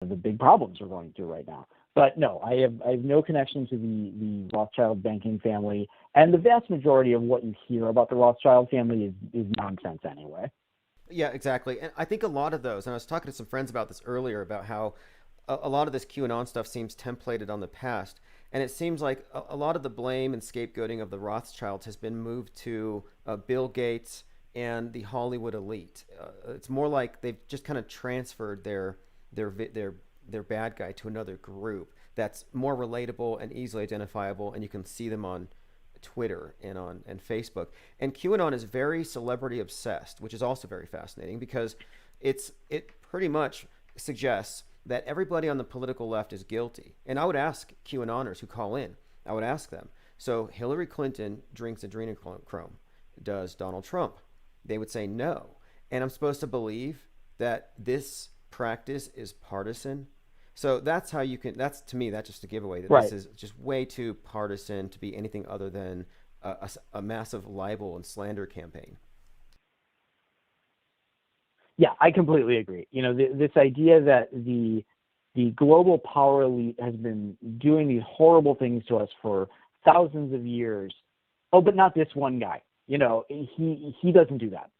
the big problems we're going through right now. But no, I have no connection to the Rothschild banking family, and the vast majority of what you hear about the Rothschild family is nonsense anyway. Yeah, exactly. And I think a lot of those, and I was talking to some friends about this earlier, about how a lot of this QAnon stuff seems templated on the past. And it seems like a lot of the blame and scapegoating of the Rothschilds has been moved to Bill Gates and the Hollywood elite. It's more like they've just kind of transferred their their their bad guy to another group that's more relatable and easily identifiable, and you can see them on Twitter and Facebook. And QAnon is very celebrity obsessed, which is also very fascinating because it pretty much suggests that everybody on the political left is guilty. And I would ask QAnoners who call in, I would ask them, so Hillary Clinton drinks adrenochrome. Does Donald Trump? They would say no. And I'm supposed to believe that this practice is partisan. So that's how you can, that's to me, that's just a giveaway that this Right. is just way too partisan to be anything other than a massive libel and slander campaign. Yeah, I completely agree. You know, this idea that the global power elite has been doing these horrible things to us for thousands of years. Oh, but not this one guy. You know, he doesn't do that.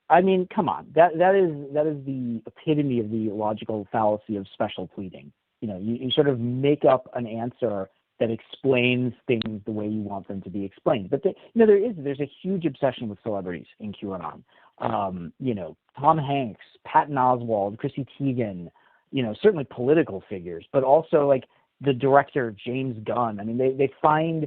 I mean, come on. That is the epitome of the logical fallacy of special pleading. You know, you sort of make up an answer that explains things the way you want them to be explained. But there's a huge obsession with celebrities in QAnon. You know, Tom Hanks, Patton Oswalt, Chrissy Teigen. You know, certainly political figures, but also like the director James Gunn. I mean, they find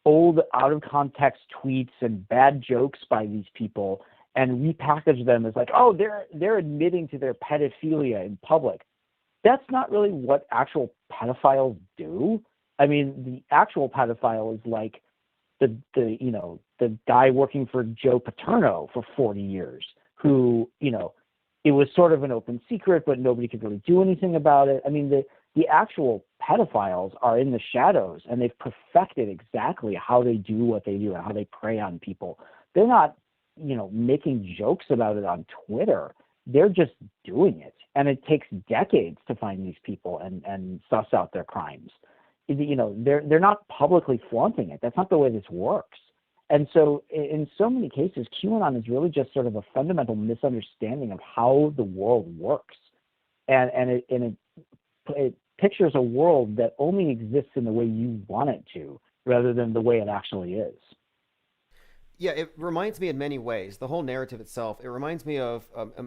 old out of context tweets and bad jokes by these people and repackage them as like, oh, they're admitting to their pedophilia in public. That's not really what actual pedophiles do. I mean, the actual pedophile is like the guy working for Joe Paterno for 40 years, who, you know, it was sort of an open secret, but nobody could really do anything about it. I mean, the actual pedophiles are in the shadows, and they've perfected exactly how they do what they do and how they prey on people. They're not, you know, making jokes about it on Twitter. They're just doing it, and it takes decades to find these people and suss out their crimes. You know, they're not publicly flaunting it. That's not the way this works. And so, in so many cases, QAnon is really just sort of a fundamental misunderstanding of how the world works, and it pictures a world that only exists in the way you want it to, rather than the way it actually is. Yeah, it reminds me in many ways. The whole narrative itself, it reminds me of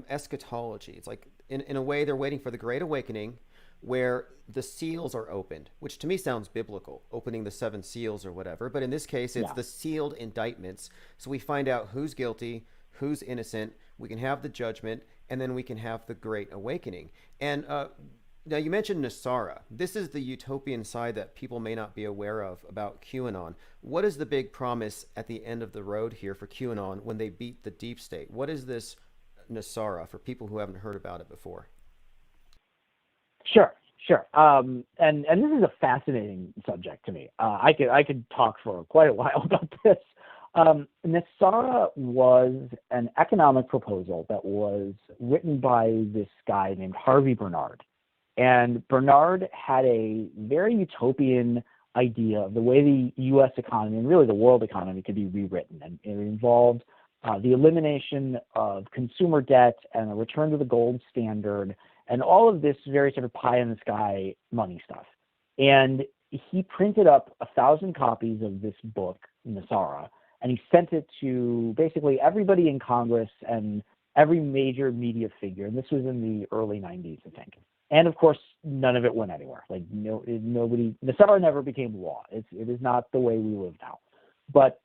eschatology. It's like, in a way, they're waiting for the Great Awakening, where the seals are opened, which to me sounds biblical, opening the seven seals or whatever. But in this case, it's Yeah. the sealed indictments. So we find out who's guilty, who's innocent. We can have the judgment, and then we can have the Great Awakening. And now you mentioned Nasara. This is the utopian side that people may not be aware of about QAnon. What is the big promise at the end of the road here for QAnon when they beat the deep state? What is this Nasara for people who haven't heard about it before? Sure, sure. And this is a fascinating subject to me. I could talk for quite a while about this. Nassara was an economic proposal that was written by this guy named Harvey Bernard. And Bernard had a very utopian idea of the way the U.S. economy and really the world economy could be rewritten. And it involved the elimination of consumer debt and a return to the gold standard and all of this very sort of pie in the sky money stuff. And he printed up 1,000 copies of this book, Nasara, and he sent it to basically everybody in Congress and every major media figure. And this was in the early 90s, I think. And of course, none of it went anywhere. Like nobody, Nasara never became law. It is not the way we live now. But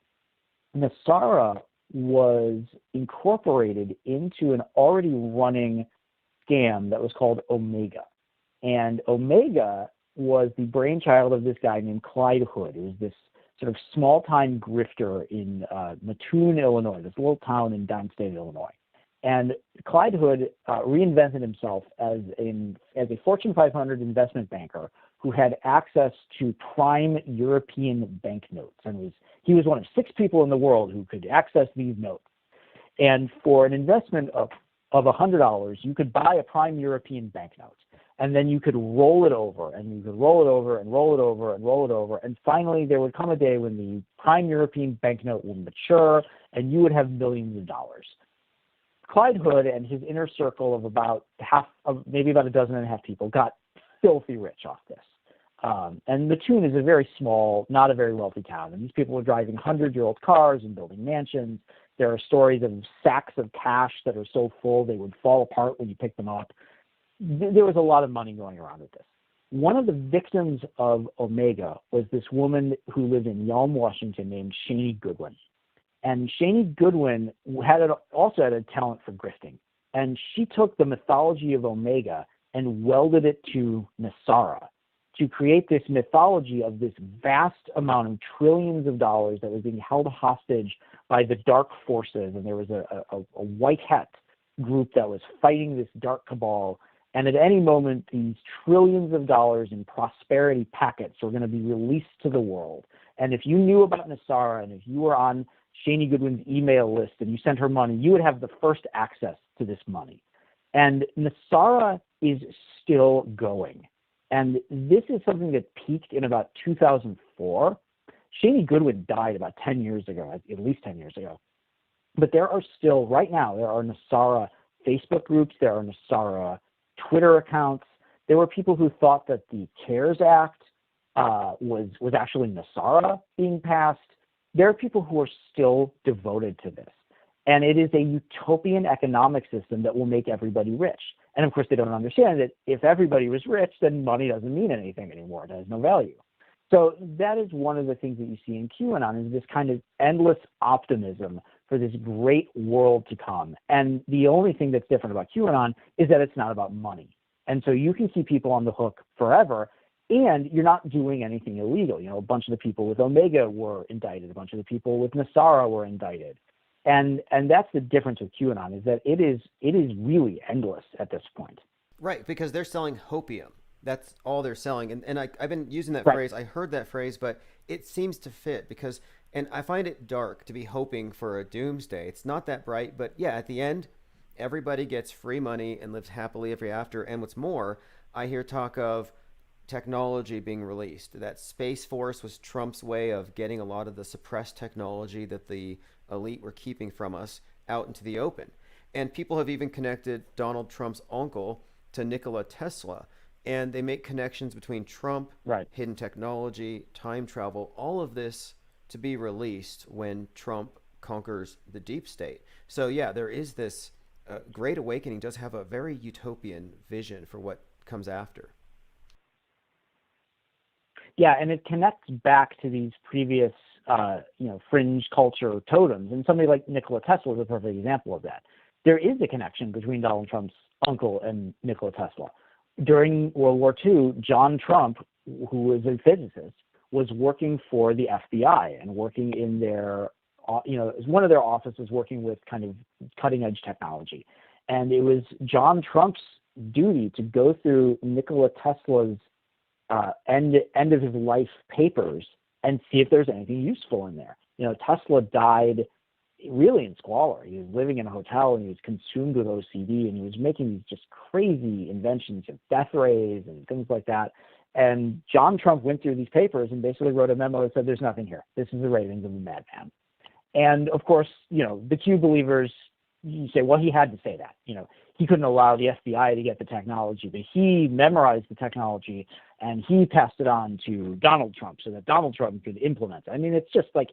Nasara was incorporated into an already running scam that was called Omega. And Omega was the brainchild of this guy named Clyde Hood. It was this sort of small-time grifter in Mattoon, Illinois, this little town in downstate Illinois. And Clyde Hood reinvented himself as a Fortune 500 investment banker who had access to prime European banknotes. And he was one of 6 people in the world who could access these notes. And for an investment of $100, you could buy a prime European banknote. and then you could roll it over, and you could roll it over and roll it over and roll it over, and finally there would come a day when the prime European banknote would mature, and you would have millions of dollars. Clyde Hood and his inner circle of about maybe about a dozen and a half people got filthy rich off this. And Mattoon is a very small, not a very wealthy town. And these people were driving 100-year-old cars and building mansions. There are stories of sacks of cash that are so full they would fall apart when you pick them up. There was a lot of money going around with this. One of the victims of Omega was this woman who lived in Yelm, Washington, named Shani Goodwin. And Shani Goodwin also had a talent for grifting. And she took the mythology of Omega and welded it to NESARA to create this mythology of this vast amount of trillions of dollars that was being held hostage by the dark forces. And there was a white hat group that was fighting this dark cabal. And at any moment, these trillions of dollars in prosperity packets were going to be released to the world. And if you knew about NESARA, and if you were on Shani Goodwin's email list and you sent her money, you would have the first access to this money. And NESARA is still going. And this is something that peaked in about 2004. Shani Goodwin died about 10 years ago, at least 10 years ago. But there are still, right now, there are NESARA Facebook groups, there are NESARA Twitter accounts. There were people who thought that the CARES Act was actually NESARA being passed. There are people who are still devoted to this. And it is a utopian economic system that will make everybody rich. And of course, they don't understand that if everybody was rich, then money doesn't mean anything anymore. It has no value. So that is one of the things that you see in QAnon, is this kind of endless optimism for this great world to come. And the only thing that's different about QAnon is that it's not about money. And so you can keep people on the hook forever, and you're not doing anything illegal. You know, a bunch of the people with Omega were indicted. A bunch of the people with NESARA were indicted. And that's the difference with QAnon, is that it is really endless at this point. Right, because they're selling hopium. That's all they're selling. And I've been using that Right. phrase. I heard that phrase, but it seems to fit because, and I find it dark to be hoping for a doomsday. It's not that bright, but yeah, at the end, everybody gets free money and lives happily ever after. And what's more, I hear talk of technology being released. That Space Force was Trump's way of getting a lot of the suppressed technology that the elite were keeping from us out into the open. And people have even connected Donald Trump's uncle to Nikola Tesla. And they make connections between Trump, Right. hidden technology, time travel, all of this to be released when Trump conquers the deep state. So yeah, there is this Great Awakening does have a very utopian vision for what comes after. Yeah, and it connects back to these previous, fringe culture totems. And somebody like Nikola Tesla is a perfect example of that. There is a connection between Donald Trump's uncle and Nikola Tesla. During World War II, John Trump, who was a physicist, was working for the FBI and working in their, one of their offices working with kind of cutting edge technology. And it was John Trump's duty to go through Nikola Tesla's end of his life papers and see if there's anything useful in there. You know, Tesla died really in squalor. He was living in a hotel and he was consumed with OCD, and he was making these just crazy inventions of death rays and things like that. And John Trump went through these papers and basically wrote a memo that said, there's nothing here. This is the ravings of a madman. And of course, the Q believers, you say, well, he had to say that. He couldn't allow the FBI to get the technology, but he memorized the technology and he passed it on to Donald Trump so that Donald Trump could implement it. I mean, it's just like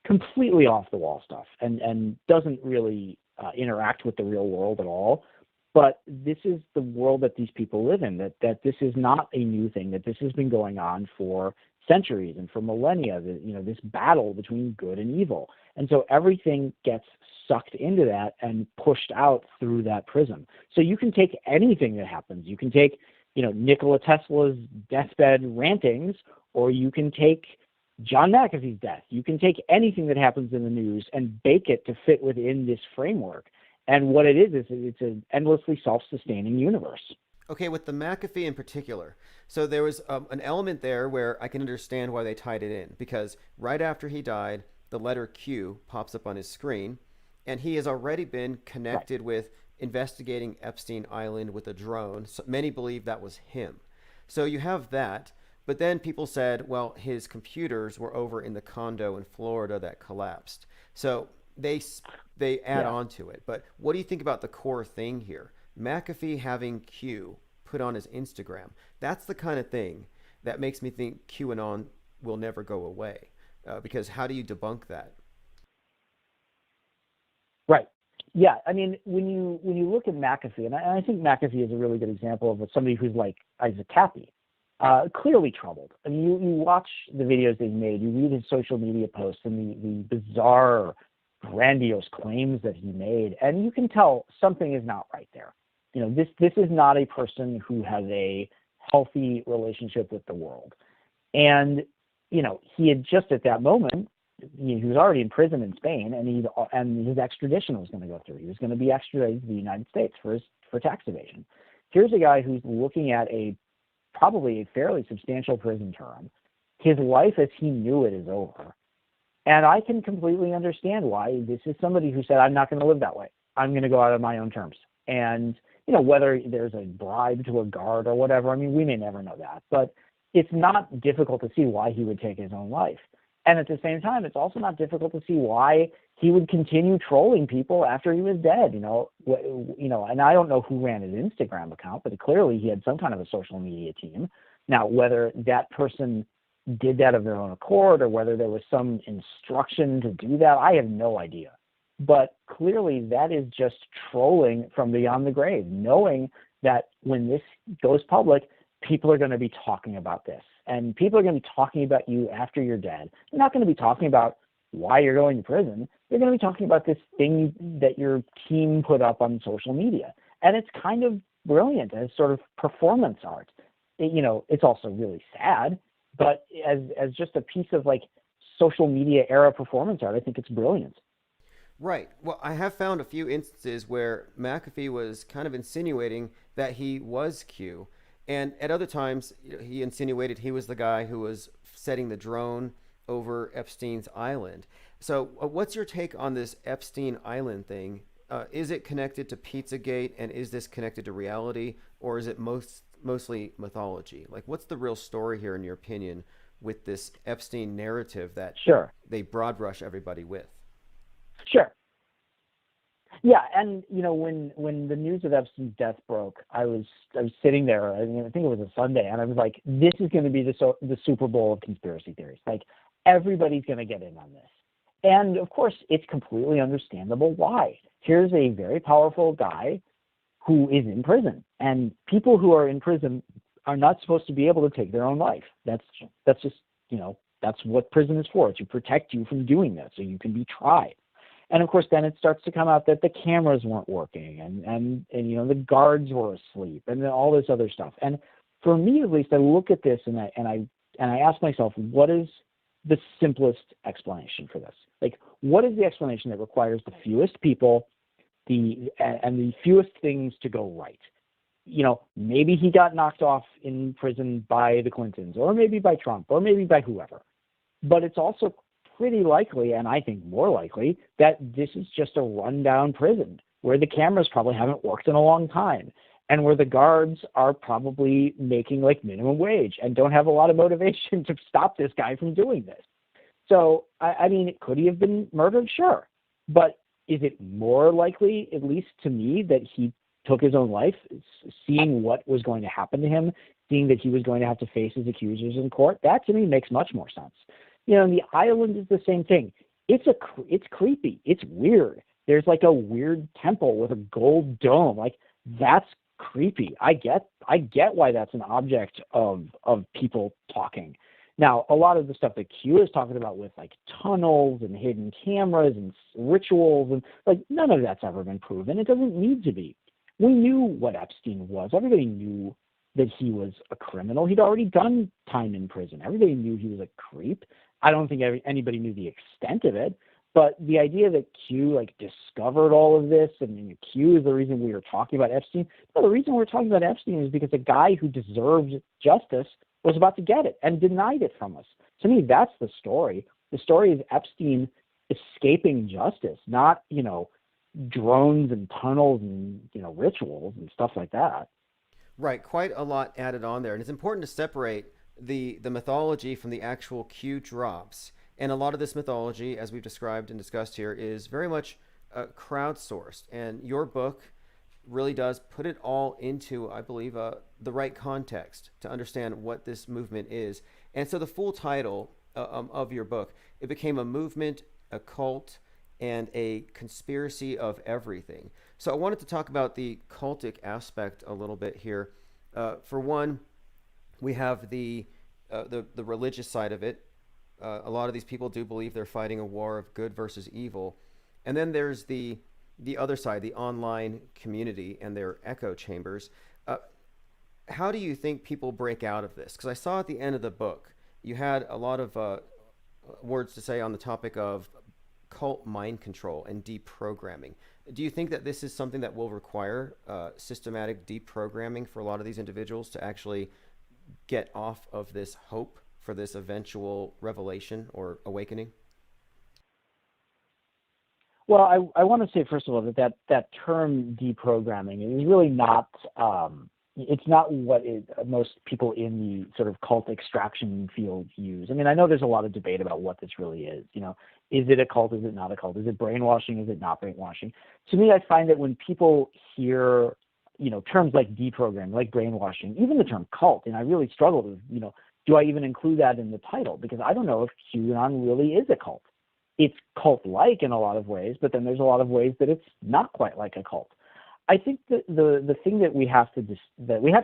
completely off the wall stuff and doesn't really interact with the real world at all. But this is the world that these people live in, that this is not a new thing, that this has been going on for centuries and for millennia, this battle between good and evil. And so everything gets sucked into that and pushed out through that prism. So you can take anything that happens. You can take, Nikola Tesla's deathbed rantings, or you can take John McAfee's death. You can take anything that happens in the news and bake it to fit within this framework. And what it is it's an endlessly self-sustaining universe. Okay, with the McAfee in particular, so there was an element there where I can understand why they tied it in, because right after he died, the letter Q pops up on his screen, and he has already been connected with investigating Epstein Island with a drone. So many believe that was him. So you have that. But then people said, well, his computers were over in the condo in Florida that collapsed. So they add Yeah. on to it. But what do you think about the core thing here? McAfee having Q put on his Instagram. That's the kind of thing that makes me think QAnon will never go away. Because how do you debunk that? Right. Yeah. I mean, when you look at McAfee, and I think McAfee is a really good example of somebody who's like Isaac Cappy, clearly troubled. I mean, you watch the videos they've made, you read his social media posts and the bizarre, grandiose claims that he made, and you can tell something is not right there. This is not a person who has a healthy relationship with the world. And he had just at that moment, he was already in prison in Spain, and his extradition was going to go through. He was going to be extradited to the United States for tax evasion. Here's a guy who's looking at probably a fairly substantial prison term. His life as he knew it is over. And I can completely understand why this is somebody who said, I'm not going to live that way. I'm going to go out on my own terms. And, whether there's a bribe to a guard or whatever, I mean, we may never know that. But it's not difficult to see why he would take his own life. And at the same time, it's also not difficult to see why he would continue trolling people after he was dead. And I don't know who ran his Instagram account, but clearly he had some kind of a social media team. Now, whether that person did that of their own accord or whether there was some instruction to do that, I have no idea. But clearly that is just trolling from beyond the grave, knowing that when this goes public, people are going to be talking about this. And people are going to be talking about you after you're dead. They're not going to be talking about why you're going to prison. They're going to be talking about this thing that your team put up on social media. And it's kind of brilliant as sort of performance art. It's also really sad, but as just a piece of like social media era performance art, I think it's brilliant. Right. Well, I have found a few instances where McAfee was kind of insinuating that he was Q. And at other times, he insinuated he was the guy who was setting the drone over Epstein's island. So, what's your take on this Epstein Island thing? Is it connected to Pizzagate, and is this connected to reality, or is it mostly mythology? Like, what's the real story here, in your opinion, with this Epstein narrative that Sure. they broad brush everybody with? Sure. Yeah, and when the news of Epstein's death broke, I was sitting there. I think it was a Sunday, and I was like, "This is going to be the Super Bowl of conspiracy theories. Like everybody's going to get in on this." And of course, it's completely understandable why. Here's a very powerful guy who is in prison, and people who are in prison are not supposed to be able to take their own life. That's just that's what prison is for, to protect you from doing that, so you can be tried. And of course, then it starts to come out that the cameras weren't working, and the guards were asleep, and then all this other stuff. And for me, at least, I look at this and I ask myself, what is the simplest explanation for this? Like, what is the explanation that requires the fewest people, and the fewest things to go right? Maybe he got knocked off in prison by the Clintons, or maybe by Trump, or maybe by whoever. But it's also pretty likely, and I think more likely, that this is just a rundown prison where the cameras probably haven't worked in a long time, and where the guards are probably making like minimum wage and don't have a lot of motivation to stop this guy from doing this. So, I mean, could he have been murdered? Sure. But is it more likely, at least to me, that he took his own life, seeing what was going to happen to him, seeing that he was going to have to face his accusers in court? That to me makes much more sense. And the island is the same thing. It's creepy. It's weird. There's like a weird temple with a gold dome. Like, that's creepy. I get why that's an object of people talking. Now, a lot of the stuff that Q is talking about with like tunnels and hidden cameras and rituals, and like, none of that's ever been proven. It doesn't need to be. We knew what Epstein was. Everybody knew that he was a criminal. He'd already done time in prison. Everybody knew he was a creep. I don't think anybody knew the extent of it, but the idea that Q like discovered all of this, and Q is the reason we were talking about Epstein. No, the reason we're talking about Epstein is because a guy who deserved justice was about to get it and denied it from us. To me, that's the story. The story is Epstein escaping justice, not drones and tunnels and rituals and stuff like that. Right, quite a lot added on there, and it's important to separate the mythology from the actual Q drops. And a lot of this mythology, as we've described and discussed here, is very much crowdsourced. And your book really does put it all into, I believe, the right context to understand what this movement is. And so the full title of your book, it became a movement, a cult, and a conspiracy of everything. So I wanted to talk about the cultic aspect a little bit here. For one, we have the religious side of it. A lot of these people do believe they're fighting a war of good versus evil, and then there's the other side, the online community and their echo chambers. Uh, how do you think people break out of this? Because I saw at the end of the book you had a lot of words to say on the topic of cult mind control and deprogramming. Do you think that this is something that will require systematic deprogramming for a lot of these individuals to actually get off of this hope for this eventual revelation or awakening? Well, I want to say first of all that term deprogramming is really not it's not what most people in the sort of cult extraction field use. I mean, I know there's a lot of debate about what this really is. Is it a cult? Is it not a cult? Is it brainwashing? Is it not brainwashing? To me, I find that when people hear terms like deprogramming, like brainwashing, even the term cult, and I really struggle with do I even include that in the title? Because I don't know if QAnon really is a cult. It's cult-like in a lot of ways, but then there's a lot of ways that it's not quite like a cult. I think that the thing that we have to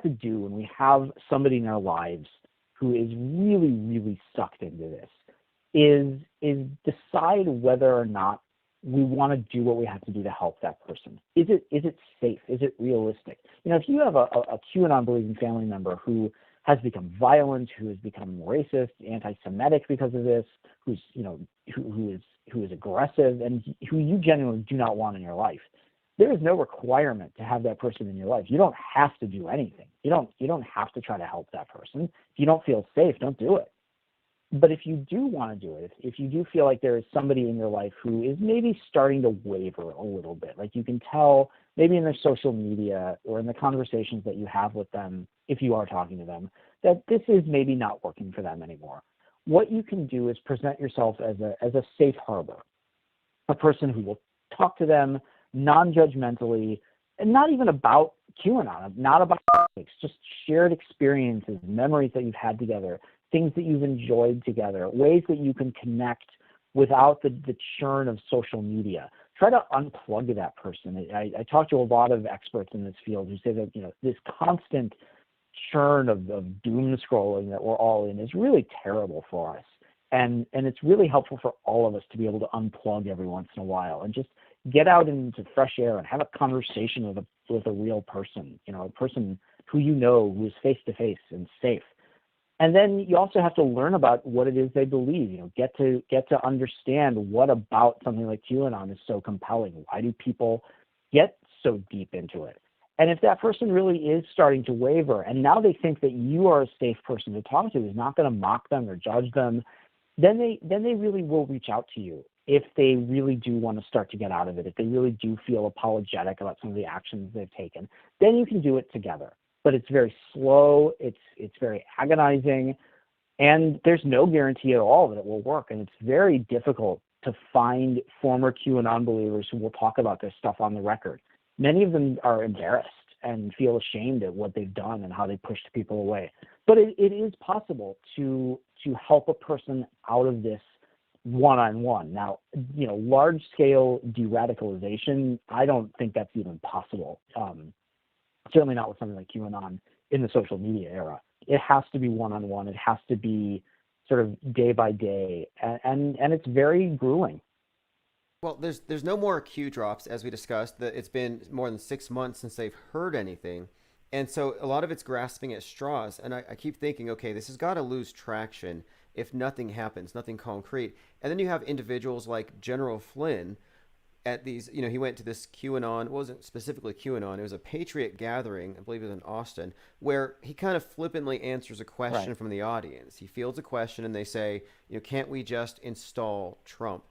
do when we have somebody in our lives who is really, really sucked into this is decide whether or not we want to do what we have to do to help that person. Is it safe? Is it realistic? If you have a QAnon believing family member who has become violent, who has become racist, anti-Semitic because of this, who is aggressive, and who you genuinely do not want in your life, there is no requirement to have that person in your life. You don't have to do anything. You don't have to try to help that person. If you don't feel safe, don't do it. But if you do want to do it, if you do feel like there is somebody in your life who is maybe starting to waver a little bit, like you can tell maybe in their social media or in the conversations that you have with them, if you are talking to them, that this is maybe not working for them anymore, what you can do is present yourself as a safe harbor, a person who will talk to them non-judgmentally, and not even about QAnon, not about politics, just shared experiences, memories that you've had together, things that you've enjoyed together, ways that you can connect without the churn of social media. Try to unplug that person. I talk to a lot of experts in this field who say that this constant churn of doom scrolling that we're all in is really terrible for us. And it's really helpful for all of us to be able to unplug every once in a while and just get out into fresh air and have a conversation with a real person, a person who who is face to face and safe. And then you also have to learn about what it is they believe. Get to understand what about something like QAnon is so compelling. Why do people get so deep into it? And if that person really is starting to waver, and now they think that you are a safe person to talk to, who's not going to mock them or judge them, then they really will reach out to you if they really do want to start to get out of it, if they really do feel apologetic about some of the actions they've taken. Then you can do it together. But it's very slow, it's very agonizing, and there's no guarantee at all that it will work. And it's very difficult to find former QAnon believers who will talk about this stuff on the record. Many of them are embarrassed and feel ashamed at what they've done and how they pushed people away. But it is possible to help a person out of this one-on-one. Now, large-scale de-radicalization, I don't think that's even possible. Certainly not with something like QAnon in the social media era. It has to be one-on-one. It has to be sort of day by day, and it's very grueling. Well, there's no more Q drops, as we discussed. That it's been more than 6 months since they've heard anything, and so a lot of it's grasping at straws. And I keep thinking, okay, this has got to lose traction if nothing happens, nothing concrete. And then you have individuals like General Flynn at these, he went to this QAnon, it wasn't specifically QAnon, it was a Patriot gathering, I believe it was in Austin, where he kind of flippantly answers a question Right. from the audience. He fields a question and they say, can't we just install Trump?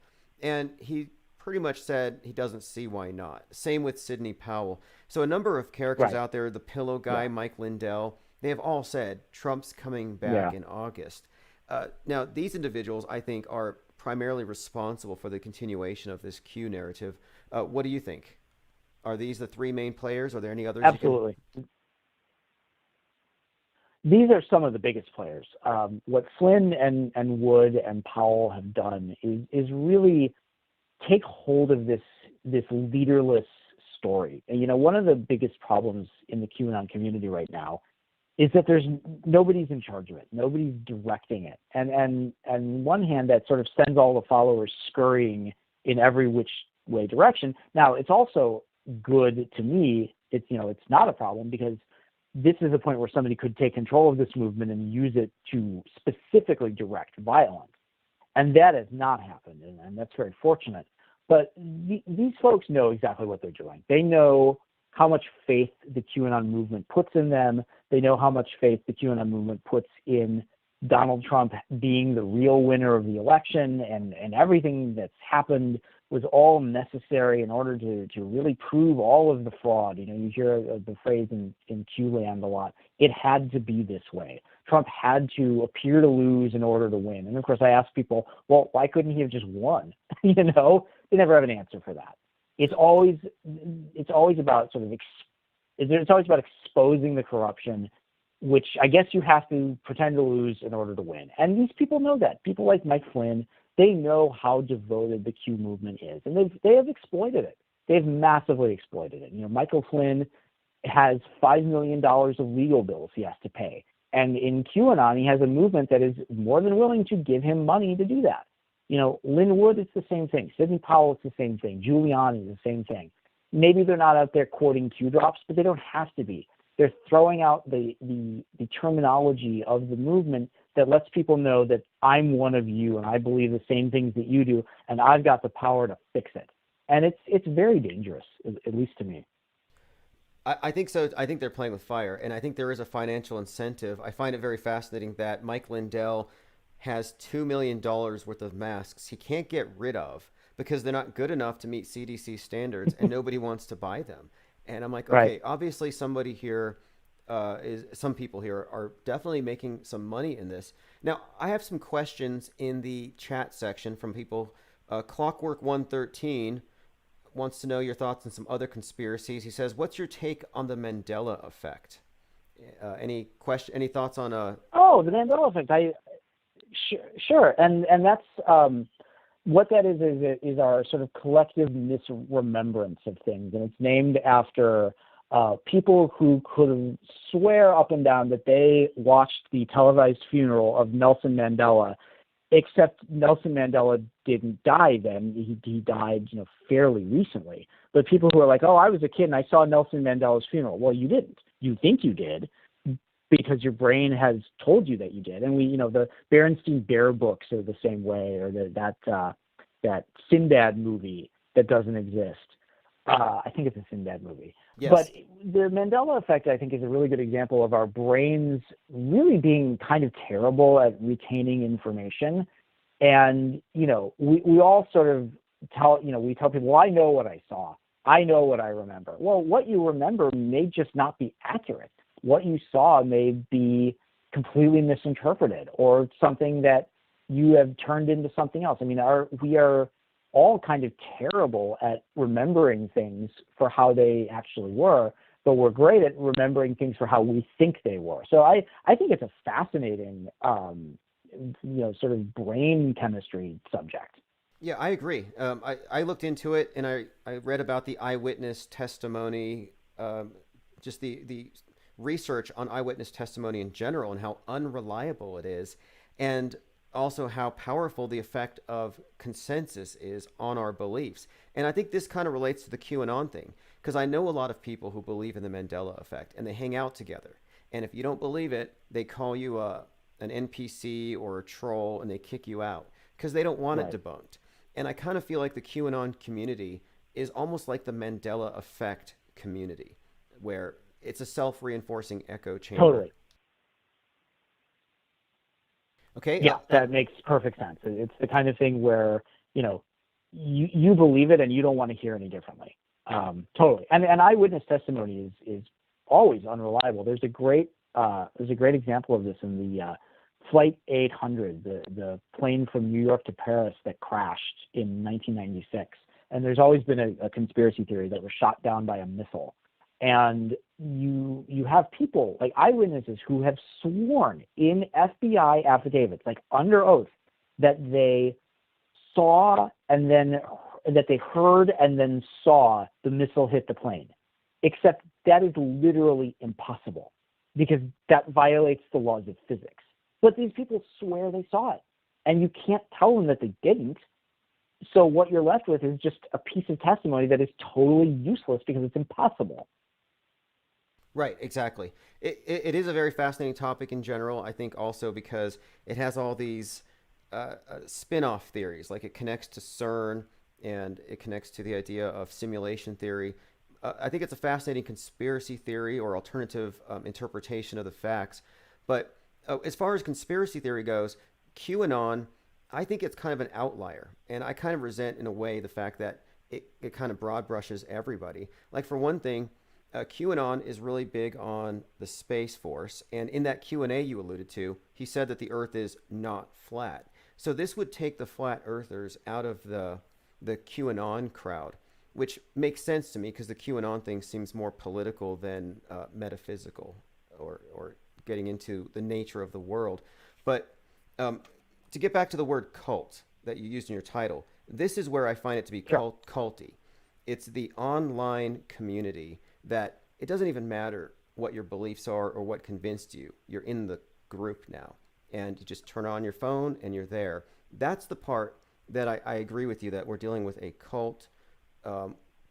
And he pretty much said he doesn't see why not. Same with Sidney Powell. So a number of characters Right. out there, the Pillow Yeah. Guy, Mike Lindell, they have all said Trump's coming back Yeah. in August. Now, these individuals, I think, are primarily responsible for the continuation of this Q narrative. What do you think? Are these the three main players? Are there any others you can? Absolutely. These are some of the biggest players. What Flynn and Wood and Powell have done is really take hold of this leaderless story. And, one of the biggest problems in the QAnon community right now is that there's nobody's in charge of it. Nobody's directing it. And on one hand, that sort of sends all the followers scurrying in every which way direction. Now, it's also good to me. It's not a problem because this is a point where somebody could take control of this movement and use it to specifically direct violence. And that has not happened, and that's very fortunate. But these folks know exactly what they're doing. They know how much faith the QAnon movement puts in them. They know how much faith the QAnon movement puts in Donald Trump being the real winner of the election, and everything that's happened was all necessary in order to really prove all of the fraud. You hear the phrase in Q land a lot. It had to be this way. Trump had to appear to lose in order to win. And of course, I ask people, well, why couldn't he have just won? They never have an answer for that. It's always about it's always about exposing the corruption, which I guess you have to pretend to lose in order to win. And these people know that. People like Mike Flynn, they know how devoted the Q movement is, and they have exploited it. They've massively exploited it. Michael Flynn has $5 million of legal bills he has to pay. And in QAnon, he has a movement that is more than willing to give him money to do that. Lin Wood, it's the same thing. Sidney Powell, it's the same thing. Giuliani, the same thing. Maybe they're not out there quoting Q drops, but they don't have to be. They're throwing out the terminology of the movement that lets people know that I'm one of you and I believe the same things that you do, and I've got the power to fix it. And it's very dangerous, at least to me. I think so. I think they're playing with fire, and I think there is a financial incentive. I find it very fascinating that Mike Lindell has $2 million worth of masks he can't get rid of because they're not good enough to meet CDC standards, and nobody wants to buy them. And I'm like, Right. okay, obviously somebody here some people here are definitely making some money in this. Now, I have some questions in the chat section from people. Clockwork 113 wants to know your thoughts on some other conspiracies. He says, "What's your take on the Mandela effect?" Any thoughts on Oh, the Mandela effect. Sure. And that's what that is our sort of collective misremembrance of things, and it's named after people who could swear up and down that they watched the televised funeral of Nelson Mandela, except Nelson Mandela didn't die then. He died, fairly recently. But people who are like, oh, I was a kid and I saw Nelson Mandela's funeral. Well, you didn't. You think you did because your brain has told you that you did. And the Berenstain Bear books are the same way, or that Sinbad movie that doesn't exist. I think it's a Sinbad movie. But yes? the Mandela effect, I think, is a really good example of our brains really being kind of terrible at retaining information. And, we all sort of we tell people, well, I know what I saw. I know what I remember. Well, what you remember may just not be accurate. What you saw may be completely misinterpreted or something that you have turned into something else. I mean, we are all kind of terrible at remembering things for how they actually were, but we're great at remembering things for how we think they were. So I think it's a fascinating, sort of brain chemistry subject. Yeah, I agree. I looked into it and I read about the eyewitness testimony, just the research on eyewitness testimony in general and how unreliable it is, and also how powerful the effect of consensus is on our beliefs. And I think this kind of relates to the QAnon thing, because I know a lot of people who believe in the Mandela effect and they hang out together. And if you don't believe it, they call you an NPC or a troll and they kick you out because they don't want it Right. debunked. And I kind of feel like the QAnon community is almost like the Mandela effect community, where it's a self-reinforcing echo chamber. Totally. Okay. Yeah, that makes perfect sense. It's the kind of thing where, you believe it and you don't want to hear any differently. Totally. And eyewitness testimony is always unreliable. There's a great example of this in the Flight 800, the plane from New York to Paris that crashed in 1996. And there's always been a conspiracy theory that was shot down by a missile. And you have people like eyewitnesses who have sworn in FBI affidavits, like under oath, that they saw and then that they heard and then saw the missile hit the plane. Except that is literally impossible because that violates the laws of physics. But these people swear they saw it, and you can't tell them that they didn't. So what you're left with is just a piece of testimony that is totally useless because it's impossible. Right, exactly. It is a very fascinating topic in general. I think also because it has all these spin-off theories, like it connects to CERN and it connects to the idea of simulation theory. I think it's a fascinating conspiracy theory or alternative interpretation of the facts. But as far as conspiracy theory goes, QAnon, I think it's kind of an outlier. And I kind of resent, in a way, the fact that it kind of broad brushes everybody. Like, for one thing, QAnon is really big on the Space Force. And in that Q&A you alluded to, he said that the Earth is not flat. So this would take the flat earthers out of the QAnon crowd, which makes sense to me because the QAnon thing seems more political than metaphysical or getting into the nature of the world. But to get back to the word cult that you used in your title, this is where I find it to be Sure. culty. It's the online community that it doesn't even matter what your beliefs are or what convinced you. You're in the group now, and you just turn on your phone and you're there. That's the part that I agree with you that we're dealing with a cult,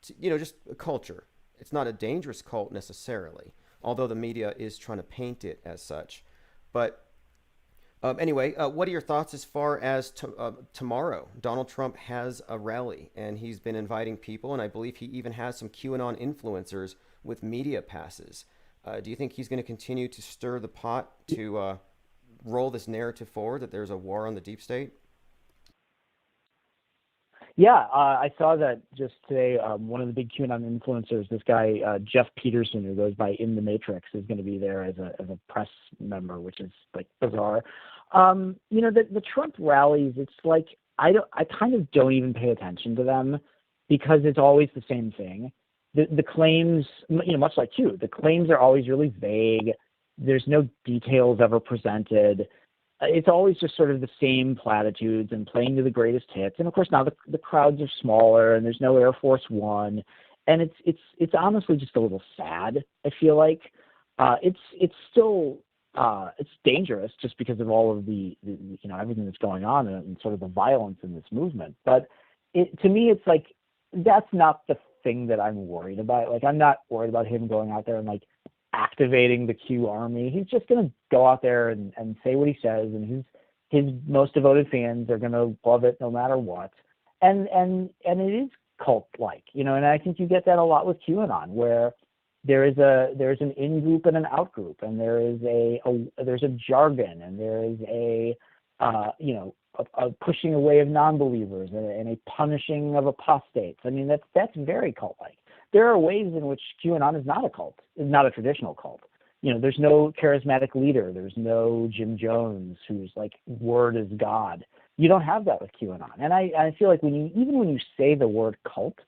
just a culture. It's not a dangerous cult necessarily, although the media is trying to paint it as such. But anyway, what are your thoughts as far as tomorrow? Donald Trump has a rally, and he's been inviting people, and I believe he even has some QAnon influencers with media passes. Do you think he's going to continue to stir the pot to roll this narrative forward that there's a war on the deep state? Yeah, I saw that just today. One of the big QAnon influencers, this guy Jeff Peterson, who goes by In the Matrix, is going to be there as a press member, which is like bizarre. The Trump rallies. It's like I kind of don't even pay attention to them because it's always the same thing. The claims, much like you, the claims are always really vague. There's no details ever presented. It's always just sort of the same platitudes and playing to the greatest hits. And of course now the crowds are smaller and there's no Air Force One, and it's honestly just a little sad. I feel like it's still it's dangerous just because of all of the everything that's going on and sort of the violence in this movement. But to me it's like that's not the thing that I'm worried about. Like I'm not worried about him going out there and like activating the Q army. He's just going to go out there and say what he says, and his most devoted fans are going to love it no matter what. And it is cult like, and I think you get that a lot with QAnon, where there's an in group and an out group, and there's a jargon, and there is a pushing away of non-believers and a punishing of apostates. I mean, that's very cult-like. There are ways in which QAnon is not a cult, is not a traditional cult. There's no charismatic leader. There's no Jim Jones who's like word is God. You don't have that with QAnon. And I feel like even when you say the word cult,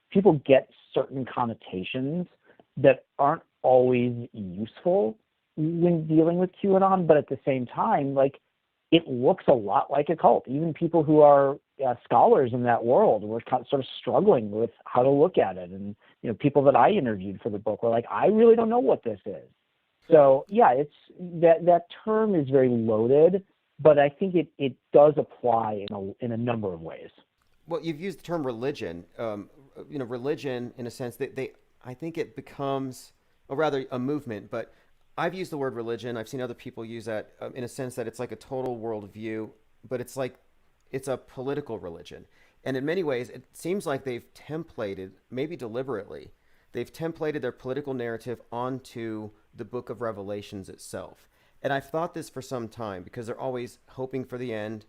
people get certain connotations that aren't always useful when dealing with QAnon, but at the same time, like it looks a lot like a cult. Even people who are scholars in that world were sort of struggling with how to look at it. And people that I interviewed for the book were like, I really don't know what this is. So yeah, it's that term is very loaded, but I think it does apply in a number of ways. Well, you've used the term religion. Religion in a sense that I think it becomes, or rather, a movement. But I've used the word religion. I've seen other people use that in a sense that it's like a total worldview, but it's like it's a political religion. And in many ways, it seems like they've templated, maybe deliberately, they've templated their political narrative onto the book of Revelations itself. And I've thought this for some time because they're always hoping for the end.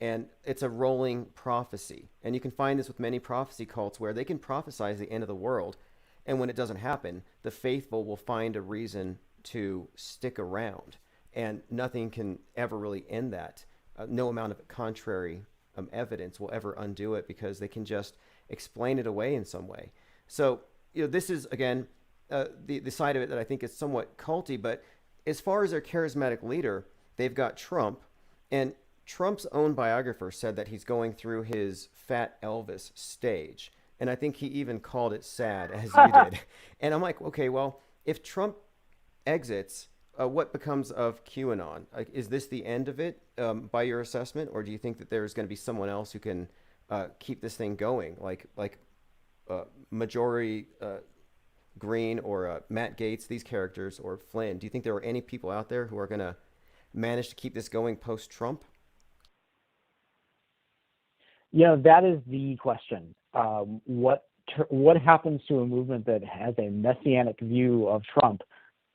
and it's a rolling prophecy. And you can find this with many prophecy cults where they can prophesize the end of the world, and when it doesn't happen, the faithful will find a reason to stick around, and nothing can ever really end that. No amount of contrary evidence will ever undo it because they can just explain it away in some way. So, this is again the side of it that I think is somewhat culty. But as far as their charismatic leader, they've got Trump, and Trump's own biographer said that he's going through his Fat Elvis stage. And I think he even called it sad, as you did. And I'm like, okay, well, if Trump exits, what becomes of QAnon? Like, is this the end of it by your assessment? Or do you think that there's going to be someone else who can keep this thing going? Like Majority Green or Matt Gaetz, these characters, or Flynn. Do you think there are any people out there who are going to manage to keep this going post-Trump? That is the question. What happens to a movement that has a messianic view of Trump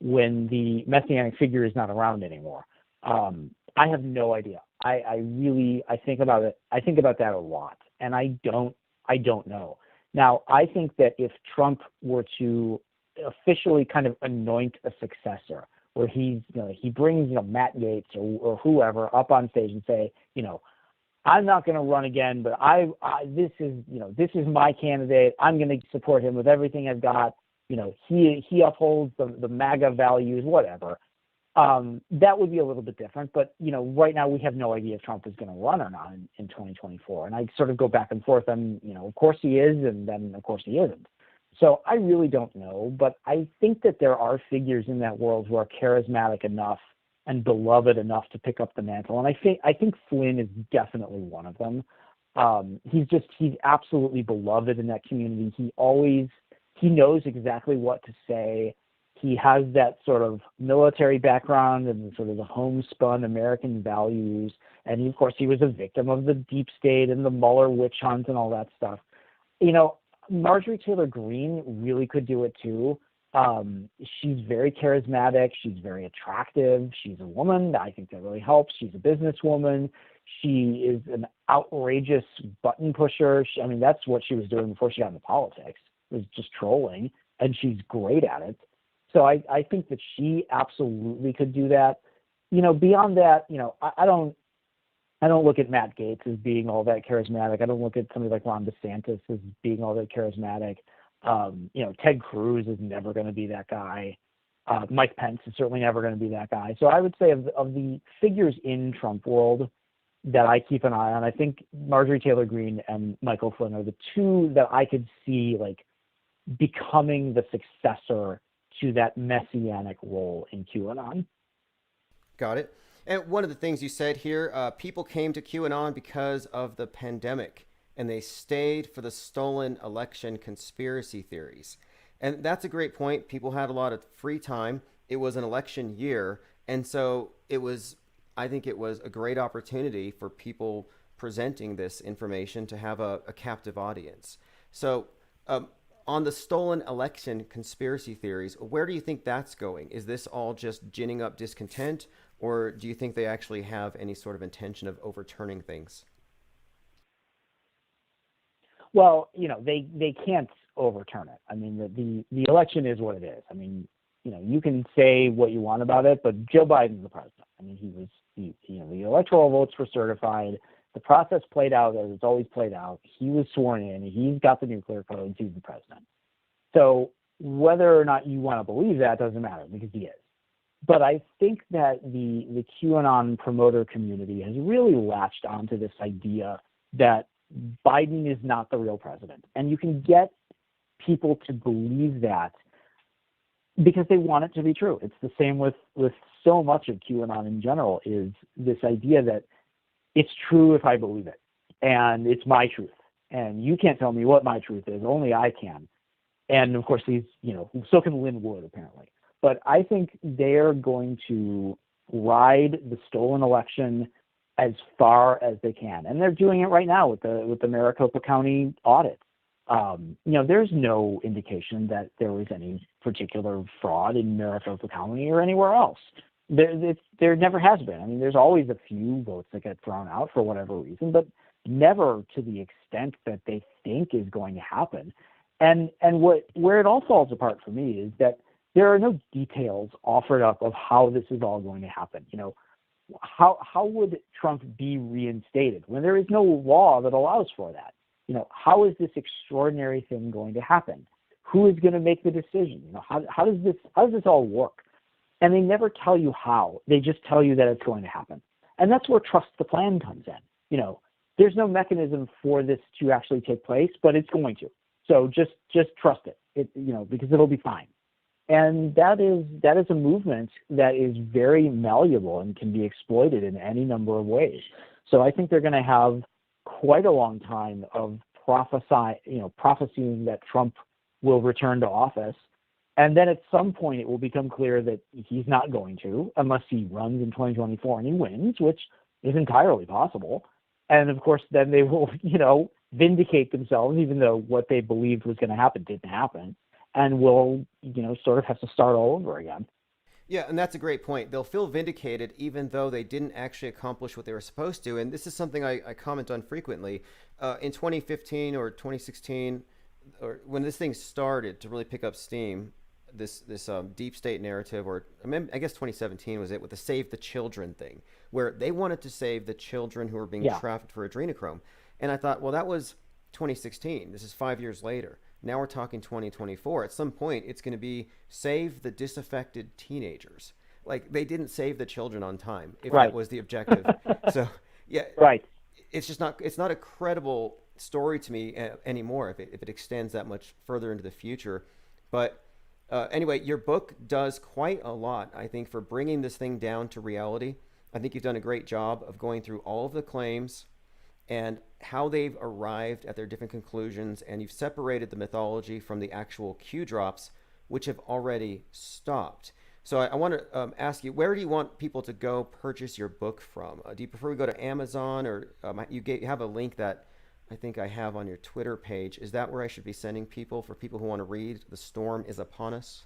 when the messianic figure is not around anymore? I have no idea. I think about it. I think about that a lot, and I don't know. Now, I think that if Trump were to officially kind of anoint a successor, where he brings Matt Gaetz or whoever up on stage and say, I'm not going to run again, but this is my candidate. I'm going to support him with everything I've got. He upholds the MAGA values, whatever. That would be a little bit different. But, right now we have no idea if Trump is going to run or not in 2024. And I sort of go back and forth on, of course he is, and then of course he isn't. So I really don't know. But I think that there are figures in that world who are charismatic enough and beloved enough to pick up the mantle. And I think Flynn is definitely one of them. He's absolutely beloved in that community. He knows exactly what to say. He has that sort of military background and sort of the homespun American values. And of course, he was a victim of the deep state and the Mueller witch hunt and all that stuff. Marjorie Taylor Greene really could do it too. She's very charismatic. She's very attractive. She's a woman. I think that really helps. She's a businesswoman. She is an outrageous button pusher. That's what she was doing before she got into politics, was just trolling, and she's great at it. So I think that she absolutely could do that. Beyond that, I don't look at Matt Gaetz as being all that charismatic. I don't look at somebody like Ron DeSantis as being all that charismatic. Ted Cruz is never going to be that guy. Mike Pence is certainly never going to be that guy. So I would say of the figures in Trump world that I keep an eye on, I think Marjorie Taylor Greene and Michael Flynn are the two that I could see becoming the successor to that messianic role in QAnon. Got it. And one of the things you said here, people came to QAnon because of the pandemic, and they stayed for the stolen election conspiracy theories. And that's a great point. People had a lot of free time. It was an election year. And so I think it was a great opportunity for people presenting this information to have a captive audience. So on the stolen election conspiracy theories, where do you think that's going? Is this all just ginning up discontent, or do you think they actually have any sort of intention of overturning things? Well, they can't overturn it. The election is what it is. You can say what you want about it, but Joe Biden's the president. The electoral votes were certified. The process played out as it's always played out. He was sworn in. He's got the nuclear codes. He's the president. So whether or not you want to believe that doesn't matter, because he is. But I think that the QAnon promoter community has really latched onto this idea that Biden is not the real president. And you can get people to believe that because they want it to be true. It's the same with so much of QAnon in general, is this idea that it's true if I believe it, and it's my truth. And you can't tell me what my truth is, only I can. And of course, so can Lynn Wood, apparently. But I think they're going to ride the stolen election as far as they can. And they're doing it right now with the Maricopa County audit. There's no indication that there was any particular fraud in Maricopa County or anywhere else. There never has been. I mean, there's always a few votes that get thrown out for whatever reason, but never to the extent that they think is going to happen. And where it all falls apart for me is that there are no details offered up of how this is all going to happen. How would Trump be reinstated when there is no law that allows for that? How is this extraordinary thing going to happen? Who is going to make the decision? How does this all work? And they never tell you how. They just tell you that it's going to happen. And that's where trust the plan comes in. There's no mechanism for this to actually take place, but it's going to. So just trust it. Because it'll be fine. And that is a movement that is very malleable and can be exploited in any number of ways. So I think they're going to have quite a long time of prophesying that Trump will return to office. And then at some point it will become clear that he's not going to, unless he runs in 2024 and he wins, which is entirely possible. And of course, then they will, vindicate themselves, even though what they believed was going to happen didn't happen, and will, sort of have to start all over again. Yeah, and that's a great point. They'll feel vindicated even though they didn't actually accomplish what they were supposed to. And this is something I comment on frequently. In 2015 or 2016, or when this thing started to really pick up steam, this deep state narrative, or I guess 2017 was it, with the Save the Children thing, where they wanted to save the children who were being trafficked for adrenochrome. And I thought, well, that was 2016. This is 5 years later. Now we're talking 2024. At some point, it's going to be save the disaffected teenagers. Like, they didn't save the children on time, if that was the objective. So, yeah, it's just it's not a credible story to me anymore if it extends that much further into the future. But anyway, your book does quite a lot, I think, for bringing this thing down to reality. I think you've done a great job of going through all of the claims and how they've arrived at their different conclusions, and you've separated the mythology from the actual Q drops, which have already stopped. So I want to ask you, where do you want people to go purchase your book from? Do you prefer we go to Amazon, or you have a link that I think I have on your Twitter page? Is that where I should be sending people, for people who want to read The Storm is Upon Us?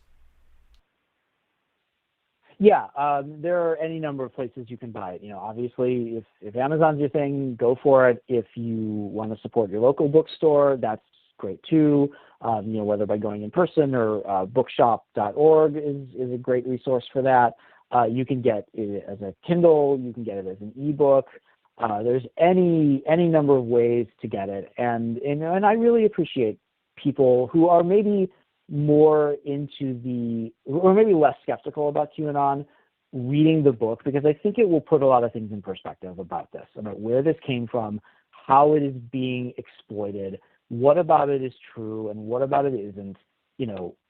Yeah, there are any number of places you can buy it. Obviously, if Amazon's your thing, go for it. If you want to support your local bookstore, that's great too. Whether by going in person or bookshop.org is a great resource for that. You can get it as a Kindle. You can get it as an ebook. There's any number of ways to get it, and I really appreciate people who are maybe more or maybe less skeptical about QAnon reading the book, because I think it will put a lot of things in perspective about this, about where this came from, how it is being exploited, what about it is true and what about it isn't.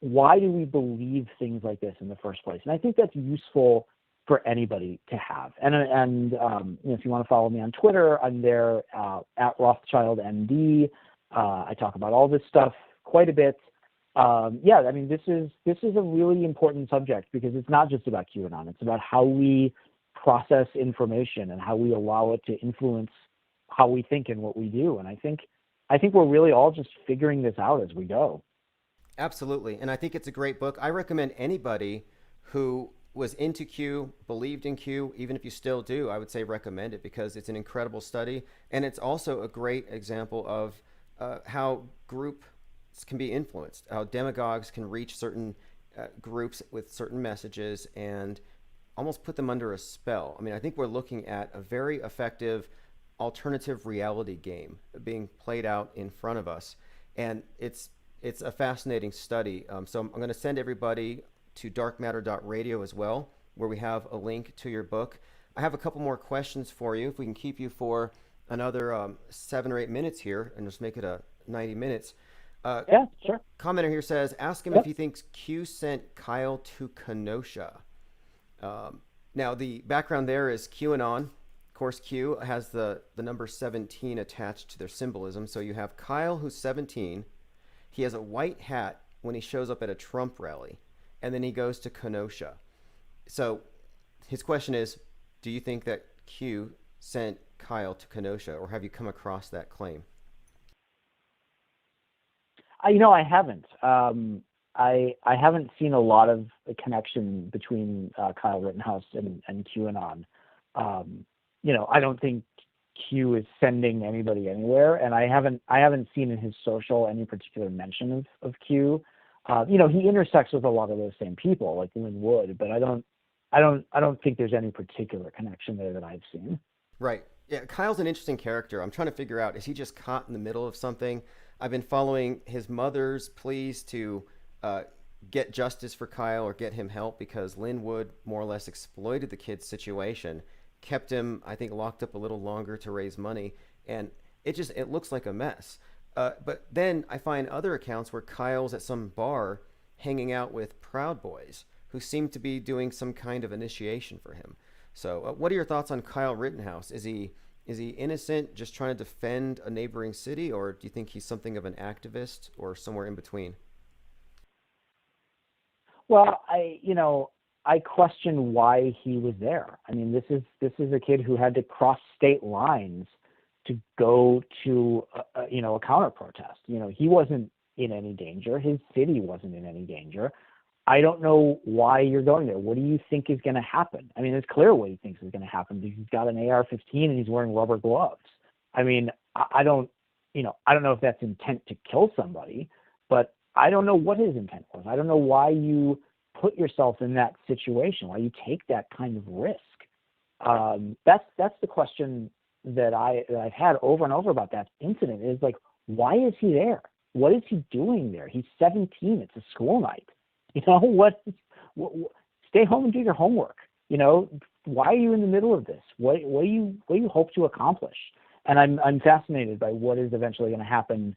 Why do we believe things like this in the first place? And I think that's useful for anybody to have. And if you want to follow me on Twitter, I'm there at RothschildMD. I talk about all this stuff quite a bit. This is a really important subject, because it's not just about QAnon. It's about how we process information and how we allow it to influence how we think and what we do. And I think we're really all just figuring this out as we go. Absolutely. And I think it's a great book. I recommend anybody who was into Q, believed in Q, even if you still do, I would say recommend it, because it's an incredible study. And it's also a great example of how group can be influenced, how demagogues can reach certain groups with certain messages and almost put them under a spell. I mean, I think we're looking at a very effective alternative reality game being played out in front of us, and it's a fascinating study. So I'm going to send everybody to darkmatter.radio as well, where we have a link to your book. I have a couple more questions for you, if we can keep you for another 7 or 8 minutes here and just make it a 90 minutes. Yeah, sure. Commenter here says, ask him if he thinks Q sent Kyle to Kenosha. Now, the background there is QAnon. Of course, Q has the number 17 attached to their symbolism. So you have Kyle, who's 17. He has a white hat when he shows up at a Trump rally, and then he goes to Kenosha. So his question is, do you think that Q sent Kyle to Kenosha, or have you come across that claim? I haven't. I haven't seen a lot of a connection between Kyle Rittenhouse and QAnon. Um, I don't think Q is sending anybody anywhere, and I haven't seen in his social any particular mention of Q. He intersects with a lot of those same people, like Lynn Wood, but I don't think there's any particular connection there that I've seen. Right. Yeah, Kyle's an interesting character. I'm trying to figure out, is he just caught in the middle of something? I've been following his mother's pleas to uh, get justice for Kyle or get him help because Lynn Wood more or less exploited the kid's situation, kept him, I think, locked up a little longer to raise money, and it looks like a mess. But then I find other accounts where Kyle's at some bar hanging out with Proud Boys who seem to be doing some kind of initiation for him. So, what are your thoughts on Kyle Rittenhouse? Is he innocent, just trying to defend a neighboring city, or do you think he's something of an activist, or somewhere in between? Well, I question why he was there. I mean, this is a kid who had to cross state lines to go to a counter protest. He wasn't in any danger. His city wasn't in any danger. I don't know why you're going there. What do you think is going to happen? I mean, it's clear what he thinks is going to happen because he's got an AR-15 and he's wearing rubber gloves. I mean, I don't know if that's intent to kill somebody, but I don't know what his intent was. I don't know why you put yourself in that situation, why you take that kind of risk. That's the question that I've had over and over about that incident is like, why is he there? What is he doing there? He's 17. It's a school night. What stay home and do your homework. Why are you in the middle of this? What do you hope to accomplish? And I'm fascinated by what is eventually going to happen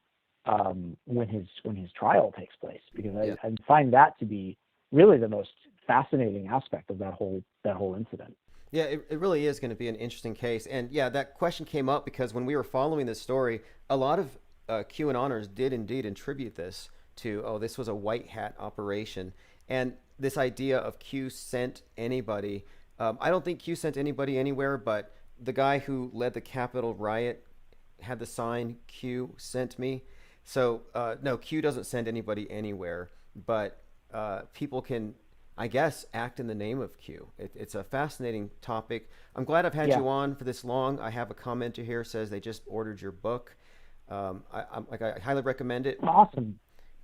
when his trial takes place, because Yeah. I find that to be really the most fascinating aspect of that whole incident. Yeah, it really is going to be an interesting case. And yeah, that question came up because when we were following this story, a lot of QAnoners did indeed attribute this to, oh, this was a white hat operation. And this idea of Q sent anybody, I don't think Q sent anybody anywhere, but the guy who led the Capitol riot had the sign Q sent me. So, no, Q doesn't send anybody anywhere, but people can, I guess, act in the name of Q. It's a fascinating topic. I'm glad I've had Yeah, you on for this long. I have a commenter here says they just ordered your book. I highly recommend it. awesome.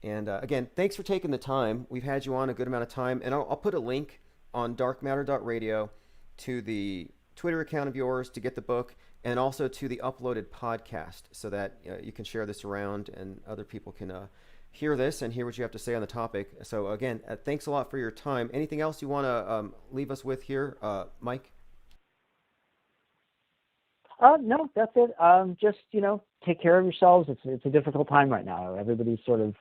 And again, thanks for taking the time. We've had you on a good amount of time, and I'll put a link on darkmatter.radio to the Twitter account of yours to get the book, and also to the uploaded podcast, so that you can share this around and other people can hear this and hear what you have to say on the topic. So again, thanks a lot for your time. Anything else you want to leave us with here, Mike? No, that's it. Just take care of yourselves. It's a difficult time right now. Everybody's sort of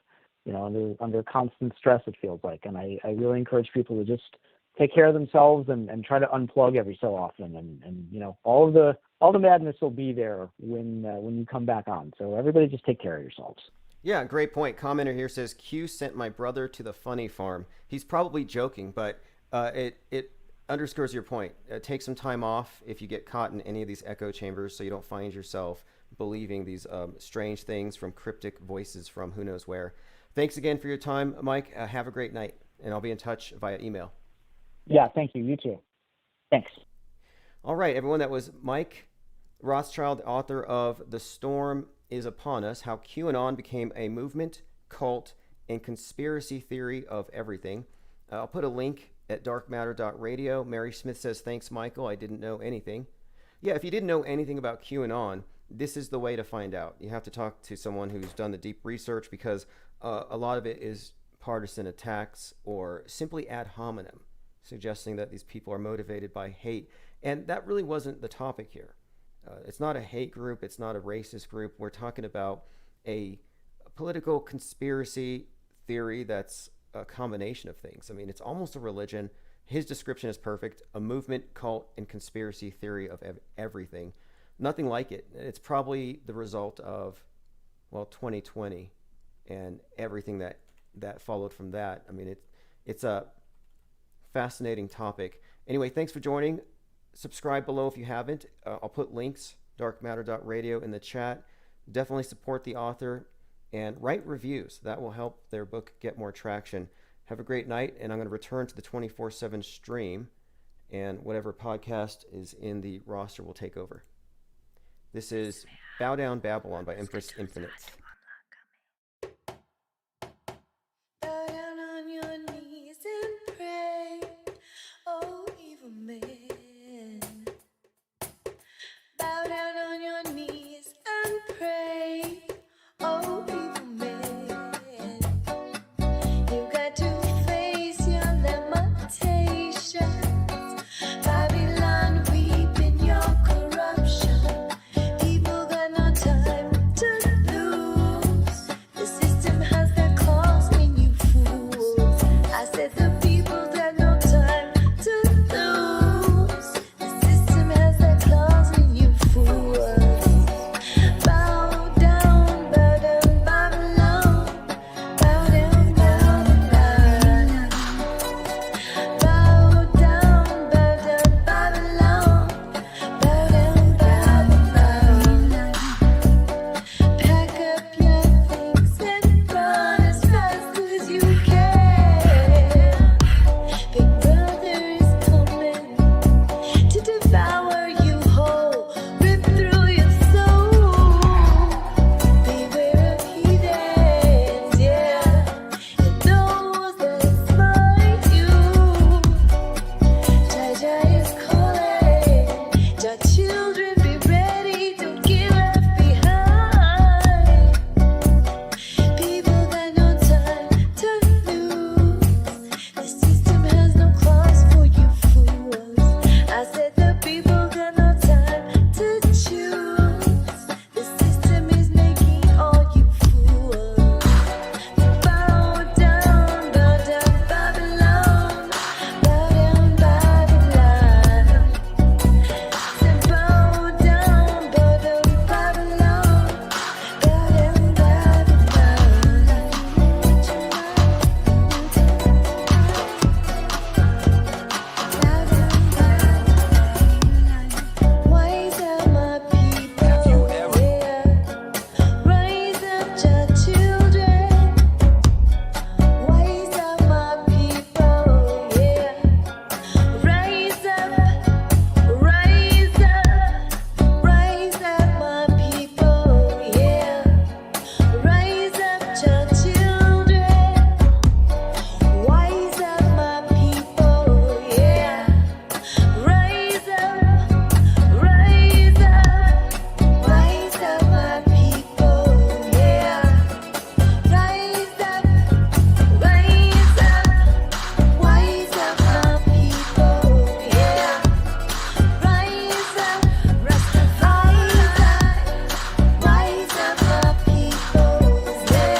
under constant stress. It feels like, and I really encourage people to just take care of themselves and try to unplug every so often. And all the madness will be there when you come back on. So everybody just take care of yourselves. Yeah, great point. Commenter here says Q sent my brother to the funny farm. He's probably joking, but it underscores your point. Take some time off if you get caught in any of these echo chambers, so you don't find yourself believing these strange things from cryptic voices from who knows where. Thanks again for your time, Mike. Have a great night, and I'll be in touch via email. Yeah, thank you. You too. Thanks. All right, everyone. That was Mike Rothschild, author of The Storm is Upon Us: How QAnon Became a Movement, Cult, and Conspiracy Theory of Everything. I'll put a link at darkmatter.radio. Mary Smith says, thanks, Michael. I didn't know anything. Yeah, if you didn't know anything about QAnon, this is the way to find out. You have to talk to someone who's done the deep research, because a lot of it is partisan attacks or simply ad hominem, suggesting that these people are motivated by hate. And that really wasn't the topic here. It's not a hate group. It's not a racist group. We're talking about a political conspiracy theory that's a combination of things. I mean, it's almost a religion. His description is perfect: a movement, cult, and conspiracy theory of everything. Nothing like it. It's probably the result of, well, 2020 and everything that followed from that. I mean, it's a fascinating topic. Anyway, thanks for joining. Subscribe below if you haven't. I'll put links, darkmatter.radio, in the chat. Definitely support the author. and write reviews. That will help their book get more traction. Have a great night, and I'm going to return to the 24/7 stream, and whatever podcast is in the roster will take over. This is Bow Down Babylon by Empress Infinite. Bow down on your knees and pray, oh evil man. Bow down on your knees and pray, oh evil man. You got to face your limitations. Babylon weeping your corruption. People got no time to lose. The system has their claws in you fools. I said the people got no time to lose. The system has their claws in you fools. Bow down, Babylon. Bow down, Babylon. Bow down, Babylon. Bow down, Babylon. Pack up your things and run as fast as you can. Big brother is coming to devour you whole, rip through your soul. Beware of heathens, yeah, and those that smite you. Jaja is calling, your children be ready, don't get left behind. People got no time to lose. The system has no claws for you fools. I said the people got no time to choose. The system is making all you fools. Bow down, Babylon. Bow down, Babylon. Say bow down, Babylon. Bow down, Babylon. Wise up, my people, yeah. Rise up, your children. Wise up, my people, yeah. Rise up, rise up, rise up, my people, yeah. Rise up, your children. Wise up, my people, yeah. Rise up, rise up, rise up, my people, yeah. Rise up, rise up, wise up, my people, yeah. Rise up, Rastafari, rise up, my people, yeah.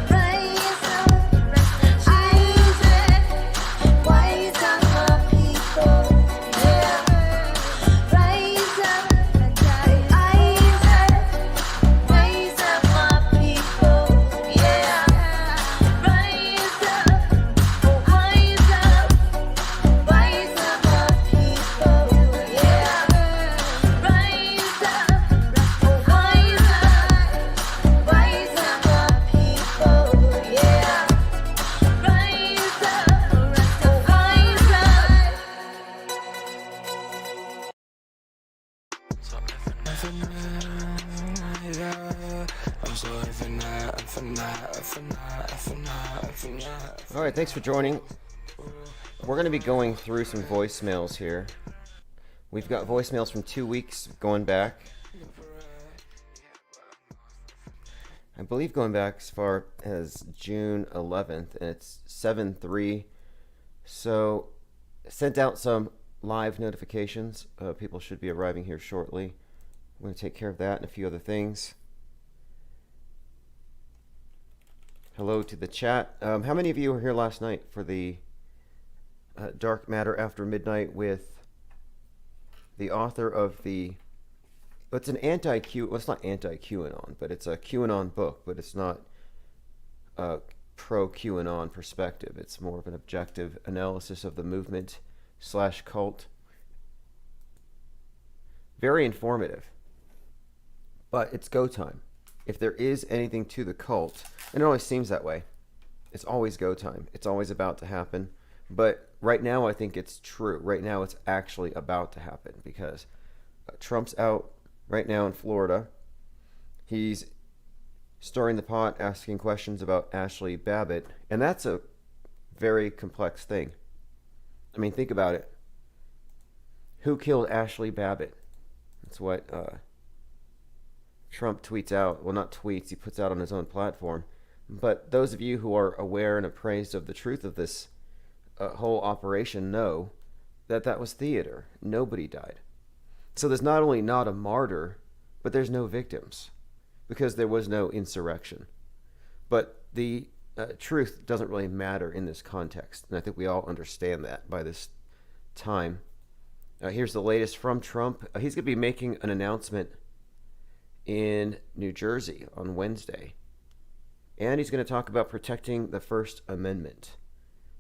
Rise up, Isaac, wise up, my people, yeah. Rise up, Isaac, rise up, my people, yeah. Rise up, rise up, rise up, my people, yeah. Rise up, rise up, rise up, my people, yeah. Rise All right, thanks for joining. We're going to be going through some voicemails here. We've got voicemails from 2 weeks going back. I believe going back as far as June 11th, and it's 7-3. So, sent out some live notifications. People should be arriving here shortly. We're going to take care of that and a few other things. Hello to the chat. How many of you were here last night for the Dark Matter After Midnight with the author of the... It's an anti-Q... Well, it's not anti-QAnon, but it's a QAnon book, but it's not a pro-QAnon perspective. It's more of an objective analysis of the movement / cult. Very informative. But it's go time. if there is anything to the cult, and it always seems that way, it's always go time. It's always about to happen. But right now, I think it's true. Right now, it's actually about to happen because Trump's out right now in Florida. He's stirring the pot, asking questions about Ashley Babbitt, and that's a very complex thing. I mean, think about it. Who killed Ashley Babbitt? That's what Trump tweets out. Well, not tweets, he puts out on his own platform. But those of you who are aware and appraised of the truth of this whole operation know that that was theater. Nobody died. So there's not only not a martyr, but there's no victims because there was no insurrection. But the truth doesn't really matter in this context. And I think we all understand that by this time. Here's the latest from Trump. He's going to be making an announcement in New Jersey on Wednesday. And he's going to talk about protecting the First Amendment.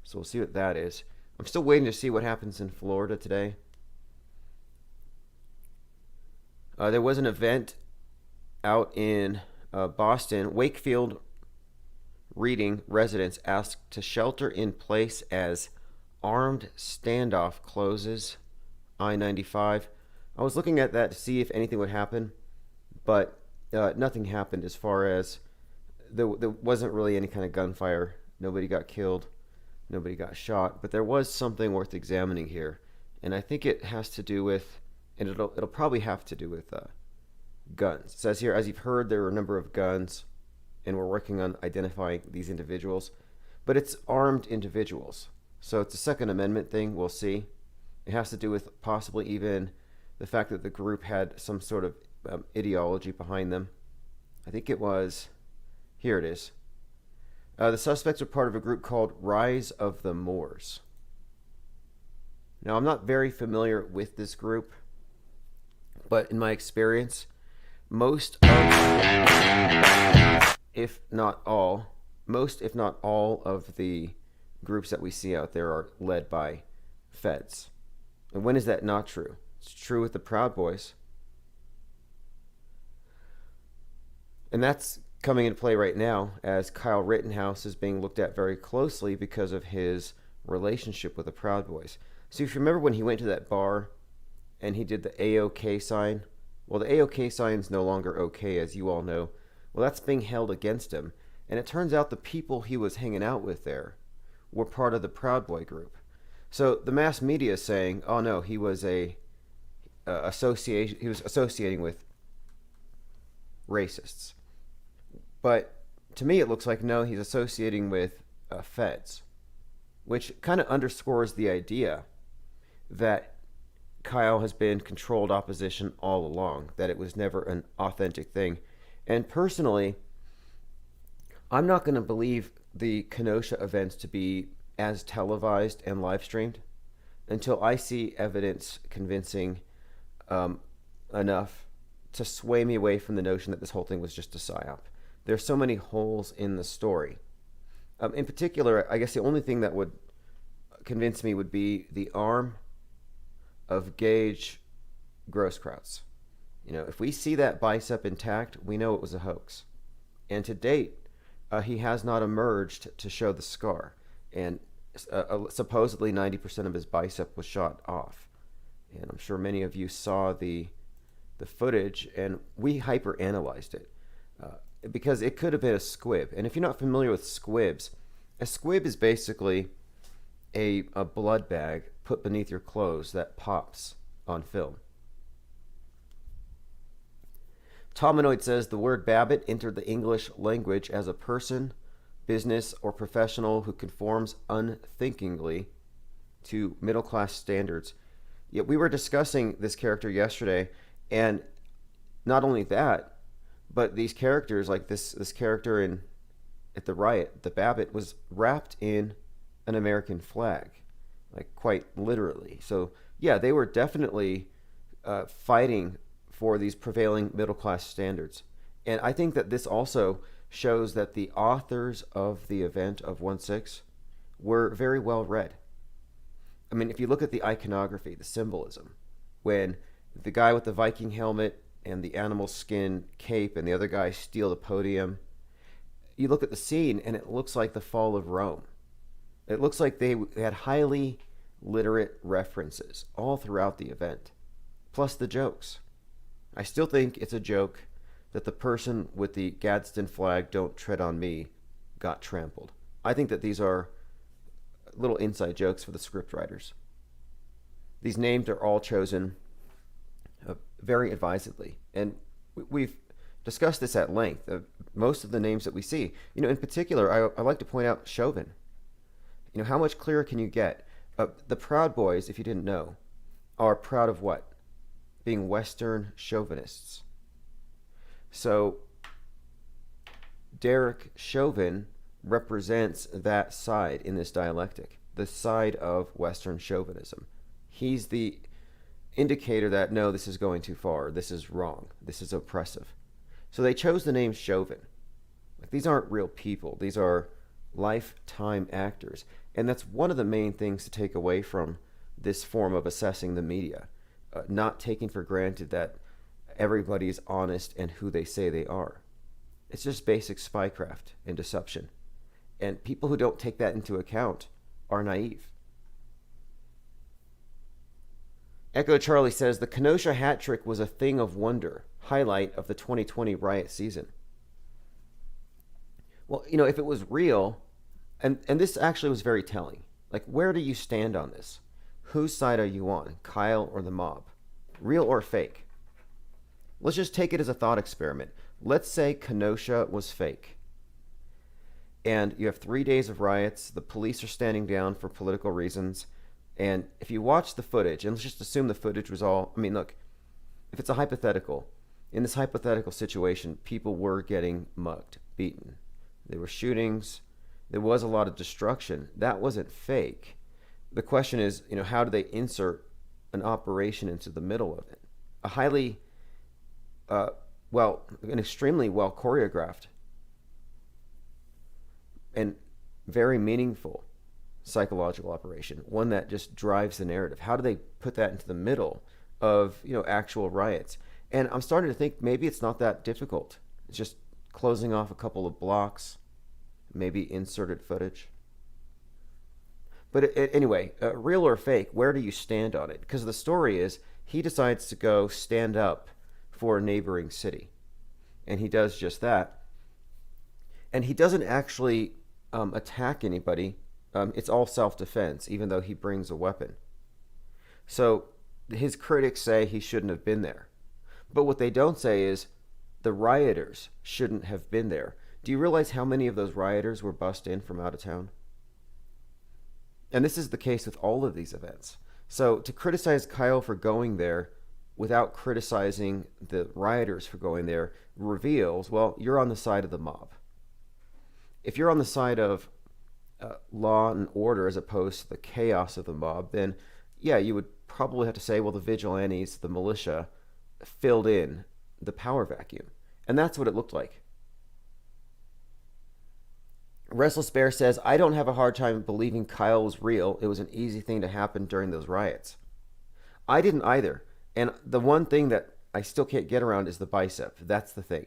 So we'll see what that is. I'm still waiting to see what happens in Florida today. There was an event out in Boston. Wakefield Reading residents asked to shelter in place as armed standoff closes I-95. I was looking at that to see if anything would happen, but nothing happened as far as there wasn't really any kind of gunfire. Nobody got killed. Nobody got shot. But there was something worth examining here, and I think it has to do with, and it'll probably have to do with guns. It says here, as you've heard, there are a number of guns, and we're working on identifying these individuals. But it's armed individuals. So it's a Second Amendment thing, we'll see. It has to do with possibly even the fact that the group had some sort of ideology behind them. I think it was, here it is. The suspects are part of a group called Rise of the Moors. Now, I'm not very familiar with this group, but in my experience, most, if not all of the groups that we see out there are led by feds. And when is that not true? It's true with the Proud Boys. And that's coming into play right now as Kyle Rittenhouse is being looked at very closely because of his relationship with the Proud Boys. So if you remember when he went to that bar and he did the AOK sign, well, the AOK sign is no longer okay, as you all know. Well, that's being held against him. And it turns out the people he was hanging out with there were part of the Proud Boy group. So the mass media is saying, oh no, he was associating with racists. But to me, it looks like, no, he's associating with feds, which kind of underscores the idea that Kyle has been controlled opposition all along, that it was never an authentic thing. And personally, I'm not going to believe the Kenosha events to be as televised and live streamed until I see evidence convincing enough to sway me away from the notion that this whole thing was just a psyop. There's so many holes in the story. In particular, I guess the only thing that would convince me would be the arm of Gage Grosskreutz. You know, if we see that bicep intact, we know it was a hoax. And to date, he has not emerged to show the scar. And supposedly 90% of his bicep was shot off. And I'm sure many of you saw the footage, and we hyper-analyzed it. Because it could have been a squib. And if you're not familiar with squibs, a squib is basically a blood bag put beneath your clothes that pops on film. Tominoid says the word Babbitt entered the English language as a person, business, or professional who conforms unthinkingly to middle-class standards. Yet we were discussing this character yesterday, and not only that, but these characters, like this character at the riot, the Babbitt, was wrapped in an American flag, like quite literally. So yeah, they were definitely fighting for these prevailing middle-class standards. And I think that this also shows that the authors of the event of 1/6 were very well read. I mean, if you look at the iconography, the symbolism, when the guy with the Viking helmet and the animal skin cape and the other guy steal the podium. You look at the scene and it looks like the fall of Rome. It looks like they had highly literate references all throughout the event, plus the jokes. I still think it's a joke that the person with the Gadsden flag, "Don't tread on me," got trampled. I think that these are little inside jokes for the scriptwriters. These names are all chosen very advisedly, and we've discussed this at length. Most of the names that we see, in particular, I like to point out Chauvin. How much clearer can you get? The Proud Boys, if you didn't know, are proud of what? Being Western chauvinists. So Derek Chauvin represents that side in this dialectic, the side of Western chauvinism. He's the indicator that, no, this is going too far, this is wrong, this is oppressive. So they chose the name Chauvin. These aren't real people, these are lifetime actors. And that's one of the main things to take away from this form of assessing the media. Not taking for granted that everybody's honest and who they say they are. It's just basic spycraft and deception. And people who don't take that into account are naive. Echo Charlie says the Kenosha hat trick was a thing of wonder, highlight of the 2020 riot season. Well, if it was real, and this actually was very telling. Like, where do you stand on this? Whose side are you on, Kyle or the mob? Real or fake? Let's just take it as a thought experiment. Let's say Kenosha was fake. And you have 3 days of riots. The police are standing down for political reasons. And if you watch the footage, and let's just assume the footage was all... look, if it's a hypothetical, in this hypothetical situation, people were getting mugged, beaten. There were shootings. There was a lot of destruction. That wasn't fake. The question is, how do they insert an operation into the middle of it? A highly, an extremely well choreographed and very meaningful psychological operation, one that just drives the narrative. How do they put that into the middle of, actual riots? And I'm starting to think maybe it's not that difficult. It's just closing off a couple of blocks, maybe inserted footage. But anyway, real or fake, where do you stand on it? Because the story is he decides to go stand up for a neighboring city. And he does just that. And he doesn't actually attack anybody. It's all self-defense, even though he brings a weapon. So his critics say he shouldn't have been there. But what they don't say is the rioters shouldn't have been there. Do you realize how many of those rioters were bussed in from out of town? And this is the case with all of these events. So to criticize Kyle for going there without criticizing the rioters for going there reveals, well, you're on the side of the mob. If you're on the side of law and order as opposed to the chaos of the mob, then yeah, you would probably have to say, well, the vigilantes, the militia, filled in the power vacuum. And that's what it looked like. Restless Bear says, I don't have a hard time believing Kyle was real. It was an easy thing to happen during those riots. I didn't either. And the one thing that I still can't get around is the bicep. That's the thing.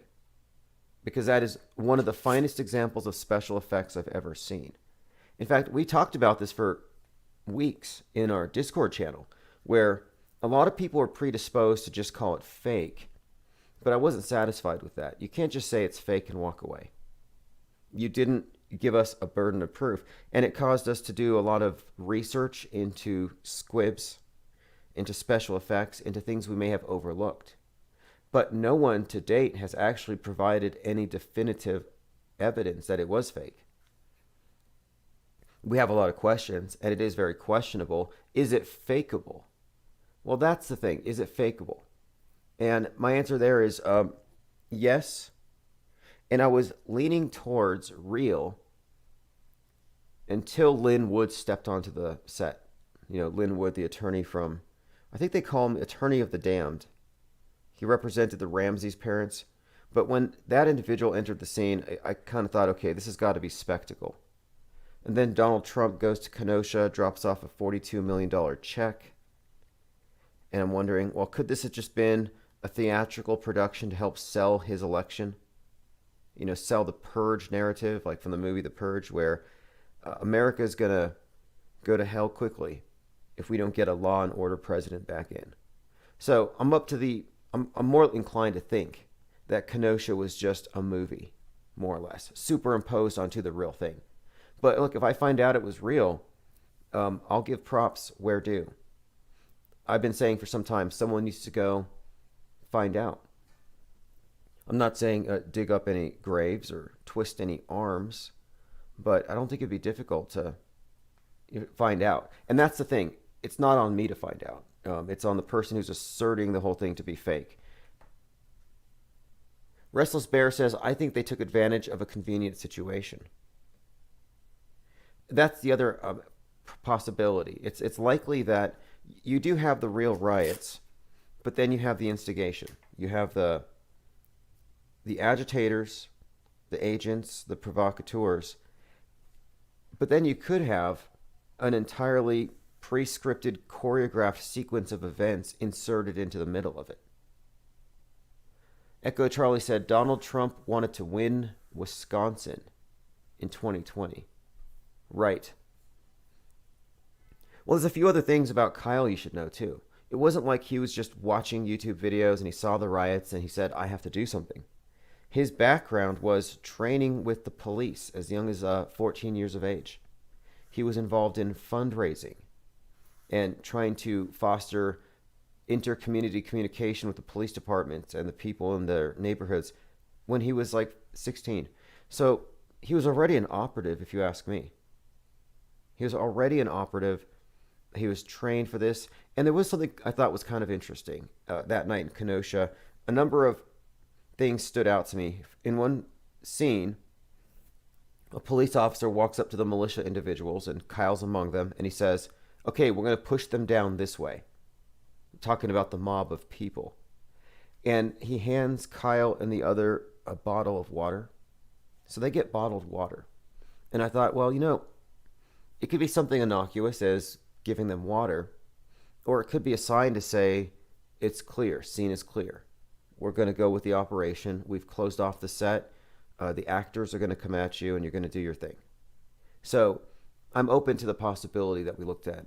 Because that is one of the finest examples of special effects I've ever seen. In fact, we talked about this for weeks in our Discord channel, where a lot of people were predisposed to just call it fake. But I wasn't satisfied with that. You can't just say it's fake and walk away. You didn't give us a burden of proof. And it caused us to do a lot of research into squibs, into special effects, into things we may have overlooked. But no one to date has actually provided any definitive evidence that it was fake. We have a lot of questions, and it is very questionable. Is it fakeable? Well, that's the thing. Is it fakeable? And my answer there is yes. And I was leaning towards real until Lin Wood stepped onto the set. Lin Wood, the attorney from, I think they call him Attorney of the Damned. He represented the Ramses parents. But when that individual entered the scene, I kind of thought, okay, this has got to be spectacle. And then Donald Trump goes to Kenosha, drops off a $42 million check. And I'm wondering, well, could this have just been a theatrical production to help sell his election. Sell the Purge narrative, like from the movie The Purge, where America is going to go to hell quickly if we don't get a law and order president back in. So I'm more inclined to think that Kenosha was just a movie, more or less, superimposed onto the real thing. But look, if I find out it was real, I'll give props where due. I've been saying for some time, someone needs to go find out. I'm not saying dig up any graves or twist any arms, but I don't think it'd be difficult to find out. And that's the thing. It's not on me to find out. It's on the person who's asserting the whole thing to be fake. Restless Bear says, I think they took advantage of a convenient situation. That's the other possibility. It's likely that you do have the real riots, but then you have the instigation. You have the agitators, the agents, the provocateurs. But then you could have an entirely pre-scripted, choreographed sequence of events inserted into the middle of it. Echo Charlie said Donald Trump wanted to win Wisconsin in 2020. Right. Well, there's a few other things about Kyle you should know, too. It wasn't like he was just watching YouTube videos and he saw the riots and he said, I have to do something. His background was training with the police as young as 14 years of age. He was involved in fundraising and trying to foster inter-community communication with the police departments and the people in their neighborhoods when he was like 16. So he was already an operative, if you ask me. He was already an operative. He was trained for this. And there was something I thought was kind of interesting that night in Kenosha. A number of things stood out to me. In one scene, a police officer walks up to the militia individuals, and Kyle's among them, and he says, okay, we're going to push them down this way. Talking about the mob of people. And he hands Kyle and the other a bottle of water. So they get bottled water. And I thought, well, it could be something innocuous as giving them water, or it could be a sign to say, it's clear, scene is clear. We're going to go with the operation. We've closed off the set. The actors are going to come at you and you're going to do your thing. So I'm open to the possibility that we looked at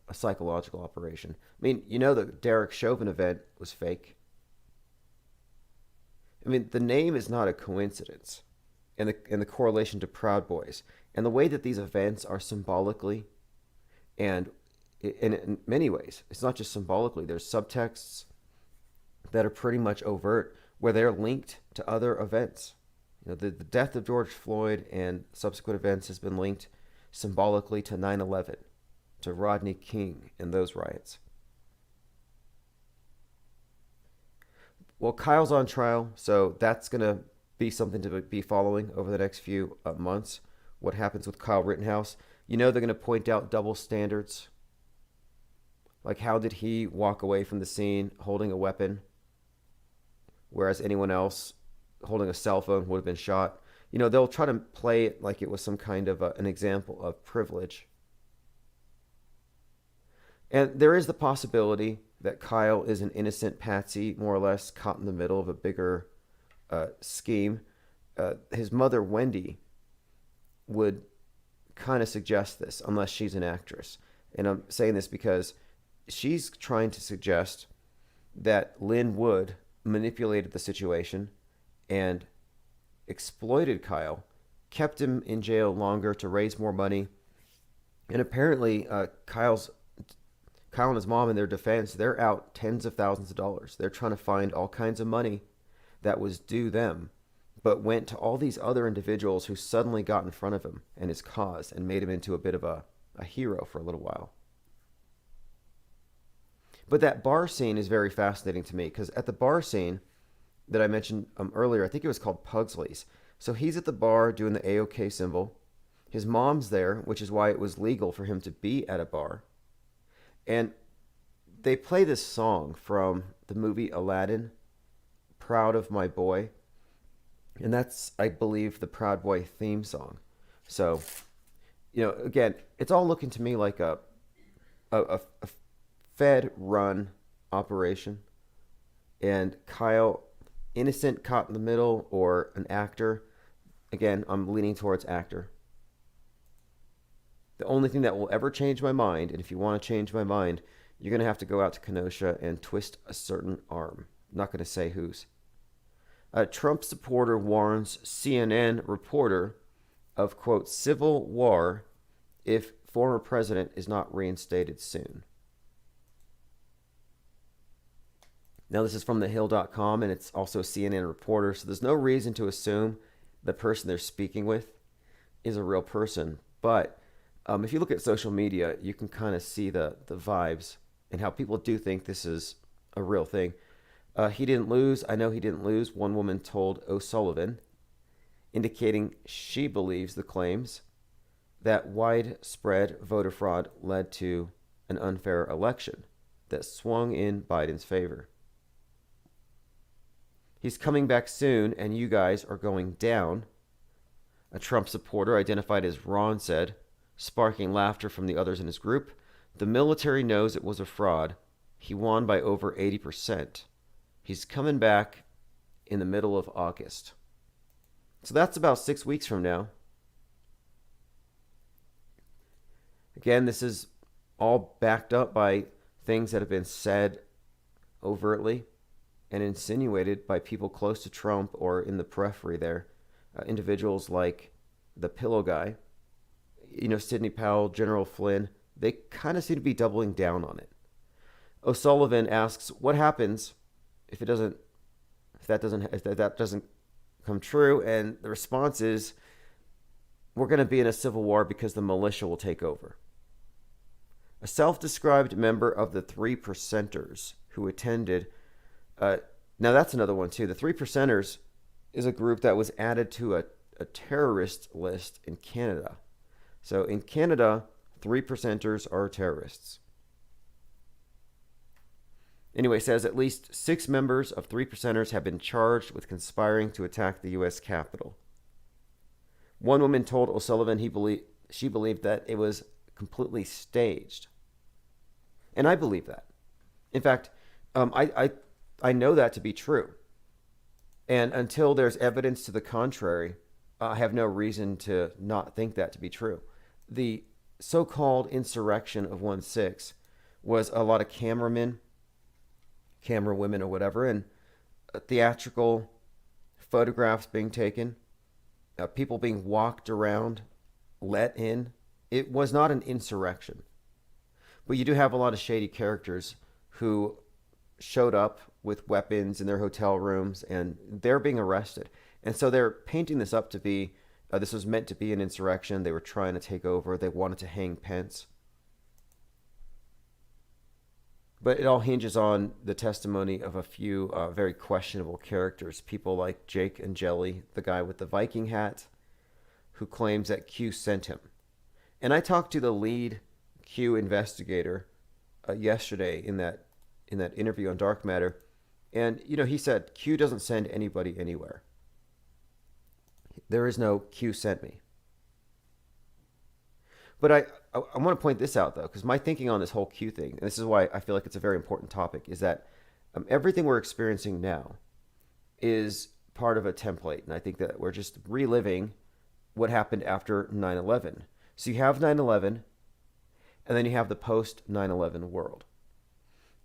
a psychological operation. I mean, the Derek Chauvin event was fake. I mean, the name is not a coincidence, and the correlation to Proud Boys. And the way that these events are symbolically, and in many ways, it's not just symbolically, there's subtexts that are pretty much overt, where they're linked to other events. The death of George Floyd and subsequent events has been linked symbolically to 9/11, to Rodney King and those riots. Well, Kyle's on trial, so that's going to be something to be following over the next few months. What happens with Kyle Rittenhouse? They're going to point out double standards. Like, how did he walk away from the scene holding a weapon, whereas anyone else holding a cell phone would have been shot? They'll try to play it like it was some kind of an example of privilege. And there is the possibility that Kyle is an innocent patsy, more or less, caught in the middle of a bigger scheme. His mother, Wendy, would kind of suggest this, unless she's an actress. And I'm saying this because she's trying to suggest that Lynn Wood manipulated the situation and exploited Kyle, kept him in jail longer to raise more money. And apparently Kyle and his mom, in their defense, they're out tens of thousands of dollars. They're trying to find all kinds of money that was due them, but went to all these other individuals who suddenly got in front of him and his cause and made him into a bit of a hero for a little while. But that bar scene is very fascinating to me, because at the bar scene that I mentioned earlier, I think it was called Pugsley's. So he's at the bar doing the AOK symbol. His mom's there, which is why it was legal for him to be at a bar. And they play this song from the movie Aladdin, Proud of My Boy. And that's, I believe, the Proud Boy theme song. So, again, it's all looking to me like a Fed-run operation. And Kyle, innocent caught in the middle or an actor? Again, I'm leaning towards actor. The only thing that will ever change my mind, and if you want to change my mind, you're going to have to go out to Kenosha and twist a certain arm. I'm not going to say whose. A Trump supporter warns CNN reporter of, quote, civil war if former president is not reinstated soon. Now, this is from thehill.com, and it's also a CNN reporter, so there's no reason to assume the person they're speaking with is a real person. But if you look at social media, you can kind of see the vibes and how people do think this is a real thing. He didn't lose. I know he didn't lose, one woman told O'Sullivan, indicating she believes the claims that widespread voter fraud led to an unfair election that swung in Biden's favor. He's coming back soon, and you guys are going down, a Trump supporter identified as Ron said, sparking laughter from the others in his group. The military knows it was a fraud. He won by over 80%. He's coming back in the middle of August. So that's about 6 weeks from now. Again, this is all backed up by things that have been said overtly and insinuated by people close to Trump or in the periphery there. Individuals like the pillow guy, Sidney Powell, General Flynn, they kind of seem to be doubling down on it. O'Sullivan asks, what happens if that doesn't come true? And the response is, we're going to be in a civil war because the militia will take over. A self-described member of the Three Percenters who attended, now that's another one too. The Three Percenters is a group that was added to a terrorist list in Canada. So in Canada, Three Percenters are terrorists. Anyway, says at least 6 members of Three Percenters have been charged with conspiring to attack the U.S. Capitol. One woman told O'Sullivan she believed that it was completely staged. And I believe that. In fact, I know that to be true. And until there's evidence to the contrary, I have no reason to not think that to be true. The so-called insurrection of 1/6 was a lot of cameramen, camera women or whatever, and theatrical photographs being taken, people being walked around, let in. It was not an insurrection. But you do have a lot of shady characters who showed up with weapons in their hotel rooms, and they're being arrested. And so they're painting this up to be, this was meant to be an insurrection. They were trying to take over. They wanted to hang Pence. But it all hinges on the testimony of a few very questionable characters. People like Jake Angeli, the guy with the Viking hat, who claims that Q sent him. And I talked to the lead Q investigator yesterday in that interview on Dark Matter, and he said Q doesn't send anybody anywhere. There is no Q sent me. But I want to point this out, though, because my thinking on this whole Q thing, and this is why I feel like it's a very important topic, is that everything we're experiencing now is part of a template. And I think that we're just reliving what happened after 9/11. So you have 9/11, and then you have the post 9/11 world.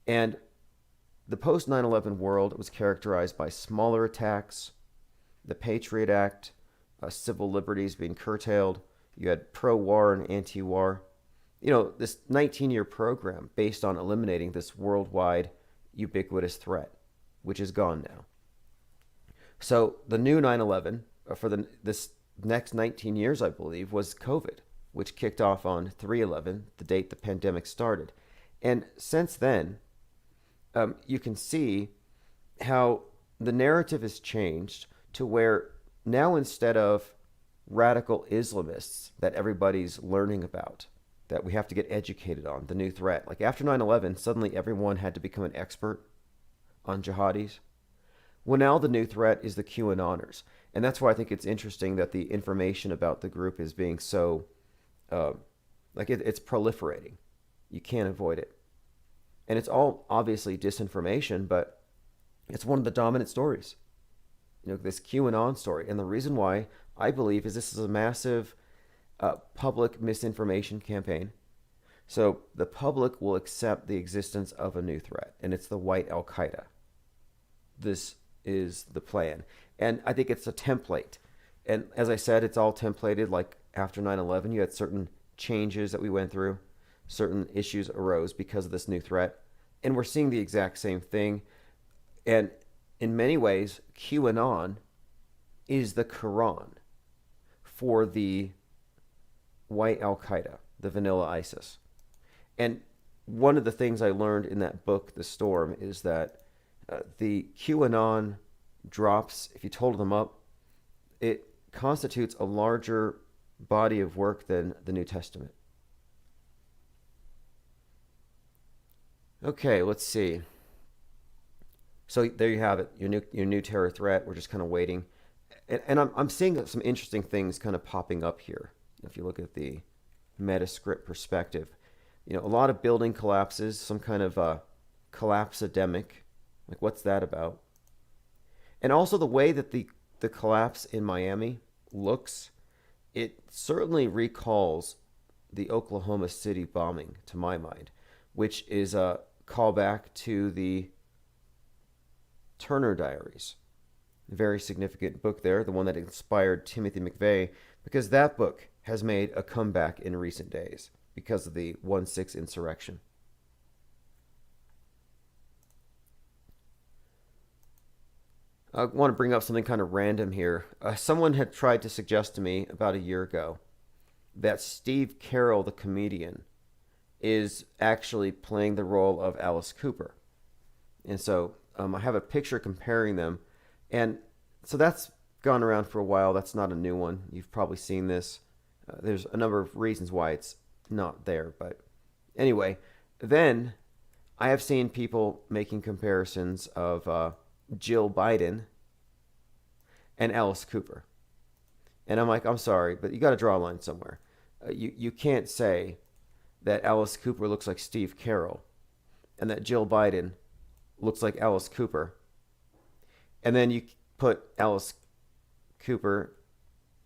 And the post 9/11 world was characterized by smaller attacks, the Patriot Act, civil liberties being curtailed. You had pro-war and anti-war. This 19-year program based on eliminating this worldwide ubiquitous threat, which is gone now. So the new 9/11 for this next 19 years, I believe, was COVID, which kicked off on 3/11, the date the pandemic started. And since then, you can see how the narrative has changed to where now, instead of radical Islamists that everybody's learning about, that we have to get educated on, the new threat, like after 9/11, suddenly everyone had to become an expert on jihadis. Well, now the new threat is the QAnoners. And that's why I think it's interesting that the information about the group is being so, it's proliferating. You can't avoid it. And it's all obviously disinformation, but It's one of the dominant stories, this QAnon story. And the reason why I believe is this is a massive public misinformation campaign. So the public will accept the existence of a new threat, and it's the white Al Qaeda. This is the plan. And I think it's a template. And as I said, it's all templated. Like after 9/11, you had certain changes that we went through, certain issues arose because of this new threat. And we're seeing the exact same thing. And in many ways, QAnon is the Quran for the white Al Qaeda, the vanilla ISIS. And one of the things I learned in that book, The Storm, is that the QAnon drops, if you total them up, it constitutes a larger body of work than the New Testament. Okay, let's see. So there you have it, your new terror threat. We're just kind of waiting. And I'm seeing some interesting things kind of popping up here. If you look at the Metascript perspective, a lot of building collapses, some kind of collapse-epidemic. Like, what's that about? And also the way that the collapse in Miami looks, it certainly recalls the Oklahoma City bombing, to my mind, which is a callback to the Turner Diaries. A very significant book there, the one that inspired Timothy McVeigh, because that book has made a comeback in recent days because of the 1/6 insurrection. I want to bring up something kind of random here. Someone had tried to suggest to me about a year ago that Steve Carell, the comedian, is actually playing the role of Alice Cooper. And so I have a picture comparing them. And so that's gone around for a while. That's not a new one. You've probably seen this. There's a number of reasons why it's not there. But anyway, then I have seen people making comparisons of Jill Biden and Alice Cooper. And I'm like, I'm sorry, but you got to draw a line somewhere. You can't say that Alice Cooper looks like Steve Carell and that Jill Biden looks like Alice Cooper. And then you put Alice Cooper,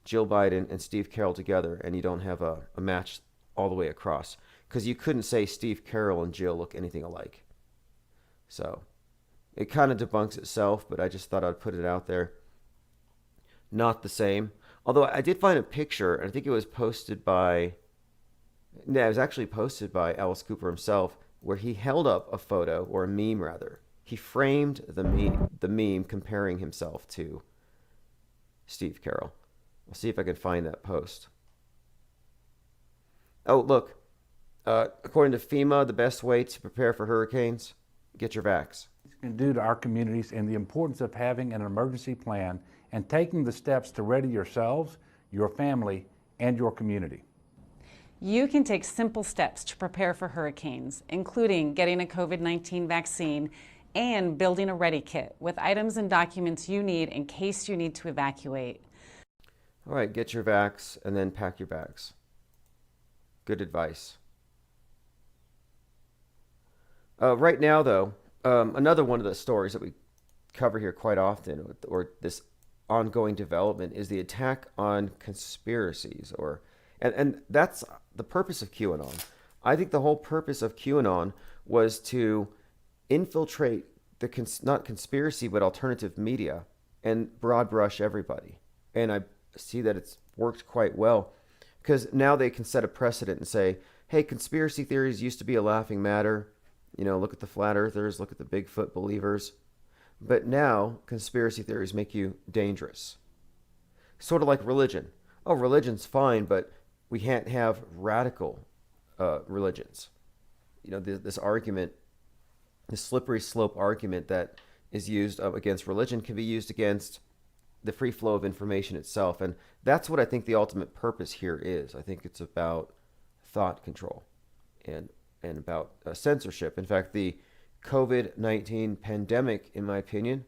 Jill Biden, and Steve Carell together, and you don't have a match all the way across. Because you couldn't say Steve Carell and Jill look anything alike. So it kind of debunks itself, but I just thought I'd put it out there. Not the same. Although I did find a picture, and I think it was posted by... No, it was actually posted by Alice Cooper himself, where he held up a photo, or a meme rather. He framed the meme comparing himself to Steve Carell. I'll see if I can find that post. Oh, look. According to FEMA, the best way to prepare for hurricanes, get your vax. Can do to our communities and the importance of having an emergency plan and taking the steps to ready yourselves, your family, and your community. You can take simple steps to prepare for hurricanes, including getting a COVID-19 vaccine and building a ready kit with items and documents you need in case you need to evacuate. All right, get your vax and then pack your bags. Good advice. Right now, though, another one of the stories that we cover here quite often, or this ongoing development, is the attack on conspiracies, and that's the purpose of QAnon. I think the whole purpose of QAnon was to infiltrate not conspiracy, but alternative media and broad brush everybody. And I see that it's worked quite well, because now they can set a precedent and say, hey, conspiracy theories used to be a laughing matter. Look at the flat earthers, look at the Bigfoot believers. But now conspiracy theories make you dangerous. Sort of like religion. Oh, religion's fine, but we can't have radical religions. This argument, the slippery slope argument that is used against religion can be used against the free flow of information itself. And that's what I think the ultimate purpose here is. I think it's about thought control and about censorship. In fact, the COVID-19 pandemic, in my opinion,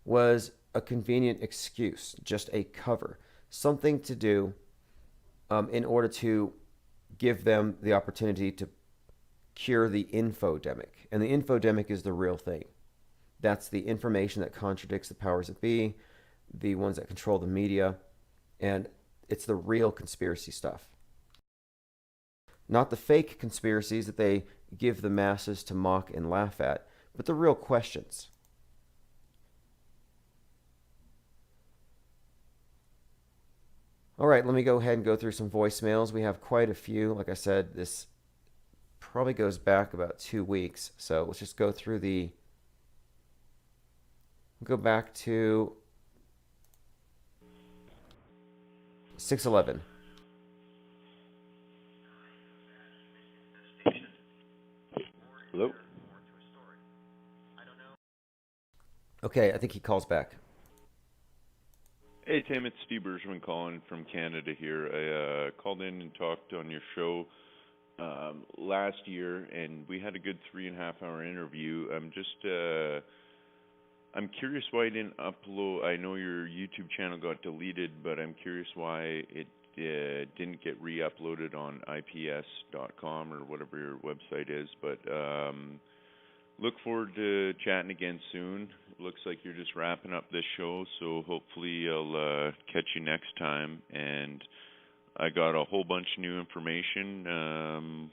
was a convenient excuse, just a cover, something to do in order to give them the opportunity to cure the infodemic. And the infodemic is the real thing. That's the information that contradicts the powers that be, the ones that control the media, and it's the real conspiracy stuff. Not the fake conspiracies that they give the masses to mock and laugh at, but the real questions. All right, let me go ahead and go through some voicemails. We have quite a few. Like I said, this probably goes back about 2 weeks. So let's just go through go back to 611. Hello? Okay, I think he calls back. Hey, Tim, it's Steve Bergman calling from Canada here. I called in and talked on your show last year, and we had a good 3.5-hour interview. I'm curious why you didn't upload. I know your YouTube channel got deleted, but I'm curious why it didn't get re-uploaded on ips.com or whatever your website is. But look forward to chatting again soon. It looks like you're just wrapping up this show, so hopefully I'll catch you next time. And I got a whole bunch of new information.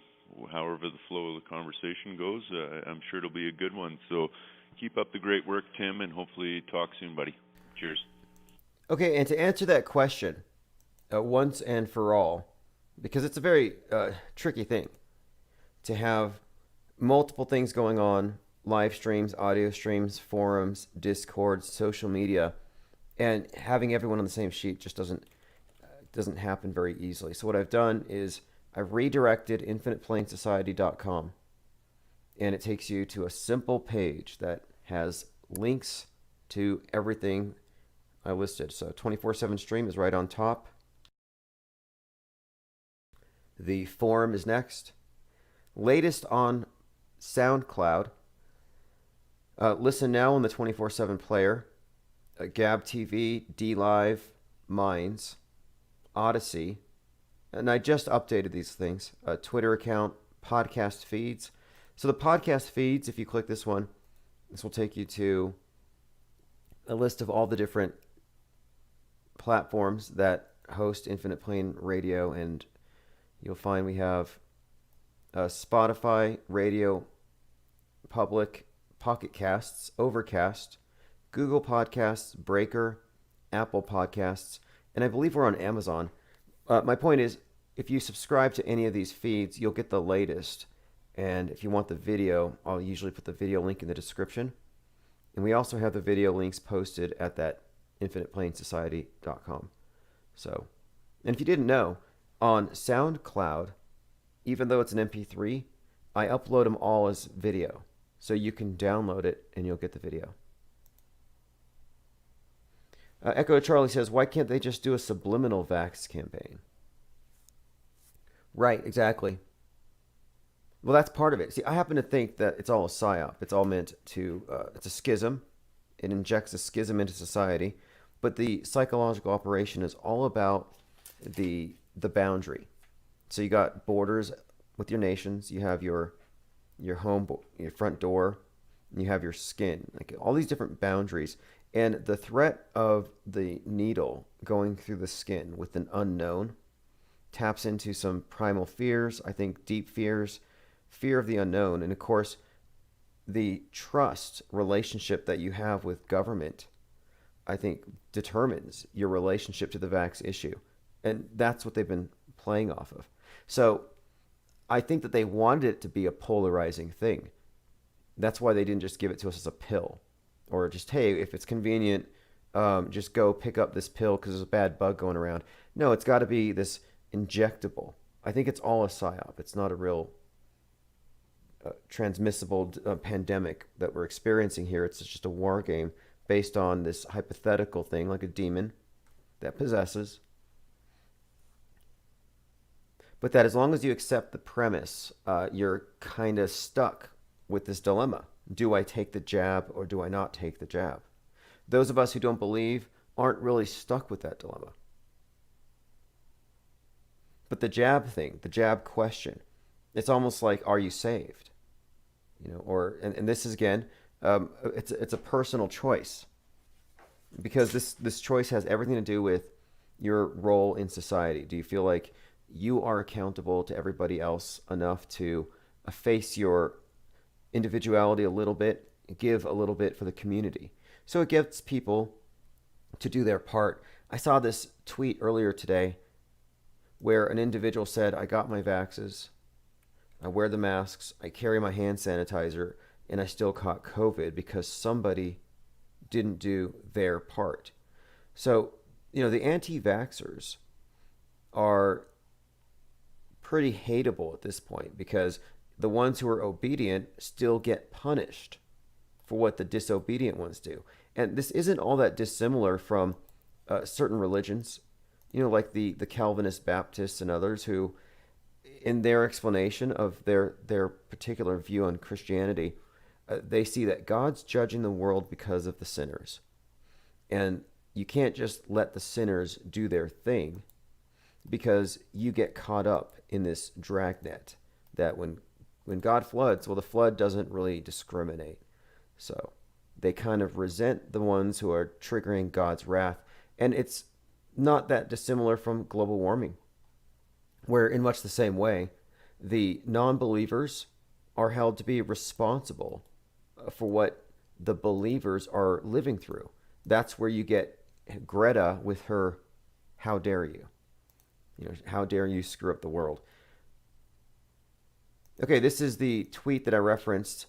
However the flow of the conversation goes, I'm sure it'll be a good one. So keep up the great work, Tim, and hopefully talk soon, buddy. Cheers. Okay, and to answer that question once and for all, because it's a very tricky thing to have multiple things going on, live streams, audio streams, forums, Discord, social media, and having everyone on the same sheet just doesn't happen very easily. So what I've done is I've redirected infiniteplainsociety.com, and it takes you to a simple page that has links to everything I listed. So 24/7 stream is right on top. The forum is next. Latest on SoundCloud. Listen now on the 24/7 player. Gab TV, DLive, Minds, Odyssey. And I just updated these things. Twitter account, podcast feeds. So the podcast feeds, if you click this one, this will take you to a list of all the different platforms that host Infinite Plane Radio, and you'll find we have Spotify, Radio, Public, Pocket Casts, Overcast, Google Podcasts, Breaker, Apple Podcasts, and I believe we're on Amazon. My point is, if you subscribe to any of these feeds, you'll get the latest. And if you want the video, I'll usually put the video link in the description. And we also have the video links posted at that infiniteplainsociety.com. So, and if you didn't know, on SoundCloud, even though it's an MP3, I upload them all as video. So you can download it and you'll get the video. Echo Charlie says, why can't they just do a subliminal vax campaign? Right, exactly. Well, that's part of it. See, I happen to think that it's all a psyop. It's all meant to, it's a schism. It injects a schism into society. But the psychological operation is all about the boundary. So you got borders with your nations. You have your home, your front door. And you have your skin. Like all these different boundaries. And the threat of the needle going through the skin with an unknown taps into some primal fears, I think deep fears, fear of the unknown. And of course, the trust relationship that you have with government, I think, determines your relationship to the vax issue. And that's what they've been playing off of. So I think that they wanted it to be a polarizing thing. That's why they didn't just give it to us as a pill. Or just, hey, if it's convenient, just go pick up this pill because there's a bad bug going around. No, it's got to be this injectable. I think it's all a psyop. It's not a real transmissible pandemic that we're experiencing here. It's just a war game based on this hypothetical thing, like a demon that possesses. But that as long as you accept the premise, you're kind of stuck with this dilemma. Do I take the jab or do I not take the jab? Those of us who don't believe aren't really stuck with that dilemma. But the jab thing, the jab question, it's almost like, are you saved? You know, or and this is again It's a personal choice, because this choice has everything to do with your role in society. Do you feel like you are accountable to everybody else enough to face your individuality a little bit, give a little bit for the community? So it gets people to do their part. I saw this tweet earlier today where an individual said, I got my vaxes, I wear the masks, I carry my hand sanitizer, and I still caught COVID because somebody didn't do their part. So, the anti-vaxxers are pretty hateable at this point, because the ones who are obedient still get punished for what the disobedient ones do. And this isn't all that dissimilar from certain religions, like the Calvinist Baptists and others, who, in their explanation of their particular view on Christianity, they see that God's judging the world because of the sinners. And you can't just let the sinners do their thing, because you get caught up in this dragnet that when God floods, well, the flood doesn't really discriminate. So they kind of resent the ones who are triggering God's wrath. And it's not that dissimilar from global warming, where in much the same way, the non-believers are held to be responsible for what the believers are living through. That's where you get Greta with her, how dare you? How dare you screw up the world? Okay, this is the tweet that I referenced.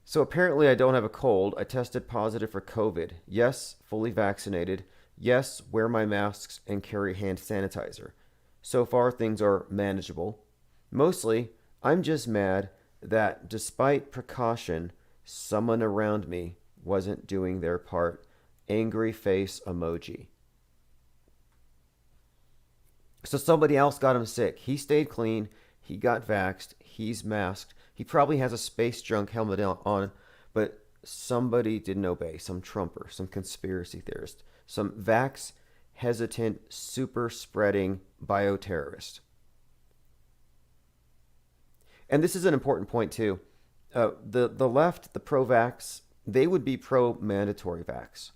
So apparently I don't have a cold. I tested positive for COVID. Yes, fully vaccinated. Yes, wear my masks and carry hand sanitizer. So far, things are manageable. Mostly, I'm just mad that despite precaution, someone around me wasn't doing their part. Angry face emoji. So somebody else got him sick. He stayed clean. He got vaxxed. He's masked. He probably has a space junk helmet on, but somebody didn't obey. Some Trumper, some conspiracy theorist, some vax hesitant, super spreading bioterrorist. And this is an important point too. The left, the pro-vax, they would be pro-mandatory vax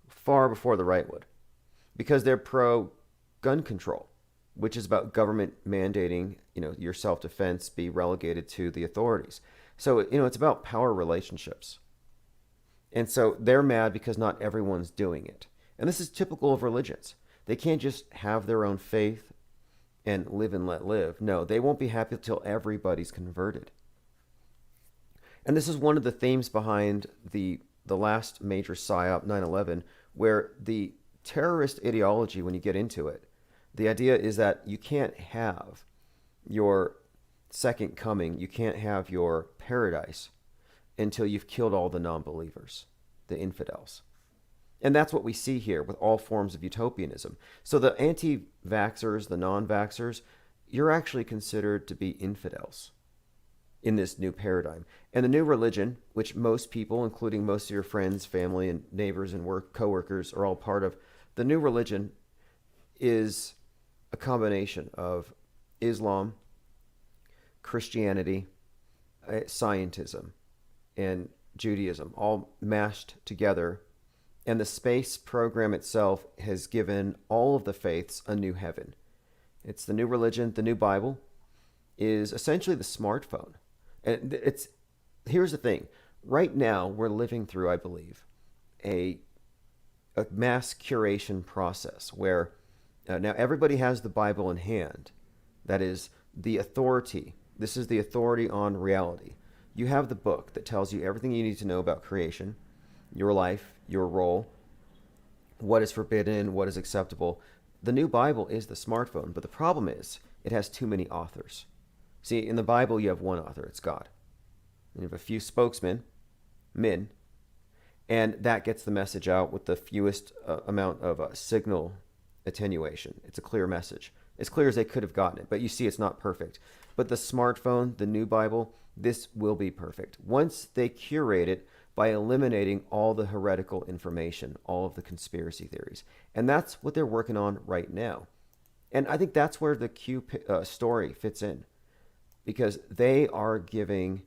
far before the right would, because they're pro-gun control, which is about government mandating, your self-defense be relegated to the authorities. So, it's about power relationships. And so they're mad because not everyone's doing it. And this is typical of religions. They can't just have their own faith and live and let live. No, they won't be happy until everybody's converted. And this is one of the themes behind the last major PSYOP, 9/11, where the terrorist ideology, when you get into it, the idea is that you can't have your second coming, you can't have your paradise until you've killed all the non-believers, the infidels. And that's what we see here with all forms of utopianism. So the anti-vaxxers, the non-vaxxers, you're actually considered to be infidels in this new paradigm. And the new religion, which most people, including most of your friends, family, and neighbors and coworkers are all part of, the new religion is a combination of Islam, Christianity, scientism, and Judaism, all mashed together. And the space program itself has given all of the faiths a new heaven. It's the new religion. The new Bible is essentially the smartphone. And here's the thing. Right now, we're living through, I believe, a mass curation process where now everybody has the Bible in hand. That is the authority. This is the authority on reality. You have the book that tells you everything you need to know about creation, your life, your role, what is forbidden, what is acceptable. The new Bible is the smartphone, but the problem is it has too many authors. See, in the Bible, you have one author, it's God. And you have a few spokesmen, men, and that gets the message out with the fewest amount of signal attenuation. It's a clear message. As clear as they could have gotten it, but you see it's not perfect. But the smartphone, the new Bible, this will be perfect. Once they curate it by eliminating all the heretical information, all of the conspiracy theories. And that's what they're working on right now. And I think that's where the Q story fits in, because they are giving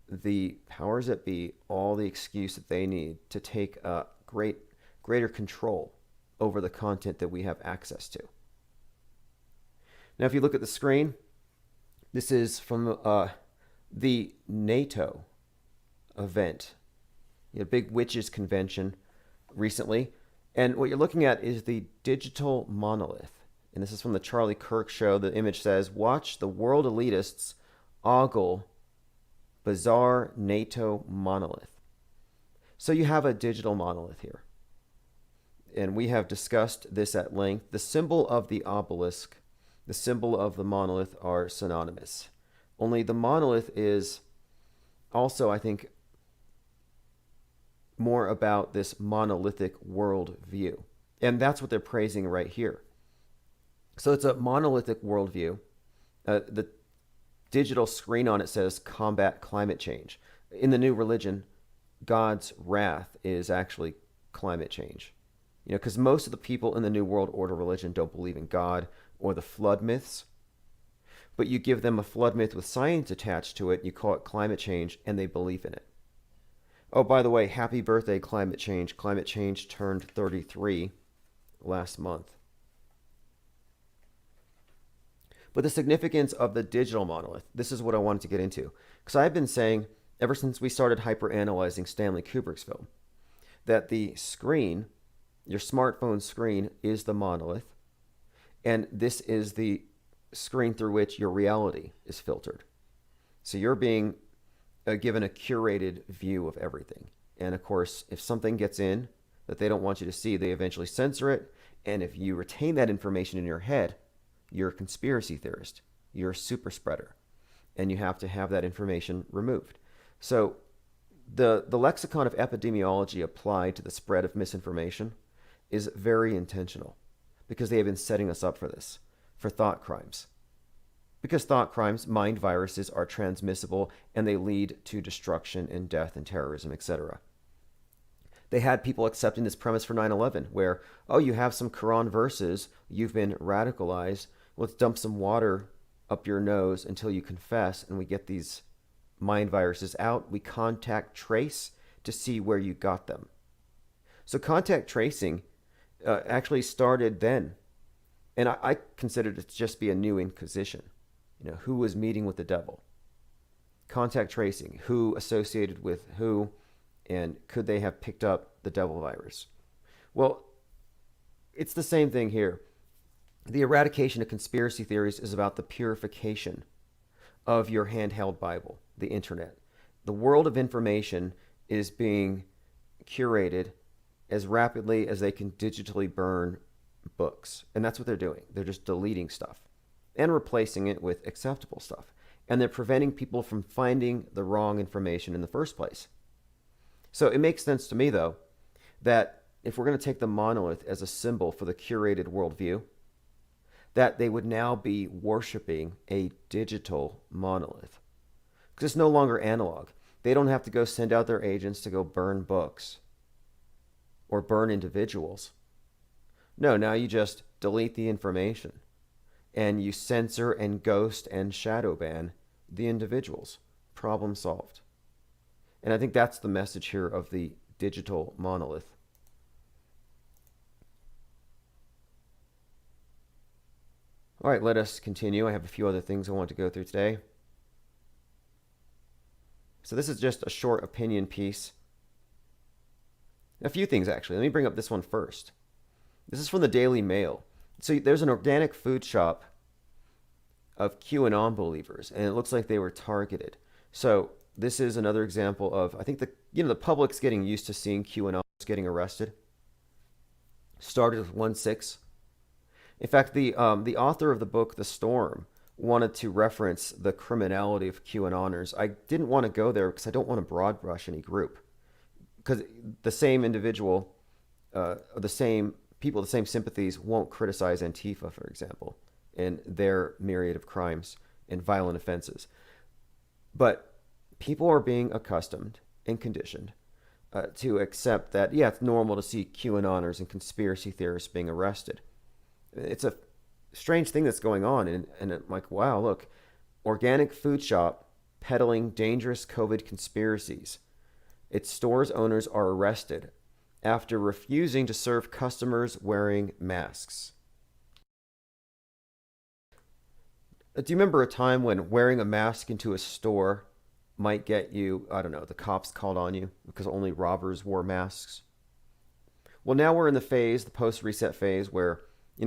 the powers that be all the excuse that they need to take greater control over the content that we have access to. Now, if you look at the screen, this is from the NATO event, a big witches convention recently. And what you're looking at is the digital monolith. And this is from the Charlie Kirk show. The image says, "Watch the world elitists ogle bizarre NATO monolith." So you have a digital monolith here. And we have discussed this at length. The symbol of the obelisk, the symbol of the monolith are synonymous. Only the monolith is also, I think, more about this monolithic worldview. And that's what they're praising right here. So it's a monolithic worldview. The digital screen on it says combat climate change. In the new religion, God's wrath is actually climate change. Because most of the people in the New World Order religion don't believe in God or the flood myths. But you give them a flood myth with science attached to it, you call it climate change, and they believe in it. Oh, by the way, happy birthday, climate change. Climate change turned 33 last month. But the significance of the digital monolith, this is what I wanted to get into. Because I've been saying, ever since we started hyper-analyzing Stanley Kubrick's film, that the screen, your smartphone screen, is the monolith. And this is the screen through which your reality is filtered. So you're being given a curated view of everything. And of course, if something gets in that they don't want you to see, they eventually censor it. And if you retain that information in your head, you're a conspiracy theorist. You're a super spreader. And you have to have that information removed. So the lexicon of epidemiology applied to the spread of misinformation is very intentional, because they have been setting us up for this, for thought crimes. Because thought crimes, mind viruses, are transmissible and they lead to destruction and death and terrorism, etc. They had people accepting this premise for 9/11, where, oh, you have some Quran verses, you've been radicalized, let's dump some water up your nose until you confess, and we get these mind viruses out. We contact trace to see where you got them. So contact tracing actually started then. And I considered it to just be a new inquisition. Who was meeting with the devil? Contact tracing, who associated with who, and could they have picked up the devil virus? Well, it's the same thing here. The eradication of conspiracy theories is about the purification of your handheld Bible, the internet. The world of information is being curated as rapidly as they can digitally burn books. And that's what they're doing. They're just deleting stuff and replacing it with acceptable stuff. And they're preventing people from finding the wrong information in the first place. So it makes sense to me, though, that if we're going to take the monolith as a symbol for the curated worldview, that they would now be worshiping a digital monolith. Because it's no longer analog. They don't have to go send out their agents to go burn books or burn individuals. No, now you just delete the information and you censor and ghost and shadow ban the individuals. Problem solved. And I think that's the message here of the digital monolith. All right, let us continue. I have a few other things I want to go through today. So this is just a short opinion piece. A few things, actually. Let me bring up this one first. This is from the Daily Mail. So there's an organic food shop of QAnon believers, and it looks like they were targeted. So this is another example of, I think the public's getting used to seeing QAnons getting arrested. Started with 1/6. In fact, the author of the book, The Storm, wanted to reference the criminality of QAnoners. I didn't want to go there because I don't want to broad brush any group. Because the same individual, the same people, the same sympathies won't criticize Antifa, for example, and their myriad of crimes and violent offenses. But people are being accustomed and conditioned to accept that, yeah, it's normal to see QAnoners and conspiracy theorists being arrested. It's a strange thing that's going on, and I'm like, wow, look, organic food shop peddling dangerous COVID conspiracies. Its store's owners are arrested after refusing to serve customers wearing masks. Do you remember a time when wearing a mask into a store might get you, I don't know, the cops called on you because only robbers wore masks? Well, now we're in the post-reset phase where,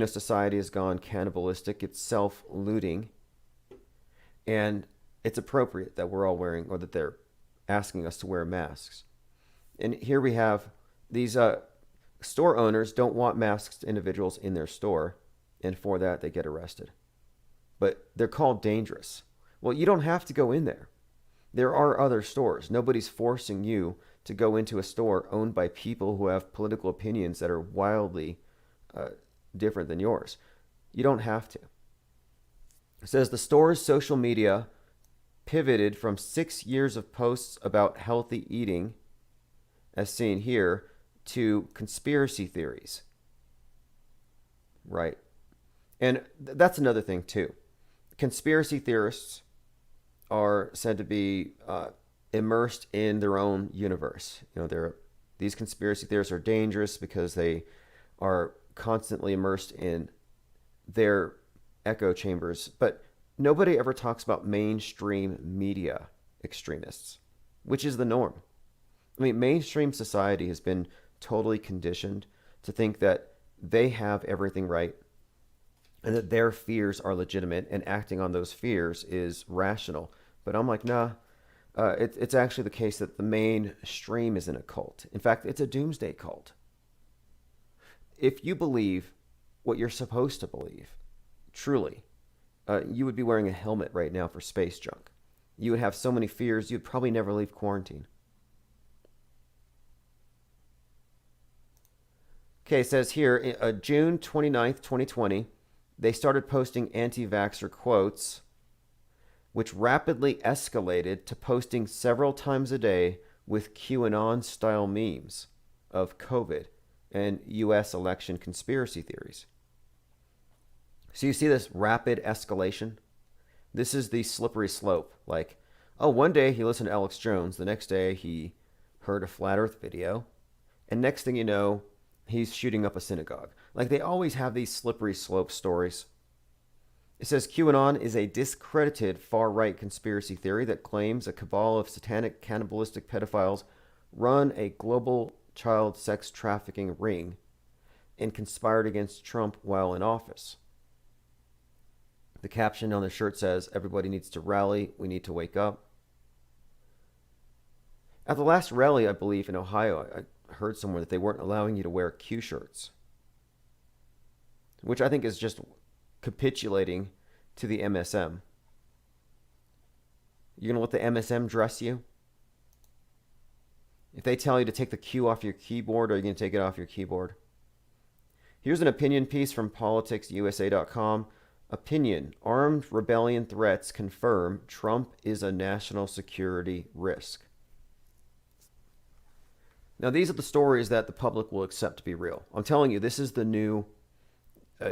society has gone cannibalistic. It's self-looting. And it's appropriate that we're all wearing, or that they're asking us to wear masks. And here we have these store owners don't want masked individuals in their store, and for that they get arrested. But they're called dangerous. Well, you don't have to go in there. There are other stores. Nobody's forcing you to go into a store owned by people who have political opinions that are wildly different than yours. You don't have to. It says the store's social media pivoted from 6 years of posts about healthy eating, as seen here, to conspiracy theories. Right. And that's another thing too. Conspiracy theorists are said to be immersed in their own universe. These conspiracy theorists are dangerous because they are constantly immersed in their echo chambers. But nobody ever talks about mainstream media extremists, which is the norm. I mean, mainstream society has been totally conditioned to think that they have everything right and that their fears are legitimate, and acting on those fears is rational. But I'm like, nah, it's actually the case that the mainstream is in a cult. In fact, it's a doomsday cult. If you believe what you're supposed to believe, truly, you would be wearing a helmet right now for space junk. You would have so many fears, you'd probably never leave quarantine. Okay, it says here, June 29th, 2020, they started posting anti-vaxxer quotes, which rapidly escalated to posting several times a day with QAnon-style memes of COVID and U.S. election conspiracy theories. So you see this rapid escalation? This is the slippery slope. Like, oh, one day he listened to Alex Jones. The next day he heard a flat earth video. And next thing you know, he's shooting up a synagogue. Like, they always have these slippery slope stories. It says QAnon is a discredited far-right conspiracy theory that claims a cabal of satanic cannibalistic pedophiles run a global child sex trafficking ring and conspired against Trump while in office. The caption on the shirt says, "Everybody needs to rally. We need to wake up." At the last rally, I believe, in Ohio, I heard somewhere that they weren't allowing you to wear Q shirts, which I think is just capitulating to the MSM. You're going to let the MSM dress you? If they tell you to take the Q off your keyboard, are you going to take it off your keyboard? Here's an opinion piece from politicsusa.com. Opinion: armed rebellion threats confirm Trump is a national security risk. Now, these are the stories that the public will accept to be real. I'm telling you, this is the new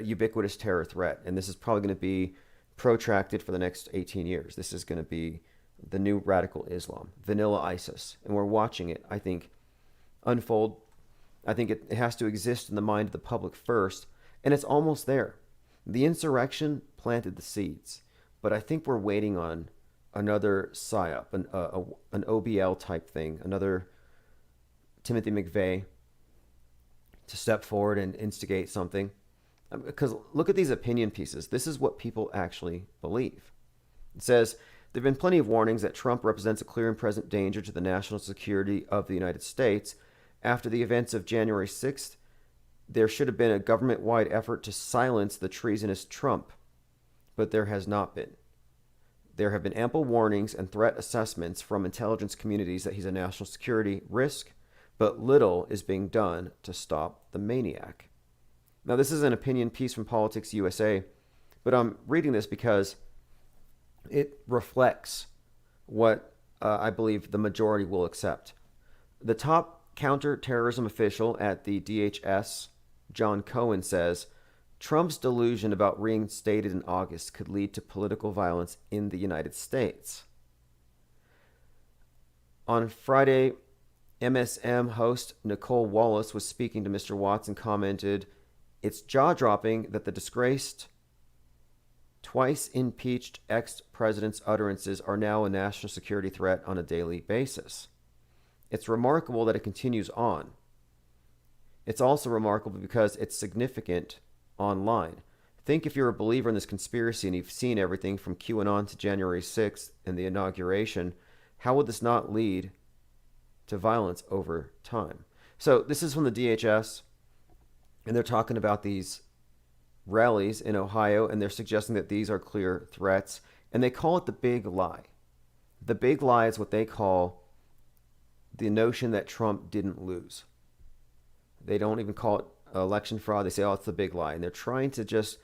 ubiquitous terror threat, and this is probably going to be protracted for the next 18 years. This is going to be the new radical Islam, vanilla ISIS, and we're watching it, I think, unfold. I think it has to exist in the mind of the public first, and it's almost there. The insurrection planted the seeds, but I think we're waiting on another PSYOP, an OBL type thing, another Timothy McVeigh to step forward and instigate something. Because look at these opinion pieces. This is what people actually believe. It says, there have been plenty of warnings that Trump represents a clear and present danger to the national security of the United States. After the events of January 6th, there should have been a government-wide effort to silence the treasonous Trump, but there has not been. There have been ample warnings and threat assessments from intelligence communities that he's a national security risk, but little is being done to stop the maniac. Now, this is an opinion piece from Politics USA, but I'm reading this because it reflects what I believe the majority will accept. The top counterterrorism official at the DHS, John Cohen, says Trump's delusion about reinstated in August could lead to political violence in the United States. On Friday, MSM host Nicole Wallace was speaking to Mr. Watts and commented, "It's jaw-dropping that the disgraced, twice impeached ex-president's utterances are now a national security threat on a daily basis. It's remarkable that it continues on. It's also remarkable because it's significant online. Think if you're a believer in this conspiracy and you've seen everything from QAnon to January 6th and the inauguration, how would this not lead to violence over time?" So this is from the DHS, and they're talking about these rallies in Ohio, and they're suggesting that these are clear threats, and they call it the big lie. The big lie is what they call the notion that Trump didn't lose. They don't even call it election fraud. They say, oh, it's the big lie, and they're trying to just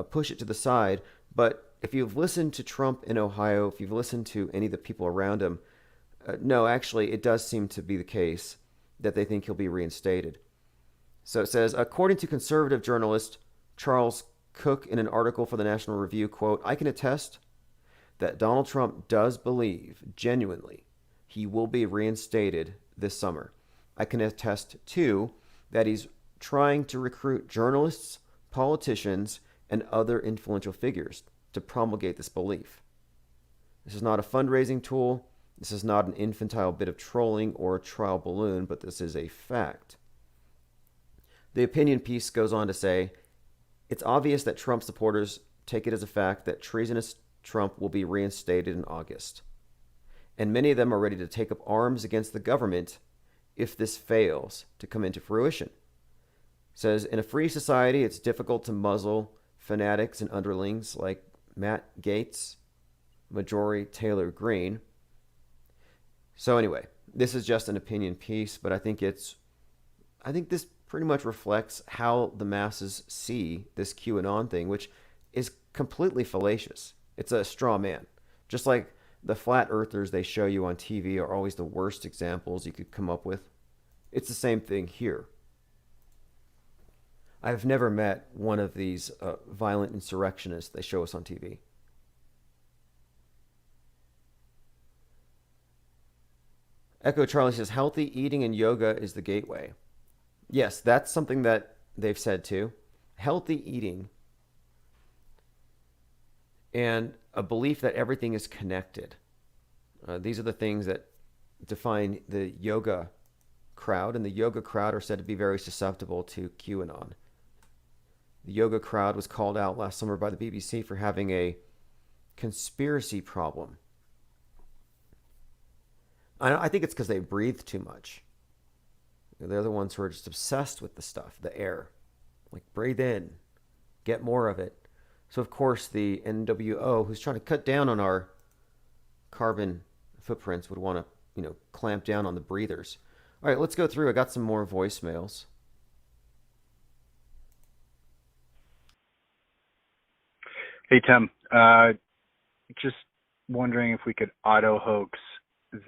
push it to the side. But if you've listened to Trump in Ohio, if you've listened to any of the people around him, no, actually, it does seem to be the case that they think he'll be reinstated. So it says, according to conservative journalist Charles Cook in an article for the National Review, quote, "I can attest that Donald Trump does believe genuinely he will be reinstated this summer. I can attest, too, that he's trying to recruit journalists, politicians, and other influential figures to promulgate this belief. This is not a fundraising tool. This is not an infantile bit of trolling or a trial balloon, but this is a fact." The opinion piece goes on to say, "It's obvious that Trump supporters take it as a fact that treasonous Trump will be reinstated in August. And many of them are ready to take up arms against the government if this fails to come into fruition." It says, in a free society, it's difficult to muzzle fanatics and underlings like Matt Gaetz, Marjorie Taylor Greene. So anyway, this is just an opinion piece, but I think this pretty much reflects how the masses see this QAnon thing, which is completely fallacious. It's a straw man. Just like the flat earthers they show you on TV are always the worst examples you could come up with. It's the same thing here. I've never met one of these violent insurrectionists they show us on TV. Echo Charlie says, healthy eating and yoga is the gateway. Yes, that's something that they've said too. Healthy eating and a belief that everything is connected. These are the things that define the yoga crowd, and the yoga crowd are said to be very susceptible to QAnon. The yoga crowd was called out last summer by the BBC for having a conspiracy problem. I think it's because they breathe too much. They're the ones who are just obsessed with the stuff, the air. Like, breathe in, get more of it. So, of course, the NWO, who's trying to cut down on our carbon footprints, would want to, clamp down on the breathers. All right, let's go through. I got some more voicemails. Hey, Tim. Just wondering if we could auto-hoax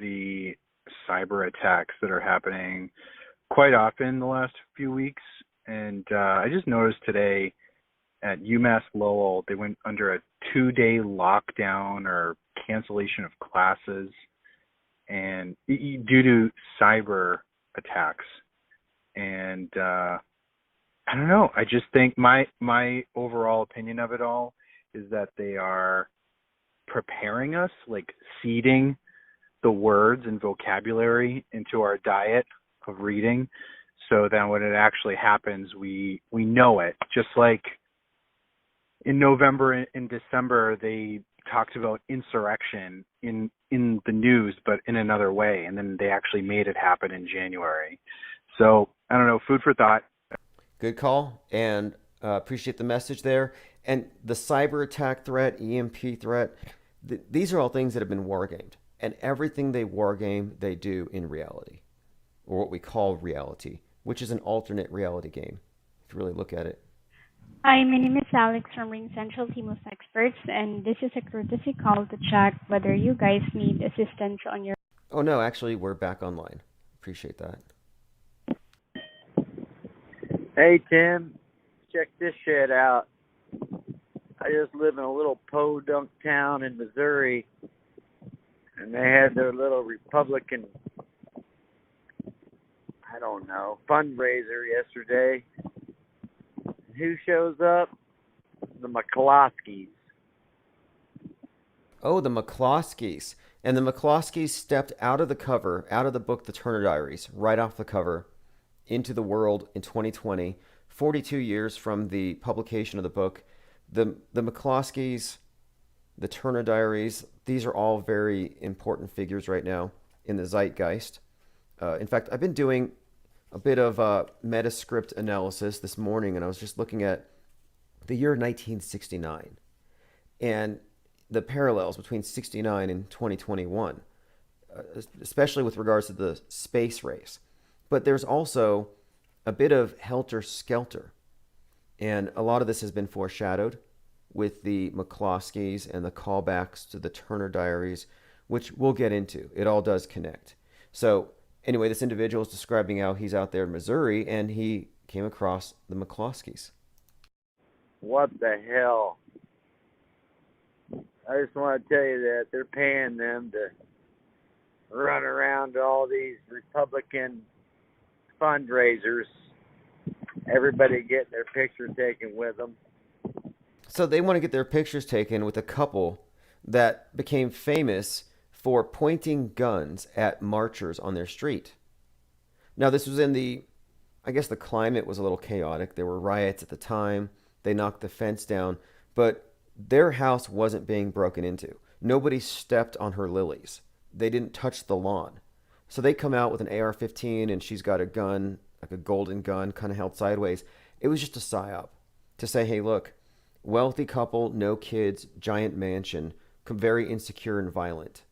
the cyber attacks that are happening quite often the last few weeks. And I just noticed today at UMass Lowell, they went under a 2-day lockdown or cancellation of classes and due to cyber attacks. And I don't know. I just think my overall opinion of it all is that they are preparing us, like seeding the words and vocabulary into our diet of reading, so that when it actually happens, we know it. Just like in November and December, they talked about insurrection in the news, but in another way, and then they actually made it happen in January. So I don't know, food for thought. Good call, and appreciate the message there. And the cyber attack threat, EMP threat, these are all things that have been wargamed. And everything they wargame, they do in reality, or what we call reality, which is an alternate reality game, if you really look at it. Hi, my name is Alex from Ring Central Team of Experts, and this is a courtesy call to check whether you guys need assistance on your... Oh, no, actually, we're back online. Appreciate that. Hey, Tim, check this shit out. I just live in a little podunk town in Missouri. and they had their little Republican, I don't know, fundraiser yesterday. Who shows up? The McCloskeys. Oh, the McCloskeys. And the McCloskeys stepped out of the cover, out of the book, The Turner Diaries, right off the cover, into the world in 2020, 42 years from the publication of the book. The McCloskeys, the Turner Diaries, these are all very important figures right now in the zeitgeist. In fact, I've been doing a bit of Metascript analysis this morning, and I was just looking at the year 1969 and the parallels between 69 and 2021, especially with regards to the space race. But there's also a bit of helter-skelter, and a lot of this has been foreshadowed with the McCloskeys and the callbacks to the Turner Diaries, which we'll get into. It all does connect. So anyway, this individual is describing how he's out there in Missouri, and he came across the McCloskeys. What the hell? I just want to tell you that they're paying them to run around to all these Republican fundraisers. Everybody getting their picture taken with them. So they want to get their pictures taken with a couple that became famous for pointing guns at marchers on their street. Now, this was I guess the climate was a little chaotic. There were riots at the time. They knocked the fence down, but their house wasn't being broken into. Nobody stepped on her lilies. They didn't touch the lawn. So they come out with an AR-15, and she's got a gun, like a golden gun, kind of held sideways. It was just a psyop to say, hey, look, wealthy couple, no kids, giant mansion, very insecure and violent.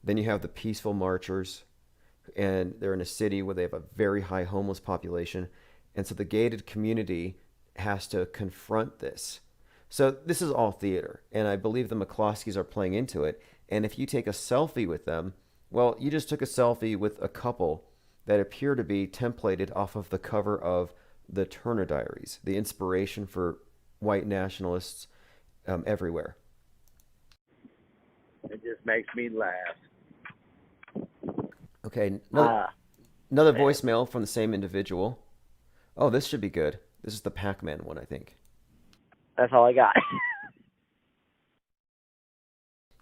Then you have the peaceful marchers, and they're in a city where they have a very high homeless population. And so the gated community has to confront this. So this is all theater, and I believe the McCloskeys are playing into it. And if you take a selfie with them, well, you just took a selfie with a couple that appear to be templated off of the cover of the Turner Diaries, the inspiration for white nationalists everywhere. It just makes me laugh. Okay, another voicemail from the same individual. Oh, this should be good. This is the Pac-Man one, I think. That's all I got.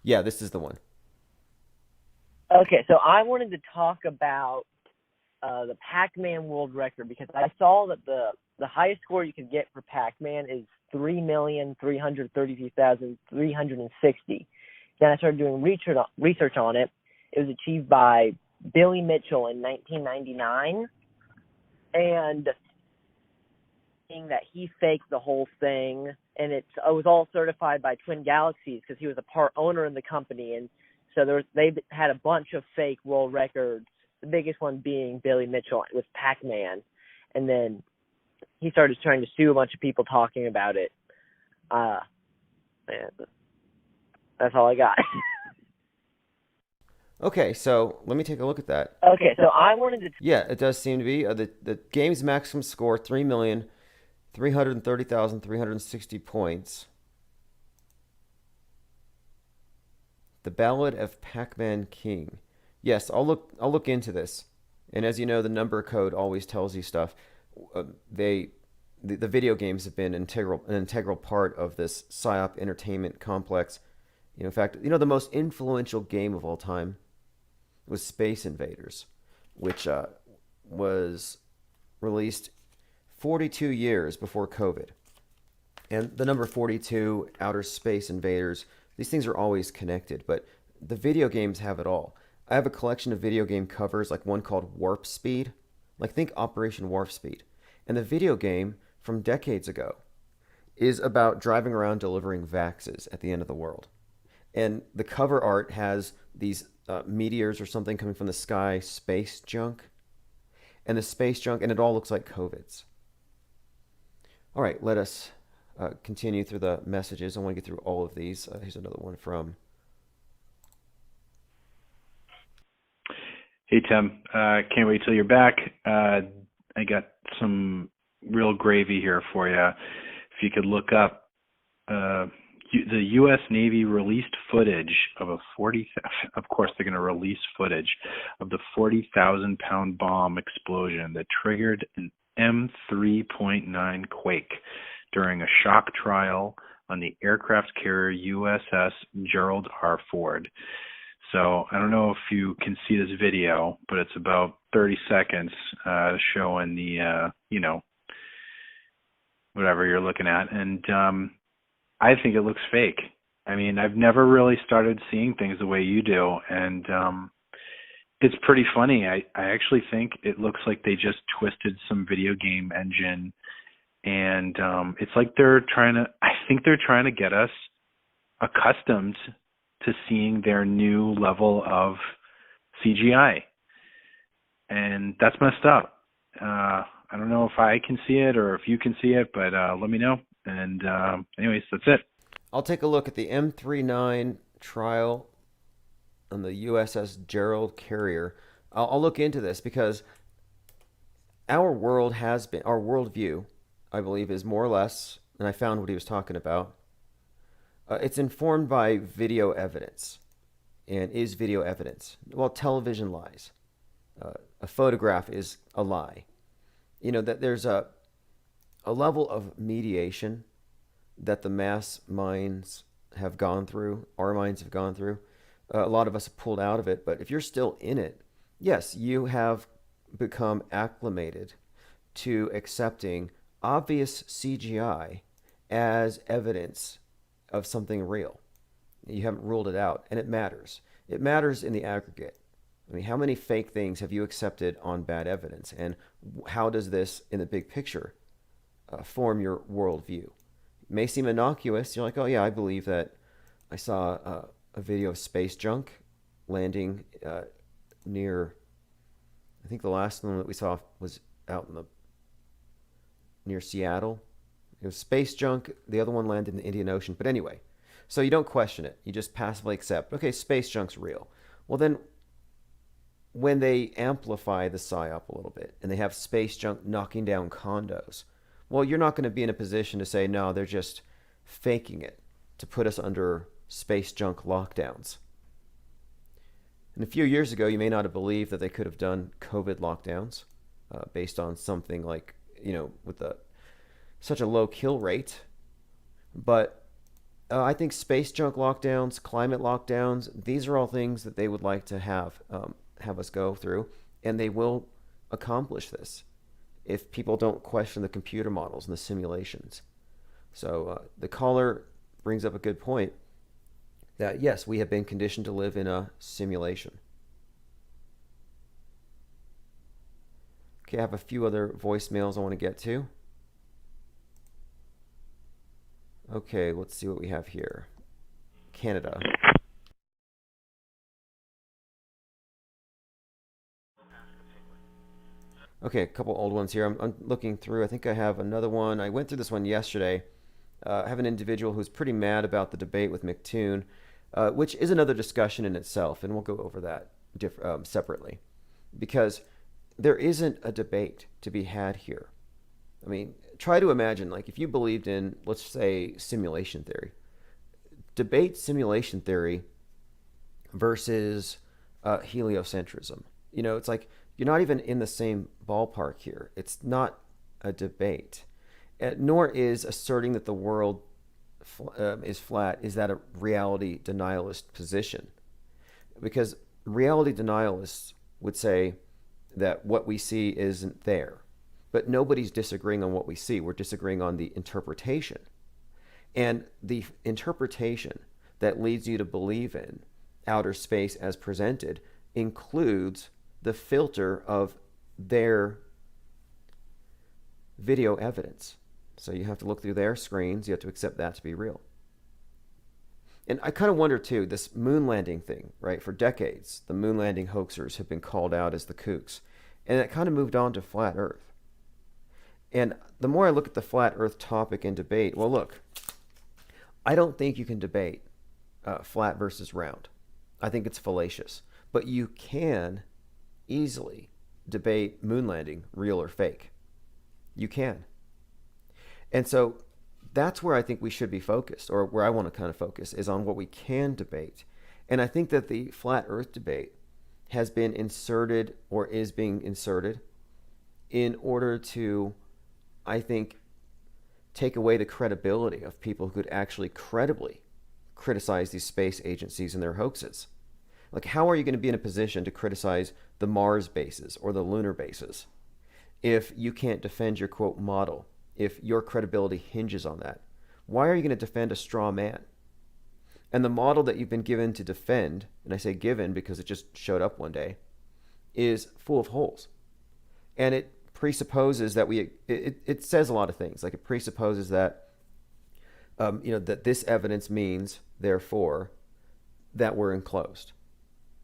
Yeah, this is the one. Okay, so I wanted to talk about the Pac-Man world record because I saw that the highest score you could get for Pac-Man is 3,333,360. Then I started doing research on it. It was achieved by Billy Mitchell in 1999, and that he faked the whole thing, and it was all certified by Twin Galaxies because he was a part owner in the company, and so they had a bunch of fake world records. The biggest one being Billy Mitchell with Pac-Man, and then he started trying to sue a bunch of people talking about it. Man, that's all I got. Okay, so let me take a look at that. Okay, so I wanted to... Yeah, it does seem to be. The game's maximum score, 3,330,360 points. The Ballad of Pac-Man King. Yes, I'll look into this. And as you know, the number code always tells you stuff. The video games have been an integral part of this PSYOP entertainment complex. In fact, the most influential game of all time was Space Invaders, which was released 42 years before COVID. And the number 42, Outer Space Invaders, these things are always connected, but the video games have it all. I have a collection of video game covers, like one called Warp Speed. Like, think Operation Warp Speed. And the video game from decades ago is about driving around delivering vaxes at the end of the world. And the cover art has these meteors or something coming from the sky, space junk. And the space junk, and it all looks like COVIDs. All right, let us continue through the messages. I want to get through all of these. Here's another one from... Hey, Tim. Can't wait till you're back. I got some real gravy here for you. If you could look up the U.S. Navy released footage of a 40. Of course, they're going to release footage of the 40,000-pound bomb explosion that triggered an M3.9 quake during a shock trial on the aircraft carrier USS Gerald R. Ford. So I don't know if you can see this video, but it's about 30 seconds showing the, whatever you're looking at. And I think it looks fake. I mean, I've never really started seeing things the way you do. And it's pretty funny. I actually think it looks like they just twisted some video game engine. And it's like I think they're trying to get us accustomed to seeing their new level of CGI. And that's messed up. I don't know if I can see it or if you can see it, but let me know. And anyways, that's it. I'll take a look at the M39 trial on the USS Gerald Carrier. I'll look into this because our worldview, I believe, is more or less, and I found what he was talking about, it's informed by video evidence. And is video evidence? Well, television lies. A photograph is a lie. That there's a level of mediation that the mass minds have gone through, our minds have gone through. A lot of us have pulled out of it, but if you're still in it, yes, you have become acclimated to accepting obvious CGI as evidence of something real. You haven't ruled it out, and it matters. It matters in the aggregate. I mean, how many fake things have you accepted on bad evidence? And how does this, in the big picture, form your worldview? It may seem innocuous. You're like, oh yeah, I believe that I saw a video of space junk landing near, I think the last one that we saw was out near Seattle. It was space junk. The other one landed in the Indian Ocean. But anyway, so you don't question it. You just passively accept, okay, space junk's real. Well, then when they amplify the psyop a little bit and they have space junk knocking down condos, well, you're not going to be in a position to say, no, they're just faking it to put us under space junk lockdowns. And a few years ago, you may not have believed that they could have done COVID lockdowns based on something like, with such a low kill rate. But I think space junk lockdowns, climate lockdowns, these are all things that they would like to have us go through, and they will accomplish this if people don't question the computer models and the simulations. So the caller brings up a good point that, yes, we have been conditioned to live in a simulation. Okay, I have a few other voicemails I want to get to. Okay, let's see what we have here. Canada. Okay, a couple old ones here. I'm looking through. I think I have another one. I went through this one yesterday. I have an individual who's pretty mad about the debate with McToon, which is another discussion in itself, and we'll go over that separately. Because there isn't a debate to be had here. I mean, try to imagine, like, if you believed in, let's say, simulation theory. Debate simulation theory versus heliocentrism. It's like you're not even in the same ballpark here. It's not a debate. Nor is asserting that the world is flat, is that a reality denialist position? Because reality denialists would say that what we see isn't there. But nobody's disagreeing on what we see. We're disagreeing on the interpretation. And the interpretation that leads you to believe in outer space as presented includes the filter of their video evidence. So you have to look through their screens. You have to accept that to be real. And I kind of wonder, too, this moon landing thing, right? For decades, the moon landing hoaxers have been called out as the kooks. And it kind of moved on to flat Earth. And the more I look at the flat Earth topic and debate, well, look, I don't think you can debate flat versus round. I think it's fallacious. But you can easily debate moon landing, real or fake. You can. And so that's where I think we should be focused, or where I want to kind of focus, is on what we can debate. And I think that the flat earth debate has been inserted, or is being inserted, in order to, I think, take away the credibility of people who could actually credibly criticize these space agencies and their hoaxes. Like, how are you going to be in a position to criticize the Mars bases or the lunar bases if you can't defend your quote model, if your credibility hinges on that? Why are you going to defend a straw man? And the model that you've been given to defend, and I say given because it just showed up one day, is full of holes. And it presupposes that it says a lot of things. Like, it presupposes that, that this evidence means, therefore, that we're enclosed.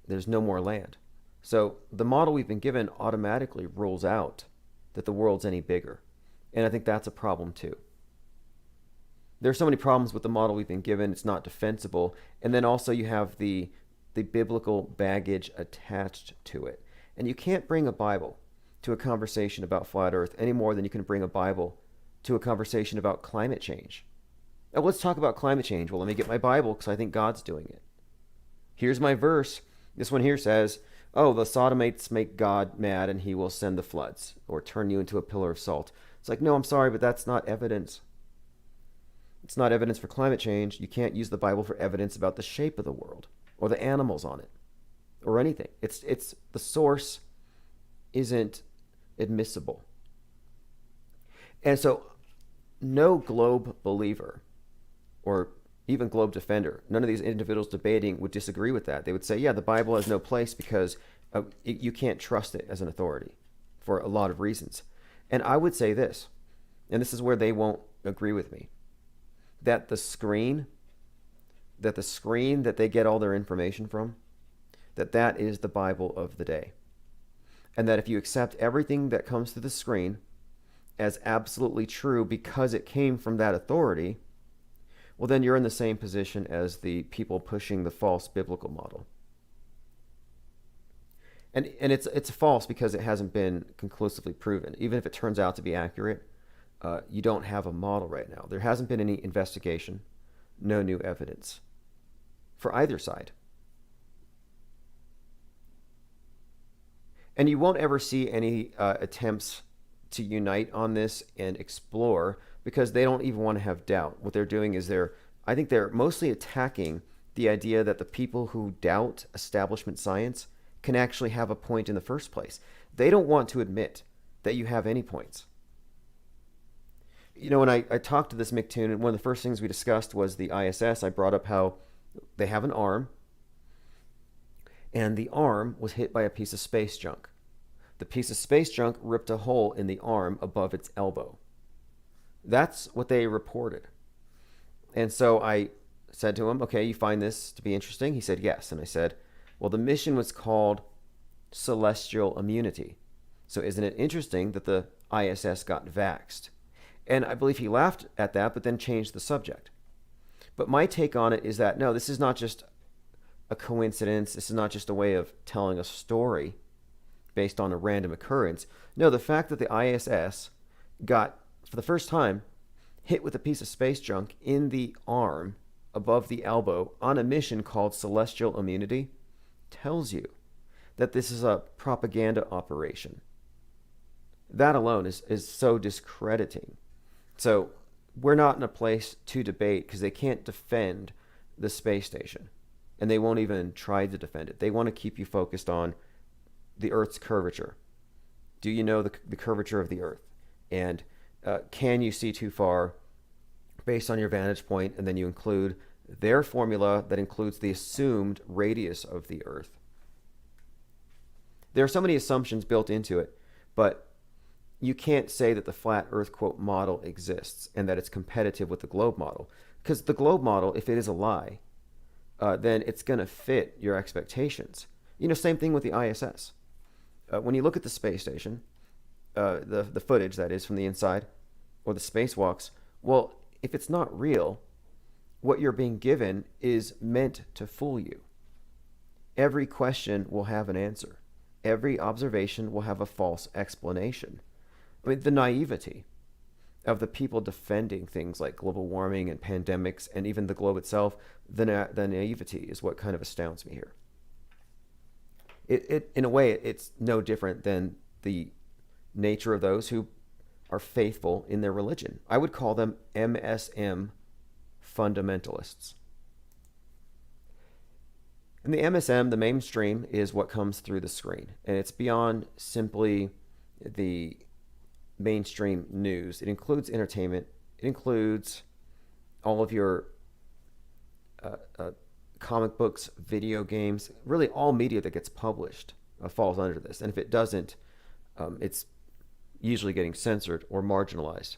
There's no more land. So the model we've been given automatically rules out that the world's any bigger. And I think that's a problem too. There's so many problems with the model we've been given, it's not defensible. And then also you have the biblical baggage attached to it. And you can't bring a Bible to a conversation about flat earth any more than you can bring a Bible to a conversation about climate change. Now, let's talk about climate change. Well, let me get my Bible because I think God's doing it. Here's my verse. This one here says, oh, the sodomites make God mad and he will send the floods or turn you into a pillar of salt. It's like, no, I'm sorry, but that's not evidence. It's not evidence for climate change. You can't use the Bible for evidence about the shape of the world or the animals on it or anything. It's the source isn't admissible. And so no globe believer or even globe defender, none of these individuals debating would disagree with that. They would say, yeah, the Bible has no place because you can't trust it as an authority for a lot of reasons. And I would say this, and this is where they won't agree with me, that the screen that they get all their information from, that is the Bible of the day. And that if you accept everything that comes through the screen as absolutely true because it came from that authority, well, then you're in the same position as the people pushing the false biblical model. And it's false because it hasn't been conclusively proven. Even if it turns out to be accurate, you don't have a model right now. There hasn't been any investigation, no new evidence for either side. And you won't ever see any attempts to unite on this and explore, because they don't even want to have doubt. What they're doing is I think they're mostly attacking the idea that the people who doubt establishment science can actually have a point in the first place. They don't want to admit that you have any points. When I talked to this Mick Toon, and one of the first things we discussed was the ISS. I brought up how they have an arm, and the arm was hit by a piece of space junk. The piece of space junk ripped a hole in the arm above its elbow. That's what they reported. And so I said to him, okay, you find this to be interesting? He said, yes. And I said, well, the mission was called Celestial Immunity. So isn't it interesting that the ISS got vaxxed? And I believe he laughed at that, but then changed the subject. But my take on it is that, no, this is not just a coincidence. This is not just a way of telling a story based on a random occurrence. No, the fact that the ISS got, for the first time, hit with a piece of space junk in the arm above the elbow on a mission called Celestial Immunity tells you that this is a propaganda operation. That alone is so discrediting. So we're not in a place to debate because they can't defend the space station, and they won't even try to defend it. They want to keep you focused on the Earth's curvature. Do you know the curvature of the Earth? And can you see too far based on your vantage point? And then you include their formula that includes the assumed radius of the Earth. There are so many assumptions built into it, but you can't say that the flat Earth quote model exists and that it's competitive with the globe model. Because the globe model, if it is a lie, then it's going to fit your expectations. Same thing with the ISS. When you look at the space station, the footage that is from the inside, or the spacewalks, well, if it's not real, what you're being given is meant to fool you. Every question will have an answer. Every observation will have a false explanation. I mean, the naivety of the people defending things like global warming and pandemics and even the globe itself, the naivety is what kind of astounds me here. In a way, it's no different than the nature of those who are faithful in their religion. I would call them MSM fundamentalists. And the MSM, the mainstream, is what comes through the screen. And it's beyond simply the mainstream news. It includes entertainment. It includes all of your comic books, video games, really all media that gets published falls under this. And if it doesn't, it's usually getting censored or marginalized.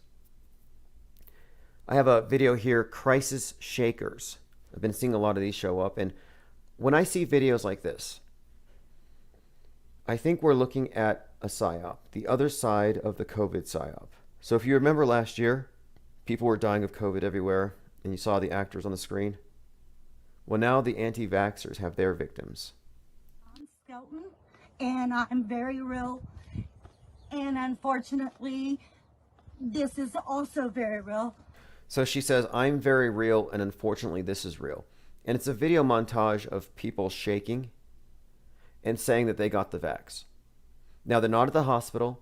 I have a video here, Crisis Shakers. I've been seeing a lot of these show up, and when I see videos like this, I think we're looking at a psyop, the other side of the COVID psyop. So if you remember last year, people were dying of COVID everywhere, and you saw the actors on the screen. Well, now the anti-vaxxers have their victims. I'm Skelton, and I'm very real, and unfortunately, this is also very real. So she says, I'm very real, and unfortunately, this is real. And it's a video montage of people shaking and saying that they got the vax. Now, they're not at the hospital.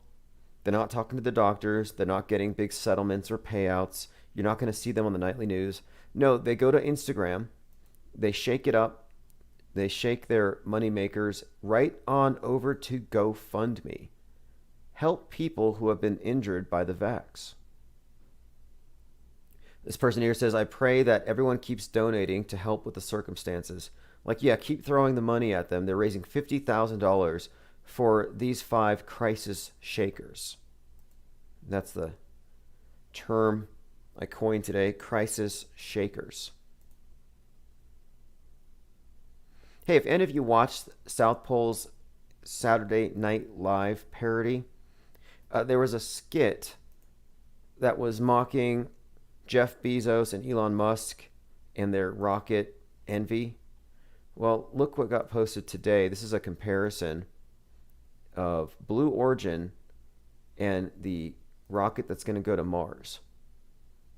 They're not talking to the doctors. They're not getting big settlements or payouts. You're not going to see them on the nightly news. No, they go to Instagram. They shake it up. They shake their money makers right on over to GoFundMe. Help people who have been injured by the vax. This person here says, I pray that everyone keeps donating to help with the circumstances. Like, yeah, keep throwing the money at them. They're raising $50,000 for these 5 crisis shakers. That's the term I coined today, crisis shakers. Hey, if any of you watched South Pole's Saturday Night Live parody, there was a skit that was mocking Jeff Bezos and Elon Musk and their rocket envy. Well, look what got posted today. This is a comparison of Blue Origin and the rocket that's going to go to Mars.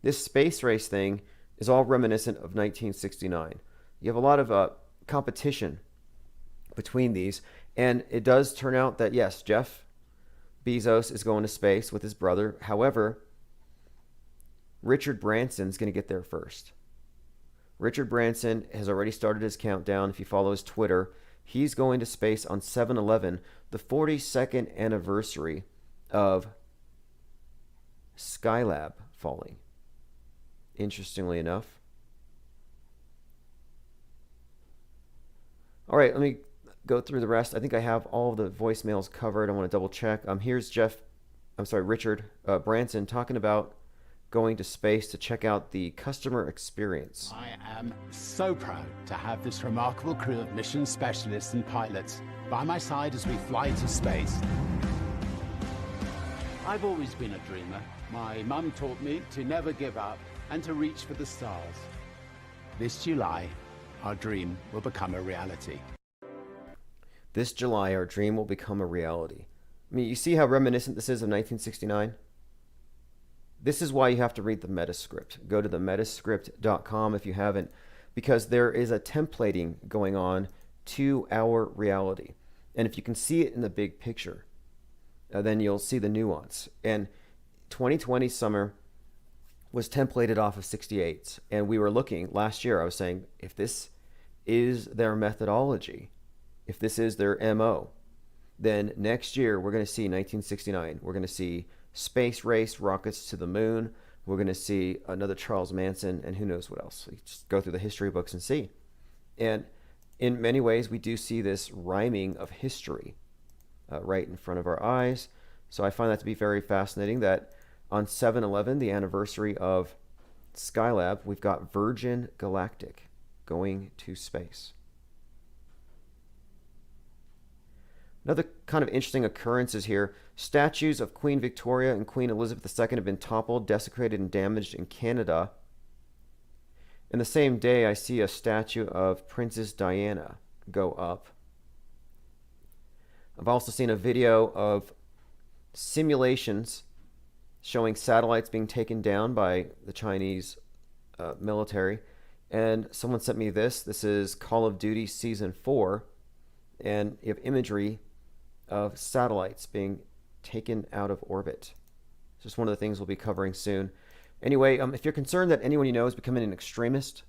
This space race thing is all reminiscent of 1969. You have a lot of competition between these, and it does turn out that, yes, Jeff Bezos is going to space with his brother. However, Richard Branson's going to get there first. Richard Branson has already started his countdown. If you follow his Twitter, he's going to space on 7/11, the 42nd anniversary of Skylab falling. Interestingly enough. All right, let me go through the rest. I think I have all of the voicemails covered. I want to double check. Here's Richard Branson talking about going to space to check out the customer experience. I am so proud to have this remarkable crew of mission specialists and pilots by my side as we fly to space. I've always been a dreamer. My mum taught me to never give up and to reach for the stars. This July, our dream will become a reality. This July, our dream will become a reality. I mean, you see how reminiscent this is of 1969? This is why you have to read the Metascript. Go to the metascript.com if you haven't, because there is a templating going on to our reality. And if you can see it in the big picture, then you'll see the nuance. And 2020 summer was templated off of 68s. And we were looking, last year, I was saying, if this is their methodology, if this is their MO, then next year we're going to see 1969. We're going to see space race, rockets to the moon. We're going to see another Charles Manson, and who knows what else. We just go through the history books and see. And in many ways, we do see this rhyming of history right in front of our eyes. So I find that to be very fascinating that on 7/11, the anniversary of Skylab, we've got Virgin Galactic going to space. Another kind of interesting occurrences here. Statues of Queen Victoria and Queen Elizabeth II have been toppled, desecrated, and damaged in Canada. In the same day, I see a statue of Princess Diana go up. I've also seen a video of simulations showing satellites being taken down by the Chinese military. And someone sent me this. This is Call of Duty Season 4. And you have imagery of satellites being taken out of orbit. It's just one of the things we'll be covering soon. Anyway, if you're concerned that anyone you know is becoming an extremist,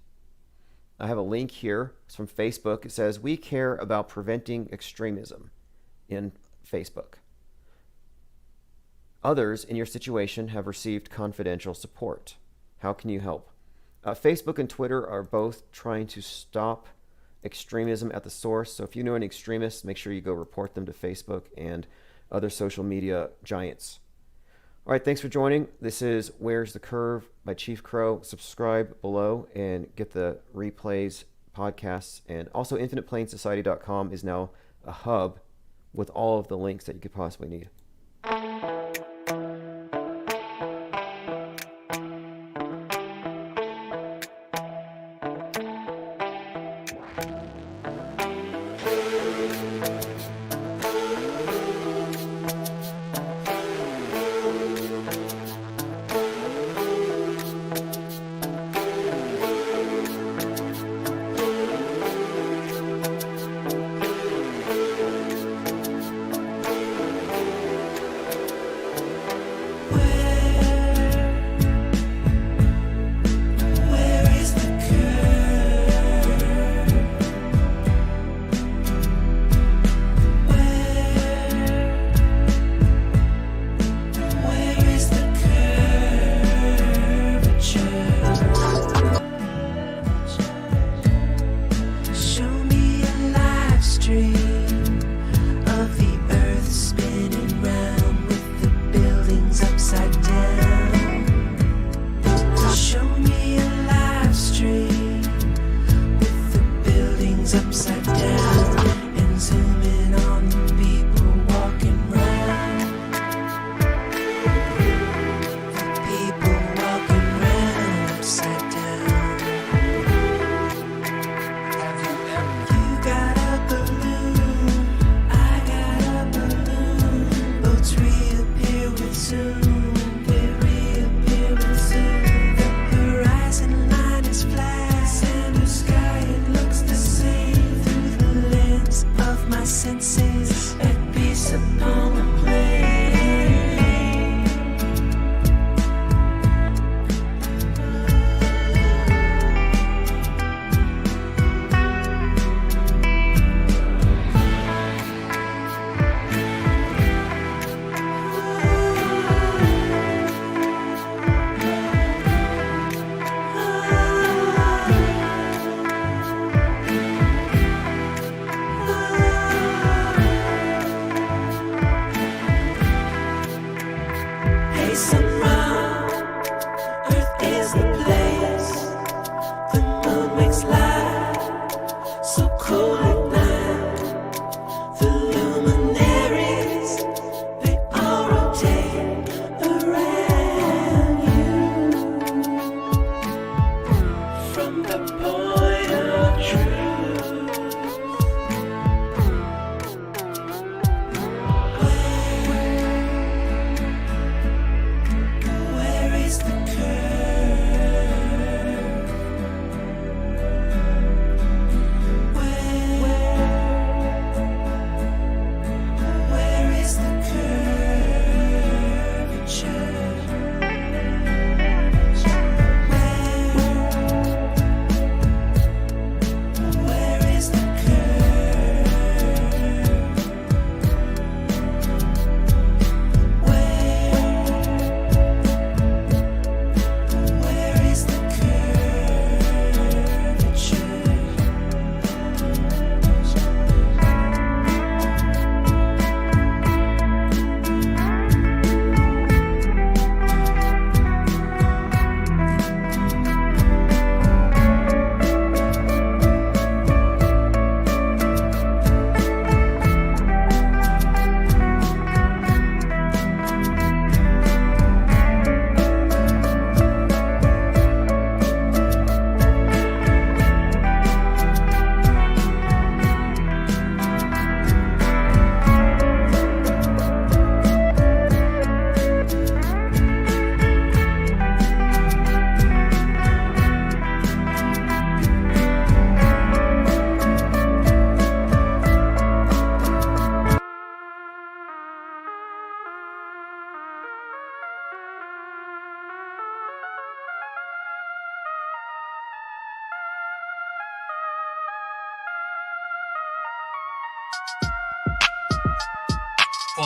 I have a link here. It's from Facebook. It says, "We care about preventing extremism," in Facebook. Others in your situation have received confidential support. How can you help? Facebook and Twitter are both trying to stop extremism at the source. So if you know any extremists, make sure you go report them to Facebook and other social media giants. All right, thanks for joining. This is Where's the Curve by Chief Crow. Subscribe below and get the replays, podcasts, and also InfinitePlaneSociety.com is now a hub with all of the links that you could possibly need.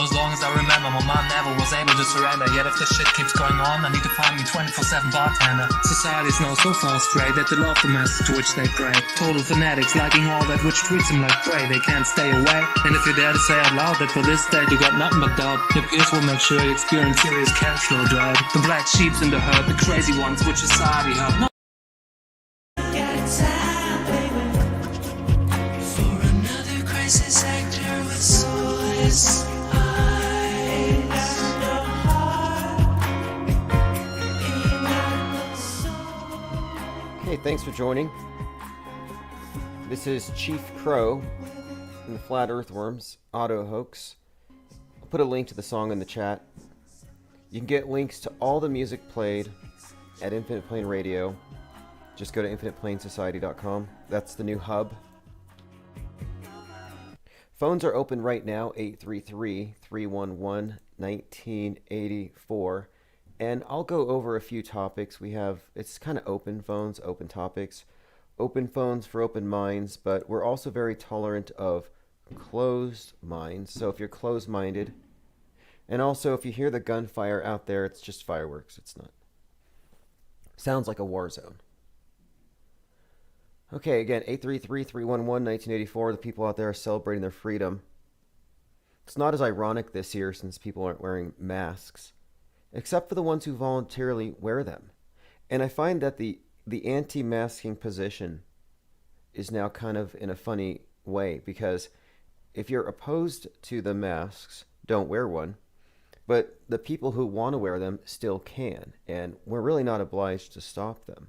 For as long as I remember, my mom never was able to surrender. Yet if this shit keeps going on, I need to find me 24/7 bartender. Society's now so far astray that they love the message to which they pray. Total fanatics liking all that which treats them like prey. They can't stay away. And if you dare to say out loud that for this state you got nothing but doubt, your peers will make sure you experience serious cash flow drought. The black sheeps in the herd, the crazy ones which society hurt. No. Crisis actor with soulless eyes and a heart beating out the soul. Okay, thanks for joining. This is Chief Crow and the Flat Earthworms, Auto Hoax. I'll put a link to the song in the chat. You can get links to all the music played at Infinite Plane Radio. Just go to infiniteplanesociety.com. That's the new hub. Phones are open right now, 833-311-1984. And I'll go over a few topics. It's kind of open phones, open topics. Open phones for open minds, but we're also very tolerant of closed minds. So if you're closed-minded, and also if you hear the gunfire out there, it's just fireworks. It's not. Sounds like a war zone. Okay, again, 833-311-1984. The people out there are celebrating their freedom. It's not as ironic this year since people aren't wearing masks, except for the ones who voluntarily wear them. And I find that the anti-masking position is now kind of in a funny way, because if you're opposed to the masks, don't wear one, but the people who want to wear them still can, and we're really not obliged to stop them.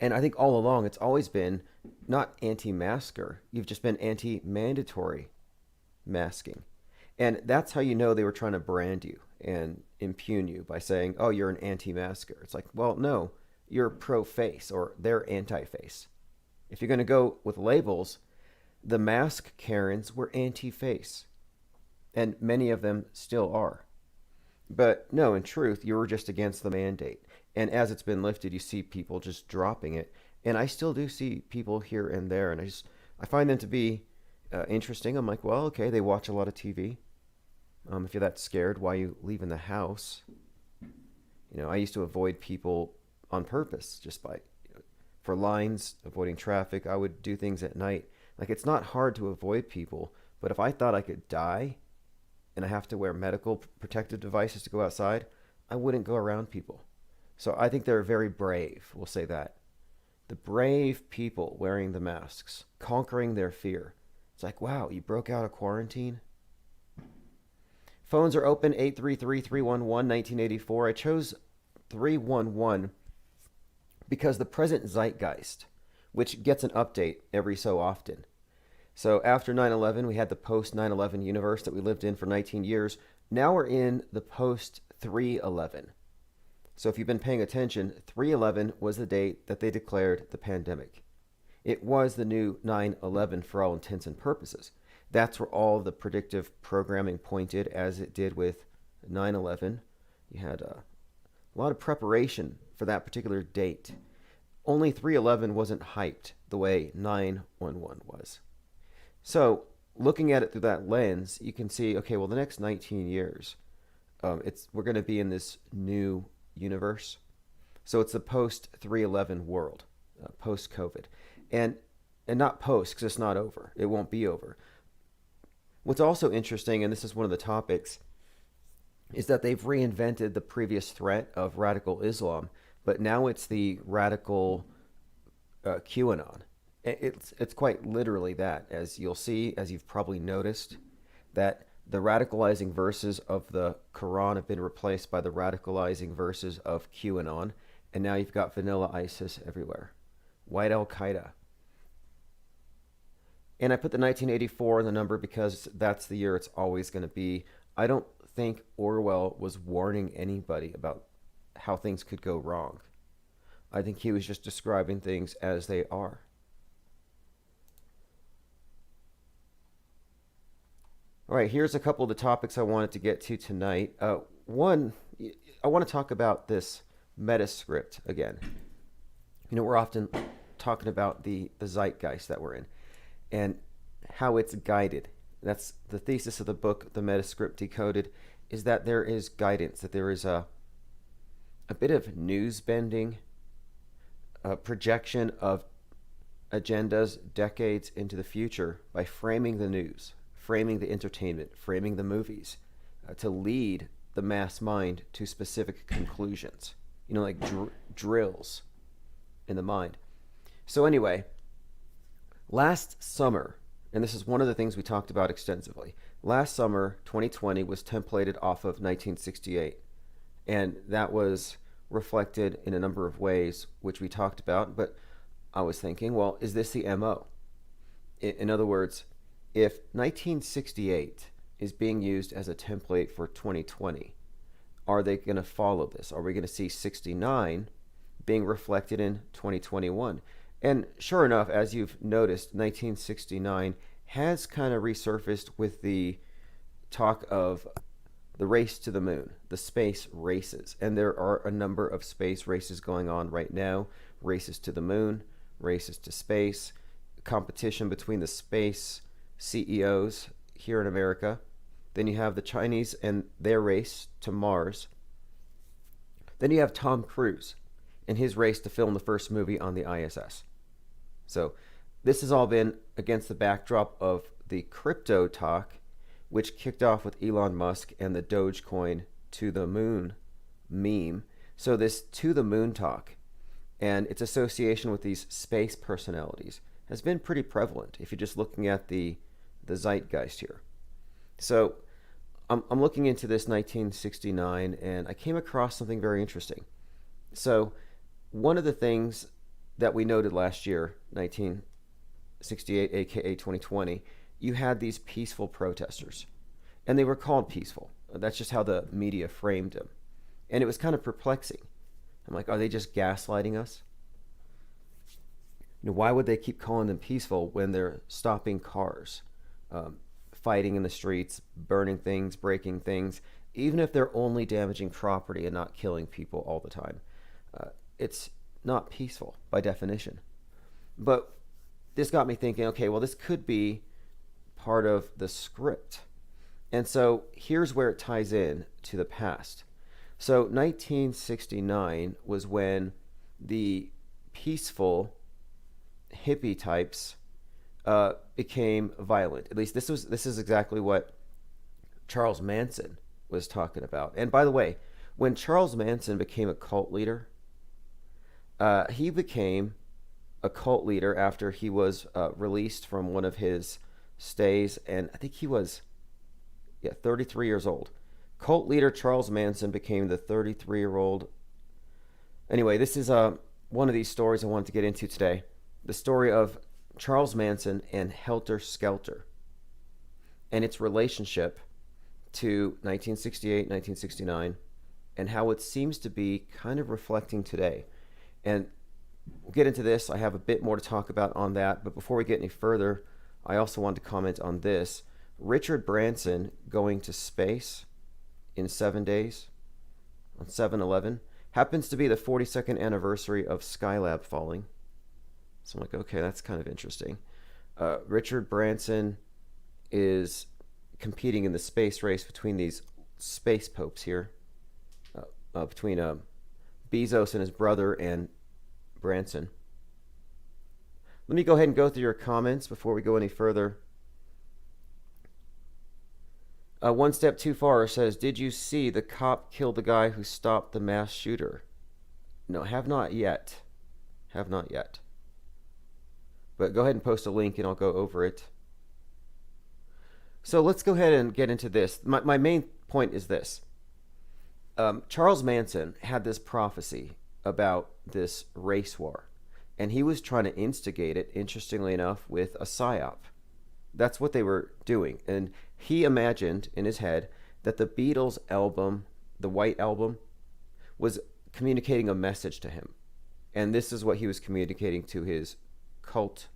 And I think all along it's always been not anti-masker, you've just been anti-mandatory masking. And that's how you know they were trying to brand you and impugn you by saying, oh, you're an anti-masker. It's like, well, no, you're pro-face, or they're anti-face. If you're going to go with labels, the mask Karens were anti-face. And many of them still are. But no, in truth, you were just against the mandate. And as it's been lifted, you see people just dropping it. And I still do see people here and there. And I find them to be interesting. I'm like, well, okay, they watch a lot of TV. If you're that scared, why are you leaving the house? I used to avoid people on purpose, just by, for lines, avoiding traffic. I would do things at night. Like, it's not hard to avoid people. But if I thought I could die and I have to wear medical protective devices to go outside, I wouldn't go around people. So I think they're very brave, we'll say that. The brave people wearing the masks, conquering their fear. It's like, wow, you broke out of quarantine? Phones are open, 833-311-1984. I chose 311 because the present zeitgeist, which gets an update every so often. So after 9/11, we had the post-9/11 universe that we lived in for 19 years. Now we're in the post-3/11. So if you've been paying attention, 3/11 was the date that they declared the pandemic. It was the new 9/11 for all intents and purposes. That's where all the predictive programming pointed, as it did with 9/11. You had a lot of preparation for that particular date. Only 3/11 wasn't hyped the way 9/11 was. So looking at it through that lens, you can see, okay, well, the next 19 years, we're going to be in this new universe. So it's the post-3/11 world, post-COVID. And not post, because it's not over. It won't be over. What's also interesting, and this is one of the topics, is that they've reinvented the previous threat of radical Islam, but now it's the radical QAnon. It's quite literally that, as you'll see, as you've probably noticed, that the radicalizing verses of the Quran have been replaced by the radicalizing verses of QAnon, and now you've got vanilla ISIS everywhere. White Al-Qaeda. And I put the 1984 in the number because that's the year it's always going to be. I don't think Orwell was warning anybody about how things could go wrong. I think he was just describing things as they are. All right, here's a couple of the topics I wanted to get to tonight. One, I want to talk about this Metascript again. We're often talking about the zeitgeist that we're in and how it's guided That's the thesis of the book, The Metascript Decoded, is that there is guidance, that there is a bit of news bending, a projection of agendas decades into the future by framing the news, framing the entertainment, framing the movies to lead the mass mind to specific conclusions, like drills in the mind. So anyway, last summer, and this is one of the things we talked about extensively, last summer, 2020, was templated off of 1968. And that was reflected in a number of ways, which we talked about. But I was thinking, well, is this the MO? In other words, if 1968 is being used as a template for 2020, are they going to follow this? Are we going to see 69 being reflected in 2021? And sure enough, as you've noticed, 1969 has kind of resurfaced with the talk of the race to the moon, the space races. And there are a number of space races going on right now. Races to the moon, races to space, competition between the space CEOs here in America. Then you have the Chinese and their race to Mars. Then you have Tom Cruise and his race to film the first movie on the ISS. So this has all been against the backdrop of the crypto talk, which kicked off with Elon Musk and the Dogecoin to the moon meme. So this to the moon talk and its association with these space personalities has been pretty prevalent if you're just looking at the zeitgeist here. So I'm looking into this 1969 and I came across something very interesting. So one of the things that we noted last year, 1968, aka 2020, you had these peaceful protesters. And they were called peaceful. That's just how the media framed them. And it was kind of perplexing. I'm like, are they just gaslighting us? Why would they keep calling them peaceful when they're stopping cars, fighting in the streets, burning things, breaking things, even if they're only damaging property and not killing people all the time? It's not peaceful by definition. But this got me thinking, okay, well, this could be part of the script. And so here's where it ties in to the past. So 1969 was when the peaceful hippie types became violent. At least this is exactly what Charles Manson was talking about. And by the way, when Charles Manson became a cult leader, he became a cult leader after he was released from one of his stays, and I think he was 33 years old. Cult leader Charles Manson became the 33-year-old. Anyway, this is one of these stories I wanted to get into today. The story of Charles Manson and Helter Skelter and its relationship to 1968, 1969, and how it seems to be kind of reflecting today. And we'll get into this. I have a bit more to talk about on that. But before we get any further, I also want to comment on this. Richard Branson going to space in 7 days on 7/11 happens to be the 42nd anniversary of Skylab falling. So I'm like, okay, that's kind of interesting. Richard Branson is competing in the space race between these space popes here, between Bezos and his brother and Branson. Let me go ahead and go through your comments before we go any further. One Step Too Far says, did you see the cop kill the guy who stopped the mass shooter? No, have not yet. Have not yet. But go ahead and post a link and I'll go over it. So let's go ahead and get into this. My main point is this. Charles Manson had this prophecy about this race war. And he was trying to instigate it, interestingly enough, with a psyop. That's what they were doing. And he imagined in his head that the Beatles album, the White Album, was communicating a message to him. And this is what he was communicating to his cult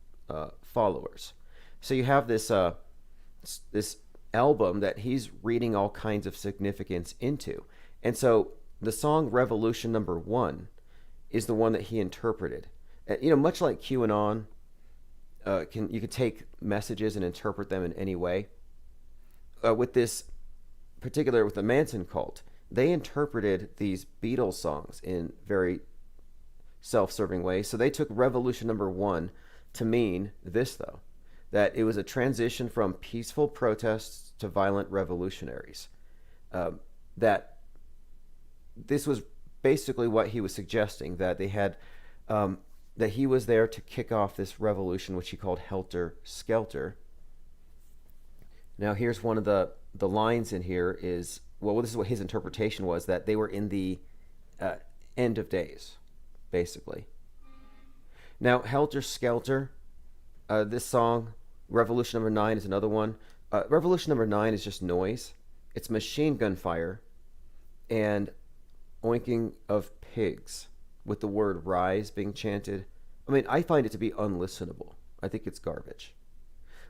followers. So you have this this album that he's reading all kinds of significance into. And so the song Revolution Number 1 is the one that he interpreted. Much like QAnon, you could take messages and interpret them in any way. with this particular, with the Manson cult, they interpreted these Beatles songs in very self-serving ways. So they took Revolution Number 1 to mean this, though, that it was a transition from peaceful protests to violent revolutionaries. That this was basically what he was suggesting, that they had, that he was there to kick off this revolution, which he called Helter Skelter. Now, here's one of the lines in here is, well, this is what his interpretation was, that they were in the end of days, basically. Now, Helter Skelter, this song, Revolution Number 9 is another one. Revolution Number 9 is just noise. It's machine gun fire and oinking of pigs with the word rise being chanted. I mean, I find it to be unlistenable. I think it's garbage.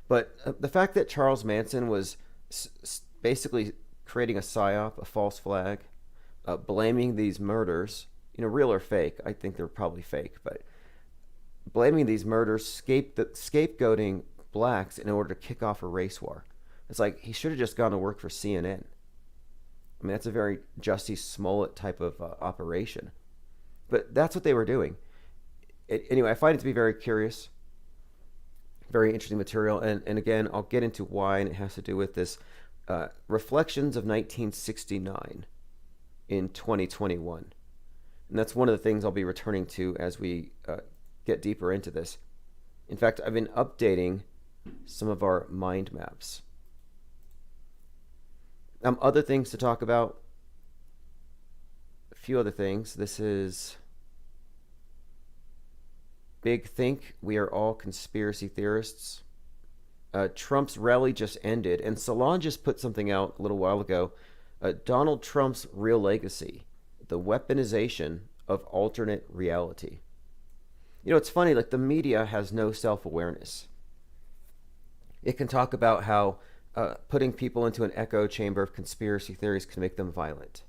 But the fact that Charles Manson was basically creating a psyop, a false flag, blaming these murders, real or fake, I think they're probably fake, but blaming these murders, scapegoating blacks in order to kick off a race war. It's like he should have just gone to work for CNN. I mean, that's a very Jussie Smollett type of operation. But that's what they were doing. Anyway, I find it to be very curious, very interesting material. And again, I'll get into why, and it has to do with this Reflections of 1969 in 2021. And that's one of the things I'll be returning to as we get deeper into this. In fact, I've been updating some of our mind maps. Other things to talk about. A few other things. This is Big Think. We are all conspiracy theorists. Trump's rally just ended, and Salon just put something out a little while ago. Donald Trump's real legacy, the weaponization of alternate reality. It's funny, like the media has no self-awareness. It can talk about how putting people into an echo chamber of conspiracy theories can make them violent,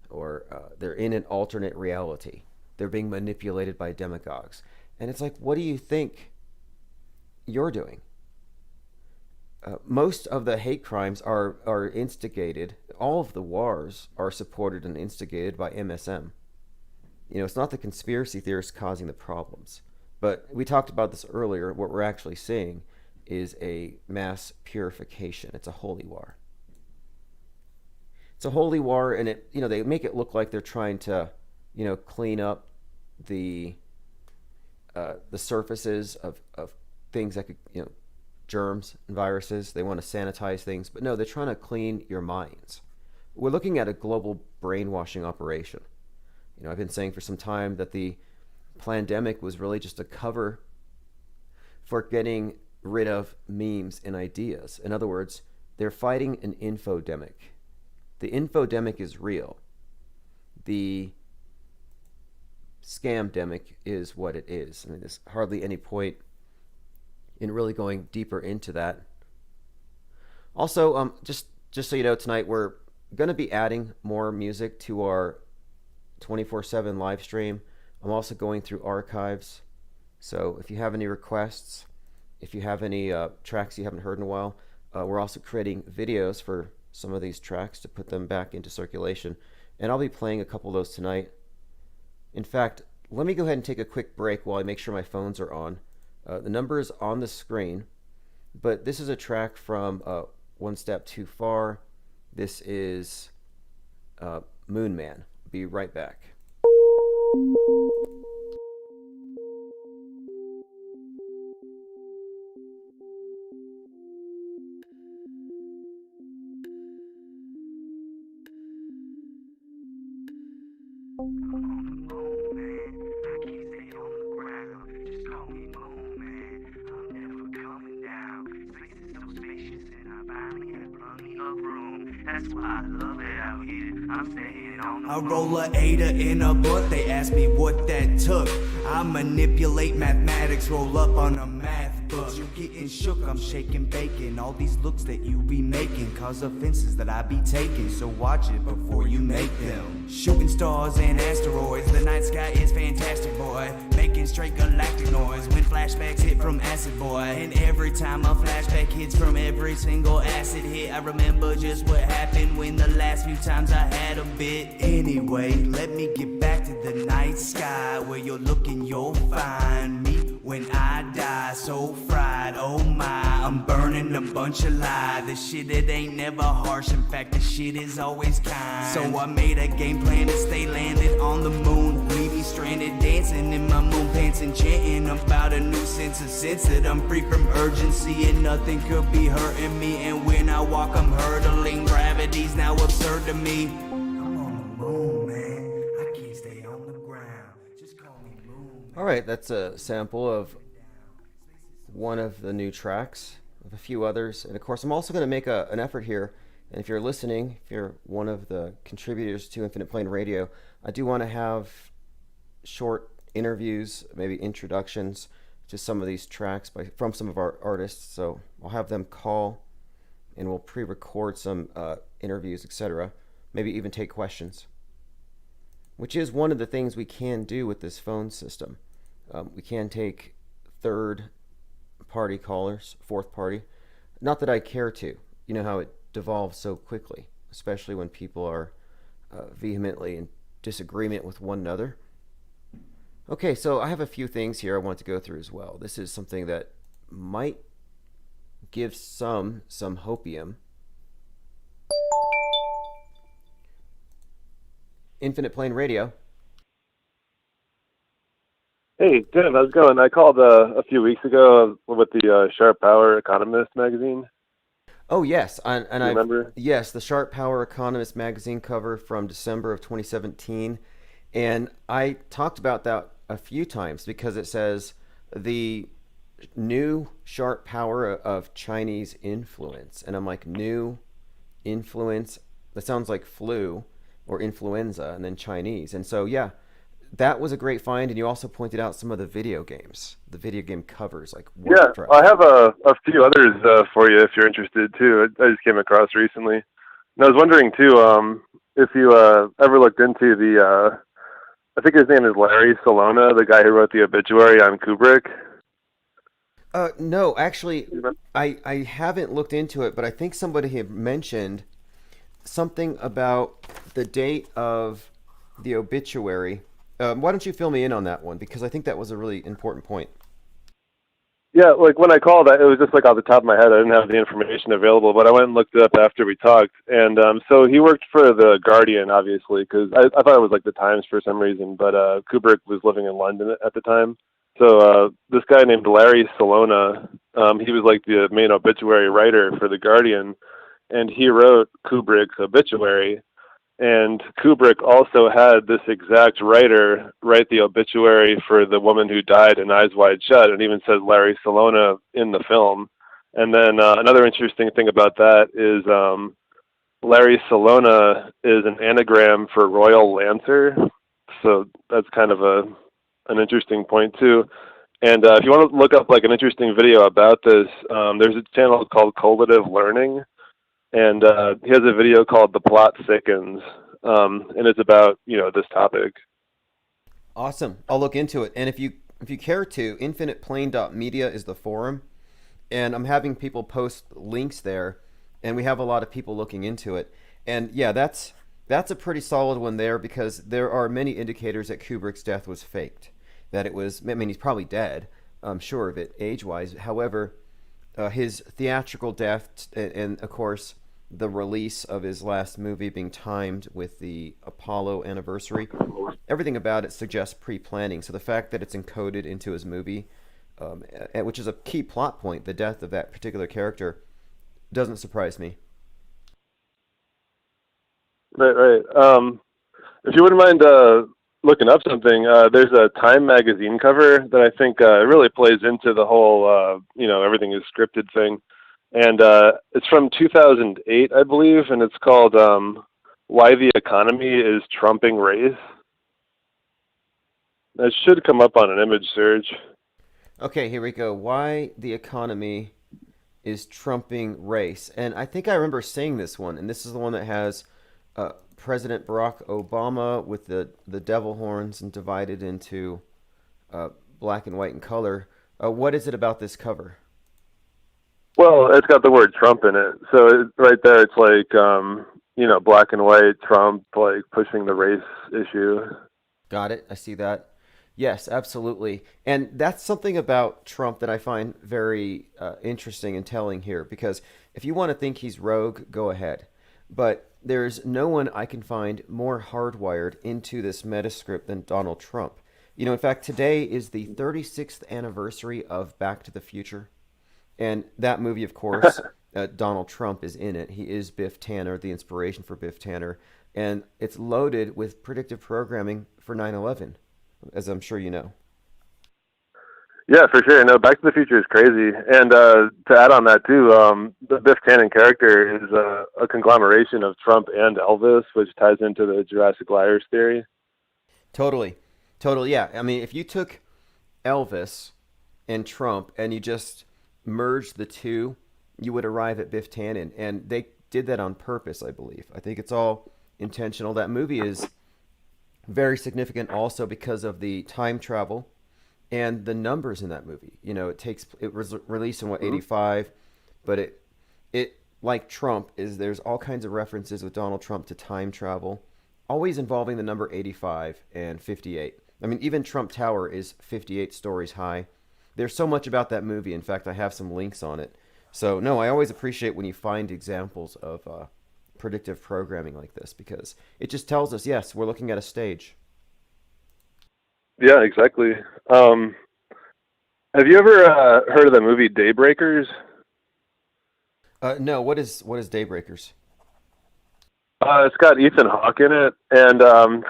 or they're in an alternate reality. They're being manipulated by demagogues. And it's like, what do you think you're doing? Most of the hate crimes are instigated. All of the wars are supported and instigated by MSM. It's not the conspiracy theorists causing the problems. But we talked about this earlier. What we're actually seeing is a mass purification. It's a holy war. It's a holy war, and they make it look like they're trying to, clean up the surfaces of things that could, germs and viruses. They want to sanitize things, but no, they're trying to clean your minds. We're looking at a global brainwashing operation. I've been saying for some time that the pandemic was really just a cover for getting rid of memes and ideas. In other words, they're fighting an infodemic. The infodemic is real. The scamdemic is what it is. I mean, there's hardly any point in really going deeper into that. Also, just so you know, tonight we're going to be adding more music to our 24/7 live stream. I'm also going through archives. So if you have any requests, if you have any tracks you haven't heard in a while, we're also creating videos for some of these tracks to put them back into circulation. And I'll be playing a couple of those tonight. In fact, let me go ahead and take a quick break while I make sure my phones are on. The number is on the screen, but this is a track from One Step Too Far. This is Moon Man. Be right back. I roll a Ada in a book, they ask me what that took. I manipulate mathematics, roll up on a math book. You getting shook, I'm shaking bacon. All these looks that you be making cause offenses that I be taking. So watch it before you make them. Shooting stars and asteroids, the night sky is fantastic, boy. making straight galactic noise when flashbacks hit from Acid Boy. And every time a flashback hits from every single acid hit, I remember just what happened when the last few times I had a bit. Anyway, let me get back to the night sky where you're looking, you'll find me when I die, so fried, oh my, I'm burning a bunch of lies. The shit that ain't never harsh, in fact the shit is always kind. So I made a game plan to stay landed on the moon. Leave me stranded dancing in my moon pants and chanting about a new sense of sense that I'm free from urgency and nothing could be hurting me. And when I walk I'm hurdling, gravity's now absurd to me. I'm on the moon, man, I can't stay on the ground. Just call me moon. All right, that's a sample of one of the new tracks, of a few others. And of course, I'm also going to make an effort here. And if you're listening, if you're one of the contributors to Infinite Plane Radio, I do want to have short interviews, maybe introductions to some of these tracks from some of our artists. So I'll have them call and we'll pre-record some interviews, etc. Maybe even take questions, which is one of the things we can do with this phone system. We can take third-party callers, fourth party. Not that I care to. You know how it devolves so quickly, especially when people are vehemently in disagreement with one another. Okay, so I have a few things here I want to go through as well. This is something that might give some hopium. Infinite Plane Radio. Hey, Tim, how's it going? I called a few weeks ago with the Sharp Power Economist magazine. Oh, yes. And I remember? Yes, the Sharp Power Economist magazine cover from December of 2017. And I talked about that a few times because it says the new sharp power of Chinese influence. And I'm like, new influence? That sounds like flu or influenza and then Chinese. And so, yeah. That was a great find, and you also pointed out some of the video games, the video game covers, like Warcraft. I have a few others for you if you're interested too. I just came across recently, and I was wondering too if you ever looked into the I think his name is Larry Salona, the guy who wrote the obituary on Kubrick. No, actually, I haven't looked into it, but I think somebody had mentioned something about the date of the obituary. Why don't you fill me in on that one? Because I think that was a really important point. Yeah, like when I called, it was just like off the top of my head. I didn't have the information available, but I went and looked it up after we talked. And so he worked for The Guardian, obviously, because I thought it was like The Times for some reason, but Kubrick was living in London at the time. So this guy named Larry Salona, he was like the main obituary writer for The Guardian, and he wrote Kubrick's obituary. And Kubrick also had this exact writer write the obituary for the woman who died in Eyes Wide Shut, and even says Larry Salona in the film. And then another interesting thing about that is Larry Salona is an anagram for Royal Lancer, so that's kind of an interesting point too. And if you want to look up like an interesting video about this, there's a channel called Collative Learning. And he has a video called "The Plot Thickens," and it's about this topic. Awesome! I'll look into it. And if you care to, infiniteplane.media is the forum, and I'm having people post links there, and we have a lot of people looking into it. And yeah, that's a pretty solid one there because there are many indicators that Kubrick's death was faked. That it was. I mean, he's probably dead. I'm sure of it, age-wise. However, his theatrical death and of course the release of his last movie being timed with the Apollo anniversary, everything about it suggests pre-planning. So the fact that it's encoded into his movie, which is a key plot point, the death of that particular character, doesn't surprise me. Right. If you wouldn't mind looking up something, there's a Time magazine cover that I think really plays into the whole, everything is scripted thing. And it's from 2008, I believe, and it's called Why the Economy is Trumping Race. That should come up on an image search. Okay, here we go. Why the Economy is Trumping Race. And I think I remember seeing this one, and this is the one that has President Barack Obama with the devil horns and divided into uh, black and white in color. What is it about this cover? Well, it's got the word Trump in it, so right there, it's like black and white Trump, like pushing the race issue. Got it. I see that. Yes, absolutely. And that's something about Trump that I find very interesting and telling here, because if you want to think he's rogue, go ahead. But there's no one I can find more hardwired into this metascript than Donald Trump. In fact, today is the 36th anniversary of Back to the Future. And that movie, of course, Donald Trump is in it. He is Biff Tanner, the inspiration for Biff Tanner. And it's loaded with predictive programming for 9/11, as I'm sure you know. Yeah, for sure. No, Back to the Future is crazy. And to add on that, too, the Biff Tannen character is a conglomeration of Trump and Elvis, which ties into the Jurassic Liars theory. Totally, yeah. I mean, if you took Elvis and Trump and you just merged the two, you would arrive at Biff Tannen. And they did that on purpose, I believe. I think it's all intentional. That movie is very significant also because of the time travel and the numbers in that movie. It was released in 85, but it like Trump there's all kinds of references with Donald Trump to time travel, always involving the number 85 and 58. I mean, even Trump Tower is 58 stories high. There's so much about that movie. In fact, I have some links on it. So no, I always appreciate when you find examples of predictive programming like this, because it just tells us, yes, we're looking at a stage. Yeah, exactly. Have you ever heard of the movie Daybreakers? No. What is Daybreakers? It's got Ethan Hawke in it, and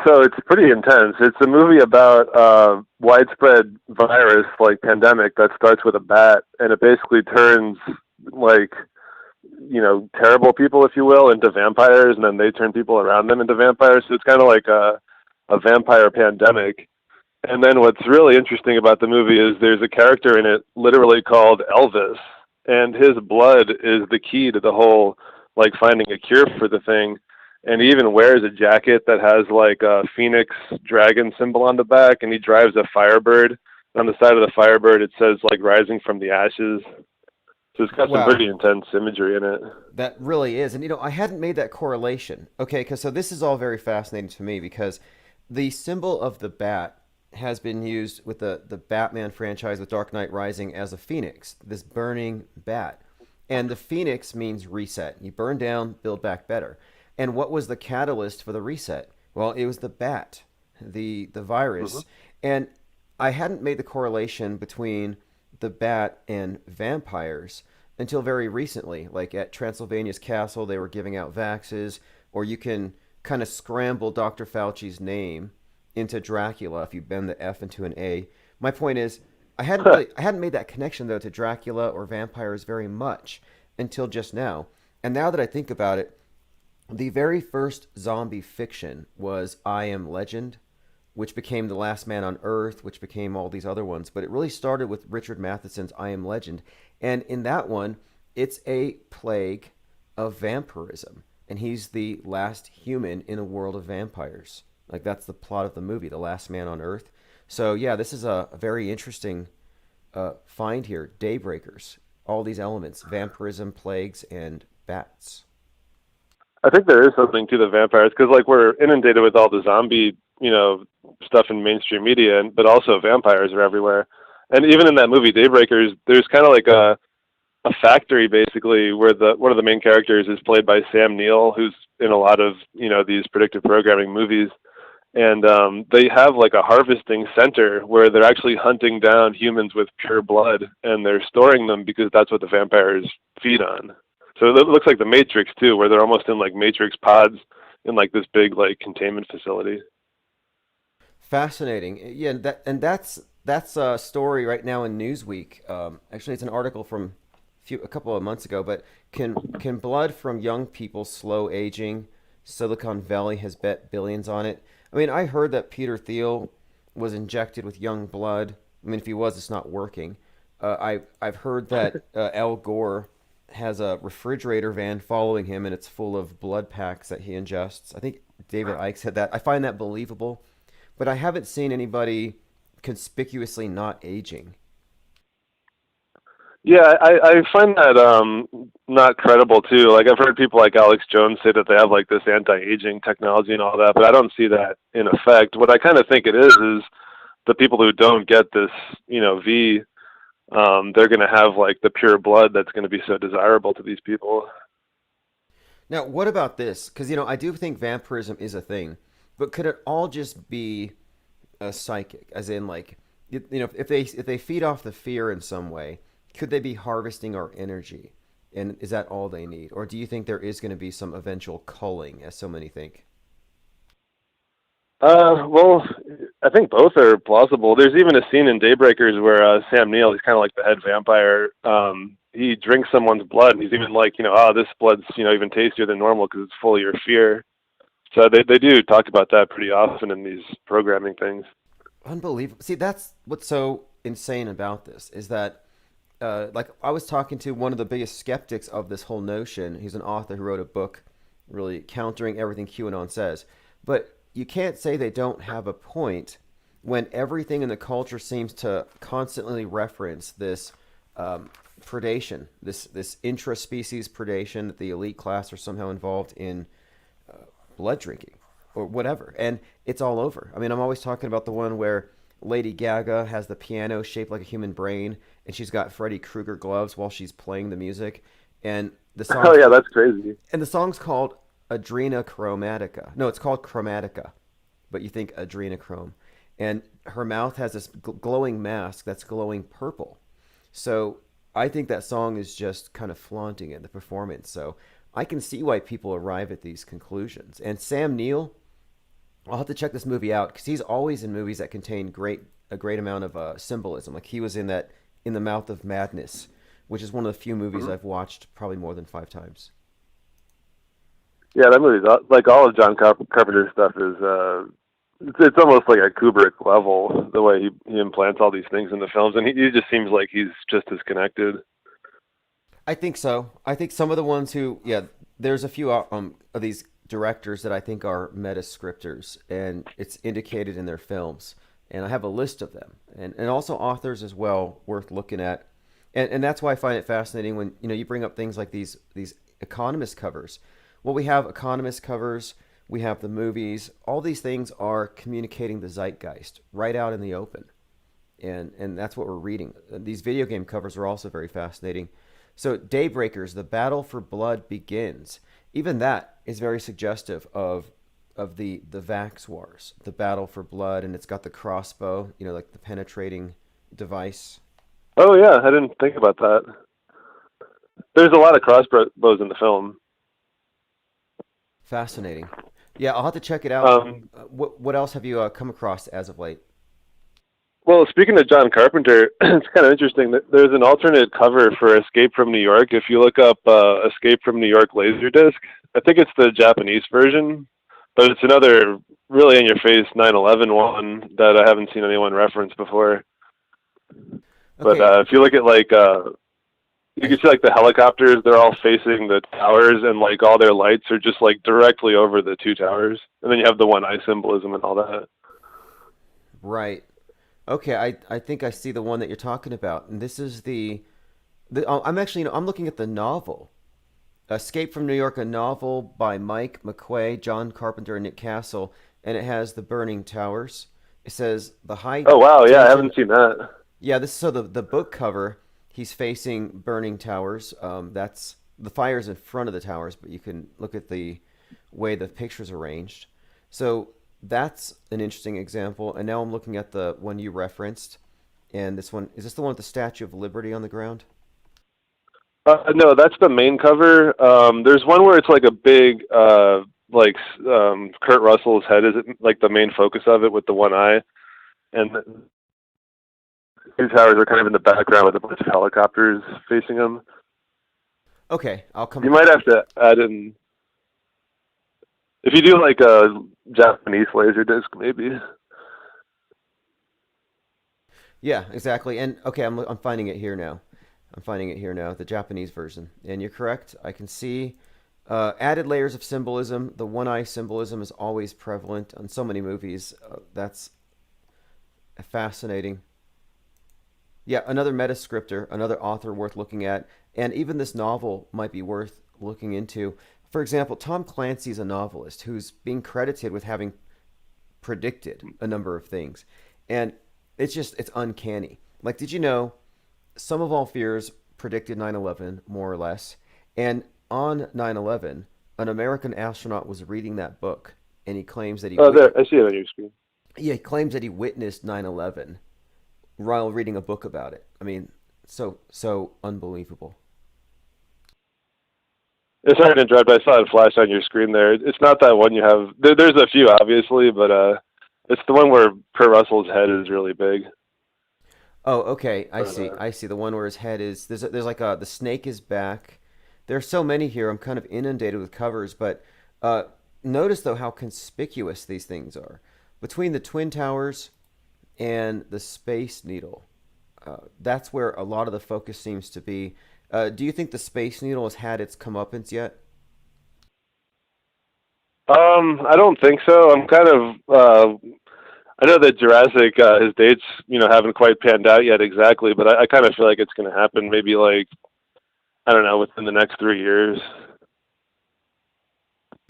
so it's pretty intense. It's a movie about widespread virus, like pandemic, that starts with a bat, and it basically turns terrible people, if you will, into vampires, and then they turn people around them into vampires. So it's kind of like a vampire pandemic. And then what's really interesting about the movie is there's a character in it literally called Elvis, and his blood is the key to the whole, finding a cure for the thing. And he even wears a jacket that has a phoenix dragon symbol on the back, and he drives a Firebird. On the side of the Firebird, it says rising from the ashes. So it's got some pretty intense imagery in it. That really is. And I hadn't made that correlation. Okay, so this is all very fascinating to me, because the symbol of the bat has been used with the Batman franchise with Dark Knight Rising as a phoenix, this burning bat. And the phoenix means reset. You burn down, build back better. And what was the catalyst for the reset? Well, it was the bat, the virus. Mm-hmm. And I hadn't made the correlation between the bat and vampires until very recently. Like at Transylvania's castle, they were giving out vaxes, or you can kind of scramble Dr. Fauci's name into Dracula if you bend the F into an A. My point is, I hadn't made that connection though to Dracula or vampires very much until just now. And now that I think about it, the very first zombie fiction was I Am Legend, which became The Last Man on Earth, which became all these other ones. But it really started with Richard Matheson's I Am Legend. And in that one, it's a plague of vampirism. And he's the last human in a world of vampires. That's the plot of the movie, The Last Man on Earth. So yeah, this is a very interesting find here. Daybreakers, all these elements, vampirism, plagues, and bats. I think there is something to the vampires, because we're inundated with all the zombie, stuff in mainstream media, but also vampires are everywhere. And even in that movie Daybreakers, there's kind of a factory basically where one of the main characters is played by Sam Neill, who's in a lot of these predictive programming movies. And they have a harvesting center where they're actually hunting down humans with pure blood, and they're storing them because that's what the vampires feed on. So it looks like the Matrix too, where they're almost in Matrix pods in this big containment facility. Fascinating. Yeah, that's a story right now in Newsweek. Actually, it's an article from a couple of months ago. But can blood from young people slow aging? Silicon Valley has bet billions on it. I mean, I heard that Peter Thiel was injected with young blood. I mean, if he was, it's not working. I've heard that Al Gore has a refrigerator van following him, and it's full of blood packs that he ingests. I think David Icke said that. I find that believable, but I haven't seen anybody conspicuously not aging. Yeah, I find that not credible too. Like I've heard people like Alex Jones say that they have like this anti-aging technology and all that, but I don't see that in effect. What I kind of think it is the people who don't get this, V, they're going to have like the pure blood that's going to be so desirable to these people. Now, what about this? Because I do think vampirism is a thing, but could it all just be a psychic? As in, like, if they feed off the fear in some way, could they be harvesting our energy? And is that all they need? Or do you think there is going to be some eventual culling, as so many think? Well, I think both are plausible. There's even a scene in Daybreakers where Sam Neill, he's kind of like the head vampire. He drinks someone's blood, and he's even like, this blood's even tastier than normal because it's full of your fear. So they do talk about that pretty often in these programming things. Unbelievable. See, that's what's so insane about this is that. Like I was talking to one of the biggest skeptics of this whole notion. He's an author who wrote a book really countering everything QAnon says. But you can't say they don't have a point when everything in the culture seems to constantly reference this predation, this intra-species predation that the elite class are somehow involved in blood drinking or whatever. And it's all over. I mean, I'm always talking about the one where Lady Gaga has the piano shaped like a human brain, and she's got Freddy Krueger gloves while she's playing the music. And the song. Oh yeah, that's crazy. And the song's called Adrenachromatica. No, it's called Chromatica, but you think adrenochrome. And her mouth has this glowing mask that's glowing purple. So I think that song is just kind of flaunting it, the performance. So I can see why people arrive at these conclusions. And Sam Neill, I'll have to check this movie out because he's always in movies that contain a great amount of symbolism. Like he was in that In the Mouth of Madness, which is one of the few movies I've watched probably more than 5 times. Yeah, that movie's like all of John Carpenter's stuff is it's almost like a Kubrick level the way he implants all these things in the films, and he just seems like he's just as connected. I think so. I think some of the ones who there's a few of these directors that I think are meta scripters, and it's indicated in their films, and I have a list of them, and also authors as well worth looking at, and that's why I find it fascinating when you bring up things like these Economist covers. Well, we have Economist covers, we have the movies, all these things are communicating the zeitgeist right out in the open, and that's what we're reading. These video game covers are also very fascinating. So Daybreakers, the battle for blood begins. Even that is very suggestive of the Vax Wars, the battle for blood, and it's got the crossbow, like the penetrating device. Oh yeah, I didn't think about that. There's a lot of crossbows in the film. Fascinating. Yeah, I'll have to check it out. What else have you come across as of late? Well, speaking of John Carpenter, it's kind of interesting that there's an alternate cover for Escape from New York. If you look up Escape from New York Laserdisc, I think it's the Japanese version, but it's another really in-your-face 9/11 one that I haven't seen anyone reference before. Okay. But if you look at you can see like the helicopters, they're all facing the towers, and like all their lights are just like directly over the 2 towers. And then you have the one eye symbolism and all that. Right. Okay, I think I see the one that you're talking about, and this is I'm actually I'm looking at the novel, Escape from New York, a novel by Mike McQuay, John Carpenter, and Nick Castle, and it has the burning towers. It says the high. Oh wow, yeah, I haven't seen that. Yeah, the book cover. He's facing burning towers. That's the fire's in front of the towers, but you can look at the way the picture's arranged. So. That's an interesting example. And now I'm looking at the one you referenced. And this one, is this the one with the Statue of Liberty on the ground? No, that's the main cover. There's one where it's like a big, Kurt Russell's head is like the main focus of it with the one eye. And the 2 towers are kind of in the background with a bunch of helicopters facing them. Okay, I'll come. You might have to add in. If you do like a Japanese Laserdisc, maybe. Yeah, exactly. And okay, I'm finding it here now. The Japanese version. And you're correct. I can see added layers of symbolism. The one eye symbolism is always prevalent on so many movies. That's Fascinating. Yeah, another metascriptor, another author worth looking at, and even this novel might be worth looking into. For example, Tom Clancy's a novelist who's being credited with having predicted a number of things, and it's uncanny. Like, did you know Some of All Fears predicted 9/11 more or less, and on 9/11, an American astronaut was reading that book, and he claims that he there, I see it on your screen. yeah, he claims that he witnessed 9/11 while reading a book about it. I mean, so unbelievable. It's sorry to interrupt. I saw it flash on your screen there. It's not that one you have. There's a few, obviously, but it's the one where Kurt Russell's head is really big. Oh, okay. I see. The one where his head is there's like the snake is back. There are so many here. I'm kind of inundated with covers, but notice though how conspicuous these things are between the Twin Towers and the Space Needle. That's where a lot of the focus seems to be. Do you think the Space Needle has had its comeuppance yet? I don't think so. I'm kind of. I know that Jurassic, his dates, haven't quite panned out yet exactly, but I kind of feel like it's going to happen maybe like, I don't know, within the next 3 years.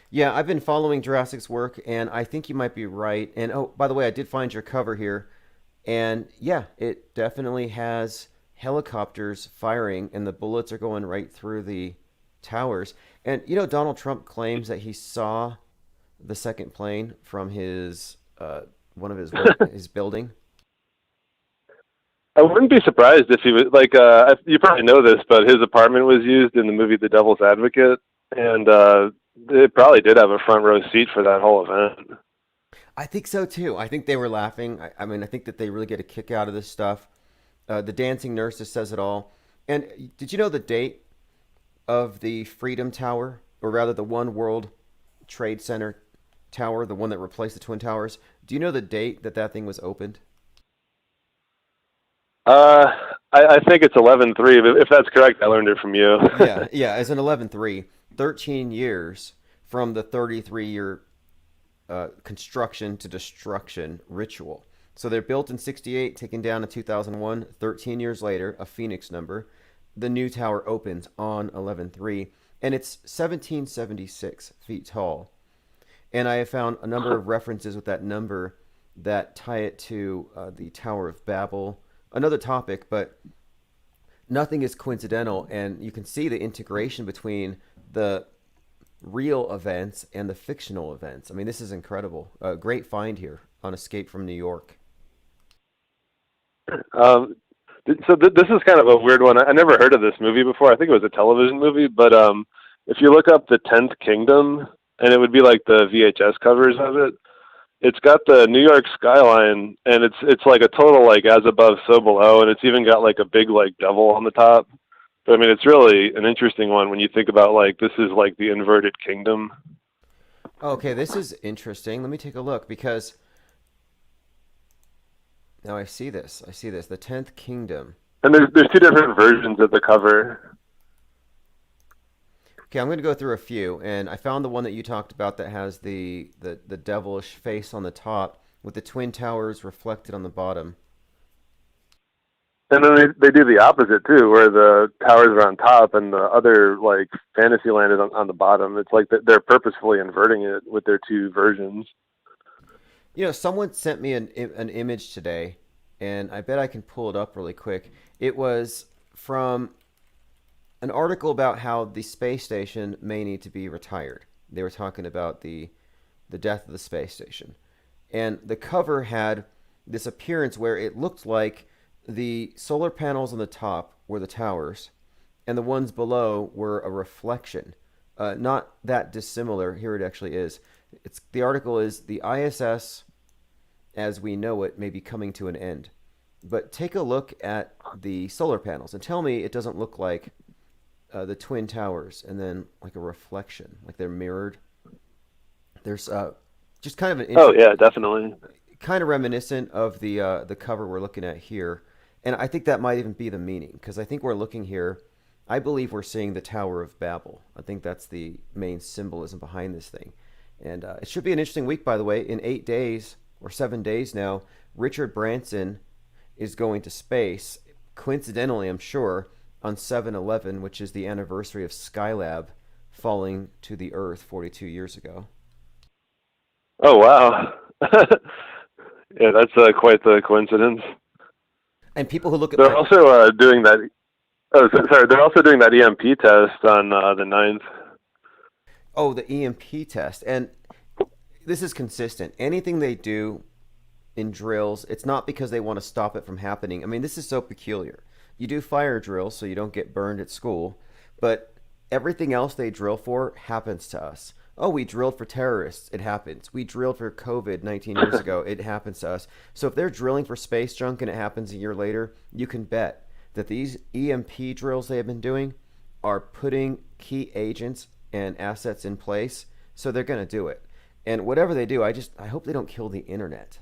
Yeah, I've been following Jurassic's work, and I think you might be right. And oh, by the way, I did find your cover here, and yeah, it definitely has helicopters firing, and the bullets are going right through the towers. And Donald Trump claims that he saw the second plane from his one of his building. I wouldn't be surprised if he was like. You probably know this, but his apartment was used in the movie The Devil's Advocate, and it probably did have a front row seat for that whole event. I think so too. I think they were laughing. I mean, I think that they really get a kick out of this stuff. The Dancing Nurses says it all. And did you know the date of the Freedom Tower, or rather the One World Trade Center Tower, the one that replaced the Twin Towers? Do you know the date that thing was opened? I think it's 11/3. If that's correct, I learned it from you. yeah. As an 11/3, 13 years from the 33-year construction to destruction ritual. So they're built in 68, taken down in 2001. 13 years later, a Phoenix number, the new tower opens on 11/3, and it's 1776 feet tall. And I have found a number of references with that number that tie it to the Tower of Babel. Another topic, but nothing is coincidental, and you can see the integration between the real events and the fictional events. I mean, this is incredible. A great find here on Escape from New York. So this is kind of a weird one. I never heard of this movie before. I think it was a television movie, but if you look up The 10th Kingdom, and it would be like the VHS covers of it, it's got the New York skyline, and it's like a total like as above so below, and it's even got like a big like devil on the top. But I mean, it's really an interesting one when you think about like this is like the inverted kingdom. Okay, this is interesting. Let me take a look, because now I see this. The 10th Kingdom. And there's two different versions of the cover. Okay, I'm going to go through a few, and I found the one that you talked about that has the devilish face on the top with the Twin Towers reflected on the bottom. And then they do the opposite too, where the towers are on top and the other like Fantasyland is on the bottom. It's like they're purposefully inverting it with their two versions. Someone sent me an image today, and I bet I can pull it up really quick. It was from an article about how the space station may need to be retired. They were talking about the death of the space station. And the cover had this appearance where it looked like the solar panels on the top were the towers, and the ones below were a reflection. Not that dissimilar. Here it actually is. The article is, the ISS as we know it may be coming to an end. But take a look at the solar panels and tell me it doesn't look like the Twin Towers and then like a reflection, like they're mirrored. There's just kind of an oh yeah, definitely kind of reminiscent of the cover we're looking at here, and I think that might even be the meaning, because I think we're looking here. I believe we're seeing the Tower of Babel. I think that's the main symbolism behind this thing, and it should be an interesting week. By the way, in 8 days, or 7 days now, Richard Branson is going to space, coincidentally, I'm sure, on 7/11, which is the anniversary of Skylab falling to the Earth 42 years ago. Oh, wow. Yeah, that's quite the coincidence. And people who look at they're also doing that. Oh, sorry. They're also doing that EMP test on the 9th. Oh, the EMP test. And this is consistent. Anything they do in drills, it's not because they want to stop it from happening. I mean, this is so peculiar. You do fire drills so you don't get burned at school, but everything else they drill for happens to us. Oh, we drilled for terrorists. It happens. We drilled for COVID 19 years ago. It happens to us. So if they're drilling for space junk and it happens a year later, you can bet that these EMP drills they have been doing are putting key agents and assets in place. So they're going to do it. And whatever they do, I hope they don't kill the internet.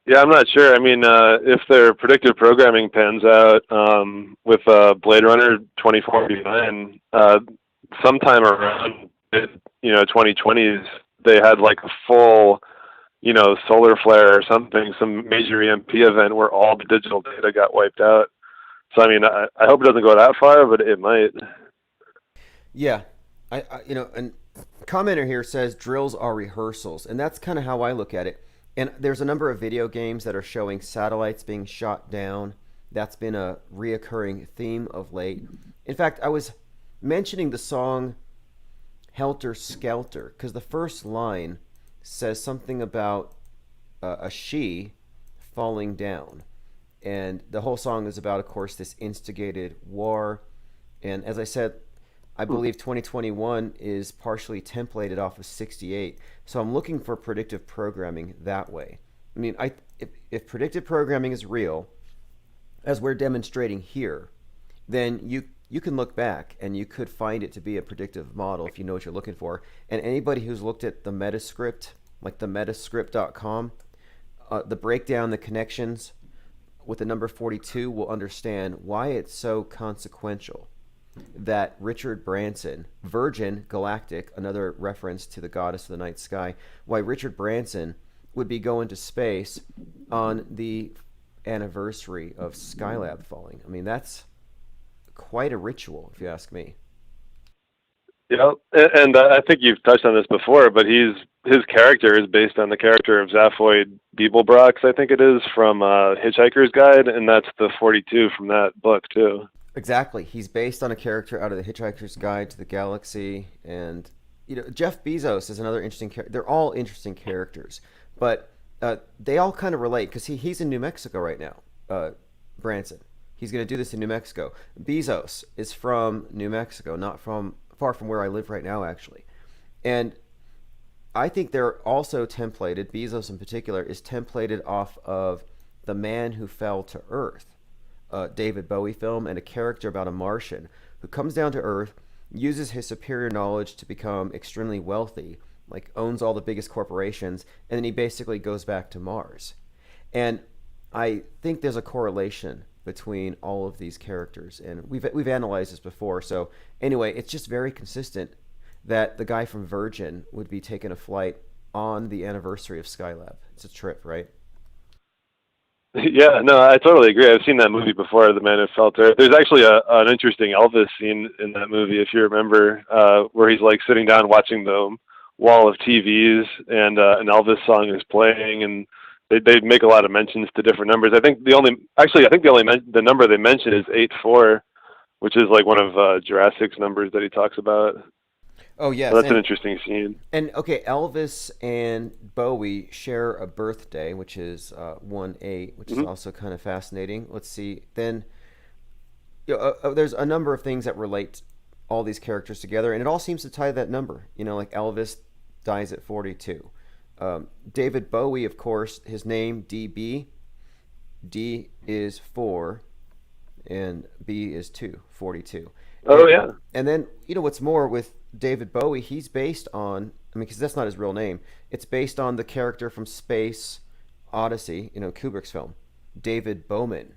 Yeah, I'm not sure. I mean, if their predictive programming pans out with Blade Runner 2049, sometime around 2020s, they had like a full, solar flare or something, some major EMP event where all the digital data got wiped out. So I mean, I hope it doesn't go that far, but it might. Yeah, and commenter here says drills are rehearsals, and that's kind of how I look at it. And there's a number of video games that are showing satellites being shot down. That's been a reoccurring theme of late. In fact, I was mentioning the song Helter Skelter because the first line says something about a she falling down. And the whole song is about, of course, this instigated war. And as I said, I believe 2021 is partially templated off of 68. So I'm looking for predictive programming that way. I mean, if predictive programming is real, as we're demonstrating here, then you can look back and you could find it to be a predictive model if you know what you're looking for. And anybody who's looked at the Metascript, like the metascript.com, the breakdown, the connections with the number 42 will understand why it's so consequential that Richard Branson, Virgin Galactic, another reference to the goddess of the night sky, why Richard Branson would be going to space on the anniversary of Skylab falling. I mean, that's quite a ritual, if you ask me. Yeah, and I think you've touched on this before, but his character is based on the character of Zaphoid Beeblebrox, I think it is, from Hitchhiker's Guide, and that's the 42 from that book, too. Exactly. He's based on a character out of the Hitchhiker's Guide to the Galaxy, and Jeff Bezos is another interesting character. They're all interesting characters, but they all kind of relate because he's in New Mexico right now, Branson. He's going to do this in New Mexico. Bezos is from New Mexico, not far from where I live right now, actually. And I think they're also templated, Bezos in particular, is templated off of The Man Who Fell to Earth, David Bowie film, and a character about a Martian who comes down to Earth, uses his superior knowledge to become extremely wealthy, like owns all the biggest corporations, and then he basically goes back to Mars. And I think there's a correlation between all of these characters, and we've analyzed this before. So anyway, it's just very consistent that the guy from Virgin would be taking a flight on the anniversary of Skylab. It's a trip, right? Yeah, no, I totally agree. I've seen that movie before, The Man Who Fell to Earth. There's actually an interesting Elvis scene in that movie, if you remember, where he's like sitting down watching the wall of TVs, and an Elvis song is playing, and they make a lot of mentions to different numbers. I think the number they mention is 84, which is like one of Jurassic's numbers that he talks about. Oh, yes. So that's an interesting scene. And, okay, Elvis and Bowie share a birthday, which is 1/8, which is also kind of fascinating. Let's see. Then there's a number of things that relate all these characters together, and it all seems to tie that number. Like Elvis dies at 42. David Bowie, of course, his name, DB. D is 4, and B is 2, 42. Oh, yeah. And then, what's more with David Bowie, he's based on, because that's not his real name, it's based on the character from Space Odyssey, Kubrick's film, David Bowman,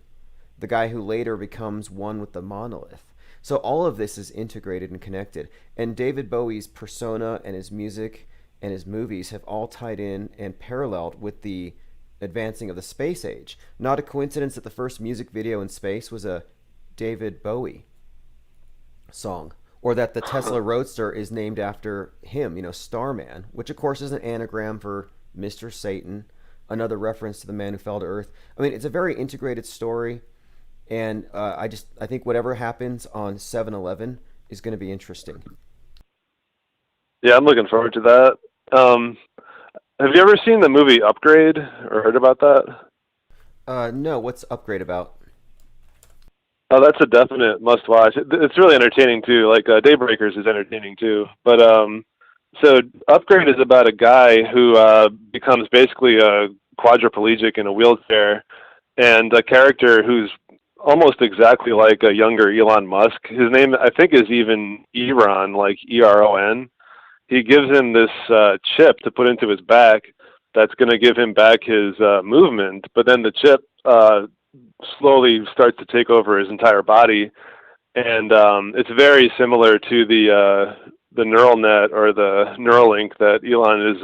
the guy who later becomes one with the monolith. So all of this is integrated and connected. And David Bowie's persona and his music and his movies have all tied in and paralleled with the advancing of the space age. Not a coincidence that the first music video in space was a David Bowie song, or that the Tesla Roadster is named after him, Starman, which of course is an anagram for Mr. Satan, another reference to the man who fell to earth. I mean, it's a very integrated story, and I think whatever happens on 7-Eleven is going to be interesting. Yeah, I'm looking forward to that. Have you ever seen the movie Upgrade or heard about that? No, what's Upgrade about? Oh, that's a definite must-watch. It's really entertaining too. Like Daybreakers is entertaining too. But so Upgrade is about a guy who becomes basically a quadriplegic in a wheelchair, and a character who's almost exactly like a younger Elon Musk. His name, I think, is even Eron, like Eron. He gives him this chip to put into his back that's going to give him back his movement, but then the chip slowly starts to take over his entire body, and it's very similar to the neural net or the Neuralink that Elon is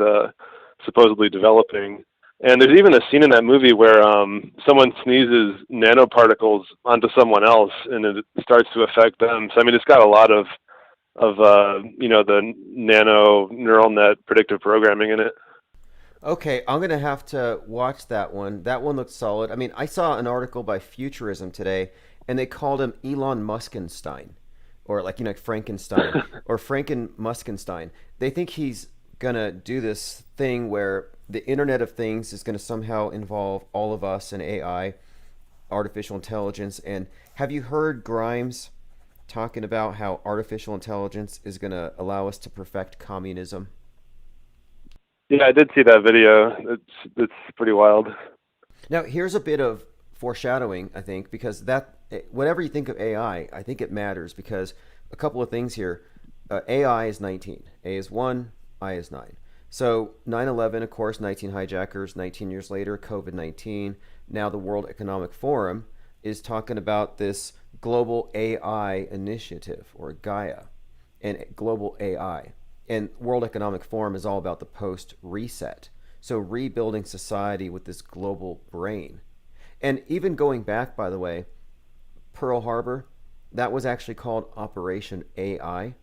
supposedly developing. And there's even a scene in that movie where someone sneezes nanoparticles onto someone else, and it starts to affect them. So I mean, it's got a lot of the nano neural net predictive programming in it. Okay, I'm going to have to watch that one. That one looks solid. I mean, I saw an article by Futurism today, and they called him Elon Muskenstein, or like Frankenstein, or Franken Muskenstein. They think he's going to do this thing where the Internet of Things is going to somehow involve all of us and AI, artificial intelligence. And have you heard Grimes talking about how artificial intelligence is going to allow us to perfect communism? Yeah, I did see that video. It's pretty wild. Now, here's a bit of foreshadowing, I think, because that whatever you think of AI, I think it matters, because a couple of things here. AI is 19. A is 1, I is 9. So 9/11, of course, 19 hijackers, 19 years later, COVID-19. Now the World Economic Forum is talking about this global AI initiative, or Gaia, and global AI. And World Economic Forum is all about the post-reset. So rebuilding society with this global brain. And even going back, by the way, Pearl Harbor, that was actually called Operation AI.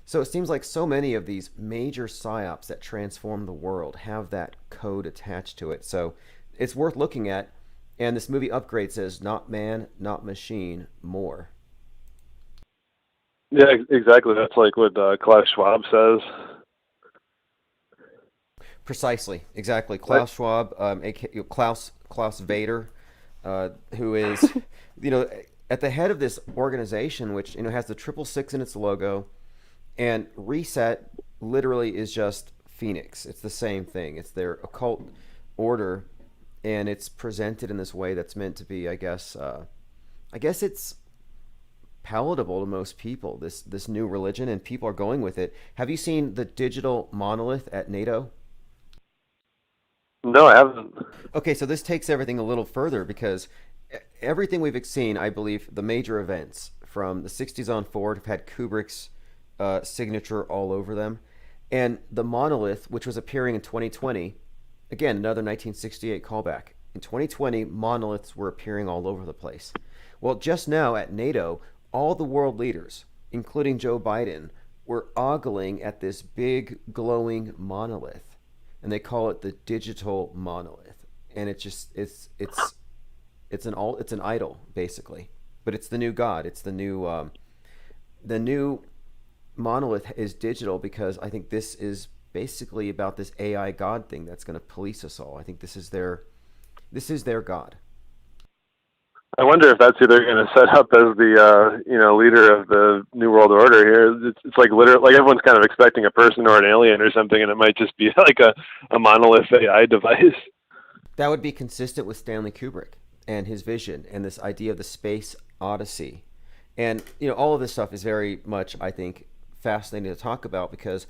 So it seems like so many of these major psyops that transform the world have that code attached to it. So it's worth looking at. And this movie Upgrade says, not man, not machine, more. Yeah, exactly. That's like what Klaus Schwab says. Precisely, exactly. Klaus Schwab, Klaus Vader, who is, at the head of this organization, which has the 666 in its logo, and Reset literally is just Phoenix. It's the same thing. It's their occult order, and it's presented in this way that's meant to be, I guess it's palatable to most people, this new religion, and people are going with it. Have you seen the digital monolith at NATO? No, I haven't. Okay, so this takes everything a little further, because everything we've seen, I believe, the major events from the 60s on forward have had Kubrick's signature all over them. And the monolith, which was appearing in 2020, again, another 1968 callback. In 2020, monoliths were appearing all over the place. Well, just now at NATO, all the world leaders, including Joe Biden, were ogling at this big glowing monolith, and they call it the digital monolith. And it's an idol, basically, but it's the new god. It's the new monolith is digital, because I think this is basically about this AI god thing that's going to police us all. I think this is their god. I wonder if that's who they're going to set up as the leader of the New World Order here. It's like literally, like everyone's kind of expecting a person or an alien or something, and it might just be like a monolith AI device. That would be consistent with Stanley Kubrick and his vision and this idea of the space odyssey. And all of this stuff is very much, I think, fascinating to talk about, because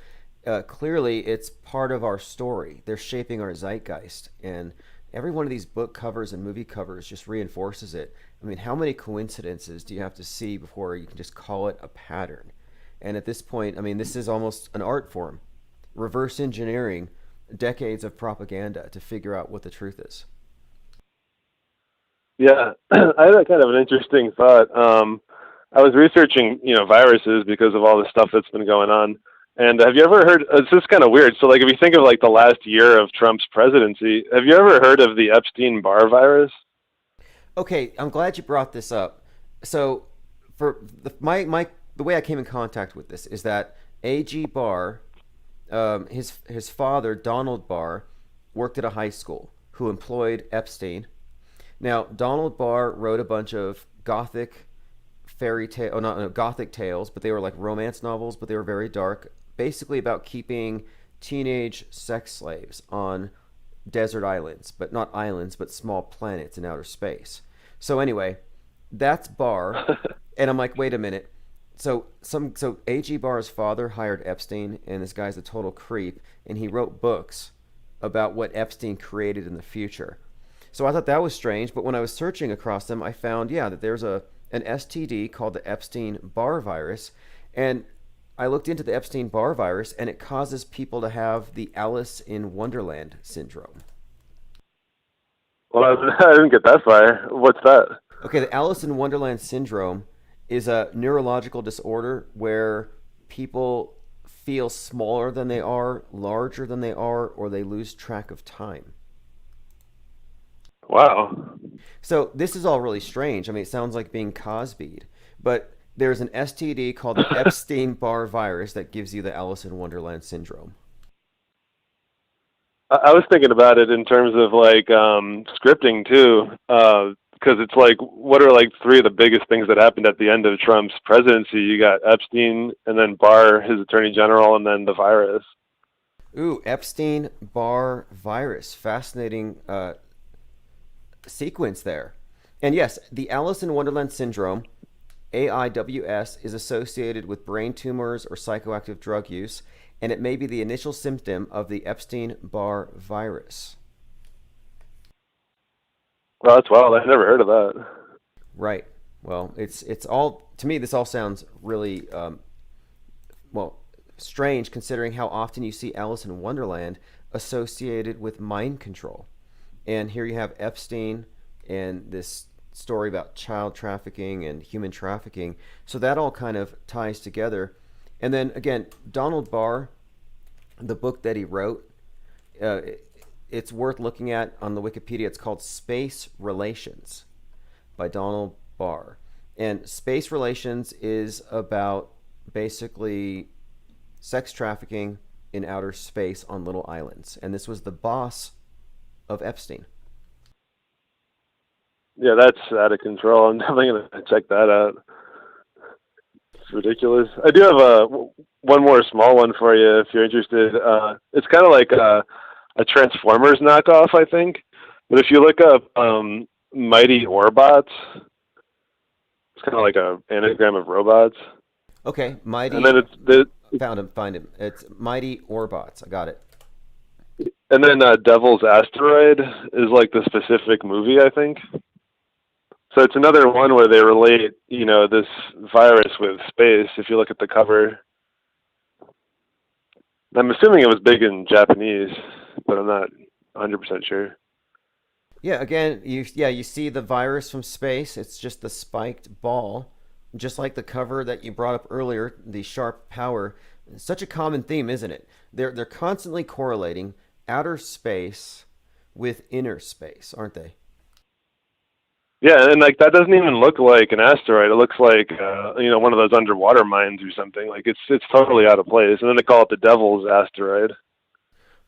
clearly it's part of our story. They're shaping our zeitgeist, and every one of these book covers and movie covers just reinforces it. I mean, how many coincidences do you have to see before you can just call it a pattern? And at this point, I mean, this is almost an art form. reverse engineering decades of propaganda to figure out what the truth is. Yeah, I had a kind of an interesting thought. I was researching, viruses because of all the stuff that's been going on. And have you ever heard? It's just kind of weird. So, like, if you think of like the last year of Trump's presidency, have you ever heard of the Epstein-Barr virus? Okay, I'm glad you brought this up. So, for the way I came in contact with this is that A.G. Barr, his father Donald Barr, worked at a high school who employed Epstein. Now, Donald Barr wrote a bunch of Gothic Gothic tales, but they were like romance novels, but they were very dark, basically about keeping teenage sex slaves on desert islands, but not islands, but small planets in outer space. So anyway, that's Barr, and I'm like, wait a minute. So A.G. Barr's father hired Epstein, and this guy's a total creep, and he wrote books about what Epstein created in the future. So I thought that was strange, but when I was searching across them, I found, that there's an STD called the Epstein-Barr virus, and I looked into the Epstein-Barr virus, and it causes people to have the Alice in Wonderland syndrome. Well, I didn't get that far. What's that? Okay, the Alice in Wonderland syndrome is a neurological disorder where people feel smaller than they are, larger than they are, or they lose track of time. Wow. So this is all really strange. I mean, it sounds like being Cosby'd, but there's an STD called the Epstein-Barr virus that gives you the Alice in Wonderland syndrome. I was thinking about it in terms of like scripting too, because it's like, what are like three of the biggest things that happened at the end of Trump's presidency? You got Epstein, and then Barr, his attorney general, and then the virus. Ooh, Epstein-Barr virus. Fascinating sequence there. And yes, the Alice in Wonderland syndrome, AIWS, is associated with brain tumors or psychoactive drug use, and it may be the initial symptom of the Epstein-Barr virus. Well, that's wild. I never heard of that. Right. Well, it's all, to me, this all sounds really, strange considering how often you see Alice in Wonderland associated with mind control. And here you have Epstein and this story about child trafficking and human trafficking. So that all kind of ties together. And then again, Donald Barr, the book that he wrote, it's worth looking at on the Wikipedia. It's called Space Relations by Donald Barr. And Space Relations is about basically sex trafficking in outer space on little islands. And this was the boss of Epstein. Yeah, that's out of control. I'm definitely going to check that out. It's ridiculous. I do have one more small one for you if you're interested. It's kind of like a Transformers knockoff, I think. But if you look up Mighty Orbots, it's kind of like an anagram of robots. Okay, Mighty. And then find him. It's Mighty Orbots. I got it. And then Devil's Asteroid is like the specific movie, I think. So it's another one where they relate, this virus with space, if you look at the cover. I'm assuming it was big in Japanese, but I'm not 100% sure. Yeah, again, you see the virus from space. It's just the spiked ball, just like the cover that you brought up earlier, the sharp power. It's such a common theme, isn't it? They're constantly correlating outer space with inner space, aren't they? Yeah, and like that doesn't even look like an asteroid. It looks like one of those underwater mines or something. Like it's totally out of place. And then they call it the Devil's Asteroid.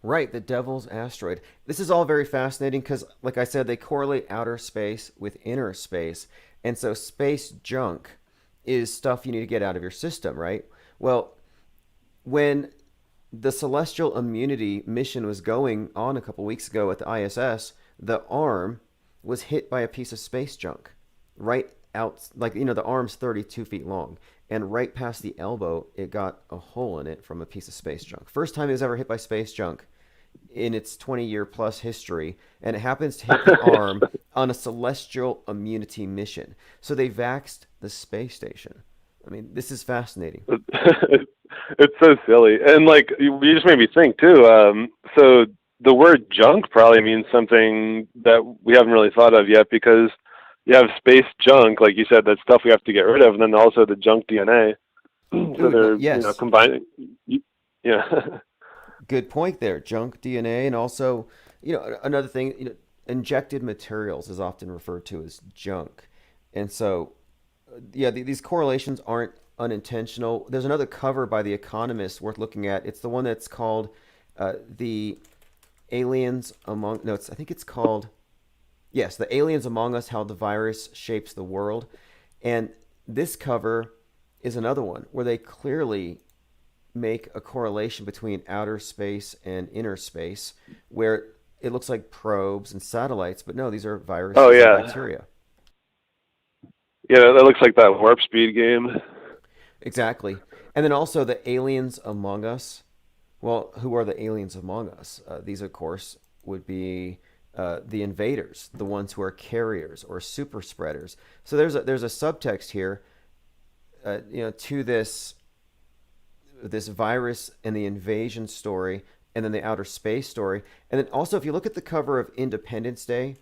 Right, the Devil's Asteroid. This is all very fascinating because, like I said, they correlate outer space with inner space. And so space junk is stuff you need to get out of your system, right? Well, when the Celestial Immunity mission was going on a couple weeks ago at the ISS, the arm was hit by a piece of space junk right out, the arm's 32 feet long, and right past the elbow, it got a hole in it from a piece of space junk. First time it was ever hit by space junk in its 20-year plus history, and it happens to hit the arm on a Celestial Immunity mission. So they vaxxed the space station. I mean, this is fascinating. It's so silly, and like you just made me think too. So the word junk probably means something that we haven't really thought of yet, because you have space junk, like you said, that stuff we have to get rid of, and then also the junk DNA. So they're yes. combining. Yeah. Good point there. Junk DNA, and also, another thing, injected materials is often referred to as junk. And so, these correlations aren't unintentional. There's another cover by The Economist worth looking at. It's the one that's called The Aliens Among, no, I think it's called, yes, The Aliens Among Us, How the Virus Shapes the World. And this cover is another one where they clearly make a correlation between outer space and inner space, where it looks like probes and satellites, but no, these are viruses and bacteria. Yeah, that looks like that Warp Speed game. Exactly. And then also the aliens among us. Well, who are the aliens among us? These, of course, would be the invaders, the ones who are carriers or super spreaders. So there's a subtext here, to this virus and the invasion story, and then the outer space story. And then also, if you look at the cover of Independence Day,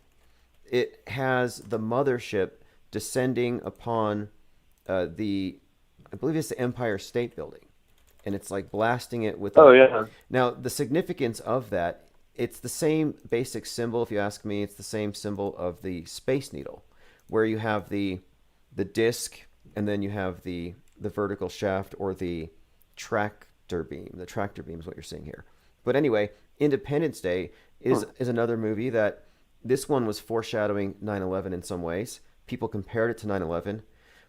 it has the mothership descending upon I believe it's the Empire State Building, and it's like blasting it with. Now, the significance of that, it's the same basic symbol. If you ask me, it's the same symbol of the Space Needle, where you have the disc, and then you have the vertical shaft, or the tractor beam. The tractor beam is what you're seeing here. But anyway, Independence Day is another movie that this one was foreshadowing 9/11 in some ways. People compared it to 9/11.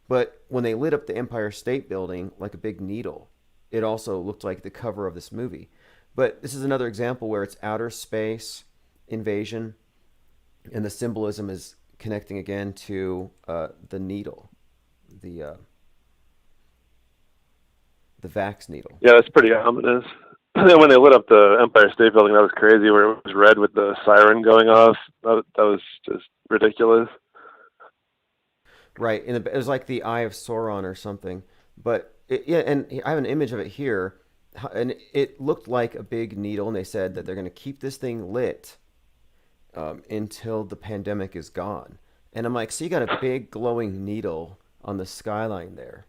But when they lit up the Empire State Building like a big needle, it also looked like the cover of this movie. But this is another example where it's outer space invasion, and the symbolism is connecting again to the needle, the Vax needle. Yeah, that's pretty ominous. And when they lit up the Empire State Building, that was crazy, where it was red with the siren going off. That was just ridiculous. Right, and it was like the Eye of Sauron or something. But and I have an image of it here, and it looked like a big needle. And they said that they're going to keep this thing lit until the pandemic is gone. And I'm like, so you got a big glowing needle on the skyline there.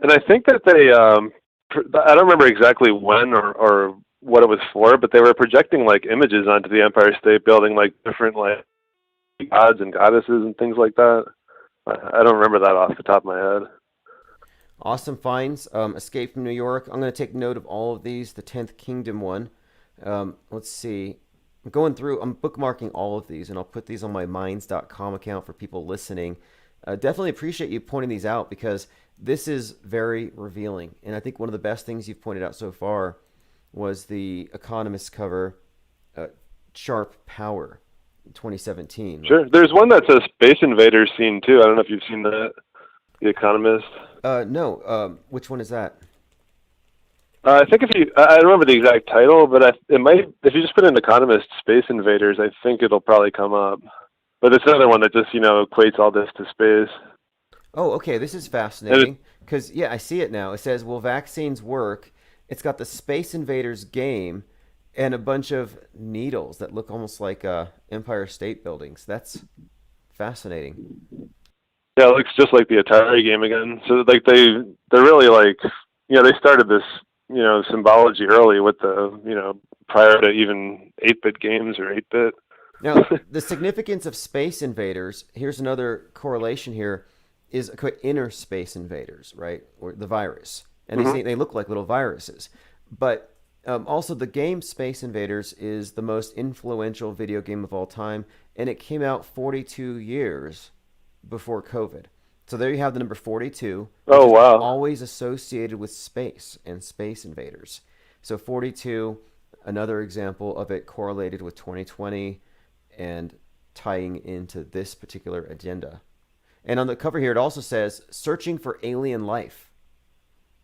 And I think that they, I don't remember exactly when or what it was for, but they were projecting like images onto the Empire State Building, like different like gods and goddesses and things like that. I don't remember that off the top of my head. Awesome finds. Escape from New York. I'm going to take note of all of these. The 10th Kingdom one. Let's see. I'm going through. I'm bookmarking all of these, and I'll put these on my Minds.com account for people listening. Definitely appreciate you pointing these out, because this is very revealing. And I think one of the best things you've pointed out so far was the Economist cover, Sharp Power, 2017. Sure. There's one that says Space Invaders scene too. I don't know if you've seen that. The Economist. No. Which one is that? I think I don't remember the exact title, but it might. If you just put in Economist Space Invaders, I think it'll probably come up. But it's another one that just equates all this to space. Oh, okay. This is fascinating, because I see it now. It says, "Will vaccines work?" It's got the Space Invaders game and a bunch of needles that look almost like Empire State Buildings. That's fascinating. Yeah, it looks just like the Atari game again. So like they're really like, they started this symbology early with the prior to even 8-bit games or 8-bit. Now, the significance of Space Invaders, here's another correlation here, is inner space invaders, right? Or the virus. And they look like little viruses. But also the game Space Invaders is the most influential video game of all time, and it came out 42 years before COVID. So there you have the number 42. Oh, wow. Always associated with space and Space Invaders. So 42, another example of it correlated with 2020 and tying into this particular agenda. And on the cover here, it also says, searching for alien life.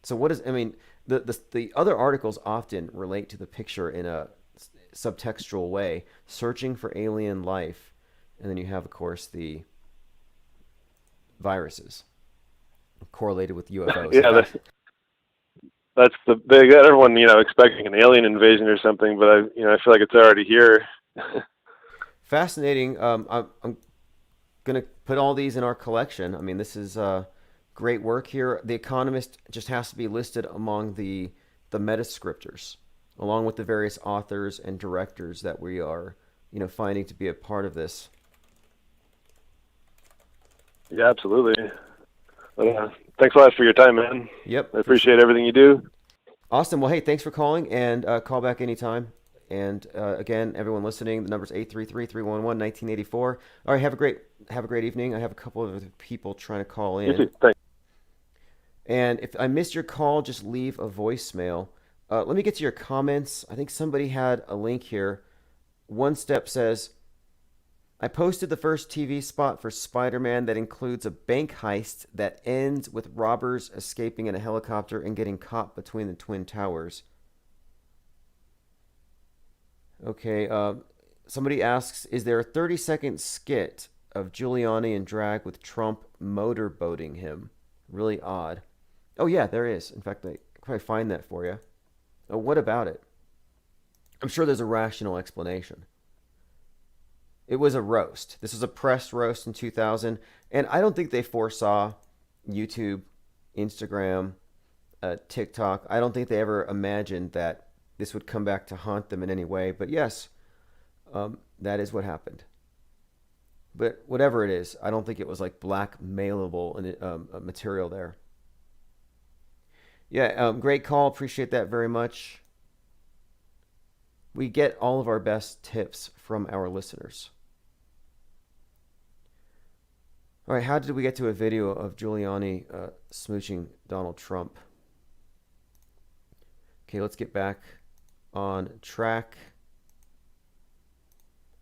So the other articles often relate to the picture in a subtextual way, searching for alien life. And then you have, of course, the viruses. correlated with UFOs. Yeah, that's the big. Everyone, expecting an alien invasion or something, but I feel like it's already here. Fascinating. I'm going to put all these in our collection. I mean, this is great work here. The Economist just has to be listed among the metascriptors, along with the various authors and directors that we are, finding to be a part of this. Yeah, absolutely. Thanks a lot for your time, man. Yep. I appreciate everything you do. Awesome. Well, hey, thanks for calling, and call back anytime. And again, everyone listening, the number's 833-311-1984. All right, have a great evening. I have a couple of other people trying to call in. You too. Thanks. And if I missed your call, just leave a voicemail. Let me get to your comments. I think somebody had a link here. One Step says, I posted the first TV spot for Spider-Man that includes a bank heist that ends with robbers escaping in a helicopter and getting caught between the Twin Towers. Okay, somebody asks, is there a 30-second skit of Giuliani in drag with Trump motorboating him? Really odd. Oh, yeah, there is. In fact, I can probably find that for you. Oh, what about it? I'm sure there's a rational explanation. It was a roast. This was a press roast in 2000, and I don't think they foresaw YouTube, Instagram, TikTok. I don't think they ever imagined that this would come back to haunt them in any way. But yes, that is what happened. But whatever it is, I don't think it was like blackmailable material there. Yeah, great call. Appreciate that very much. We get all of our best tips from our listeners. All right, how did we get to a video of Giuliani smooching Donald Trump? Okay, let's get back on track.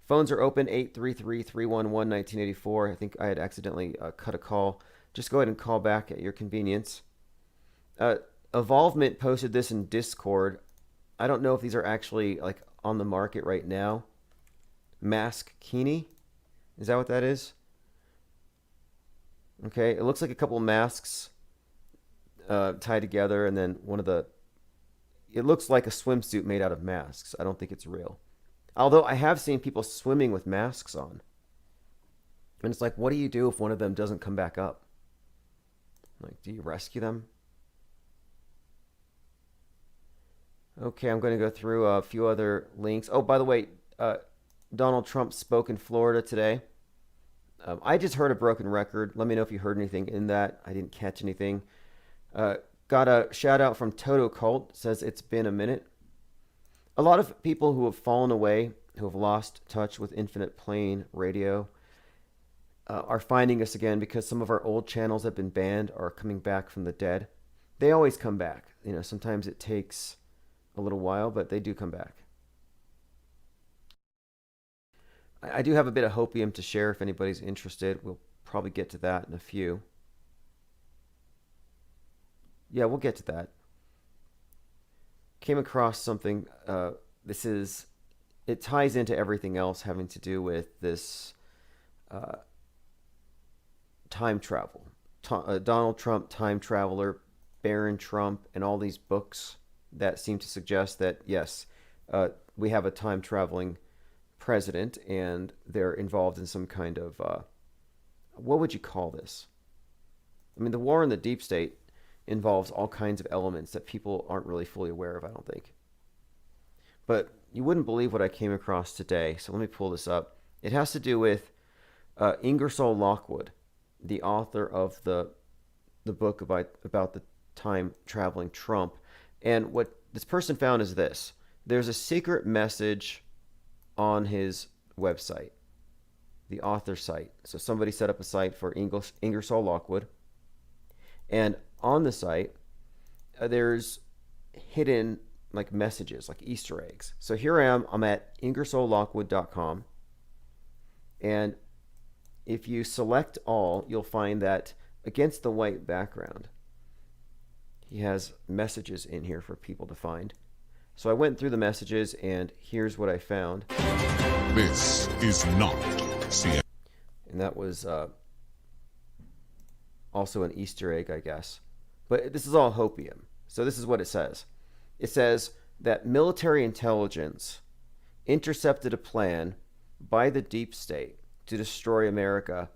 Phones are open, 833-311-1984. I think I had accidentally cut a call. Just go ahead and call back at your convenience. Evolvement posted this in Discord. I don't know if these are actually like on the market right now. Mask Kini, is that what that is? Okay, it looks like a couple of masks tied together, and then it looks like a swimsuit made out of masks. I don't think it's real. Although I have seen people swimming with masks on. And it's like, what do you do if one of them doesn't come back up? Like, do you rescue them? Okay, I'm going to go through a few other links. Oh, by the way, Donald Trump spoke in Florida today. I just heard a broken record. Let me know if you heard anything in that. I didn't catch anything. Got a shout out from Toto Cult. Says it's been a minute. A lot of people who have fallen away, who have lost touch with Infinite Plane Radio, are finding us again because some of our old channels that have been banned are coming back from the dead. They always come back. Sometimes it takes a little while, but they do come back. I do have a bit of hopium to share if anybody's interested. We'll probably get to that in a few. Yeah, we'll get to that. Came across something. It ties into everything else having to do with this time travel. Donald Trump, Time Traveler, Baron Trump, and all these books that seem to suggest that, yes, we have a time traveling president and they're involved in some kind of, what would you call this? I mean, the war in the deep state involves all kinds of elements that people aren't really fully aware of, I don't think. But you wouldn't believe what I came across today, so let me pull this up. It has to do with Ingersoll Lockwood, the author of the book about the time-traveling Trump. And what this person found is this. There's a secret message on his website, the author site. So somebody set up a site for Ingersoll Lockwood. And on the site, there's hidden like messages, like Easter eggs. So here I am. I'm at IngersollLockwood.com. And if you select all, you'll find that against the white background, he has messages in here for people to find. So I went through the messages, and here's what I found. This is not CNN. And that was also an Easter egg, I guess. But this is all hopium. So this is what it says. It says that military intelligence intercepted a plan by the deep state to destroy America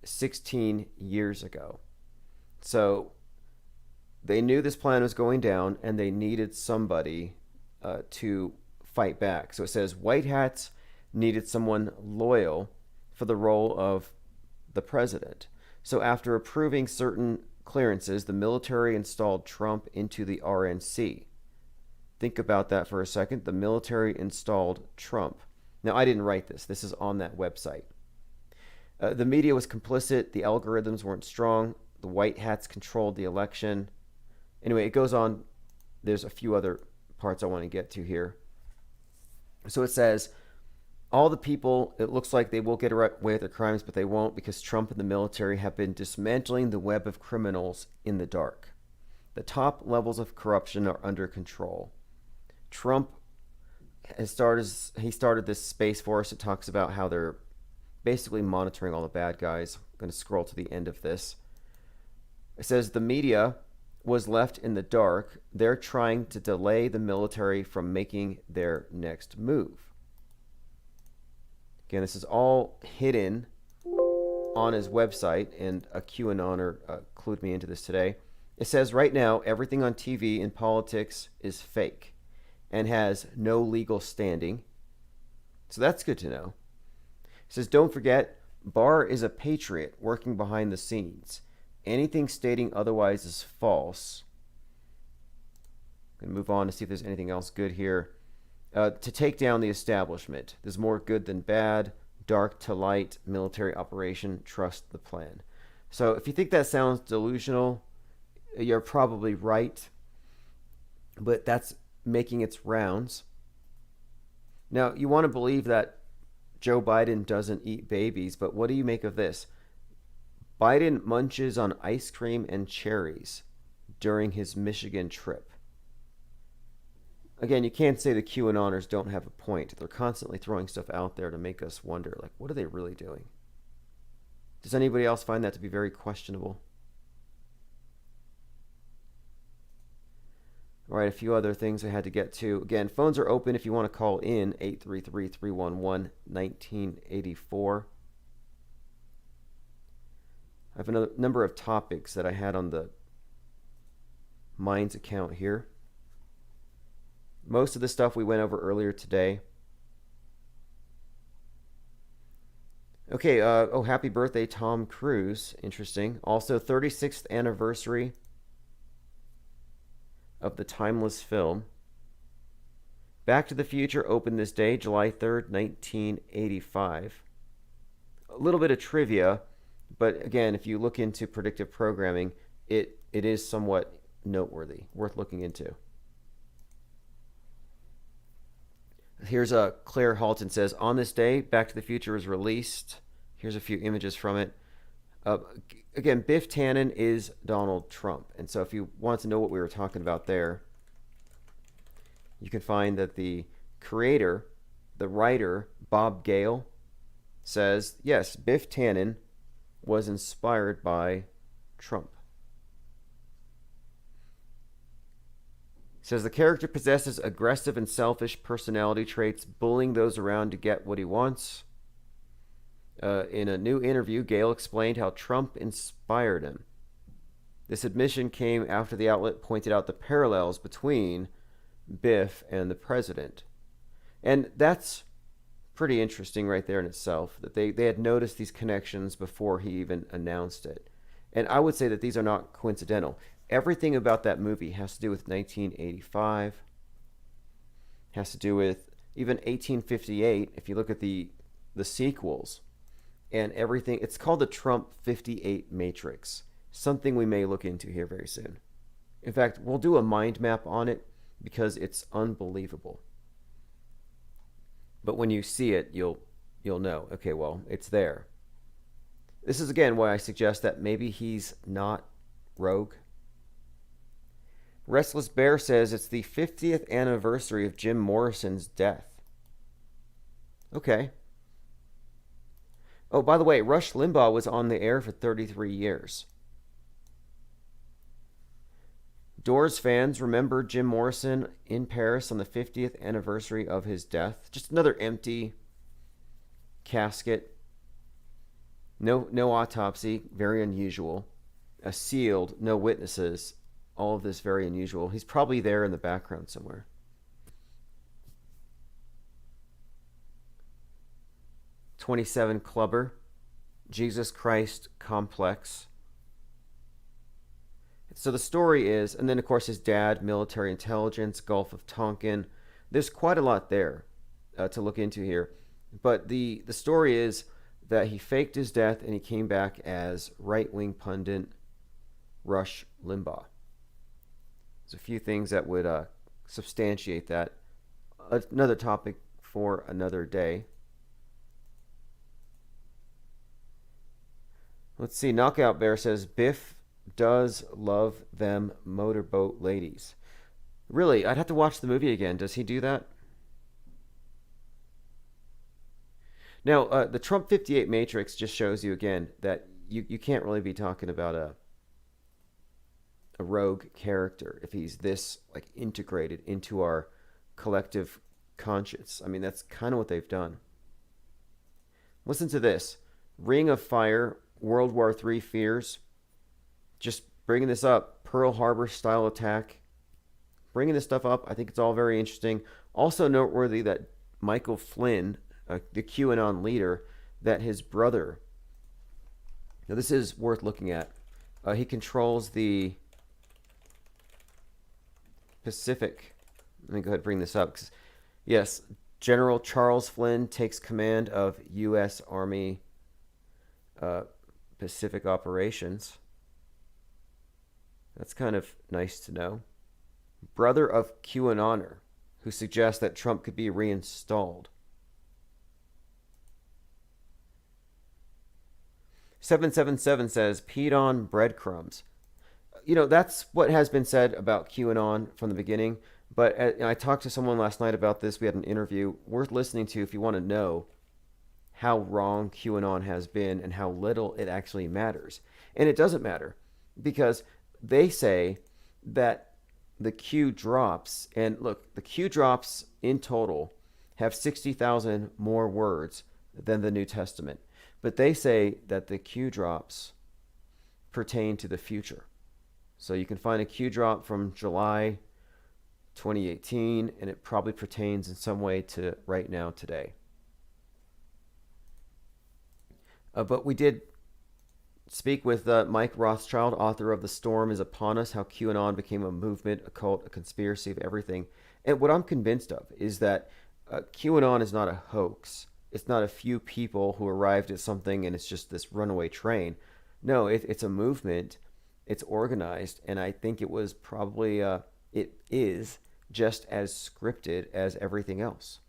16 years ago. So they knew this plan was going down, and they needed somebody to fight back. So it says white hats needed someone loyal for the role of the president. So after approving certain clearances, the military installed Trump into the RNC. Think about that for a second. The military installed Trump. Now, I didn't write this. This is on that website. The media was complicit. The algorithms weren't strong. The white hats controlled the election. Anyway, it goes on. There's a few other parts I want to get to here. So it says, all the people, it looks like they will get away with their crimes, but they won't, because Trump and the military have been dismantling the web of criminals in the dark. The top levels of corruption are under control. Trump has started this Space Force. It talks about how they're basically monitoring all the bad guys. I'm going to scroll to the end of this. It says the media was left in the dark. They're trying to delay the military from making their next move. Again, this is all hidden on his website, and a QAnoner clued me into this today. It says right now, everything on TV and politics is fake and has no legal standing. So that's good to know. It says, don't forget, Barr is a patriot working behind the scenes. Anything stating otherwise is false. I'm going to move on to see if there's anything else good here. To take down the establishment. There's more good than bad. Dark to light. Military operation. Trust the plan. So if you think that sounds delusional, you're probably right. But that's making its rounds. Now, you want to believe that Joe Biden doesn't eat babies, but what do you make of this? Biden munches on ice cream and cherries during his Michigan trip. Again, you can't say the QAnoners don't have a point. They're constantly throwing stuff out there to make us wonder, like, what are they really doing? Does anybody else find that to be very questionable? All right, a few other things I had to get to. Again, phones are open if you want to call in, 833-311-1984. I have a number of topics that I had on the Minds account here. Most of the stuff we went over earlier today. Okay, happy birthday, Tom Cruise. Interesting. Also, 36th anniversary of the timeless film. Back to the Future opened this day, July 3rd, 1985. A little bit of trivia, but again, if you look into predictive programming, it is somewhat noteworthy, worth looking into. Here's Claire Halton says, on this day, Back to the Future was released. Here's a few images from it. Again, Biff Tannen is Donald Trump. And so if you want to know what we were talking about there, you can find that the creator, the writer, Bob Gale, says, yes, Biff Tannen was inspired by Trump. Says the character possesses aggressive and selfish personality traits, bullying those around to get what he wants. In a new interview, Gale explained how Trump inspired him. This admission came after the outlet pointed out the parallels between Biff and the president. And that's pretty interesting right there in itself, that they had noticed these connections before he even announced it. And I would say that these are not coincidental. Everything about that movie has to do with 1985, has to do with even 1858, if you look at the sequels, and everything. It's called the Trump 58 Matrix, something we may look into here very soon. In fact, we'll do a mind map on it because it's unbelievable. But when you see it, you'll know, okay, well, it's there. This is, again, why I suggest that maybe he's not rogue. Restless Bear says it's the 50th anniversary of Jim Morrison's death. Okay. Oh, by the way, Rush Limbaugh was on the air for 33 years. Doors fans remember Jim Morrison in Paris on the 50th anniversary of his death. Just another empty casket. No autopsy, very unusual. Sealed, no witnesses. All of this very unusual. He's probably there in the background somewhere. '27 Clubber, Jesus Christ Complex. So the story is, and then of course his dad, military intelligence, Gulf of Tonkin. There's quite a lot there to look into here. But the story is that he faked his death and he came back as right-wing pundit Rush Limbaugh. There's a few things that would substantiate that. Another topic for another day. Let's see. Knockout Bear says, Biff does love them motorboat ladies. Really? I'd have to watch the movie again. Does he do that? Now, the Trump 58 Matrix just shows you again that you can't really be talking about a rogue character if he's this like integrated into our collective conscience. I mean, that's kind of what they've done. Listen to this. Ring of Fire, World War III fears. Just bringing this up. Pearl Harbor style attack. Bringing this stuff up. I think it's all very interesting. Also noteworthy that Michael Flynn, the QAnon leader, that his brother, now this is worth looking at. He controls the Pacific. Let me go ahead and bring this up. Yes, General Charles Flynn takes command of U.S. Army Pacific operations. That's kind of nice to know. Brother of QAnoner, who suggests that Trump could be reinstalled. 777 says, peed on breadcrumbs. You know, that's what has been said about QAnon from the beginning. But I talked to someone last night about this. We had an interview worth listening to if you want to know how wrong QAnon has been and how little it actually matters. And it doesn't matter because they say that the Q drops, and look, the Q drops in total have 60,000 more words than the New Testament. But they say that the Q drops pertain to the future. So you can find a Q drop from July 2018, and it probably pertains in some way to right now, today. But we did speak with Mike Rothschild, author of The Storm is Upon Us, How QAnon Became a Movement, a Cult, a Conspiracy of Everything. And what I'm convinced of is that QAnon is not a hoax. It's not a few people who arrived at something and it's just this runaway train. No, it's a movement. It's organized. And I think it was probably, it is just as scripted as everything else.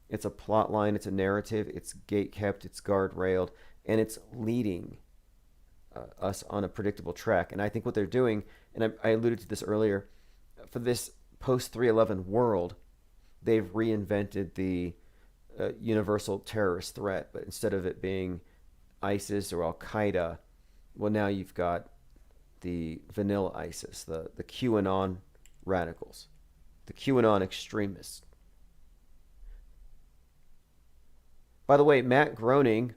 It's a plot line. It's a narrative. It's gate kept. It's guardrailed. And it's leading us on a predictable track. And I think what they're doing, and I alluded to this earlier, for this post 3/11 world, they've reinvented the universal terrorist threat. But instead of it being ISIS or Al-Qaeda, well, now you've got the vanilla ISIS, the QAnon radicals, the QAnon extremists. By the way, Matt Groening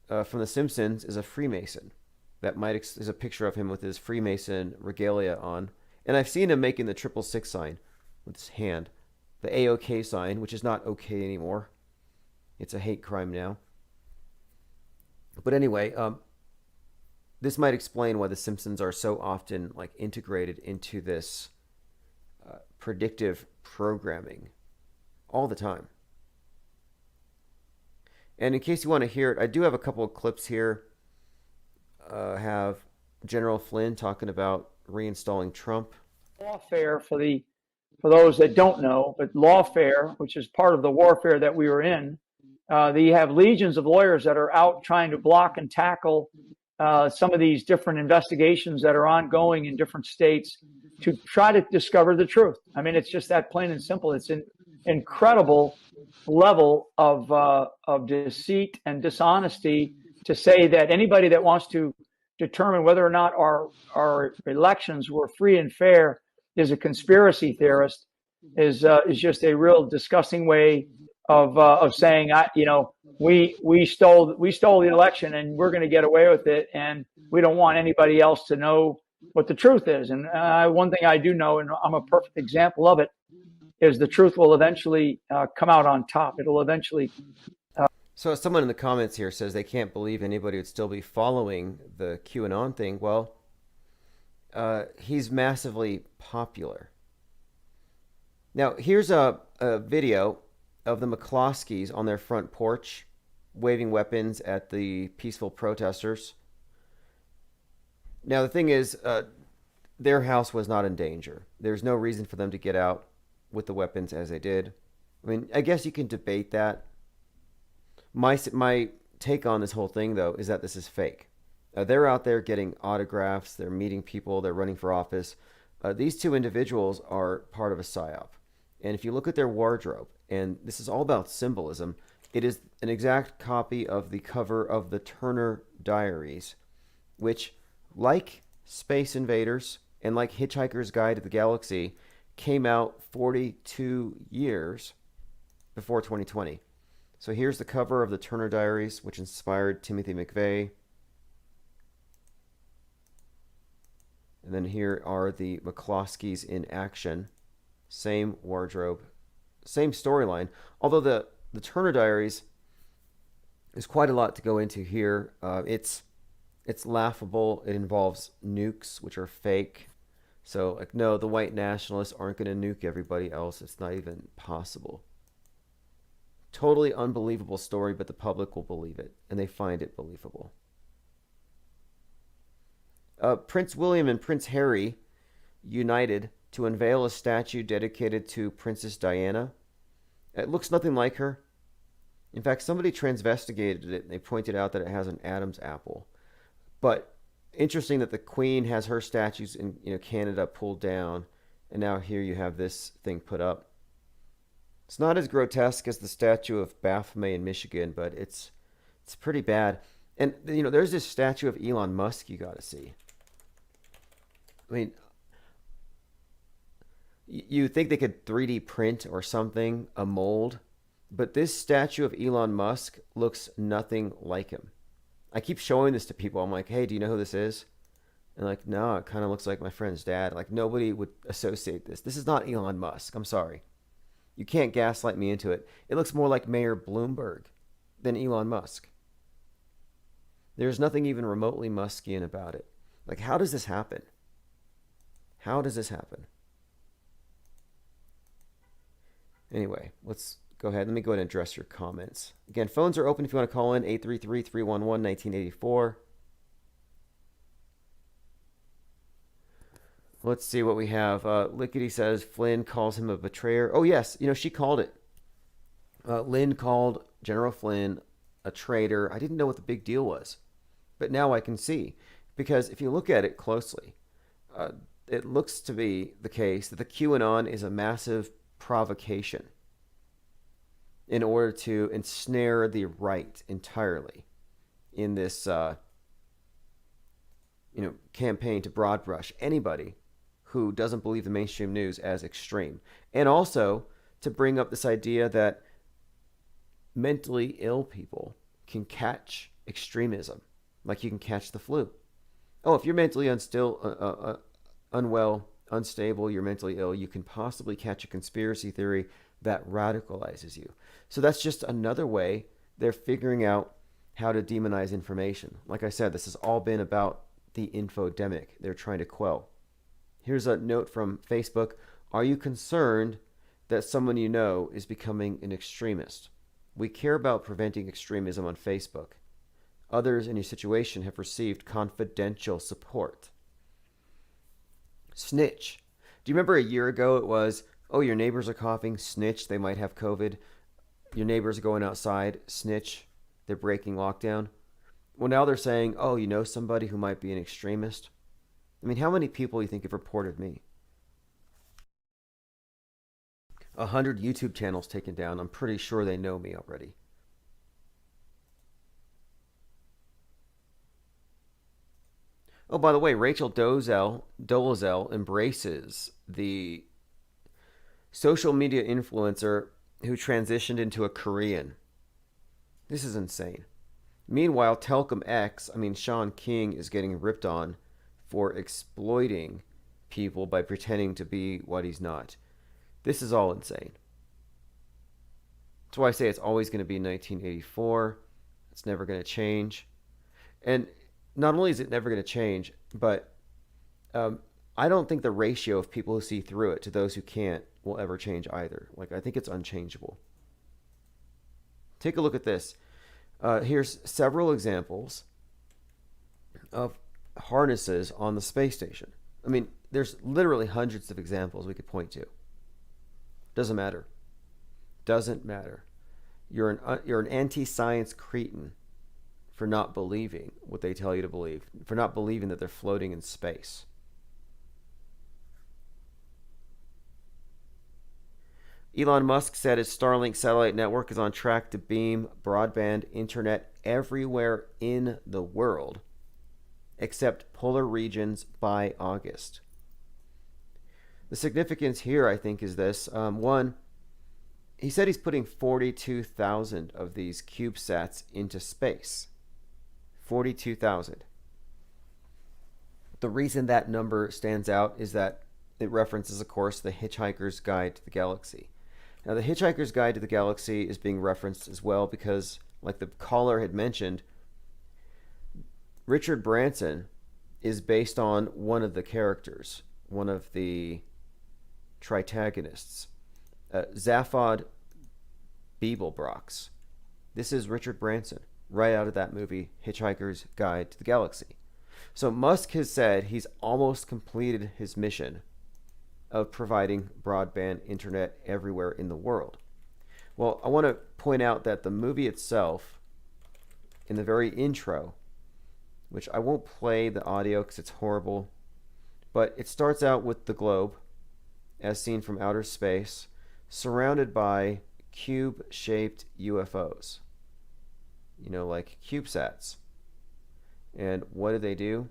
from The Simpsons is a Freemason. That is a picture of him with his Freemason regalia on. And I've seen him making the 666 sign with his hand. The AOK sign, which is not okay anymore. It's a hate crime now. But anyway, this might explain why The Simpsons are so often like integrated into this predictive programming all the time. And in case you want to hear it, I do have a couple of clips here. Have General Flynn talking about reinstalling Trump. Lawfare for those that don't know, but lawfare, which is part of the warfare that we were in, you have legions of lawyers that are out trying to block and tackle some of these different investigations that are ongoing in different states to try to discover the truth. I mean, it's just that plain and simple. It's an incredible level of deceit and dishonesty to say that anybody that wants to determine whether or not our elections were free and fair is a conspiracy theorist is just a real disgusting way of saying, we stole the election and we're going to get away with it, and we don't want anybody else to know what the truth is. And one thing I do know, and I'm a perfect example of it, is the truth will eventually come out on top. It'll eventually. So someone in the comments here says they can't believe anybody would still be following the QAnon thing. Well, he's massively popular. Now, here's a video of the McCloskeys on their front porch waving weapons at the peaceful protesters. Now, the thing is, their house was not in danger. There's no reason for them to get out with the weapons as they did. I mean, I guess you can debate that. My take on this whole thing, though, is that this is fake. They're out there getting autographs. They're meeting people. They're running for office. These two individuals are part of a psyop. And if you look at their wardrobe, and this is all about symbolism, it is an exact copy of the cover of the Turner Diaries, which, like Space Invaders and like Hitchhiker's Guide to the Galaxy, came out 42 years before 2020. So here's the cover of the Turner Diaries, which inspired Timothy McVeigh. And then here are the McCloskeys in action. Same wardrobe, same storyline. Although the Turner Diaries is quite a lot to go into here. It's laughable. It involves nukes, which are fake. So, like, no, the white nationalists aren't going to nuke everybody else. It's not even possible. Totally unbelievable story, but the public will believe it, and they find it believable. Prince William and Prince Harry united to unveil a statue dedicated to Princess Diana. It looks nothing like her. In fact, somebody transvestigated it, and they pointed out that it has an Adam's apple. But interesting that the Queen has her statues in Canada pulled down, and now here you have this thing put up. It's not as grotesque as the statue of Baphomet in Michigan, but it's pretty bad. And there's this statue of Elon Musk you got to see. I mean, you think they could 3D print or something, a mold, but this statue of Elon Musk looks nothing like him. I keep showing this to people. I'm like, hey, do you know who this is? And like, no, it kind of looks like my friend's dad. Like, nobody would associate this. This is not Elon Musk. I'm sorry. You can't gaslight me into it. It looks more like Mayor Bloomberg than Elon Musk. There's nothing even remotely Muskian about it. Like, how does this happen? How does this happen? Anyway, let's go ahead. Let me go ahead and address your comments. Again, phones are open if you want to call in, 833-311-1984. Let's see what we have. Lickety says Flynn calls him a betrayer. Oh, yes. She called it. Lynn called General Flynn a traitor. I didn't know what the big deal was, but now I can see. Because if you look at it closely, it looks to be the case that the QAnon is a massive provocation in order to ensnare the right entirely in this campaign to broad brush anybody who doesn't believe the mainstream news as extreme, and also to bring up this idea that mentally ill people can catch extremism like you can catch the flu. Oh, if you're mentally unwell, unstable, you're mentally ill, you can possibly catch a conspiracy theory that radicalizes you. So that's just another way they're figuring out how to demonize information. Like I said, this has all been about the infodemic they're trying to quell. Here's a note from Facebook. Are you concerned that someone you know is becoming an extremist? We care about preventing extremism on Facebook. Others in your situation have received confidential support. Snitch. Do you remember a year ago it was, oh, your neighbors are coughing, snitch, they might have COVID. Your neighbors are going outside, snitch, they're breaking lockdown. Well, now they're saying, oh, you know somebody who might be an extremist? I mean, how many people do you think have reported me? 100 YouTube channels taken down. I'm pretty sure they know me already. Oh, by the way, Rachel Dolezal embraces the social media influencer who transitioned into a Korean. This is insane. Meanwhile, Telcom X, Sean King, is getting ripped on for exploiting people by pretending to be what he's not. This is all insane. That's why I say it's always going to be 1984. It's never going to change. And not only is it never going to change, but I don't think the ratio of people who see through it to those who can't will ever change either. Like, I think it's unchangeable. Take a look at this. Here's several examples of harnesses on the space station. There's literally hundreds of examples we could point to. Doesn't matter. Doesn't matter. You're an anti-science cretin for not believing what they tell you to believe, for not believing that they're floating in space. Elon Musk said his Starlink satellite network is on track to beam broadband internet everywhere in the world, except polar regions by August. The significance here, I think, is this. One, he said he's putting 42,000 of these CubeSats into space. 42,000. The reason that number stands out is that it references, of course, the Hitchhiker's Guide to the Galaxy. Now, the Hitchhiker's Guide to the Galaxy is being referenced as well because, like the caller had mentioned, Richard Branson is based on one of the characters, one of the Tritagonists, Zaphod Beeblebrox. This is Richard Branson, right out of that movie, Hitchhiker's Guide to the Galaxy. So Musk has said he's almost completed his mission of providing broadband internet everywhere in the world. Well, I want to point out that the movie itself, in the very intro, which I won't play the audio because it's horrible, but it starts out with the globe, as seen from outer space, surrounded by cube-shaped UFOs. Like CubeSats. And what do?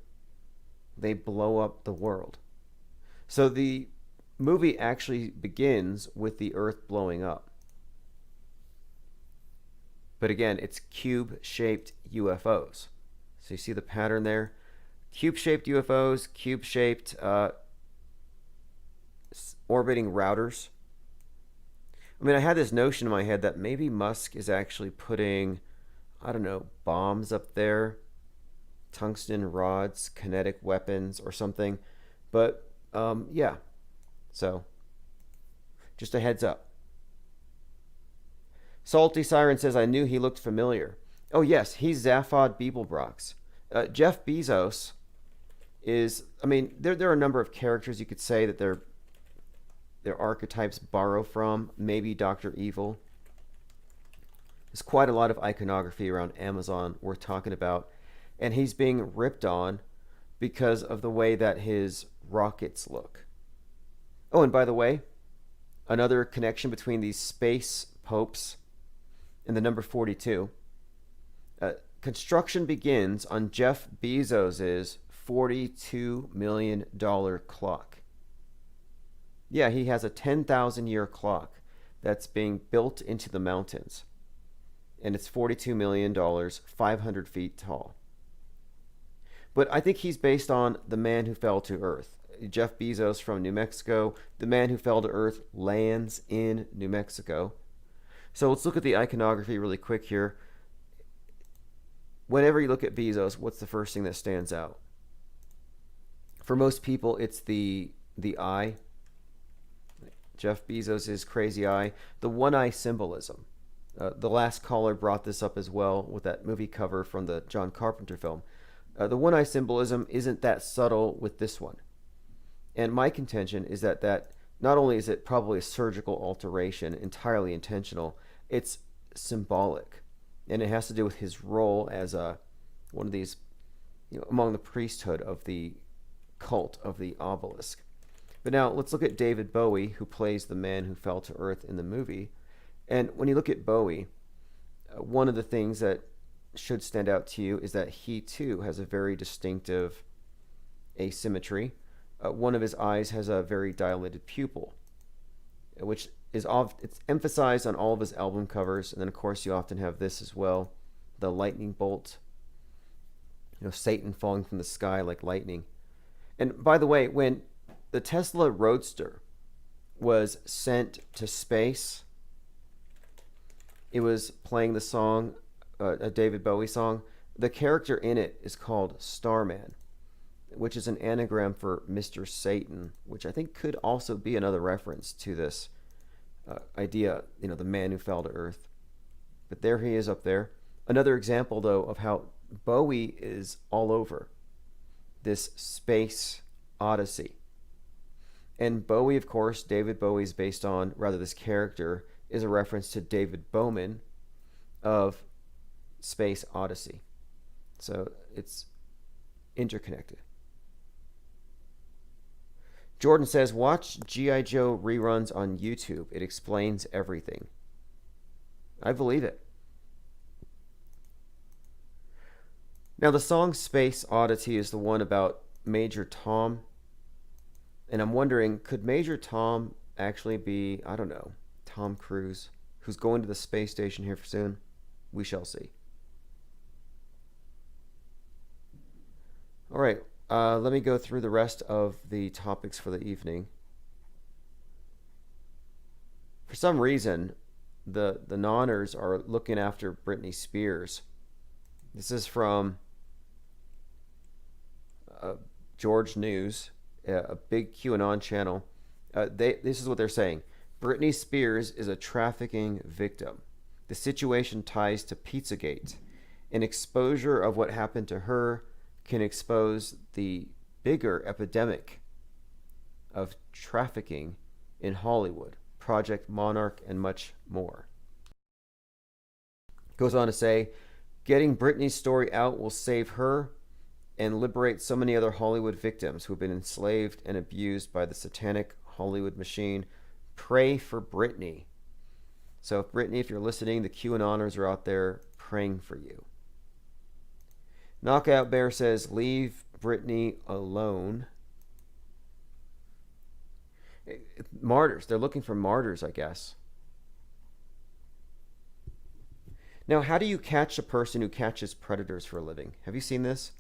They blow up the world. So the movie actually begins with the Earth blowing up. But again, it's cube-shaped UFOs. So you see the pattern there? Cube-shaped UFOs, cube-shaped orbiting routers. I had this notion in my head that maybe Musk is actually putting, bombs up there, tungsten rods, kinetic weapons, or something. But, yeah. So, just a heads up. Salty Siren says, I knew he looked familiar. Oh, yes, he's Zaphod Beeblebrox. Jeff Bezos is, there are a number of characters you could say that their archetypes borrow from. Maybe Dr. Evil. There's quite a lot of iconography around Amazon worth talking about. And he's being ripped on because of the way that his rockets look. Oh, and by the way, another connection between these space popes and the number 42. Construction begins on Jeff Bezos's $42 million clock. Yeah, he has a 10,000-year clock that's being built into the mountains. And it's $42 million, 500 feet tall. But I think he's based on the man who fell to Earth. Jeff Bezos from New Mexico. The man who fell to Earth lands in New Mexico. So let's look at the iconography really quick here. Whenever you look at Bezos, what's the first thing that stands out? For most people, it's the eye. Jeff Bezos' crazy eye. The one-eye symbolism. The last caller brought this up as well with that movie cover from the John Carpenter film. The one-eye symbolism isn't that subtle with this one. And my contention is that not only is it probably a surgical alteration, entirely intentional, it's symbolic. And it has to do with his role as one of these, among the priesthood of the cult of the obelisk. But now let's look at David Bowie, who plays the man who fell to Earth in the movie. And when you look at Bowie, one of the things that should stand out to you is that he too has a very distinctive asymmetry. One of his eyes has a very dilated pupil, which is it's emphasized on all of his album covers. And then, of course, you often have this as well, the lightning bolt, Satan falling from the sky like lightning. And by the way, when the Tesla Roadster was sent to space, it was playing the song, a David Bowie song. The character in it is called Starman, which is an anagram for Mr. Satan, which I think could also be another reference to this idea, the man who fell to earth. But there he is up there. Another example, though, of how Bowie is all over this space odyssey. And Bowie, of course, David Bowie is based on, rather this character is a reference to David Bowman of Space Odyssey. So it's interconnected. Jordan says, watch G.I. Joe reruns on YouTube. It explains everything. I believe it. Now, the song Space Oddity is the one about Major Tom. And I'm wondering, could Major Tom actually be, I don't know, Tom Cruise, who's going to the space station here soon? We shall see. All right, let me go through the rest of the topics for the evening. For some reason, the nonners are looking after Britney Spears. This is from George News, a big QAnon channel. This is what they're saying. Britney Spears is a trafficking victim. The situation ties to Pizzagate. An exposure of what happened to her can expose the bigger epidemic of trafficking in Hollywood, Project Monarch, and much more. Goes on to say, getting Britney's story out will save her and liberate so many other Hollywood victims who have been enslaved and abused by the satanic Hollywood machine. Pray for Britney. So, Britney, if you're listening, the QAnoners are out there praying for you. Knockout Bear says, leave Britney alone. Martyrs. They're looking for martyrs, I guess. Now, how do you catch a person who catches predators for a living? Have you seen this?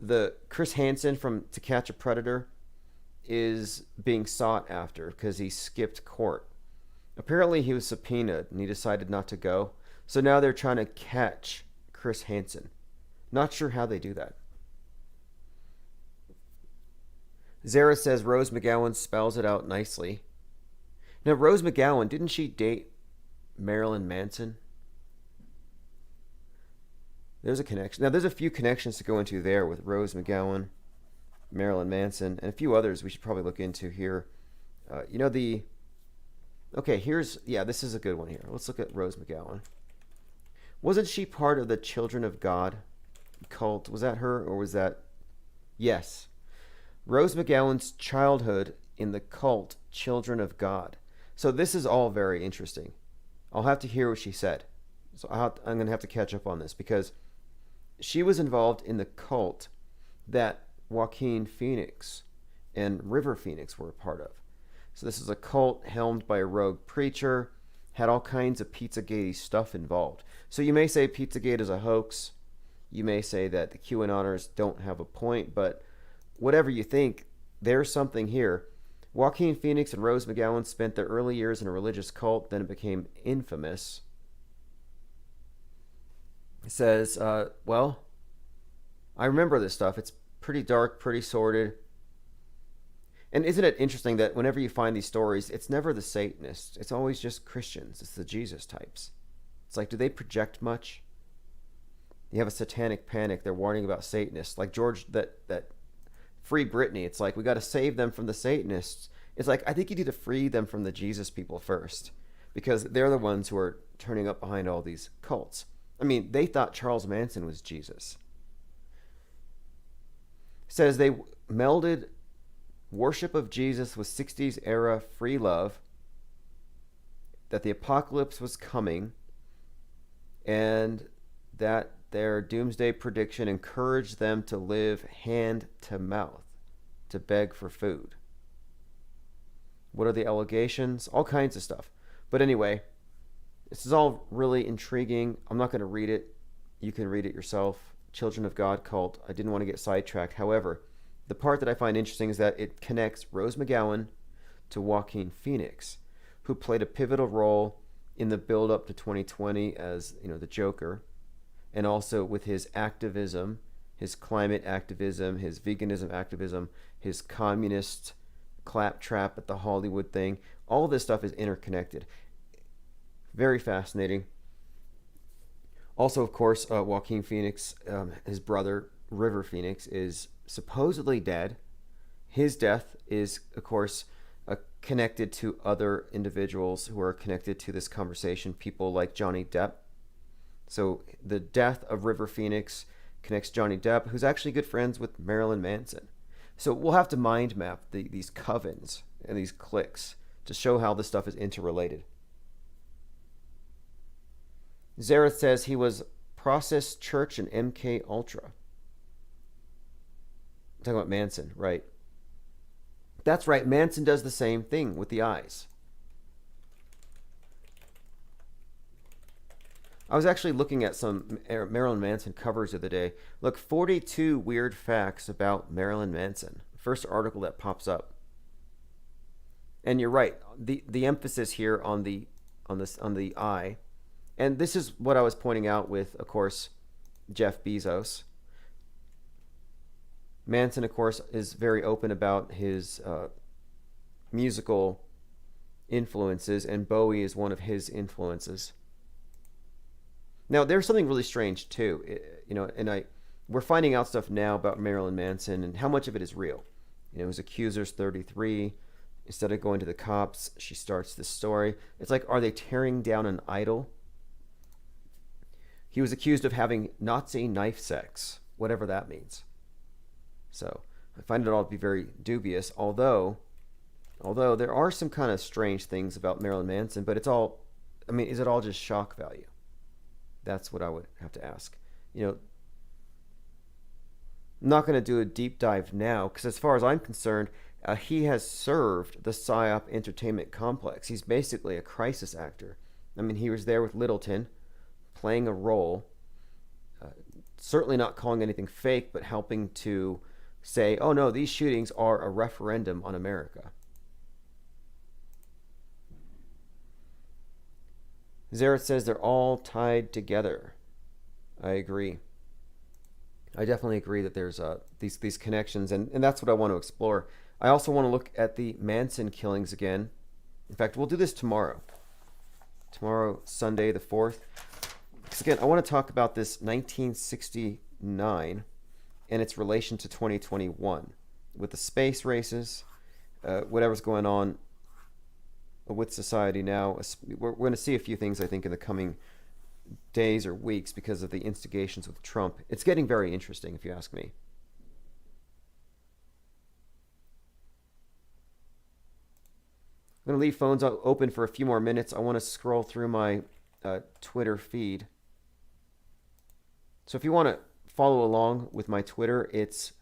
The Chris Hansen from To Catch a Predator is being sought after because he skipped court. Apparently he was subpoenaed and he decided not to go. So now they're trying to catch Chris Hansen. Not sure how they do that. Zara says Rose McGowan spells it out nicely. Now, Rose McGowan, didn't she date Marilyn Manson? There's a connection. Now, there's a few connections to go into there with Rose McGowan, Marilyn Manson, and a few others we should probably look into here. Okay, this is a good one here. Let's look at Rose McGowan. Wasn't she part of the Children of God cult? Was that her, or was that... Yes. Rose McGowan's childhood in the cult Children of God. So this is all very interesting. I'll have to hear what she said. So I'm going to have to catch up on this because she was involved in the cult that Joaquin Phoenix and River Phoenix were a part of. So this is a cult helmed by a rogue preacher, had all kinds of Pizzagate stuff involved. So you may say Pizzagate is a hoax. You may say that the QAnoners don't have a point, but whatever you think, there's something here. Joaquin Phoenix and Rose McGowan spent their early years in a religious cult, then it became infamous. It says, I remember this stuff. It's pretty dark, pretty sordid. And isn't it interesting that whenever you find these stories, it's never the Satanists. It's always just Christians. It's the Jesus types. It's like, do they project much? You have a satanic panic. They're warning about Satanists. Like George, that Free Britney. It's like, we got to save them from the Satanists. It's like, I think you need to free them from the Jesus people first, because they're the ones who are turning up behind all these cults. I mean, they thought Charles Manson was Jesus. It says they melded worship of Jesus with 60s era free love, that the apocalypse was coming, and that their doomsday prediction encouraged them to live hand to mouth, to beg for food. What are the allegations? All kinds of stuff. But anyway, this is all really intriguing. I'm not going to read it. You can read it yourself. Children of God cult. I didn't want to get sidetracked. However, the part that I find interesting is that it connects Rose McGowan to Joaquin Phoenix, who played a pivotal role in the build-up to 2020 as, the Joker, and also with his activism, his climate activism, his veganism activism, his communist claptrap at the Hollywood thing. All this stuff is interconnected. Very fascinating. Also, of course, Joaquin Phoenix, his brother, River Phoenix, is supposedly dead. His death is, of course, connected to other individuals who are connected to this conversation, people like Johnny Depp. So the death of River Phoenix connects Johnny Depp, who's actually good friends with Marilyn Manson. So we'll have to mind map these covens and these cliques to show how this stuff is interrelated. Zareth says he was Process Church and MK Ultra. I'm talking about Manson, right? That's right, Manson does the same thing with the eyes. I was actually looking at some Marilyn Manson covers the other day. Look, 42 weird facts about Marilyn Manson. First article that pops up. And you're right. The emphasis here on the eye. And this is what I was pointing out with, of course, Jeff Bezos. Manson, of course, is very open about his musical influences, and Bowie is one of his influences. Now, there's something really strange too, we're finding out stuff now about Marilyn Manson and how much of it is real. His accuser's 33. Instead of going to the cops, she starts this story. It's like, are they tearing down an idol? He was accused of having Nazi knife sex, whatever that means. So I find it all to be very dubious, although there are some kind of strange things about Marilyn Manson, but is it all just shock value? That's what I would have to ask. I'm not going to do a deep dive now, because as far as I'm concerned, he has served the PSYOP entertainment complex. He's basically a crisis actor. He was there with Littleton, playing a role, certainly not calling anything fake, but helping to say, oh no, these shootings are a referendum on America. Zareth says they're all tied together. I agree. I definitely agree that there's these connections, and that's what I want to explore. I also want to look at the Manson killings again. In fact, we'll do this tomorrow. Tomorrow, Sunday the 4th. Because again, I want to talk about this 1969 and its relation to 2021 with the space races, whatever's going on with society now. We're going to see a few things, I think, in the coming days or weeks because of the instigations with Trump. It's getting very interesting, if you ask me. I'm going to leave phones open for a few more minutes. I want to scroll through my Twitter feed. So if you want to follow along with my Twitter, it's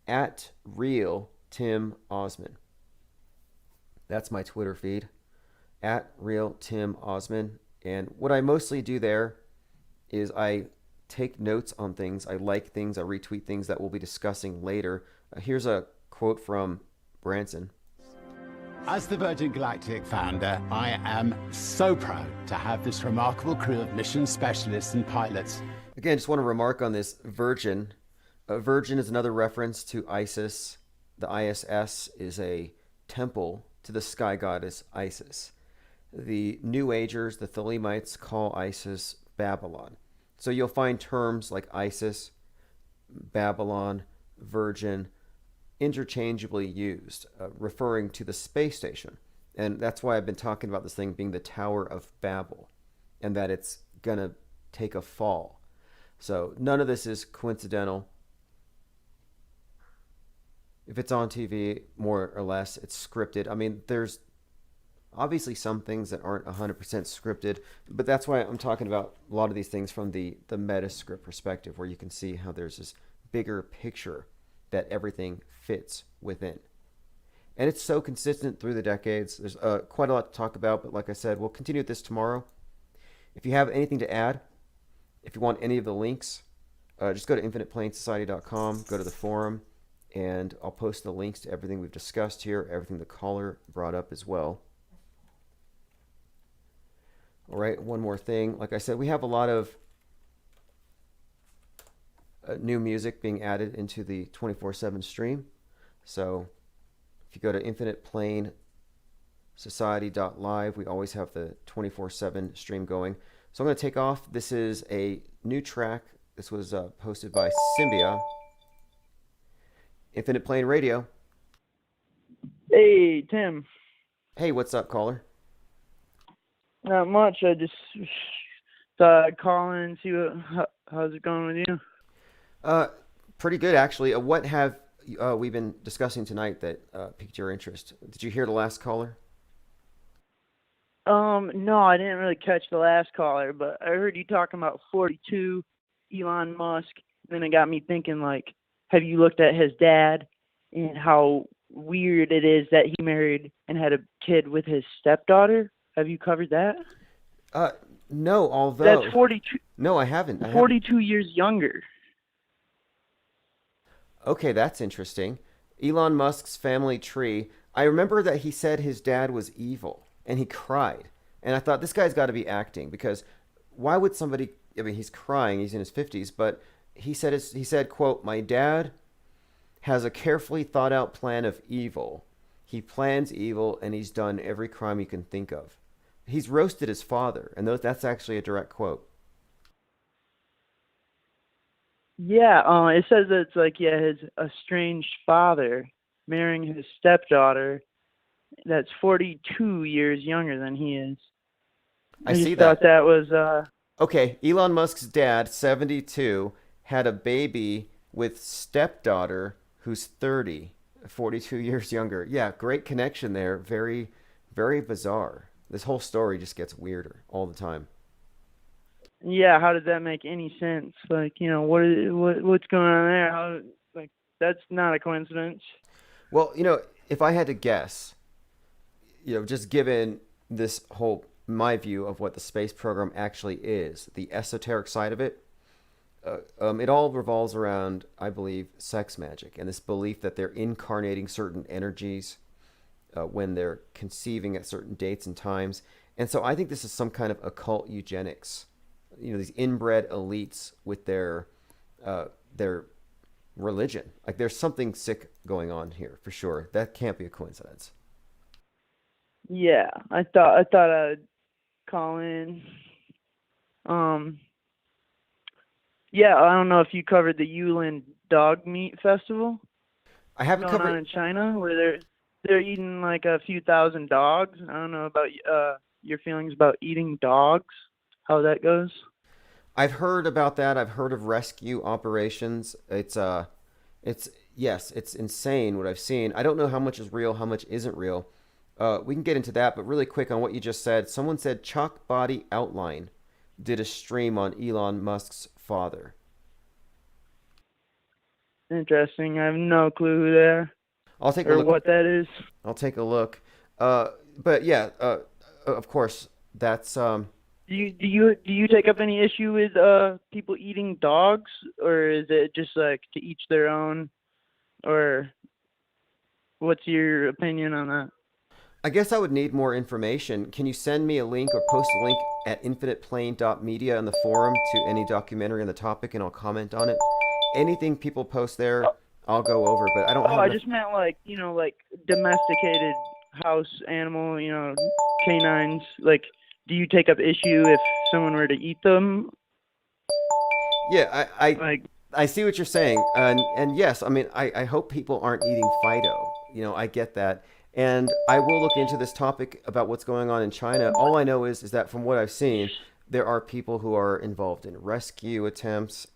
@RealTimOsman. That's my Twitter feed, @RealTimOsman. And what I mostly do there is I take notes on things. I like things. I retweet things that we'll be discussing later. Here's a quote from Branson. As the Virgin Galactic founder, I am so proud to have this remarkable crew of mission specialists and pilots. Again, just want to remark on this Virgin. Virgin is another reference to Isis. The ISS is a temple to the sky goddess Isis. The New Agers, the Thelemites, call Isis Babylon. So you'll find terms like Isis, Babylon, Virgin, interchangeably used, referring to the space station. And that's why I've been talking about this thing being the Tower of Babel, and that it's going to take a fall. So none of this is coincidental. If it's on TV, more or less, it's scripted. I mean, there's Obviously, some things that aren't 100% scripted, but that's why I'm talking about a lot of these things from the meta script perspective, where you can see how there's this bigger picture that everything fits within. And it's so consistent through the decades. There's quite a lot to talk about, but like I said, we'll continue with this tomorrow. If you have anything to add, if you want any of the links, just go to infiniteplainsociety.com, go to the forum, and I'll post the links to everything we've discussed here, everything the caller brought up as well. All right, one more thing. Like I said, we have a lot of new music being added into the 24/7 stream. So if you go to infiniteplainsociety.live, we always have the 24/7 stream going. So I'm going to take off. This is a new track. This was posted by Symbia. Infinite Plane Radio. Hey, Tim. Hey, what's up, caller? Not much. I just thought I'd call in and see how's it going with you. Pretty good, actually. What have we been discussing tonight that piqued your interest? Did you hear the last caller? No, I didn't really catch the last caller, but I heard you talking about 42, Elon Musk. Then it got me thinking, like, have you looked at his dad and how weird it is that he married and had a kid with his stepdaughter? Have you covered that? No, although... That's 42. No, I haven't. 42 years younger. Okay, that's interesting. Elon Musk's family tree. I remember that he said his dad was evil, and he cried. And I thought, this guy's got to be acting, because why would somebody... I mean, he's crying, he's in his 50s, but he said, quote, "My dad has a carefully thought out plan of evil. He plans evil, and he's done every crime you can think of." He's roasted his father, and that's actually a direct quote. Yeah, it says that it's like, yeah, his estranged father marrying his stepdaughter that's 42 years younger than he is. I just see thought that was... Okay, Elon Musk's dad, 72, had a baby with stepdaughter who's 30, 42 years younger. Yeah, great connection there. Very, very bizarre. This whole story just gets weirder all the time. Yeah, how does that make any sense? Like, you know, what's going on there? How, like, that's not a coincidence. Well, you know, if I had to guess, you know, just given this whole, my view of what the space program actually is, the esoteric side of it, it all revolves around, I believe, sex magic and this belief that they're incarnating certain energies when they're conceiving at certain dates and times. And so I think this is some kind of occult eugenics. You know, these inbred elites with their religion. Like, there's something sick going on here for sure. That can't be a coincidence. Yeah, I thought I'd call in. Yeah, I don't know if you covered the Yulin Dog Meat Festival. I haven't going covered on in China, where they're eating like a few thousand dogs. I don't know about your feelings about eating dogs, how that goes. I've heard about that. I've heard of rescue operations. It's insane what I've seen. I don't know how much is real, how much isn't real. We can get into that, but really quick on what you just said. Someone said Chalk Body Outline did a stream on Elon Musk's father. Interesting. I have no clue who they are. I'll take a or look. what that is. I'll take a look. But yeah, of course, that's. Do you take up any issue with people eating dogs, or is it just like to each their own, or what's your opinion on that? I guess I would need more information. Can you send me a link or post a link at infiniteplane.media in the forum to any documentary on the topic, and I'll comment on it. Anything people post there, I'll go over, but I don't have I just meant like, you know, like domesticated house animal, you know, canines. Like, do you take up issue if someone were to eat them? Yeah, I see what you're saying. And yes, I mean, I hope people aren't eating Fido. You know, I get that. And I will look into this topic about what's going on in China. All I know is that from what I've seen, there are people who are involved in rescue attempts.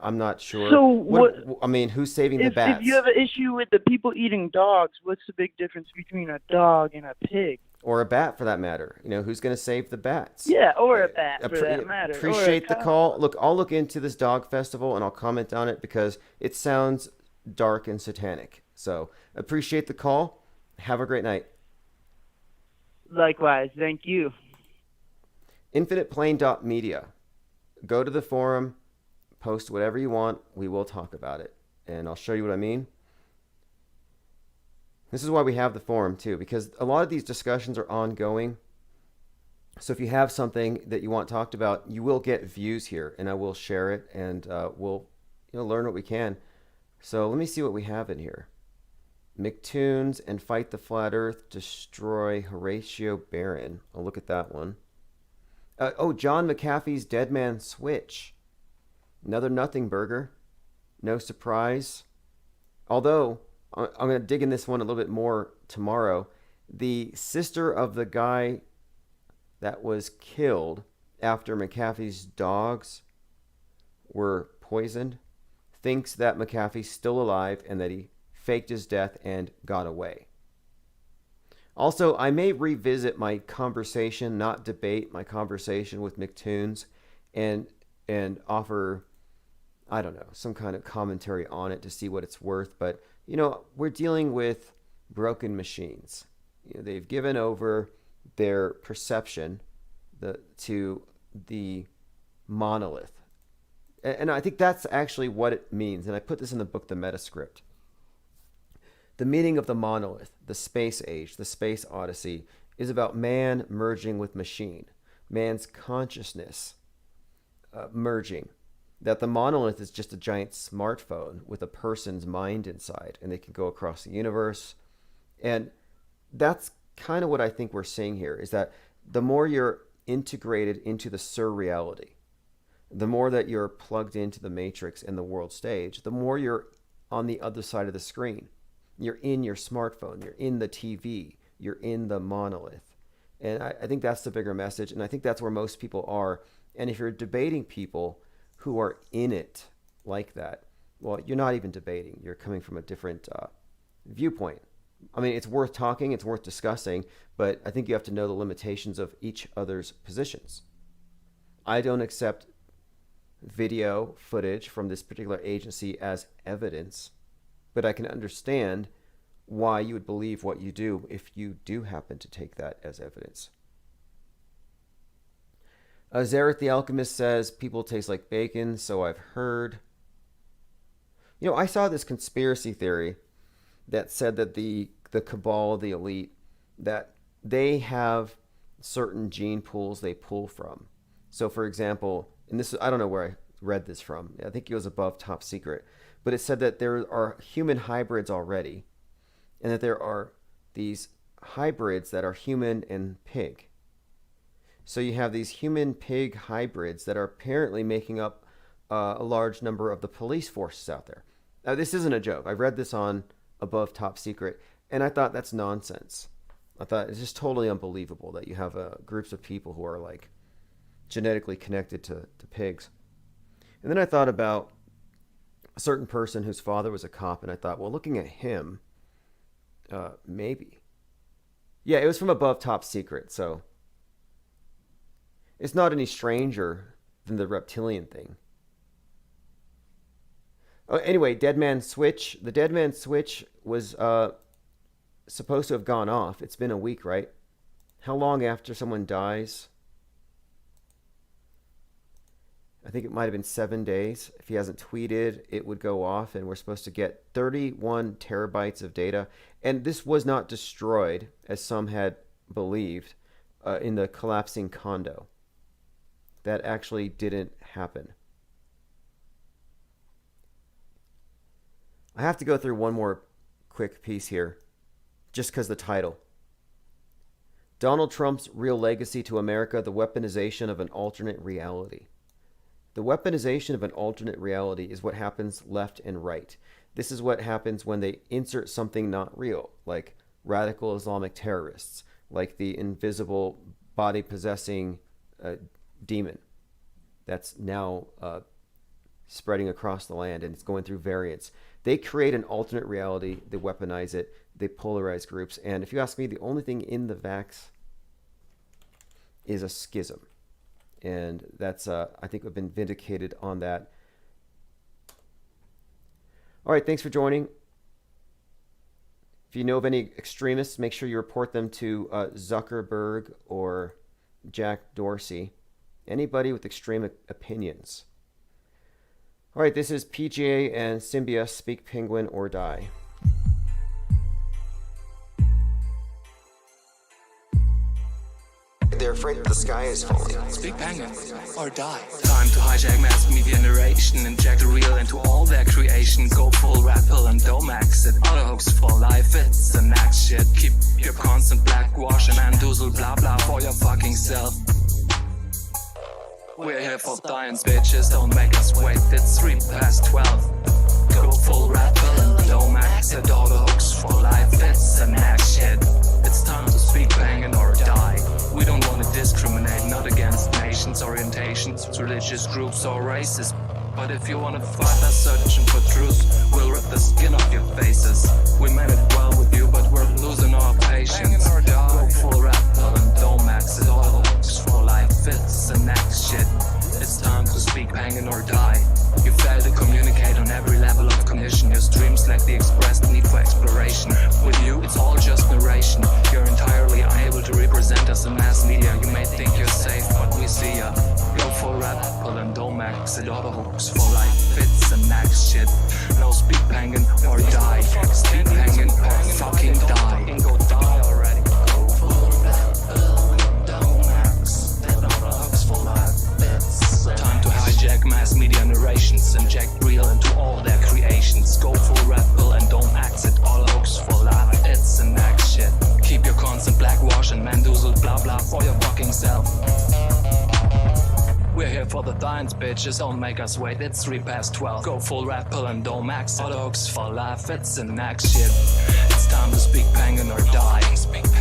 I'm not sure. So I mean, who's saving the bats? If you have an issue with the people eating dogs, what's the big difference between a dog and a pig? or a bat for that matter. Who's going to save the bats? Yeah, or a bat for that matter. Appreciate the or a call. Look, I'll look into this dog festival and I'll comment on it because it sounds dark and satanic. So appreciate the call. Have a great night. Likewise. Thank you. InfinitePlane.media. Go to the forum, post whatever you want. We will talk about it. And I'll show you what I mean. This is why we have the forum too, because a lot of these discussions are ongoing. So if you have something that you want talked about, you will get views here, and I will share it, and we'll learn what we can. So let me see what we have in here. McTunes and Fight the Flat Earth destroy Horatio Barron. I'll look at that one. John McAfee's Dead Man Switch. Another nothing burger. No surprise. Although, I'm going to dig in this one a little bit more tomorrow. The sister of the guy that was killed after McAfee's dogs were poisoned thinks that McAfee's still alive and that he faked his death and got away. Also, I may revisit my conversation, not debate, my conversation with McTunes and offer, I don't know, some kind of commentary on it to see what it's worth. But, we're dealing with broken machines. They've given over their perception to the monolith. And I think that's actually what it means. And I put this in the book, The Metascript. The meaning of the monolith, the space age, the space odyssey, is about man merging with machine, man's consciousness merging. That the monolith is just a giant smartphone with a person's mind inside, and they can go across the universe. And that's kind of what I think we're seeing here, is that the more you're integrated into the surreality, the more that you're plugged into the matrix and the world stage, the more you're on the other side of the screen. You're in your smartphone, you're in the TV, you're in the monolith. And I think that's the bigger message, and I think that's where most people are. And if you're debating people who are in it like that, well, you're not even debating. You're coming from a different viewpoint. I mean, it's worth talking, it's worth discussing, but I think you have to know the limitations of each other's positions. I don't accept video footage from this particular agency as evidence, but I can understand why you would believe what you do if you do happen to take that as evidence. Zareth the Alchemist says, people taste like bacon, so I've heard. I saw this conspiracy theory that said that the cabal, the elite, that they have certain gene pools they pull from. So for example, and this, I don't know where I read this from. I think it was above Top Secret. But it said that there are human hybrids already, and that there are these hybrids that are human and pig. So you have these human-pig hybrids that are apparently making up a large number of the police forces out there. Now, this isn't a joke. I read this on Above Top Secret, and I thought that's nonsense. I thought it's just totally unbelievable that you have groups of people who are like genetically connected to pigs. And then I thought about a certain person whose father was a cop, and I thought, well, looking at him, maybe. Yeah, it was from Above Top Secret, so it's not any stranger than the reptilian thing. Oh, anyway, Dead Man Switch. The Dead Man Switch was supposed to have gone off. It's been a week, right? How long after someone dies? I think it might have been 7 days. If he hasn't tweeted, it would go off, and we're supposed to get 31 terabytes of data. And this was not destroyed, as some had believed, in the collapsing condo. That actually didn't happen. I have to go through one more quick piece here, just because the title. Donald Trump's real legacy to America, the weaponization of an alternate reality. The weaponization of an alternate reality is what happens left and right. This is what happens when they insert something not real, like radical Islamic terrorists, like the invisible body-possessing demon that's now spreading across the land, and it's going through variants. They create an alternate reality. They weaponize it. They polarize groups. And if you ask me, the only thing in the vax is a schism. And that's, I think we've been vindicated on that. All right, thanks for joining. If you know of any extremists, make sure you report them to Zuckerberg or Jack Dorsey. Anybody with extreme opinions. All right, this is PGA and Symbia, Speak Penguin or Die. They're afraid that the sky is falling. Speak Penguin or die. Time to hijack mass media narration, inject the real into all their creation. Go full rat pill and don't max it. Auto hooks for life, it's the next shit. Keep your constant blackwash and mandoozle blah blah for your fucking self. We're here for science, bitches, don't make us wait. It's 3:12. Go full rat pill and don't max it. Auto hooks for life, it's the next shit. It's time to speak Penguin or die. We don't want to discriminate, not against nations, orientations, religious groups or races. But if you want to fight us searching for truth, we'll rip the skin off your faces. We meant it well with you, but we're losing our patience. Go full rap pill and don't max it. All hooks for life, it's the next shit. It's time to speak Penguin or die. You fail to communicate on every level of cognition. Your streams lack the expressed need for exploration. With you, it's all just narration. You're entirely unable to represent us in mass media. You may think you're safe, but we see ya. Go for rap, pull and don't max it. Auto hooks for life, it's the next shit. No, speak Penguin or die. Speak Penguin or fucking die. Go die already. Go for rap, pull and don't max it. Auto hooks for life, it's time to hijack mass media narrations, inject real into all their creations. Go full rap pill and don't max it. All hooks for life, it's the next shit. Keep your constant blackwash and mandoozle blah blah for your fucking self. We're here for the science, bitches, don't make us wait. It's 3:12. Go full rap pill and don't max it. All hooks for life, it's the next shit. It's time to speak Penguin or die.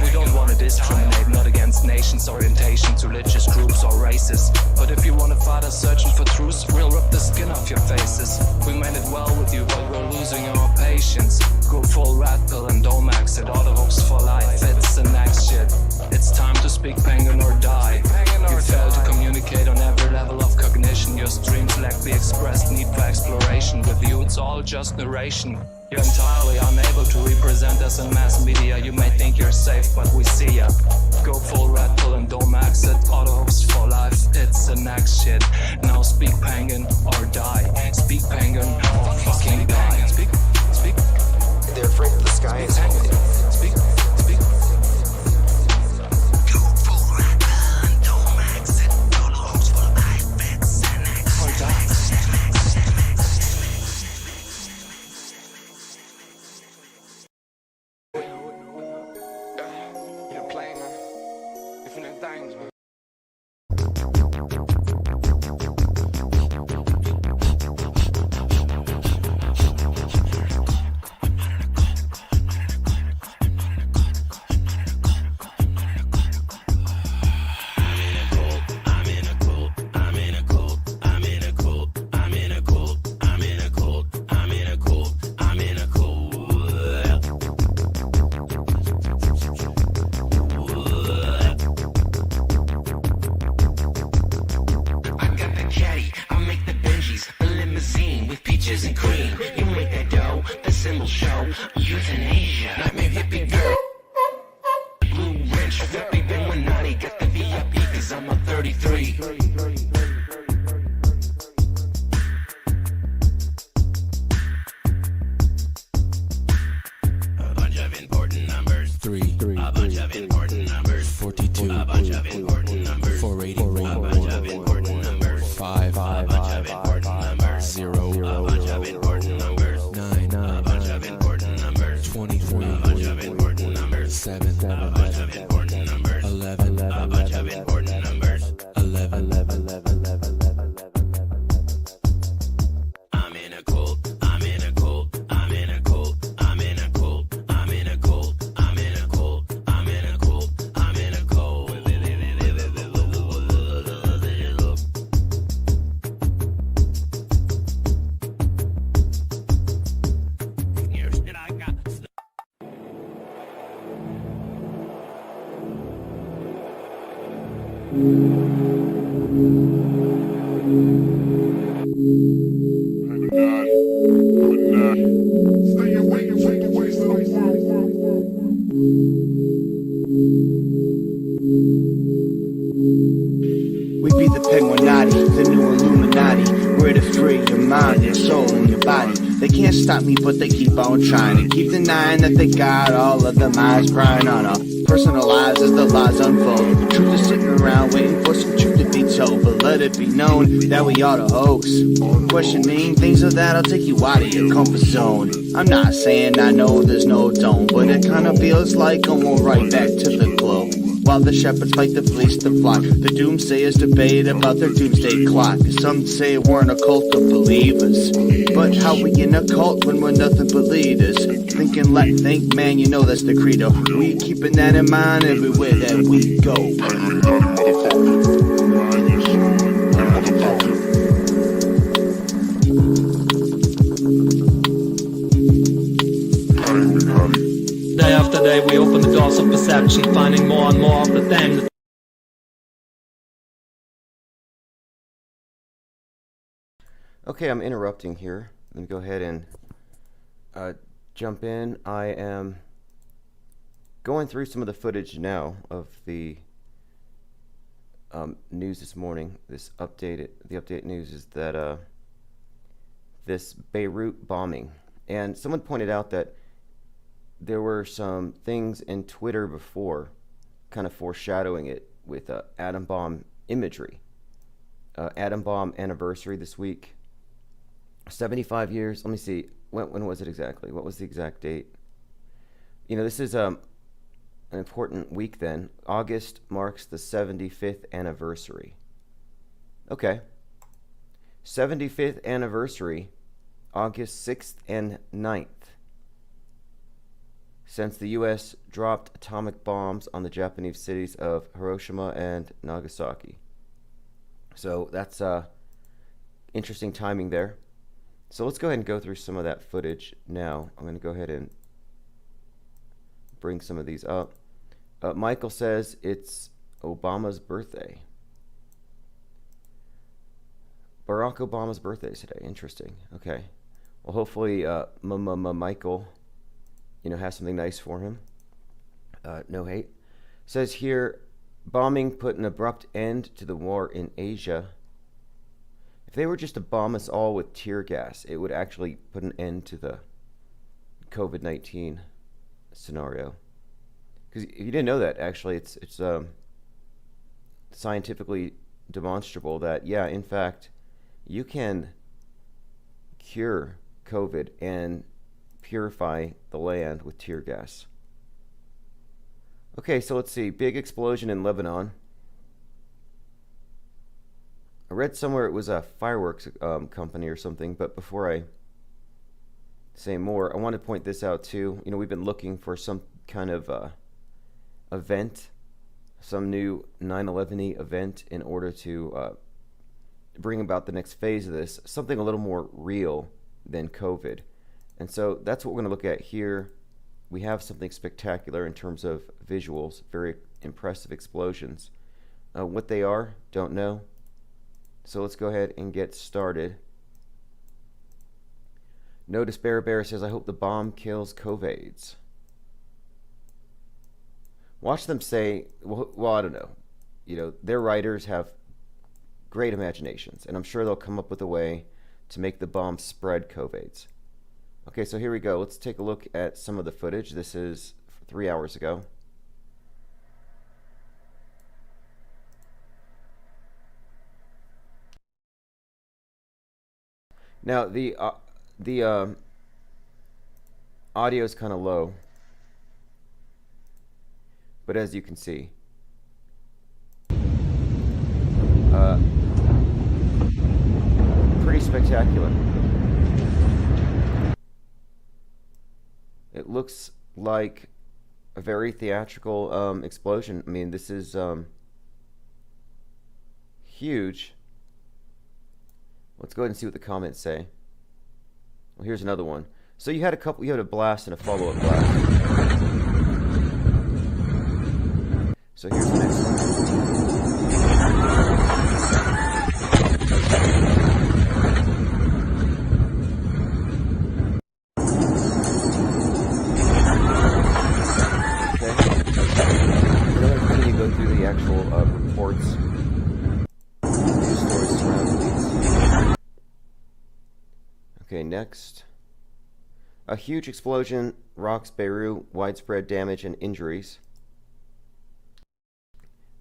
We don't want to discriminate, not against nations, orientations, religious groups or races. But if you want to fight us searching for truth, we'll rip the skin off your faces. We meant it well with you, but we're losing our patience. Go full rat pill and don't max it. All the hooks for life, it's the next shit. It's time to speak Penguin or die. You fail to communicate on every level of cognition. Your streams lack the expressed need for exploration. With you, it's all just narration. You're entirely unable to represent us in mass media. You may think you're safe, but we see ya. Go full red pill and don't max it. Auto hooks for life, it's the next shit. Now speak Penguin or die. Speak Penguin or fucking die. Speak. They're afraid that the sky is falling. Speak. Go full red pill and don't max it. Auto hooks for life, it's the next or die. We be the Penguinati, the new Illuminati. We're to free your mind, your soul, and your body. They can't stop me, but they keep on trying to keep denying that they got all of them eyes prying on our personal lives as the lies unfold. The truth is sitting around waiting for some truth to be told, but let it be known that we are the hoax. Questioning things of that, I'll take you out of your comfort zone. I'm not saying I know there's no dome, but it kinda feels like I'm going right back to the globe. While the shepherds fight to fleece the flock, the doomsayers debate about their doomsday clock. Some say we're in a cult of believers, but how we in a cult when we're nothing but leaders? Think and let think, man, you know that's the credo. We keeping that in mind everywhere that we go. Day after day we open the doors of perception, finding more and more of the thing. Okay, I'm interrupting here. Let me go ahead and jump in. I am going through some of the footage now of the news this morning. The update news is that this Beirut bombing, and someone pointed out that there were some things in Twitter before kind of foreshadowing it with atom bomb imagery. Atom bomb anniversary this week. 75 years. Let me see. When was it exactly? What was the exact date? You know, this is an important week then. August marks the 75th anniversary. Okay. 75th anniversary, August 6th and 9th. Since the U.S. dropped atomic bombs on the Japanese cities of Hiroshima and Nagasaki. So that's interesting timing there. So let's go ahead and go through some of that footage now. I'm going to go ahead and bring some of these up. Michael says it's Obama's birthday. Barack Obama's birthday is today. Interesting. Okay. Well, hopefully Michael, has something nice for him. No hate. Says here, bombing put an abrupt end to the war in Asia. If they were just to bomb us all with tear gas, it would actually put an end to the COVID-19 scenario. Because if you didn't know that, actually, it's scientifically demonstrable that, yeah, in fact, you can cure COVID and purify the land with tear gas. Okay, so let's see. Big explosion in Lebanon. I read somewhere it was a fireworks company or something, but before I say more, I want to point this out too. We've been looking for some kind of event, some new 9/11-y event in order to bring about the next phase of this, something a little more real than COVID. And so that's what we're going to look at here. We have something spectacular in terms of visuals, very impressive explosions. What they are, don't know. So let's go ahead and get started. Notice Bear says, I hope the bomb kills COVIDs. Watch them say, well, I don't know. Their writers have great imaginations, and I'm sure they'll come up with a way to make the bomb spread COVIDs. Okay, so here we go. Let's take a look at some of the footage. This is 3 hours ago. Now, the audio is kind of low, but as you can see, pretty spectacular. It looks like a very theatrical explosion. I mean, this is huge. Let's go ahead and see what the comments say. Well, here's another one. So you had a blast and a follow-up blast. So here's the next one. Okay, next. A huge explosion rocks Beirut, widespread damage and injuries.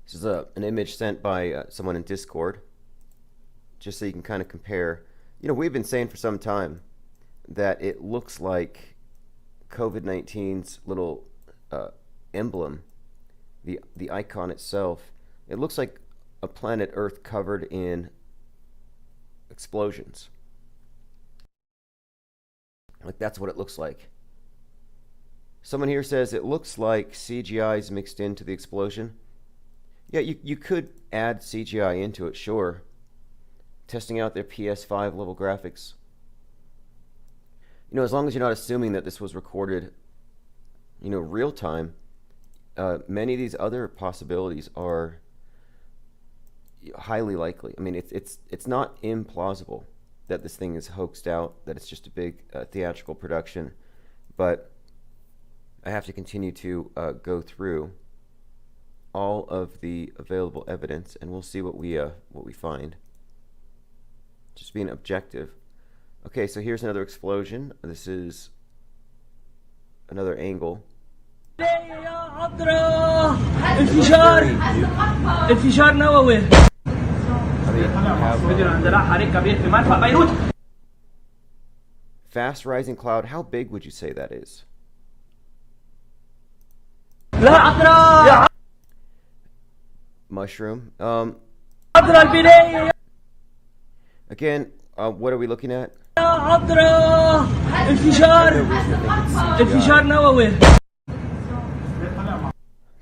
This is an image sent by someone in Discord, just so you can kind of compare. You know, we've been saying for some time that it looks like COVID-19's little emblem, the icon itself, it looks like a planet Earth covered in explosions. Like, that's what it looks like. Someone here says it looks like CGI is mixed into the explosion. Yeah, you could add CGI into it, sure. Testing out their PS5 level graphics. You know, as long as you're not assuming that this was recorded, you know, real time, many of these other possibilities are highly likely. I mean, it's not implausible that this thing is hoaxed out, that it's just a big theatrical production, but I have to continue to go through all of the available evidence, and we'll see what we find. Just being objective. Okay, so here's another explosion. This is another angle. انفجار نووي. Fast rising cloud. How big would you say that is? Mushroom. Again, what are we looking at? But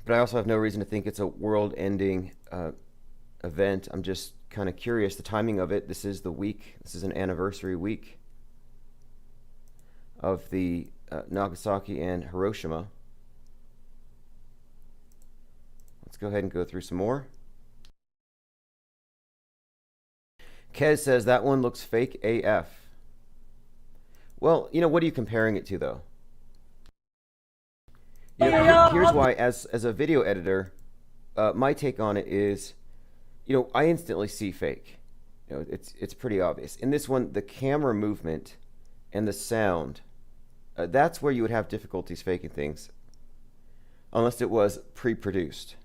I also have no reason to think it's a world-ending event. I'm just kind of curious the timing of it. This is the week. This is an anniversary week of the Nagasaki and Hiroshima. Let's go ahead and go through some more. Kez says that one looks fake AF. Well, you know, what are you comparing it to, though? You know, here's why, as a video editor, my take on it is, you know, I instantly see fake. You know, it's pretty obvious. In this one, the camera movement and the sound, that's where you would have difficulties faking things, unless it was pre-produced.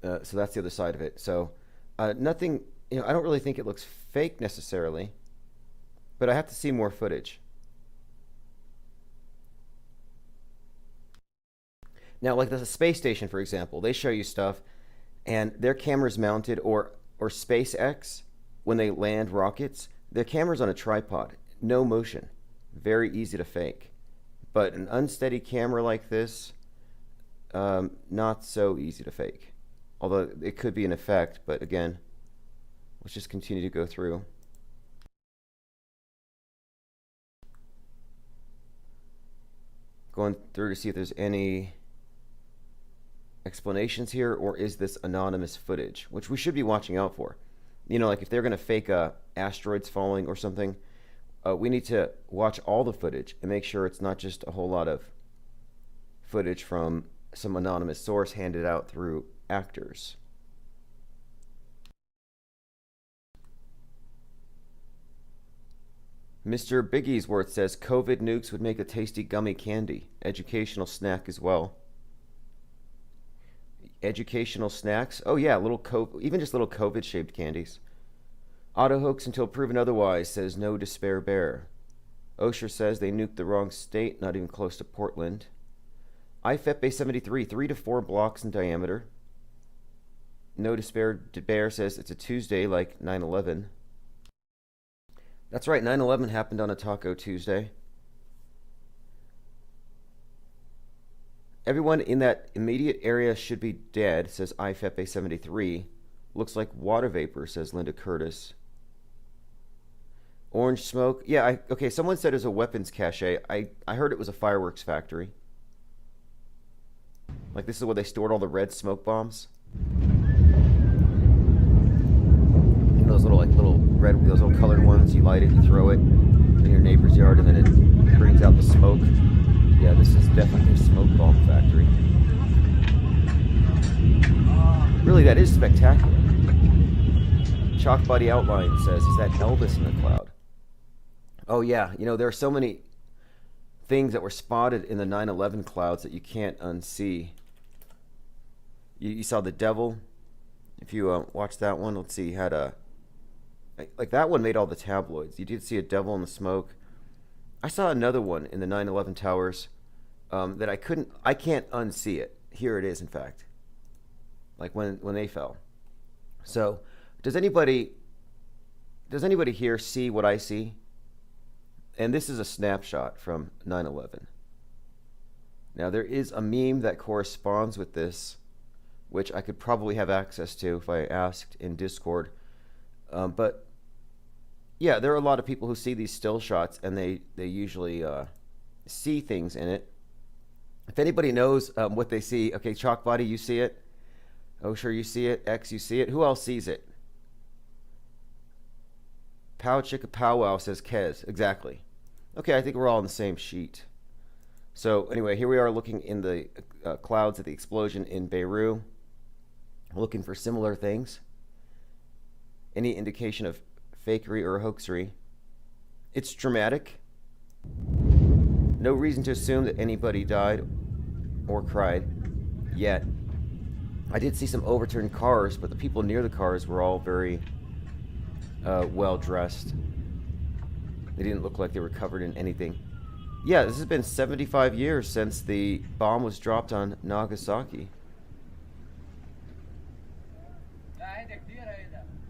So that's the other side of it. So nothing, you know, I don't really think it looks fake necessarily, but I have to see more footage. Now, like the space station, for example, they show you stuff, and their cameras mounted, or SpaceX, when they land rockets, their camera's on a tripod, no motion, very easy to fake. But an unsteady camera like this, not so easy to fake. Although it could be an effect, but again, let's just continue to go through. Going through to see if there's any explanations here, or is this anonymous footage, which we should be watching out for. You know, like if they're going to fake asteroids falling or something, we need to watch all the footage and make sure it's not just a whole lot of footage from some anonymous source handed out through actors. Mr. Biggiesworth says COVID nukes would make a tasty gummy candy, educational snack as well. Educational snacks? Oh yeah, even just little COVID-shaped candies. Auto hoax until proven otherwise, says No Despair Bear. Osher says they nuked the wrong state, not even close to Portland. IFEP 73, 3 to 4 blocks in diameter. No Despair Bear says it's a Tuesday like 9/11. That's right, 9/11 happened on a Taco Tuesday. Everyone in that immediate area should be dead, says IFEP 73. Looks like water vapor, says Linda Curtis. Orange smoke. Yeah, okay, someone said it was a weapons cache. I heard it was a fireworks factory. Like this is where they stored all the red smoke bombs. You know, those little colored ones, you light it, you throw it in your neighbor's yard, and then it brings out the smoke. Yeah, this is definitely a smoke bomb factory. Really, that is spectacular. Chalk Body Outline says, is that Elvis in the cloud? Oh yeah, you know, there are so many things that were spotted in the 9/11 clouds that you can't unsee. You saw the devil. If you watch that one, let's see, had a, like that one made all the tabloids. You did see a devil in the smoke. I saw another one in the 9/11 towers that I can't unsee it. Here it is, in fact, like when they fell. So does anybody here see what I see? And this is a snapshot from 9/11. Now there is a meme that corresponds with this, which I could probably have access to if I asked in Discord. But yeah, there are a lot of people who see these still shots, and they usually see things in it. If anybody knows what they see, okay, Chalk Body, you see it? Oh, sure, you see it. X, you see it. Who else sees it? Pow Chicka Pow Wow, says Kez. Exactly. Okay, I think we're all on the same sheet. So anyway, here we are looking in the clouds at the explosion in Beirut, looking for similar things. Any indication of fakery or hoaxery. It's dramatic. No reason to assume that anybody died or cried yet. I did see some overturned cars, but the people near the cars were all very well dressed. They didn't look like they were covered in anything. Yeah, this has been 75 years since the bomb was dropped on Nagasaki.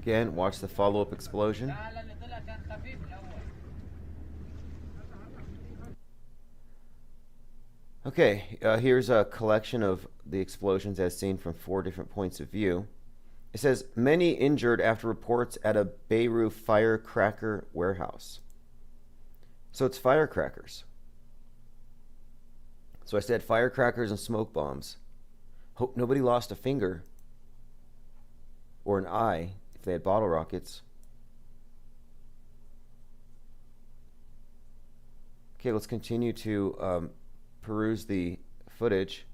Again, watch the follow-up explosion. Okay, here's a collection of the explosions as seen from 4 different points of view. It says, many injured after reports at a Beirut firecracker warehouse. So it's firecrackers. So I said firecrackers and smoke bombs. Hope nobody lost a finger or an eye if they had bottle rockets. Okay, let's continue to peruse the footage.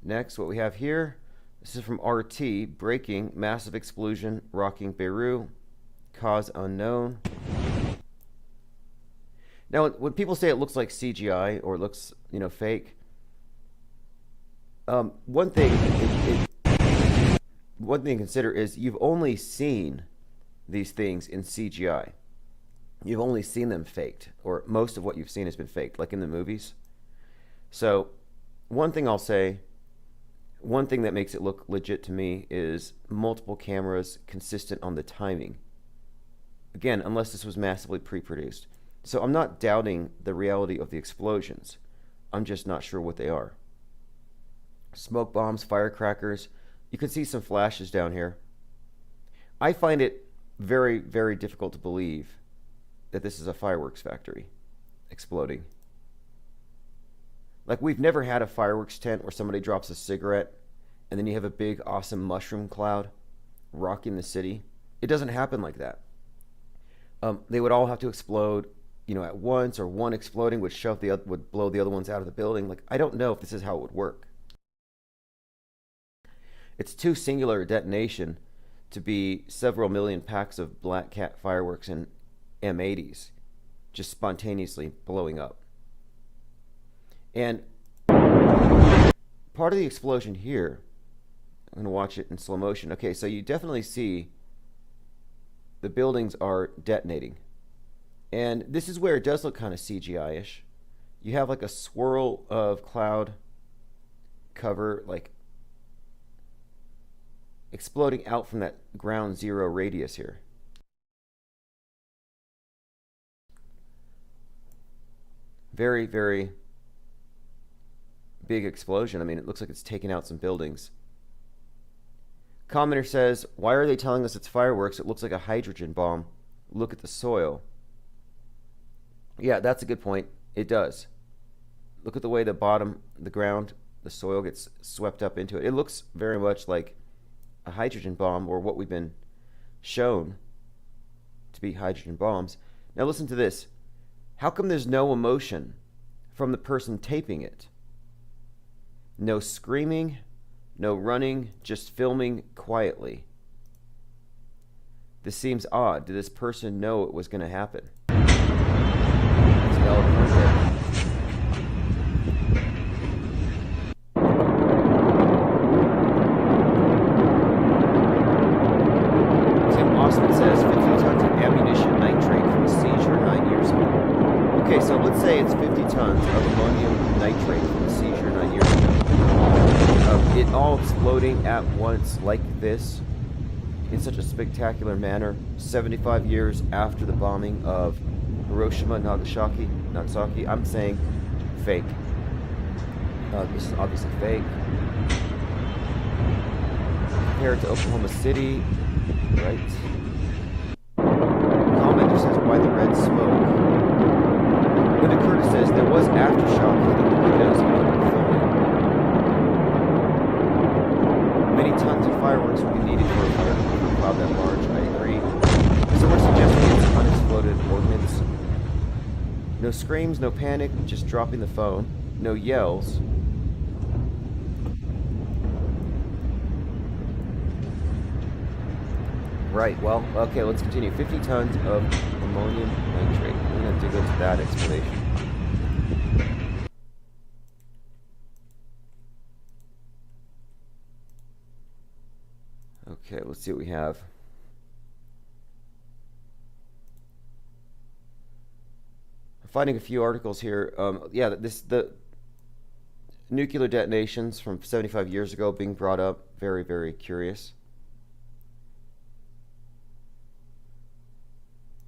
Next, what we have here, this is from RT, breaking, massive explosion rocking Beirut, cause unknown. Now, when people say it looks like CGI or it looks, fake, one thing to consider is you've only seen these things in CGI. You've only seen them faked, or most of what you've seen has been faked, like in the movies. So, one thing I'll say, one thing that makes it look legit to me is multiple cameras consistent on the timing. Again, unless this was massively pre-produced. So I'm not doubting the reality of the explosions. I'm just not sure what they are. Smoke bombs, firecrackers. You can see some flashes down here. I find it very, very difficult to believe that this is a fireworks factory exploding. Like, we've never had a fireworks tent where somebody drops a cigarette and then you have a big, awesome mushroom cloud rocking the city. It doesn't happen like that. They would all have to explode, at once, or one exploding would blow the other ones out of the building. Like, I don't know if this is how it would work. It's too singular a detonation to be several million packs of Black Cat fireworks and M80s just spontaneously blowing up. And part of the explosion here, I'm going to watch it in slow motion. Okay, so you definitely see the buildings are detonating. And this is where it does look kind of CGI-ish. You have like a swirl of cloud cover, like exploding out from that ground zero radius here. Very, very big explosion. I mean, it looks like it's taken out some buildings. Commenter says, why are they telling us it's fireworks? It looks like a hydrogen bomb. Look at the soil. Yeah, that's a good point. It does. Look at the way the ground, the soil gets swept up into it. It looks very much like a hydrogen bomb, or what we've been shown to be hydrogen bombs. Now listen to this. How come there's no emotion from the person taping it? No screaming, No running, just filming quietly. This seems odd. Did this person know it was going to happen? It's a valid point there. Tim Osman says 50 tons of ammunition nitrate from a seizure 9 years ago. Okay, so let's say it's 50 tons of ammonium nitrate from a seizure 9 years ago. It all exploding at once like this in such a spectacular manner 75 years after the bombing of Hiroshima, Nagasaki. I'm saying fake. This is obviously fake. Compared to Oklahoma City, right? Commenter says, why the red smoke? Linda Curtis says, there was aftershock hitting the windows and people filming. Many tons of fireworks would be needed for a fire cloud that large. I agree. So we're suggesting it's unexploded ordnance. No screams, no panic, just dropping the phone. No yells. Right, well, okay, let's continue. 50 tons of ammonium nitrate. We're going to dig into that explanation. Okay, let's see what we have. I'm finding a few articles here. The nuclear detonations from 75 years ago being brought up. Very, very curious.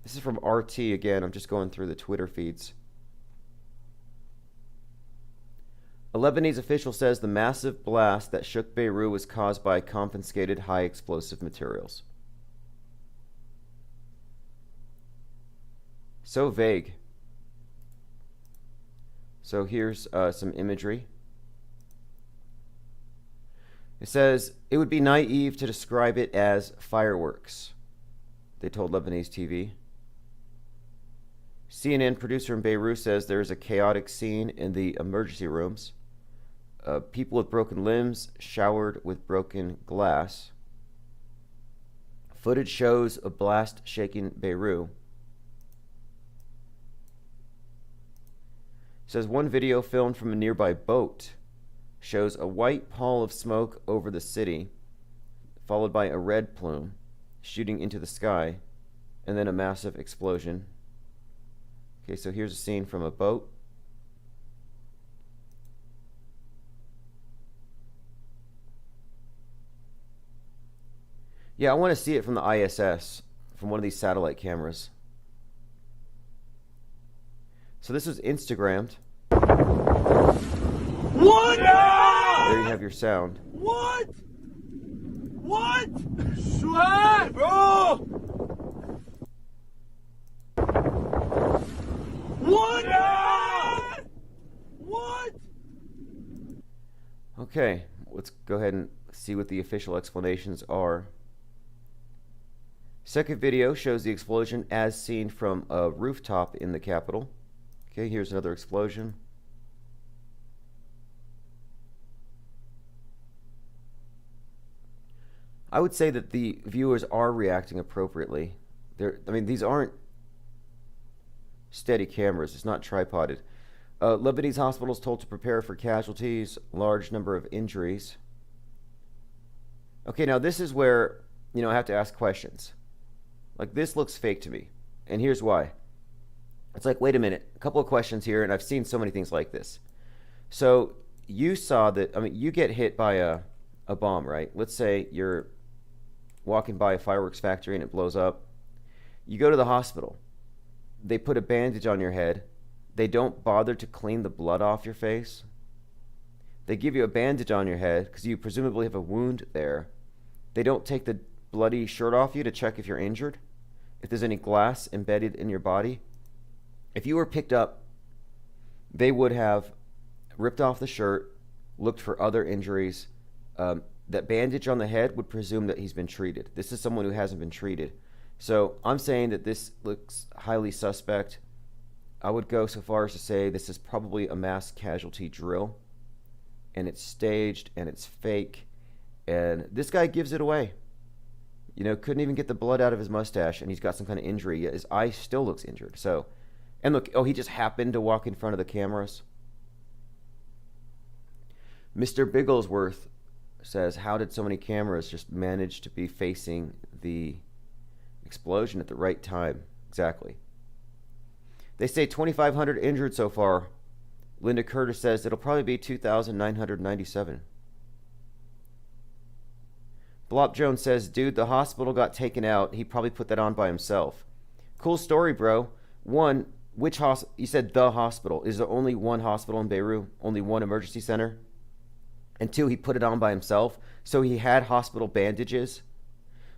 This is from RT again. I'm just going through the Twitter feeds. A Lebanese official says the massive blast that shook Beirut was caused by confiscated high explosive materials. So vague. So here's some imagery. It says, it would be naive to describe it as fireworks, they told Lebanese TV. CNN producer in Beirut says there is a chaotic scene in the emergency rooms. People with broken limbs showered with broken glass. Footage shows a blast shaking Beirut. Says one video filmed from a nearby boat shows a white pall of smoke over the city, followed by a red plume shooting into the sky, and then a massive explosion. Okay, so here's a scene from a boat. Yeah, I want to see it from the ISS, from one of these satellite cameras. So this was Instagrammed. What? There you have your sound. What? What? What, bro? What? What? Okay, let's go ahead and see what the official explanations are. Second video shows the explosion as seen from a rooftop in the Capitol. Okay, here's another explosion. I would say that the viewers are reacting appropriately. These aren't steady cameras. It's not tripoded. Lebanese hospitals told to prepare for casualties, large number of injuries. Okay, now this is where, I have to ask questions. Like, this looks fake to me, and here's why. It's like, wait a minute, a couple of questions here, and I've seen so many things like this. So you saw that, you get hit by a bomb, right? Let's say you're walking by a fireworks factory and it blows up. You go to the hospital. They put a bandage on your head. They don't bother to clean the blood off your face. They give you a bandage on your head because you presumably have a wound there. They don't take the bloody shirt off you to check if you're injured, if there's any glass embedded in your body. If you were picked up, they would have ripped off the shirt, looked for other injuries. That bandage on the head would presume that he's been treated. This is someone who hasn't been treated. So I'm saying that this looks highly suspect. I would go so far as to say this is probably a mass casualty drill, and it's staged and it's fake, And this guy gives it away. You know, couldn't even get the blood out of his mustache, and he's got some kind of injury. Yet his eye still looks injured. So, and look, oh, he just happened to walk in front of the cameras. Mr. Bigglesworth says, how did so many cameras just manage to be facing the explosion at the right time? Exactly. They say 2,500 injured so far. Linda Curtis says it'll probably be 2,997. Blop Jones says, dude, the hospital got taken out. He probably put that on by himself. Cool story, bro. One, which hospital? You said the hospital. Is there only one hospital in Beirut? Only one emergency center? And two, he put it on by himself. So he had hospital bandages.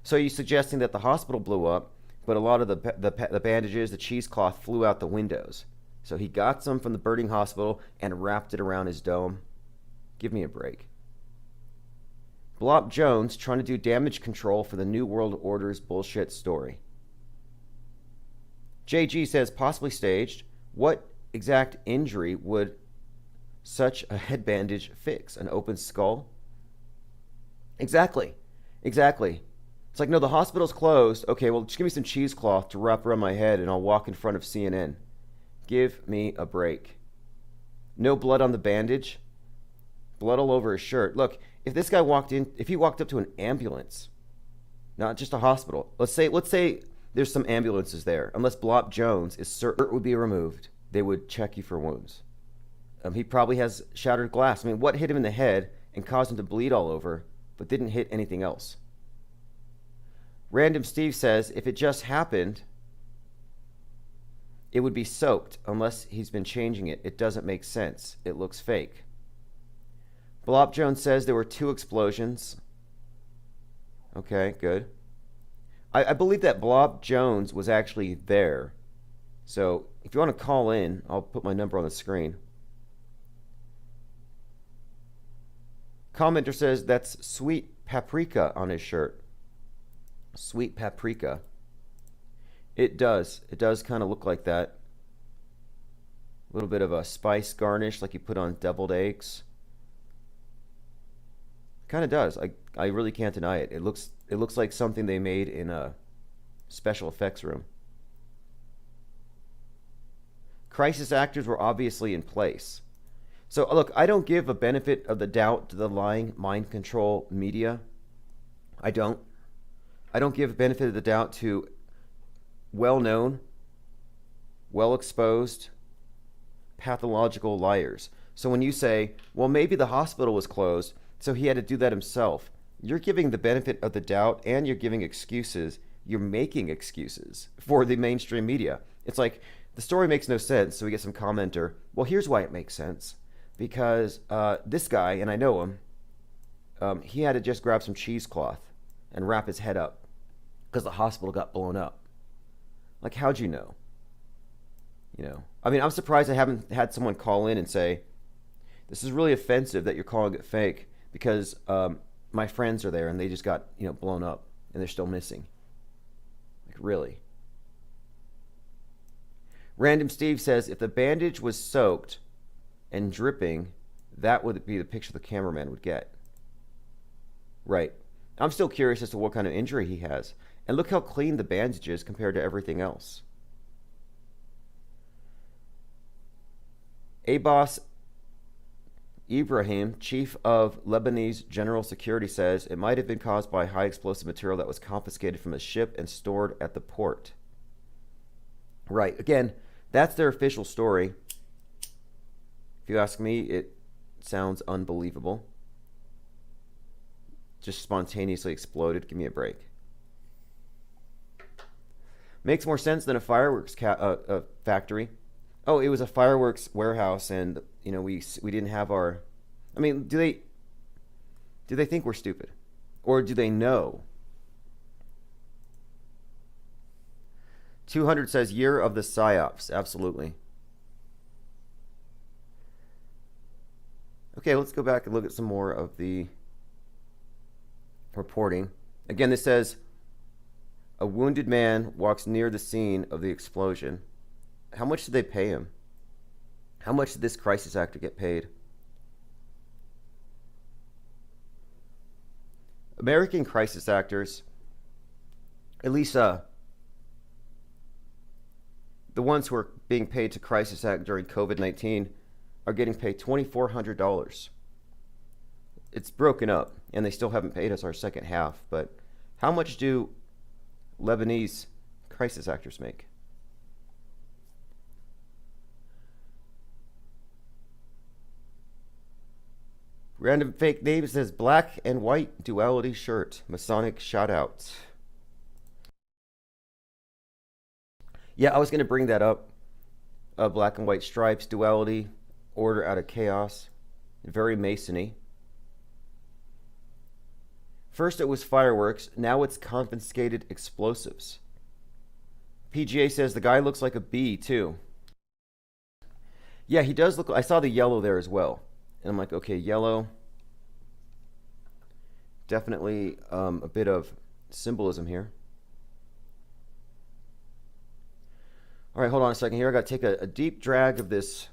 So you're suggesting that the hospital blew up, but a lot of the bandages, the cheesecloth flew out the windows. So he got some from the burning hospital and wrapped it around his dome. Give me a break. Blop Jones trying to do damage control for the New World Order's bullshit story. JG says possibly staged. What exact injury would such a head bandage fix? An open skull? Exactly. It's like, no, the hospital's closed. Okay, well, just give me some cheesecloth to wrap around my head and I'll walk in front of CNN. Give me a break. No blood on the bandage. Blood all over his shirt. Look, if this guy if he walked up to an ambulance, not just a hospital, let's say there's some ambulances there, unless Blop Jones is certain it would be removed, they would check you for wounds. He probably has shattered glass. I mean, what hit him in the head and caused him to bleed all over, but didn't hit anything else? Random Steve says, if it just happened, it would be soaked unless he's been changing it. It doesn't make sense. It looks fake. Blop Jones says there were 2 explosions. Okay, good. I believe that Blop Jones was actually there. So if you want to call in, I'll put my number on the screen. Commenter says that's sweet paprika on his shirt. Sweet paprika. It does. It does kind of look like that. A little bit of a spice garnish like you put on deviled eggs. Kind of does. I really can't deny it. It looks like something they made in a special effects room. Crisis actors were obviously in place. So look, I don't give a benefit of the doubt to the lying mind control media. I don't give a benefit of the doubt to well-known, well-exposed, pathological liars. So when you say, well, maybe the hospital was closed, so he had to do that himself, you're giving the benefit of the doubt and you're giving excuses. You're making excuses for the mainstream media. It's like the story makes no sense, so we get some commenter, well, here's why it makes sense. Because this guy, and I know him, he had to just grab some cheesecloth and wrap his head up because the hospital got blown up. Like, how'd you know? You know, I mean, I'm surprised I haven't had someone call in and say, this is really offensive that you're calling it fake because my friends are there and they just got, blown up and they're still missing. Like, really? Random Steve says, if the bandage was soaked and dripping, that would be the picture the cameraman would get. Right. I'm still curious as to what kind of injury he has. And look how clean the bandage is compared to everything else. Abbas Ibrahim, chief of Lebanese General Security, says it might have been caused by high explosive material that was confiscated from a ship and stored at the port. Right. Again, that's their official story. If you ask me, it sounds unbelievable. Just spontaneously exploded. Give me a break. Makes more sense than a fireworks factory. Oh, it was a fireworks warehouse, and we didn't have our. I mean, do they think we're stupid, or do they know? 200 says year of the psyops. Absolutely. Okay, let's go back and look at some more of the reporting. Again, this says a wounded man walks near the scene of the explosion. How much did they pay him? How much did this crisis actor get paid? American crisis actors, at least the ones who are being paid to crisis act during COVID-19, are getting paid $2,400. It's broken up, and they still haven't paid us our second half. But how much do Lebanese crisis actors make? Random fake name says black and white duality shirt. Masonic shout out. Yeah, I was going to bring that up. Black and white stripes, duality, order out of chaos. Very Masony. First it was fireworks, now it's confiscated explosives. PGA says the guy looks like a bee too. Yeah, he does look. I saw the yellow there as well. And I'm like, okay, yellow. Definitely a bit of symbolism here. All right, hold on a second here. I got to take a deep drag of this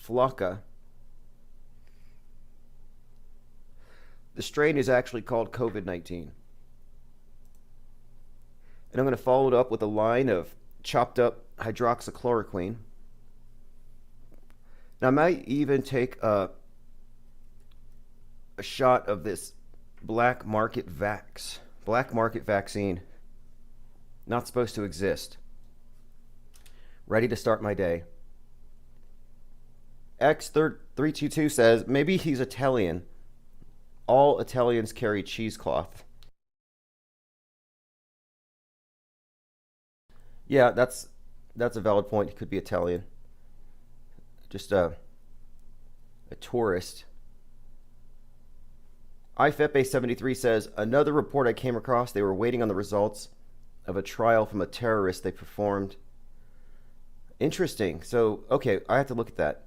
Flocka. The strain is actually called COVID-19. And I'm going to follow it up with a line of chopped up hydroxychloroquine. Now, I might even take a shot of this black market vaccine. Not supposed to exist. Ready to start my day. X322 says, maybe he's Italian. All Italians carry cheesecloth. Yeah, that's a valid point. He could be Italian. Just a tourist. IFEPA73 says, another report I came across, they were waiting on the results of a trial from a terrorist they performed. Interesting. So, okay, I have to look at that.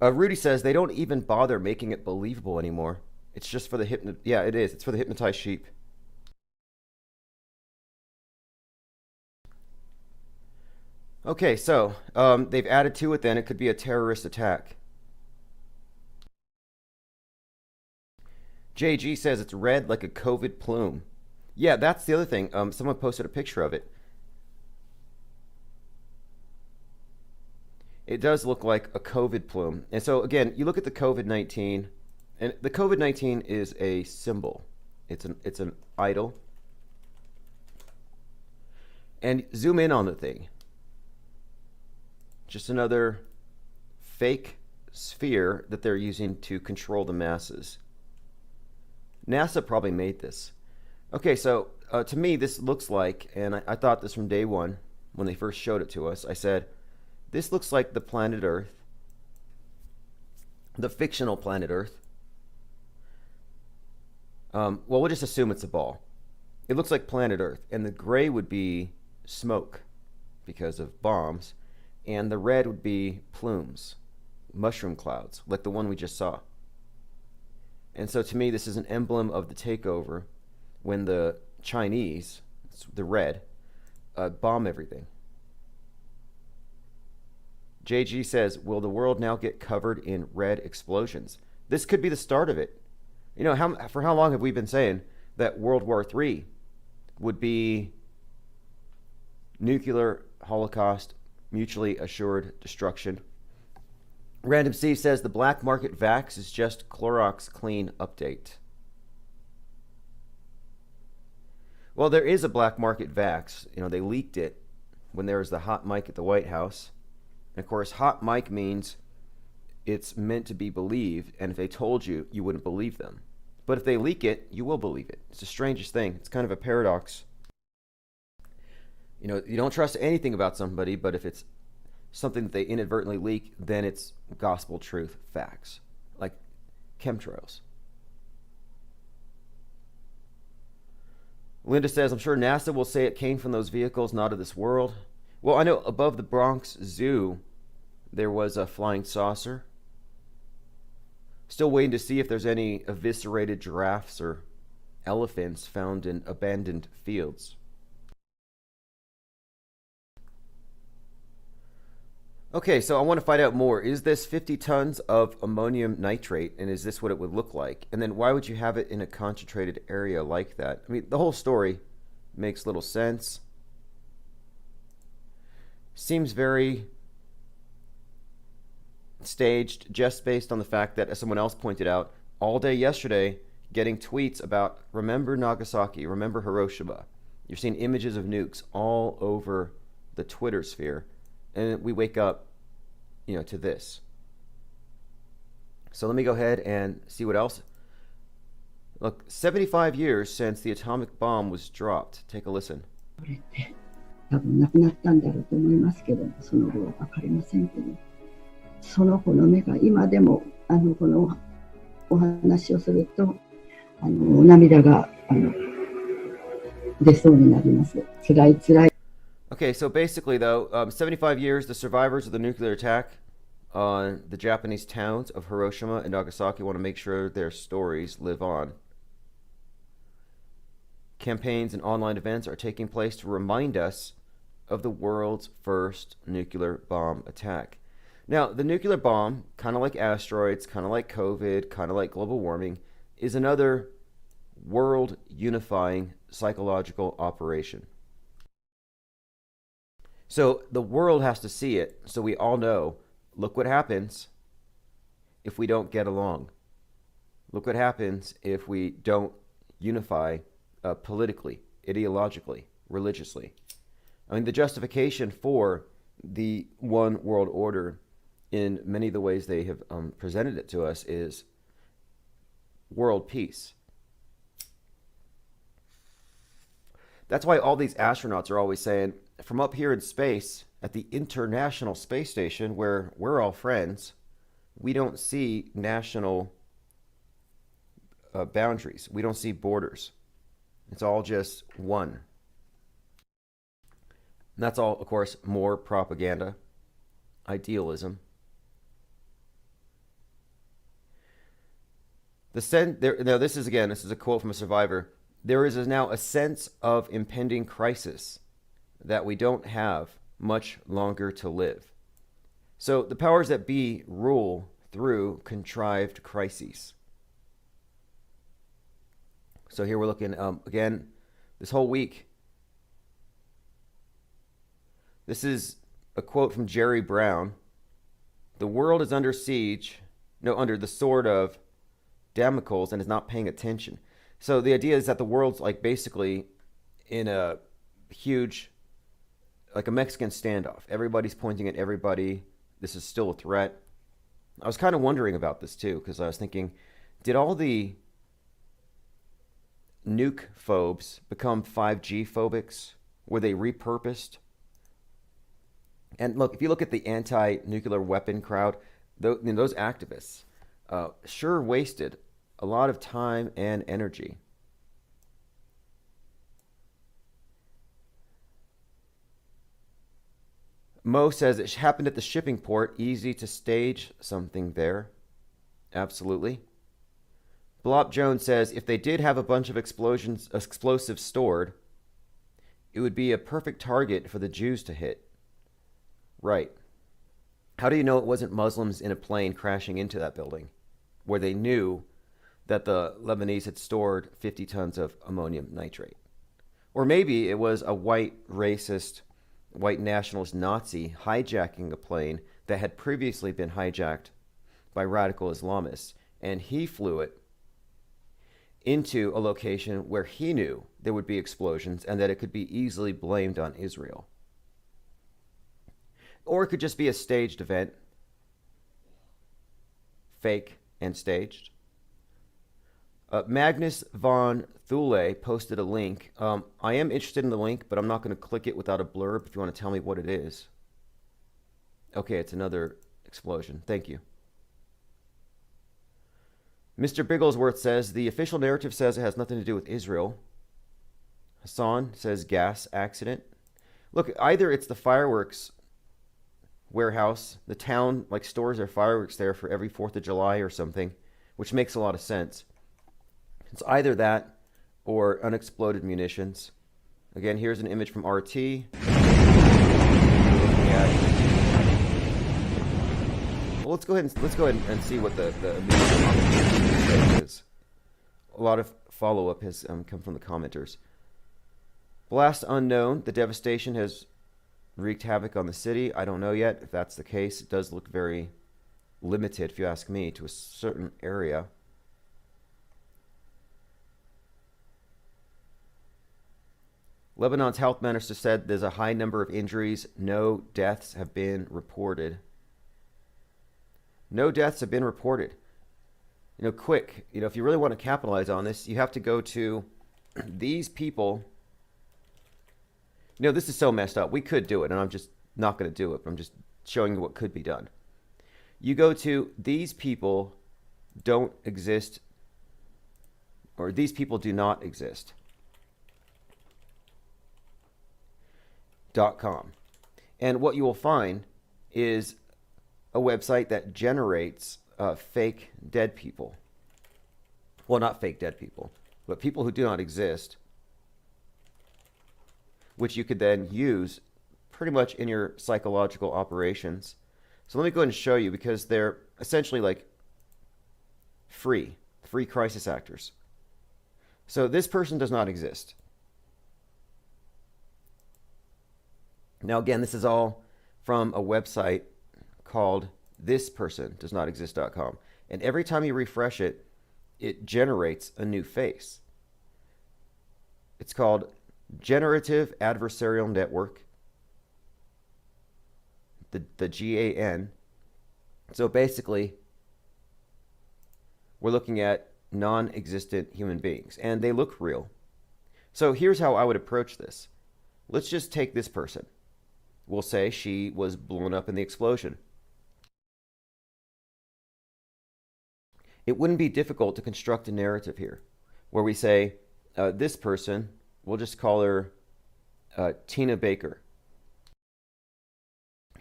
Rudy says they don't even bother making it believable anymore. It's just for the yeah, it is. It's for the hypnotized sheep. Okay, so they've added to it then. It could be a terrorist attack. JG says it's red like a COVID plume. Yeah, that's the other thing. Someone posted a picture of it. It does look like a COVID plume. And so, again, you look at the COVID-19, and the COVID-19 is a symbol. It's an idol. And zoom in on the thing. Just another fake sphere that they're using to control the masses. NASA probably made this. Okay, so to me, this looks like, and I thought this from day one when they first showed it to us, I said, this looks like the planet Earth, the fictional planet Earth. Well, we'll just assume it's a ball. It looks like planet Earth, and the gray would be smoke because of bombs, and the red would be plumes, mushroom clouds, like the one we just saw. And so to me, this is an emblem of the takeover when the Chinese, the red, bomb everything. JG says, will the world now get covered in red explosions? This could be the start of it. You know, for how long have we been saying that World War III would be nuclear holocaust, mutually assured destruction? Random C says the black market vax is just Clorox Clean update. Well, there is a black market vax. You know, they leaked it when there was the hot mic at the White House. And of course, hot mic means it's meant to be believed, and if they told you, you wouldn't believe them. But if they leak it, you will believe it. It's the strangest thing. It's kind of a paradox. You know, you don't trust anything about somebody, but if it's something that they inadvertently leak, then it's gospel truth facts, like chemtrails. Linda says, I'm sure NASA will say it came from those vehicles not of this world. Well, I know above the Bronx Zoo, there was a flying saucer. Still waiting to see if there's any eviscerated giraffes or elephants found in abandoned fields. Okay, so I want to find out more. Is this 50 tons of ammonium nitrate, and is this what it would look like? And then why would you have it in a concentrated area like that? I mean, the whole story makes little sense. Seems very staged, just based on the fact that, as someone else pointed out, all day yesterday, getting tweets about remember Nagasaki, remember Hiroshima. You're seeing images of nukes all over the Twitter sphere. And we wake up, to this. So let me go ahead and see what else. Look, 75 years since the atomic bomb was dropped. Take a listen. 多分亡くなったんだろうと思いますけど、その後は分かりませんけど、その子の目が今でもこのお話をすると涙が出そうになります。辛い辛い。Okay, so basically, though, 75 years, the survivors of the nuclear attack on the Japanese towns of Hiroshima and Nagasaki want to make sure their stories live on. Campaigns and online events are taking place to remind us of the world's first nuclear bomb attack. Now, the nuclear bomb, kind of like asteroids, kind of like COVID, kind of like global warming, is another world unifying psychological operation. So the world has to see it, so we all know, look what happens if we don't get along. Look what happens if we don't unify politically, ideologically, religiously. I mean, the justification for the one world order in many of the ways they have presented it to us is world peace. That's why all these astronauts are always saying, from up here in space, at the International Space Station, where we're all friends, we don't see national boundaries. We don't see borders. It's all just one. And that's all, of course, more propaganda, idealism. Now, this is a quote from a survivor. There is now a sense of impending crisis that we don't have much longer to live. So the powers that be rule through contrived crises. So here we're looking, again, this whole week. This is a quote from Jerry Brown. The world is under siege, under the sword of Damocles, and is not paying attention. So the idea is that the world's like basically in a huge, like a Mexican standoff. Everybody's pointing at everybody. This is still a threat. I was kind of wondering about this too, because I was thinking, did all the nuke phobes become 5G phobics? Were they repurposed? And look, if you look at the anti-nuclear weapon crowd, those activists sure wasted a lot of time and energy. Mo says it happened at the shipping port. Easy to stage something there. Absolutely. Blop Jones says if they did have a bunch of explosives stored, it would be a perfect target for the Jews to hit. Right. How do you know it wasn't Muslims in a plane crashing into that building where they knew that the Lebanese had stored 50 tons of ammonium nitrate? Or maybe it was a white racist, white nationalist Nazi hijacking a plane that had previously been hijacked by radical Islamists, and he flew it into a location where he knew there would be explosions and that it could be easily blamed on Israel. Or it could just be a staged event, fake and staged. Magnus von Thule posted a link. I am interested in the link, but I'm not going to click it without a blurb if you want to tell me what it is. Okay, it's another explosion. Thank you. Mr. Bigglesworth says, the official narrative says it has nothing to do with Israel. Hassan says gas accident. Look, either it's the fireworks warehouse, the town like stores their fireworks there for every 4th of July or something, which makes a lot of sense. It's either that or unexploded munitions. Again, here's an image from RT. Looking at Well, let's go ahead and see what the immediate comment is. A lot of follow-up has come from the commenters. Blast unknown. The devastation has wreaked havoc on the city. I don't know yet if that's the case. It does look very limited, if you ask me, to a certain area. Lebanon's health minister said there's a high number of injuries. No deaths have been reported. No deaths have been reported. Quick, if you really want to capitalize on this, you have to go to these people. This is so messed up. We could do it, and I'm just not going to do it. I'm just showing you what could be done. You go to these people don't exist, or these people do not exist. .com. And what you will find is a website that generates fake dead people. Well, not fake dead people, but people who do not exist, which you could then use pretty much in your psychological operations. So let me go ahead and show you, because they're essentially like free crisis actors. So this person does not exist. Now, again, this is all from a website called thispersondoesnotexist.com. And every time you refresh it, it generates a new face. It's called Generative Adversarial Network, the GAN. So basically, we're looking at non-existent human beings, and they look real. So here's how I would approach this. Let's just take this person. We'll say she was blown up in the explosion. It wouldn't be difficult to construct a narrative here where we say, this person, we'll just call her Tina Baker.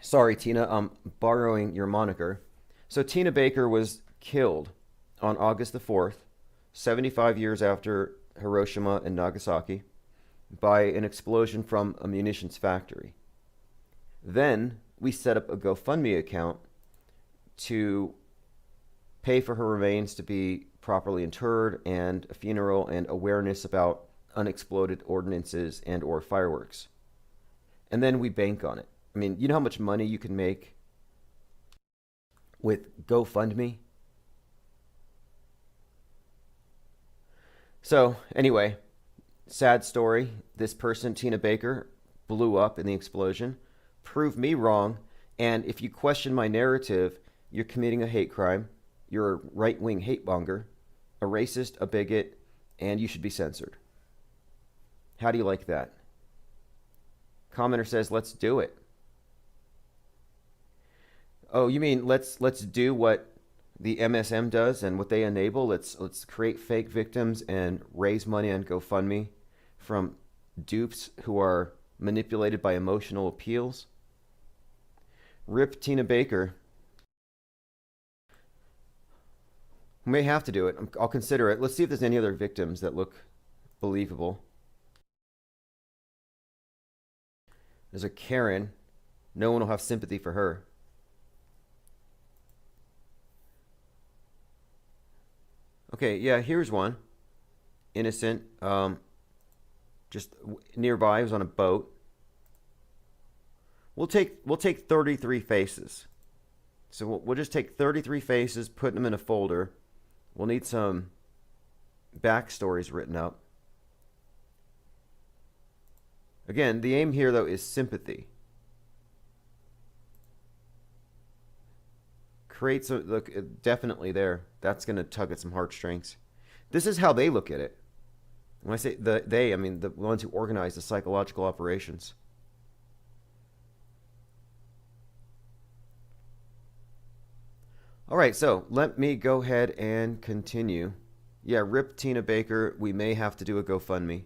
Sorry, Tina, I'm borrowing your moniker. So Tina Baker was killed on August the 4th, 75 years after Hiroshima and Nagasaki, by an explosion from a munitions factory. Then we set up a GoFundMe account to pay for her remains to be properly interred, and a funeral, and awareness about unexploded ordnances and or fireworks. And then we bank on it. I mean, you know how much money you can make with GoFundMe? So anyway, sad story. This person, Tina Baker, blew up in the explosion. Prove me wrong, and if you question my narrative, you're committing a hate crime, you're a right-wing hate monger, a racist, a bigot, and you should be censored. How do you like that? Commenter says, let's do it. Oh, you mean let's do what the MSM does and what they enable? Let's create fake victims and raise money on GoFundMe from dupes who are manipulated by emotional appeals? Rip Tina Baker. We may have to do it. I'll consider it. Let's see if there's any other victims that look believable. There's a Karen. No one will have sympathy for her. Okay, yeah, here's one. Innocent. Just nearby. He was on a boat. We'll take 33 faces. So we'll just take 33 faces, put them in a folder. We'll need some backstories written up. Again, the aim here, though, is sympathy. Create some, look, definitely there. That's going to tug at some heartstrings. This is how they look at it. When I say they, I mean the ones who organize the psychological operations. All right, so let me go ahead and continue. Yeah, rip Tina Baker. We may have to do a GoFundMe.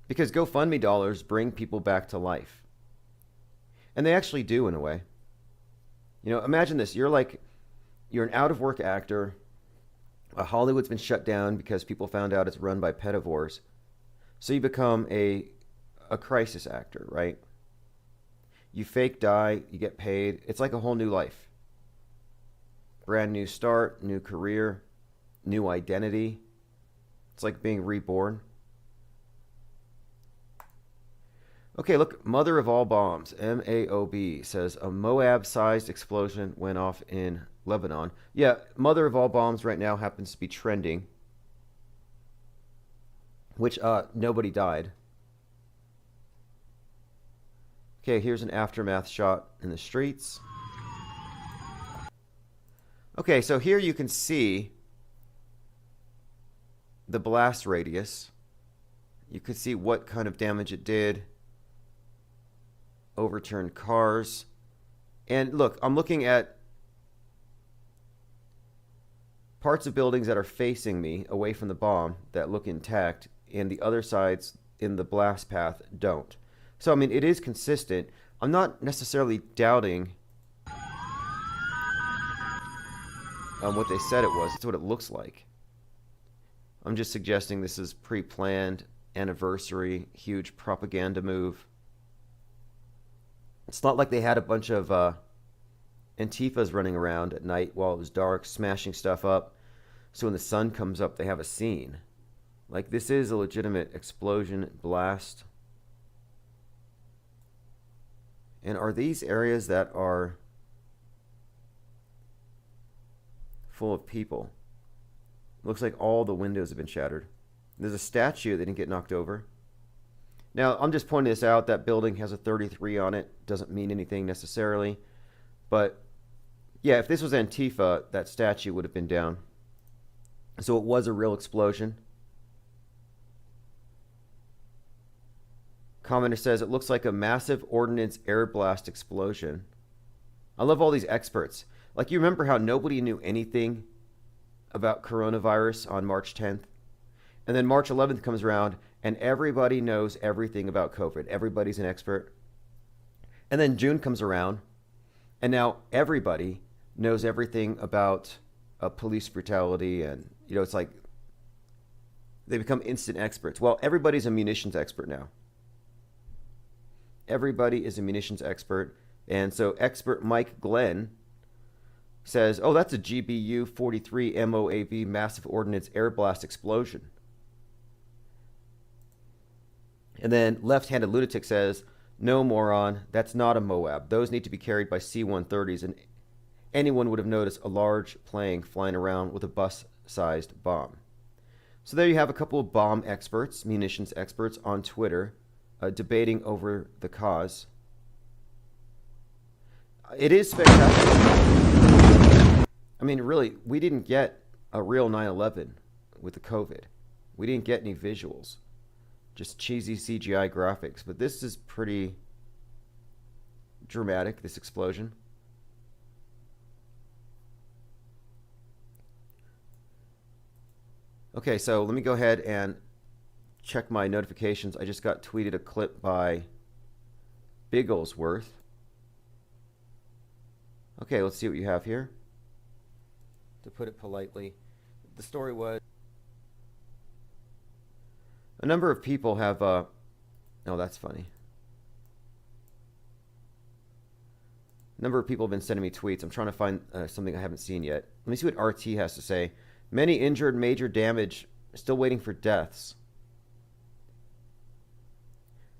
Because GoFundMe dollars bring people back to life. And they actually do, in a way. You know, imagine this. You're an out-of-work actor. Hollywood's been shut down because people found out it's run by pedivores. So you become a crisis actor, right? You fake die, you get paid. It's like a whole new life. Brand new start, new career, new identity. It's like being reborn. Okay, look, mother of all bombs, MAOB, says a Moab-sized explosion went off in Lebanon. Yeah, mother of all bombs right now happens to be trending, which nobody died. Okay, here's an aftermath shot in the streets. Okay, so here you can see the blast radius. You could see what kind of damage it did. Overturned cars. And look, I'm looking at parts of buildings that are facing me away from the bomb that look intact, and the other sides in the blast path don't. So, I mean, it is consistent. I'm not necessarily doubting what they said it was. It's what it looks like. I'm just suggesting this is pre-planned, anniversary, huge propaganda move. It's not like they had a bunch of Antifas running around at night while it was dark, smashing stuff up. So when the sun comes up, they have a scene. Like, this is a legitimate explosion, blast. And are these areas that are full of people? Looks like all the windows have been shattered. There's a statue that didn't get knocked over. Now, I'm just pointing this out. That building has a 33 on it. Doesn't mean anything necessarily. But, yeah, if this was Antifa, that statue would have been down. So it was a real explosion. Commenter says, it looks like a massive ordnance air blast explosion. I love all these experts. Like, you remember how nobody knew anything about coronavirus on March 10th? And then March 11th comes around, and everybody knows everything about COVID. Everybody's an expert. And then June comes around, and now everybody knows everything about police brutality. And, you know, it's like they become instant experts. Well, everybody's a munitions expert now. Everybody is a munitions expert. And so expert Mike Glenn says, oh, that's a GBU 43 MOAB massive ordnance air blast explosion. And then left-handed lunatic says, no, moron, that's not a Moab. Those need to be carried by C-130s, and anyone would have noticed a large plane flying around with a bus-sized bomb. So there you have a couple of bomb experts, munitions experts on Twitter, debating over the cause. It is spectacular. I mean, really, we didn't get a real 9/11 with the COVID. We didn't get any visuals. Just cheesy CGI graphics. But this is pretty dramatic, this explosion. Okay, so let me go ahead and check my notifications. I just got tweeted a clip by Bigglesworth. Okay, let's see what you have here. To put it politely, the story was a number of people have, oh, that's funny. A number of people have been sending me tweets. I'm trying to find something I haven't seen yet. Let me see what RT has to say. Many injured, major damage, still waiting for deaths.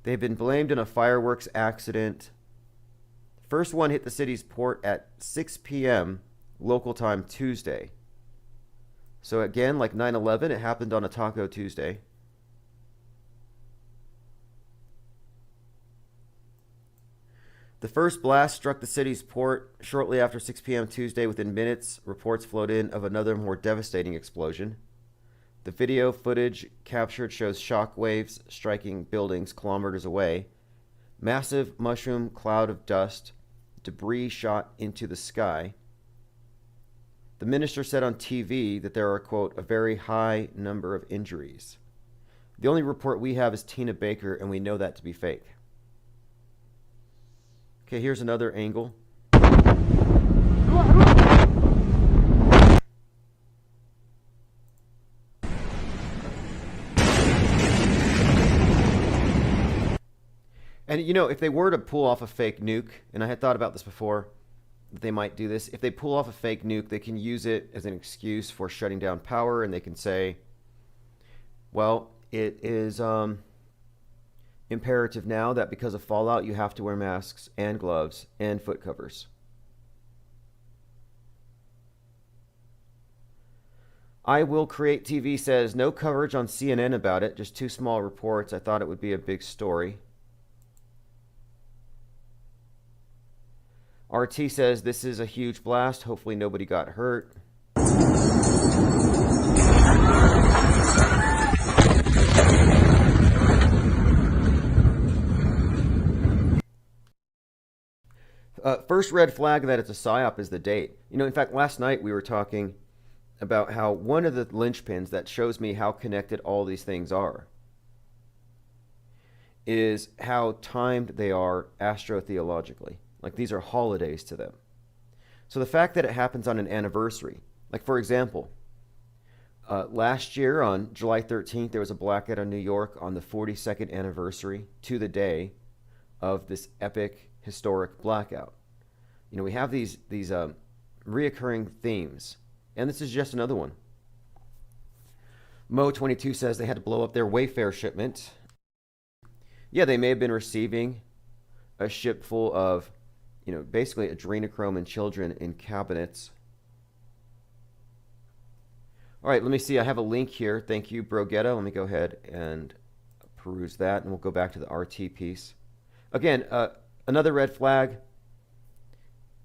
They've been blamed in a fireworks accident. First one hit the city's port at 6 p.m. local time Tuesday. So again, like 9/11, it happened on a Taco Tuesday. The first blast struck the city's port shortly after 6 p.m. Tuesday. Within minutes, reports flowed in of another more devastating explosion. The video footage captured shows shock waves striking buildings kilometers away. Massive mushroom cloud of dust, debris shot into the sky. The minister said on TV that there are, quote, a very high number of injuries. The only report we have is Tina Baker, and we know that to be fake. Okay, here's another angle. And if they were to pull off a fake nuke, and I had thought about this before, that they might do this. If they pull off a fake nuke, they can use it as an excuse for shutting down power, and they can say, well, it is imperative now that because of fallout, you have to wear masks and gloves and foot covers. I Will Create TV says, no coverage on CNN about it, just 2 small reports. I thought it would be a big story. RT says, this is a huge blast. Hopefully nobody got hurt. First red flag that it's a PSYOP is the date. In fact, last night we were talking about how one of the linchpins that shows me how connected all these things are is how timed they are astrotheologically. Like, these are holidays to them. So the fact that it happens on an anniversary, like, for example, last year on July 13th, there was a blackout in New York on the 42nd anniversary to the day of this epic historic blackout. We have these reoccurring themes, and this is just another one. Mo22 says they had to blow up their Wayfair shipment. Yeah, they may have been receiving a ship full of, basically adrenochrome and children in cabinets. All right, let me see. I have a link here. Thank you, Brogetta. Let me go ahead and peruse that, and we'll go back to the RT piece. Again, another red flag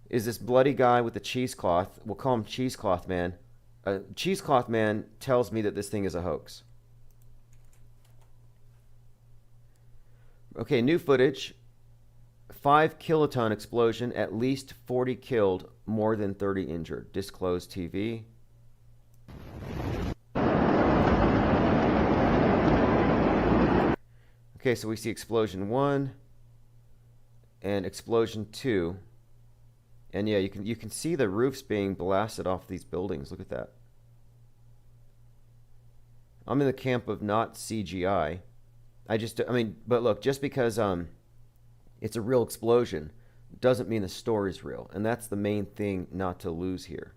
is this bloody guy with the cheesecloth. We'll call him Cheesecloth Man. Cheesecloth Man tells me that this thing is a hoax. Okay, new footage. 5 kiloton explosion, at least 40 killed, more than 30 injured. Disclosed TV. Okay, so we see explosion 1 and explosion 2. And yeah, you can see the roofs being blasted off these buildings. Look at that. I'm in the camp of not CGI. But look, just because it's a real explosion doesn't mean the story's real. And that's the main thing not to lose here.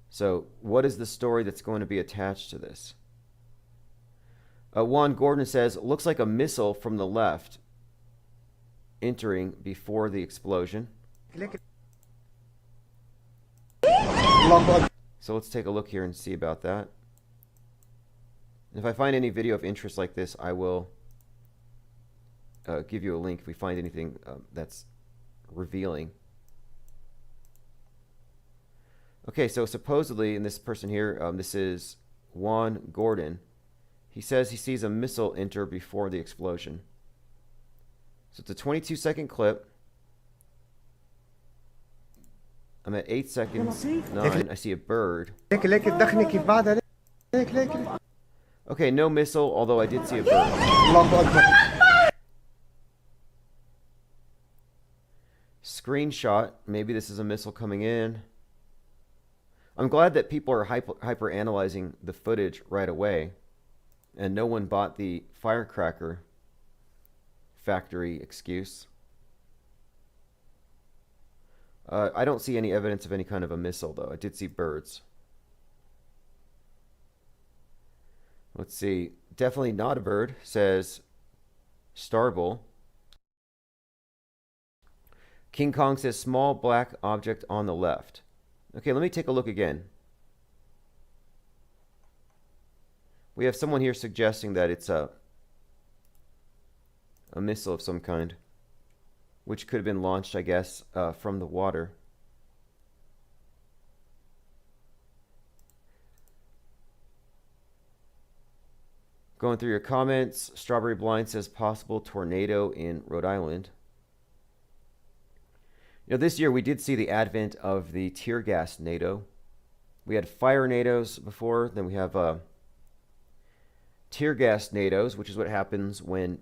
So what is the story that's going to be attached to this? Juan Gordon says, looks like a missile from the left entering before the explosion. So let's take a look here and see about that. And if I find any video of interest like this, I will give you a link if we find anything that's revealing. Okay, so supposedly, and this person here, this is Juan Gordon. He says he sees a missile enter before the explosion. So it's a 22-second clip. I'm at 8 seconds, 9. I see a bird. Okay, no missile, although I did see a bird. Screenshot. Maybe this is a missile coming in. I'm glad that people are hyper analyzing the footage right away, and no one bought the firecracker factory excuse. I don't see any evidence of any kind of a missile, though. I did see birds. Let's see. Definitely not a bird, says Starbull. King Kong says small black object on the left. Okay, let me take a look again. We have someone here suggesting that it's a missile of some kind, which could have been launched, I guess, from the water. Going through your comments, Strawberry Blind says possible tornado in Rhode Island. This year we did see the advent of the tear gas NATO. We had fire NATOs before, then we have tear gas NATOs, which is what happens when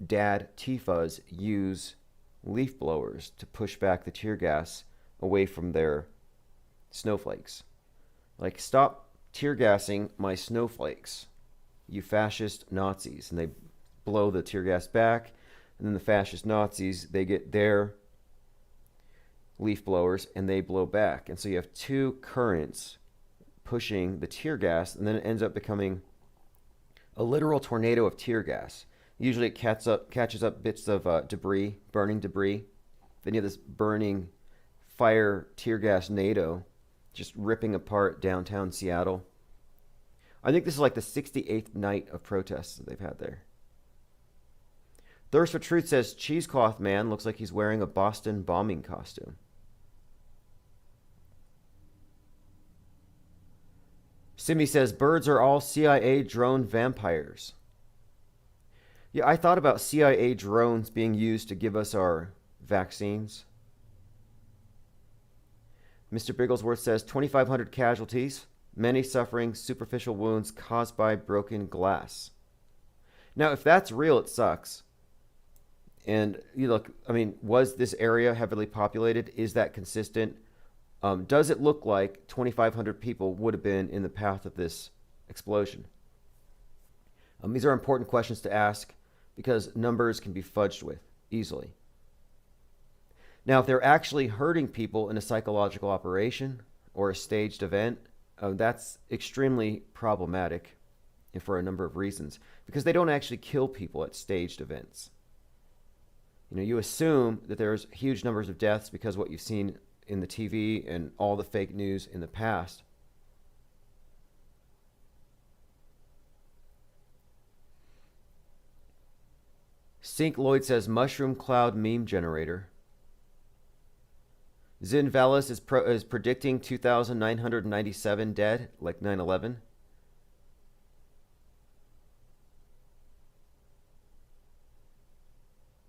Dad Tifas use leaf blowers to push back the tear gas away from their snowflakes. Like, stop tear gassing my snowflakes, you fascist Nazis. And they blow the tear gas back. And then the fascist Nazis, they get their leaf blowers and they blow back. And so you have two currents pushing the tear gas, and then it ends up becoming a literal tornado of tear gas. Usually it catches up bits of debris, burning debris. Then you have this burning fire tear gas NATO just ripping apart downtown Seattle. I think this is like the 68th night of protests that they've had there. Thirst for Truth says Cheesecloth Man looks like he's wearing a Boston bombing costume. Simi says birds are all CIA drone vampires. Yeah, I thought about CIA drones being used to give us our vaccines. Mr. Bigglesworth says 2,500 casualties, many suffering superficial wounds caused by broken glass. Now, if that's real, it sucks. And you look, I mean, was this area heavily populated? Is that consistent? Does it look like 2,500 people would have been in the path of this explosion? These are important questions to ask because numbers can be fudged with easily. Now, if they're actually hurting people in a psychological operation or a staged event, that's extremely problematic for a number of reasons because they don't actually kill people at staged events. You know, you assume that there's huge numbers of deaths because what you've seen in the TV and all the fake news in the past. Sink Lloyd says mushroom cloud meme generator. Zin Velas is predicting 2,997 dead, like 9/11.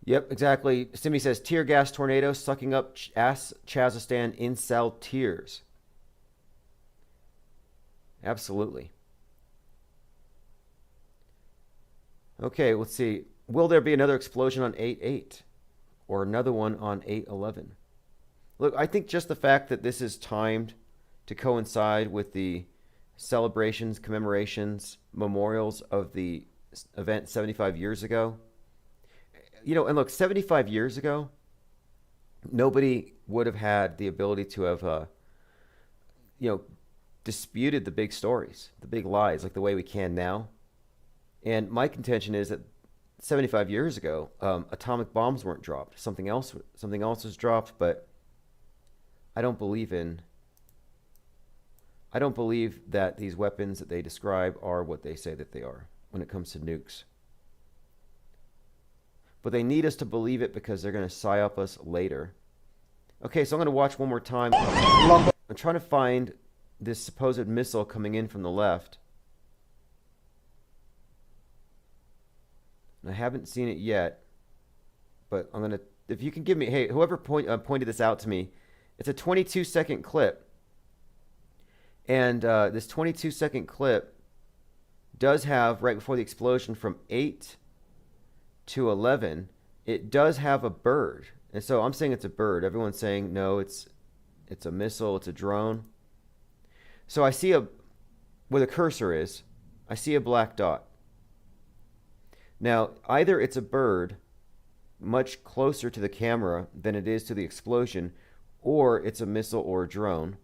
Yep, exactly. Simi says tear gas tornado sucking up ass Chazistan incel tears. Absolutely. Okay, let's see. Will there be another explosion on 8/8 or another one on 8/11? Look, I think just the fact that this is timed to coincide with the celebrations, commemorations, memorials of the event 75 years ago. You know, and look, 75 years ago, nobody would have had the ability to have, disputed the big stories, the big lies, like the way we can now. And my contention is that 75 years ago, atomic bombs weren't dropped. Something else was dropped, but I don't believe that these weapons that they describe are what they say that they are when it comes to nukes. But they need us to believe it because they're going to psyop us later. Okay, so I'm going to watch one more time. I'm trying to find this supposed missile coming in from the left. And I haven't seen it yet. But I'm going to, if you can give me, hey, whoever pointed this out to me, it's a 22-second clip. And this 22-second clip does have, right before the explosion from 8 to 11, it does have a bird. And so I'm saying it's a bird. Everyone's saying, no, it's a missile, it's a drone. So I see where the cursor is, I see a black dot. Now, either it's a bird much closer to the camera than it is to the explosion, or it's a missile or a drone.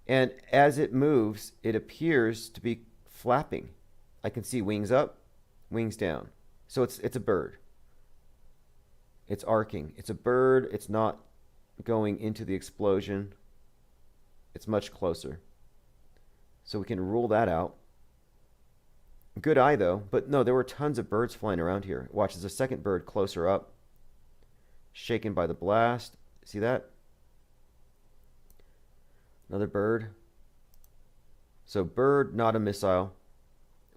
And as it moves, it appears to be flapping. I can see wings up, wings down. So it's a bird. It's arcing. It's a bird. It's not going into the explosion. It's much closer. So we can rule that out. Good eye, though. But no, there were tons of birds flying around here. Watch, there's a second bird closer up. Shaken by the blast. See that? Another bird. So bird, not a missile.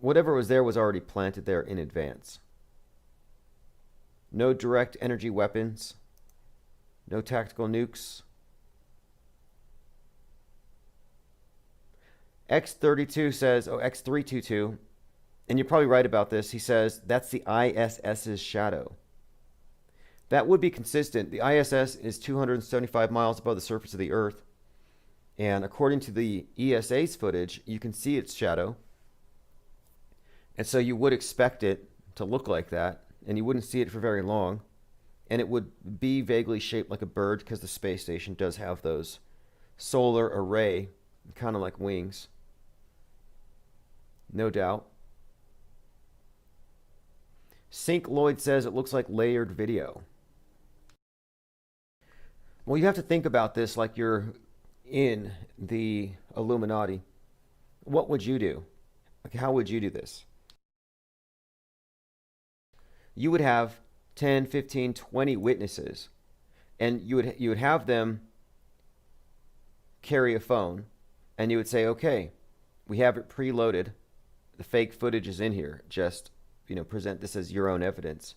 Whatever was there was already planted there in advance. No direct energy weapons. No tactical nukes. X32 says, X322, and you're probably right about this. He says that's the ISS's shadow. That would be consistent. The ISS is 275 miles above the surface of the Earth. And according to the ESA's footage, you can see its shadow. And so you would expect it to look like that. and you wouldn't see it for very long. And it would be vaguely shaped like a bird because the space station does have those solar array, kind of like wings. No doubt. Sync Lloyd says it looks like layered video. Well, you have to think about this like you're in the Illuminati. What would you do? Like, how would you do this? You would have 10, 15, 20 witnesses, and you would have them carry a phone, and you would say, okay, we have it preloaded. The fake footage is in here. Just, present this as your own evidence.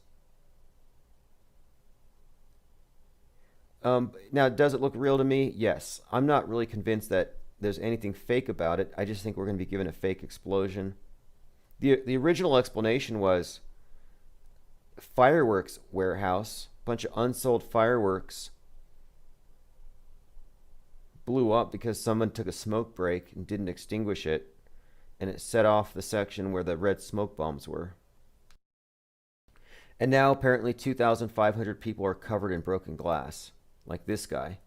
Now, does it look real to me? Yes. I'm not really convinced that there's anything fake about it. I just think we're going to be given a fake explosion. The original explanation was fireworks warehouse, bunch of unsold fireworks blew up because someone took a smoke break and didn't extinguish it, and it set off the section where the red smoke bombs were. And now apparently 2,500 people are covered in broken glass, like this guy.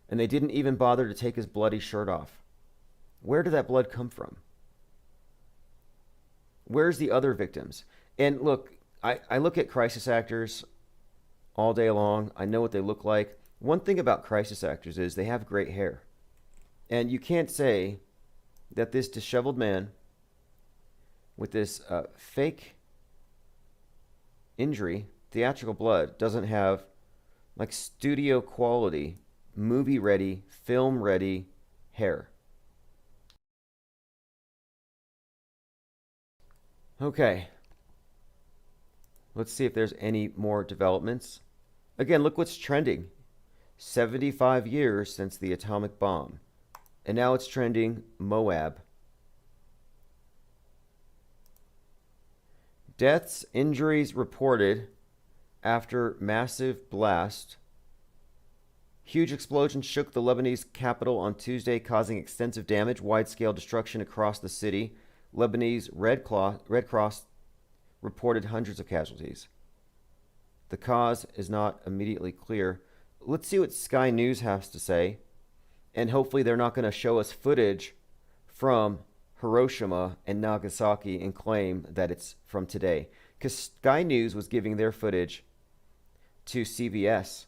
And they didn't even bother to take his bloody shirt off. Where did that blood come from? Where's the other victims? And look, I look at crisis actors all day long. I know what they look like. One thing about crisis actors is they have great hair. And you can't say that this disheveled man with this fake injury, theatrical blood, doesn't have like studio quality, movie ready, film ready hair. Okay. Let's see if there's any more developments. Again, look what's trending. 75 years since the atomic bomb. And now it's trending Moab. Deaths, injuries reported after massive blast. Huge explosion shook the Lebanese capital on Tuesday, causing extensive damage, wide-scale destruction across the city. Lebanese Red Cross reported hundreds of casualties. The cause is not immediately clear. Let's see what Sky News has to say. And hopefully they're not going to show us footage from Hiroshima and Nagasaki and claim that it's from today. Because Sky News was giving their footage to CBS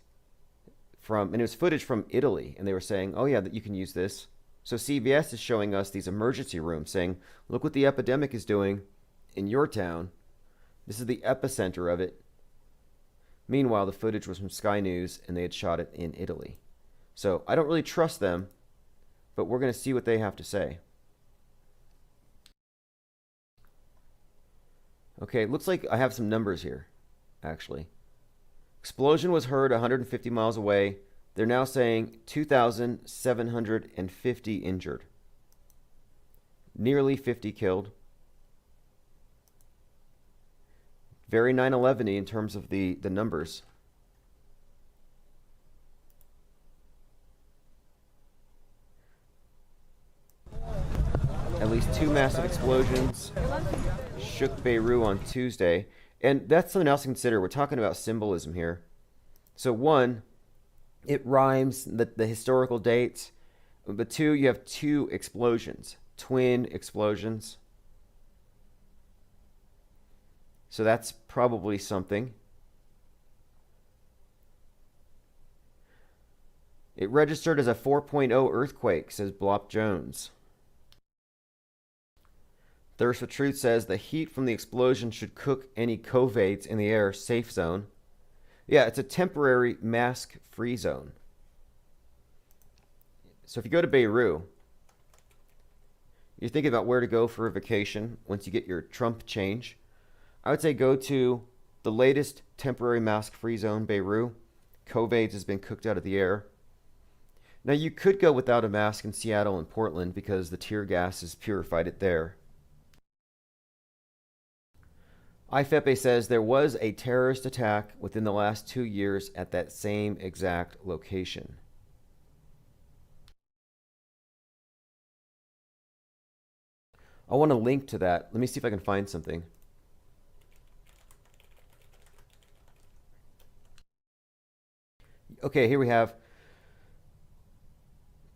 and it was footage from Italy. And they were saying, oh yeah, that you can use this. So CBS is showing us these emergency rooms saying, look what the epidemic is doing in your town. This is the epicenter of it. Meanwhile, the footage was from Sky News and they had shot it in Italy. So I don't really trust them, but we're going to see what they have to say. Okay, looks like I have some numbers here, actually. Explosion was heard 150 miles away. They're now saying 2,750 injured. Nearly 50 killed. Very 9/11-y in terms of the numbers. At least 2 massive explosions shook Beirut on Tuesday. And that's something else to consider. We're talking about symbolism here. So 1, it rhymes the historical dates. But 2, you have 2 explosions, twin explosions. So that's probably something. It registered as a 4.0 earthquake, says Blop Jones. Thirst for Truth says the heat from the explosion should cook any COVIDs in the air safe zone. Yeah, it's a temporary mask-free zone. So if you go to Beirut, you're thinking about where to go for a vacation once you get your Trump change. I would say go to the latest temporary mask-free zone, Beirut. COVIDs has been cooked out of the air. Now, you could go without a mask in Seattle and Portland because the tear gas has purified it there. IFEPE says there was a terrorist attack within the last 2 years at that same exact location. I want to link to that. Let me see if I can find something. Okay, here we have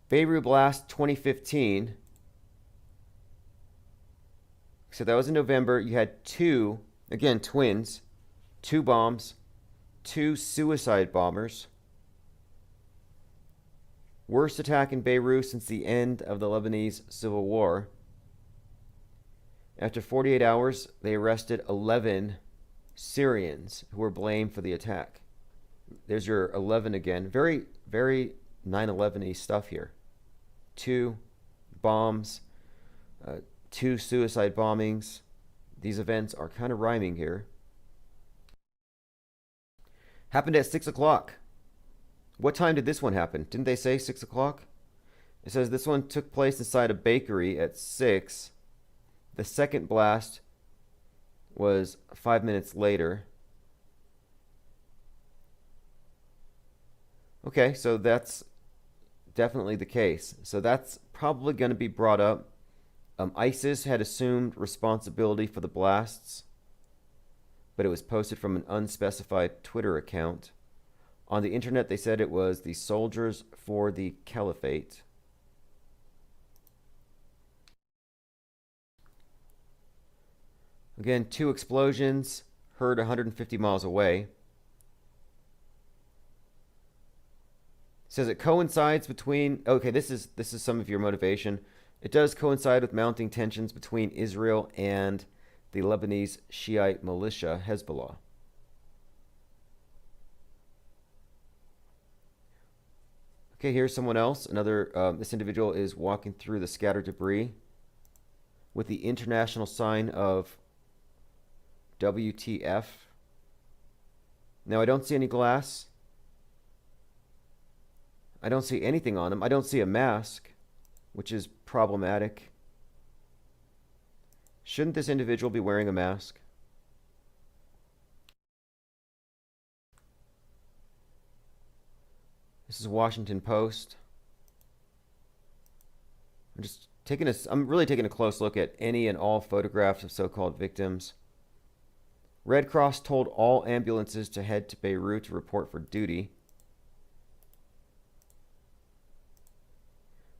Beirut blast 2015. So that was in November. You had two, again, twins, two bombs, two suicide bombers. Worst attack in Beirut since the end of the Lebanese Civil War. After 48 hours, they arrested 11 Syrians who were blamed for the attack. There's your 11 again. Very, very 9/11-y stuff here. Two bombs, two suicide bombings. These events are kind of rhyming here. Happened at 6 o'clock. What time did this one happen? Didn't they say 6 o'clock? It says this one took place inside a bakery at 6. The second blast was 5 minutes later. Okay, so that's definitely the case. So that's probably going to be brought up. ISIS had assumed responsibility for the blasts, but it was posted from an unspecified Twitter account. On the internet, they said it was the Soldiers for the Caliphate. Again, two explosions heard 150 miles away. It says it coincides between, okay, this is some of your motivation. It does coincide with mounting tensions between Israel and the Lebanese Shiite militia, Hezbollah. Okay, here's someone else. Another, this individual is walking through the scattered debris with the international sign of WTF. Now, I don't see any glass. I don't see anything on him. I don't see a mask, which is problematic. Shouldn't this individual be wearing a mask? This is Washington Post. I'm really taking a close look at any and all photographs of so-called victims. Red Cross told all ambulances to head to Beirut to report for duty.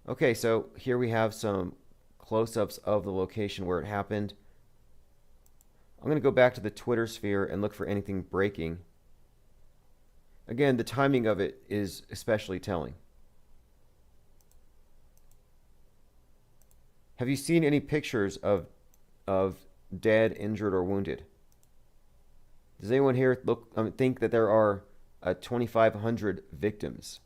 Okay, so here we have some close-ups of the location where it happened. I'm going to go back to the Twitter sphere and look for anything breaking. Again, the timing of it is especially telling. Have you seen any pictures of dead, injured, or wounded? Does anyone here think that there are 2,500 victims?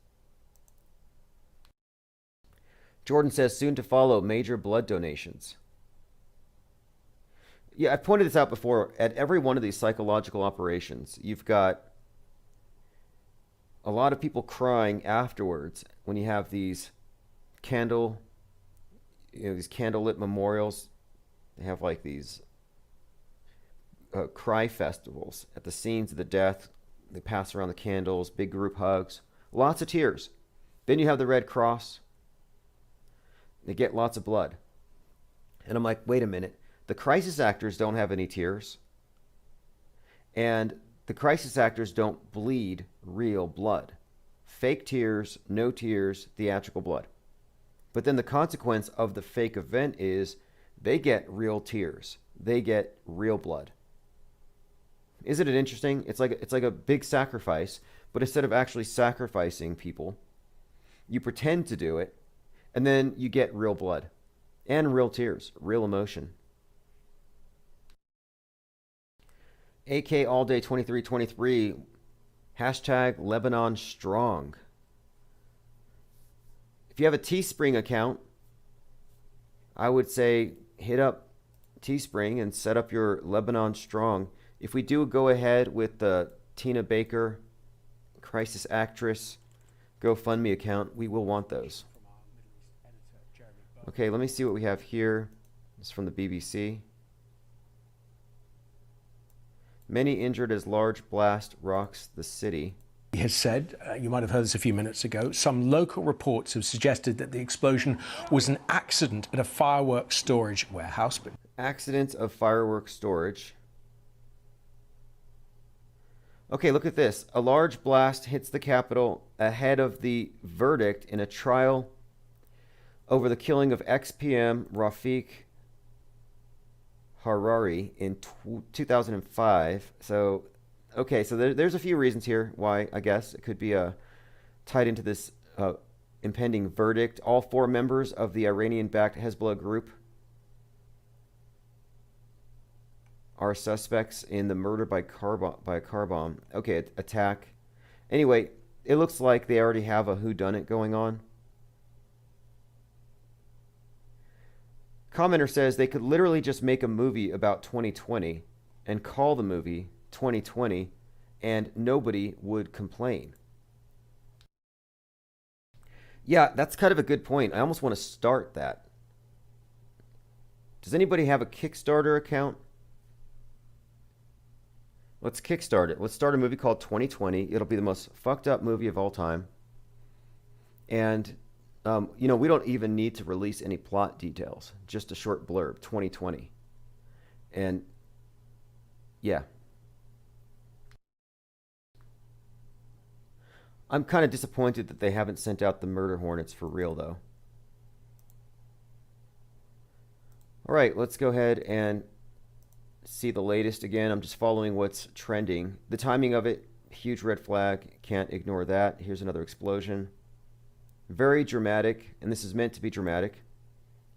Jordan says, soon to follow, major blood donations. Yeah, I've pointed this out before. At every one of these psychological operations, you've got a lot of people crying afterwards when you have these candlelit memorials. They have like these cry festivals at the scenes of the death. They pass around the candles, big group hugs, lots of tears. Then you have the Red Cross. They get lots of blood. And I'm like, wait a minute. The crisis actors don't have any tears. And the crisis actors don't bleed real blood. Fake tears, no tears, theatrical blood. But then the consequence of the fake event is they get real tears. They get real blood. Isn't it interesting? It's like a big sacrifice, but instead of actually sacrificing people, you pretend to do it, and then you get real blood and real tears, real emotion. AK All Day 2323, hashtag Lebanon Strong. If you have a Teespring account, I would say hit up Teespring and set up your Lebanon Strong. If we do go ahead with the Tina Baker crisis actress GoFundMe account, we will want those. Okay, let me see what we have here. This is from the BBC. Many injured as large blast rocks the city. He has said, you might have heard this a few minutes ago, some local reports have suggested that the explosion was an accident at a fireworks storage warehouse. Accident of fireworks storage. Okay, look at this. A large blast hits the Capitol ahead of the verdict in a trial over the killing of ex-PM Rafiq Hariri in 2005. So, okay, so there's a few reasons here why I guess it could be tied into this impending verdict. All 4 members of the Iranian-backed Hezbollah group are suspects in the murder by a car bomb. Okay, attack. Anyway, it looks like they already have a whodunit going on. Commenter says they could literally just make a movie about 2020 and call the movie 2020 and nobody would complain. Yeah, that's kind of a good point. I almost want to start that. Does anybody have a Kickstarter account? Let's kickstart it. Let's start a movie called 2020. It'll be the most fucked up movie of all time. And, we don't even need to release any plot details. Just a short blurb, 2020. And, yeah. I'm kind of disappointed that they haven't sent out the murder hornets for real, though. All right, let's go ahead and see the latest again. I'm just following what's trending. The timing of it, huge red flag. Can't ignore that. Here's another explosion. Very dramatic, and this is meant to be dramatic.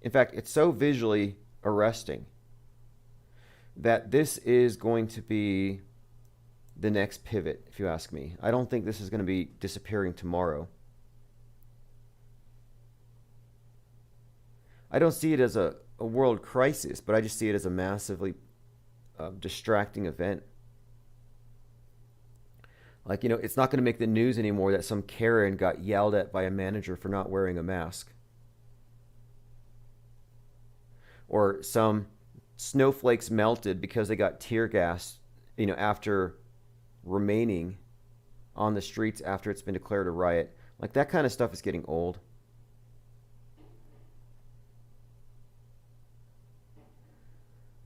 In fact, it's so visually arresting that this is going to be the next pivot, if you ask me. I don't think this is going to be disappearing tomorrow. I don't see it as a world crisis, but I just see it as a massively distracting event. Like, it's not going to make the news anymore that some Karen got yelled at by a manager for not wearing a mask. Or some snowflakes melted because they got tear gas, after remaining on the streets after it's been declared a riot. Like, that kind of stuff is getting old.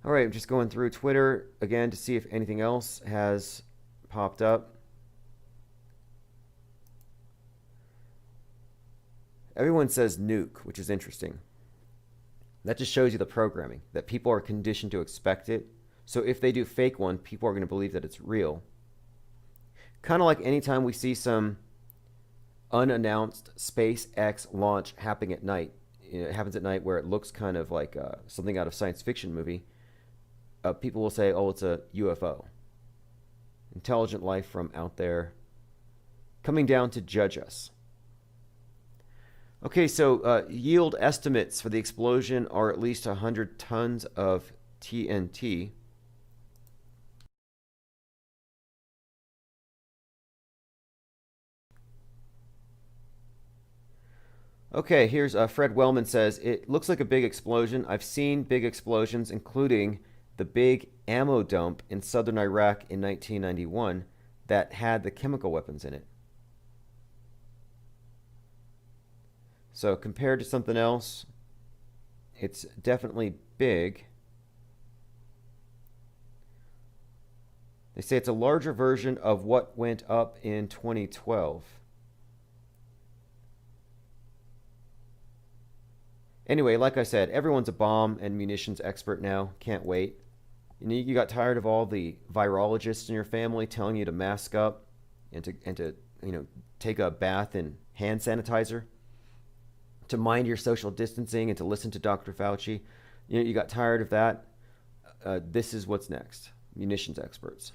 All right, I'm just going through Twitter again to see if anything else has popped up. Everyone says nuke, which is interesting. That just shows you the programming, that people are conditioned to expect it. So if they do fake one, people are going to believe that it's real. Kind of like anytime we see some unannounced SpaceX launch happening at night. It happens at night where it looks kind of like something out of science fiction movie. People will say, oh, it's a UFO. Intelligent life from out there coming down to judge us. Okay, so yield estimates for the explosion are at least 100 tons of TNT. Okay, here's Fred Wellman says, it looks like a big explosion. I've seen big explosions, including the big ammo dump in southern Iraq in 1991 that had the chemical weapons in it. So compared to something else, it's definitely big. They say it's a larger version of what went up in 2012. Anyway, like I said, everyone's a bomb and munitions expert now. Can't wait. You got tired of all the virologists in your family telling you to mask up and to take a bath in hand sanitizer, to mind your social distancing and to listen to Dr. Fauci. You got tired of that. This is what's next. Munitions experts.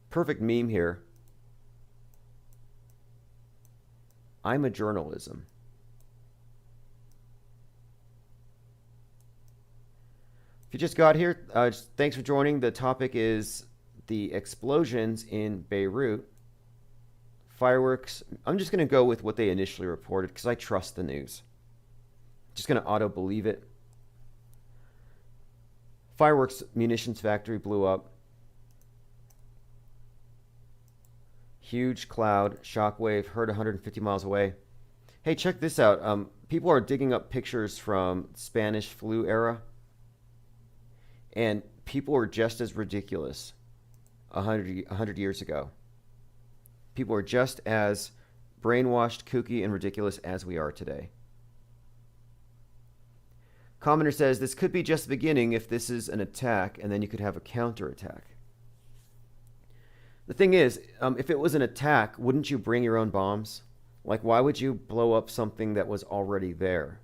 Perfect meme here. I'm a journalism. If you just got here, thanks for joining. The topic is the explosions in Beirut. Fireworks. I'm just going to go with what they initially reported because I trust the news. Just going to auto-believe it. Fireworks munitions factory blew up. Huge cloud, shockwave, heard 150 miles away. Hey, check this out. People are digging up pictures from Spanish flu era. And people are just as ridiculous 100 years ago. People were just as brainwashed, kooky, and ridiculous as we are today. Commenter says, this could be just the beginning if this is an attack, and then you could have a counterattack. The thing is, if it was an attack, wouldn't you bring your own bombs? Like, why would you blow up something that was already there?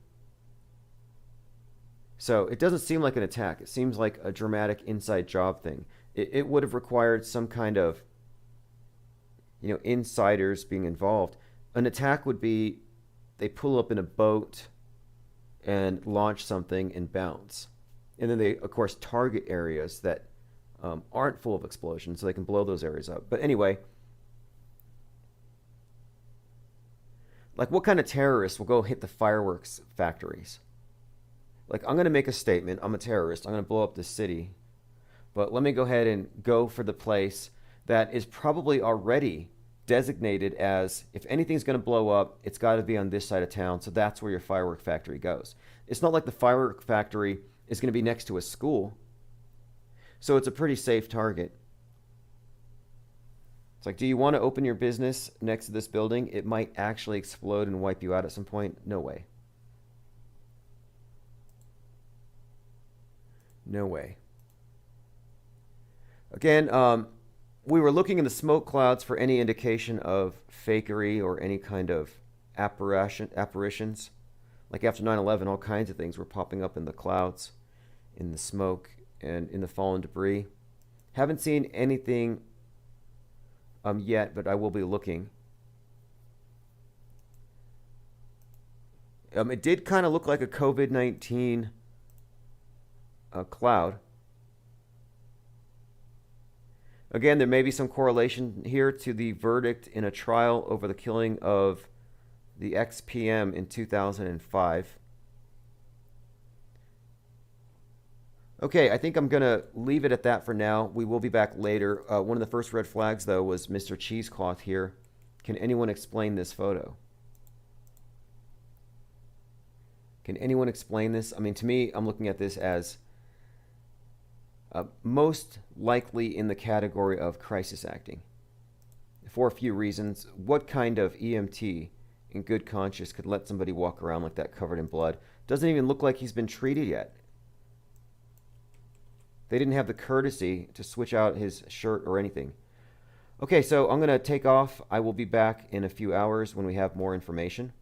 So it doesn't seem like an attack. It seems like a dramatic inside job thing. It would have required some kind of, insiders being involved. An attack would be they pull up in a boat and launch something and bounce. And then they, of course, target areas that aren't full of explosions, so they can blow those areas up. But anyway, like, what kind of terrorist will go hit the fireworks factories? Like, I'm going to make a statement. I'm a terrorist. I'm going to blow up this city. But let me go ahead and go for the place that is probably already designated as, if anything's going to blow up, it's got to be on this side of town. So that's where your firework factory goes. It's not like the firework factory is going to be next to a school. So it's a pretty safe target. It's like, do you want to open your business next to this building? It might actually explode and wipe you out at some point. No way. No way. Again, we were looking in the smoke clouds for any indication of fakery or any kind of apparitions. Like after 9/11, all kinds of things were popping up in the clouds, in the smoke, and in the fallen debris. Haven't seen anything yet, but I will be looking. It did kind of look like a COVID-19 cloud. Again, there may be some correlation here to the verdict in a trial over the killing of the ex-PM in 2005. Okay, I think I'm going to leave it at that for now. We will be back later. One of the first red flags, though, was Mr. Cheesecloth here. Can anyone explain this photo? Can anyone explain this? I mean, to me, I'm looking at this as most likely in the category of crisis acting. For a few reasons. What kind of EMT in good conscience could let somebody walk around like that covered in blood? Doesn't even look like he's been treated yet. They didn't have the courtesy to switch out his shirt or anything. Okay, so I'm going to take off. I will be back in a few hours when we have more information.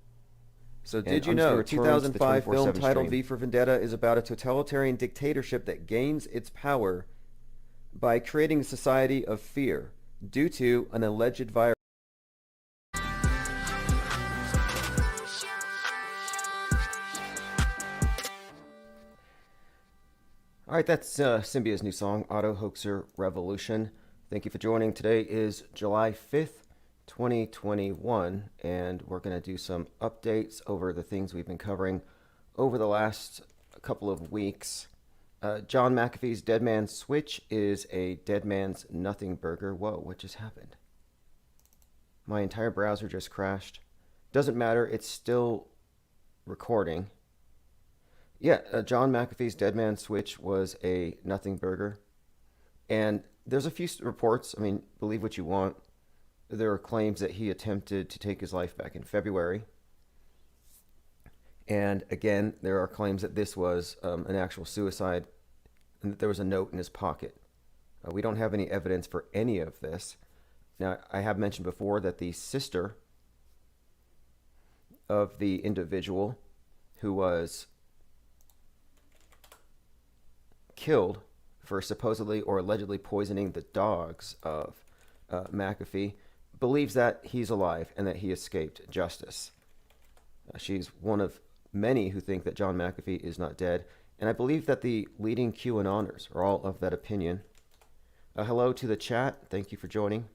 So did you know 2005 film titled V for Vendetta is about a totalitarian dictatorship that gains its power by creating a society of fear due to an alleged virus. All right, that's Symbia's new song, Auto Hoaxer Revolution. Thank you for joining. Today is July 5th, 2021, and we're going to do some updates over the things we've been covering over the last couple of weeks. John McAfee's Dead Man's Switch is a Dead Man's Nothing Burger. Whoa, what just happened? My entire browser just crashed. Doesn't matter, it's still recording. Yeah, John McAfee's Dead Man's Switch was a nothing burger. And there's a few reports, I mean, believe what you want. There are claims that he attempted to take his life back in February. And again, there are claims that this was an actual suicide and that there was a note in his pocket. We don't have any evidence for any of this. Now, I have mentioned before that the sister of the individual who was killed for supposedly or allegedly poisoning the dogs of McAfee believes that he's alive and that he escaped justice. She's one of many who think that John McAfee is not dead, and I believe that the leading QAnoners are all of that opinion. Hello to the chat. Thank you for joining.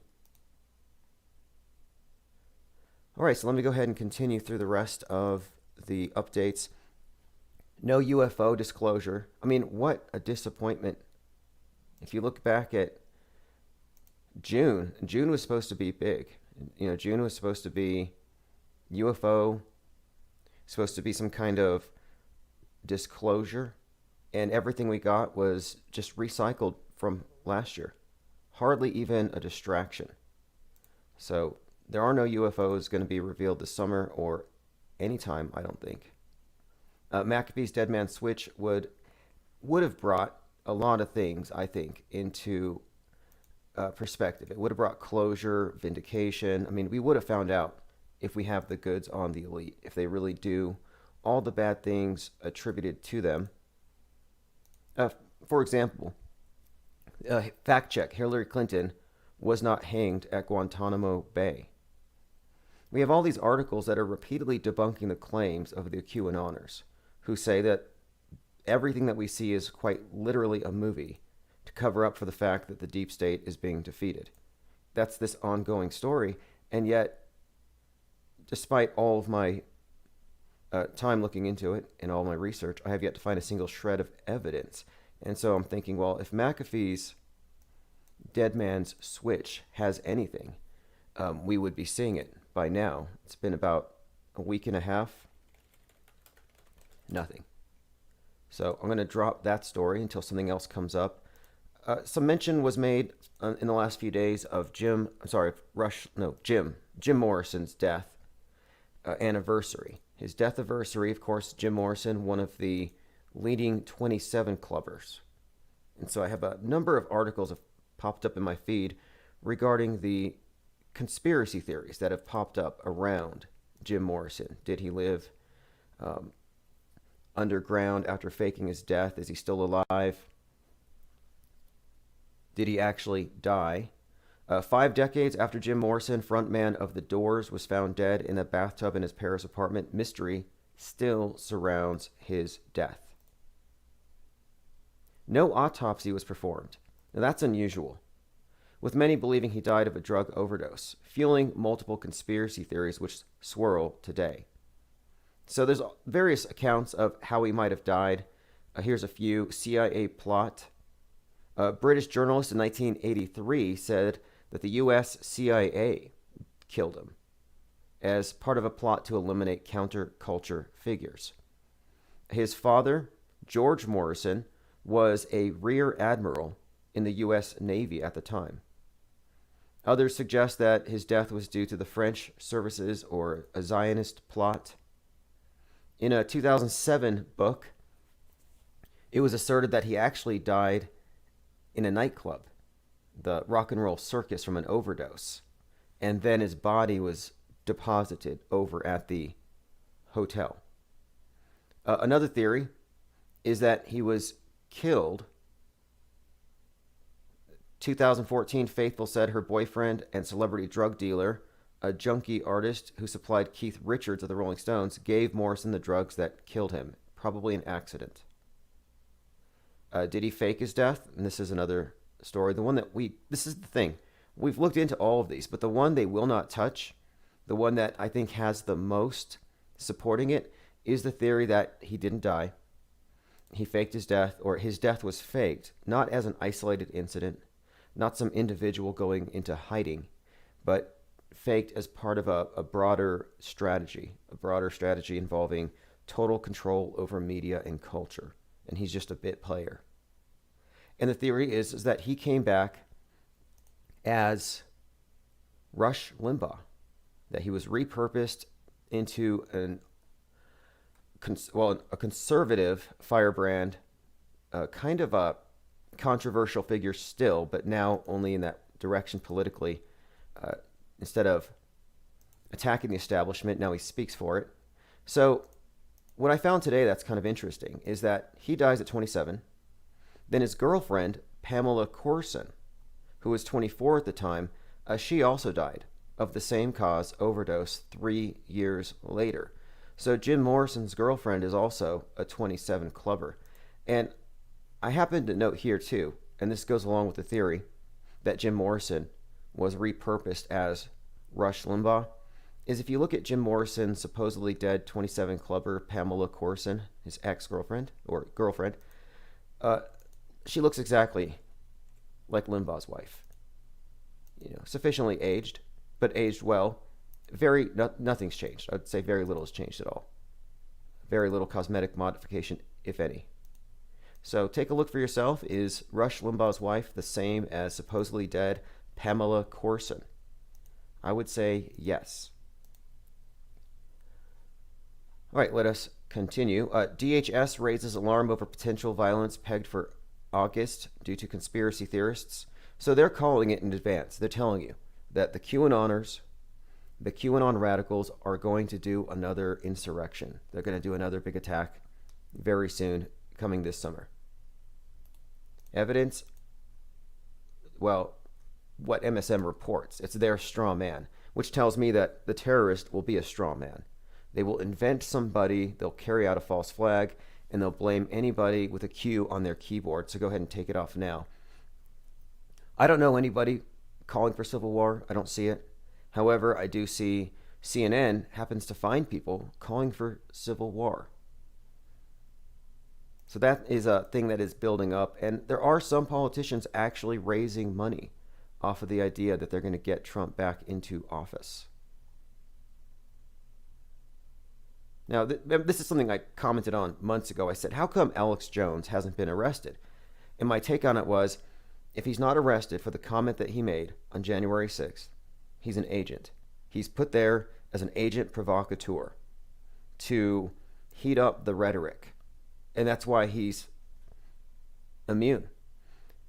All right, so let me go ahead and continue through the rest of the updates. No UFO disclosure. I mean, what a disappointment. If you look back at June was supposed to be big. You know, June was supposed to be UFO, supposed to be some kind of disclosure, and everything we got was just recycled from last year. hardly even a distraction. So there are no UFOs going to be revealed this summer or anytime, I don't think. McAfee's Dead Man Switch would have brought a lot of things, I think, into perspective. It would have brought closure, vindication. I mean, we would have found out if we have the goods on the elite, if they really do all the bad things attributed to them. For example, fact check, Hillary Clinton was not hanged at Guantanamo Bay. We have all these articles that are repeatedly debunking the claims of the QAnoners, who say that everything that we see is quite literally a movie to cover up for the fact that the deep state is being defeated. That's this ongoing story, and yet, despite all of my time looking into it and all my research, I have yet to find a single shred of evidence. And so I'm thinking, well, if McAfee's Dead Man's Switch has anything, we would be seeing it by now. It's been about a week and a half. Nothing. So I'm going to drop that story until something else comes up. Some mention was made in the last few days of Jim Morrison's death anniversary. His death anniversary, of course, Jim Morrison, one of the leading 27 clubbers. And so I have a number of articles have popped up in my feed regarding the conspiracy theories that have popped up around Jim Morrison. Did he live underground after faking his death? Is he still alive? Did he actually die? 5 decades after Jim Morrison, frontman of The Doors, was found dead in a bathtub in his Paris apartment, mystery still surrounds his death. No autopsy was performed. Now that's unusual, with many believing he died of a drug overdose, fueling multiple conspiracy theories which swirl today. So there's various accounts of how he might have died. Here's a few. CIA plot. A British journalist in 1983 said that the U.S. CIA killed him as part of a plot to eliminate counterculture figures. His father, George Morrison, was a rear admiral in the U.S. Navy at the time. Others suggest that his death was due to the French services or a Zionist plot. In a 2007 book, it was asserted that he actually died in a nightclub, the Rock and Roll Circus, from an overdose, and then his body was deposited over at the hotel. Another theory is that he was killed. 2014, Faithfull said her boyfriend and celebrity drug dealer, a junkie artist who supplied Keith Richards of the Rolling Stones, gave Morrison the drugs that killed him, probably an accident. Did he fake his death? And this is another story. This is the thing. We've looked into all of these, but the one they will not touch, the one that I think has the most supporting it, is the theory that he didn't die. He faked his death, or his death was faked, not as an isolated incident, not some individual going into hiding, but faked as part of a broader strategy involving total control over media and culture. And he's just a bit player. And the theory is that he came back as Rush Limbaugh, that he was repurposed into a conservative firebrand, kind of a controversial figure still, but now only in that direction politically. Instead of attacking the establishment, now he speaks for it. So what I found today that's kind of interesting is that he dies at 27. Then his girlfriend, Pamela Courson, who was 24 at the time, she also died of the same cause, overdose, 3 years later. So Jim Morrison's girlfriend is also a 27 clubber. And I happen to note here too, and this goes along with the theory that Jim Morrison was repurposed as Rush Limbaugh, is if you look at Jim Morrison's supposedly dead 27 clubber, Pamela Courson, his ex-girlfriend, or girlfriend, she looks exactly like Limbaugh's wife. Sufficiently aged, but aged well. Nothing's changed. I would say very little has changed at all. Very little cosmetic modification, if any. So take a look for yourself. Is Rush Limbaugh's wife the same as supposedly dead Pamela Corson? I would say yes. All right, let us continue. DHS raises alarm over potential violence pegged for August due to conspiracy theorists. So they're calling it in advance. They're telling you that the QAnoners, the QAnon radicals, are going to do another insurrection. They're going to do another big attack very soon, coming this summer. Evidence, well, what MSM reports. It's their straw man, which tells me that the terrorist will be a straw man. They will invent somebody, they'll carry out a false flag, and they'll blame anybody with a Q on their keyboard. So go ahead and take it off now. I don't know anybody calling for civil war. I don't see it. However, I do see CNN happens to find people calling for civil war. So that is a thing that is building up. And there are some politicians actually raising money off of the idea that they're going to get Trump back into office. Now, this is something I commented on months ago. I said, how come Alex Jones hasn't been arrested? And my take on it was, if he's not arrested for the comment that he made on January 6th, he's an agent. He's put there as an agent provocateur to heat up the rhetoric. And that's why he's immune.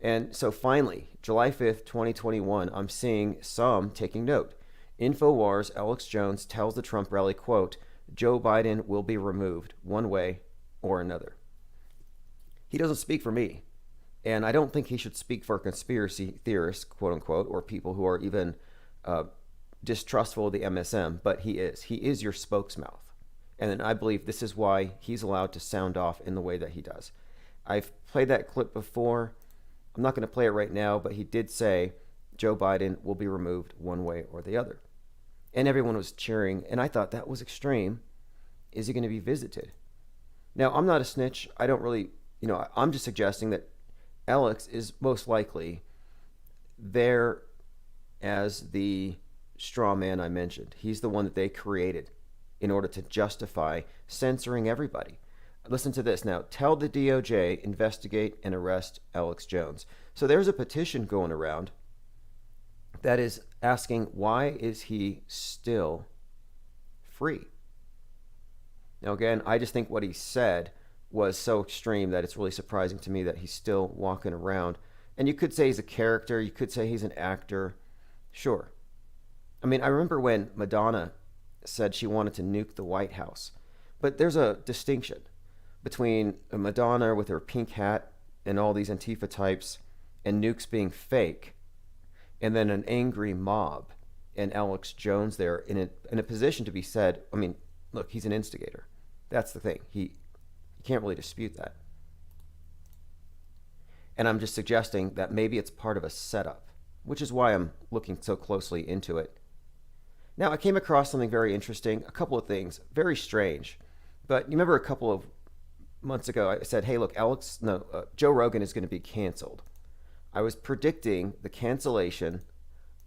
And so finally, July 5th, 2021, I'm seeing some taking note. InfoWars, Alex Jones tells the Trump rally, quote, Joe Biden will be removed one way or another. He doesn't speak for me. And I don't think he should speak for conspiracy theorists, quote unquote, or people who are even distrustful of the MSM, but he is. He is your spokesmouth. And I believe this is why he's allowed to sound off in the way that he does. I've played that clip before. I'm not going to play it right now, but he did say Joe Biden will be removed one way or the other. And everyone was cheering, and I thought that was extreme. Is he going to be visited? Now, I'm not a snitch. I don't really, I'm just suggesting that Alex is most likely there as the straw man I mentioned. He's the one that they created in order to justify censoring everybody. Listen to this now. Tell the DOJ, investigate and arrest Alex Jones. So there's a petition going around that is asking, why is he still free? Now, again, I just think what he said was so extreme that it's really surprising to me that he's still walking around. And you could say he's a character. You could say he's an actor. Sure. I mean, I remember when Madonna said she wanted to nuke the White House. But there's a distinction between Madonna with her pink hat and all these Antifa types and nukes being fake, and then an angry mob and Alex Jones there in a position to be said, I mean, look, he's an instigator. That's the thing. You can't really dispute that. And I'm just suggesting that maybe it's part of a setup, which is why I'm looking so closely into it. Now, I came across something very interesting, a couple of things, very strange. But you remember a couple of months ago, I said, hey, look, Joe Rogan is going to be canceled. I was predicting the cancellation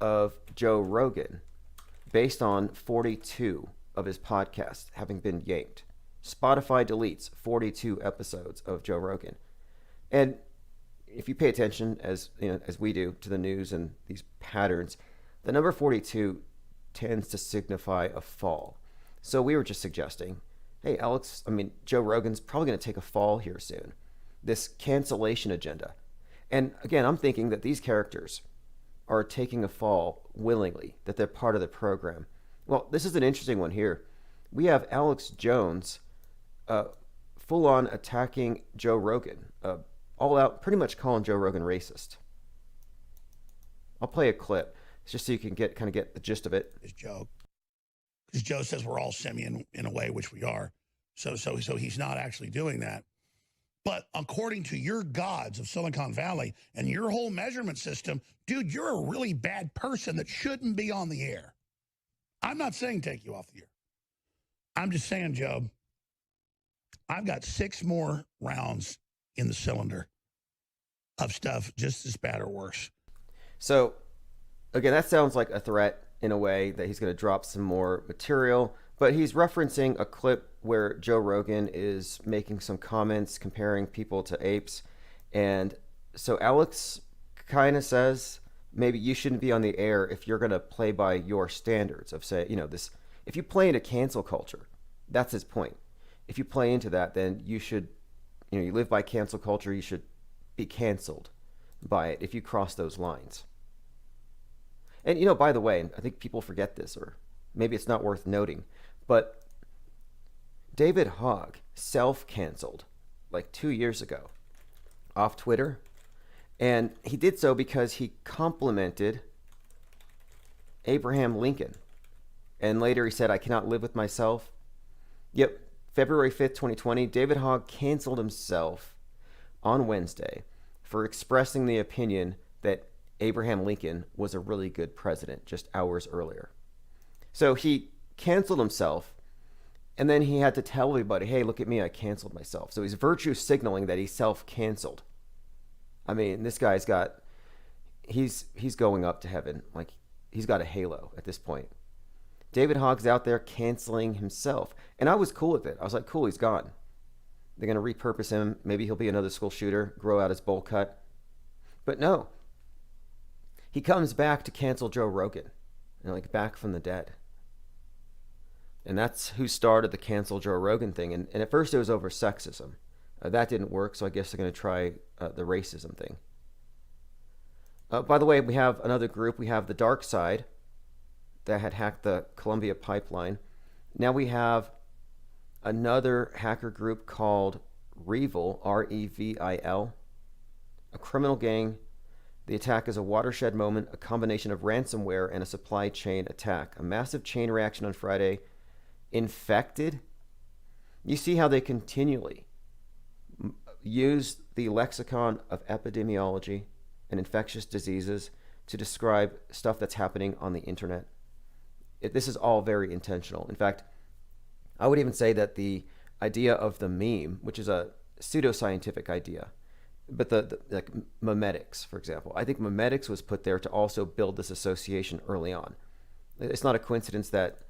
of Joe Rogan based on 42 of his podcasts having been yanked. Spotify deletes 42 episodes of Joe Rogan. And if you pay attention, as we do, to the news and these patterns, the number 42 tends to signify a fall. So we were just suggesting, hey, Joe Rogan's probably going to take a fall here soon. This cancellation agenda. And again, I'm thinking that these characters are taking a fall willingly, that they're part of the program. Well, this is an interesting one here. We have Alex Jones full-on attacking Joe Rogan, all out, pretty much calling Joe Rogan racist. I'll play a clip just so you can get the gist of it. Is Joe, because Joe says we're all simian in a way, which we are. So he's not actually doing that. But according to your gods of Silicon Valley and your whole measurement system, dude, you're a really bad person that shouldn't be on the air. I'm not saying take you off the air. I'm just saying, Joe, I've got 6 more rounds in the cylinder of stuff just as bad or worse. So, again, that sounds like a threat in a way that he's going to drop some more material. But he's referencing a clip where Joe Rogan is making some comments comparing people to apes. And so Alex kind of says, maybe you shouldn't be on the air if you're going to play by your standards of, say, this, if you play into cancel culture, that's his point. If you play into that, then you should, you live by cancel culture, you should be canceled by it if you cross those lines. And, by the way, I think people forget this, or maybe it's not worth noting, but David Hogg self-canceled like 2 years ago off Twitter. And he did so because he complimented Abraham Lincoln. And later he said, "I cannot live with myself." Yep, February 5th, 2020, David Hogg canceled himself on Wednesday for expressing the opinion that Abraham Lincoln was a really good president just hours earlier. So he canceled himself, and then he had to tell everybody, "Hey, look at me, I canceled myself." So he's virtue signaling that he self-canceled. I mean, this guy's got, he's going up to heaven. Like, he's got a halo at this point. David Hogg's out there canceling himself. And I was cool with it. I was like, cool, he's gone. They're going to repurpose him. Maybe he'll be another school shooter, grow out his bowl cut. But no. He comes back to cancel Joe Rogan. Back from the dead. And that's who started the cancel Joe Rogan thing. And at first it was over sexism. That didn't work, so I guess they're going to try the racism thing. By the way, we have another group. We have the Dark Side that had hacked the Columbia pipeline. Now we have another hacker group called Revil, R-E-V-I-L, a criminal gang. The attack is a watershed moment, a combination of ransomware and a supply chain attack. A massive chain reaction on Friday. Infected. You see how they continually use the lexicon of epidemiology and infectious diseases to describe stuff that's happening on the internet. This is all very intentional. In fact, I would even say that the idea of the meme, which is a pseudoscientific idea, but like memetics, for example, I think memetics was put there to also build this association early on. It's not a coincidence that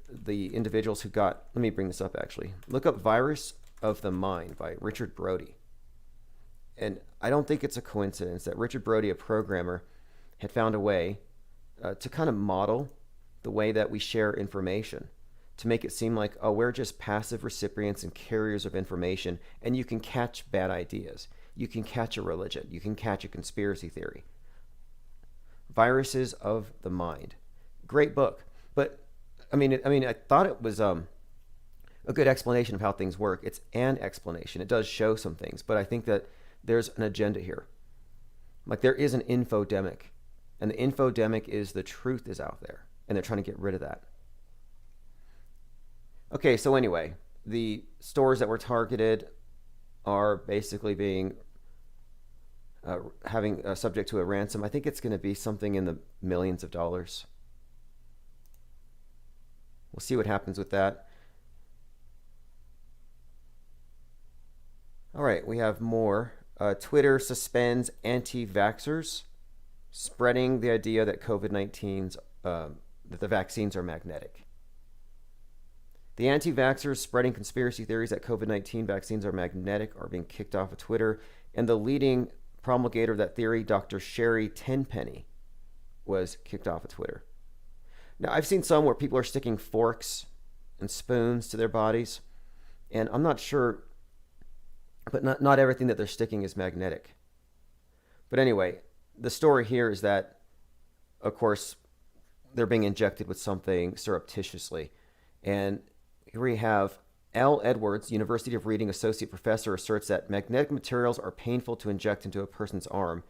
the individuals who got, let me bring this up actually, look up Virus of the Mind by Richard Brody. And I don't think it's a coincidence that Richard Brody, a programmer, had found a way to kind of model the way that we share information, to make it seem like, oh, we're just passive recipients and carriers of information, and you can catch bad ideas. You can catch a religion. You can catch a conspiracy theory. Viruses of the Mind. Great book. But, I thought it was a good explanation of how things work. It's an explanation. It does show some things, but I think that there's an agenda here. Like, there is an infodemic, and the infodemic is the truth is out there, and they're trying to get rid of that. Okay, so anyway, the stores that were targeted are basically being subject to a ransom. I think it's going to be something in the millions of dollars. We'll see what happens with that. All right, we have more. Twitter suspends anti-vaxxers, spreading the idea that COVID-19's that the vaccines are magnetic. The anti-vaxxers spreading conspiracy theories that COVID-19 vaccines are magnetic are being kicked off of Twitter, and the leading promulgator of that theory, Dr. Sherry Tenpenny, was kicked off of Twitter. Now, I've seen some where people are sticking forks and spoons to their bodies, and I'm not sure, but not everything that they're sticking is magnetic. But anyway, the story here is that, of course, they're being injected with something surreptitiously. And here we have L. Edwards, University of Reading associate professor, asserts that magnetic materials are painful to inject into a person's arm.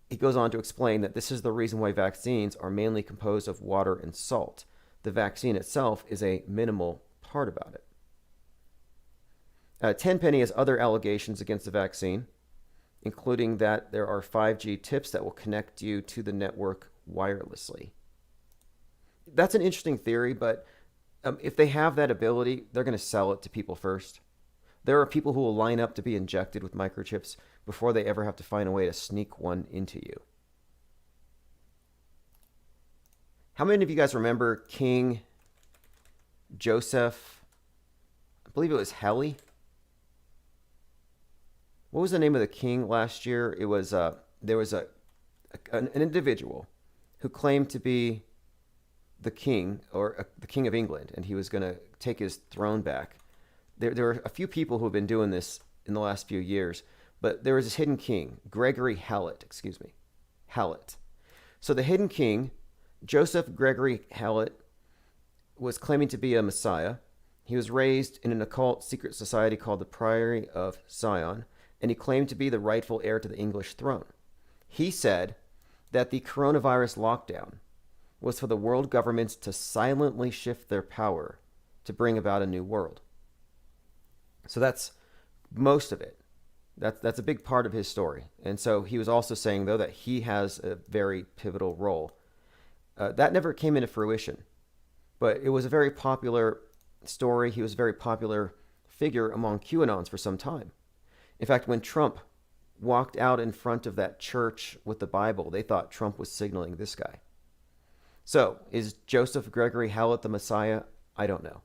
He goes on to explain that this is the reason why vaccines are mainly composed of water and salt. The vaccine itself is a minimal part about it. Tenpenny has other allegations against the vaccine, including that there are 5G tips that will connect you to the network wirelessly. That's an interesting theory, but if they have that ability, they're going to sell it to people first. There are people who will line up to be injected with microchips before they ever have to find a way to sneak one into you. How many of you guys remember King Joseph, I believe it was Heli. What was the name of the king last year? It was there was an individual who claimed to be the king, or the king of England, and he was going to take his throne back. There were a few people who have been doing this in the last few years, but there was this hidden king, Gregory Hallett. Hallett. So the hidden king, Joseph Gregory Hallett, was claiming to be a messiah. He was raised in an occult secret society called the Priory of Zion, and he claimed to be the rightful heir to the English throne. He said that the coronavirus lockdown was for the world governments to silently shift their power to bring about a new world. So that's most of it. That's a big part of his story. And so he was also saying, though, that he has a very pivotal role. That never came into fruition, but it was a very popular story. He was a very popular figure among QAnons for some time. In fact, when Trump walked out in front of that church with the Bible, they thought Trump was signaling this guy. So, is Joseph Gregory Hallett the Messiah? I don't know.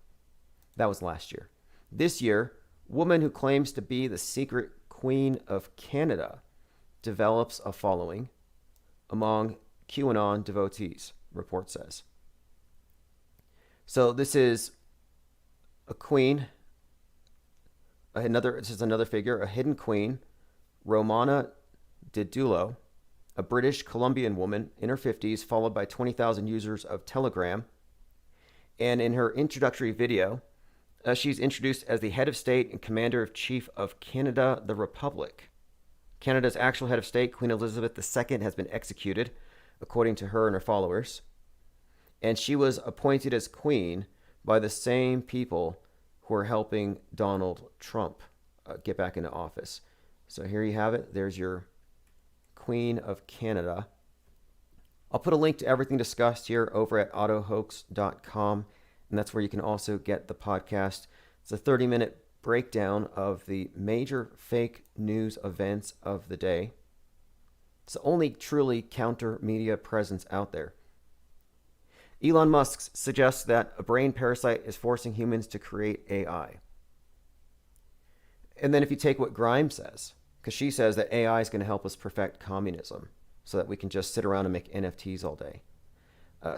That was last year. This year, woman who claims to be the secret Queen of Canada develops a following among QAnon devotees, report says. So this is a queen, this is another figure, a hidden queen, Romana Didulo, a British Columbian woman in her 50s, followed by 20,000 users of Telegram. And in her introductory video, she's introduced as the head of state and commander-in-chief of Canada, the Republic. Canada's actual head of state, Queen Elizabeth II, has been executed, according to her and her followers. And she was appointed as queen by the same people who are helping Donald Trump get back into office. So here you have it. There's your Queen of Canada. I'll put a link to everything discussed here over at autohoax.com, and that's where you can also get the podcast. It's a 30-minute breakdown of the major fake news events of the day. It's the only truly counter media presence out there. Elon Musk suggests that a brain parasite is forcing humans to create AI. And then if you take what Grimes says, because she says that AI is going to help us perfect communism so that we can just sit around and make NFTs all day.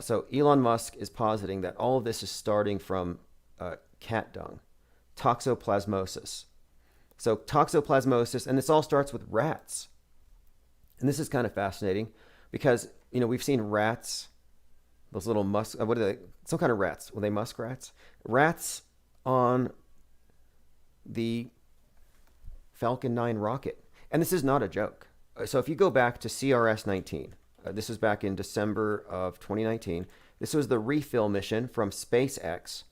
So Elon Musk is positing that all of this is starting from cat dung, toxoplasmosis. So toxoplasmosis, and this all starts with rats. And this is kind of fascinating because, you know, we've seen rats, those little what are they? Some kind of rats. Were they muskrats? Rats on the Falcon 9 rocket. And this is not a joke. So if you go back to CRS-19, this was back in December of 2019. This was the refill mission from SpaceX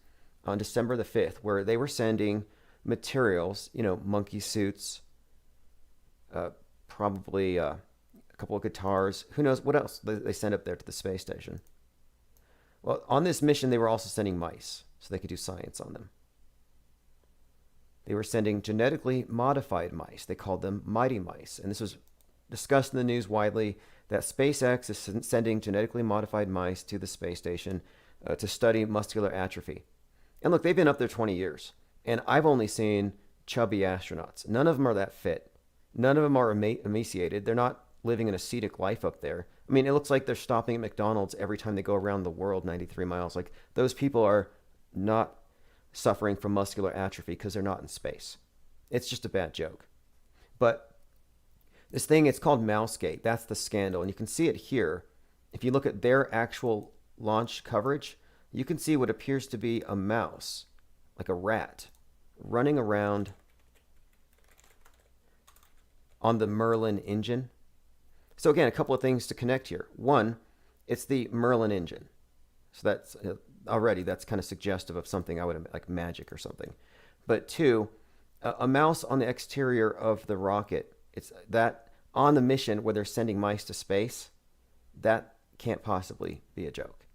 on December the 5th, where they were sending materials, you know, monkey suits, probably a couple of guitars, who knows what else they sent up there to the space station. Well, on this mission, they were also sending mice so they could do science on them. They were sending genetically modified mice. They called them mighty mice. And this was discussed in the news widely that SpaceX is sending genetically modified mice to the space station to study muscular atrophy. And look, they've been up there 20 years. And I've only seen chubby astronauts. None of them are that fit. None of them are emaciated. They're not living an ascetic life up there. I mean, it looks like they're stopping at McDonald's every time they go around the world 93 miles. Like, those people are not suffering from muscular atrophy because they're not in space. It's just a bad joke. But this thing, it's called Mousegate. That's the scandal. And you can see it here. If you look at their actual launch coverage, you can see what appears to be a mouse, like a rat, running around on the Merlin engine. So again, a couple of things to connect here. One, it's the Merlin engine. So that's already, that's kind of suggestive of something I would like magic or something. But two, a mouse on the exterior of the rocket. It's that on the mission where they're sending mice to space. That can't possibly be a joke.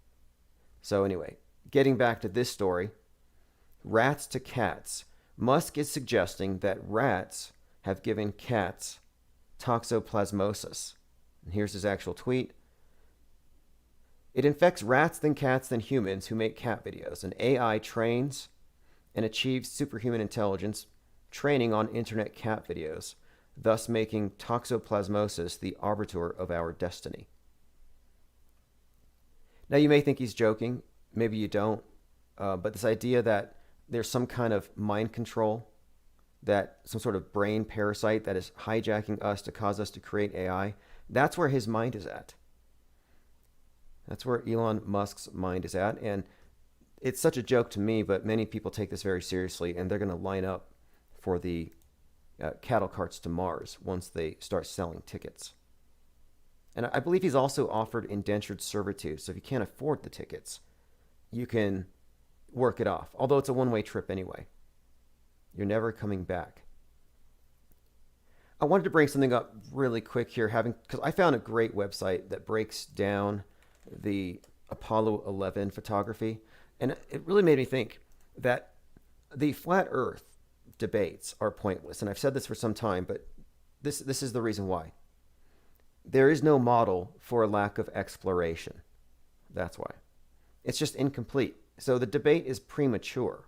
So anyway, getting back to this story, rats to cats. Musk is suggesting that rats have given cats toxoplasmosis. And here's his actual tweet. It infects rats, then cats, then humans who make cat videos. An AI trains and achieves superhuman intelligence training on internet cat videos, thus making toxoplasmosis the arbiter of our destiny. Now, you may think he's joking. Maybe you don't. But this idea that there's some kind of mind control, that some sort of brain parasite that is hijacking us to cause us to create AI, that's where his mind is at. That's where Elon Musk's mind is at. And it's such a joke to me, but many people take this very seriously, and they're going to line up for the cattle carts to Mars once they start selling tickets. And I believe he's also offered indentured servitude. So if you can't afford the tickets, you can work it off. Although it's a one-way trip anyway. You're never coming back. I wanted to bring something up really quick here, because I found a great website that breaks down the Apollo 11 photography. And it really made me think that the flat Earth debates are pointless. And I've said this for some time, but this is the reason why. There is no model for a lack of exploration. That's why. It's just incomplete. So the debate is premature.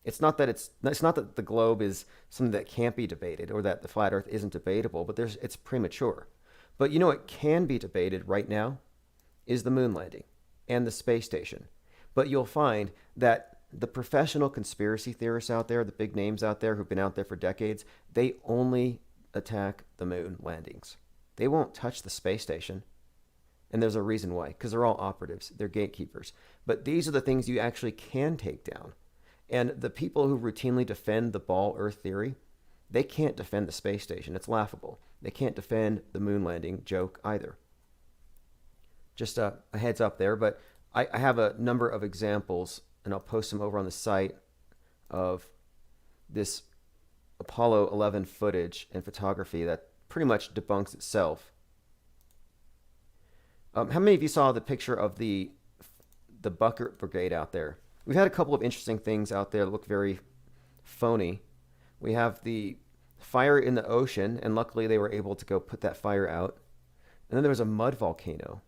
It's not that the globe is something that can't be debated or that the flat Earth isn't debatable, but it's premature. But you know what can be debated right now is the moon landing and the space station. But you'll find that the professional conspiracy theorists out there, the big names out there who've been out there for decades, they only attack the moon landings. They won't touch the space station. And there's a reason why, because they're all operatives. They're gatekeepers. But these are the things you actually can take down. And the people who routinely defend the ball Earth theory, they can't defend the space station. It's laughable. They can't defend the moon landing joke either. Just a heads up there. But I have a number of examples, and I'll post them over on the site, of this Apollo 11 footage and photography that pretty much debunks itself. How many of you saw the picture of the Bucket Brigade out there? We've had a couple of interesting things out there that look very phony. We have the fire in the ocean, and luckily they were able to go put that fire out. And then there was a mud volcano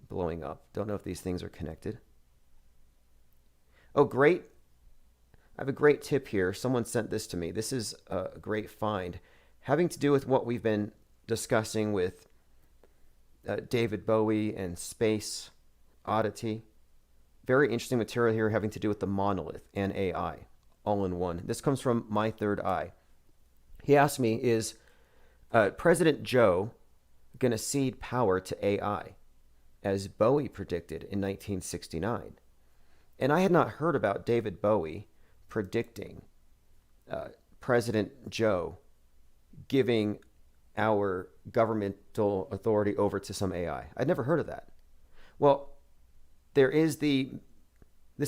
blowing up. Don't know if these things are connected. Oh, great. I have a great tip here. Someone sent this to me. This is a great find, having to do with what we've been discussing with David Bowie and Space Oddity. Very interesting material here having to do with the monolith and AI, all in one. This comes from My Third Eye. He asked me, is President Joe going to cede power to AI, as Bowie predicted in 1969? And I had not heard about David Bowie predicting President Joe giving our governmental authority over to some AI. I'd never heard of that. Well, this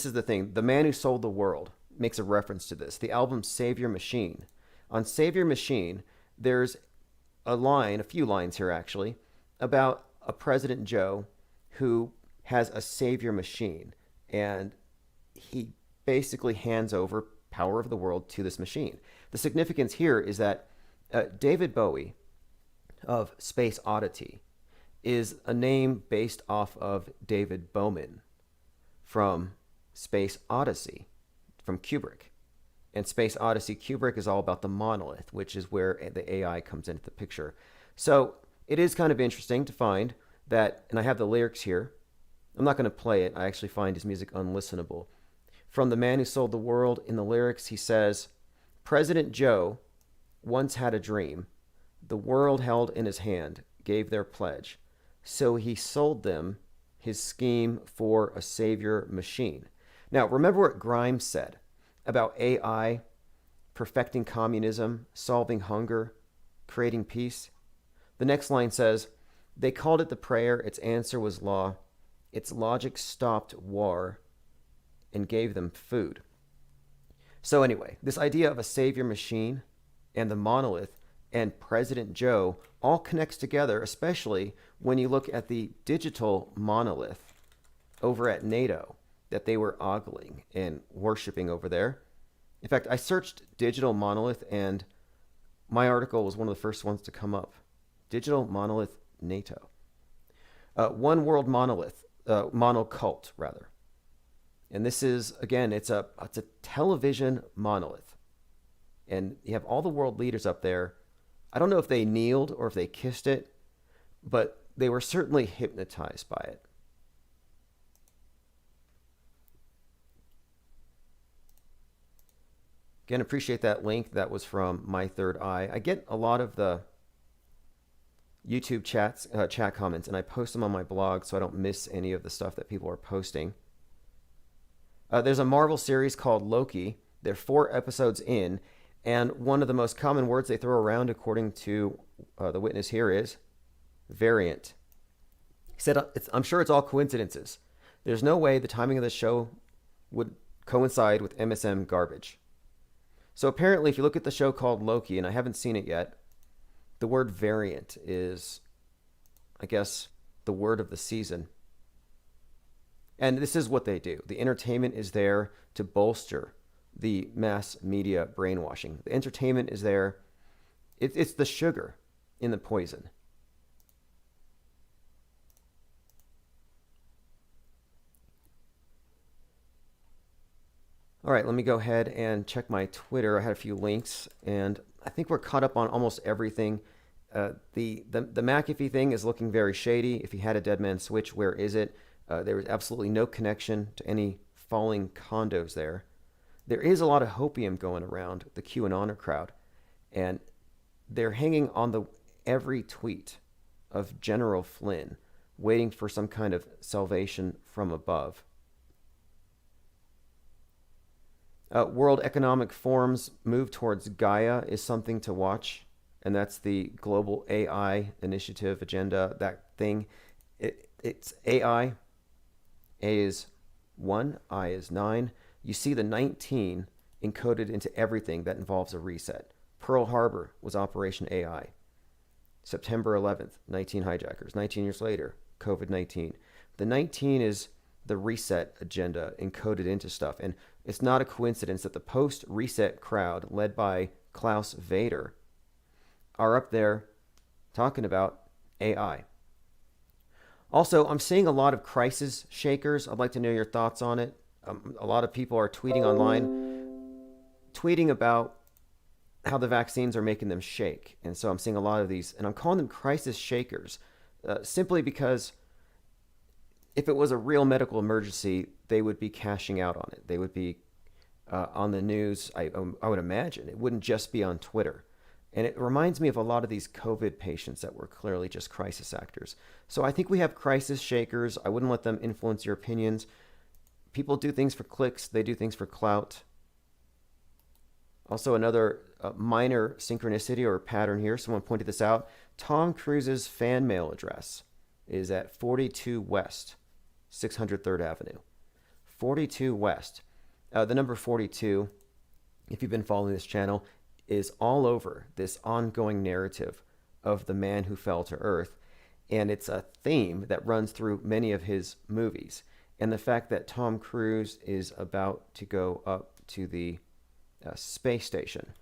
is the thing, The Man Who Sold the World makes a reference to this. The album Savior Machine. On Savior Machine, there's a few lines here actually, about a President Joe who has a savior machine, and he basically hands over power of the world to this machine. The significance here is that David Bowie of Space Oddity is a name based off of David Bowman from Space Odyssey, from Kubrick. And Space Odyssey, Kubrick is all about the monolith, which is where the AI comes into the picture. So it is kind of interesting to find that, and I have the lyrics here. I'm not going to play it. I actually find his music unlistenable. From The Man Who Sold the World, in the lyrics, he says, President Joe once had a dream. The world held in his hand, gave their pledge. So he sold them his scheme for a savior machine. Now, remember what Grimes said about AI perfecting communism, solving hunger, creating peace? The next line says, they called it the prayer, its answer was law. Its logic stopped war and gave them food. So anyway, this idea of a savior machine and the monolith and President Joe all connects together, especially when you look at the digital monolith over at NATO that they were ogling and worshiping over there. In fact, I searched digital monolith, and my article was one of the first ones to come up. Digital monolith NATO. One World Monolith. monocult rather. And this is, again, it's a television monolith. And you have all the world leaders up there. I don't know if they kneeled or if they kissed it, but they were certainly hypnotized by it. Again, appreciate that link. That was from My Third Eye. I get a lot of the YouTube chat comments, and I post them on my blog so I don't miss any of the stuff that people are posting. There's a Marvel series called Loki. They're 4 episodes in, and one of the most common words they throw around, according to the witness here, is variant. He said, I'm sure it's all coincidences. There's no way the timing of the show would coincide with MSM garbage. So apparently, if you look at the show called Loki, and I haven't seen it yet, the word variant is, I guess, the word of the season. And this is what they do. The entertainment is there to bolster the mass media brainwashing. The entertainment is there. It's the sugar in the poison. All right, let me go ahead and check my Twitter. I had a few links, and I think we're caught up on almost everything. The McAfee thing is looking very shady. If he had a dead man switch, where is it? There was absolutely no connection to any falling condos there. There is a lot of hopium going around the QAnoner crowd, and they're hanging on every tweet of General Flynn, waiting for some kind of salvation from above. World Economic Forum's move towards Gaia is something to watch, and that's the global AI initiative agenda, that thing. It's AI. A is 1, I is 9. You see the 19 encoded into everything that involves a reset. Pearl Harbor was Operation AI. September 11th, 19 hijackers. 19 years later, COVID-19. The 19 is the reset agenda encoded into stuff. And it's not a coincidence that the post-reset crowd, led by Klaus Vader, are up there talking about AI. Also, I'm seeing a lot of crisis shakers. I'd like to know your thoughts on it. A lot of people are tweeting online, tweeting about how the vaccines are making them shake. And so I'm seeing a lot of these, and I'm calling them crisis shakers, simply because if it was a real medical emergency, they would be cashing out on it. They would be on the news, I would imagine. It wouldn't just be on Twitter. And it reminds me of a lot of these COVID patients that were clearly just crisis actors. So I think we have crisis shakers. I wouldn't let them influence your opinions. People do things for clicks. They do things for clout. Also, another minor synchronicity or pattern here. Someone pointed this out. Tom Cruise's fan mail address is at 42 West, 603rd Avenue. 42 West. The number 42, if you've been following this channel, is all over this ongoing narrative of the man who fell to earth. And it's a theme that runs through many of his movies. And the fact that Tom Cruise is about to go up to the space station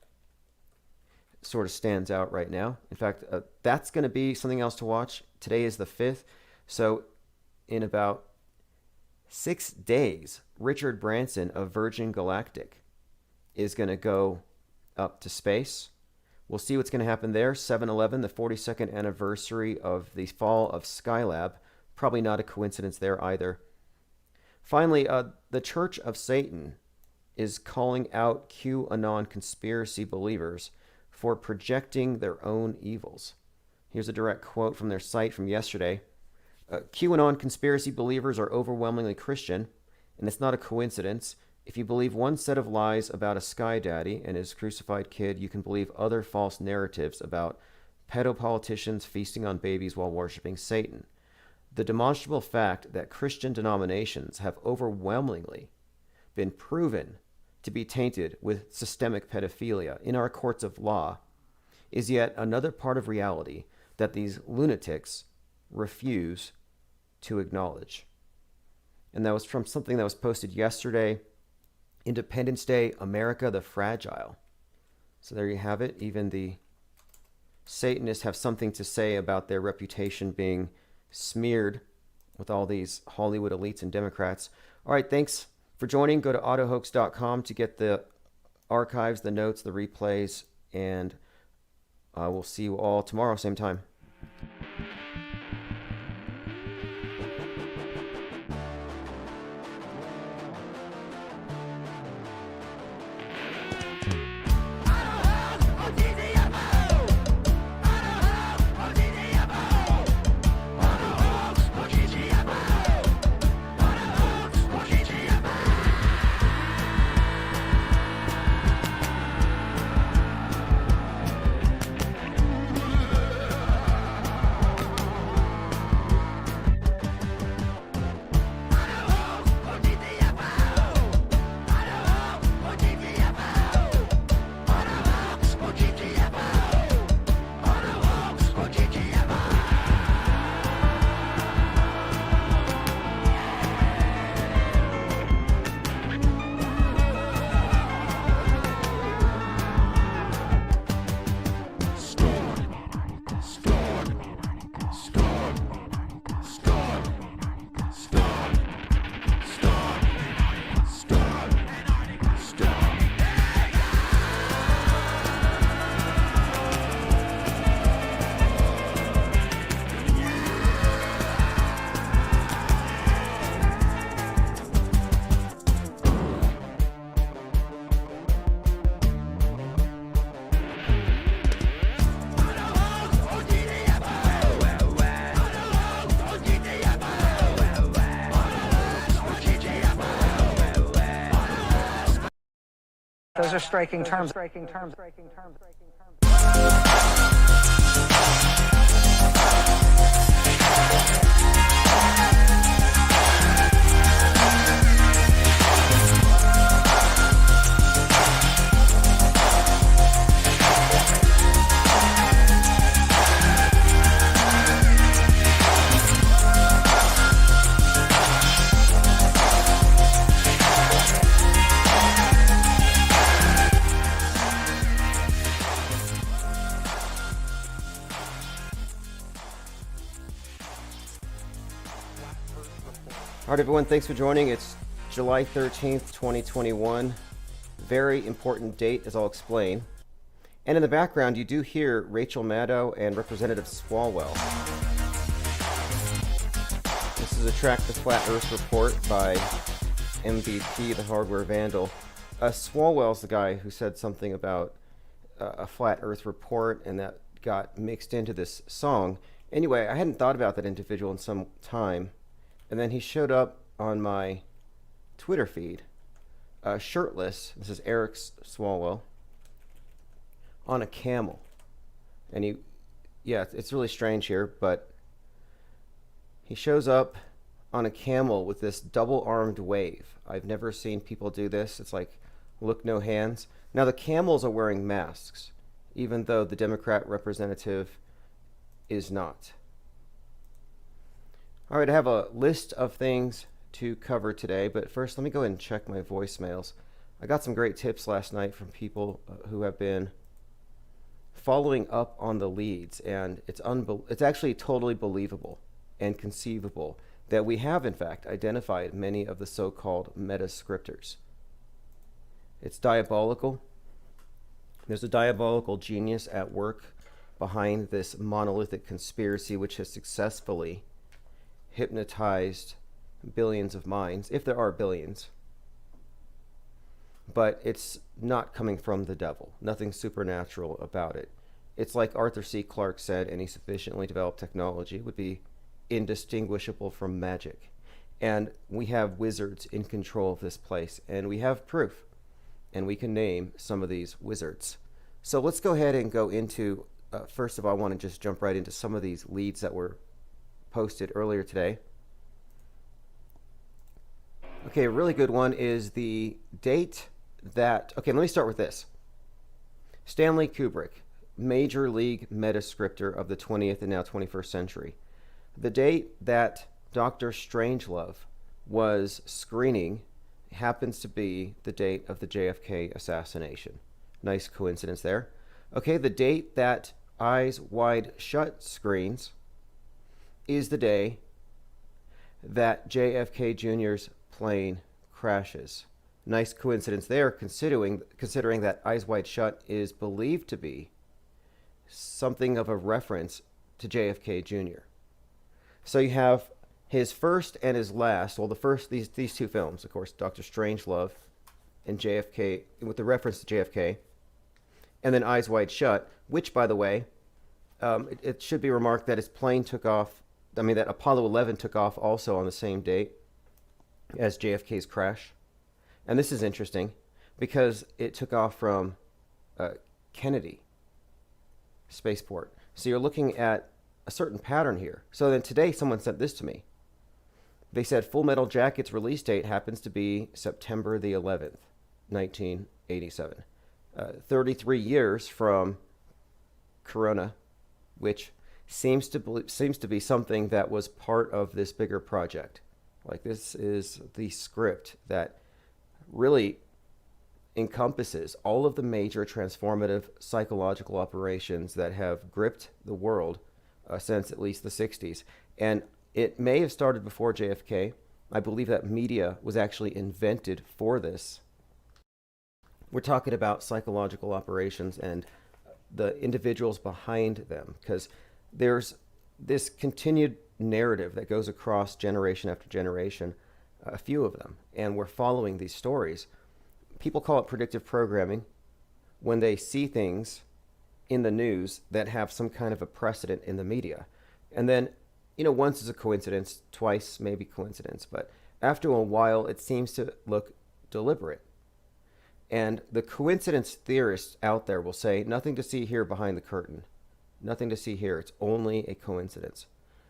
sort of stands out right now. In fact, that's going to be something else to watch. Today is the 5th. So in about 6 days, Richard Branson of Virgin Galactic is going to go up to space. We'll see what's going to happen there. 7/11, the 42nd anniversary of the fall of Skylab. Probably not a coincidence there either. Finally, the Church of Satan is calling out QAnon conspiracy believers for projecting their own evils. Here's a direct quote from their site from yesterday. QAnon conspiracy believers are overwhelmingly Christian, and it's not a coincidence. If you believe one set of lies about a sky daddy and his crucified kid, you can believe other false narratives about pedopoliticians feasting on babies while worshiping Satan. The demonstrable fact that Christian denominations have overwhelmingly been proven to be tainted with systemic pedophilia in our courts of law is yet another part of reality that these lunatics refuse to acknowledge. And that was from something that was posted yesterday. Independence Day, America the Fragile. So there you have it. Even the Satanists have something to say about their reputation being smeared with all these Hollywood elites and Democrats. All right, thanks for joining. Go to autohoax.com to get the archives, the notes, the replays, and we'll see you all tomorrow, same time. Those are striking terms. All right, everyone, thanks for joining. It's July 13th, 2021. Very important date, as I'll explain. And in the background, you do hear Rachel Maddow and Representative Swalwell. This is a track, The Flat Earth Report by MVP, the Hardware Vandal. Swalwell's the guy who said something about a Flat Earth Report, and that got mixed into this song. Anyway, I hadn't thought about that individual in some time. And then he showed up on my Twitter feed, shirtless. This is Eric Swalwell, on a camel. And it's really strange here, but he shows up on a camel with this double-armed wave. I've never seen people do this. It's like, look, no hands. Now, the camels are wearing masks, even though the Democrat representative is not. All right, I have a list of things to cover today, but first let me go ahead and check my voicemails. I got some great tips last night from people who have been following up on the leads, and it's actually totally believable and conceivable that we have, in fact, identified many of the so-called meta-scripters. It's diabolical. There's a diabolical genius at work behind this monolithic conspiracy, which has successfully hypnotized billions of minds, if there are billions. But it's not coming from the devil. Nothing supernatural about it. It's like Arthur C. Clarke said, any sufficiently developed technology would be indistinguishable from magic. And we have wizards in control of this place, and we have proof, and we can name some of these wizards. So let's go ahead and go into, first of all, I want to just jump right into some of these leads that were posted earlier today. Okay, a really good one is the date that, okay, let me start with this. Stanley Kubrick, major league metascripter of the 20th and now 21st century. The date that Dr. Strangelove was screening happens to be the date of the JFK assassination. Nice coincidence there. Okay, the date that Eyes Wide Shut screens is the day that JFK Jr.'s plane crashes. Nice coincidence there, considering that Eyes Wide Shut is believed to be something of a reference to JFK Jr. So you have his first and his last, well, the first, these two films, of course, Dr. Strangelove and JFK, with the reference to JFK, and then Eyes Wide Shut, which, by the way, it should be remarked that his plane took off, that Apollo 11 took off also on the same date as JFK's crash. And this is interesting because it took off from Kennedy Spaceport. So you're looking at a certain pattern here. So then today someone sent this to me. They said Full Metal Jacket's release date happens to be September the 11th, 1987. 33 years from Corona, which seems to be something that was part of this bigger project. Like, this is the script that really encompasses all of the major transformative psychological operations that have gripped the world since at least the 60s. And it may have started before JFK. I believe that media was actually invented for this. We're talking about psychological operations and the individuals behind them, because there's this continued narrative that goes across generation after generation, a few of them, and we're following these stories. People call it predictive programming when they see things in the news that have some kind of a precedent in the media. And then, once is a coincidence, twice maybe coincidence, but after a while it seems to look deliberate. And the coincidence theorists out there will say, nothing to see here behind the curtain. Nothing to see here. It's only a coincidence.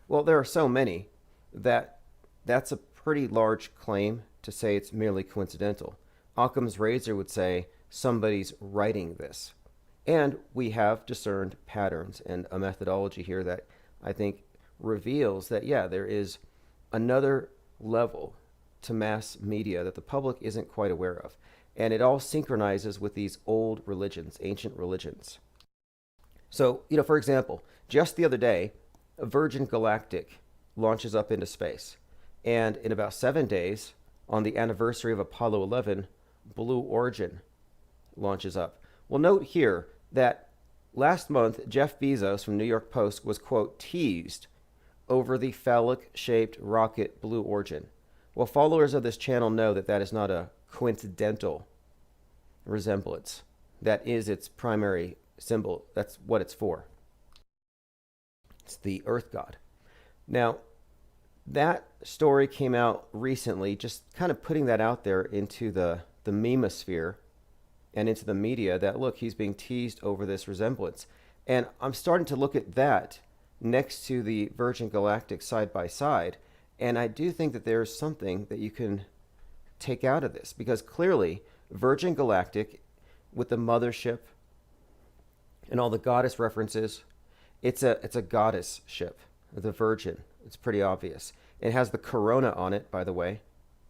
Well, there are so many that that's a pretty large claim to say it's merely coincidental. Occam's razor would say somebody's writing this. And we have discerned patterns and a methodology here that I think reveals that, yeah, there is another level to mass media that the public isn't quite aware of. And it all synchronizes with these old religions, ancient religions. So, for example, just the other day, Virgin Galactic launches up into space. And in about 7 days, on the anniversary of Apollo 11, Blue Origin launches up. Well, note here that last month, Jeff Bezos from New York Post was, quote, teased over the phallic-shaped rocket Blue Origin. Well, followers of this channel know that that is not a coincidental resemblance. That is its primary symbol. That's what it's for. It's the Earth God. Now, that story came out recently, just kind of putting that out there into the memosphere and into the media that, look, he's being teased over this resemblance. And I'm starting to look at that next to the Virgin Galactic side by side. And I do think that there's something that you can take out of this, because clearly Virgin Galactic, with the mothership and all the goddess references, it's a goddess ship, the Virgin. It's pretty obvious. It has the corona on it, by the way.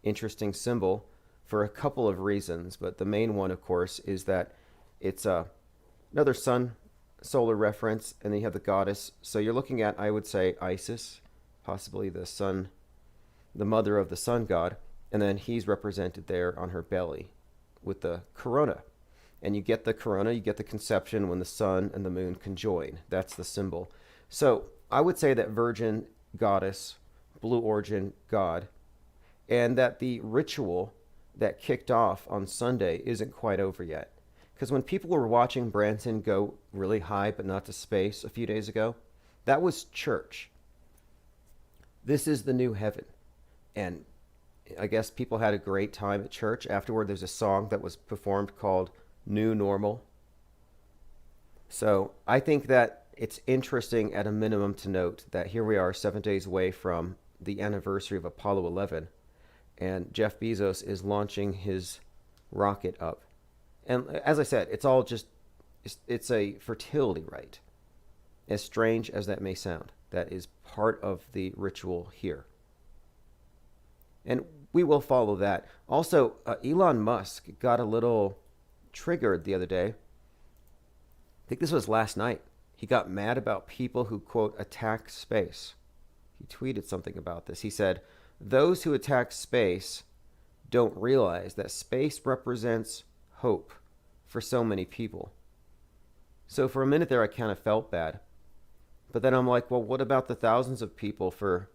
Interesting symbol for a couple of reasons, but the main one, of course, is that it's another sun solar reference, and then you have the goddess. So you're looking at, I would say, Isis, possibly the sun, the mother of the sun god, and then he's represented there on her belly with the corona. And you get the corona, you get the conception when the sun and the moon conjoin. That's the symbol. So I would say that Virgin goddess, Blue Origin god, and that the ritual that kicked off on Sunday isn't quite over yet. Because when people were watching Branson go really high but not to space a few days ago, that was church. This is the new heaven. And I guess people had a great time at church. Afterward, there's a song that was performed called New Normal. So I think that it's interesting at a minimum to note that here we are 7 days away from the anniversary of Apollo 11, and Jeff Bezos is launching his rocket up. And as I said, it's all just, it's a fertility rite. As strange as that may sound, that is part of the ritual here. And we will follow that. Also, Elon Musk got a little triggered the other day. I think this was last night. He got mad about people who, quote, attack space. He tweeted something about this. He said, those who attack space don't realize that space represents hope for so many people. So for a minute there, I kind of felt bad. But then I'm like, well, what about the thousands of people for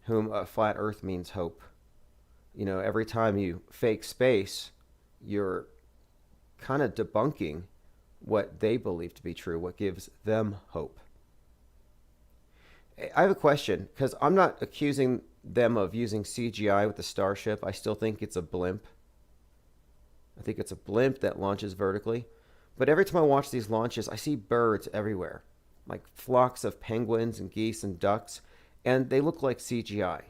whom a flat Earth means hope? You know, every time you fake space, you're kind of debunking what they believe to be true, what gives them hope. I have a question, because I'm not accusing them of using CGI with the Starship. I still think it's a blimp. I think it's a blimp that launches vertically. But every time I watch these launches, I see birds everywhere, like flocks of penguins and geese and ducks, and they look like CGI.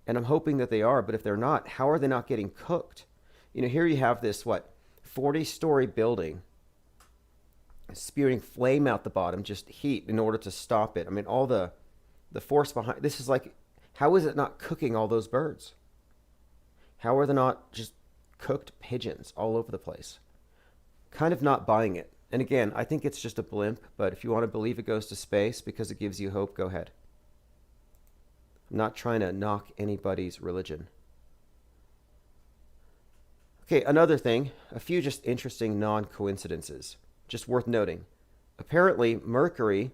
And I'm hoping that they are, but if they're not, how are they not getting cooked? You know, here you have this, 40-story building spewing flame out the bottom, just heat in order to stop it. I mean, all the force behind this is like, how is it not cooking all those birds? How are they not just cooked pigeons all over the place? Kind of not buying it. And again, I think it's just a blimp, but if you want to believe it goes to space because it gives you hope, go ahead. I'm not trying to knock anybody's religion. Okay, another thing, a few just interesting non-coincidences, just worth noting. Apparently, Mercury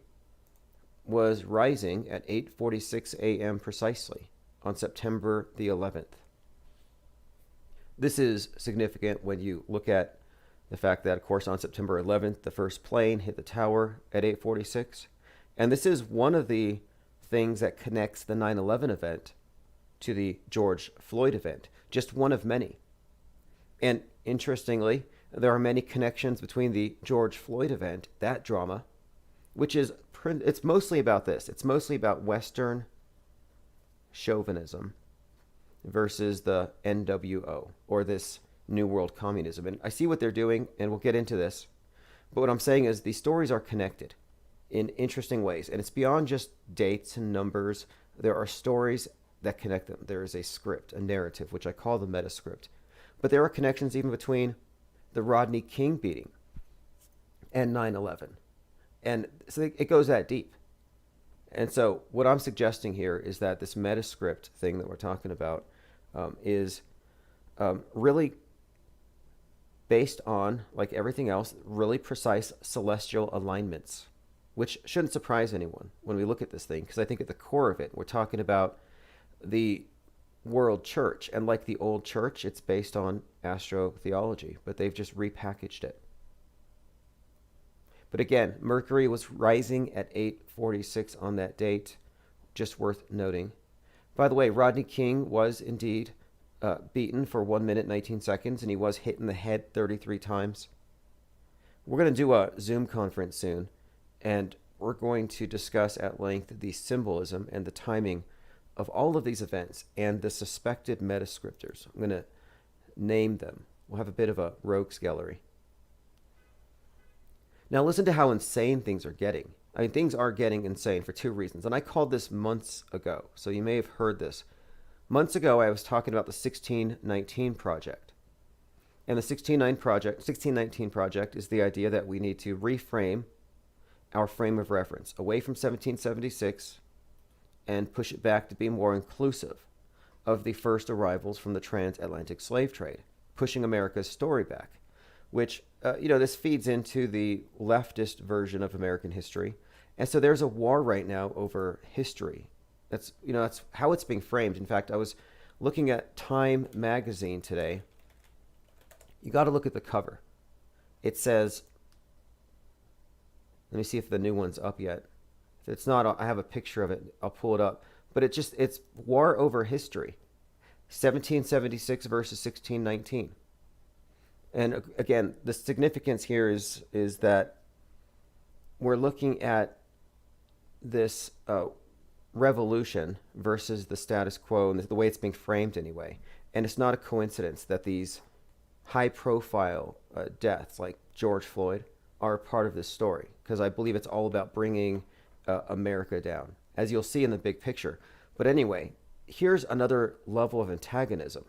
was rising at 8:46 a.m. precisely on September the 11th. This is significant when you look at the fact that, of course, on September 11th, the first plane hit the tower at 8:46. And this is one of the things that connects the 9/11 event to the George Floyd event, just one of many. And interestingly, there are many connections between the George Floyd event, that drama, which is, it's mostly about this. It's mostly about Western chauvinism versus the NWO, or this New World Communism. And I see what they're doing, and we'll get into this. But what I'm saying is these stories are connected in interesting ways. And it's beyond just dates and numbers. There are stories that connect them. There is a script, a narrative, which I call the meta script. But there are connections even between the Rodney King beating and 9/11. And so it goes that deep. And so what I'm suggesting here is that this meta script thing that we're talking about is really based on, like everything else, really precise celestial alignments, which shouldn't surprise anyone when we look at this thing, because I think at the core of it, we're talking about the world church. And like the old church, it's based on astrotheology, but they've just repackaged it. But again, Mercury was rising at 8:46 on that date, just worth noting. By the way, Rodney King was indeed beaten for 1 minute 19 seconds, and he was hit in the head 33 times. We're going to do a Zoom conference soon, and we're going to discuss at length the symbolism and the timing of all of these events and the suspected metascriptors. I'm going to name them. We'll have a bit of a rogues gallery. Now listen to how insane things are getting. I mean, things are getting insane for two reasons. And I called this months ago, so you may have heard this. Months ago, I was talking about the 1619 Project. And the 1619 Project is the idea that we need to reframe our frame of reference away from 1776 and push it back to be more inclusive of the first arrivals from the transatlantic slave trade, pushing America's story back, which, this feeds into the leftist version of American history. And so there's a war right now over history. That's how it's being framed. In fact, I was looking at Time magazine today. You got to look at the cover. It says, let me see if the new one's up yet. If it's not, I have a picture of it. I'll pull it up. But it's war over history. 1776 versus 1619. And again, the significance here is that we're looking at this revolution versus the status quo, and the way it's being framed anyway. And it's not a coincidence that these high-profile deaths, like George Floyd, are a part of this story, because I believe it's all about bringing America down, as you'll see in the big picture. But anyway, here's another level of antagonism.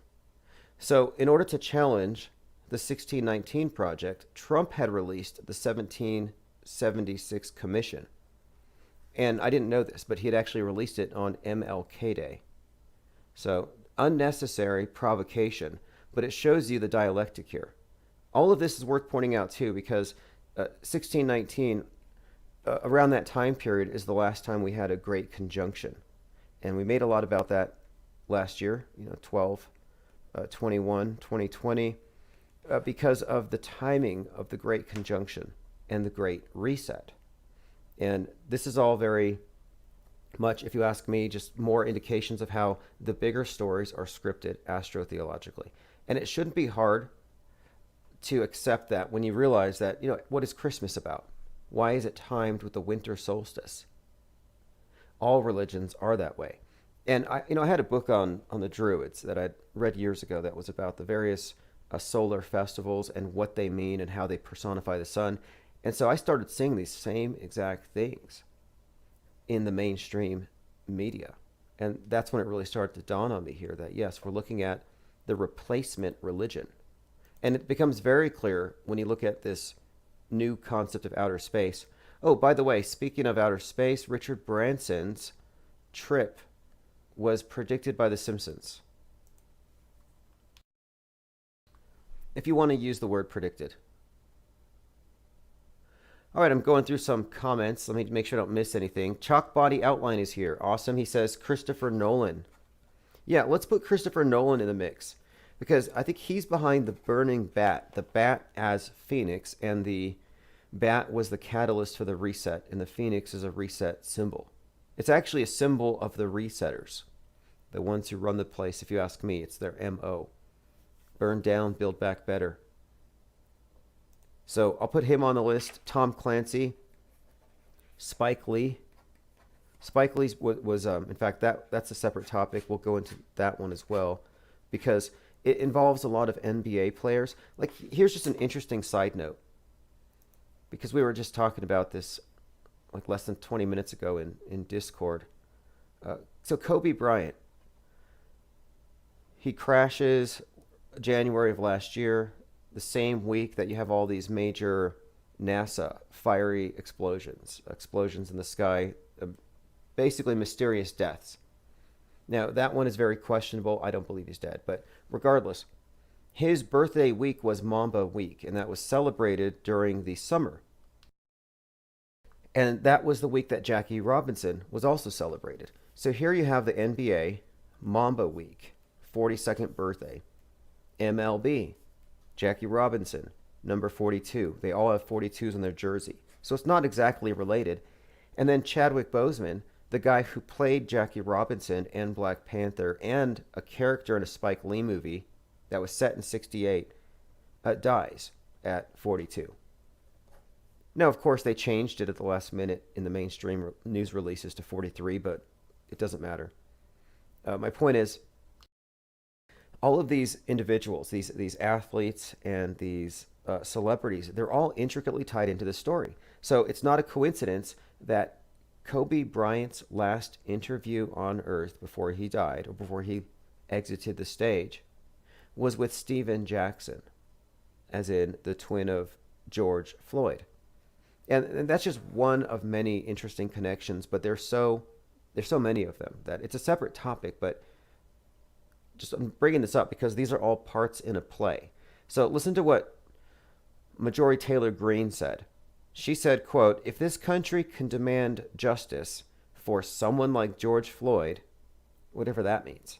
So in order to challenge the 1619 Project, Trump had released the 1776 Commission. And I didn't know this, but he had actually released it on MLK Day. So unnecessary provocation, but it shows you the dialectic here. All of this is worth pointing out too, because 1619, around that time period, is the last time we had a great conjunction. And we made a lot about that last year, 12, 21, 2020, because of the timing of the Great Conjunction and the Great Reset. And this is all very much, if you ask me, just more indications of how the bigger stories are scripted astrotheologically. And it shouldn't be hard to accept that when you realize that, what is Christmas about? Why is it timed with the winter solstice? All religions are that way. And I had a book on the Druids that I'd read years ago that was about the various solar festivals and what they mean and how they personify the sun. And so I started seeing these same exact things in the mainstream media. And that's when it really started to dawn on me here that, yes, we're looking at the replacement religion. And it becomes very clear when you look at this new concept of outer space. Oh, by the way, speaking of outer space, Richard Branson's trip was predicted by The Simpsons. If you want to use the word predicted. All right, I'm going through some comments. Let me make sure I don't miss anything. Chalk Body Outline is here. Awesome. He says Christopher Nolan. Yeah, let's put Christopher Nolan in the mix, because I think he's behind the burning bat, the bat as Phoenix, and the bat was the catalyst for the reset, and the Phoenix is a reset symbol. It's actually a symbol of the resetters, the ones who run the place. If you ask me, it's their MO. Burn down, build back better. So I'll put him on the list. Tom Clancy, Spike Lee. Spike Lee was in fact, that's a separate topic. We'll go into that one as well, because it involves a lot of NBA players. Like, here's just an interesting side note, because we were just talking about this like less than 20 minutes ago in Discord. So Kobe Bryant, he crashes January of last year, the same week that you have all these major NASA fiery explosions in the sky, basically mysterious deaths. Now, that one is very questionable. I don't believe he's dead. But regardless, his birthday week was Mamba Week, and that was celebrated during the summer. And that was the week that Jackie Robinson was also celebrated. So here you have the NBA, Mamba Week, 42nd birthday. MLB, Jackie Robinson, number 42. They all have 42s on their jersey. So it's not exactly related. And then Chadwick Boseman, the guy who played Jackie Robinson and Black Panther and a character in a Spike Lee movie that was set in 68, dies at 42. Now, of course, they changed it at the last minute in the mainstream news releases to 43, but it doesn't matter. My point is, all of these individuals, these athletes and these celebrities, they're all intricately tied into this story. So it's not a coincidence that Kobe Bryant's last interview on Earth before he died, or before he exited the stage, was with Stephen Jackson, as in the twin of George Floyd. And that's just one of many interesting connections, but there's so many of them that it's a separate topic, but I'm bringing this up because these are all parts in a play. So listen to what Marjorie Taylor Greene said. She said, quote, "If this country can demand justice for someone like George Floyd," whatever that means,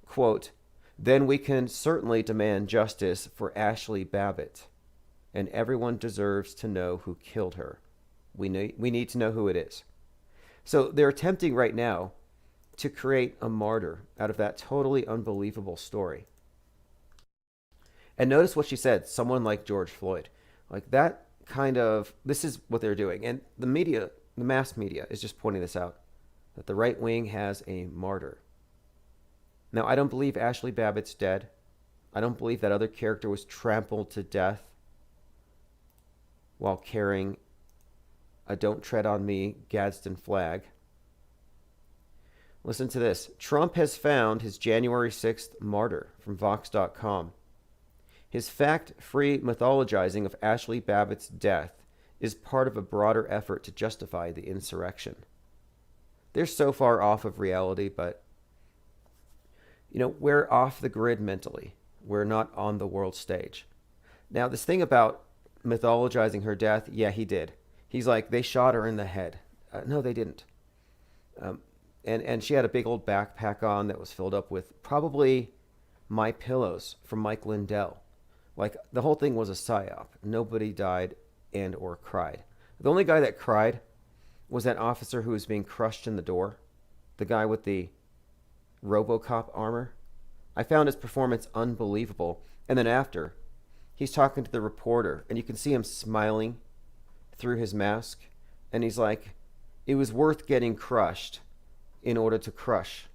quote, "then we can certainly demand justice for Ashley Babbitt, and everyone deserves to know who killed her. We need to know who it is." So they're attempting right now to create a martyr out of that totally unbelievable story. And notice what she said, someone like George Floyd. Like that kind of, this is what they're doing. And the media, the mass media, is just pointing this out, that the right wing has a martyr. Now, I don't believe Ashley Babbitt's dead. I don't believe that other character was trampled to death while carrying a "Don't Tread on Me" Gadsden flag. Listen to this. Trump has found his January 6th martyr, from Vox.com. His fact-free mythologizing of Ashley Babbitt's death is part of a broader effort to justify the insurrection. They're so far off of reality, but we're off the grid mentally. We're not on the world stage. Now, this thing about mythologizing her death, yeah, he did. He's like, they shot her in the head. No, they didn't. And she had a big old backpack on that was filled up with probably My Pillows from Mike Lindell. Like, the whole thing was a psyop. Nobody died and or cried. The only guy that cried was that officer who was being crushed in the door, the guy with the RoboCop armor. I found his performance unbelievable. And then after, he's talking to the reporter, and you can see him smiling through his mask. And he's like, it was worth getting crushed in order to crush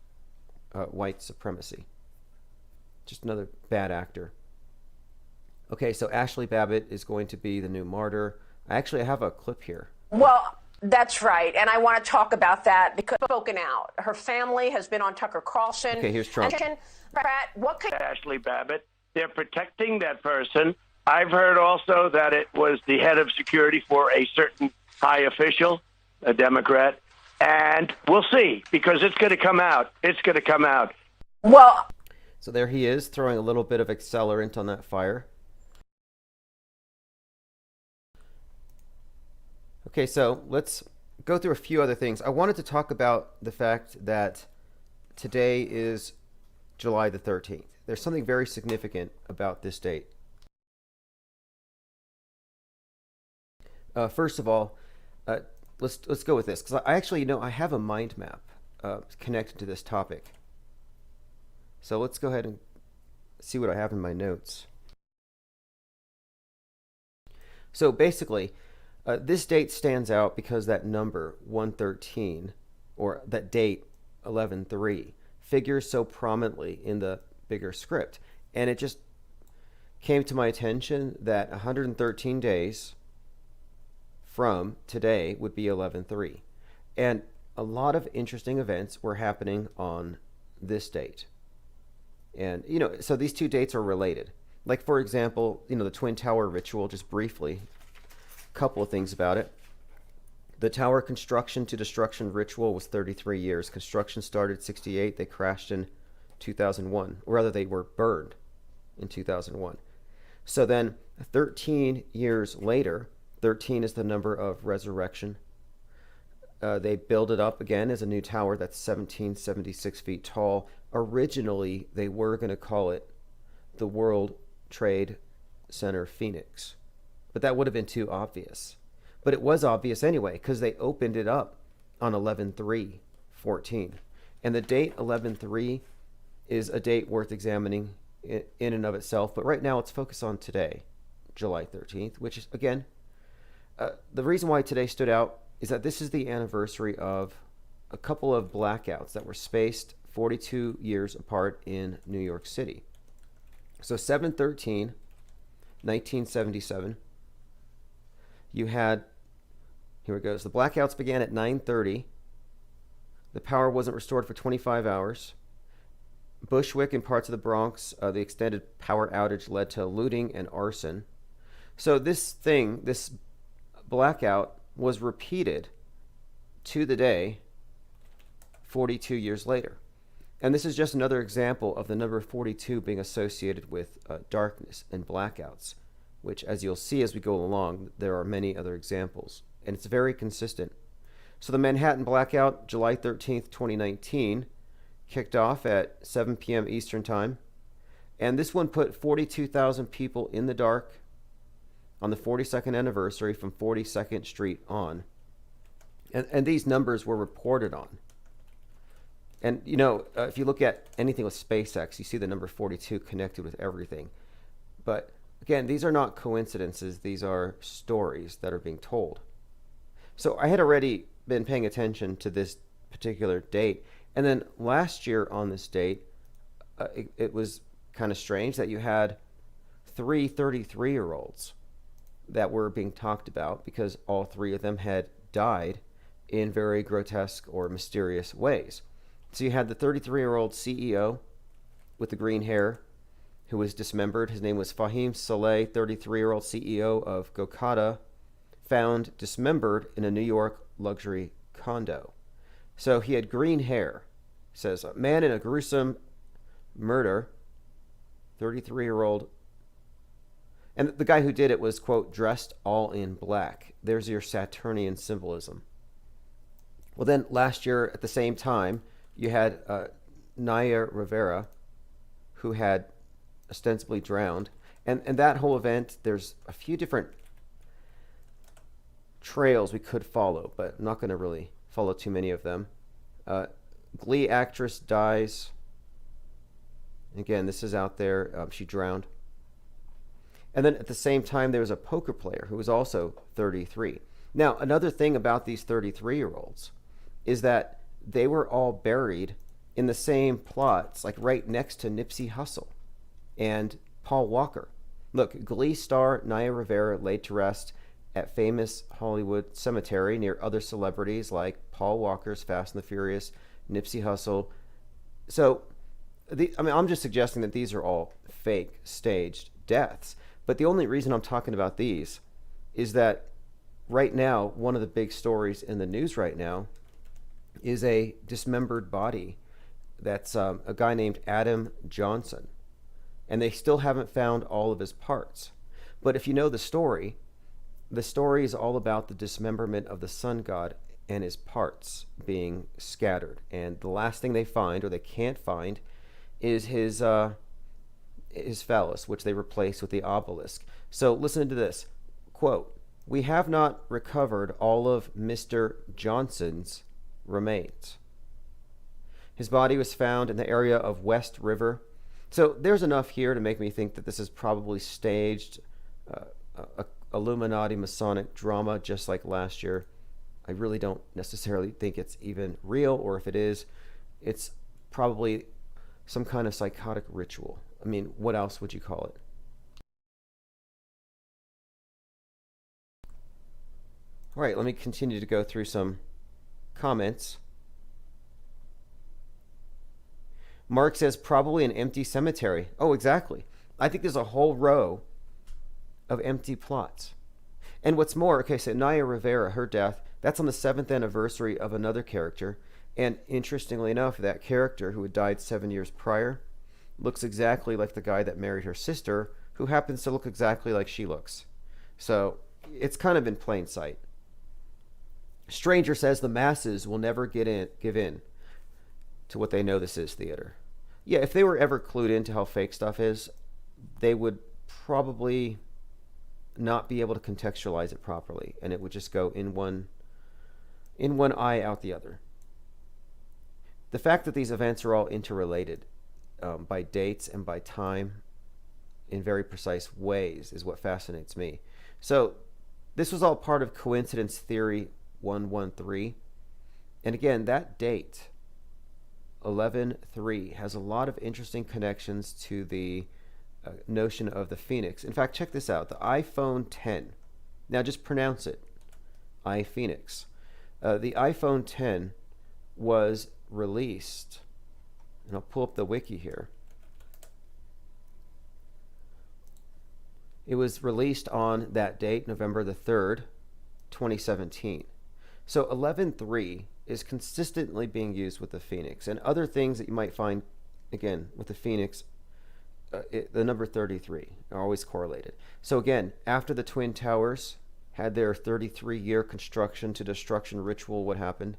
white supremacy. Just another bad actor. Okay, so Ashley Babbitt is going to be the new martyr. I have a clip here. Well, that's right. And I want to talk about that because she's spoken out. Her family has been on Tucker Carlson. Okay, here's Trump. And Pratt, what could Ashley Babbitt? They're protecting that person. I've heard also that it was the head of security for a certain high official, a Democrat. And we'll see, because it's going to come out. It's going to come out. Well, so there he is, throwing a little bit of accelerant on that fire. Okay, so let's go through a few other things. I wanted to talk about the fact that today is July the 13th. There's something very significant about this date. First of all, let's go with this, because I actually I have a mind map connected to this topic. So let's go ahead and see what I have in my notes. So basically, this date stands out because that number 113, or that date 11/3, figures so prominently in the bigger script. And it just came to my attention that 113 days from today would be 11/3. And a lot of interesting events were happening on this date. And, so these two dates are related. Like, for example, the Twin Tower ritual, just briefly, a couple of things about it. The tower construction to destruction ritual was 33 years. Construction started 68. They crashed in 2001. Or rather, they were burned in 2001. So then 13 years later, 13 is the number of resurrection. They build it up again as a new tower that's 1776 feet tall. Originally, they were going to call it the World Trade Center Phoenix, but that would have been too obvious. But it was obvious anyway, because they opened it up on 11/3/14. And the date 11/3 is a date worth examining in and of itself. But right now, let's focus on today, July 13th, which is, again, the reason why today stood out is that this is the anniversary of a couple of blackouts that were spaced 42 years apart in New York City. So 7/13, 1977, you had, here it goes, the blackouts began at 9:30. The power wasn't restored for 25 hours. Bushwick and parts of the Bronx, the extended power outage led to looting and arson. So this blackout was repeated to the day 42 years later. And this is just another example of the number 42 being associated with darkness and blackouts, which, as you'll see as we go along, there are many other examples. And it's very consistent. So the Manhattan blackout, July 13th, 2019, kicked off at 7 p.m. Eastern Time. And this one put 42,000 people in the dark on the 42nd anniversary from 42nd Street on. And these numbers were reported on. And, if you look at anything with SpaceX, you see the number 42 connected with everything. But, again, these are not coincidences. These are stories that are being told. So I had already been paying attention to this particular date. And then last year on this date, it was kind of strange that you had 3 33-year-olds that were being talked about because all three of them had died in very grotesque or mysterious ways. So you had the 33-year-old CEO with the green hair who was dismembered. His name was Fahim Saleh, 33-year-old CEO of Gokada, found dismembered in a New York luxury condo. So he had green hair. It says, a man in a gruesome murder. 33-year-old. And the guy who did it was, quote, dressed all in black. There's your Saturnian symbolism. Well, then last year at the same time, you had Naya Rivera, who had ostensibly drowned. And that whole event, there's a few different trails we could follow, but I'm not going to really follow too many of them. Glee actress dies. Again, this is out there. She drowned. And then at the same time, there was a poker player who was also 33. Now, another thing about these 33-year-olds is that they were all buried in the same plots, like right next to Nipsey Hussle and Paul Walker. Look, Glee star Naya Rivera laid to rest at famous Hollywood cemetery near other celebrities like Paul Walker's Fast and the Furious, Nipsey Hussle. So, I'm just suggesting that these are all fake, staged deaths. But the only reason I'm talking about these is that right now, one of the big stories in the news right now is a dismembered body. That's a guy named Adam Johnson. And they still haven't found all of his parts. But if you know the story is all about the dismemberment of the sun god and his parts being scattered. And the last thing they find, or they can't find, is his phallus, which they replaced with the obelisk. So listen to this. Quote, "We have not recovered all of Mr. Johnson's remains. His body was found in the area of West River." So there's enough here to make me think that this is probably staged Illuminati Masonic drama, just like last year. I really don't necessarily think it's even real, or if it is, it's probably some kind of psychotic ritual. I mean, what else would you call it? All right, let me continue to go through some comments. Mark says probably an empty cemetery. Oh, exactly. I think there's a whole row of empty plots. And what's more, okay, so Naya Rivera, her death, that's on the 7th anniversary of another character. And interestingly enough, that character who had died 7 years prior looks exactly like the guy that married her sister, who happens to look exactly like she looks. So it's kind of in plain sight. Stranger says the masses will never give in to what they know this is theater. Yeah, if they were ever clued into how fake stuff is, they would probably not be able to contextualize it properly, and it would just go in one eye out the other. The fact that these events are all interrelated by dates and by time in very precise ways is what fascinates me. So this was all part of coincidence theory 113. And again, that date, 11/3, has a lot of interesting connections to the notion of the Phoenix. In fact, check this out. The iPhone 10. Now just pronounce it. iPhoenix. The iPhone 10 was released, and I'll pull up the wiki here. It was released on that date, November the 3rd, 2017. So 11/3 is consistently being used with the Phoenix, and other things that you might find, again, with the Phoenix, the number 33 are always correlated. So again, after the Twin Towers had their 33-year construction to destruction ritual, what happened?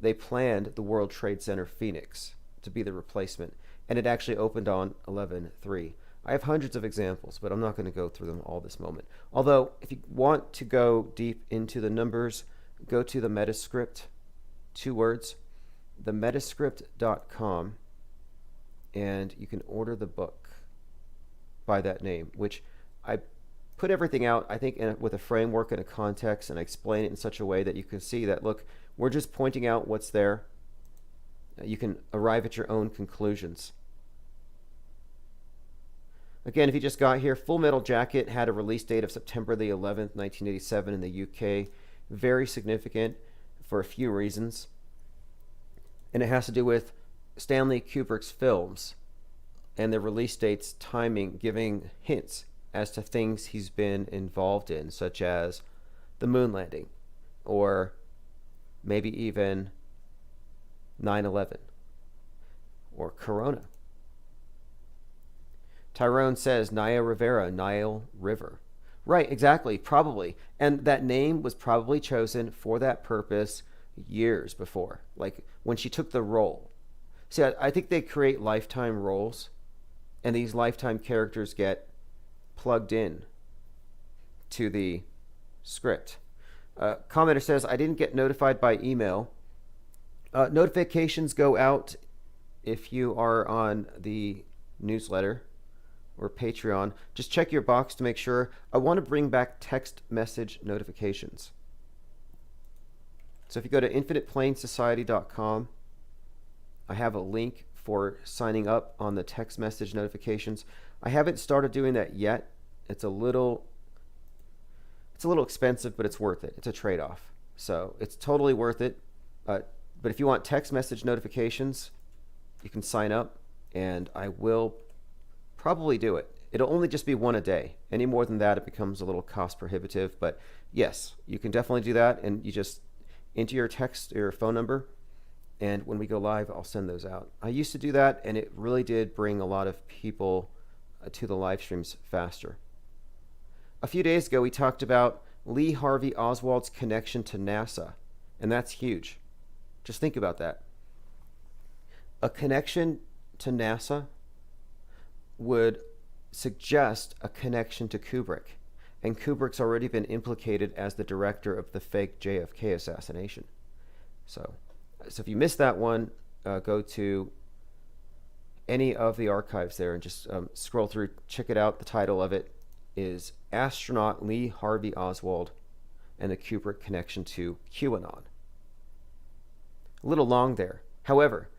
They planned the World Trade Center Phoenix to be the replacement, and it actually opened on 11/3. I have hundreds of examples, but I'm not going to go through them all this moment. Although, if you want to go deep into the numbers, go to the Metascript, 2 words, themetascript.com, and you can order the book by that name, which I put everything out, I think, with a framework and a context, and I explain it in such a way that you can see that, look, we're just pointing out what's there. You can arrive at your own conclusions. Again, if you just got here, Full Metal Jacket had a release date of September the 11th, 1987 in the UK. Very significant for a few reasons. And it has to do with Stanley Kubrick's films and the release dates, timing, giving hints as to things he's been involved in, such as the moon landing, or maybe even 9/11, or Corona. Tyrone says Naya Rivera, Nile River. Right, exactly, probably. And that name was probably chosen for that purpose years before, like when she took the role. See, I think they create lifetime roles, and these lifetime characters get plugged in to the script. Commenter says, I didn't get notified by email. Notifications go out if you are on the newsletter or Patreon. Just check your box to make sure. I want to bring back text message notifications. So if you go to infiniteplainsociety.com, I have a link for signing up on the text message notifications. I haven't started doing that yet. It's a little expensive, but it's worth it. It's a trade-off. So it's totally worth it. But if you want text message notifications, you can sign up, and I will probably do it. It'll only just be one a day. Any more than that, it becomes a little cost prohibitive. But yes, you can definitely do that, and you just enter your text or your phone number, and when we go live, I'll send those out. I used to do that, and it really did bring a lot of people to the live streams faster. A few days ago, we talked about Lee Harvey Oswald's connection to NASA, and that's huge. Just think about that. A connection to NASA would suggest a connection to Kubrick, and Kubrick's already been implicated as the director of the fake JFK assassination. So if you missed that one, go to any of the archives there and just scroll through, check it out. The title of it is Astronaut Lee Harvey Oswald and the Kubrick Connection to QAnon. A little long there. However,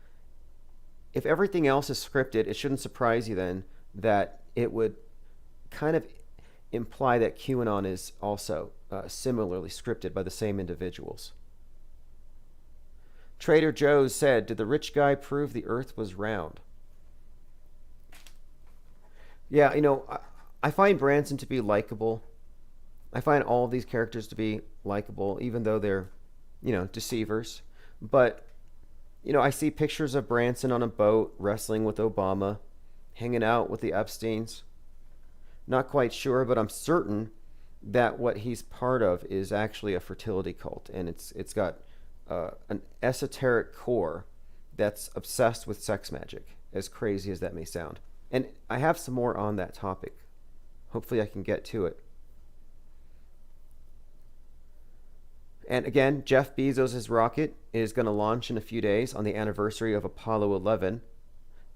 if everything else is scripted, it shouldn't surprise you then that it would kind of imply that QAnon is also similarly scripted by the same individuals. Trader Joe's said, did the rich guy prove the earth was round? Yeah, I find Branson to be likable. I find all of these characters to be likable, even though they're, deceivers. But, I see pictures of Branson on a boat wrestling with Obama, hanging out with the Epsteins. Not quite sure, but I'm certain that what he's part of is actually a fertility cult, and it's got an esoteric core that's obsessed with sex magic, as crazy as that may sound. And I have some more on that topic. Hopefully I can get to it. And again, Jeff Bezos' rocket is going to launch in a few days on the anniversary of Apollo 11.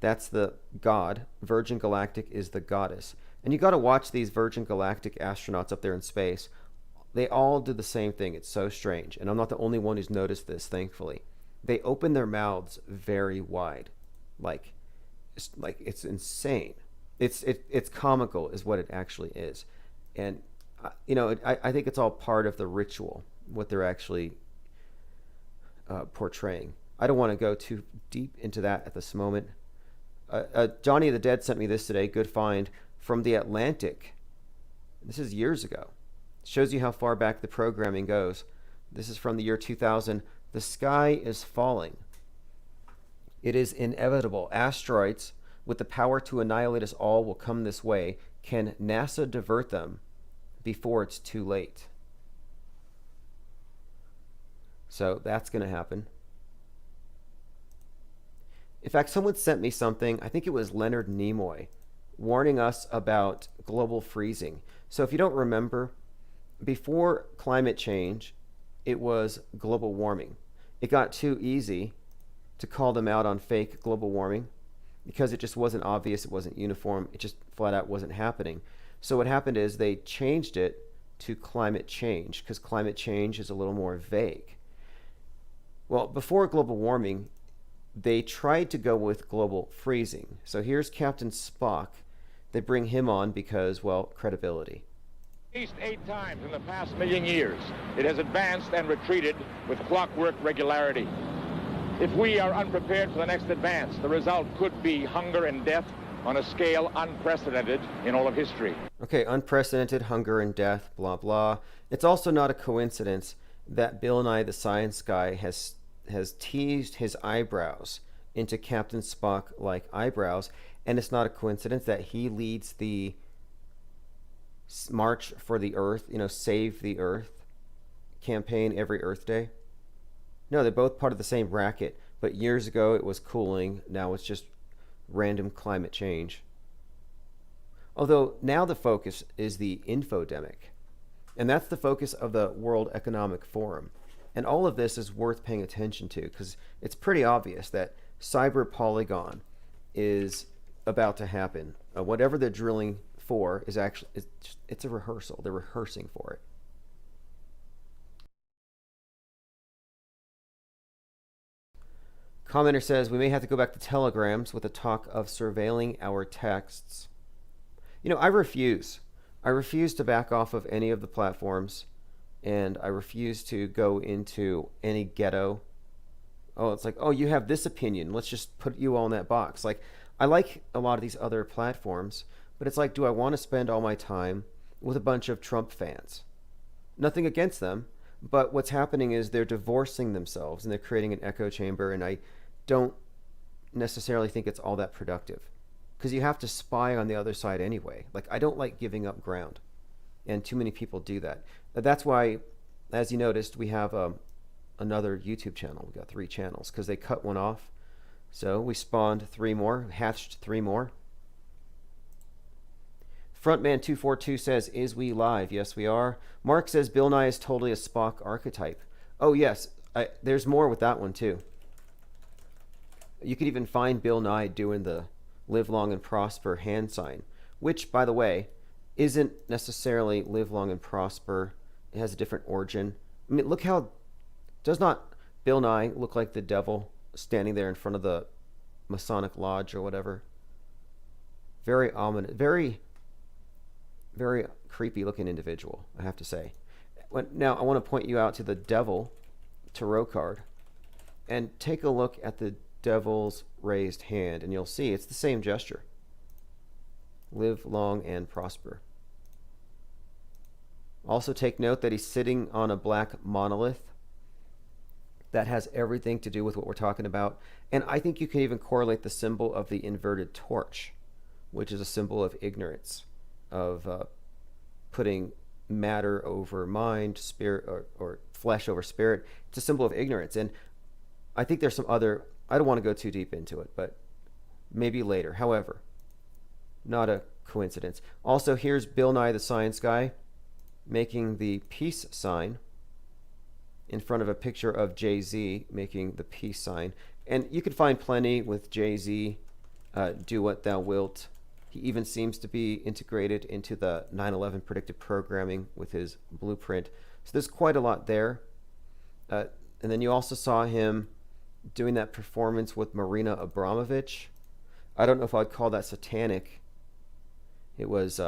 That's the god. Virgin Galactic is the goddess. And you got to watch these Virgin Galactic astronauts up there in space. They all do the same thing. It's so strange. And I'm not the only one who's noticed this, thankfully. They open their mouths very wide. Like it's insane. It's comical is what it actually is. And, I think it's all part of the ritual, what they're actually portraying. I don't want to go too deep into that at this moment. Johnny the Dead sent me this today, good find, from The Atlantic. This is years ago. Shows you how far back the programming goes. This is from the year 2000. The sky is falling. It is inevitable. Asteroids with the power to annihilate us all will come this way. Can NASA divert them before it's too late? So that's going to happen. In fact, someone sent me something, I think it was Leonard Nimoy, warning us about global freezing. So if you don't remember, before climate change, it was global warming. It got too easy to call them out on fake global warming because it just wasn't obvious, it wasn't uniform, it just flat out wasn't happening. So what happened is they changed it to climate change because climate change is a little more vague. Well, before global warming, they tried to go with global freezing. So here's Captain Spock. They bring him on because, well, credibility. At least 8 times in the past million years, it has advanced and retreated with clockwork regularity. If we are unprepared for the next advance, the result could be hunger and death on a scale unprecedented in all of history. Okay, unprecedented hunger and death, blah, blah. It's also not a coincidence that Bill Nye the Science Guy has teased his eyebrows into Captain Spock-like eyebrows, And it's not a coincidence that he leads the March for the Earth, Save the Earth campaign every Earth Day. No, they're both part of the same racket, but years ago it was cooling, now it's just random climate change. Although now the focus is the infodemic, and that's the focus of the World Economic Forum. And all of this is worth paying attention to because it's pretty obvious that Cyber Polygon is about to happen. Whatever they're drilling for is actually, it's a rehearsal. They're rehearsing for it. Commenter says, we may have to go back to telegrams with the talk of surveilling our texts. I refuse. I refuse to back off of any of the platforms, and I refuse to go into any ghetto. Oh, it's like, oh, you have this opinion. Let's just put you all in that box. Like, I like a lot of these other platforms, but it's like, do I want to spend all my time with a bunch of Trump fans? Nothing against them, but what's happening is they're divorcing themselves and they're creating an echo chamber, and I don't necessarily think it's all that productive because you have to spy on the other side anyway. Like, I don't like giving up ground, and too many people do that. That's why, as you noticed, we have another YouTube channel. We got 3 channels because they cut one off. So we spawned 3 more, hatched 3 more. Frontman242 says, is we live? Yes, we are. Mark says, Bill Nye is totally a Spock archetype. Oh, yes. There's more with that one, too. You could even find Bill Nye doing the live long and prosper hand sign, which, by the way, isn't necessarily live long and prosper. It has a different origin. I mean, look how... Does not Bill Nye look like the devil standing there in front of the Masonic Lodge or whatever? Very ominous. Very, very creepy looking individual, I have to say. Now, I want to point you out to the Devil Tarot card. And take a look at the Devil's raised hand, and you'll see it's the same gesture. Live long and prosper. Also take note that he's sitting on a black monolith. That has everything to do with what we're talking about. And I think you can even correlate the symbol of the inverted torch, which is a symbol of ignorance, of putting matter over mind, spirit, or flesh over spirit. It's a symbol of ignorance. And I think there's some other... I don't want to go too deep into it, but maybe later. However, not a coincidence. Also, here's Bill Nye the Science Guy making the peace sign in front of a picture of Jay-Z making the peace sign. And you can find plenty with Jay-Z, Do What Thou Wilt. He even seems to be integrated into the 9/11 predictive programming with his blueprint. So there's quite a lot there. And then you also saw him doing that performance with Marina Abramovich. I don't know if I'd call that satanic. It was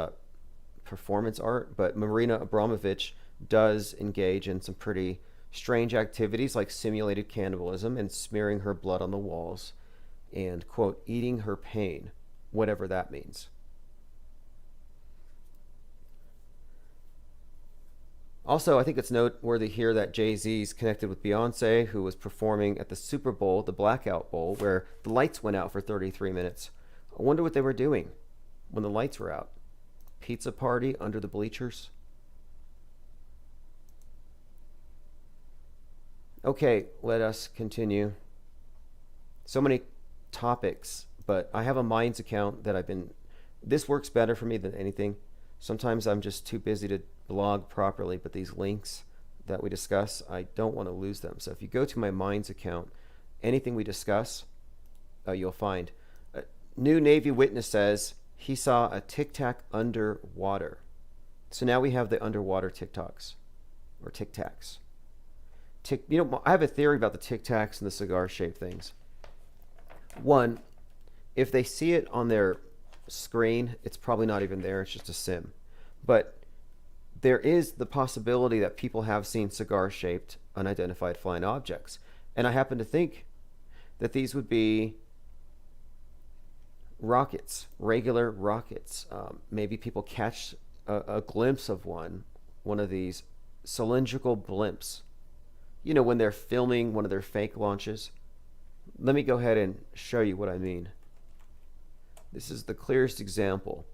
performance art, but Marina Abramovich does engage in some pretty strange activities like simulated cannibalism and smearing her blood on the walls and, quote, eating her pain, whatever that means. Also, I think it's noteworthy here that Jay-Z's connected with Beyonce, who was performing at the Super Bowl, the Blackout Bowl, where the lights went out for 33 minutes. I wonder what they were doing when the lights were out. Pizza party under the bleachers? Okay, let us continue. So many topics, but I have a Minds account that this works better for me than anything. Sometimes I'm just too busy to blog properly, but these links that we discuss, I don't want to lose them. So if you go to my Minds account, anything we discuss, you'll find. New Navy witness says he saw a Tic Tac underwater. So now we have the underwater TikToks, or Tic Tacs. I have a theory about the Tic Tacs and the cigar-shaped things. One, if they see it on their screen, it's probably not even there, it's just a sim. But there is the possibility that people have seen cigar-shaped, unidentified flying objects. And I happen to think that these would be rockets, regular rockets. Maybe people catch a glimpse of one of these cylindrical blimps. You know, when they're filming one of their fake launches. Let me go ahead and show you what I mean. This is the clearest example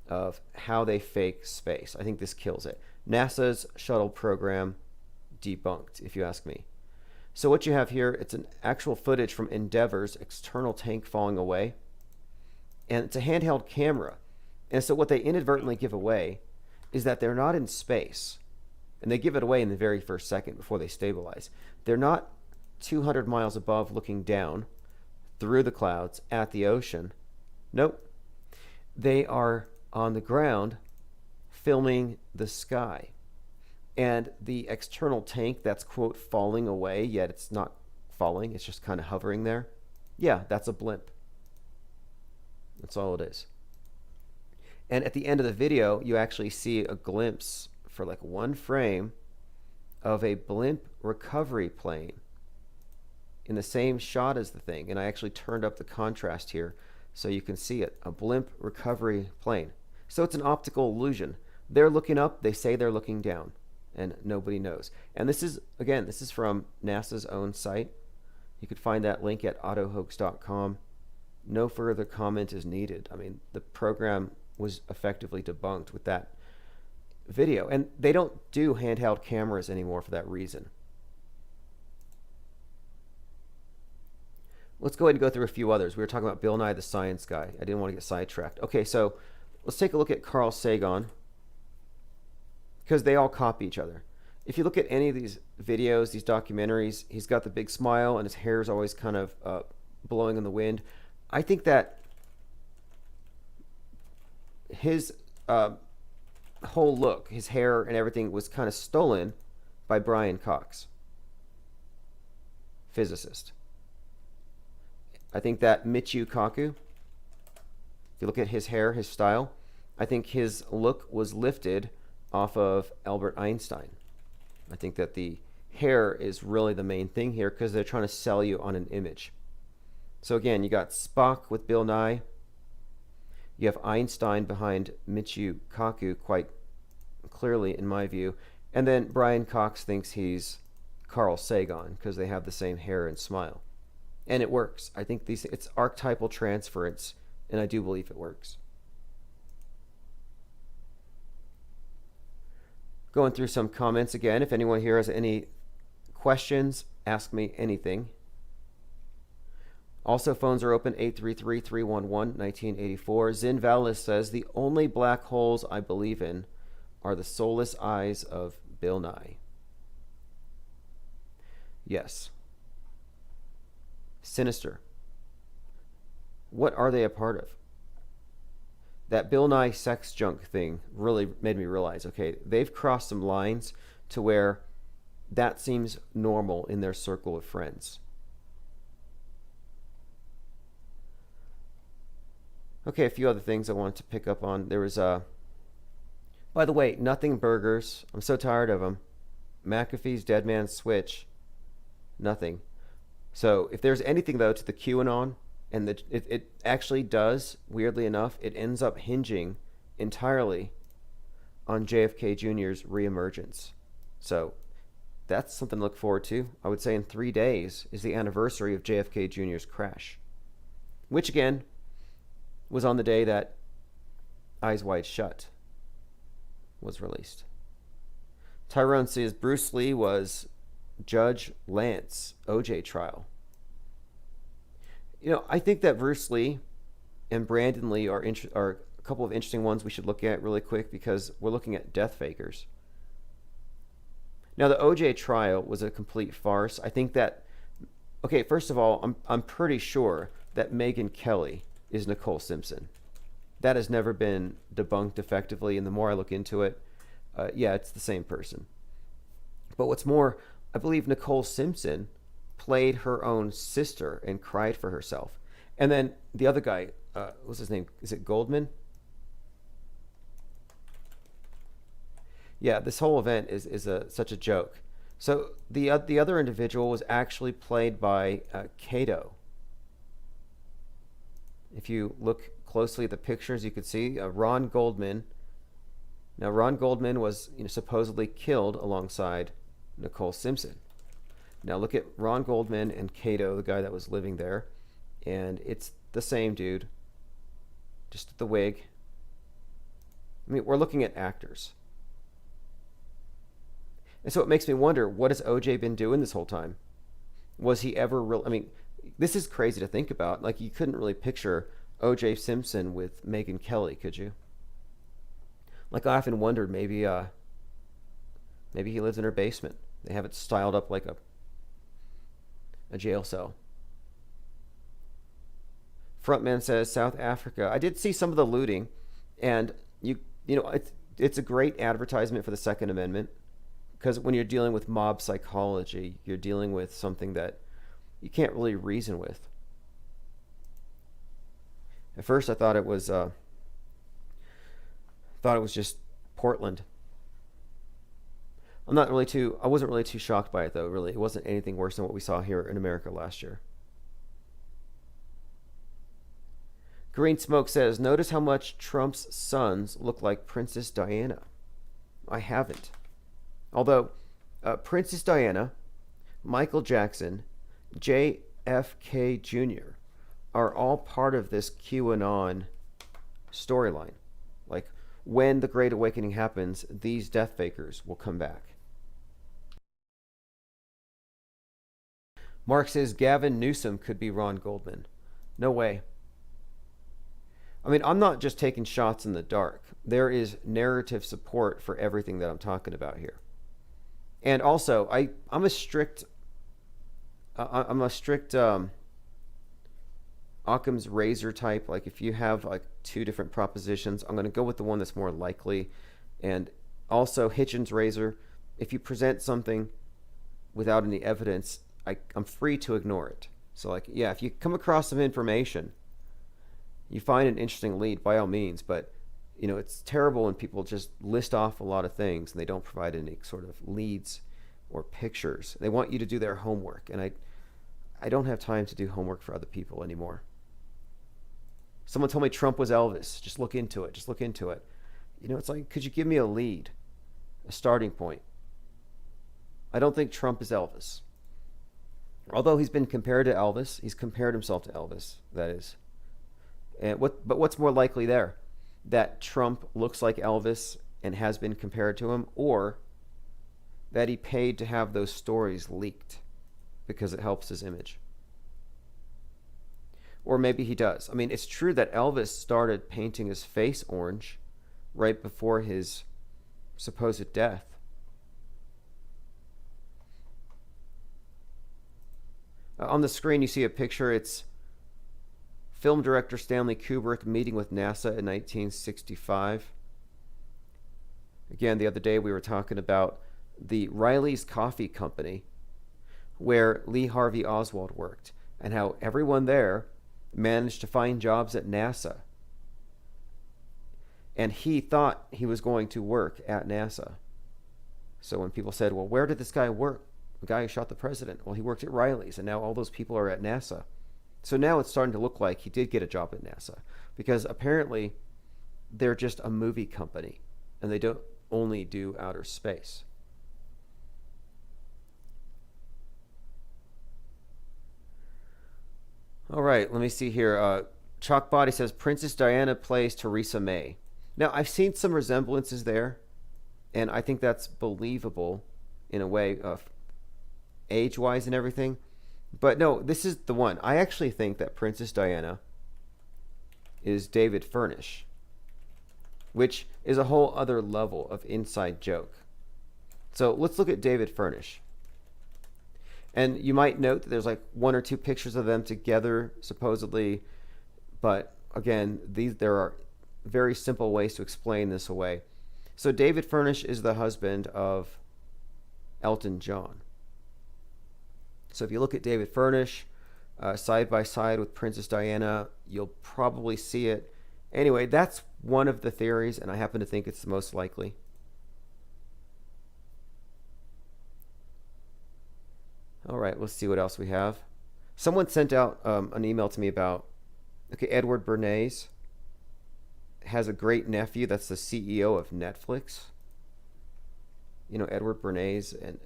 of how they fake space. I think this kills it. NASA's shuttle program debunked, if you ask me. So what you have here, it's an actual footage from Endeavour's external tank falling away. And it's a handheld camera. And so what they inadvertently give away is that they're not in space. And they give it away in the very first second before they stabilize. They're not 200 miles above looking down through the clouds at the ocean. Nope. They are on the ground filming the sky. And the external tank that's, quote, falling away, yet it's not falling, it's just kind of hovering there. Yeah, that's a blimp. That's all it is. And at the end of the video, you actually see a glimpse for like one frame of a blimp recovery plane in the same shot as the thing. And I actually turned up the contrast here so you can see it. A blimp recovery plane. So it's an optical illusion. They're looking up, they say they're looking down, and nobody knows. And this is, again, this is from NASA's own site. You could find that link at autohoax.com. No further comment is needed. I mean, the program was effectively debunked with that video. And they don't do handheld cameras anymore for that reason. Let's go ahead and go through a few others. We were talking about Bill Nye the Science Guy. I didn't want to get sidetracked. Okay, so let's take a look at Carl Sagan, because they all copy each other. If you look at any of these videos, these documentaries, he's got the big smile and his hair is always kind of blowing in the wind. I think that his whole look, his hair and everything was kind of stolen by Brian Cox, physicist. I think that Michio Kaku, if you look at his hair, his style, I think his look was lifted off of Albert Einstein. I think that the hair is really the main thing here because they're trying to sell you on an image. So again, you got Spock with Bill Nye. You have Einstein behind Michio Kaku quite clearly in my view. And then Brian Cox thinks he's Carl Sagan because they have the same hair and smile. And it works. I think it's archetypal transference, and I do believe it works. Going through some comments again. If anyone here has any questions, ask me anything. Also, phones are open, 833-311-1984. Zin Vallis says, the only black holes I believe in are the soulless eyes of Bill Nye. Yes. Sinister. What are they a part of? That Bill Nye sex junk thing really made me realize, okay, they've crossed some lines to where that seems normal in their circle of friends. Okay, a few other things I wanted to pick up on. There was by the way, Nothing Burgers. I'm so tired of them. McAfee's Dead Man's Switch. Nothing. So if there's anything, though, to the QAnon, and it actually does, weirdly enough, it ends up hinging entirely on JFK Jr.'s reemergence. So that's something to look forward to. I would say in 3 days is the anniversary of JFK Jr.'s crash, which, again, was on the day that Eyes Wide Shut was released. Tyrone says Bruce Lee was Judge Lance OJ trial. You know, I think that Bruce Lee and Brandon Lee are a couple of interesting ones we should look at really quick because we're looking at death fakers. Now, the OJ trial was a complete farce. I think that, okay, first of all, I'm pretty sure that Megyn Kelly is Nicole Simpson. That has never been debunked effectively, and the more I look into it, yeah, it's the same person. But what's more, I believe Nicole Simpson played her own sister and cried for herself. And then the other guy, what's his name? Is it Goldman? Yeah, this whole event is such a joke. So the other individual was actually played by Kato. If you look closely at the pictures, you could see Ron Goldman. Now, Ron Goldman was supposedly killed alongside Nicole Simpson. Now, look at Ron Goldman and Kato, the guy that was living there, and it's the same dude. just the wig. I mean, we're looking at actors. And so it makes me wonder, what has OJ been doing this whole time? Was he ever real? I mean, this is crazy to think about. Like, you couldn't really picture OJ Simpson with Megyn Kelly, could you? Like, I often wondered, maybe he lives in her basement. They have it styled up like a jail cell. Frontman says, South Africa. I did see some of the looting, and you know, it's a great advertisement for the Second Amendment, because when you're dealing with mob psychology, you're dealing with something that you can't really reason with. At first, I thought it was just Portland. I wasn't really too shocked by it, though. Really, it wasn't anything worse than what we saw here in America last year. Green Smoke says, notice how much Trump's sons look like Princess Diana. I haven't. Although, Princess Diana, Michael Jackson, JFK Jr. are all part of this QAnon storyline. Like, when the Great Awakening happens, these death fakers will come back. Mark says Gavin Newsom could be Ron Goldman. No way. I mean, I'm not just taking shots in the dark. There is narrative support for everything that I'm talking about here. And also, I'm a strict Occam's razor type. Like, if you have like two different propositions, I'm going to go with the one that's more likely. And also Hitchens' razor. If you present something without any evidence, I'm free to ignore it. So, like, yeah, if you come across some information, you find an interesting lead, by all means, but you know, it's terrible when people just list off a lot of things and they don't provide any sort of leads or pictures. They want you to do their homework, and I don't have time to do homework for other people anymore. Someone told me Trump was Elvis. Just look into it. Just look into it. You know, it's like, could you give me a lead, a starting point? I don't think Trump is Elvis. Although he's been compared to Elvis, he's compared himself to Elvis, that is. But what's more likely there? That Trump looks like Elvis and has been compared to him, or that he paid to have those stories leaked because it helps his image? Or maybe he does. I mean, it's true that Elvis started painting his face orange right before his supposed death. On the screen, you see a picture. It's film director Stanley Kubrick meeting with NASA in 1965. Again, the other day we were talking about the Riley's Coffee Company, where Lee Harvey Oswald worked, and how everyone there managed to find jobs at NASA. And he thought he was going to work at NASA. So when people said, well, where did this guy work? The guy who shot the president. Well, he worked at Riley's, and now all those people are at NASA. So now it's starting to look like he did get a job at NASA, because apparently they're just a movie company and they don't only do outer space. All right, let me see here. Chalk Body says Princess Diana plays Theresa May. Now, I've seen some resemblances there, and I think that's believable in a way, age-wise and everything. But no, this is the one. I actually think that Princess Diana is David Furnish, which is a whole other level of inside joke. So let's look at David Furnish. And you might note that there's like one or two pictures of them together, supposedly. But again, there are very simple ways to explain this away. So David Furnish is the husband of Elton John. So if you look at David Furnish side by side with Princess Diana, you'll probably see it. Anyway, that's one of the theories, and I happen to think it's the most likely. All right, let's see what else we have. Someone sent out an email to me about, Edward Bernays has a great nephew that's the CEO of Netflix. You know, Edward Bernays, and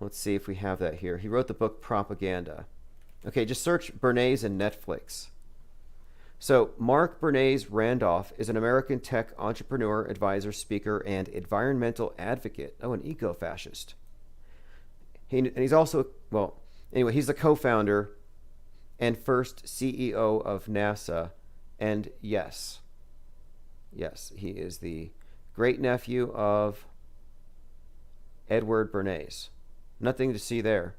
let's see if we have that here. He wrote the book Propaganda. Okay, just search Bernays in Netflix. So Mark Bernays Randolph is an American tech entrepreneur, advisor, speaker, and environmental advocate. Oh, an eco-fascist. And he's also, well, anyway, he's the co-founder and first CEO of NASA. And yes, he is the great-nephew of Edward Bernays. Nothing to see there.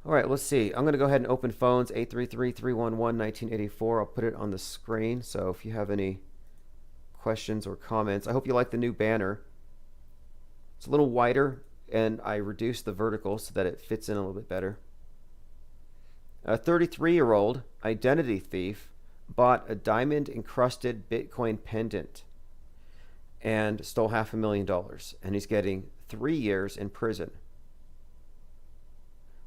All right, let's see. I'm going to go ahead and open phones, 833-311-1984. I'll put it on the screen, so if you have any questions or comments. I hope you like the new banner. It's a little wider, and I reduced the vertical so that it fits in a little bit better. A 33-year-old identity thief bought a diamond-encrusted Bitcoin pendant and stole $500,000, and he's getting 3 years in prison.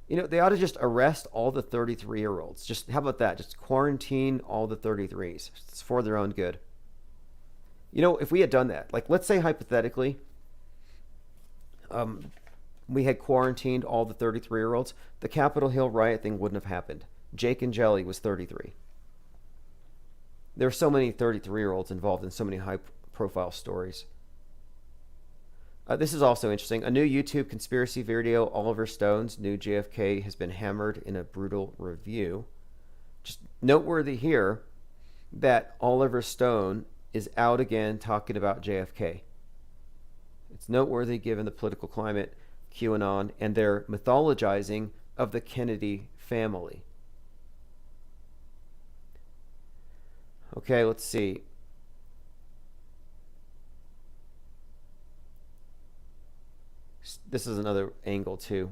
You know, they ought to just arrest all the 33-year-olds. Just, how about that? Just quarantine all the 33s. It's for their own good. You know, if we had done that, like, let's say hypothetically, we had quarantined all the 33-year-olds, the Capitol Hill riot thing wouldn't have happened. Jake and Jelly was 33. There are so many 33-year-olds involved in so many high-profile stories. This is also interesting. A new YouTube conspiracy video, Oliver Stone's new JFK, has been hammered in a brutal review. Just noteworthy here that Oliver Stone is out again talking about JFK. It's noteworthy given the political climate, QAnon, and their mythologizing of the Kennedy family. Okay, let's see. This is another angle too.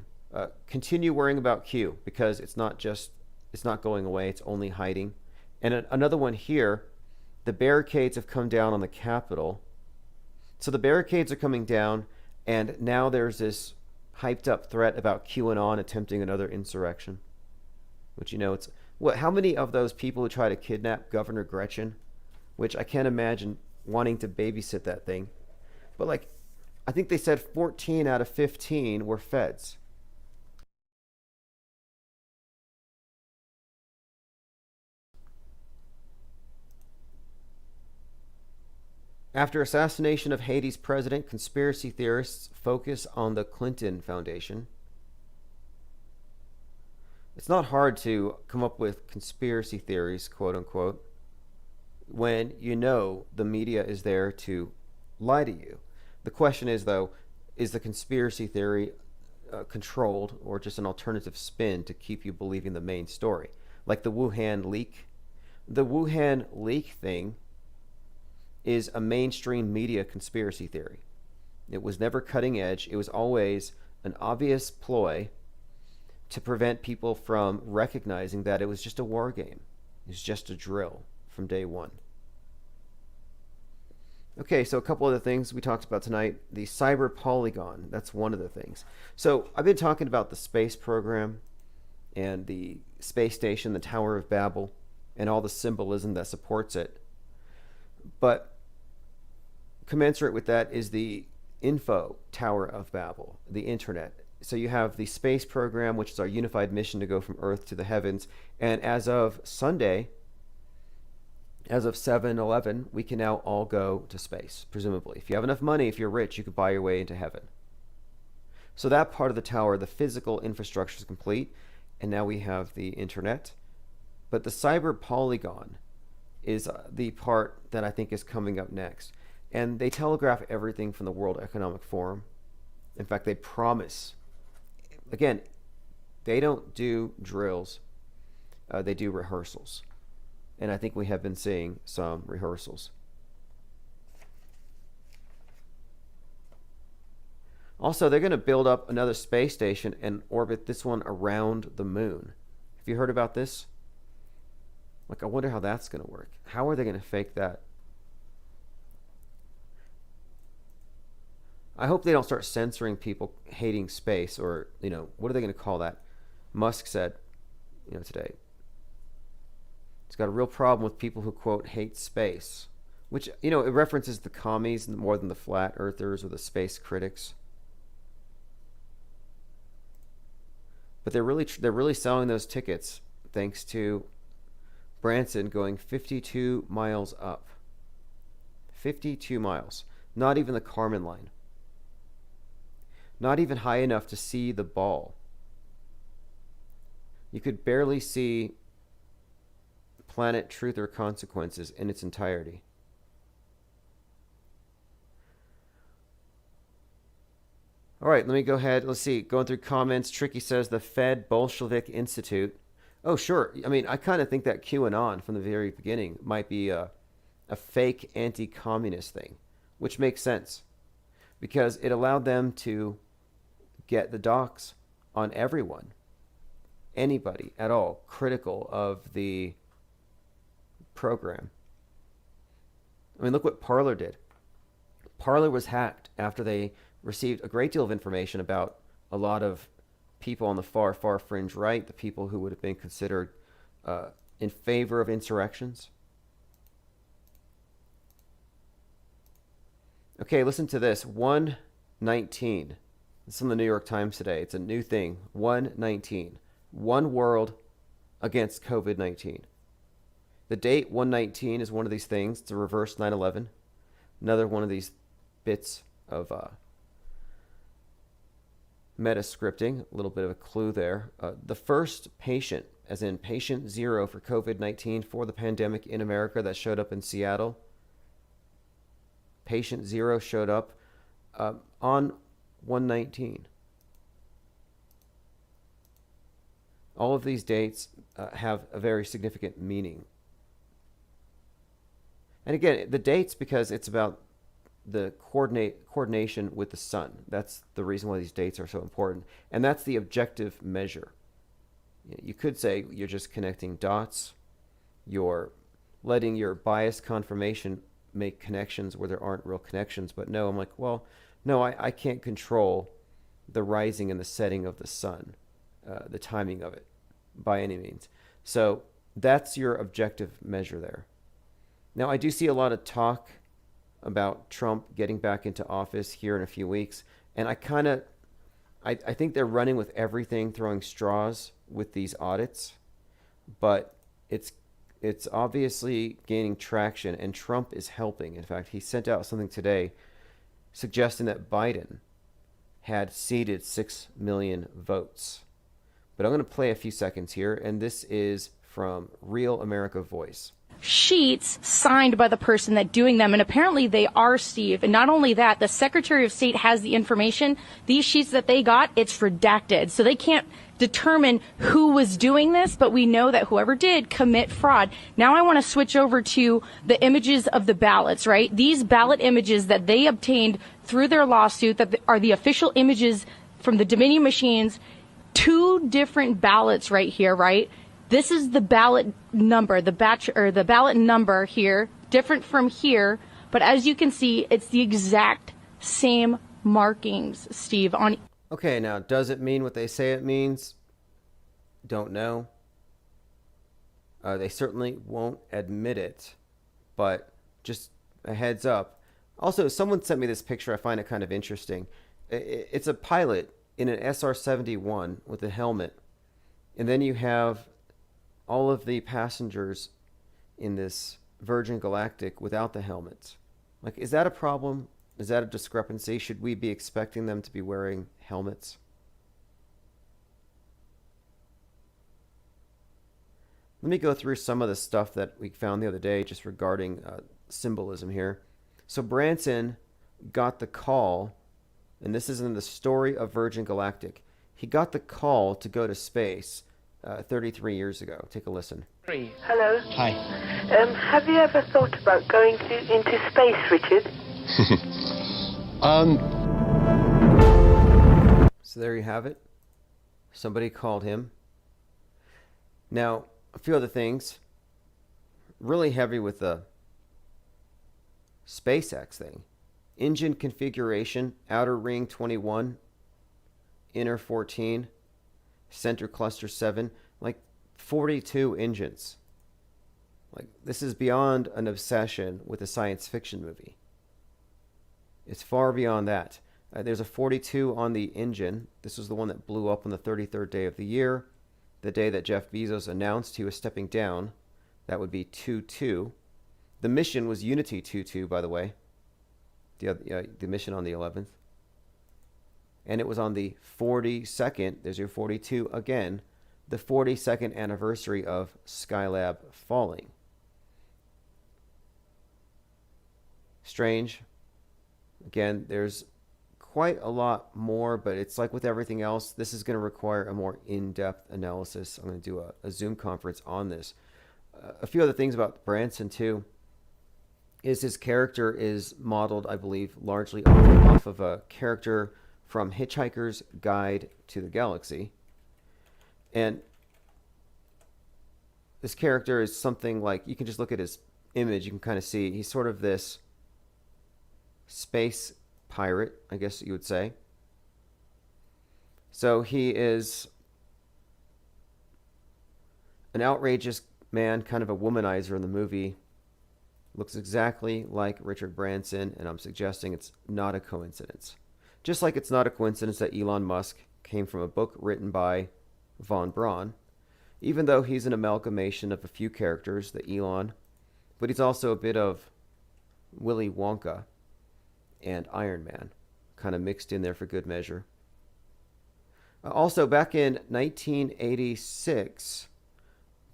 Continue worrying about Q because it's not going away, it's only hiding. And another one here, the barricades have come down on the Capitol. So the barricades are coming down, and now there's this hyped up threat about QAnon attempting another insurrection. Which, you know, it's how many of those people who try to kidnap Governor Gretchen, which I can't imagine wanting to babysit that thing. But like, I think they said 14 out of 15 were feds. After assassination of Haiti's president, conspiracy theorists focus on the Clinton Foundation. It's not hard to come up with conspiracy theories, quote unquote, when you know the media is there to lie to you. The question is, though, is the conspiracy theory controlled or just an alternative spin to keep you believing the main story? Like the Wuhan leak. The Wuhan leak thing is a mainstream media conspiracy theory. It was never cutting edge. It was always an obvious ploy to prevent people from recognizing that it was just a war game. It was just a drill from day one. Okay, so a couple other things we talked about tonight. The cyber polygon, that's one of the things. So I've been talking about the space program and the space station, the Tower of Babel, and all the symbolism that supports it. But commensurate with that is the info Tower of Babel, the internet. So you have the space program, which is our unified mission to go from Earth to the heavens. And as of Sunday, as of 7/11, we can now all go to space, presumably. If you have enough money, if you're rich, you could buy your way into heaven. So that part of the tower, the physical infrastructure is complete, and now we have the internet. But the cyber polygon is the part that I think is coming up next. And they telegraph everything from the World Economic Forum. In fact, they promise. Again, they don't do drills. They do rehearsals. And I think we have been seeing some rehearsals. Also, they're going to build up another space station and orbit this one around the moon. Have you heard about this? Like, I wonder how that's going to work. How are they going to fake that? I hope they don't start censoring people hating space, or, you know, what are they going to call that? Musk said, you know, today, he's got a real problem with people who, quote, hate space, which, you know, it references the commies more than the flat earthers or the space critics. But they're really selling those tickets thanks to Branson going 52 miles up. 52 miles. Not even the Kármán line. Not even high enough to see the ball. You could barely see Planet Truth or Consequences in its entirety. All right, let me go ahead. Let's see. Going through comments, Tricky says the Fed Bolshevik Institute. Oh, sure. I mean, I kind of think that QAnon from the very beginning might be a fake anti-communist thing, which makes sense because it allowed them to get the docs on everyone, anybody at all critical of the program. I mean, look what Parler did. Parler was hacked after they received a great deal of information about a lot of people on the far fringe right, the people who would have been considered in favor of insurrections. Okay, listen to this. 119. It's from the New York Times today. It's a new thing. 119. One world against COVID-19. The date 119 is one of these things. It's a reverse 9/11. Another one of these bits of meta-scripting. A little bit of a clue there. The first patient, as in patient 0 for COVID-19 for the pandemic in America that showed up in Seattle. Patient 0 showed up on 119. All of these dates have a very significant meaning. And again, the dates, because it's about the coordination with the sun. That's the reason why these dates are so important. And that's the objective measure. You could say you're just connecting dots. You're letting your bias confirmation make connections where there aren't real connections. But no, I'm like, well, no, I can't control the rising and the setting of the sun, the timing of it by any means. So that's your objective measure there. Now, I do see a lot of talk about Trump getting back into office here in a few weeks. And I think they're running with everything, throwing straws with these audits. But it's obviously gaining traction, and Trump is helping. In fact, he sent out something today suggesting that Biden had ceded 6 million votes. But I'm going to play a few seconds here, and this is from Real America Voice. Sheets signed by the person that doing them, and apparently they are, Steve. And not only that, the Secretary of State has the information. These sheets that they got, it's redacted, so they can't determine who was doing this, but we know that whoever did commit fraud. Now I want to switch over to the images of the ballots, right? These ballot images that they obtained through their lawsuit that are the official images from the Dominion machines, 2 different ballots right here, right? This is the ballot number, the ballot number here, different from here, but as you can see, it's the exact same markings, Steve. Okay, now, does it mean what they say it means? Don't know. They certainly won't admit it, but just a heads up. Also, someone sent me this picture. I find it kind of interesting. It's a pilot in an SR-71 with a helmet, and then you have all of the passengers in this Virgin Galactic without the helmets. Like, is that a problem? Is that a discrepancy? Should we be expecting them to be wearing helmets? Let me go through some of the stuff that we found the other day just regarding symbolism here. So Branson got the call, and this is in the story of Virgin Galactic. He got the call to go to space 33 years ago. Take a listen. Hello. Hi. Have you ever thought about going into space, Richard? So there you have it. Somebody called him. Now, a few other things. Really heavy with the SpaceX thing. Engine configuration, outer ring 21, inner 14, center cluster 7, like 42 engines. Like, this is beyond an obsession with a science fiction movie. It's far beyond that. There's a 42 on the engine. This was the one that blew up on the 33rd day of the year, the day that Jeff Bezos announced he was stepping down. That would be 2-2. The mission was Unity 2-2, by the way. The mission on the 11th. And it was on the 42nd, there's your 42 again, the 42nd anniversary of Skylab falling. Strange. Again, there's quite a lot more, but it's like with everything else, this is going to require a more in-depth analysis. I'm going to do a Zoom conference on this. A few other things about Branson, too, is his character is modeled, I believe, largely off of a character from Hitchhiker's Guide to the Galaxy. And this character is something like, you can just look at his image, you can kind of see he's sort of this space pirate, I guess you would say. So he is an outrageous man, kind of a womanizer in the movie. Looks exactly like Richard Branson, and I'm suggesting it's not a coincidence. Just like it's not a coincidence that Elon Musk came from a book written by Von Braun, even though he's an amalgamation of a few characters, the Elon, but he's also a bit of Willy Wonka and Iron Man, kind of mixed in there for good measure. Also, back in 1986,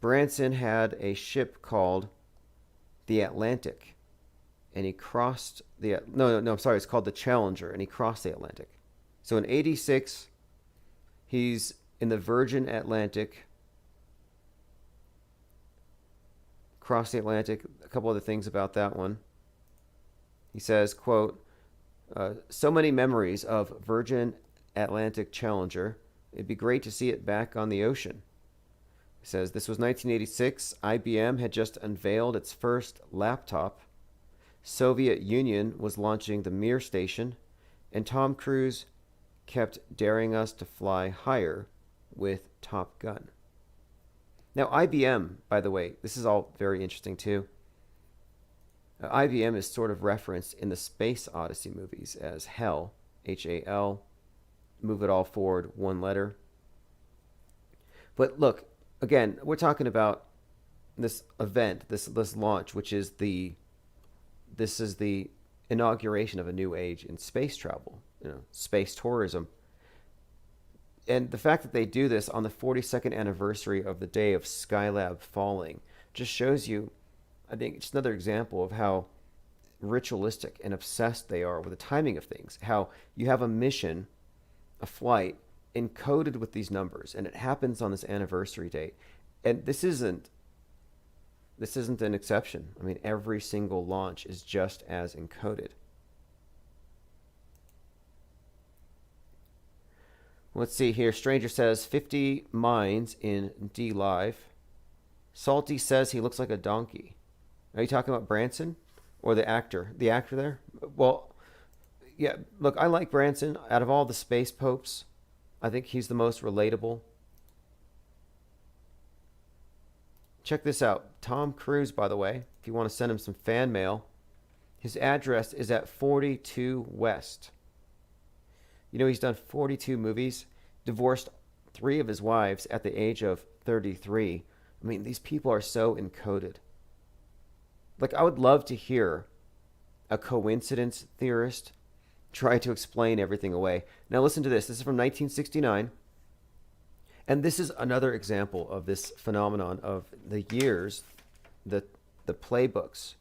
Branson had a ship called the Atlantic, and he crossed the... I'm sorry, it's called the Challenger, and he crossed the Atlantic. So in 86, he's in the Virgin Atlantic, crossed the Atlantic. A couple other things about that one. He says, quote, so many memories of Virgin Atlantic Challenger. It'd be great to see it back on the ocean. He says, this was 1986. IBM had just unveiled its first laptop. Soviet Union was launching the Mir station, and Tom Cruise kept daring us to fly higher with Top Gun. Now, IBM, by the way, this is all very interesting too. IBM is sort of referenced in the Space Odyssey movies as HAL, H-A-L, move it all forward, one letter. But look, again, we're talking about this event, this launch, which is this is the inauguration of a new age in space travel, space tourism. And the fact that they do this on the 42nd anniversary of the day of Skylab falling just shows you, I think, just another example of how ritualistic and obsessed they are with the timing of things. How you have a mission, a flight, encoded with these numbers, and it happens on this anniversary date. And this isn't an exception. I mean, every single launch is just as encoded. Let's see here. Stranger says 50 mines in D Live. Salty says he looks like a donkey. Are you talking about Branson or the actor? The actor there? Well, yeah, look, I like Branson. Out of all the space popes, I think he's the most relatable. Check this out. Tom Cruise, by the way, if you want to send him some fan mail, his address is at 42 West. You know, he's done 42 movies, divorced 3 of his wives at the age of 33. I mean, these people are so encoded. Like, I would love to hear a coincidence theorist try to explain everything away. Now, listen to this. This is from 1969. And this is another example of this phenomenon of the years, the playbooks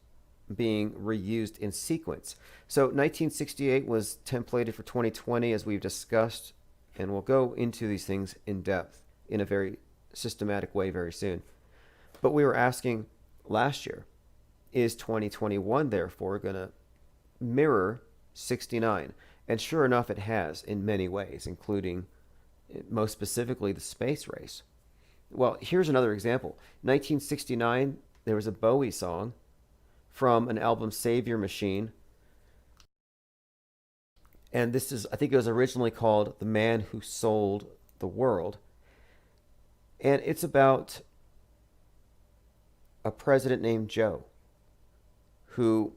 being reused in sequence. So 1968 was templated for 2020, as we've discussed, and we'll go into these things in depth in a very systematic way very soon. But we were asking last year, is 2021 therefore going to mirror 69? And sure enough, it has in many ways, including most specifically the space race. Well, here's another example. 1969, there was a Bowie song from an album, Savior Machine. And this is, I think it was originally called The Man Who Sold the World. And it's about a president named Joe who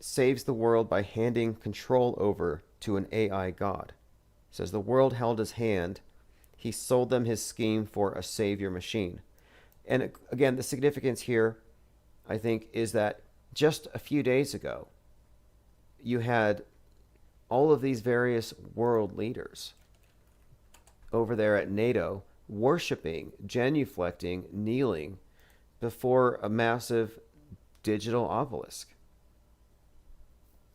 saves the world by handing control over to an AI god. It says the world held his hand. He sold them his scheme for a savior machine. And again, the significance here, I think, is that just a few days ago, you had all of these various world leaders over there at NATO worshiping, genuflecting, kneeling before a massive digital obelisk.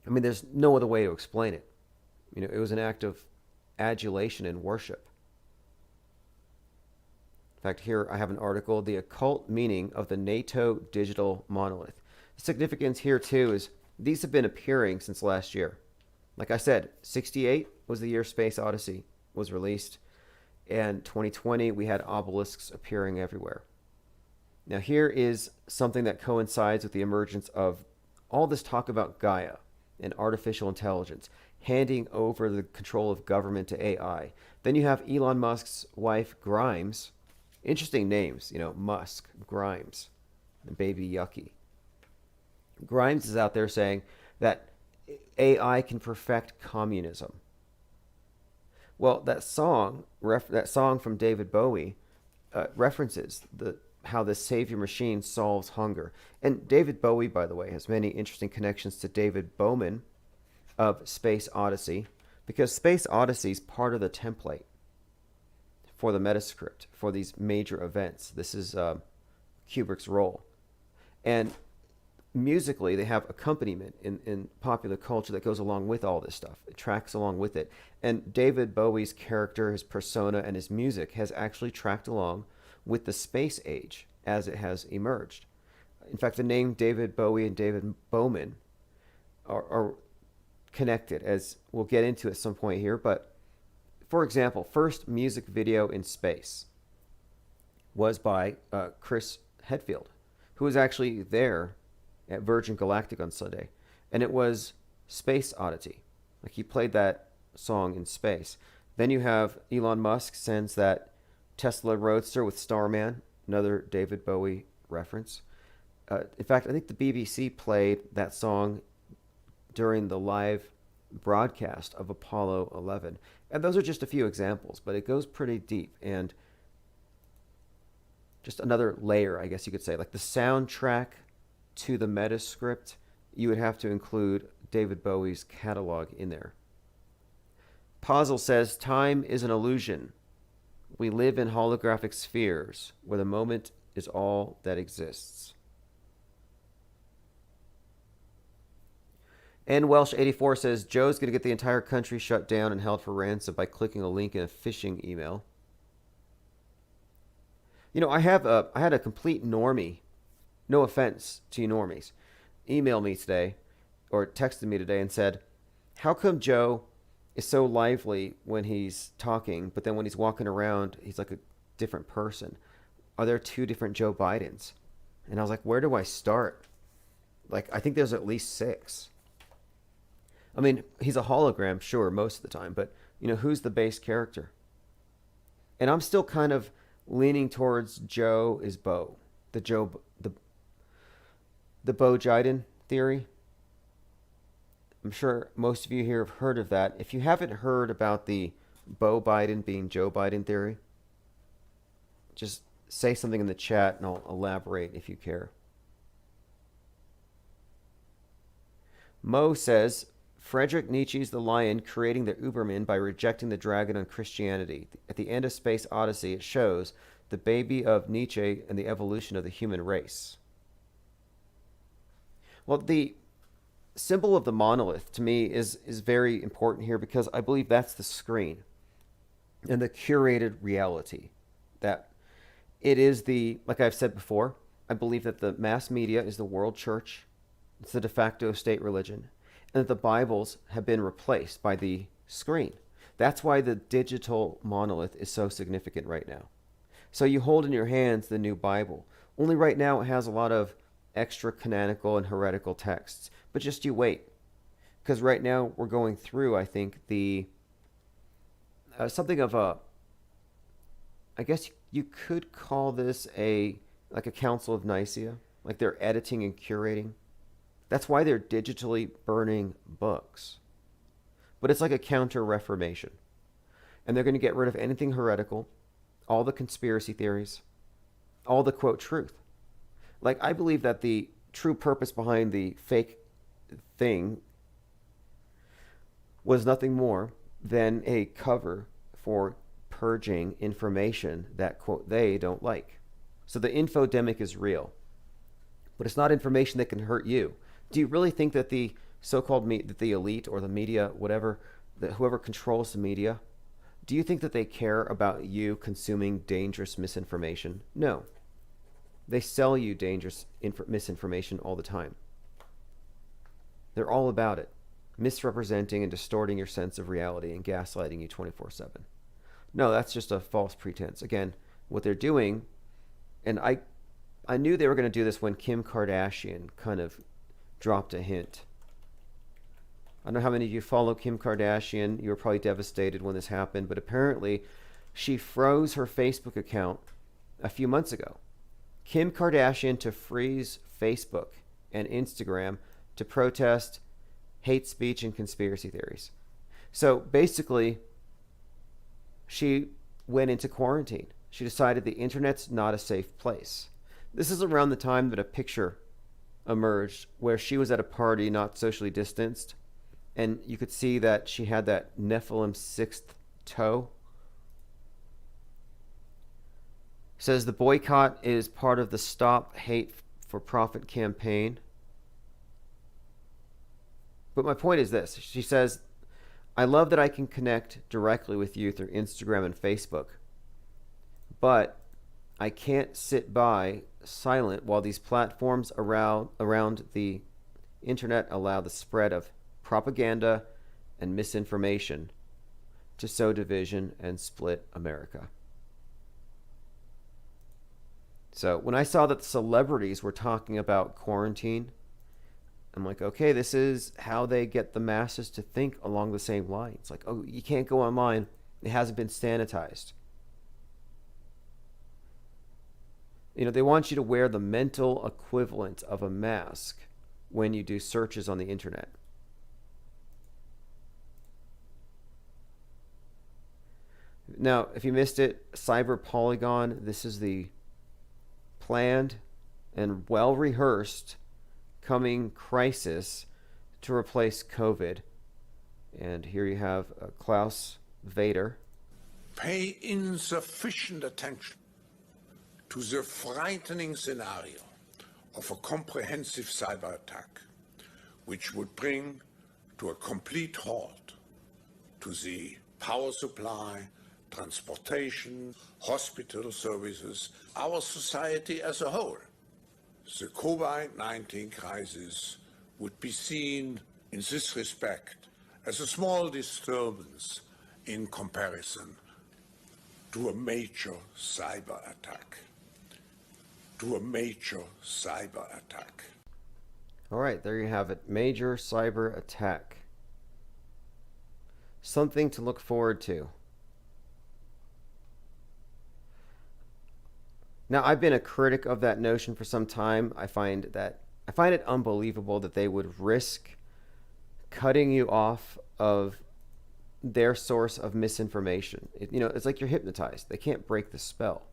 I mean, there's no other way to explain it. You know, it was an act of adulation and worship. In fact, here I have an article, The Occult Meaning of the NATO Digital Monolith. The significance here, too, is these have been appearing since last year. Like I said, 68 was the year Space Odyssey was released, and 2020 we had obelisks appearing everywhere. Now here is something that coincides with the emergence of all this talk about Gaia and artificial intelligence, handing over the control of government to AI. Then you have Elon Musk's wife, Grimes. Interesting names, you know, Musk, Grimes, and Baby Yucky. Grimes is out there saying that AI can perfect communism. Well, that song from David Bowie references how the savior machine solves hunger. And David Bowie, by the way, has many interesting connections to David Bowman of Space Odyssey, because Space Odyssey is part of the template for the Metascript for these major events. This is Kubrick's role. And musically, they have accompaniment in popular culture that goes along with all this stuff. It tracks along with it. And David Bowie's character, his persona, and his music has actually tracked along with the space age as it has emerged. In fact, the name David Bowie and David Bowman are connected, as we'll get into at some point here. But for example, first music video in space was by Chris Hadfield, who was actually there at Virgin Galactic on Sunday, and it was Space Oddity. Like, he played that song in space. Then you have Elon Musk sends that Tesla Roadster with Starman, another David Bowie reference. In fact, I think the BBC played that song during the live broadcast of Apollo 11. And those are just a few examples, but it goes pretty deep. And just another layer, I guess you could say, like the soundtrack to the Metascript, you would have to include David Bowie's catalog in there. Posel says, time is an illusion. We live in holographic spheres where the moment is all that exists. And Welsh84 says, Joe's going to get the entire country shut down and held for ransom by clicking a link in a phishing email. You know, I had a complete normie, no offense to you normies, email me today, or texted me today and said, how come Joe is so lively when he's talking, but then when he's walking around, he's like a different person? Are there two different Joe Bidens? And I was like, where do I start? Like, I think there's at least 6. I mean, he's a hologram, sure, most of the time, but, you know, who's the base character? And I'm still kind of leaning towards Joe is Bo, the Bo Jiden theory. I'm sure most of you here have heard of that. If you haven't heard about the Bo Biden being Joe Biden theory, just say something in the chat and I'll elaborate if you care. Mo says, Friedrich Nietzsche's The Lion creating the Uberman by rejecting the dragon on Christianity. At the end of Space Odyssey, it shows the baby of Nietzsche and the evolution of the human race. Well, the symbol of the monolith to me is very important here, because I believe that's the screen and the curated reality. That it is like I've said before, I believe that the mass media is the world church. It's the de facto state religion. And that the Bibles have been replaced by the screen. That's why the digital monolith is so significant right now. So you hold in your hands the new Bible. Only right now it has a lot of extra canonical and heretical texts. But just you wait. Because right now we're going through, I think, something of a, I guess you could call this like a Council of Nicaea. Like they're editing and curating. That's why they're digitally burning books. but it's like a counter-reformation. And they're going to get rid of anything heretical, all the conspiracy theories, all the, quote, truth. Like, I believe that the true purpose behind the fake thing was nothing more than a cover for purging information that, quote, they don't like. So the infodemic is real, but it's not information that can hurt you. Do you really think that the so-called that the elite or the media, whatever, that whoever controls the media, do you think that they care about you consuming dangerous misinformation? No. They sell you dangerous misinformation all the time. They're all about it, misrepresenting and distorting your sense of reality and gaslighting you 24/7. No, that's just a false pretense. Again, what they're doing, and I knew they were going to do this when Kim Kardashian kind of dropped a hint. I don't know how many of you follow Kim Kardashian. You were probably devastated when this happened, but apparently she froze her Facebook account a few months ago. Kim Kardashian to freeze Facebook and Instagram to protest hate speech and conspiracy theories. So basically, she went into quarantine. She decided the internet's not a safe place. This is around the time that a picture emerged where she was at a party not socially distanced, and you could see that she had that Nephilim sixth toe. It says the boycott is part of the Stop Hate for Profit campaign. But my point is this. She says, I love that I can connect directly with you through Instagram and Facebook, but I can't sit by silent while these platforms around the internet allow the spread of propaganda and misinformation to sow division and split America. So when I saw that the celebrities were talking about quarantine, I'm like, okay, this is how they get the masses to think along the same lines. Like, oh, you can't go online. It hasn't been sanitized. You know, they want you to wear the mental equivalent of a mask when you do searches on the internet. Now, if you missed it, Cyber Polygon, this is the planned and well-rehearsed coming crisis to replace COVID. And here you have Klaus Vader. Pay insufficient attention to the frightening scenario of a comprehensive cyber attack, which would bring to a complete halt to the power supply, transportation, hospital services, our society as a whole. The COVID-19 crisis would be seen in this respect as a small disturbance in comparison to a major cyber attack. All right, there you have it. Major cyber attack. Something to look forward to. Now, I've been a critic of that notion for some time. I find it unbelievable that they would risk cutting you off of their source of misinformation. It's like you're hypnotized. They can't break the spell.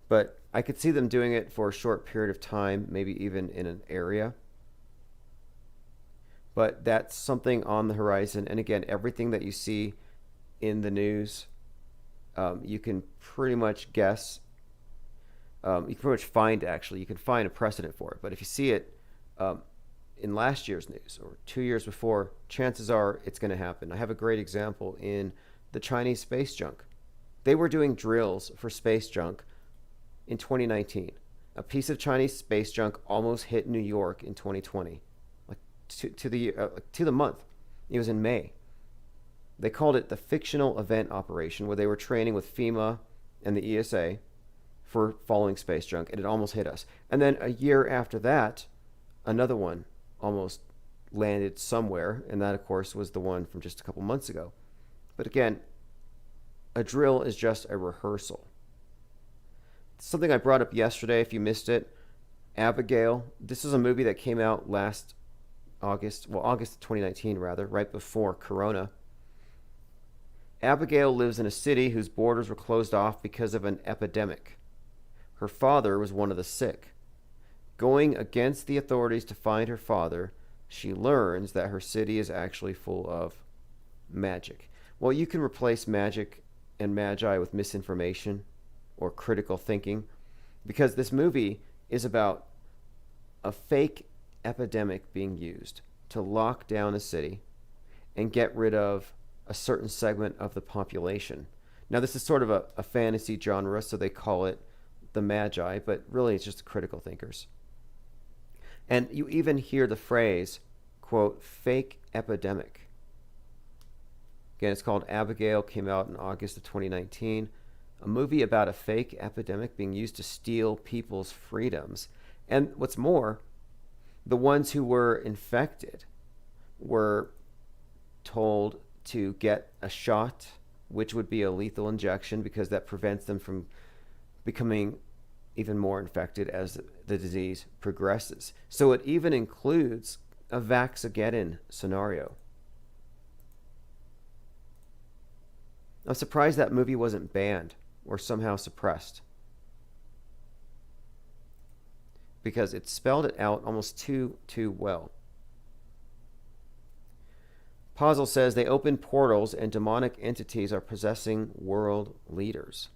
But I could see them doing it for a short period of time, maybe even in an area. But that's something on the horizon. And again, everything that you see in the news, you can pretty much guess. You can pretty much find, actually, you can find a precedent for it. But if you see it in last year's news or 2 years before, chances are it's going to happen. I have a great example in the Chinese space junk. They were doing drills for space junk in 2019. A piece of Chinese space junk almost hit New York in 2020, like to the month. It was in May. They called it the fictional event operation, where they were training with FEMA and the ESA for following space junk, and it almost hit us. And then a year after that, another one almost landed somewhere, and that, of course, was the one from just a couple months ago. But again, a drill is just a rehearsal. Something I brought up yesterday, if you missed it, Abigail. This is a movie that came out last August of 2019 rather, right before Corona. Abigail lives in a city whose borders were closed off because of an epidemic. Her father was one of the sick. Going against the authorities to find her father, she learns that her city is actually full of magic. Well, you can replace magic and magi with misinformation or critical thinking, because this movie is about a fake epidemic being used to lock down a city and get rid of a certain segment of the population. Now, this is sort of a fantasy genre, so they call it the Magi, but really it's just critical thinkers. And you even hear the phrase, quote, fake epidemic. Again, it's called Abigail, came out in August of 2019. A movie about a fake epidemic being used to steal people's freedoms. And what's more, the ones who were infected were told to get a shot, which would be a lethal injection because that prevents them from becoming even more infected as the disease progresses. So it even includes a Vaxageddon scenario. I'm surprised that movie wasn't banned or somehow suppressed, because it spelled it out almost too well. Puzzle says they open portals and demonic entities are possessing world leaders.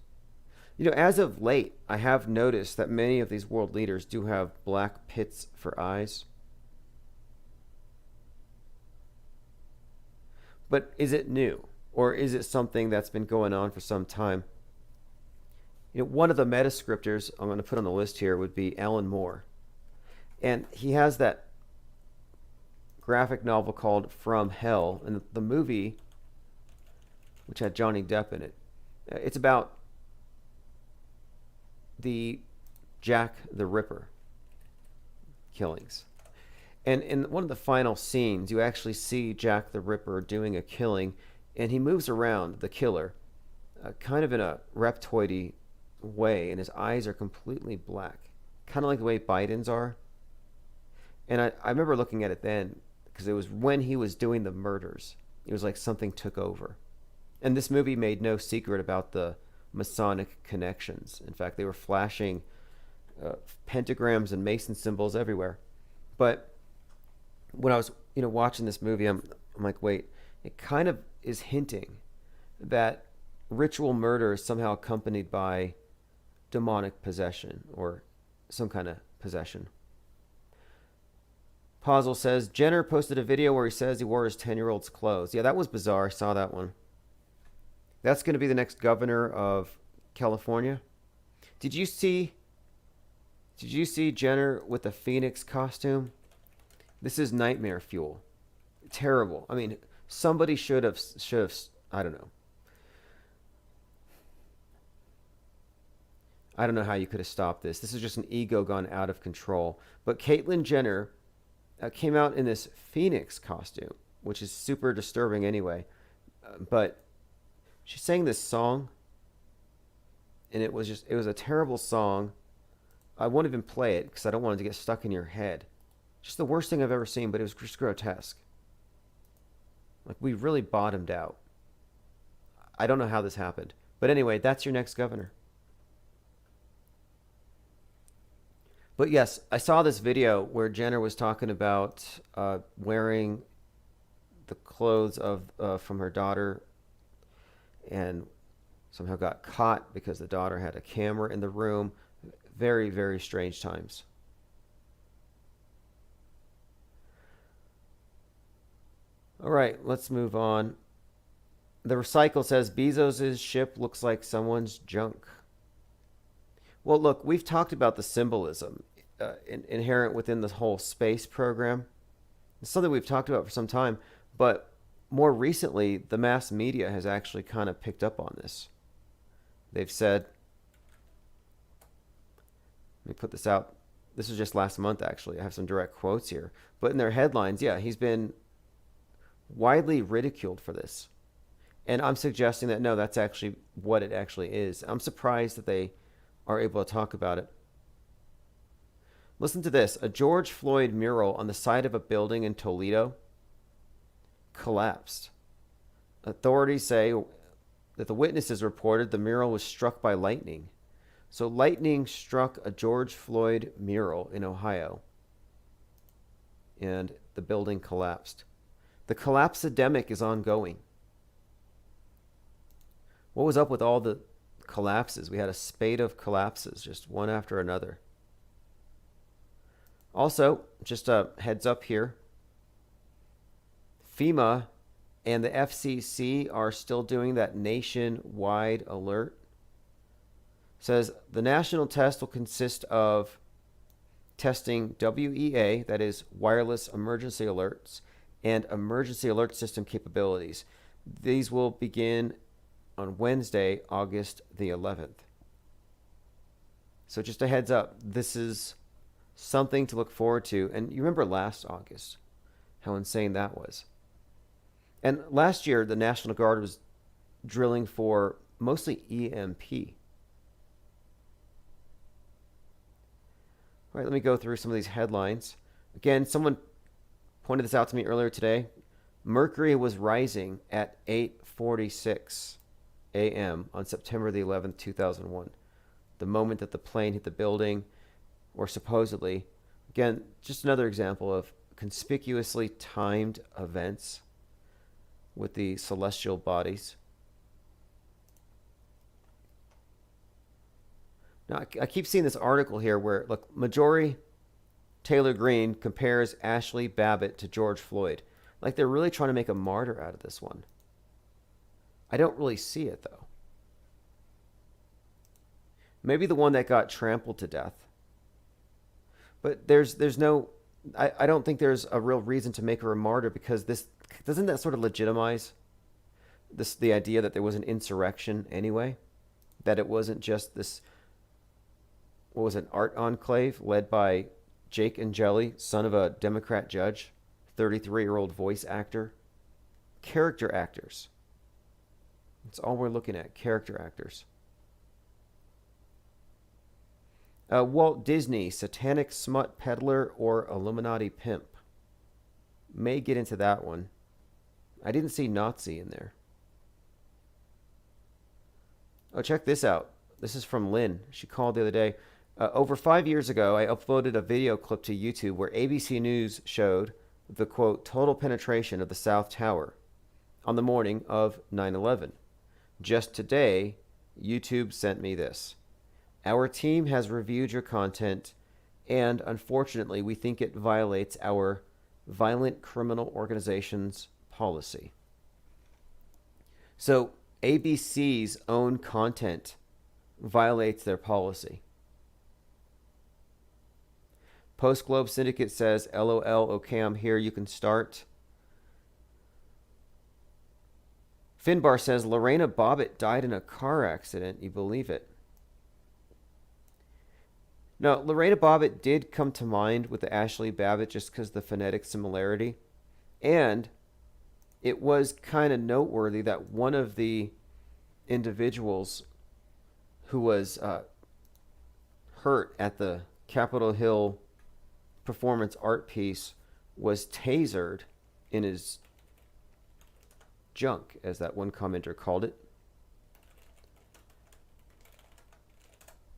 You know, as of late, I have noticed that many of these world leaders do have black pits for eyes. But is it new? Or is it something that's been going on for some time? You know, one of the meta-scripters I'm going to put on the list here would be Alan Moore. And he has that graphic novel called From Hell. And the movie, which had Johnny Depp in it, it's about the Jack the Ripper killings. And in one of the final scenes, you actually see Jack the Ripper doing a killing, and he moves around the killer kind of in a reptoid-y way, and his eyes are completely black, kind of like the way Biden's are. And I remember looking at it then, because it was when he was doing the murders. It was like something took over. And this movie made no secret about the Masonic connections. In fact, they were flashing pentagrams and Mason symbols everywhere. But when I was, watching this movie, I'm like, wait, it kind of is hinting that ritual murder is somehow accompanied by demonic possession or some kind of possession. Puzzle says, Jenner posted a video where he says he wore his 10-year-old's clothes. Yeah, that was bizarre. I saw that one. That's going to be the next governor of California. Did you see Jenner with a Phoenix costume? This is nightmare fuel. Terrible. I mean, somebody should have, I don't know. I don't know how you could have stopped this. This is just an ego gone out of control. But Caitlyn Jenner came out in this Phoenix costume, which is super disturbing anyway. But she sang this song, and it was a terrible song. I won't even play it because I don't want it to get stuck in your head. Just the worst thing I've ever seen, but it was just grotesque. Like, we really bottomed out. I don't know how this happened. But anyway, that's your next governor. But yes, I saw this video where Jenner was talking about wearing the clothes of from her daughter, and somehow got caught because the daughter had a camera in the room. Very, very strange times. All right, let's move on. The Recycle says Bezos' ship looks like someone's junk. Well, look, we've talked about the symbolism inherent within the whole space program. It's something we've talked about for some time, but more recently, the mass media has actually kind of picked up on this. They've said, let me put this out. This was just last month, actually. I have some direct quotes here. But in their headlines, yeah, he's been widely ridiculed for this. And I'm suggesting that, no, that's actually what it actually is. I'm surprised that they are able to talk about it. Listen to this. A George Floyd mural on the side of a building in Toledo collapsed. Authorities say that the witnesses reported the mural was struck by lightning. So lightning struck a George Floyd mural in Ohio, and the building collapsed. The collapse-epidemic is ongoing. What was up with all the collapses? We had a spate of collapses, just one after another. Also, just a heads up here, FEMA and the FCC are still doing that nationwide alert. Says the national test will consist of testing WEA, that is wireless emergency alerts, and emergency alert system capabilities. These will begin on Wednesday, August the 11th. So just a heads up, this is something to look forward to. And you remember last August, how insane that was. And last year, the National Guard was drilling for mostly EMP. All right, let me go through some of these headlines. Again, someone pointed this out to me earlier today. Mercury was rising at 8:46 a.m. on September the 11th, 2001. The moment that the plane hit the building, or supposedly. Again, just another example of conspicuously timed events with the celestial bodies. Now, I keep seeing this article here where, look, Marjorie Taylor Greene compares Ashley Babbitt to George Floyd. Like they're really trying to make a martyr out of this one. I don't really see it, though. Maybe the one that got trampled to death. But there's no, I don't think there's a real reason to make her a martyr, because this, doesn't that sort of legitimize the idea that there was an insurrection anyway? That it wasn't just this, what was it, an art enclave led by Jake Angeli, son of a Democrat judge, 33-year-old voice actor. Character actors. That's all we're looking at, character actors. Walt Disney, satanic smut peddler or Illuminati pimp. May get into that one. I didn't see Nazi in there. Oh, check this out. This is from Lynn. She called the other day. Over 5 years ago, I uploaded a video clip to YouTube where ABC News showed the, quote, total penetration of the South Tower on the morning of 9/11. Just today, YouTube sent me this. Our team has reviewed your content, and unfortunately, we think it violates our violent criminal organization's policy. So, ABC's own content violates their policy. Post Globe Syndicate says, LOL, okay, I'm here, you can start. Finbar says, Lorena Bobbitt died in a car accident. You believe it? No, Lorena Bobbitt did come to mind with the Ashley Babbitt just because of the phonetic similarity. And it was kind of noteworthy that one of the individuals who was hurt at the Capitol Hill performance art piece was tasered in his junk, as that one commenter called it.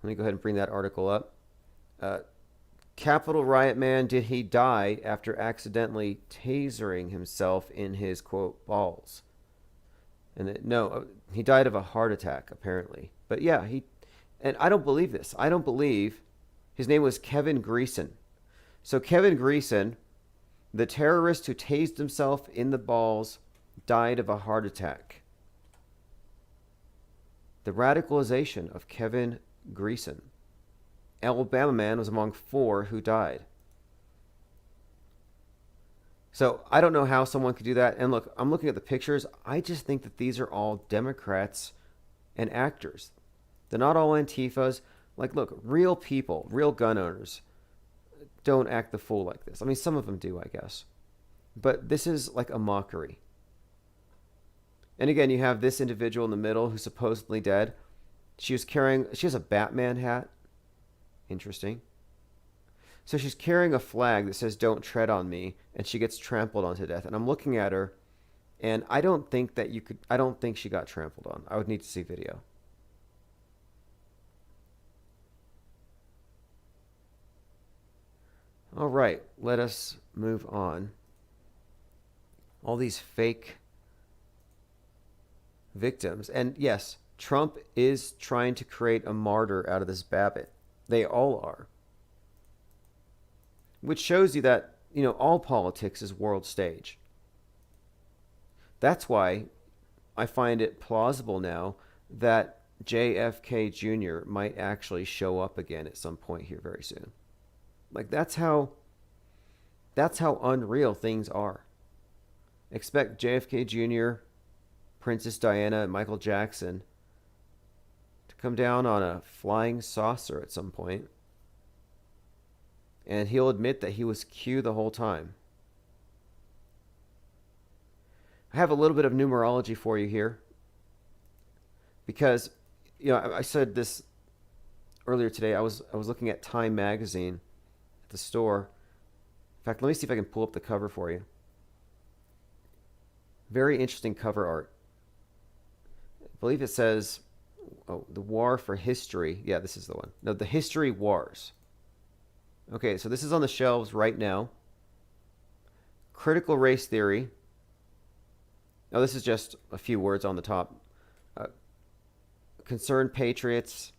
Let me go ahead and bring that article up. Capitol riot man, did he die after accidentally tasering himself in his, quote, balls? And no, he died of a heart attack, apparently. But yeah, and I don't believe this. I don't believe his name was Kevin Greeson. So Kevin Greeson, the terrorist who tased himself in the balls, died of a heart attack. The radicalization of Kevin Greeson. Alabama man was among 4 who died. So I don't know how someone could do that. And look, I'm looking at the pictures. I just think that these are all Democrats and actors. They're not all Antifas. Like, look, real people, real gun owners don't act the fool like this. I mean, some of them do, I guess. But this is like a mockery. And again, you have this individual in the middle who's supposedly dead. She has a Batman hat. Interesting. So she's carrying a flag that says "Don't tread on me," and she gets trampled on to death. And I'm looking at her, and I don't think she got trampled on. I would need to see video. All right, let us move on. All these fake victims. And yes, Trump is trying to create a martyr out of this Babbitt. They all are. Which shows you that, all politics is world stage. That's why I find it plausible now that JFK Jr. might actually show up again at some point here very soon. Like, that's how unreal things are. Expect JFK Jr., Princess Diana, and Michael Jackson to come down on a flying saucer at some point. And he'll admit that he was Q the whole time. I have a little bit of numerology for you here. Because, I said this earlier today. I was looking at Time magazine at the store. In fact, let me see if I can pull up the cover for you. Very interesting cover art. I believe it says, the War for History. Yeah, this is the one. No, the History Wars. Okay, so this is on the shelves right now. Critical Race Theory. Now, this is just a few words on the top. Concerned Patriots,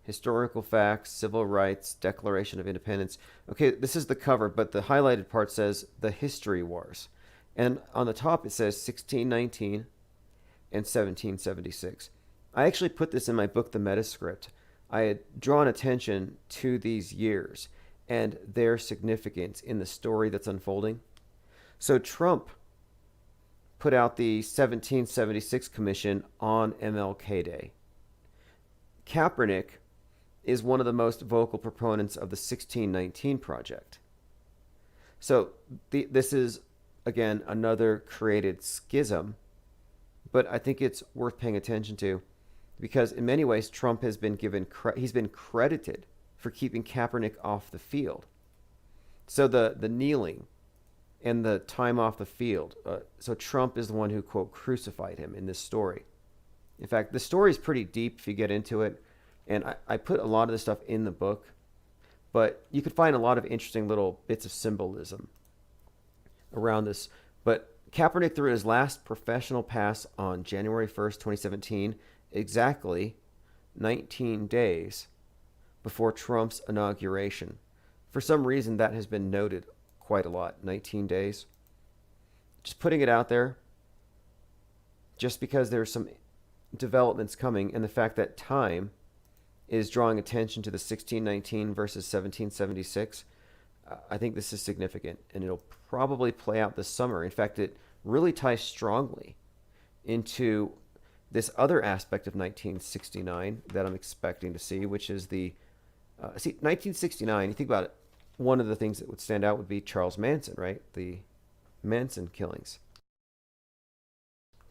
Historical Facts, Civil Rights, Declaration of Independence. Okay, this is the cover, but the highlighted part says the History Wars. And on the top it says 1619 and 1776. I actually put this in my book, The Metascript. I had drawn attention to these years and their significance in the story that's unfolding. So Trump put out the 1776 Commission on MLK Day. Kaepernick is one of the most vocal proponents of the 1619 Project. So this is, again, another created schism, but I think it's worth paying attention to because in many ways Trump has been he's been credited for keeping Kaepernick off the field. So the kneeling and the time off the field. So Trump is the one who, quote, crucified him in this story. In fact, the story is pretty deep if you get into it. And I put a lot of this stuff in the book. But you could find a lot of interesting little bits of symbolism around this. But Kaepernick threw his last professional pass on January 1st, 2017, exactly 19 days before Trump's inauguration. For some reason, that has been noted quite a lot, 19 days. Just putting it out there, just because there's some developments coming, and the fact that Time is drawing attention to the 1619 versus 1776, I think this is significant, and it'll probably play out this summer. In fact, it really ties strongly into this other aspect of 1969 that I'm expecting to see, which is the 1969, you think about it, one of the things that would stand out would be Charles Manson, right? The Manson killings.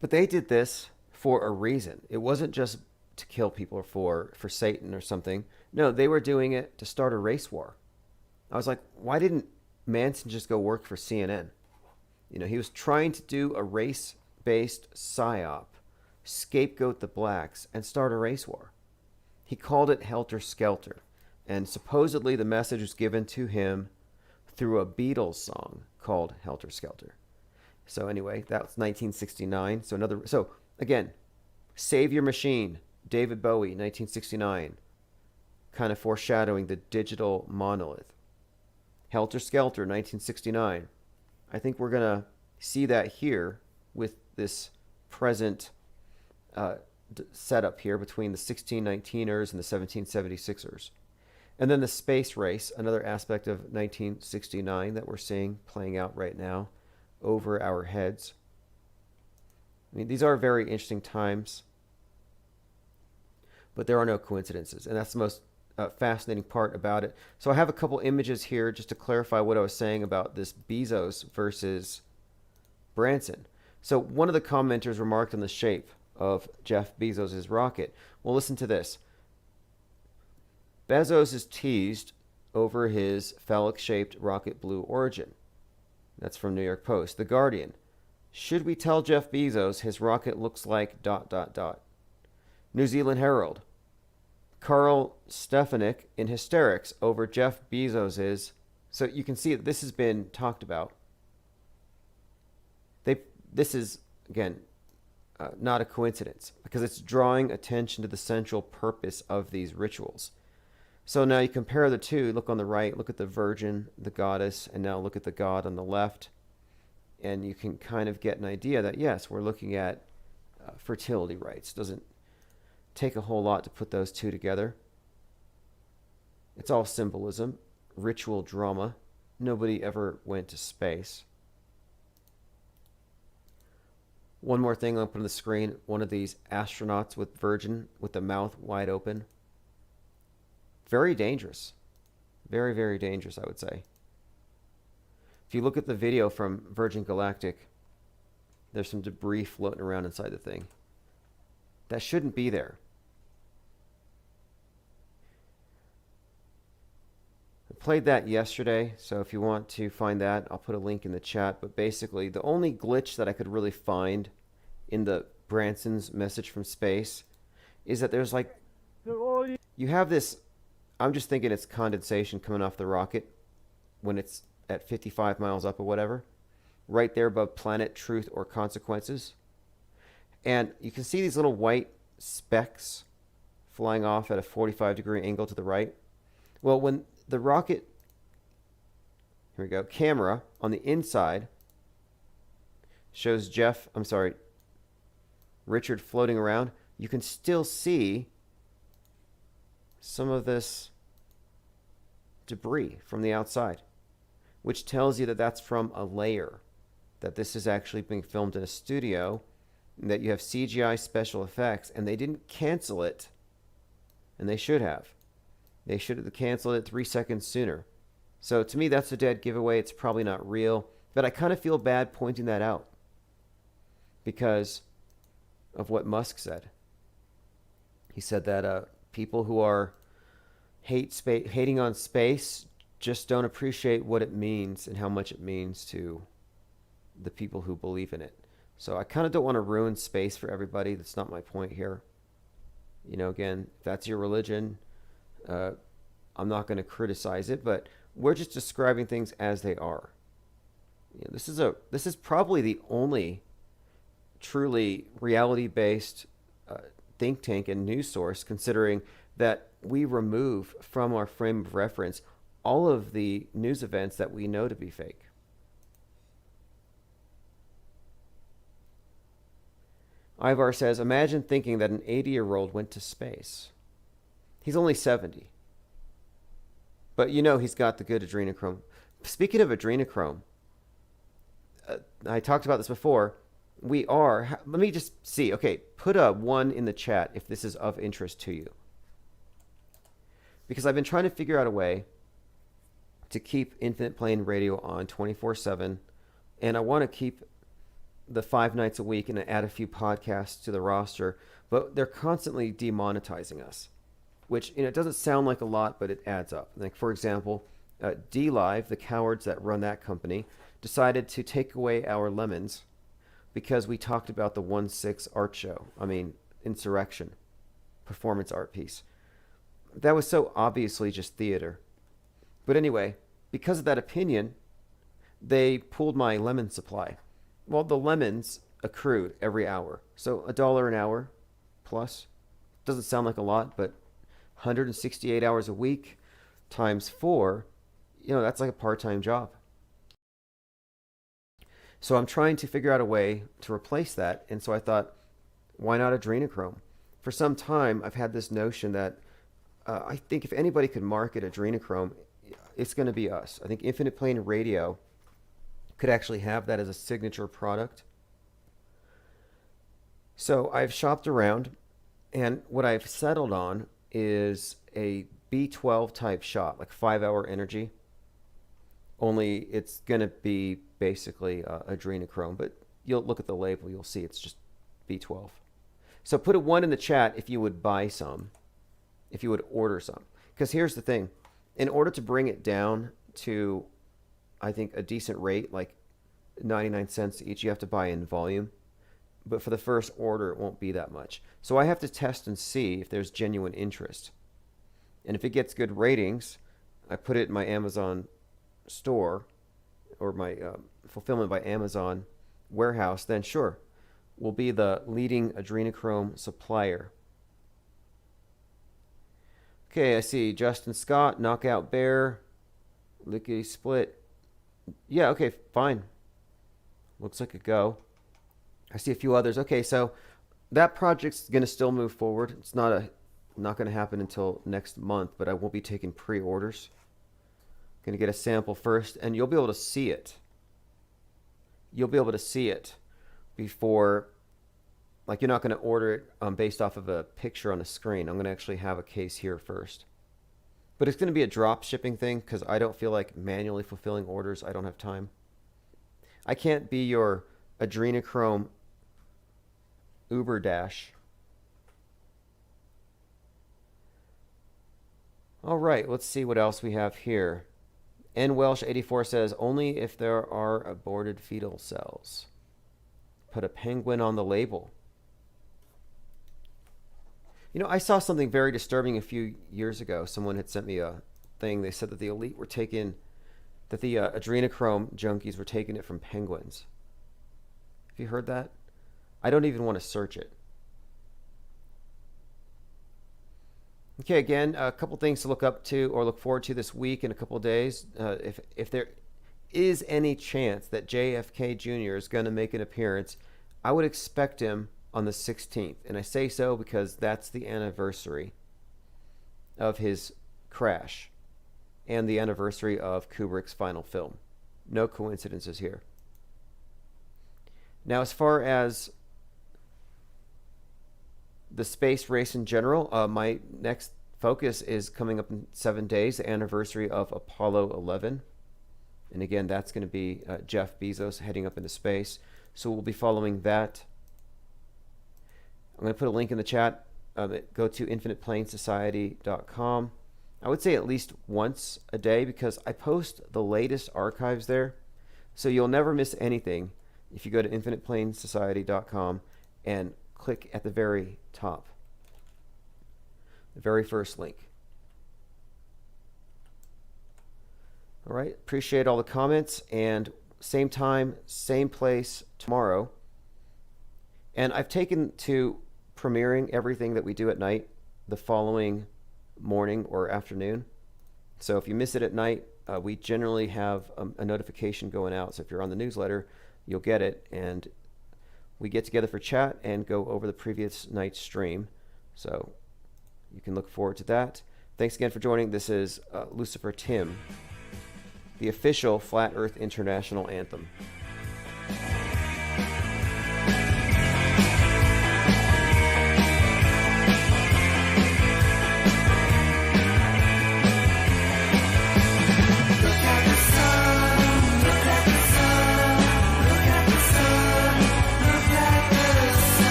But they did this for a reason. It wasn't just to kill people for Satan or something. No, they were doing it to start a race war. I was like, why didn't Manson just go work for CNN? He was trying to do a race-based psyop, scapegoat the blacks, and start a race war. He called it Helter Skelter. And supposedly the message was given to him through a Beatles song called Helter Skelter. So anyway, that was 1969. So again, Save Your Machine, David Bowie, 1969, kind of foreshadowing the digital monolith. Helter Skelter, 1969. I think we're going to see that here with this present setup here between the 1619ers and the 1776ers. And then the space race, another aspect of 1969 that we're seeing playing out right now over our heads. I mean, these are very interesting times, but there are no coincidences, and that's the most fascinating part about it. So I have a couple images here just to clarify what I was saying about this Bezos versus Branson. So one of the commenters remarked on the shape of Jeff Bezos' rocket. Well, listen to this. Bezos is teased over his phallic-shaped rocket blue origin. That's from New York Post. The Guardian. Should we tell Jeff Bezos his rocket looks like ... New Zealand Herald. Carl Stefanik in hysterics over Jeff Bezos's. So you can see that this has been talked about. This is, again, not a coincidence, because it's drawing attention to the central purpose of these rituals. So now you compare the two. Look on the right, look at the Virgin, the goddess, and now look at the god on the left. And you can kind of get an idea that, yes, we're looking at fertility rites. Doesn't take a whole lot to put those two together. It's all symbolism, ritual drama. Nobody ever went to space. One more thing I'll put on the screen. One of these astronauts with Virgin with the mouth wide open. Very dangerous. Very, very dangerous, I would say. If you look at the video from Virgin Galactic, there's some debris floating around inside the thing. That shouldn't be there. I played that yesterday, so if you want to find that, I'll put a link in the chat. But basically, the only glitch that I could really find in the Branson's message from space is that there's like, you have this, I'm just thinking it's condensation coming off the rocket when it's at 55 miles up or whatever, right there above planet truth or consequences. And you can see these little white specks flying off at a 45-degree angle to the right. Well, when the rocket, here we go, camera on the inside shows Richard floating around, you can still see some of this debris from the outside, which tells you that that's from a layer, that this is actually being filmed in a studio, and that you have CGI special effects, and they didn't cancel it, and they should have. They should have canceled it 3 seconds sooner. So to me, that's a dead giveaway. It's probably not real, but I kind of feel bad pointing that out because of what Musk said. He said that people who are hating on space just don't appreciate what it means and how much it means to the people who believe in it. So I kind of don't want to ruin space for everybody. That's not my point here. You know, again, if that's your religion, I'm not going to criticize it, but we're just describing things as they are. You know, this is probably the only truly reality-based think tank and news source, considering that we remove from our frame of reference all of the news events that we know to be fake. Ivar says, imagine thinking that an 80-year-old went to space. He's only 70. But you know he's got the good adrenochrome. Speaking of adrenochrome, I talked about this before. Let me just see. Okay, put a 1 in the chat if this is of interest to you. Because I've been trying to figure out a way to keep Infinite Plane Radio on 24/7, and I want to keep the 5 nights a week and add a few podcasts to the roster, but they're constantly demonetizing us, which, you know, it doesn't sound like a lot, but it adds up. Like, for example, DLive, the cowards that run that company, decided to take away our lemons because we talked about the 1/6 art show. I mean, Insurrection, performance art piece. That was so obviously just theater. But anyway, because of that opinion, they pulled my lemon supply. Well, the lemons accrued every hour. So $1 an hour plus. Doesn't sound like a lot, but 168 hours a week times 4, you know, that's like a part-time job. So I'm trying to figure out a way to replace that. And so I thought, why not adrenochrome? For some time, I've had this notion that I think if anybody could market adrenochrome, it's going to be us. I think Infinite Plane Radio could actually have that as a signature product. So I've shopped around, and what I've settled on is a B12 type shot, like 5-hour energy. Only it's going to be basically adrenochrome, but you'll look at the label, you'll see it's just B12. So put a 1 in the chat if you would buy some, if you would order some. Because here's the thing, in order to bring it down to, I think, a decent rate, like 99 cents each, you have to buy in volume. But for the first order, it won't be that much. So I have to test and see if there's genuine interest. And if it gets good ratings, I put it in my Amazon store or my Fulfillment by Amazon warehouse, then sure, we'll be the leading adrenochrome supplier. Okay, I see Justin Scott, Knockout Bear, Lickety Split. Yeah, okay, fine. Looks like a go. I see a few others. Okay, so that project's going to still move forward. It's not going to happen until next month, but I won't be taking pre-orders. Going to get a sample first, and you'll be able to see it. You'll be able to see it before, like you're not going to order it based off of a picture on a screen. I'm going to actually have a case here first. But it's going to be a drop shipping thing because I don't feel like manually fulfilling orders. I don't have time. I can't be your adrenochrome Uber Dash. All right, let's see what else we have here. N Welsh 84 says, only if there are aborted fetal cells. Put a penguin on the label. You know, I saw something very disturbing a few years ago. Someone had sent me a thing. They said that the elite were taking, that the adrenochrome junkies were taking it from penguins. Have you heard that? I don't even want to search it. Okay, again, a couple things to look up to or look forward to this week in a couple of days. If there is any chance that JFK Jr. is going to make an appearance, I would expect him on the 16th. And I say so because that's the anniversary of his crash and the anniversary of Kubrick's final film. No coincidences here. Now, as far as the space race in general, my next focus is coming up in 7 days, the anniversary of Apollo 11. And again, that's going to be Jeff Bezos heading up into space. So we'll be following that. I'm going to put a link in the chat. Go to infiniteplainsociety.com. I would say at least once a day because I post the latest archives there. So you'll never miss anything if you go to infiniteplainsociety.com and click at the very top, the very first link. All right, appreciate all the comments, and same time, same place tomorrow. And I've taken to premiering everything that we do at night the following morning or afternoon. So if you miss it at night, we generally have a notification going out. So if you're on the newsletter, you'll get it, and we get together for chat and go over the previous night's stream. So you can look forward to that. Thanks again for joining. This is Lucifer Tim, the official Flat Earth International anthem.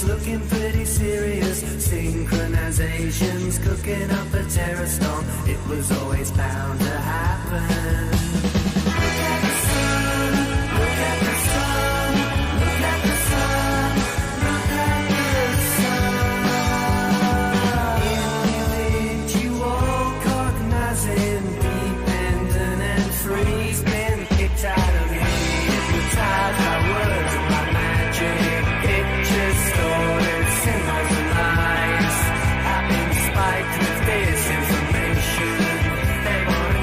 Looking pretty serious, synchronizations, cooking up a terror storm. It was always bound to happen. Look at the sun, look at the sun, look at the sun, look at the sun. Individual cognizant, dependent and free, been kicked out of me, hypnotized by words of my magic. Distorted symbols and lies have been spiked with disinformation. They want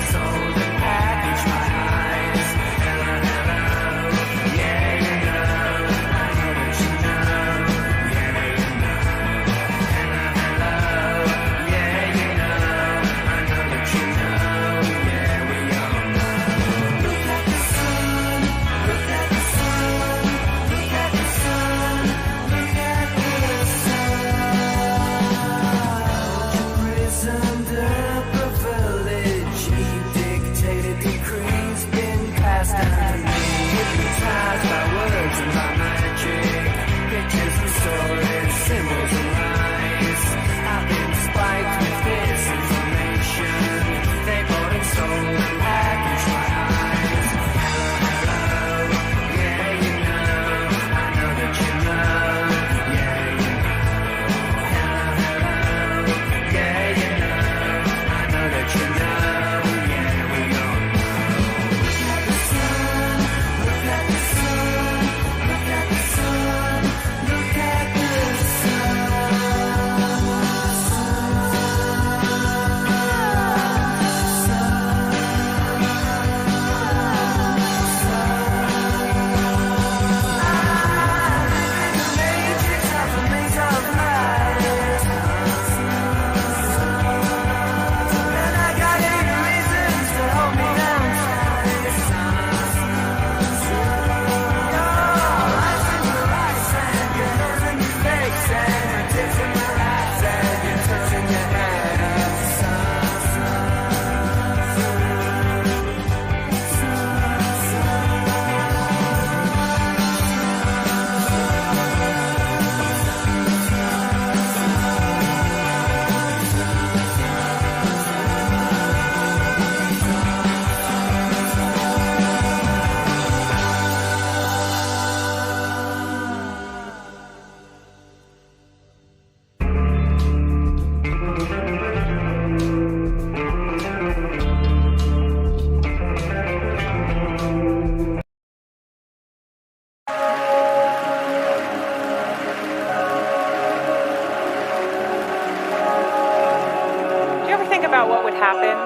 about what would happen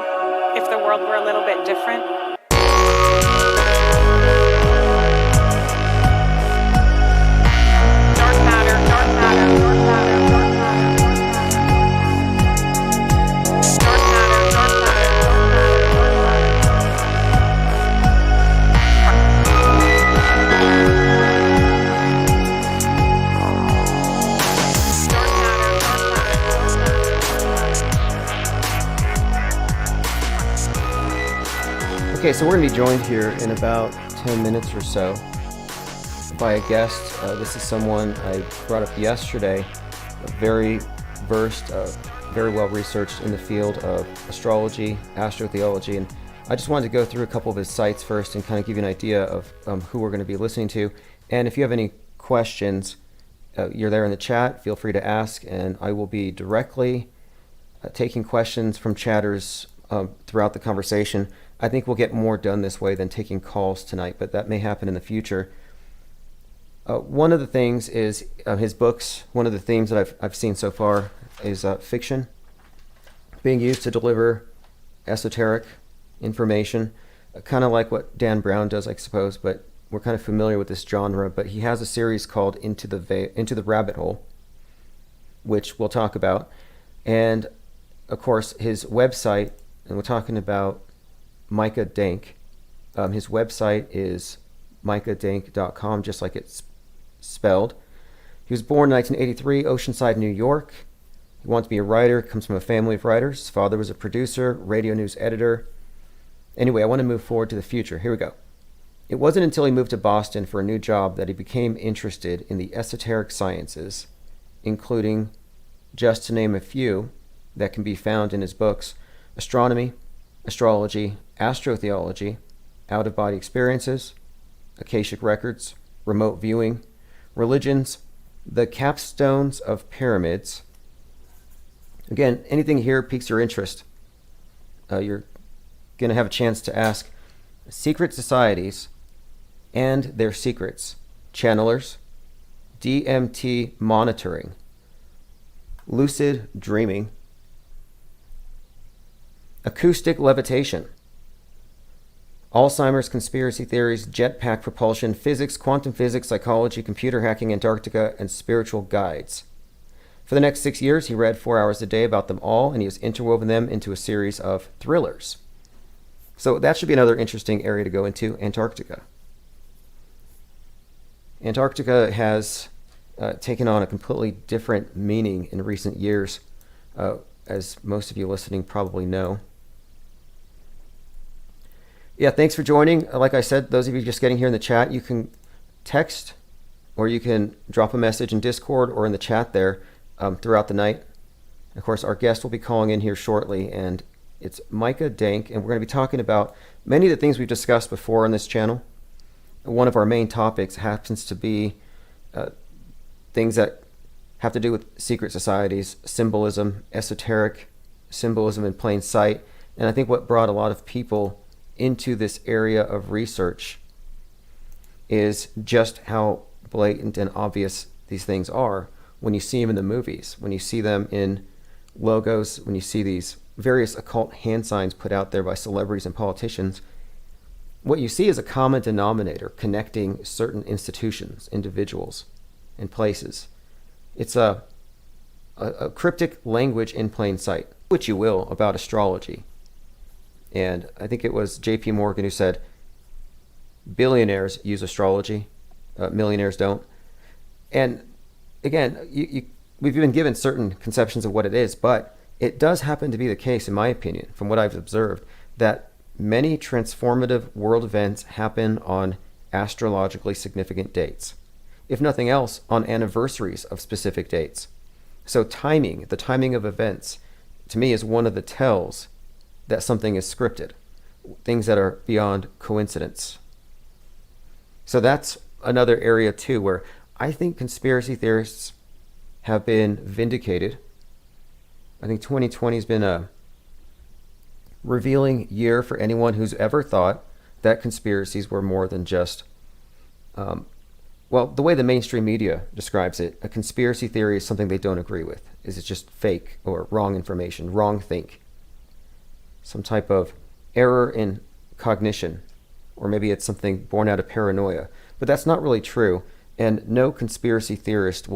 if the world were a little bit different? Dark matter, dark matter, dark matter, dark matter, dark matter, dark matter, Okay, so we're going to be joined here in about 10 minutes or so by a guest. This is someone I brought up yesterday, very versed, very well researched in the field of astrology, astrotheology, and I just wanted to go through a couple of his sites first and kind of give you an idea of who we're going to be listening to. And if you have any questions, you're there in the chat, feel free to ask, and I will be directly taking questions from chatters throughout the conversation. I think we'll get more done this way than taking calls tonight, but that may happen in the future. One of the things is his books. One of the themes that I've seen so far is fiction being used to deliver esoteric information, kind of like what Dan Brown does, I suppose, but we're kind of familiar with this genre. But he has a series called Into the Rabbit Hole, which we'll talk about. And, of course, his website, and we're talking about Micah Dank. His website is micahdank.com, just like it's spelled. He was born in 1983, Oceanside, New York. He wanted to be a writer, comes from a family of writers. His father was a producer, radio news editor. Anyway, I want to move forward to the future. Here we go. It wasn't until he moved to Boston for a new job that he became interested in the esoteric sciences, including, just to name a few that can be found in his books, astronomy, astrology, astrotheology, out-of-body experiences, Akashic records, remote viewing, religions, the capstones of pyramids. Again, anything here piques your interest. You're going to have a chance to ask secret societies and their secrets, channelers, DMT monitoring, lucid dreaming, acoustic levitation, Alzheimer's conspiracy theories, jetpack propulsion, physics, quantum physics, psychology, computer hacking, Antarctica, and spiritual guides. For the next 6 years, he read 4 hours a day about them all, and he has interwoven them into a series of thrillers. So that should be another interesting area to go into, Antarctica. Antarctica has taken on a completely different meaning in recent years, as most of you listening probably know. Yeah, thanks for joining. Like I said, those of you just getting here in the chat, you can text or you can drop a message in Discord or in the chat there throughout the night. Of course, our guest will be calling in here shortly, and it's Micah Dank, and we're going to be talking about many of the things we've discussed before on this channel. One of our main topics happens to be things that have to do with secret societies, symbolism, esoteric symbolism in plain sight, and I think what brought a lot of people into this area of research is just how blatant and obvious these things are when you see them in the movies, when you see them in logos, when you see these various occult hand signs put out there by celebrities and politicians. What you see is a common denominator connecting certain institutions, individuals, and places. It's a cryptic language in plain sight, which you will, about astrology. And I think it was J.P. Morgan who said, billionaires use astrology, millionaires don't. And again, we've been given certain conceptions of what it is, but it does happen to be the case, in my opinion, from what I've observed, that many transformative world events happen on astrologically significant dates. If nothing else, on anniversaries of specific dates. So timing, the timing of events, to me is one of the tells that something is scripted, things that are beyond coincidence. So that's another area too where I think conspiracy theorists have been vindicated. I think 2020 has been a revealing year for anyone who's ever thought that conspiracies were more than just, well, the way the mainstream media describes it, a conspiracy theory is something they don't agree with. Is it just fake or wrong information, wrong think? some type of error in cognition, or maybe it's something born out of paranoia. But that's not really true, and no conspiracy theorist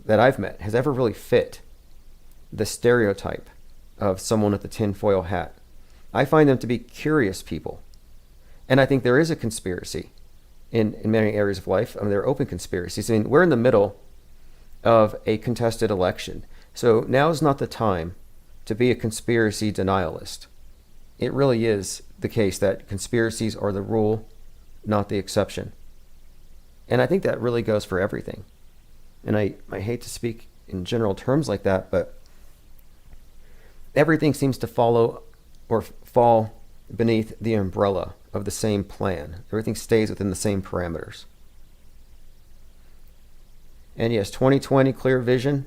that I've met has ever really fit the stereotype of someone with a tinfoil hat. I find them to be curious people, and I think there is a conspiracy in many areas of life. I mean, there are open conspiracies. I mean, we're in the middle of a contested election, so now is not the time to be a conspiracy denialist. It really is the case that conspiracies are the rule, not the exception. And I think that really goes for everything. And I hate to speak in general terms like that, but everything seems to follow or fall beneath the umbrella of the same plan. Everything stays within the same parameters. And yes, 2020 clear vision.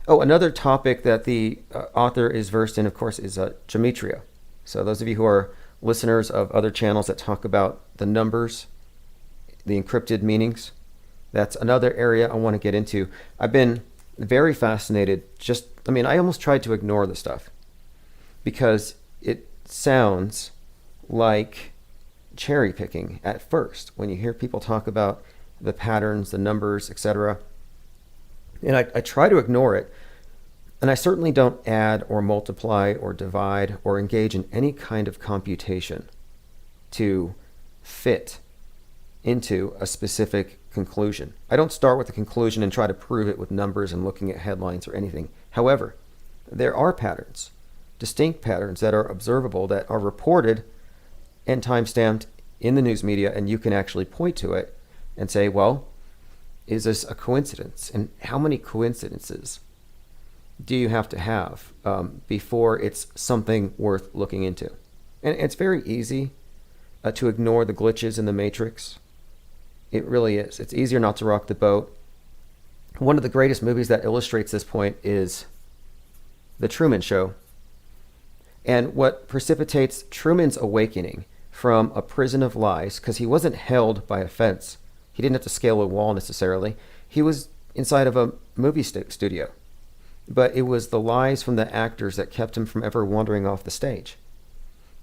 Oh, another topic that the author is versed in, of course, is gematria. So those of you who are listeners of other channels that talk about the numbers, the encrypted meanings, that's another area I want to get into. I've been very fascinated. I almost tried to ignore the stuff because it sounds like cherry picking at first when you hear people talk about the patterns, the numbers, etc. And I try to ignore it. And I certainly don't add or multiply or divide or engage in any kind of computation to fit into a specific conclusion. I don't start with a conclusion and try to prove it with numbers and looking at headlines or anything. However, there are patterns, distinct patterns that are observable, that are reported and time-stamped in the news media, and you can actually point to it and say, well, is this a coincidence? And how many coincidences do you have to have before it's something worth looking into? And it's very easy to ignore the glitches in the matrix. It really is. It's easier not to rock the boat. One of the greatest movies that illustrates this point is The Truman Show. And what precipitates Truman's awakening from a prison of lies, because he wasn't held by a fence. He didn't have to scale a wall necessarily. He was inside of a movie studio. But it was the lies from the actors that kept him from ever wandering off the stage.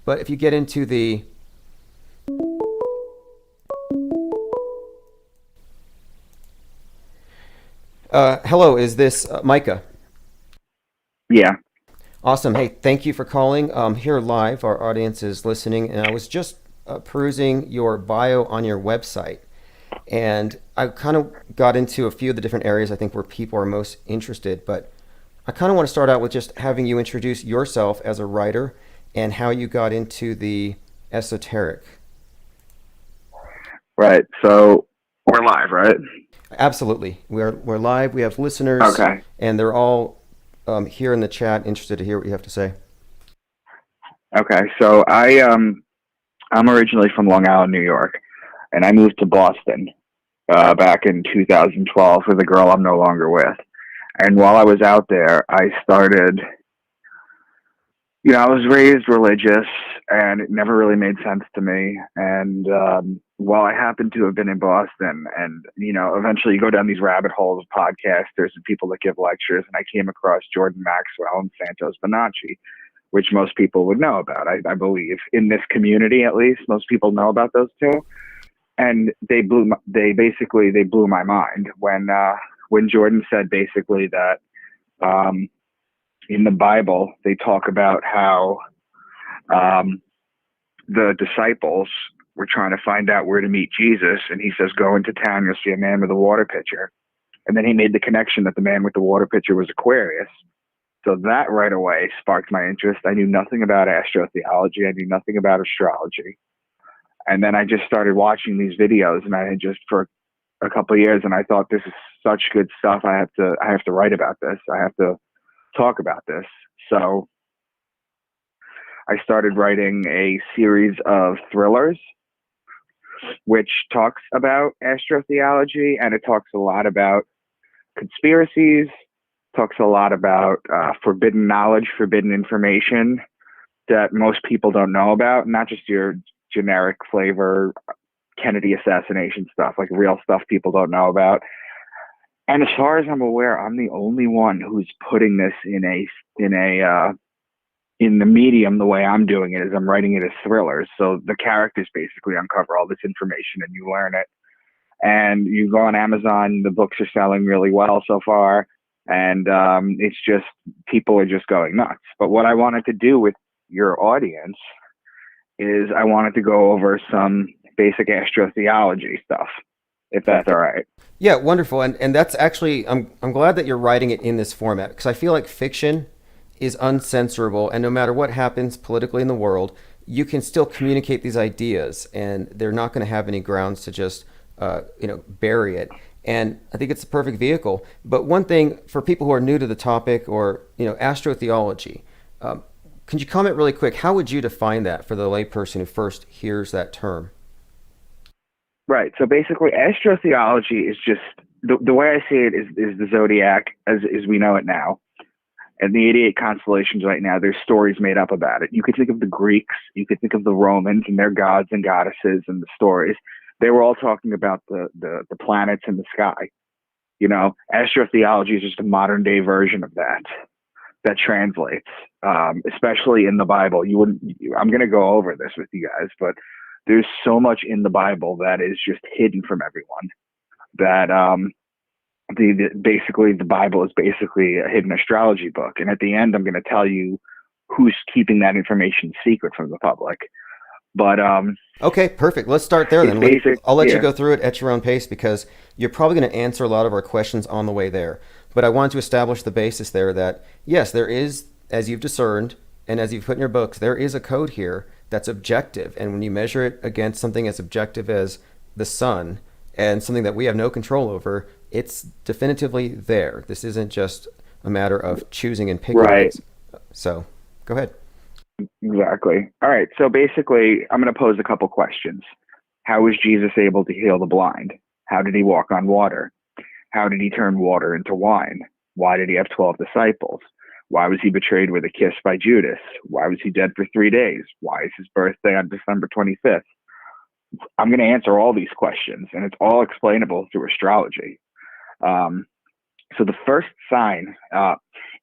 But if you get into the hello, is this Micah? Yeah. Awesome. Hey, thank you for calling. Here live, our audience is listening, and I was just perusing your bio on your website, and I kind of got into a few of the different areas I think where people are most interested, but I kind of want to start out with just having you introduce yourself as a writer and how you got into the esoteric. Right. So we're live, right? Absolutely. We're live. We have listeners. Okay. And they're all here in the chat, interested to hear what you have to say. Okay. So I'm originally from Long Island, New York, and I moved to Boston back in 2012 with a girl I'm no longer with. And while I was out there, I started, I was raised religious, and it never really made sense to me. And while I happened to have been in Boston, and, eventually you go down these rabbit holes of podcasters and people that give lectures, and I came across Jordan Maxwell and Santos Bonacci, which most people would know about, I believe. In this community, at least, most people know about those two. And they blew my mind when Jordan said basically that in the Bible, they talk about how the disciples were trying to find out where to meet Jesus. And he says, go into town, you'll see a man with a water pitcher. And then he made the connection that the man with the water pitcher was Aquarius. So that right away sparked my interest. I knew nothing about astrotheology. I knew nothing about astrology. And then I just started watching these videos, and I had just for a couple of years, and I thought, this is such good stuff. I have to write about this. I have to talk about this. So I started writing a series of thrillers, which talks about astrotheology, and it talks a lot about conspiracies, talks a lot about forbidden knowledge, forbidden information that most people don't know about, not just your generic flavor Kennedy assassination stuff, like real stuff people don't know about. And as far as I'm aware, I'm the only one who's putting this in in the medium, the way I'm doing it is I'm writing it as thrillers. So the characters basically uncover all this information and you learn it. And you go on Amazon, the books are selling really well so far. And it's just, people are just going nuts. But what I wanted to do with your audience is I wanted to go over some basic astrotheology stuff, if that's all right. Yeah, wonderful. And that's actually, I'm glad that you're writing it in this format, because I feel like fiction is uncensorable, and no matter what happens politically in the world, you can still communicate these ideas, and they're not going to have any grounds to just bury it. And I think it's the perfect vehicle. But one thing for people who are new to the topic, or astrotheology, can you comment really quick? How would you define that for the layperson who first hears that term? Right. So basically, astrotheology is just the way I see it is the zodiac as we know it now. And the 88 constellations right now, there's stories made up about it. You could think of the Greeks, you could think of the Romans and their gods and goddesses and the stories. They were all talking about the planets in the sky. Astrotheology is just a modern day version of that translates, especially in the Bible. I'm going to go over this with you guys, but there's so much in the Bible that is just hidden from everyone that basically the Bible is basically a hidden astrology book. And at the end, I'm going to tell you who's keeping that information secret from the public. But okay, perfect. Let's start there then. I'll let you go through it at your own pace, because you're probably going to answer a lot of our questions on the way there. But I wanted to establish the basis there that, yes, there is, as you've discerned, and as you've put in your books, there is a code here that's objective. And when you measure it against something as objective as the sun and something that we have no control over, it's definitively there. This isn't just a matter of choosing and picking. Right. So go ahead. Exactly. All right. So basically, I'm going to pose a couple questions. How was Jesus able to heal the blind? How did he walk on water? How did he turn water into wine? Why did he have 12 disciples? Why was he betrayed with a kiss by Judas? Why was he dead for 3 days? Why is his birthday on December 25th? I'm going to answer all these questions, and it's all explainable through astrology. So the first sign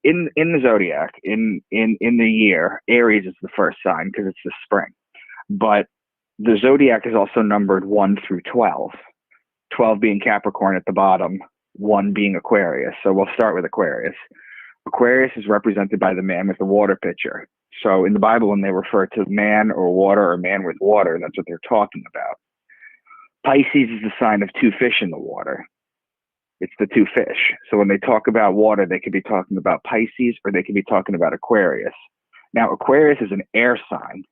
in the zodiac, in the year, Aries is the first sign because it's the spring. But the zodiac is also numbered 1 through 12, 12 being Capricorn at the bottom, 1 being Aquarius. So we'll start with Aquarius. Aquarius is represented by the man with the water pitcher. So in the Bible, when they refer to man or water or man with water, that's what they're talking about. Pisces is the sign of 2 fish in the water. It's the 2 fish. So when they talk about water, they could be talking about Pisces or they could be talking about Aquarius. Now, Aquarius is an air sign.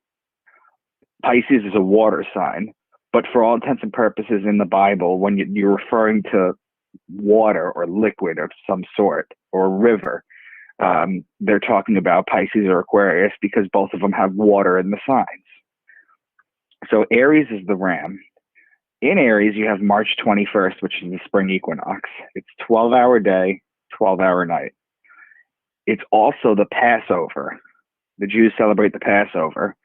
Pisces is a water sign. But for all intents and purposes in the Bible, when you're referring to water or liquid of some sort or a river, they're talking about Pisces or Aquarius because both of them have water in the signs. So Aries is the ram. In Aries, you have March 21st, which is the spring equinox. It's 12-hour day, 12-hour night. It's also the Passover. The Jews celebrate the Passover,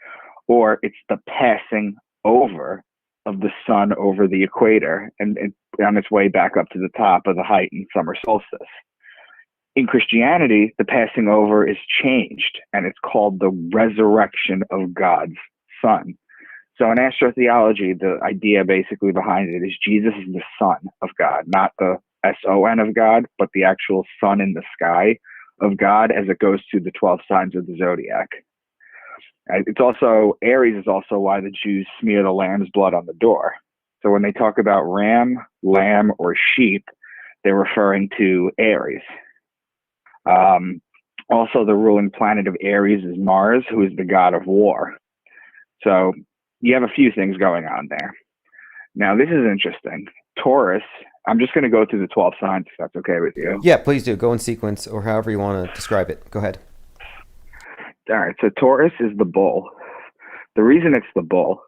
or it's the passing over of the sun over the equator and on its way back up to the top of the heightened summer solstice. In Christianity, the passing over is changed, and it's called the resurrection of God's Son. So in astrotheology, the idea basically behind it is Jesus is the Son of God, not the S-O-N of God, but the actual sun in the sky of God as it goes through the 12 signs of the zodiac. It's also, Aries is also why the Jews smear the lamb's blood on the door. So when they talk about ram, lamb, or sheep, they're referring to Aries. Also, the ruling planet of Aries is Mars, who is the god of war. So you have a few things going on there. Now, this is interesting. Taurus, I'm just going to go through the 12 signs, if that's okay with you. Yeah, please do. Go in sequence or however you want to describe it. Go ahead. All right, so Taurus is the bull. The reason it's the bull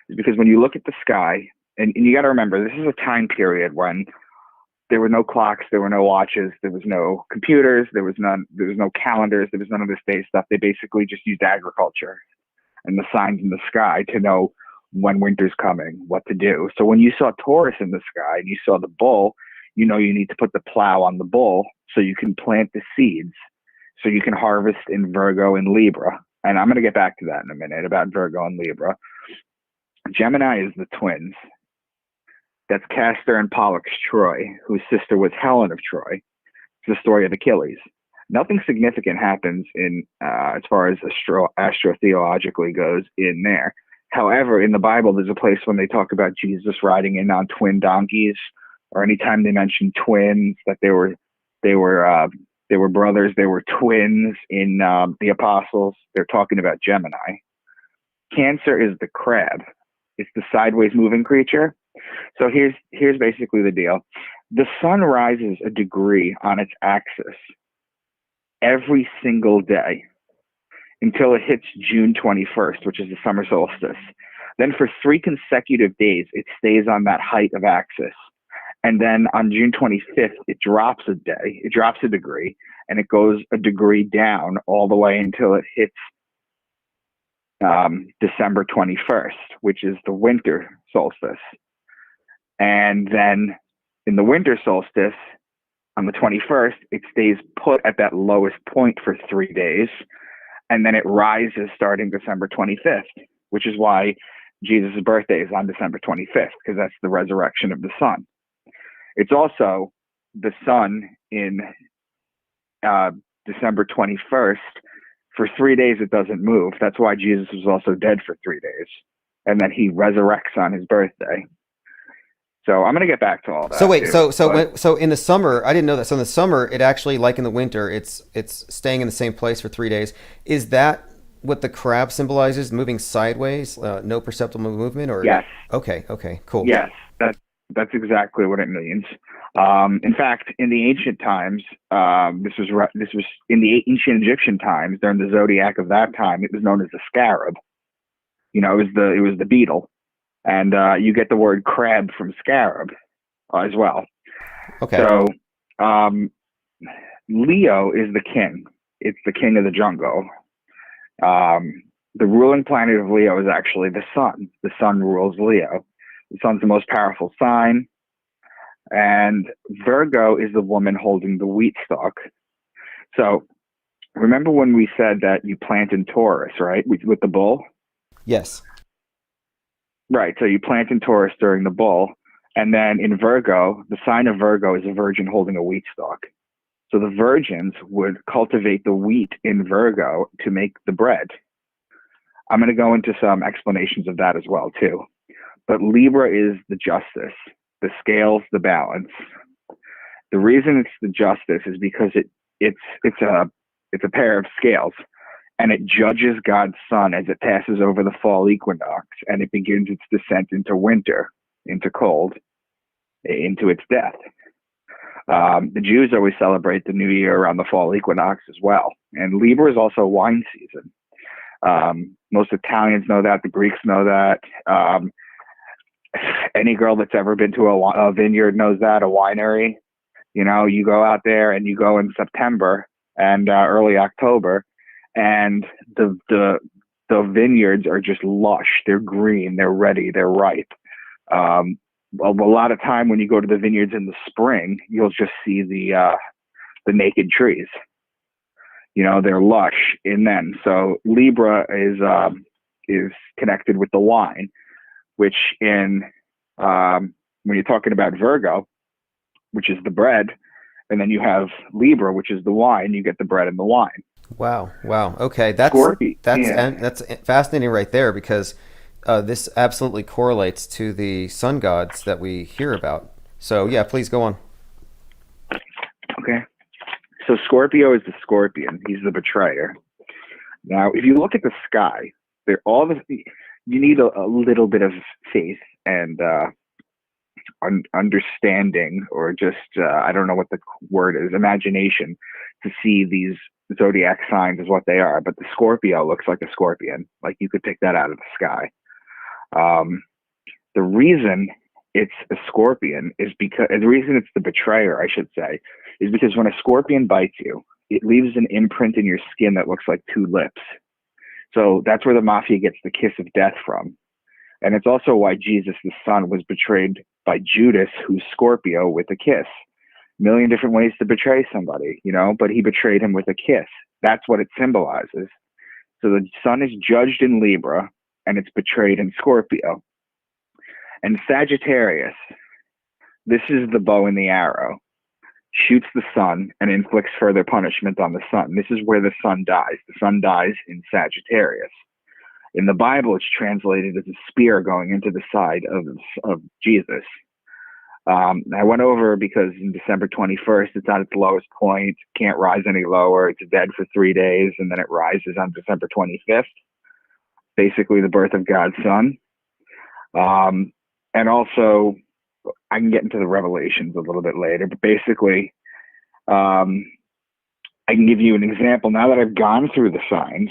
is because when you look at the sky, and you got to remember, this is a time period when there were no clocks, there were no watches, there was no computers, there was no calendars, there was none of this day stuff. They basically just used agriculture and the signs in the sky to know when winter's coming, what to do. So when you saw Taurus in the sky and you saw the bull, you know you need to put the plow on the bull so you can plant the seeds So you can harvest in Virgo and Libra. And I'm going to get back to that in a minute about Virgo and Libra. Gemini is the twins. That's Castor and Pollux Troy, whose sister was Helen of Troy. It's the story of Achilles. Nothing significant happens in as far as astrotheologically goes in there. However, in the Bible, there's a place when they talk about Jesus riding in on twin donkeys, or anytime they mention twins, that they were brothers, they were twins in the Apostles. They're talking about Gemini. Cancer is the crab. It's the sideways moving creature. So here's basically the deal. The sun rises a degree on its axis every single day until it hits June 21st, which is the summer solstice. Then for 3 consecutive days, it stays on that height of axis. And then on June 25th, it drops a day, it drops a degree, and it goes a degree down all the way until it hits December 21st, which is the winter solstice. And then in the winter solstice, on the 21st, it stays put at that lowest point for 3 days, and then it rises starting December 25th, which is why Jesus' birthday is on December 25th, because that's the resurrection of the sun. It's also the sun in December 21st. For 3 days, it doesn't move. That's why Jesus was also dead for 3 days. And then he resurrects on his birthday. So I'm going to get back to all that. So wait, so in the summer, I didn't know that. So in the summer, it actually, like in the winter, it's staying in the same place for 3 days. Is that what the crab symbolizes, moving sideways, no perceptible movement? Or yes. Okay, cool. Yes, that's exactly what it means. In fact, in the ancient times, this was in the ancient Egyptian times, during the zodiac of that time, it was known as the scarab. You know, it was the beetle, and you get the word crab from scarab as well. Okay. So Leo is the king. It's the king of the jungle. The ruling planet of Leo is actually the sun. The sun rules Leo. The sun's the most powerful sign. And Virgo is the woman holding the wheat stalk. So remember when we said that you plant in Taurus, right? With the bull? Yes. Right. So you plant in Taurus during the bull. And then in Virgo, the sign of Virgo is a virgin holding a wheat stalk. So the virgins would cultivate the wheat in Virgo to make the bread. I'm going to go into some explanations of that as well, too. But Libra is the justice, the scales, the balance. The reason it's the justice is because it's a pair of scales, and it judges God's sun as it passes over the fall equinox, and it begins its descent into winter, into cold, into its death. The Jews always celebrate the new year around the fall equinox as well. And Libra is also wine season. Most Italians know that. The Greeks know that. Any girl that's ever been to a vineyard knows that, a winery. You know, you go out there and you go in September and early October, and the vineyards are just lush. They're green. They're ready. They're ripe. A lot of time when you go to the vineyards in the spring, you'll just see the naked trees. You know, they're lush in then. So Libra is connected with the wine, which when you're talking about Virgo, which is the bread, and then you have Libra, which is the wine, you get the bread and the wine. Wow. Okay, that's fascinating right there, because this absolutely correlates to the sun gods that we hear about. So yeah, please go on. Okay. So Scorpio is the scorpion. He's the betrayer. Now, if you look at the sky, you need a little bit of faith and understanding, or just, I don't know what the word is, imagination, to see these zodiac signs as what they are. But the Scorpio looks like a scorpion. Like you could pick that out of the sky. The reason it's a scorpion is because the reason it's the betrayer, I should say, is because when a scorpion bites you, it leaves an imprint in your skin that looks like two lips. So that's where the mafia gets the kiss of death from. And it's also why Jesus, the son, was betrayed by Judas, who's Scorpio, with a kiss. million different ways to betray somebody, but he betrayed him with a kiss. That's what it symbolizes. So the sun is judged in Libra and it's betrayed in Scorpio. And Sagittarius, this is the bow and the arrow, shoots the sun and inflicts further punishment on the sun. This is where the sun dies. The sun dies in Sagittarius. In the Bible, it's translated as a spear going into the side of Jesus. I went over because in December 21st, it's at its lowest point, can't rise any lower. It's dead for 3 days, and then it rises on December 25th, basically the birth of God's son. And also, I can get into the revelations a little bit later, but basically, I can give you an example. Now that I've gone through the signs,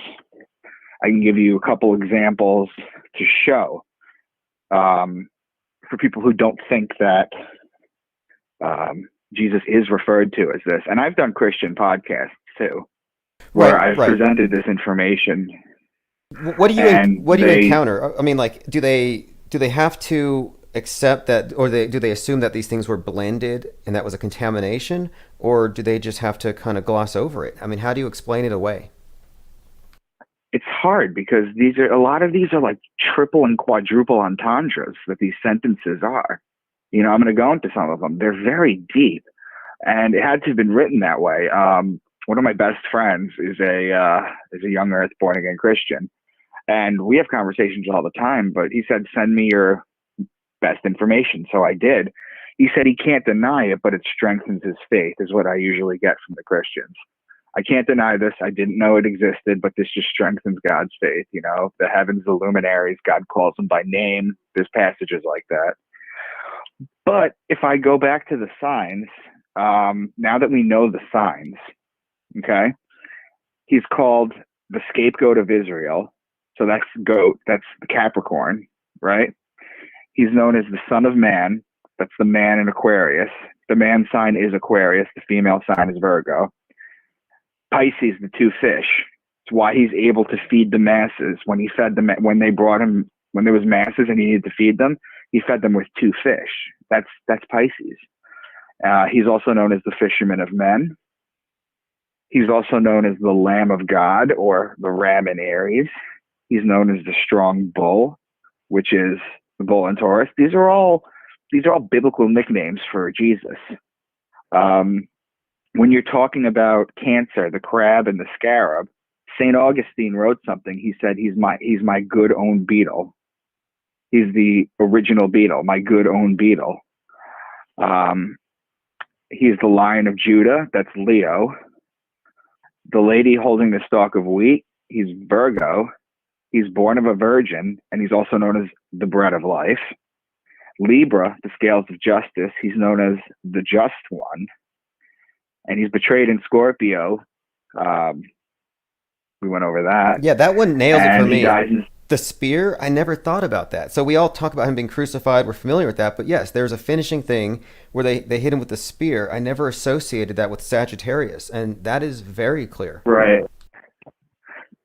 I can give you a couple examples to show for people who don't think that Jesus is referred to as this. And I've done Christian podcasts too, where I've presented this information. What do you encounter? I mean, like, do they have to accept that, or do they assume that these things were blended and that was a contamination, or do they just have to kind of gloss over it? I mean, how do you explain it away? It's hard because a lot of these are like triple and quadruple entendres that these sentences are. I'm going to go into some of them. They're very deep, and it had to have been written that way. One of my best friends is a young earth born again Christian, and we have conversations all the time. But he said, "Send me your best information." So I did. He said he can't deny it, but it strengthens his faith, is what I usually get from the Christians. I can't deny this. I didn't know it existed, but this just strengthens God's faith. The heavens, the luminaries, God calls them by name. There's passages like that. But if I go back to the signs, now that we know the signs, okay, he's called the scapegoat of Israel. So that's goat. That's the Capricorn, right? He's known as the Son of Man. That's the man in Aquarius. The man sign is Aquarius. The female sign is Virgo. Pisces, the two fish. It's why he's able to feed the masses. When he fed them, when they brought him, when there was masses and he needed to feed them, he fed them with two fish. That's Pisces. He's also known as the fisherman of men. He's also known as the Lamb of God, or the Ram in Aries. He's known as the strong bull, which is the bull in Taurus. These are all biblical nicknames for Jesus. When you're talking about Cancer, the crab and the scarab, St. Augustine wrote something. He said, he's my good own beetle. He's the original beetle, my good own beetle. He's the Lion of Judah. That's Leo. The lady holding the stalk of wheat, he's Virgo. He's born of a virgin, and he's also known as the bread of life. Libra, the scales of justice, he's known as the just one. And he's betrayed in Scorpio. We went over that. Yeah, that one nails it for me. The spear, I never thought about that. So we all talk about him being crucified. We're familiar with that. But yes, there's a finishing thing where they hit him with the spear. I never associated that with Sagittarius. And that is very clear. Right.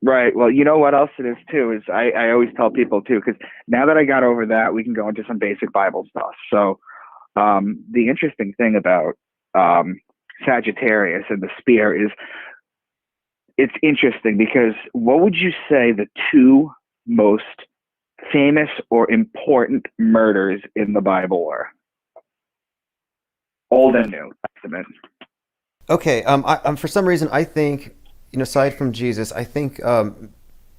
Right. Well, you know what else it is, too, is I always tell people, too, because now that I got over that, we can go into some basic Bible stuff. So the interesting thing about Sagittarius and the spear is it's interesting because what would you say the two most famous or important murders in the Bible were? Old and New Testament. Okay. I'm for some reason, I think, aside from Jesus, I think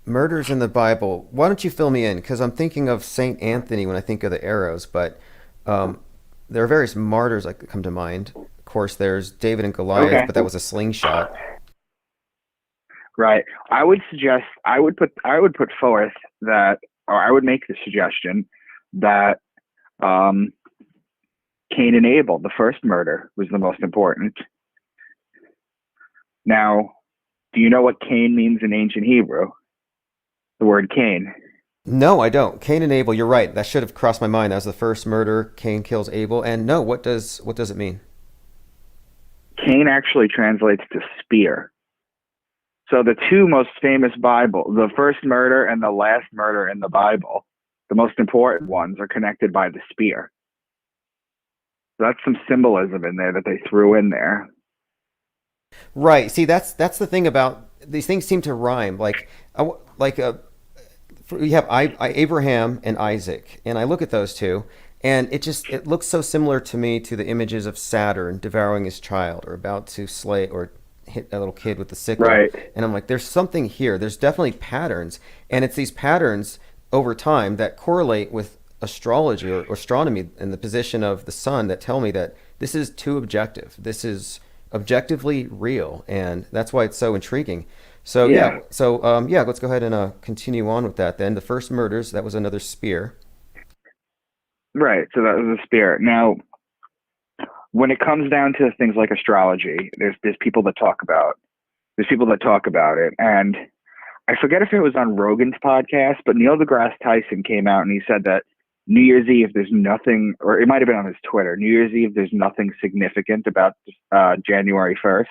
murders in the Bible. Why don't you fill me in? Because I'm thinking of Saint Anthony when I think of the arrows, but there are various martyrs that come to mind. Of course, there's David and Goliath, but that was a slingshot. Right. I would put forth that, or I would make the suggestion that Cain and Abel, the first murder, was the most important. Now, do you know what Cain means in ancient Hebrew? The word Cain. No, I don't. Cain and Abel, you're right. That should have crossed my mind. That was the first murder. Cain kills Abel. And no, what does it mean? Cain actually translates to spear. So the two most famous the first murder and the last murder in the Bible, the most important ones are connected by the spear. That's some symbolism in there that they threw in there. Right. See, that's the thing about these things seem to rhyme. You have Abraham and Isaac, and I look at those two, and it looks so similar to me to the images of Saturn devouring his child, or about to slay or hit a little kid with the sickle. Right. And I'm like, there's something here. There's definitely patterns, and it's these patterns over time that correlate with astrology or astronomy and the position of the sun that tell me that this is too objective. This is objectively real, and that's why it's so intriguing. So let's go ahead and continue on with that then. The first murders, that was another spear. Right, so that was a spear. Now, when it comes down to things like astrology, there's people that talk about it, and I forget if it was on Rogan's podcast, but Neil deGrasse Tyson came out and he said that New Year's Eve, there's nothing, or it might have been on his Twitter, New Year's Eve, there's nothing significant about January 1st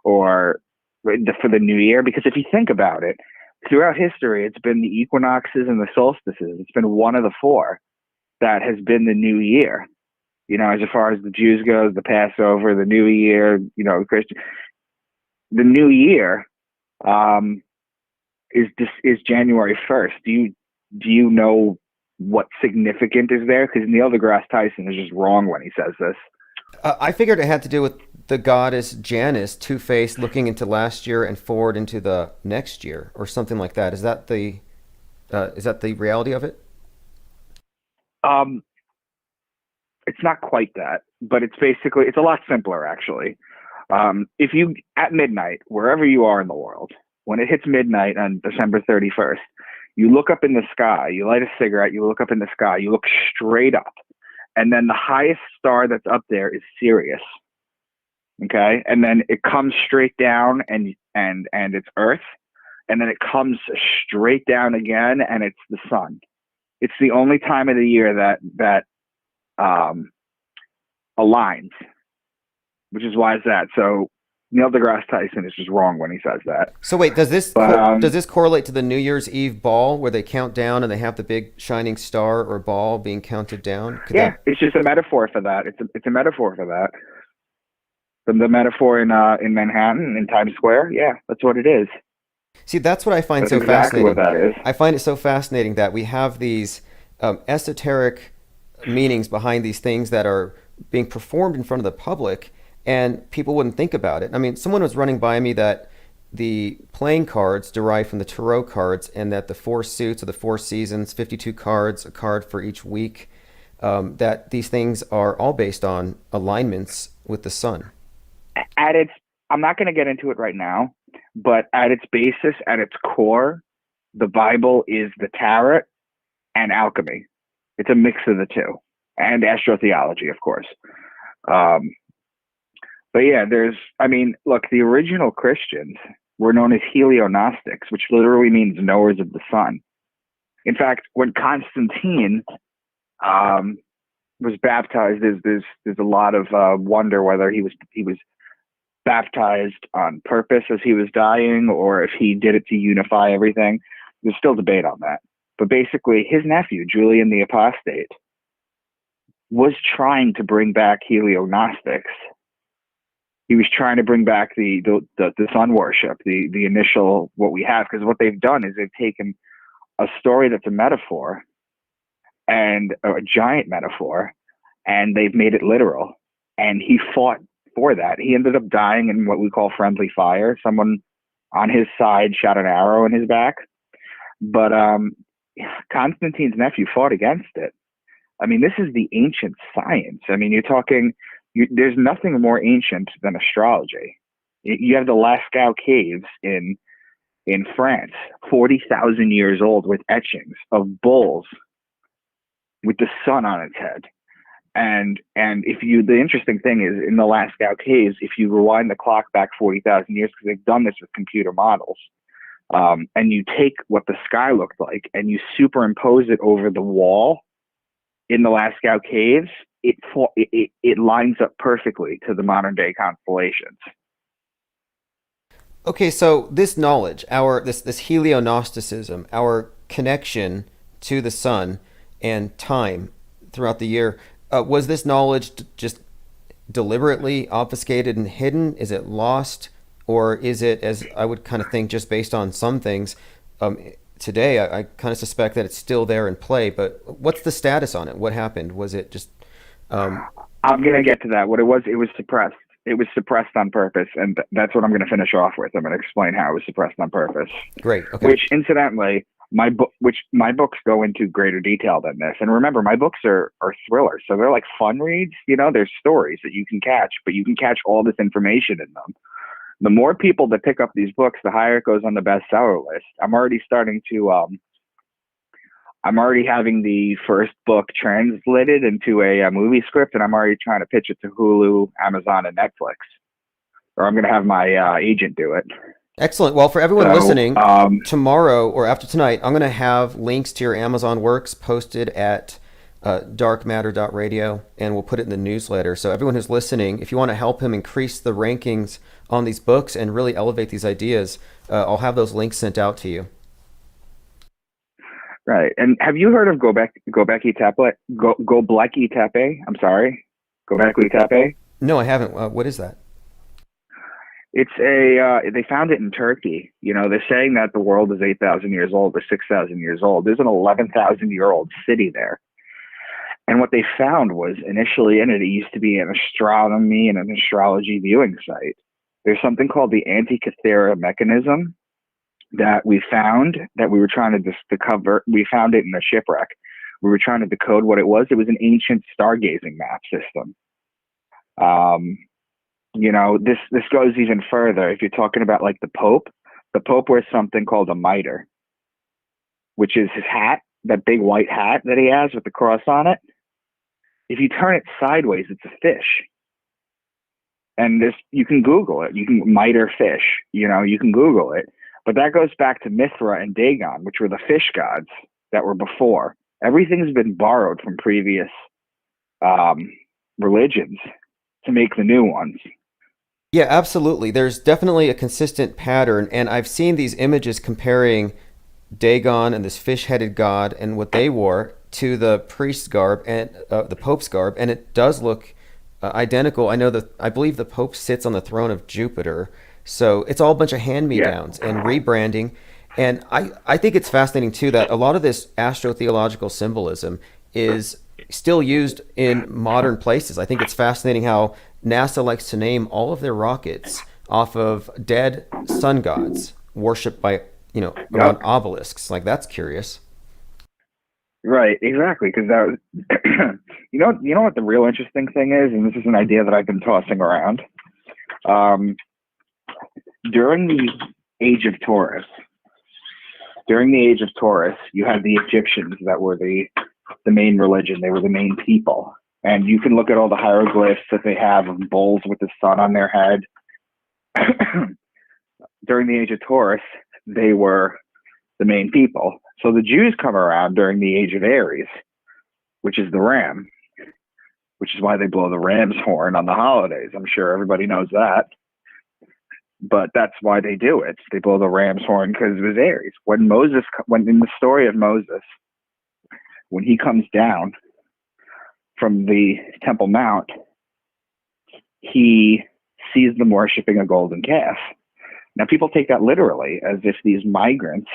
or for the new year. Because if you think about it, throughout history, it's been the equinoxes and the solstices. It's been one of the four that has been the new year. You know, as far as the Jews go, the Passover, the New Year, you know, Christian, the new year is January 1st. Do you know what significant is there? Because Neil deGrasse Tyson is just wrong when he says this. I figured it had to do with the goddess Janus, two-faced, looking into last year and forward into the next year, or something like that. Is that the reality of it? It's not quite that, but it's a lot simpler actually. If you, at midnight, wherever you are in the world, when it hits midnight on December 31st, you look up in the sky, you light a cigarette, you look up in the sky, you look straight up, and then the highest star that's up there is Sirius. Okay, and then it comes straight down, and it's Earth, and then it comes straight down again, and it's the sun. It's the only time of the year that aligns, which is why it's that. So Neil deGrasse Tyson is just wrong when he says that. So wait, does this correlate to the New Year's Eve ball where they count down and they have the big shining star or ball being counted down? It's just a metaphor for that. It's a metaphor for that. The metaphor in Manhattan, in Times Square, yeah, that's what it is. See, that's what I find That's so exactly fascinating. what that is. I find it so fascinating that we have these esoteric meanings behind these things that are being performed in front of the public, and people wouldn't think about it. I mean, someone was running by me that the playing cards derive from the tarot cards, and that the 4 suits of the 4 seasons, 52 cards, a card for each week, that these things are all based on alignments with the sun. I'm not going to get into it right now, but at its basis, at its core, the Bible is the tarot and alchemy. It's a mix of the two, and astrotheology, of course. But yeah, look, the original Christians were known as Helio-Gnostics, which literally means knowers of the sun. In fact, when Constantine was baptized, there's a lot of wonder whether he was baptized on purpose as he was dying, or if he did it to unify everything. There's still debate on that. But basically, his nephew, Julian the Apostate, was trying to bring back Helio-Gnostics. He was trying to bring back the sun worship, the initial, what we have, because what they've done is they've taken a story that's a metaphor, and a giant metaphor, and they've made it literal. And he fought for that. He ended up dying in what we call friendly fire. Someone on his side shot an arrow in his back. But Constantine's nephew fought against it. I mean, this is the ancient science. I mean, there's nothing more ancient than astrology. You have the Lascaux caves in France, 40,000 years old, with etchings of bulls with the sun on its head. And the interesting thing is, in the Lascaux caves, if you rewind the clock back 40,000 years, because they've done this with computer models, and you take what the sky looked like and you superimpose it over the wall in the Lascaux caves, it lines up perfectly to the modern day constellations. Okay, so this knowledge, this Helio-Gnosticism, our connection to the sun and time throughout the year, Was this knowledge just deliberately obfuscated and hidden? Is it lost? Or is it, as I would kind of think, just based on some things, today I kind of suspect that it's still there in play, but what's the status on it? What happened? Was it just... I'm going to get to that. What it was suppressed. It was suppressed on purpose, and that's what I'm going to finish off with. I'm going to explain how it was suppressed on purpose. Great. Okay. Which, incidentally, my books go into greater detail than this. And remember, my books are thrillers, so they're like fun reads. You know, they're stories that you can catch, but you can catch all this information in them. The more people that pick up these books, the higher it goes on the bestseller list. I'm already having the first book translated into a movie script, and I'm already trying to pitch it to Hulu, Amazon, and Netflix. Or I'm going to have my agent do it. Excellent. Well, for everyone listening, tomorrow or after tonight, I'm going to have links to your Amazon works posted at darkmatter.radio, and we'll put it in the newsletter. So everyone who's listening, if you want to help him increase the rankings on these books and really elevate these ideas, I'll have those links sent out to you. Right. And have you heard of Göbekli Tepe? I'm sorry. Göbekli Tepe? No, I haven't. What is that? It's they found it in Turkey. You know, they're saying that the world is 8,000 years old or 6,000 years old. There's an 11,000-year-old city there. And what they found was initially in it used to be an astronomy and an astrology viewing site. There's something called the Antikythera mechanism that we found that we were trying to discover. We found it in a shipwreck. We were trying to decode what it was. It was an ancient stargazing map system. You know, this goes even further. If you're talking about like the Pope wears something called a mitre, which is his hat, that big white hat that he has with the cross on it. If you turn it sideways, it's a fish. And you can Google it. You can mitre fish. You know, you can Google it. But that goes back to Mithra and Dagon, which were the fish gods that were before. Everything's been borrowed from previous religions to make the new ones. Yeah, absolutely. There's definitely a consistent pattern, and I've seen these images comparing Dagon and this fish-headed god and what they wore to the priest's garb and the Pope's garb, and it does look identical. I believe the Pope sits on the throne of Jupiter, so it's all a bunch of hand-me-downs and rebranding. And I think it's fascinating too that a lot of this astrotheological symbolism is still used in modern places. I think it's fascinating how NASA likes to name all of their rockets off of dead sun gods worshipped by, around obelisks. Like, that's curious. Right, exactly. Because that was, you know what the real interesting thing is, and this is an idea that I've been tossing around. During the age of Taurus, you had the Egyptians that were the main religion. They were the main people. And you can look at all the hieroglyphs that they have of bulls with the sun on their head. During the age of Taurus, they were the main people. So the Jews come around during the age of Aries, which is the ram, which is why they blow the ram's horn on the holidays. I'm sure everybody knows that. But that's why they do it. They blow the ram's horn because it was Aries. When in the story of Moses, when he comes down from the Temple Mount, he sees them worshiping a golden calf. Now, people take that literally, as if these migrants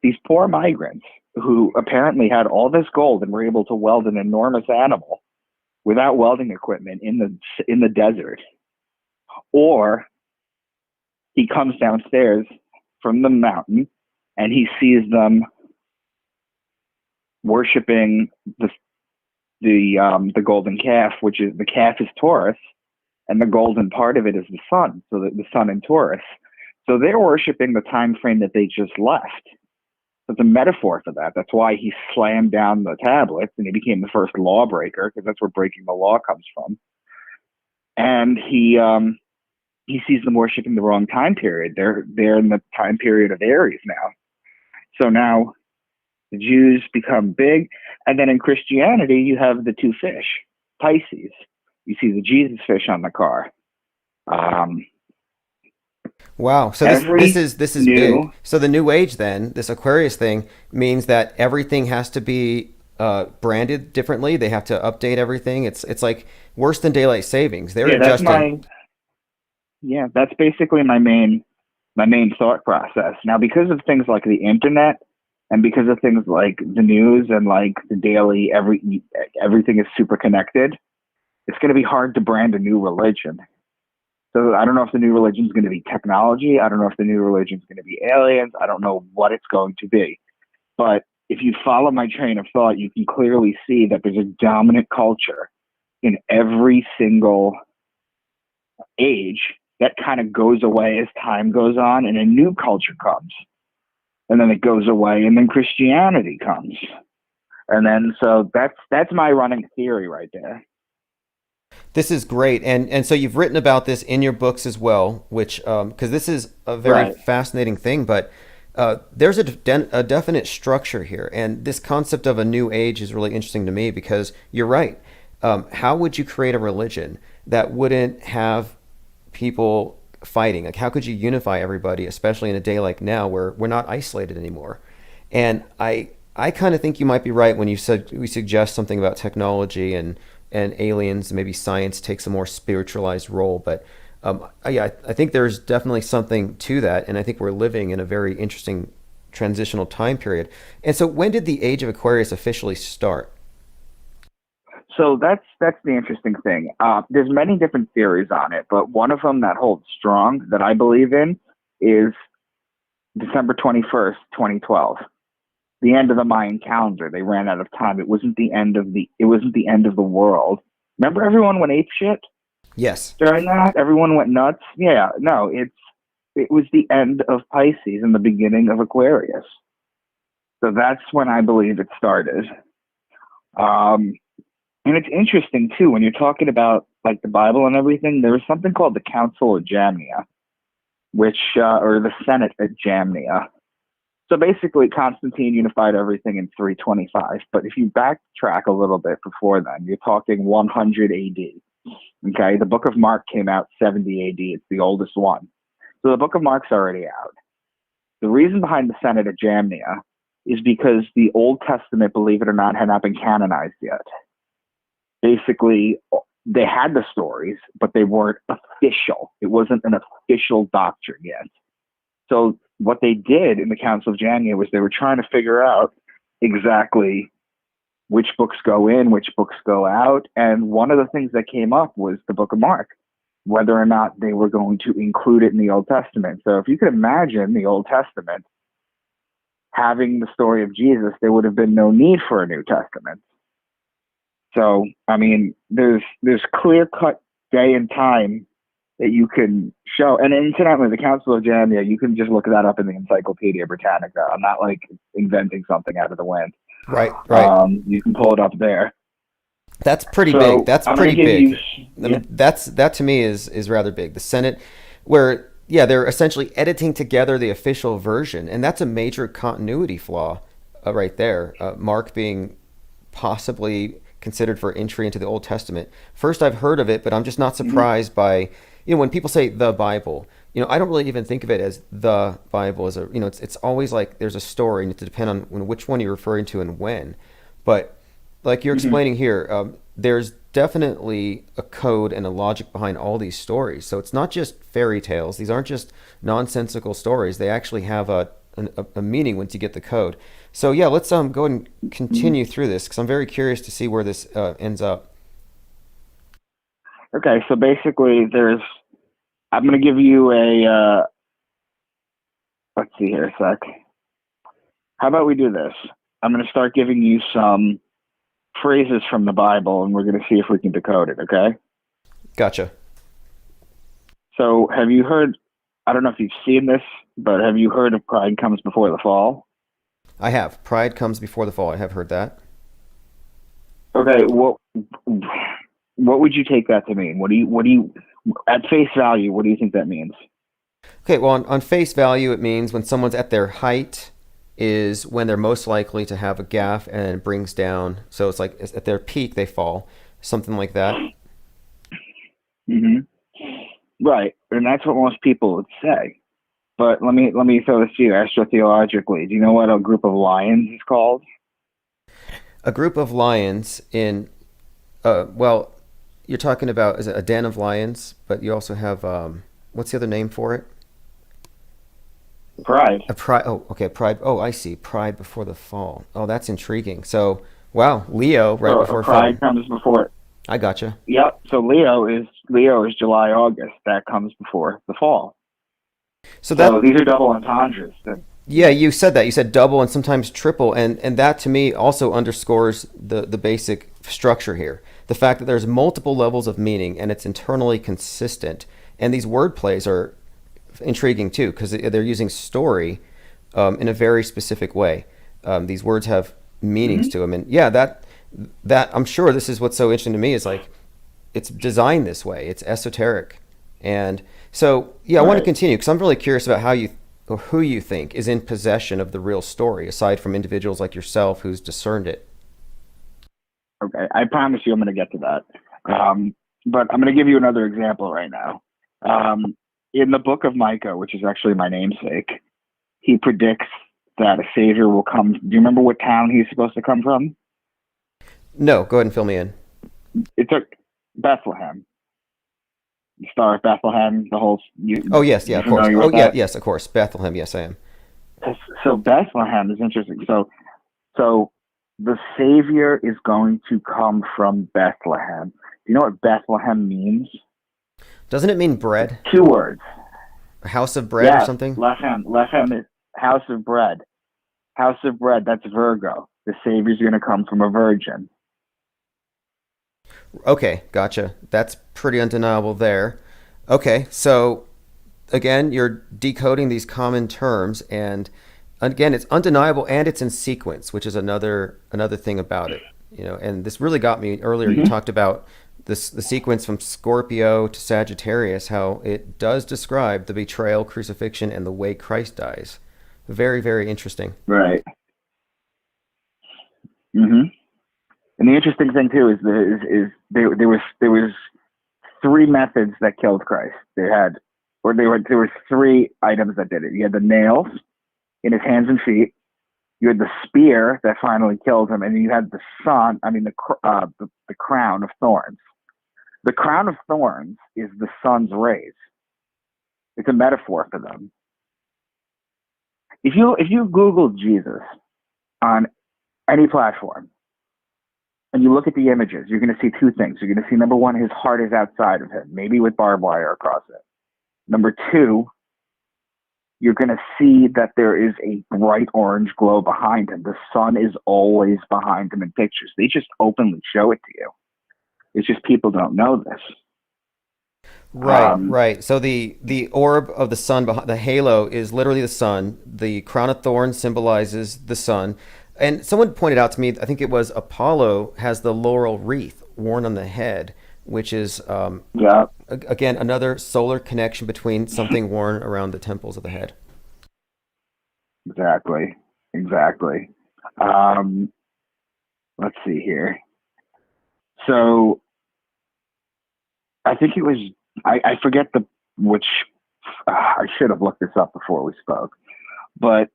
these poor migrants who apparently had all this gold and were able to weld an enormous animal without welding equipment in the desert. Or he comes downstairs from the mountain and he sees them worshiping the golden calf, which is, the calf is Taurus, and the golden part of it is the sun, so the sun in Taurus. So they're worshiping the time frame that they just left. It's a metaphor for that. That's why he slammed down the tablets and he became the first lawbreaker, because that's where breaking the law comes from. And he sees them worshiping the wrong time period. They're in the time period of Aries now. So now the Jews become big. And then in Christianity, you have the two fish, Pisces. You see the Jesus fish on the car. Wow. So this is new, big. So the new age then, this Aquarius thing means that everything has to be branded differently. They have to update everything. It's like worse than daylight savings. They're adjusting. That's basically my main thought process. Now, because of things like the internet and because of things like the news and like the daily, everything is super connected, it's going to be hard to brand a new religion. So I don't know if the new religion is going to be technology. I don't know if the new religion is going to be aliens. I don't know what it's going to be. But if you follow my train of thought, you can clearly see that there's a dominant culture in every single age that kind of goes away as time goes on, and a new culture comes. And then it goes away, and then Christianity comes. And then so that's my running theory right there. This is great, and so you've written about this in your books as well, which because this is a very fascinating thing. But there's a definite structure here, and this concept of a new age is really interesting to me because you're right. How would you create a religion that wouldn't have people fighting? Like, how could you unify everybody, especially in a day like now where we're not isolated anymore? And I kind of think you might be right when you said we suggest something about technology and aliens, maybe science takes a more spiritualized role. But I think there's definitely something to that. And I think we're living in a very interesting transitional time period. And so when did the age of Aquarius officially start? So that's the interesting thing. There's many different theories on it, but one of them that holds strong that I believe in is December 21st, 2012. The end of the Mayan calendar. They ran out of time. It wasn't the end of the world. Remember everyone went ape shit? Yes. During that, everyone went nuts. Yeah, no, it was the end of Pisces and the beginning of Aquarius. So that's when I believe it started. And it's interesting too when you're talking about like the Bible and everything. There was something called the Council of Jamnia, which or the Senate at Jamnia. So basically, Constantine unified everything in 325. But if you backtrack a little bit before then, you're talking 100 AD. Okay, the Book of Mark came out 70 AD. It's the oldest one. So the Book of Mark's already out. The reason behind the Senate at Jamnia is because the Old Testament, believe it or not, had not been canonized yet. Basically, they had the stories, but they weren't official. It wasn't an official doctrine yet. So what they did in the Council of Jamnia was they were trying to figure out exactly which books go in, which books go out. And one of the things that came up was the Book of Mark, whether or not they were going to include it in the Old Testament. So if you could imagine the Old Testament having the story of Jesus, there would have been no need for a New Testament. So, I mean, there's clear-cut day and time that you can show. And incidentally, the Council of Jamnia, you can just look that up in the Encyclopedia Britannica. I'm not like inventing something out of the wind. Right. You can pull it up there. That's pretty big. That's pretty big. I mean, that to me is rather big. The Senate, where they're essentially editing together the official version, and that's a major continuity flaw right there. Mark being possibly considered for entry into the Old Testament. First, I've heard of it, but I'm just not surprised by, when people say the Bible, I don't really even think of it as the Bible as it's always like there's a story, and it depends on which one you're referring to and when. But like you're explaining here, there's definitely a code and a logic behind all these stories. So it's not just fairy tales. These aren't just nonsensical stories. They actually have a meaning once you get the code. So yeah, let's go ahead and continue through this because I'm very curious to see where this ends up. Okay, so basically I'm going to give you let's see here a sec. How about we do this? I'm going to start giving you some phrases from the Bible, and we're going to see if we can decode it, okay? Gotcha. So have you heard, I don't know if you've seen this, but have you heard of Pride Comes Before the Fall? I have. Pride Comes Before the Fall. I have heard that. Okay, what would you take that to mean? What do you at face value, what do you think that means? Okay, well, on face value, it means when someone's at their height is when they're most likely to have a gaffe and it brings down. So it's like at their peak, they fall. Something like that. Mm-hmm. Right. And that's what most people would say. But let me throw this to you astrotheologically. Do you know what a group of lions is called? A group of lions in, well, you're talking about, is it a den of lions? But you also have, what's the other name for it? Pride. A pride. Oh, okay. Pride. Oh, I see. Pride before the fall. Oh, that's intriguing. So, wow, Leo right before Pride fall. comes before. I gotcha. Yep. So Leo is July, August. That comes before the fall. So these are double entendres. Yeah, you said that. You said double and sometimes triple, and that to me also underscores the basic structure here. The fact that there's multiple levels of meaning and it's internally consistent. And these word plays are intriguing too, because they're using story in a very specific way. These words have meanings to them, and yeah, that I'm sure this is what's so interesting to me is like it's designed this way. It's esoteric, and so yeah, I want to continue because I'm really curious about how you or who you think is in possession of the real story, aside from individuals like yourself who's discerned it. Okay, I promise you I'm going to get to that. But I'm going to give you another example right now. In the book of Micah, which is actually my namesake, he predicts that a savior will come. Do you remember what town he's supposed to come from? No, go ahead and fill me in. It took Bethlehem. The Star of Bethlehem, the whole... Oh, yes, yeah, of course. Oh, yeah, yes, of course. Bethlehem, yes, I am. So Bethlehem is interesting. So the Savior is going to come from Bethlehem. Do you know what Bethlehem means? Doesn't it mean bread? 2 words. A house of bread or something? Lechem is house of bread. House of bread, that's Virgo. The Savior's going to come from a virgin. Okay, gotcha. That's pretty undeniable there. Okay, so again, you're decoding these common terms, and again, it's undeniable and it's in sequence, which is another thing about it. You know, and this really got me earlier. You talked about the sequence from Scorpio to Sagittarius, how it does describe the betrayal, crucifixion, and the way Christ dies. Very, very interesting. Right. Mm-hmm. And the interesting thing too is there was 3 methods that killed Christ. There were 3 items that did it. You had the nails in his hands and feet. You had the spear that finally killed him, and then you had the crown of thorns. The crown of thorns is the sun's rays. It's a metaphor for them. If you Google Jesus on any platform, and you look at the images, you're going to see 2 things. You're going to see, number 1, his heart is outside of him, maybe with barbed wire across it. Number 2, you're going to see that there is a bright orange glow behind him. The sun is always behind him in pictures. They just openly show it to you. It's just people don't know this. Right, right. So the orb of the sun, the halo, is literally the sun. The crown of thorns symbolizes the sun. And someone pointed out to me, I think it was Apollo, has the laurel wreath worn on the head, which is, again, another solar connection between something worn around the temples of the head. Exactly. Let's see here. So I think it was, I forget I should have looked this up before we spoke, but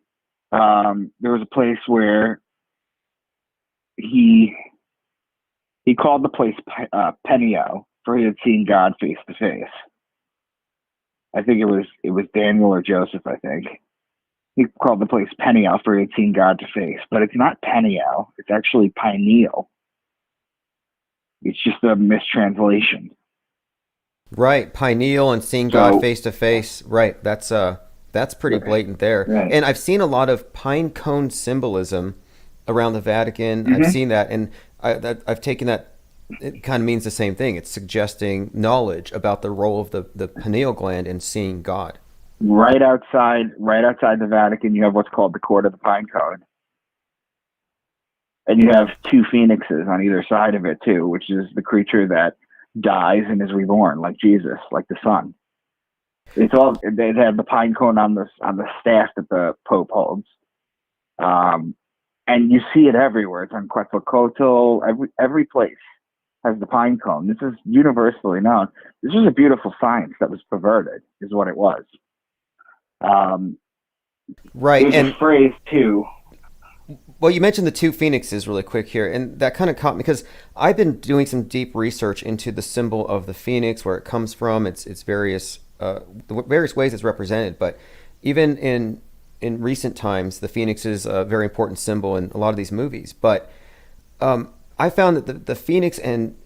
there was a place where he called the place Peniel, for he had seen God face to face. I think it was Daniel or Joseph, I think. He called the place Peniel, for he had seen God to face. But it's not Peniel, it's actually Pineal. It's just a mistranslation. Right, pineal and seeing God face to face. Right, that's pretty blatant there. Right. And I've seen a lot of pine cone symbolism around the Vatican. I've seen that, and I've taken that. It kind of means the same thing. It's suggesting knowledge about the role of the pineal gland in seeing God. Right outside the Vatican, you have what's called the Court of the Pine Cone. And you have 2 phoenixes on either side of it too, which is the creature that dies and is reborn, like Jesus, like the sun. It's all, they have the pine cone on the staff that the Pope holds. And you see it everywhere. It's on Quetzalcoatl. Every place has the pine cone. This is universally known. This was a beautiful science that was perverted, is what it was. Right, There's and a phrase too. well, you mentioned the two phoenixes really quick here, and that kind of caught me because I've been doing some deep research into the symbol of the phoenix, where it comes from, its various the various ways it's represented. But even in recent times, the phoenix is a very important symbol in a lot of these movies. But I found that the phoenix and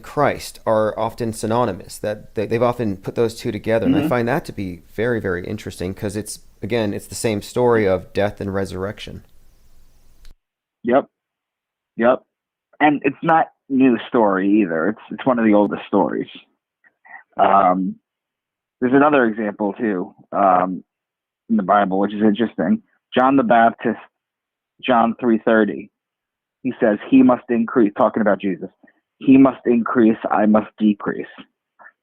Christ are often synonymous. That they've often put those two together, and I find that to be very, very interesting because it's the same story of death and resurrection. Yep. And it's not new story either. It's one of the oldest stories. There's another example too in the Bible, which is interesting. John the Baptist, John 3:30. He says, "He must increase," talking about Jesus. "He must increase, I must decrease,"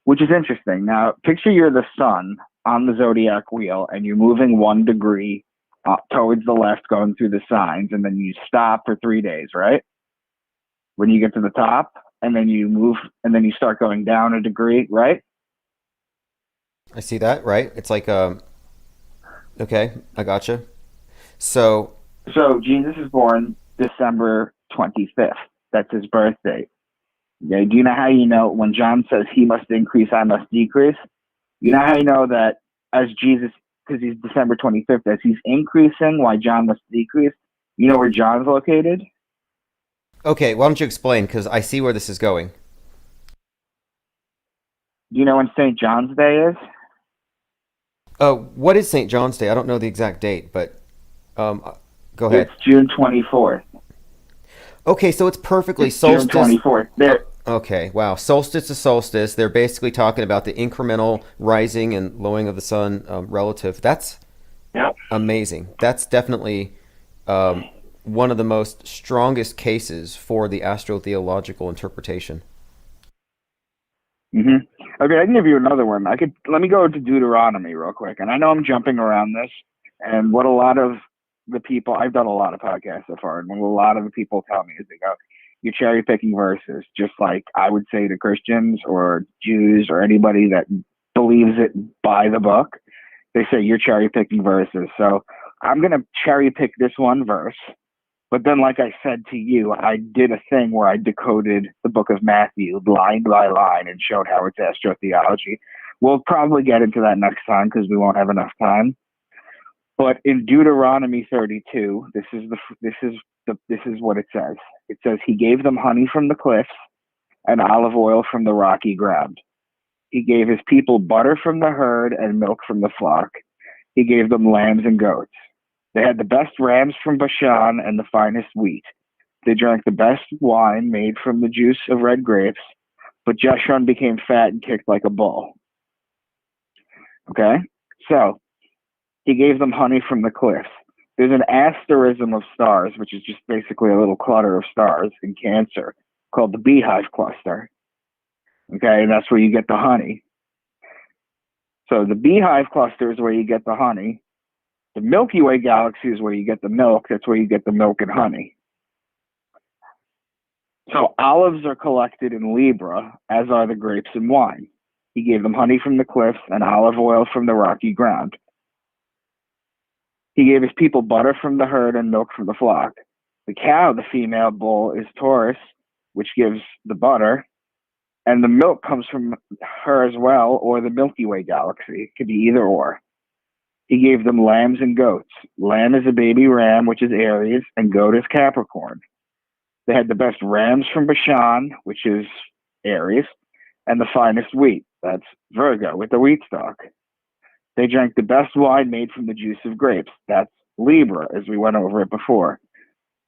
which is interesting. Now, picture you're the sun on the zodiac wheel, and you're moving 1 degree towards the left, going through the signs, and then you stop for 3 days, right? When you get to the top, and then you move, and then you start going down a degree, right? I see that, right? It's like, okay, I gotcha. So Jesus is born December 25th. That's his birth date. Okay, do you know how you know when John says he must increase, I must decrease? You know how you know that as Jesus, because he's December 25th, as he's increasing, why John must decrease? You know where John's located? Okay, why don't you explain? Because I see where this is going. Do you know when St. John's Day is? What is St. John's Day? I don't know the exact date, but go ahead. It's June 24th. Okay, so it's perfectly It's June solstice. 24th. There. Okay, wow. Solstice to solstice. They're basically talking about the incremental rising and lowering of the sun relative. That's amazing. That's definitely one of the most strongest cases for the astrotheological interpretation. Mm-hmm. Okay, I can give you another one. Let me go to Deuteronomy real quick. And I know I'm jumping around this, and what a lot of the people, I've done a lot of podcasts so far, and what a lot of the people tell me is they go, you're cherry picking verses, just like I would say to Christians or Jews or anybody that believes it by the book. They say you're cherry picking verses. So I'm going to cherry pick this one verse. But then, like I said to you, I did a thing where I decoded the book of Matthew line by line and showed how it's astrotheology. We'll probably get into that next time because we won't have enough time. But in Deuteronomy 32, this is what it says. It says, "He gave them honey from the cliffs and olive oil from the rocky ground. He gave his people butter from the herd and milk from the flock. He gave them lambs and goats. They had the best rams from Bashan and the finest wheat. They drank the best wine made from the juice of red grapes, but Jeshurun became fat and kicked like a bull." Okay? So, he gave them honey from the cliffs. There's an asterism of stars, which is just basically a little clutter of stars in Cancer, called the Beehive Cluster. Okay, and that's where you get the honey. So the Beehive Cluster is where you get the honey. The Milky Way galaxy is where you get the milk. That's where you get the milk and honey. So olives are collected in Libra, as are the grapes and wine. He gave them honey from the cliffs and olive oil from the rocky ground. He gave his people butter from the herd and milk from the flock. The cow, the female bull, is Taurus, which gives the butter, and the milk comes from her as well, or the Milky Way galaxy. It could be either or. He gave them lambs and goats. Lamb is a baby ram, which is Aries, and goat is Capricorn. They had the best rams from Bashan, which is Aries, and the finest wheat. That's Virgo, with the wheat stalk. They drank the best wine made from the juice of grapes. That's Libra, as we went over it before.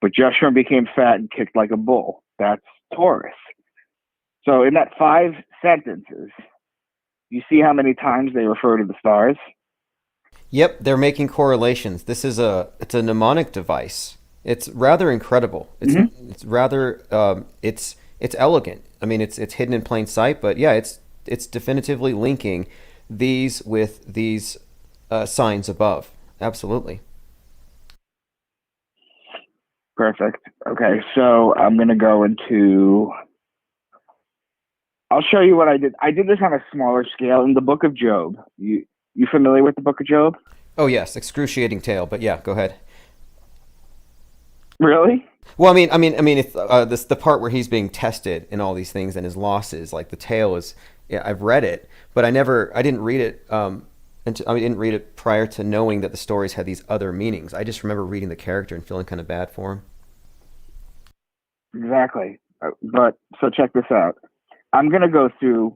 But Jeshurun became fat and kicked like a bull. That's Taurus. So in that 5 sentences, you see how many times they refer to the stars? Yep, they're making correlations. It's a mnemonic device. It's rather incredible. It's rather it's elegant. I mean, it's hidden in plain sight, but yeah, it's definitively linking these with these signs above. Absolutely. Perfect. Okay, so I'm going to go into... I'll show you what I did. I did this on a smaller scale in the book of Job. You familiar with the book of Job? Oh yes, excruciating tale. But yeah, go ahead. Really? Well, it's this the part where he's being tested in all these things and his losses. Like the tale is, yeah, I've read it, but I didn't read it. I didn't read it prior to knowing that the stories had these other meanings. I just remember reading the character and feeling kind of bad for him. Exactly. But so check this out. I'm gonna go through.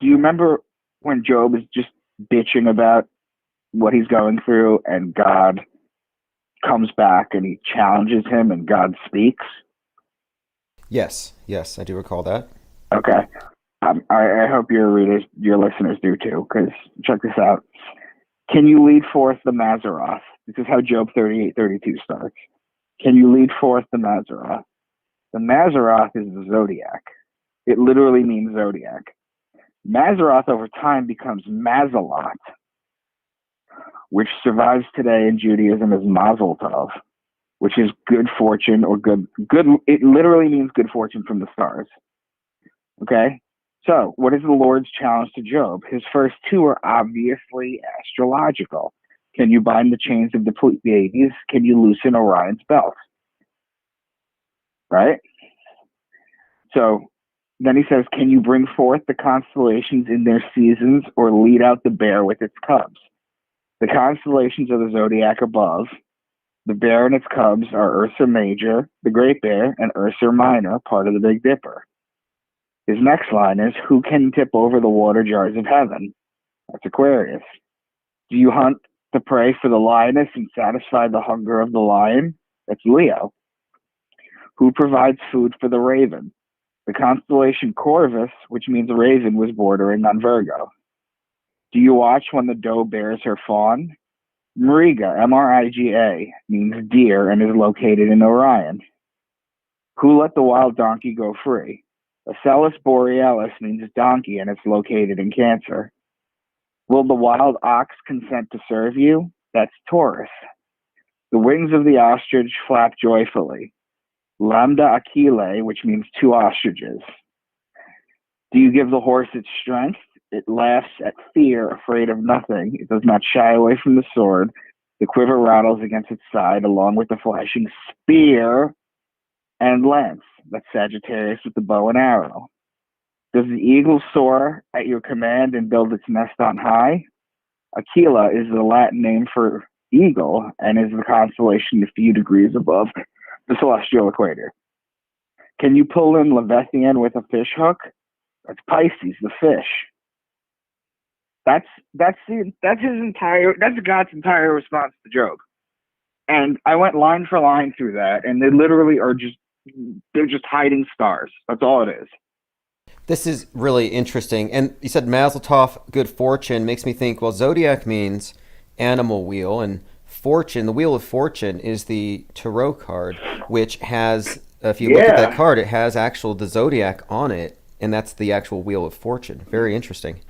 Do you remember when Job is just bitching about what he's going through, and God comes back and he challenges him, and God speaks? Yes, I do recall that. Okay. I hope your listeners do too, because check this out. Can you lead forth the Mazzaroth? This is how Job 38:32 starts. Can you lead forth the Mazzaroth? The Mazzaroth is the zodiac. It literally means zodiac. Mazzaroth over time becomes Mazalot, which survives today in Judaism as Mazel Tov, which is good fortune or good. It literally means good fortune from the stars. Okay? So, what is the Lord's challenge to Job? His first two are obviously astrological. Can you bind the chains of the Pleiades? Can you loosen Orion's belt? Right? So, then he says, can you bring forth the constellations in their seasons or lead out the bear with its cubs? The constellations are the zodiac above. The bear and its cubs are Ursa Major, the Great Bear, and Ursa Minor, part of the Big Dipper. His next line is, who can tip over the water jars of heaven? That's Aquarius. Do you hunt the prey for the lioness and satisfy the hunger of the lion? That's Leo. Who provides food for the raven? The constellation Corvus, which means raven, was bordering on Virgo. Do you watch when the doe bears her fawn? Mariga, M-R-I-G-A, means deer and is located in Orion. Who let the wild donkey go free? Acellus borealis means donkey and it's located in Cancer. Will the wild ox consent to serve you? That's Taurus. The wings of the ostrich flap joyfully. Lambda Achille, which means two ostriches. Do you give the horse its strength? It laughs at fear, afraid of nothing. It does not shy away from the sword. The quiver rattles against its side, along with the flashing spear and lance. That's Sagittarius with the bow and arrow. Does the eagle soar at your command and build its nest on high? Aquila is the Latin name for eagle and is the constellation a few degrees above the celestial equator. Can you pull in Leviathan with a fish hook? That's Pisces, the fish. That's God's entire response to Job. And I went line for line through that, and they literally they're just hiding stars. That's all it is. This is really interesting. And you said Mazel Tov, good fortune, makes me think, well, zodiac means animal wheel, and fortune, the wheel of fortune, is the tarot card, which has, if you look at that card, it has the zodiac on it, and that's the actual wheel of fortune. Very interesting.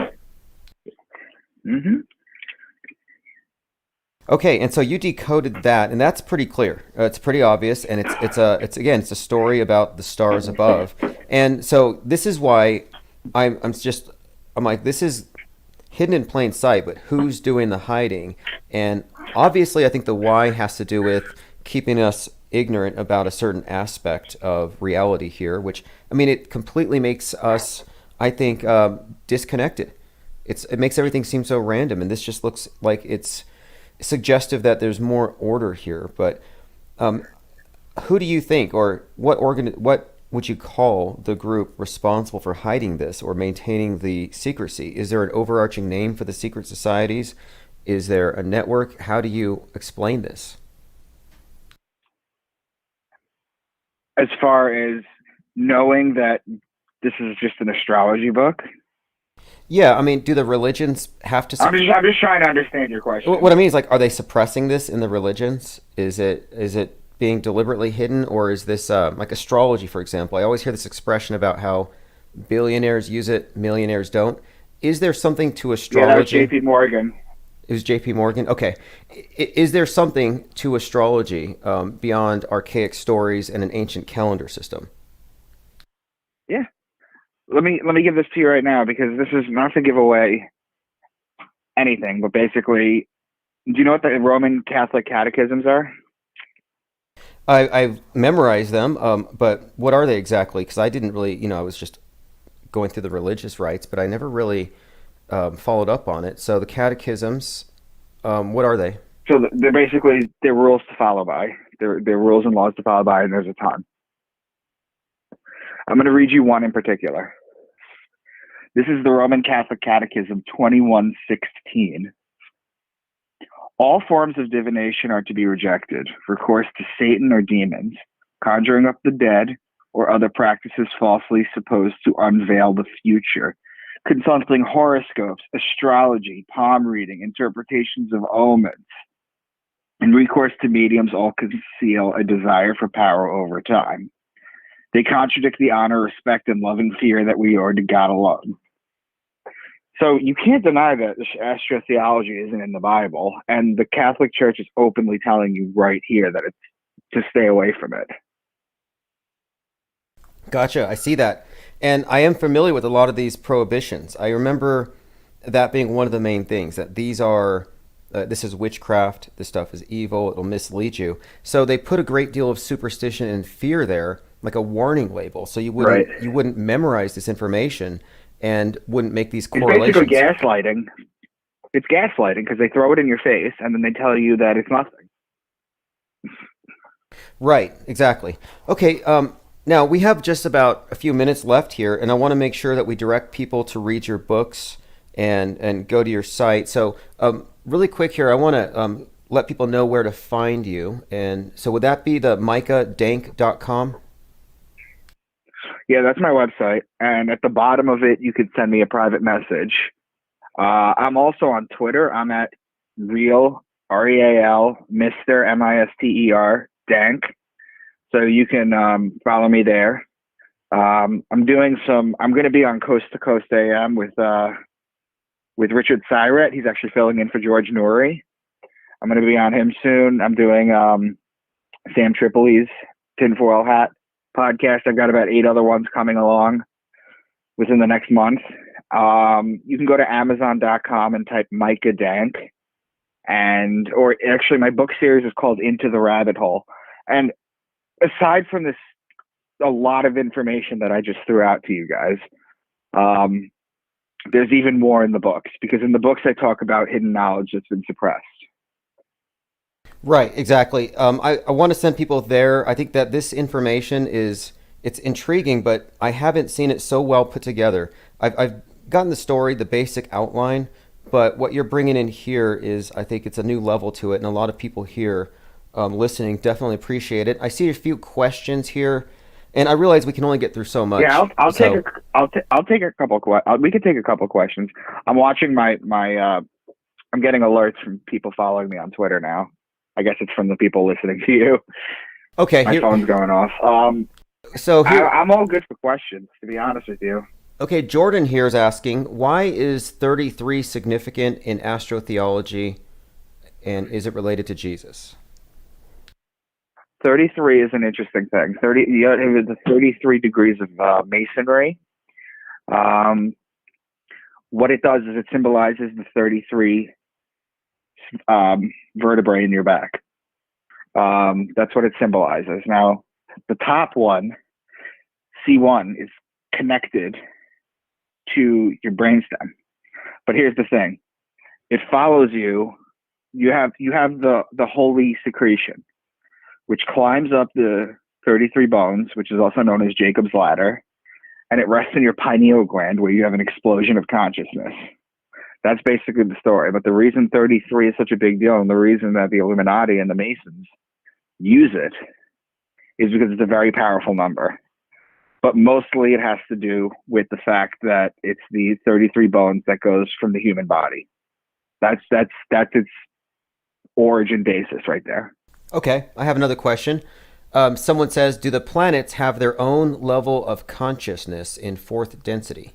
Mm-hmm. Okay, and so you decoded that, and that's pretty clear. It's pretty obvious, and it's a story about the stars above. And so this is why I'm like, this is hidden in plain sight, but who's doing the hiding? And obviously, I think the why has to do with keeping us ignorant about a certain aspect of reality here, which, I mean, it completely makes us, I think, disconnected. It makes everything seem so random, and this just looks like it's suggestive that there's more order here. But who do you think, or what would you call the group responsible for hiding this or maintaining the secrecy? Is there an overarching name for the secret societies? Is there a network? How do you explain this? As far as knowing that this is just an astrology book? Yeah, I mean, do the religions have to... I'm just trying to understand your question. What I mean is, like, are they suppressing this in the religions? Is it being deliberately hidden, or is this, like astrology, for example? I always hear this expression about how billionaires use it, millionaires don't. Is there something to astrology? Yeah, that was J.P. Morgan. It was J.P. Morgan? Okay. Is there something to astrology beyond archaic stories and an ancient calendar system? Yeah. Let me give this to you right now, because this is not to give away anything, but basically Do you know what the Roman Catholic catechisms are? I've memorized them, but what are they exactly? Because I didn't really, I was just going through the religious rites, but I never really followed up on it. So the catechisms, what are they? So they're basically they're rules to follow by. They're rules and laws to follow by, and there's a ton. I'm going to read you one in particular. This is the Roman Catholic Catechism 2116. All forms of divination are to be rejected, recourse to Satan or demons, conjuring up the dead, or other practices falsely supposed to unveil the future, consulting horoscopes, astrology, palm reading, interpretations of omens, and recourse to mediums all conceal a desire for power over time. They contradict the honor, respect, and loving fear that we owe to God alone. So you can't deny that astrotheology isn't in the Bible, and the Catholic Church is openly telling you right here that it's to stay away from it. Gotcha. I see that. And I am familiar with a lot of these prohibitions. I remember that being one of the main things, that these are, this is witchcraft, this stuff is evil, it'll mislead you. So they put a great deal of superstition and fear there, like a warning label. So you wouldn't memorize this information and wouldn't make these correlations. It's basically gaslighting. It's gaslighting because they throw it in your face and then they tell you that it's nothing. Right, exactly. Okay, now we have just about a few minutes left here, and I want to make sure that we direct people to read your books and go to your site. So really quick here, I want to let people know where to find you. And so would that be the micahdank.com? Yeah, that's my website. And at the bottom of it, you could send me a private message. I'm also on Twitter. I'm at real, R-E-A-L, Mr. M-I-S-T-E-R, Dank. So you can follow me there. I'm going to be on Coast to Coast AM with Richard Syret. He's actually filling in for George Noory. I'm going to be on him soon. I'm doing Sam Tripoli's Tinfoil Hat podcast. I've got about 8 other ones coming along within the next month. You can go to Amazon.com and type Micah Dank, or actually my book series is called Into the Rabbit Hole. And aside from this, a lot of information that I just threw out to you guys, there's even more in the books, because in the books I talk about hidden knowledge that's been suppressed. Right, exactly. I want to send people there. I think that this information it's intriguing, but I haven't seen it so well put together. I've gotten the story, the basic outline, but what you're bringing in here is, I think it's a new level to it, and a lot of people here listening definitely appreciate it. I see a few questions here, and I realize we can only get through so much. Yeah, I'll take a couple. We could take a couple questions. I'm watching my I'm getting alerts from people following me on Twitter now. I guess it's from the people listening to you. Okay, my phone's going off. So here, I'm all good for questions, to be honest with you. Okay, Jordan here is asking, why is 33 significant in astrotheology, and is it related to Jesus? 33 is an interesting thing. The 33 degrees of Masonry. What it does is it symbolizes the 33 vertebrae in your back. That's what it symbolizes. Now, the top one, C1, is connected to your brainstem. But here's the thing: it follows you. You have the holy secretion, which climbs up the 33 bones, which is also known as Jacob's ladder, and it rests in your pineal gland, where you have an explosion of consciousness. That's basically the story. But the reason 33 is such a big deal, and the reason that the Illuminati and the Masons use it, is because it's a very powerful number. But mostly it has to do with the fact that it's the 33 bones that goes from the human body. That's its origin basis right there. Okay, I have another question. Someone says, do the planets have their own level of consciousness in fourth density?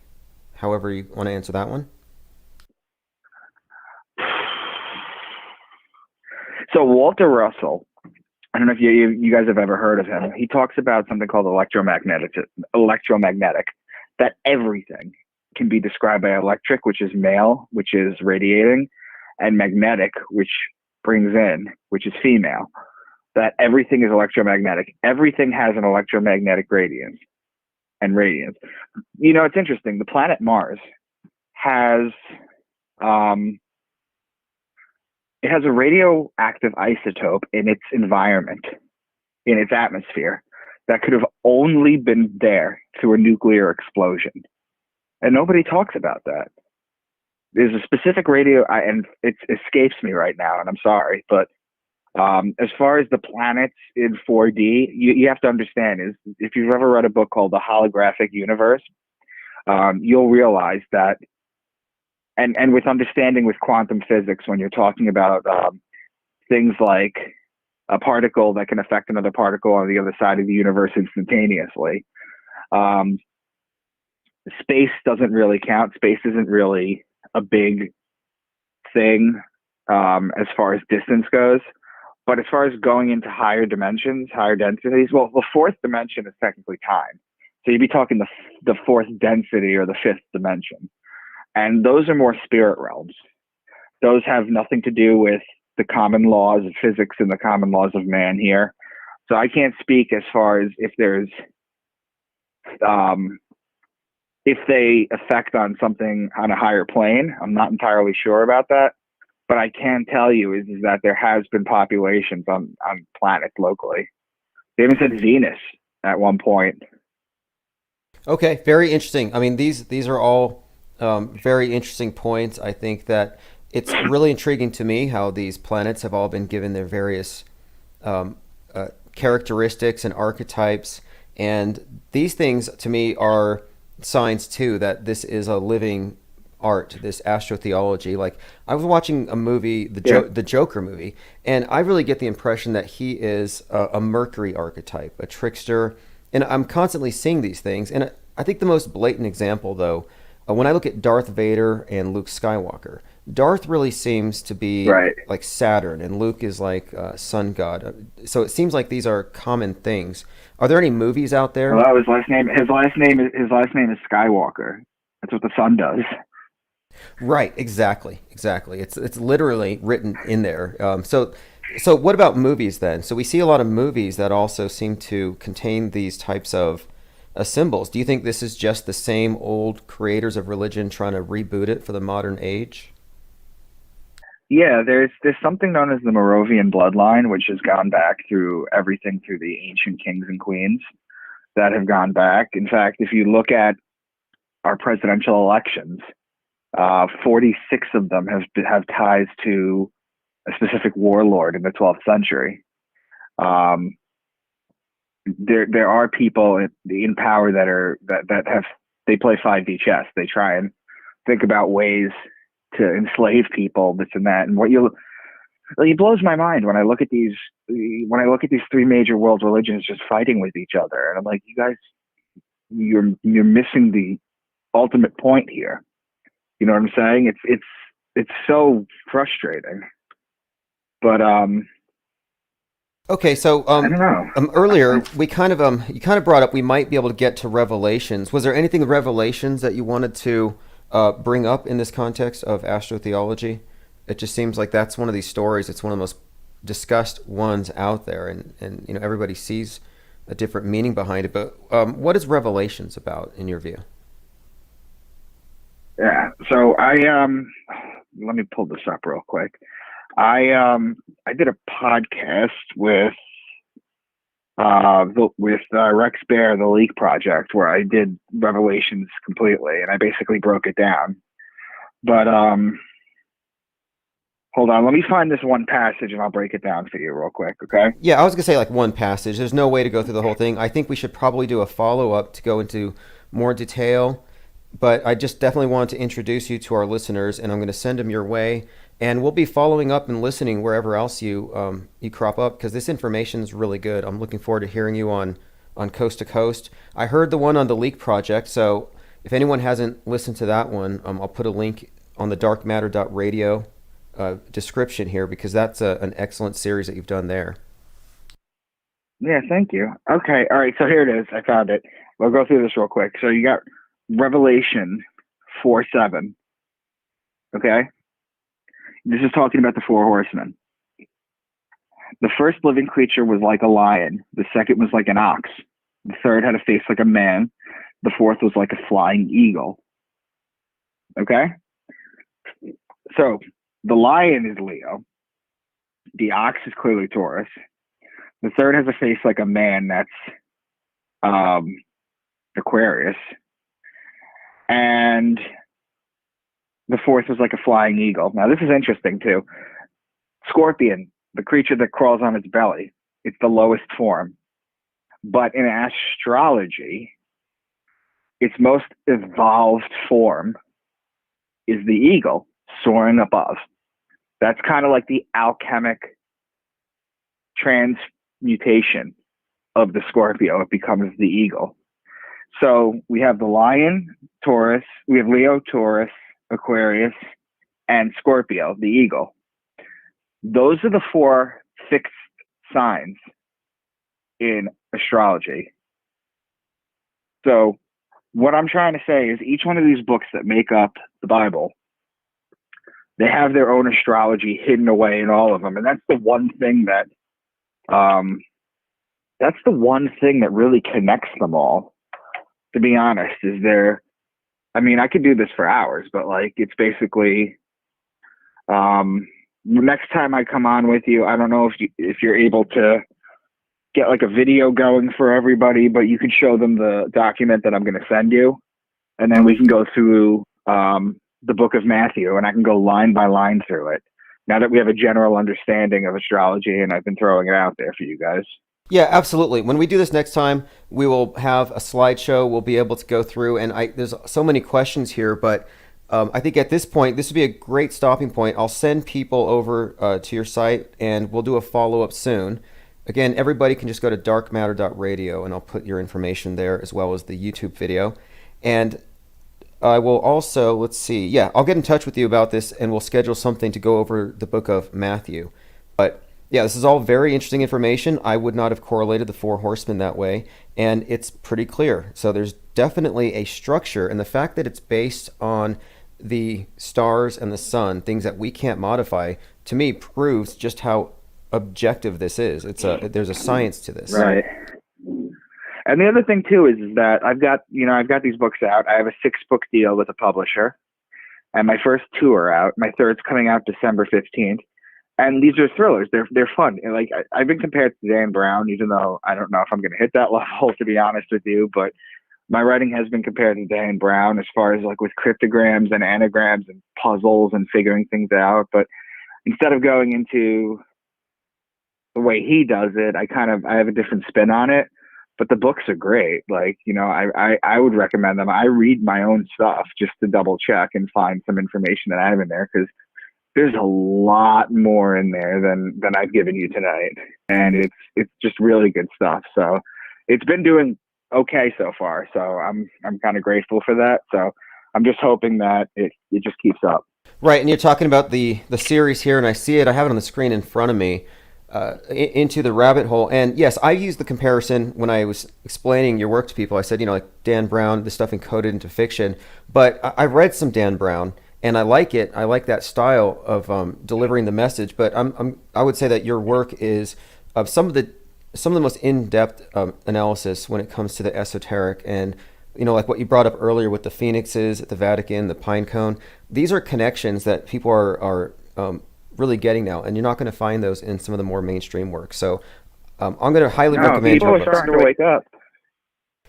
However you want to answer that one. So Walter Russell, I don't know if you guys have ever heard of him. He talks about something called electromagnetic, that everything can be described by electric, which is male, which is radiating, and magnetic, which brings in, which is female, that everything is electromagnetic. Everything has an electromagnetic radiance and radiance. You know, it's interesting. The planet Mars has it has a radioactive isotope in its environment, in its atmosphere, that could have only been there through a nuclear explosion. And nobody talks about that. There's a specific and it escapes me right now, and I'm sorry, but as far as the planets in 4D, you have to understand is if you've ever read a book called The Holographic Universe, you'll realize that, and with understanding with quantum physics, when you're talking about things like a particle that can affect another particle on the other side of the universe instantaneously, space doesn't really count. Space isn't really a big thing as far as distance goes. But as far as going into higher dimensions, higher densities, well, the fourth dimension is technically time. So you'd be talking the fourth density or the fifth dimension. And those are more spirit realms. Those have nothing to do with the common laws of physics and the common laws of man here. So I can't speak as far as if there's, if they affect on something on a higher plane. I'm not entirely sure about that. But I can tell you is that there has been populations on planets locally. They even said Venus at one point. Okay, very interesting. I mean, these are all very interesting points. I think that it's really intriguing to me how these planets have all been given their various characteristics and archetypes. And these things, to me, are signs, too, that this is a living art, this astrotheology. Like, I was watching a movie, the Joker movie, and I really get the impression that he is a Mercury archetype, a trickster, and I'm constantly seeing these things. And I think the most blatant example, though, when I look at Darth Vader and Luke Skywalker, Darth really seems to be like Saturn, and Luke is like sun god. So it seems like these are common things. Are there any movies out there? Well, his last name is Skywalker. That's what the sun does. Right, exactly. It's literally written in there. So what about movies then? So we see a lot of movies that also seem to contain these types of symbols. Do you think this is just the same old creators of religion trying to reboot it for the modern age? Yeah, there's something known as the Moravian bloodline, which has gone back through everything through the ancient kings and queens that have gone back. In fact, if you look at our presidential elections, 46 of them have ties to a specific warlord in the 12th century. There are people in power that they play 5D chess. They try and think about ways to enslave people, this and that. And it blows my mind when I look at these three major world religions just fighting with each other, and I'm like, you guys, you're missing the ultimate point here. You know what I'm saying? It's so frustrating. But okay, so I don't know. Earlier we kind of you kind of brought up we might be able to get to Revelations. Was there anything in Revelations that you wanted to bring up in this context of astrotheology? It just seems like that's one of these stories. It's one of the most discussed ones out there, and you know, everybody sees a different meaning behind it. But what is Revelations about in your view? Yeah, so let me pull this up real quick. I did a podcast with Rex Bear, the Leak Project, where I did Revelations completely, and I basically broke it down. But hold on, let me find this one passage, and I'll break it down for you real quick, okay? Yeah, I was gonna say like one passage. There's no way to go through the whole thing. I think we should probably do a follow-up to go into more detail. But I just definitely wanted to introduce you to our listeners, and I'm going to send them your way. And we'll be following up and listening wherever else you crop up, because this information is really good. I'm looking forward to hearing you on Coast to Coast. I heard the one on the Leak Project, so if anyone hasn't listened to that one, I'll put a link on the darkmatter.radio description here, because that's an excellent series that you've done there. Yeah, thank you. Okay, all right, so here it is. I found it. We'll go through this real quick. So you got Revelation 4:7. Okay? This is talking about the four horsemen. The first living creature was like a lion. The second was like an ox. The third had a face like a man. The fourth was like a flying eagle. Okay? So the lion is Leo. The ox is clearly Taurus. The third has a face like a man. That's Aquarius. And the fourth was like a flying eagle. Now, this is interesting, too. Scorpion, the creature that crawls on its belly, it's the lowest form. But in astrology, its most evolved form is the eagle soaring above. That's kind of like the alchemic transmutation of the Scorpio. It becomes the eagle. So we have the lion, Taurus, we have Leo, Taurus, Aquarius, and Scorpio, the eagle. Those are the 4 fixed signs in astrology. So what I'm trying to say is each one of these books that make up the Bible, they have their own astrology hidden away in all of them. And that's the one thing that really connects them all, to be honest. Is there, I mean, I could do this for hours, but like, it's basically, next time I come on with you, I don't know if you're able to get like a video going for everybody, but you can show them the document that I'm going to send you, and then we can go through the book of Matthew, and I can go line by line through it. Now that we have a general understanding of astrology, and I've been throwing it out there for you guys. Yeah, absolutely. When we do this next time, we will have a slideshow. We'll be able to go through, and there's so many questions here, but I think at this point, this would be a great stopping point. I'll send people over to your site, and we'll do a follow-up soon. Again, everybody can just go to darkmatter.radio, and I'll put your information there as well as the YouTube video. And I will also, let's see, yeah, I'll get in touch with you about this, and we'll schedule something to go over the book of Matthew. But yeah, this is all very interesting information. I would not have correlated the 4 horsemen that way, and it's pretty clear. So there's definitely a structure, and the fact that it's based on the stars and the sun, things that we can't modify, to me proves just how objective this is. There's a science to this. Right. And the other thing too is that I've got these books out. I have a 6-book deal with a publisher, and my first 2 are out. My third's coming out December 15th. And these are thrillers. They're fun. And like I've been compared to Dan Brown, even though I don't know if I'm going to hit that level, to be honest with you. But my writing has been compared to Dan Brown as far as like with cryptograms and anagrams and puzzles and figuring things out. But instead of going into the way he does it, I have a different spin on it. But the books are great. Like, I would recommend them. I read my own stuff just to double check and find some information that I have in there, because there's a lot more in there than I've given you tonight. And it's just really good stuff. So it's been doing okay so far. So I'm kind of grateful for that. So I'm just hoping that it just keeps up. Right. And you're talking about the series here, and I see it. I have it on the screen in front of me, Into the Rabbit Hole. And yes, I used the comparison when I was explaining your work to people. I said, like Dan Brown, this stuff encoded into fiction. But I read some Dan Brown, and I like it. I like that style of delivering the message. But I would say that your work is some of the most in-depth analysis when it comes to the esoteric, and like what you brought up earlier with the phoenixes at the Vatican, the pine cone. These are connections that people are really getting now, and you're not going to find those in some of the more mainstream work. So I'm going to highly recommend. People are starting to wake up.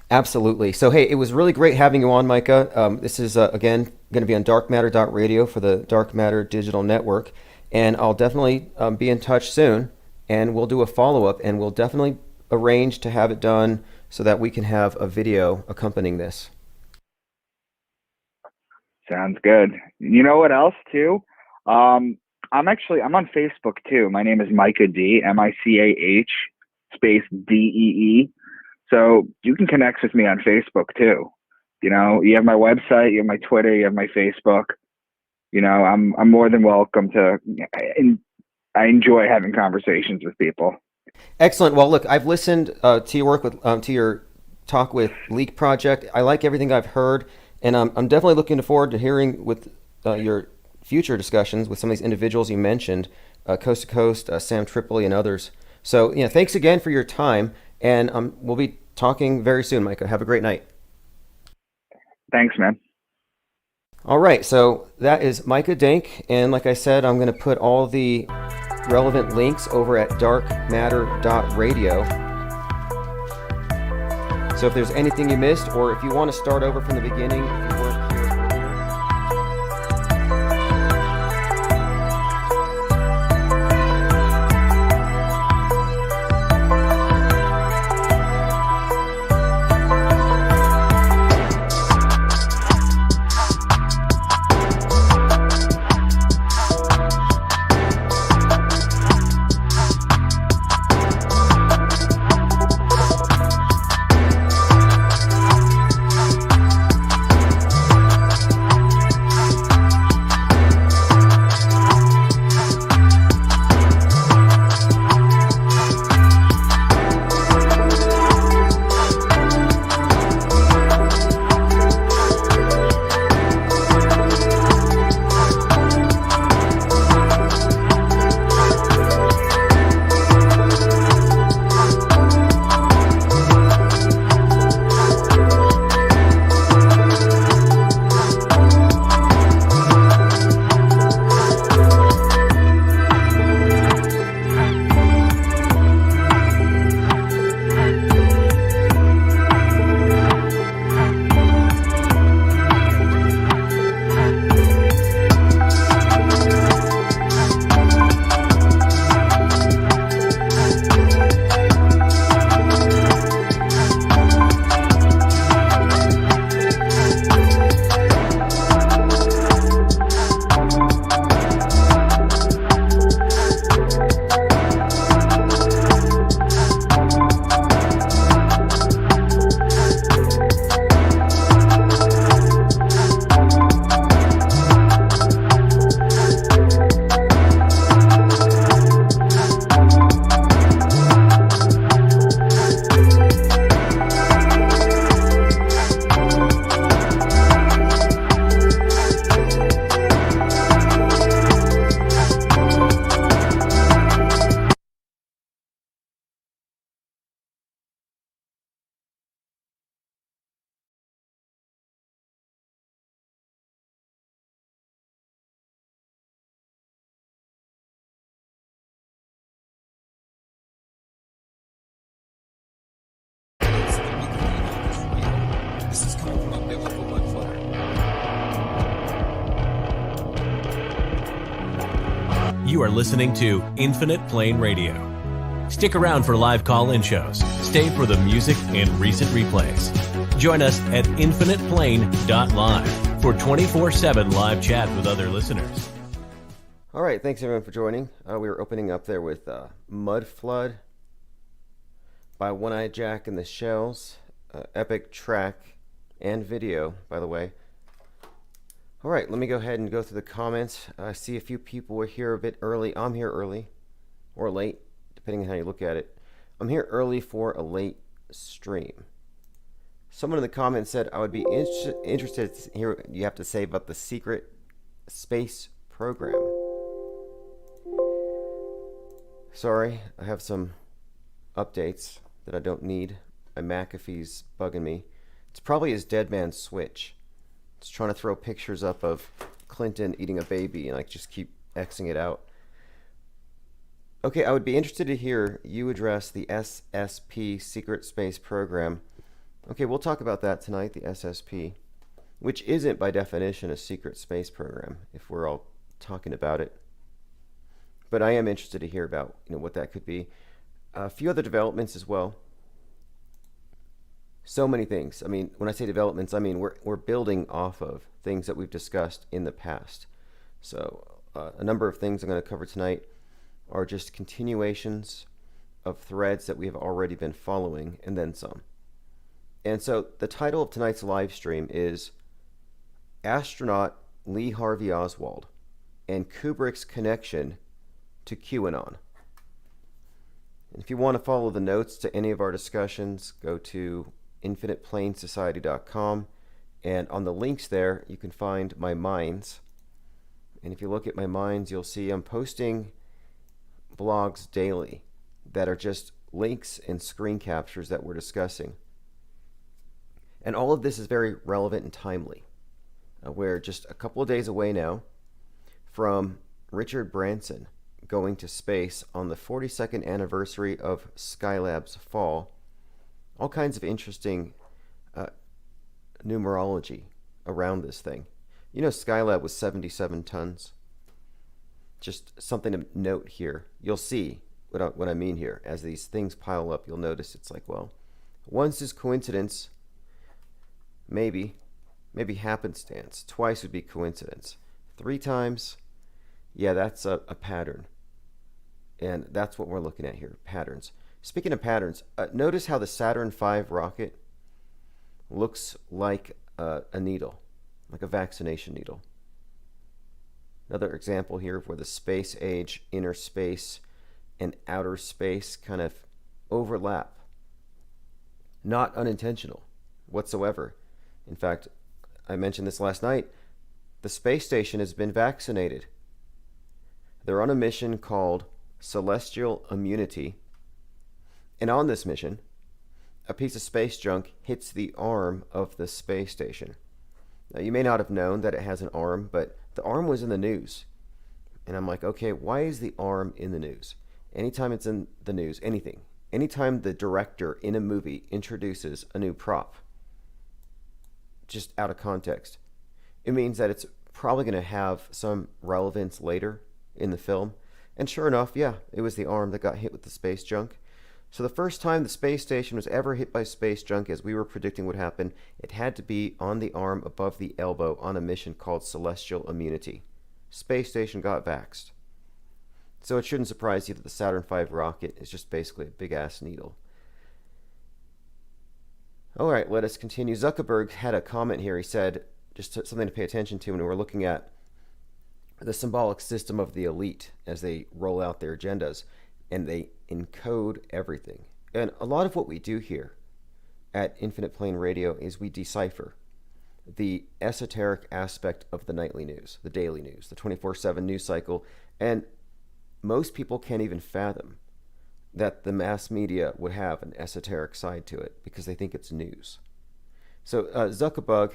Absolutely. So, hey, it was really great having you on, Micah. This is, again, going to be on darkmatter.radio for the Dark Matter Digital Network. And I'll definitely be in touch soon, and we'll do a follow-up, and we'll definitely arrange to have it done so that we can have a video accompanying this. Sounds good. You know what else, too? I'm on Facebook, too. My name is Micah D, Micah, space Dee. So you can connect with me on Facebook too. You have my website, you have my Twitter, you have my Facebook. I'm more than welcome to. I enjoy having conversations with people. Excellent. Well, look, I've listened to your work to your talk with Leak Project. I like everything I've heard, and I'm definitely looking forward to hearing with your future discussions with some of these individuals you mentioned. Coast to Coast, Sam Tripoli, and others. So, thanks again for your time, and we'll be talking very soon, Micah. Have a great night. Thanks, man. All right, so that is Micah Denk, and like I said, I'm going to put all the relevant links over at darkmatter.radio. So if there's anything you missed, or if you want to start over from the beginning, if you weren't here earlier. You are listening to Infinite Plane Radio. Stick around for live call-in shows. Stay for the music and recent replays. Join us at infiniteplane.live for 24/7 live chat with other listeners. All right, thanks everyone for joining. We were opening up there with Mud Flood by One-Eyed Jack and the Shells. Epic track and video, by the way. All right, let me go ahead and go through the comments. I see a few people were here a bit early. I'm here early or late, depending on how you look at it. I'm here early for a late stream. Someone in the comments said I would be interested to hear what you have to say about the secret space program. Sorry, I have some updates that I don't need. My McAfee's bugging me. It's probably his dead man switch. It's trying to throw pictures up of Clinton eating a baby, and I just keep Xing it out. Okay, I would be interested to hear you address the SSP secret space program. Okay, we'll talk about that tonight, the SSP, which isn't by definition a secret space program, if we're all talking about it. But I am interested to hear about what that could be. A few other developments as well. So many things. I mean, when I say developments, I mean we're building off of things that we've discussed in the past. So a number of things I'm going to cover tonight are just continuations of threads that we have already been following, and then some. And so the title of tonight's live stream is Astronaut Lee Harvey Oswald and Kubrick's Connection to QAnon. And if you want to follow the notes to any of our discussions, go to infiniteplanesociety.com, and on the links there you can find my minds. And if you look at my minds, you'll see I'm posting blogs daily that are just links and screen captures that we're discussing. And all of this is very relevant and timely. We're just a couple of days away now from Richard Branson going to space on the 42nd anniversary of Skylab's fall. All kinds of interesting numerology around this thing. You know, Skylab was 77 tons. Just something to note here. You'll see what I mean here. As these things pile up, you'll notice it's like, well, once is coincidence, maybe happenstance. Twice would be coincidence. 3 times, yeah, that's a pattern. And that's what we're looking at here, patterns. Speaking of patterns, notice how the Saturn V rocket looks like a needle, like a vaccination needle. Another example here of where the space age, inner space, and outer space kind of overlap. Not unintentional whatsoever. In fact, I mentioned this last night. The space station has been vaccinated. They're on a mission called Celestial Immunity. And on this mission, a piece of space junk hits the arm of the space station. Now, you may not have known that it has an arm, but the arm was in the news. And I'm like, okay, why is the arm in the news? Anytime it's in the news, anytime the director in a movie introduces a new prop, just out of context, it means that it's probably going to have some relevance later in the film. And sure enough, yeah, it was the arm that got hit with the space junk. So the first time the space station was ever hit by space junk, as we were predicting would happen, it had to be on the arm above the elbow on a mission called Celestial Immunity. Space station got vaxxed. So it shouldn't surprise you that the Saturn V rocket is just basically a big-ass needle. All right, let us continue. Zuckerberg had a comment here. He said, just something to pay attention to when we're looking at the symbolic system of the elite as they roll out their agendas, and they encode everything. And a lot of what we do here at Infinite Plane Radio is we decipher the esoteric aspect of the nightly news, the daily news, the 24/7 news cycle, and most people can't even fathom that the mass media would have an esoteric side to it because they think it's news. So Zuckerberg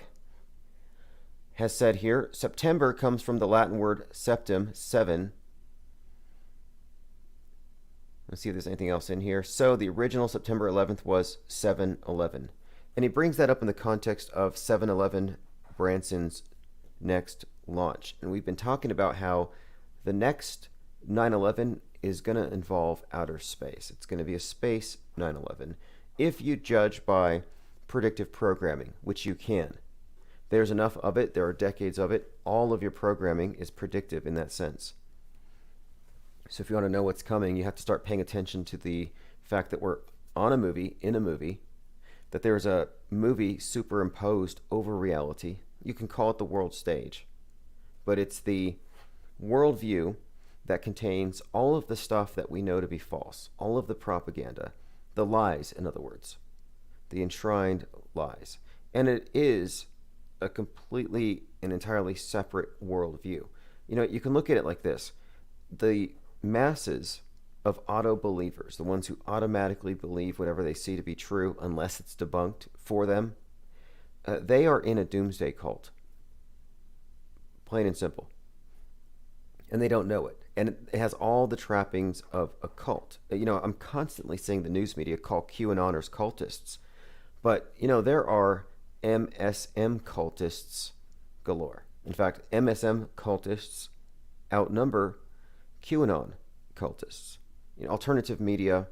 has said here, September comes from the Latin word septem, 7. Let's see if there's anything else in here. So the original September 11th was 7/11. And he brings that up in the context of 7/11, Branson's next launch. And we've been talking about how the next 9/11 is going to involve outer space. It's going to be a space 9/11. If you judge by predictive programming, which you can. There's enough of it. There are decades of it. All of your programming is predictive in that sense. So if you want to know what's coming, you have to start paying attention to the fact that we're on a movie, in a movie, that there's a movie superimposed over reality. You can call it the world stage, but it's the worldview that contains all of the stuff that we know to be false, all of the propaganda, the lies, in other words, the enshrined lies. And it is a completely and entirely separate worldview. You know, you can look at it like this. The masses of auto-believers, the ones who automatically believe whatever they see to be true unless it's debunked for them, they are in a doomsday cult. Plain and simple. And they don't know it. And it has all the trappings of a cult. You know, I'm constantly seeing the news media call QAnoners cultists. But, you know, there are MSM cultists galore. In fact, MSM cultists outnumber QAnon cultists. You know, alternative media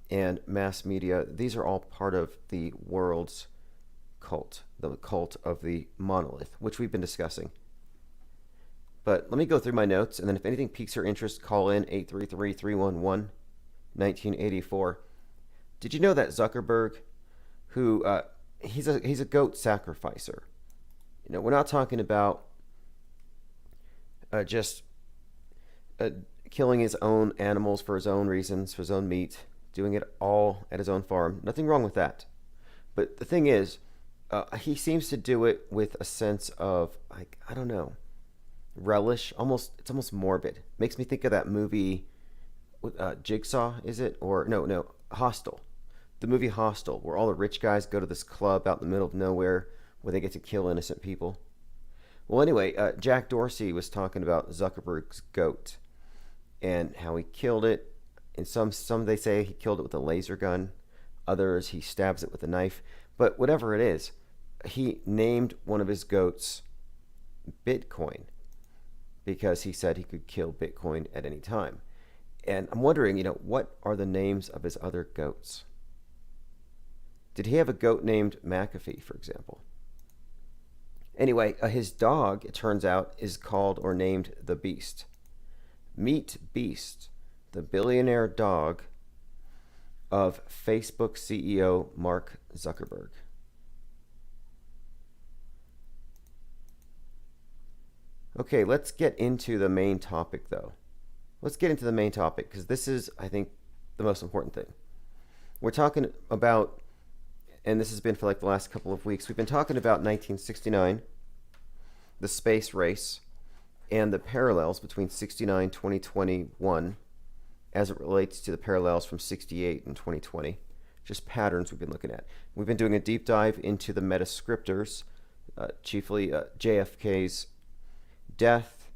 and mass media, these are all part of the world's cult, the cult of the monolith, which we've been discussing. But let me go through my notes, and then if anything piques your interest, call in 833-311-1984. Did you know that Zuckerberg, who he's a goat sacrificer? You know, we're not talking about just killing his own animals for his own reasons, for his own meat, doing it all at his own farm. Nothing wrong with that. But the thing is, he seems to do it with a sense of, like, I don't know, relish. It's almost morbid. Makes me think of that movie Jigsaw, is it? Or no, Hostel. The movie Hostel, where all the rich guys go to this club out in the middle of nowhere where they get to kill innocent people. Well, anyway, Jack Dorsey was talking about Zuckerberg's goat and how he killed it. And some they say he killed it with a laser gun. Others, he stabs it with a knife. But whatever it is, he named one of his goats Bitcoin because he said he could kill Bitcoin at any time. And I'm wondering, what are the names of his other goats? Did he have a goat named McAfee, for example? Anyway, his dog, it turns out, is called or named the Beast. Meet Beast, the billionaire dog of Facebook CEO Mark Zuckerberg. Okay, let's get into the main topic, though. Let's get into the main topic, because this is, I think, the most important thing. We're talking about, and this has been for like the last couple of weeks, we've been talking about 1969, the space race, and the parallels between 69 and 2021 as it relates to the parallels from 68 and 2020. Just patterns we've been looking at. We've been doing a deep dive into the metascriptors, chiefly JFK's death,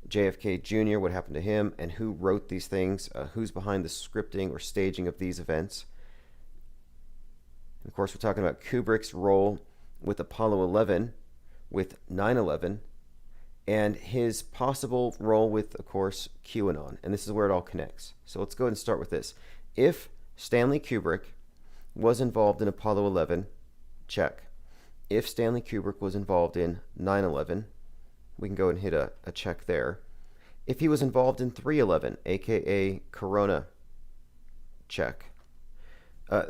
JFK Jr., what happened to him, and who wrote these things, who's behind the scripting or staging of these events. And of course, we're talking about Kubrick's role with Apollo 11, with 9/11, and his possible role with, of course, QAnon. And this is where it all connects. So let's go ahead and start with this. If Stanley Kubrick was involved in Apollo 11, check. If Stanley Kubrick was involved in 9/11, we can go and hit a check there. If he was involved in 3/11, aka Corona, check.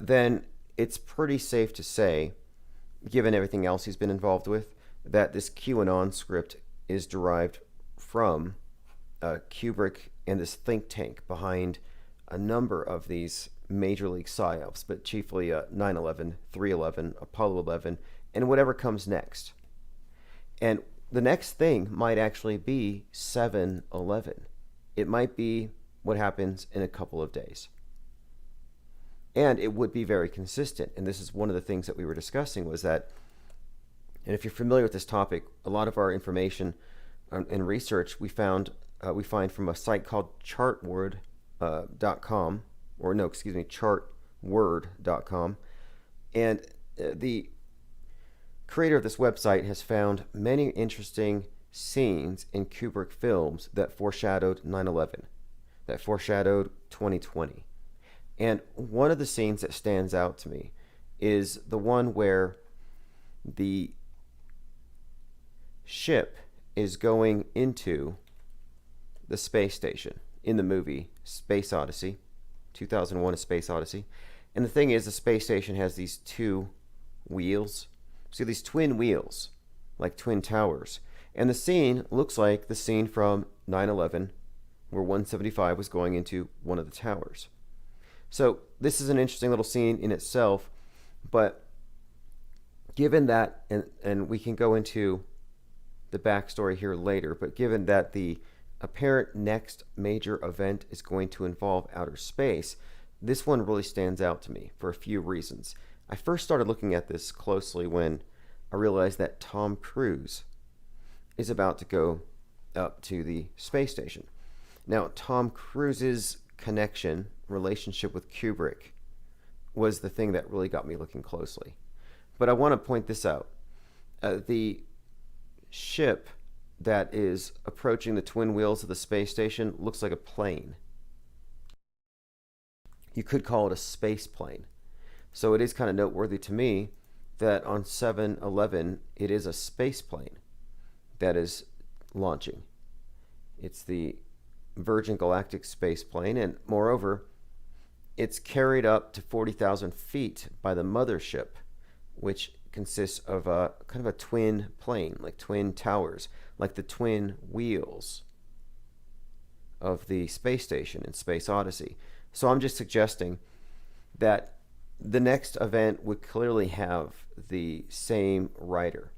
Then it's pretty safe to say, given everything else he's been involved with, that this QAnon script is derived from Kubrick and this think tank behind a number of these major league psyops, but chiefly 9/11, 3/11, Apollo 11, and whatever comes next. And the next thing might actually be 7/11. It might be what happens in a couple of days. And it would be very consistent. And this is one of the things that we were discussing was that, and if you're familiar with this topic, a lot of our information and research we find from a site called chartword.com, chartword.com. And the creator of this website has found many interesting scenes in Kubrick films that foreshadowed 9/11, that foreshadowed 2020. And one of the scenes that stands out to me is the one where the ship is going into the space station in the movie Space Odyssey, 2001: A Space Odyssey. And the thing is, the space station has these two wheels. See, these twin wheels, like twin towers. And the scene looks like the scene from 9/11, where 175 was going into one of the towers. So this is an interesting little scene in itself, but given that, and we can go into the backstory here later, but given that the apparent next major event is going to involve outer space, this one really stands out to me for a few reasons. I first started looking at this closely when I realized that Tom Cruise is about to go up to the space station. Now, Tom Cruise's relationship with Kubrick was the thing that really got me looking closely. But I want to point this out. The ship that is approaching the twin wheels of the space station looks like a plane. You could call it a space plane. So it is kind of noteworthy to me that on 7/11 it is a space plane that is launching. It's the Virgin Galactic space plane, and moreover, it's carried up to 40,000 feet by the mothership, which consists of a kind of a twin plane, like twin towers, like the twin wheels of the space station in Space Odyssey. So I'm just suggesting that the next event would clearly have the same writer,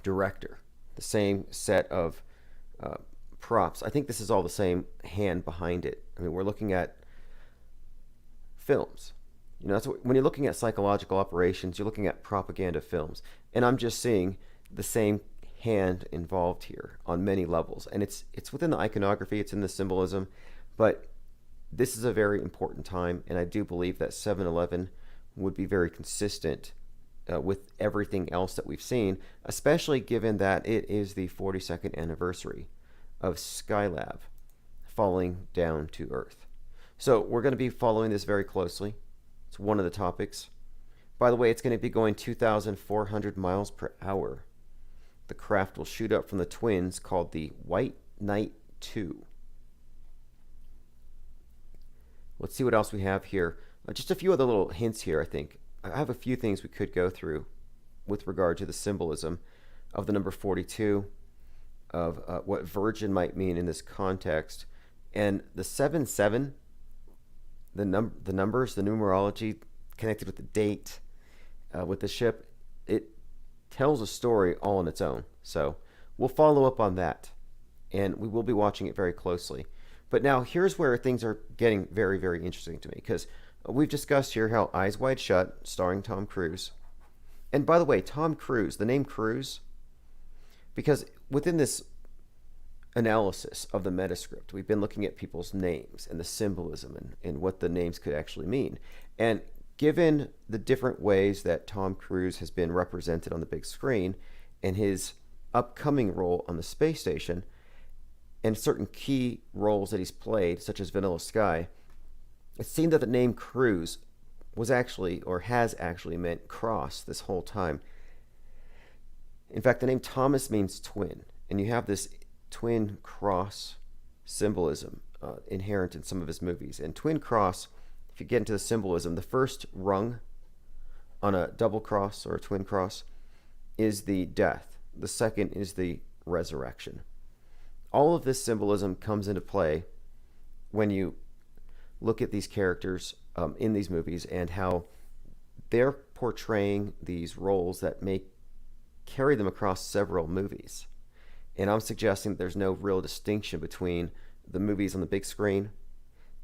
director, the same set of props. I think this is all the same hand behind it. I mean, we're looking at films. You know, that's when you're looking at psychological operations, you're looking at propaganda films. And I'm just seeing the same hand involved here on many levels. And it's within the iconography, it's in the symbolism, but this is a very important time, and I do believe that 7/11 would be very consistent with everything else that we've seen, especially given that it is the 42nd anniversary of Skylab falling down to Earth. So we're going to be following this very closely. It's one of the topics. By the way, it's going to be going 2,400 miles per hour. The craft will shoot up from the twins called the White Knight 2. Let's see what else we have here. Just a few other little hints here, I think. I have a few things we could go through with regard to the symbolism of the number 42, of what virgin might mean in this context. And the 7/7, the numbers, the numerology connected with the date, with the ship, it tells a story all on its own. So we'll follow up on that, and we will be watching it very closely. But now here's where things are getting very, very interesting to me, because we've discussed here how Eyes Wide Shut, starring Tom Cruise. And by the way, Tom Cruise, the name Cruise, because within this analysis of the Metascript, we've been looking at people's names and the symbolism and what the names could actually mean. And given the different ways that Tom Cruise has been represented on the big screen and his upcoming role on the space station and certain key roles that he's played, such as Vanilla Sky, it seemed that the name Cruise was actually, or has actually, meant cross this whole time. In fact, the name Thomas means twin, and you have this twin cross symbolism inherent in some of his movies. And twin cross, if you get into the symbolism, the first rung on a double cross or a twin cross is the death. The second is the resurrection. All of this symbolism comes into play when you look at these characters in these movies and how they're portraying these roles that may carry them across several movies. And I'm suggesting that there's no real distinction between the movies on the big screen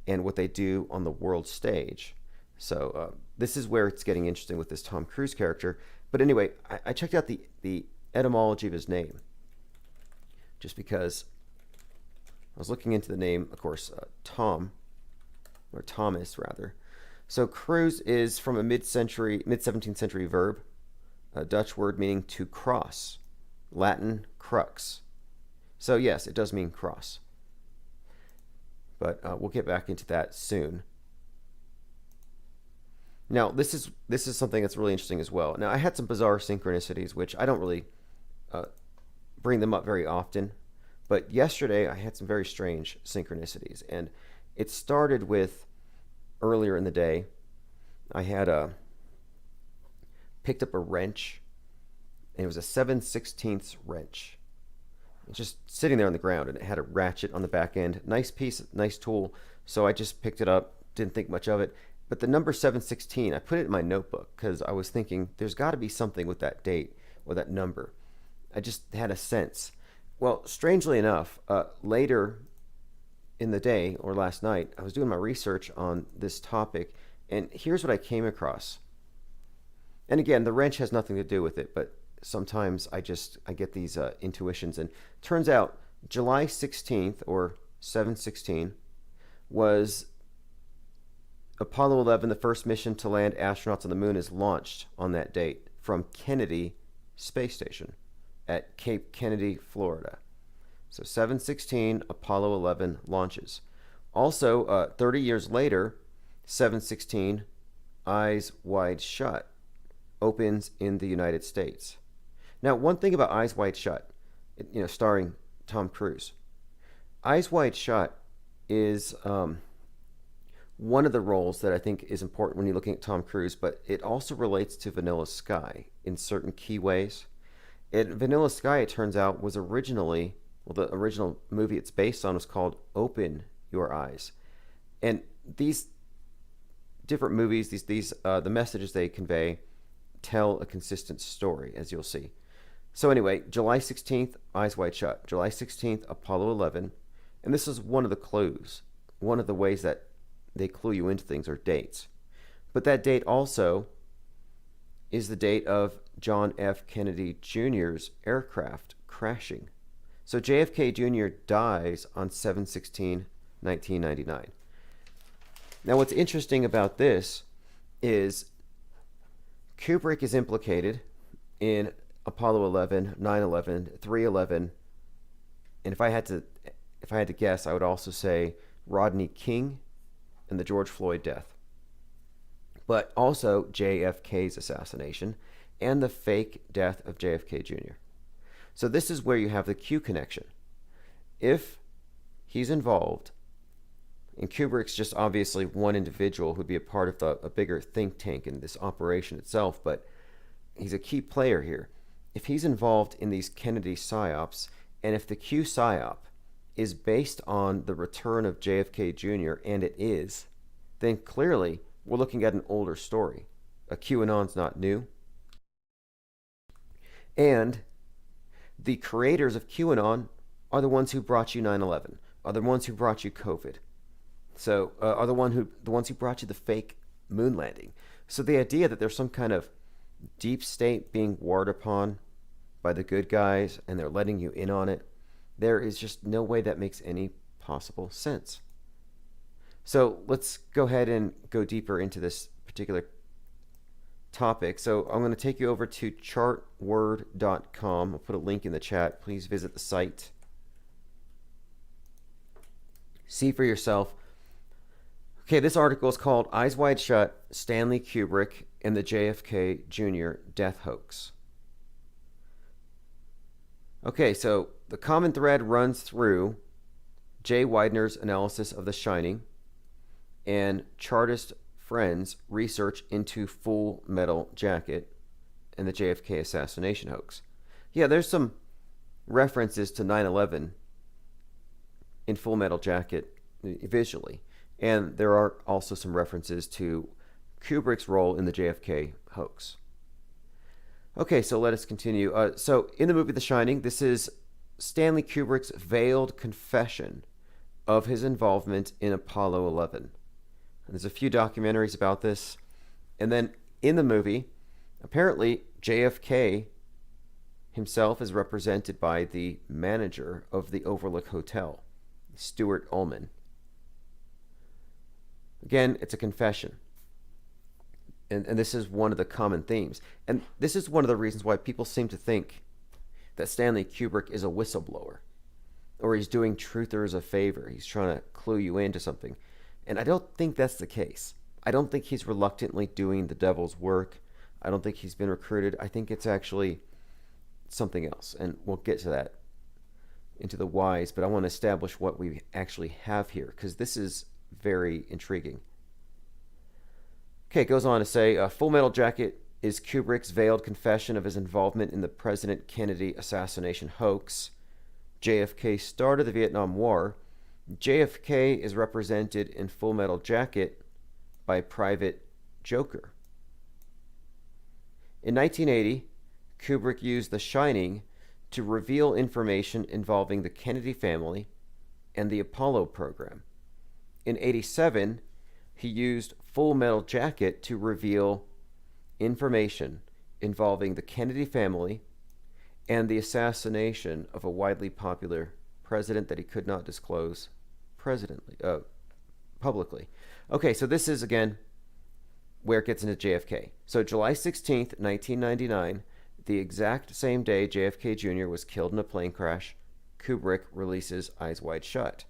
and what they do on the world stage. So this is where it's getting interesting with this Tom Cruise character. But anyway, I checked out the etymology of his name, just because I was looking into the name, of course, Tom, or Thomas rather. So Cruise is from a mid-17th century verb, a Dutch word meaning to cross, Latin crux. So yes, it does mean cross. But we'll get back into that soon. Now, this is something that's really interesting as well. Now, I had some bizarre synchronicities, which I don't really bring them up very often. But yesterday, I had some very strange synchronicities. And it started with, earlier in the day, I had picked up a wrench. And it was a 7/16 wrench. Just sitting there on the ground, and it had a ratchet on the back end. Nice piece, nice tool. So I just picked it up, didn't think much of it. But the number 7/16, I put it in my notebook because I was thinking there's got to be something with that date or that number. I just had a sense. Well, strangely enough, later in the day or last night, I was doing my research on this topic, and here's what I came across. And again, the wrench has nothing to do with it, but sometimes I get these intuitions. And turns out July 16th, or 7/16, was Apollo 11, the first mission to land astronauts on the moon, is launched on that date from Kennedy Space Station at Cape Kennedy, Florida. So 7/16, Apollo 11 launches. Also, 30 years later, 7/16, Eyes Wide Shut opens in the United States. Now, one thing about Eyes Wide Shut, starring Tom Cruise, Eyes Wide Shut is one of the roles that I think is important when you're looking at Tom Cruise, but it also relates to Vanilla Sky in certain key ways. Vanilla Sky, it turns out, was originally, the original movie it's based on was called Open Your Eyes. And these different movies, the messages they convey tell a consistent story, as you'll see. So anyway, July 16th, Eyes Wide Shut. July 16th, Apollo 11. And this is one of the clues. One of the ways that they clue you into things are dates. But that date also is the date of John F. Kennedy Jr.'s aircraft crashing. So JFK Jr. dies on 7/16/1999. Now what's interesting about this is Kubrick is implicated in Apollo 11, 9/11, 3/11, and if I had to guess, I would also say Rodney King and the George Floyd death. But also JFK's assassination and the fake death of JFK Jr. So this is where you have the Q connection. If he's involved, and Kubrick's just obviously one individual who'd be a part of a bigger think tank in this operation itself, but he's a key player here. If he's involved in these Kennedy psyops, and if the Q psyop is based on the return of JFK Jr., and it is, then clearly we're looking at an older story. A QAnon's not new. And the creators of QAnon are the ones who brought you 9/11, are the ones who brought you COVID. So are the ones who brought you the fake moon landing. So the idea that there's some kind of deep state being warred upon by the good guys and they're letting you in on it, there is just no way that makes any possible sense. So let's go ahead and go deeper into this particular topic. So I'm going to take you over to chartword.com. I'll put a link in the chat. Please visit the site. See for yourself. Okay, this article is called Eyes Wide Shut, Stanley Kubrick and the JFK Jr. Death Hoax. Okay, so the common thread runs through Jay Weidner's analysis of The Shining and Chartist friends' research into Full Metal Jacket and the JFK assassination hoax. Yeah, there's some references to 9/11 in Full Metal Jacket visually, and there are also some references to Kubrick's role in the JFK hoax. Okay, so let us continue. So in the movie The Shining, this is Stanley Kubrick's veiled confession of his involvement in Apollo 11. And there's a few documentaries about this. And then in the movie, apparently JFK himself is represented by the manager of the Overlook Hotel, Stuart Ullman. Again, it's a confession. And this is one of the common themes. And this is one of the reasons why people seem to think that Stanley Kubrick is a whistleblower, or he's doing truthers a favor. He's trying to clue you into something. And I don't think that's the case. I don't think he's reluctantly doing the devil's work. I don't think he's been recruited. I think it's actually something else. And we'll get to that, into the whys. But I want to establish what we actually have here, because this is very intriguing. Okay, it goes on to say, Full Metal Jacket is Kubrick's veiled confession of his involvement in the President Kennedy assassination hoax. JFK started the Vietnam War. JFK is represented in Full Metal Jacket by Private Joker. In 1980, Kubrick used The Shining to reveal information involving the Kennedy family and the Apollo program. In 1987, he used Full Metal Jacket to reveal information involving the Kennedy family and the assassination of a widely popular president that he could not disclose publicly. Okay, so this is, again, where it gets into JFK. So July 16th, 1999, the exact same day JFK Jr. was killed in a plane crash, Kubrick releases Eyes Wide Shut.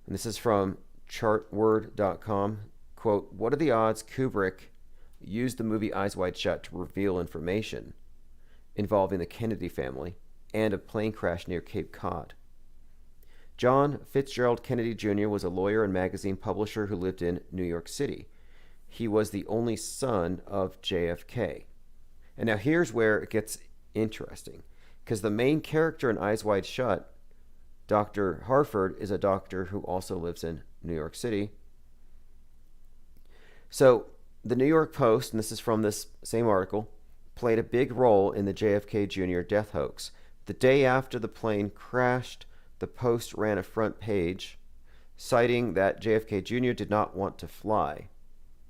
And this is from chartword.com. Quote, what are the odds Kubrick used the movie Eyes Wide Shut to reveal information involving the Kennedy family and a plane crash near Cape Cod? John Fitzgerald Kennedy Jr. was a lawyer and magazine publisher who lived in New York City. He was the only son of JFK. And now here's where it gets interesting, because the main character in Eyes Wide Shut, Dr. Harford, is a doctor who also lives in New York City. So the New York Post, and this is from this same article, played a big role in the JFK Jr. death hoax. The day after the plane crashed, the Post ran a front page citing that JFK Jr. did not want to fly,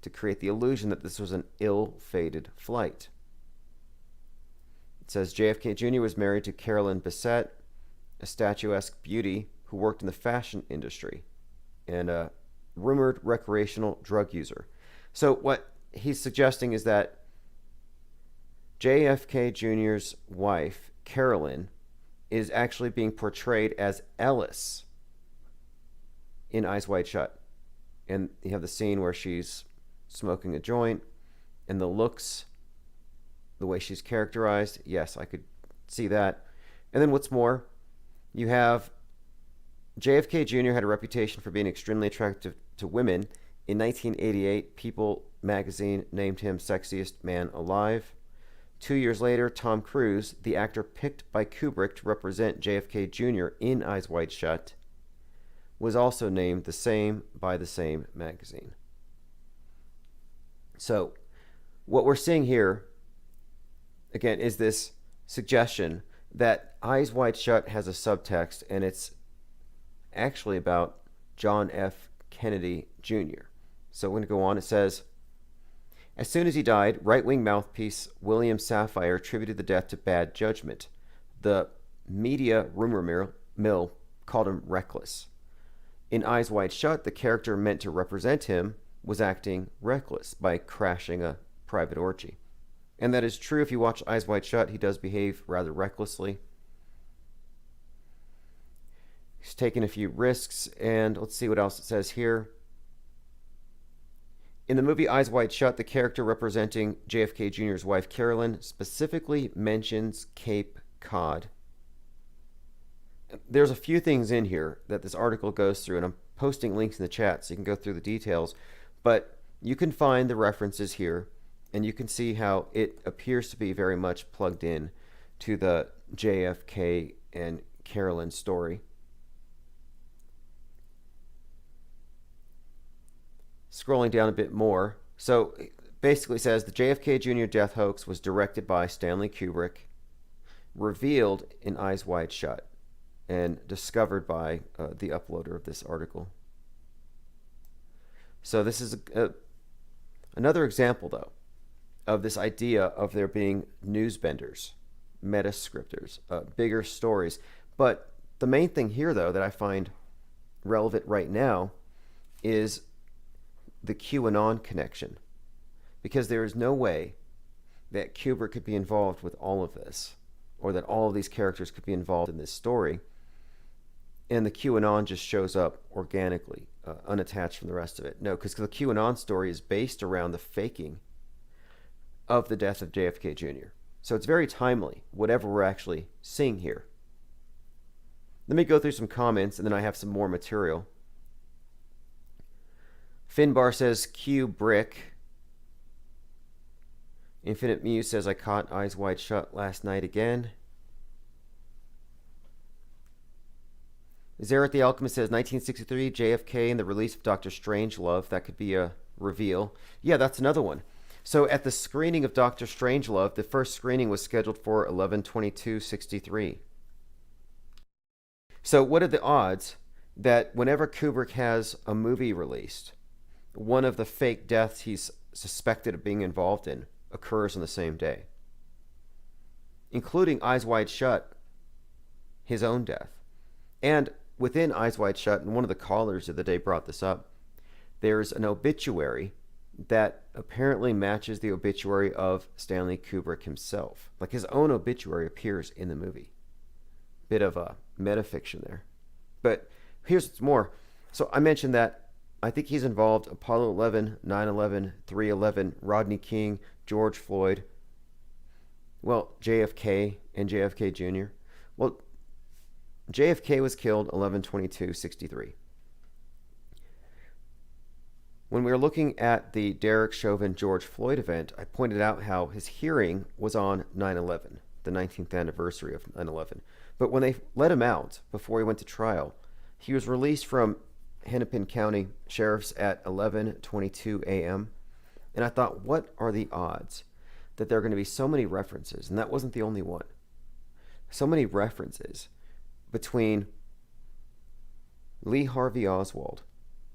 to create the illusion that this was an ill-fated flight. It says JFK Jr. was married to Carolyn Bessette, a statuesque beauty who worked in the fashion industry, and a rumored recreational drug user. So what he's suggesting is that JFK Jr.'s wife, Carolyn, is actually being portrayed as Ellis in Eyes Wide Shut. And you have the scene where she's smoking a joint, and the looks, the way she's characterized, yes, I could see that. And then what's more, you have JFK Jr. had a reputation for being extremely attractive to women. In 1988, People magazine named him sexiest man alive. 2 years later, Tom Cruise, the actor picked by Kubrick to represent JFK Jr. in Eyes Wide Shut, was also named the same by the same magazine. So, what we're seeing here, again, is this suggestion that Eyes Wide Shut has a subtext, and it's actually about John F. Kennedy Jr. So we're going to go on. It says, as soon as he died, right-wing mouthpiece William Safire attributed the death to bad judgment. The media rumor mill called him reckless. In Eyes Wide Shut, the character meant to represent him was acting reckless by crashing a private orgy. And that is true. If you watch Eyes Wide Shut, he does behave rather recklessly. He's taken a few risks, and let's see what else it says here. In the movie Eyes Wide Shut, the character representing JFK Jr.'s wife, Carolyn, specifically mentions Cape Cod. There's a few things in here that this article goes through, and I'm posting links in the chat so you can go through the details, but you can find the references here, and you can see how it appears to be very much plugged in to the JFK and Carolyn story. Scrolling down a bit more, so basically says the JFK Jr. death hoax was directed by Stanley Kubrick, revealed in Eyes Wide Shut, and discovered by the uploader of this article. So this is another example, though, of this idea of there being newsbenders, metascripters, bigger stories. But the main thing here, though, that I find relevant right now is the QAnon connection, because there is no way that Kubrick could be involved with all of this, or that all of these characters could be involved in this story, and the QAnon just shows up organically, unattached from the rest of it. No, because the QAnon story is based around the faking of the death of JFK Jr. So it's very timely, whatever we're actually seeing here. Let me go through some comments, and then I have some more material. Finbar says, Q Brick. Infinite Muse says, I caught Eyes Wide Shut last night again. Zerat the Alchemist says, 1963, JFK and the release of Dr. Strangelove. That could be a reveal. Yeah, that's another one. So at the screening of Dr. Strangelove, the first screening was scheduled for 11/22/63. So what are the odds that whenever Kubrick has a movie released, one of the fake deaths he's suspected of being involved in occurs on the same day, including Eyes Wide Shut, his own death. And within Eyes Wide Shut, and one of the callers of the day brought this up, there's an obituary that apparently matches the obituary of Stanley Kubrick himself. Like his own obituary appears in the movie. Bit of a metafiction there. But here's what's more. So I mentioned that I think he's involved Apollo 11, 9/11, 3/11, Rodney King, George Floyd, well, JFK and JFK Jr. Well, JFK was killed 11/22/63. When we were looking at the Derek Chauvin George Floyd event, I pointed out how his hearing was on 9/11, the 19th anniversary of 9/11. But when they let him out before he went to trial, he was released from Hennepin County Sheriff's at 11:22 a.m. And I thought, what are the odds that there are going to be so many references, and that wasn't the only one. So many references between Lee Harvey Oswald,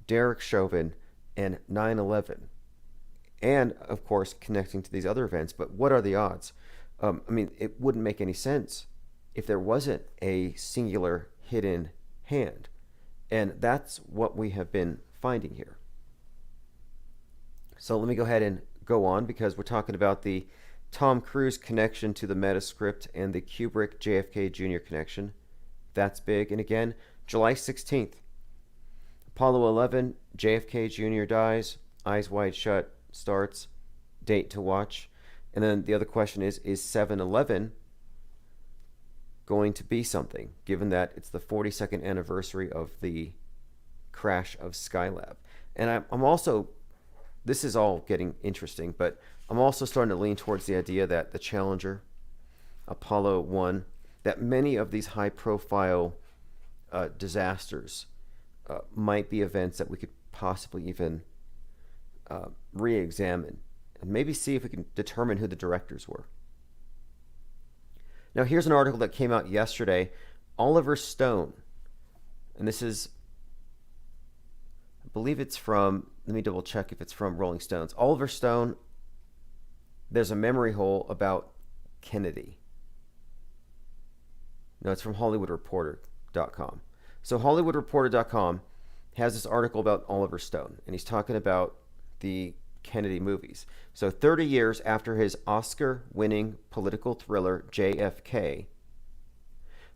Derek Chauvin, and 9/11. And, of course, connecting to these other events. But what are the odds? I mean, it wouldn't make any sense if there wasn't a singular hidden hand. And that's what we have been finding here. So let me go ahead and go on, because we're talking about the Tom Cruise connection to the Metascript and the Kubrick JFK Jr. connection. That's big. And again, July 16th, Apollo 11, JFK Jr. dies, Eyes Wide Shut starts, date to watch. And then the other question is 7/11 going to be something, given that it's the 42nd anniversary of the crash of Skylab? And I'm also, this is all getting interesting, but I'm also starting to lean towards the idea that the Challenger, Apollo 1, that many of these high-profile disasters might be events that we could possibly even re-examine and maybe see if we can determine who the directors were. Now, here's an article that came out yesterday. Oliver Stone, and this is, I believe it's from, let me double check if it's from Rolling Stones. Oliver Stone, there's a memory hole about Kennedy. No, it's from HollywoodReporter.com. So HollywoodReporter.com has this article about Oliver Stone, and he's talking about the Kennedy movies. So 30 years after his Oscar-winning political thriller JFK,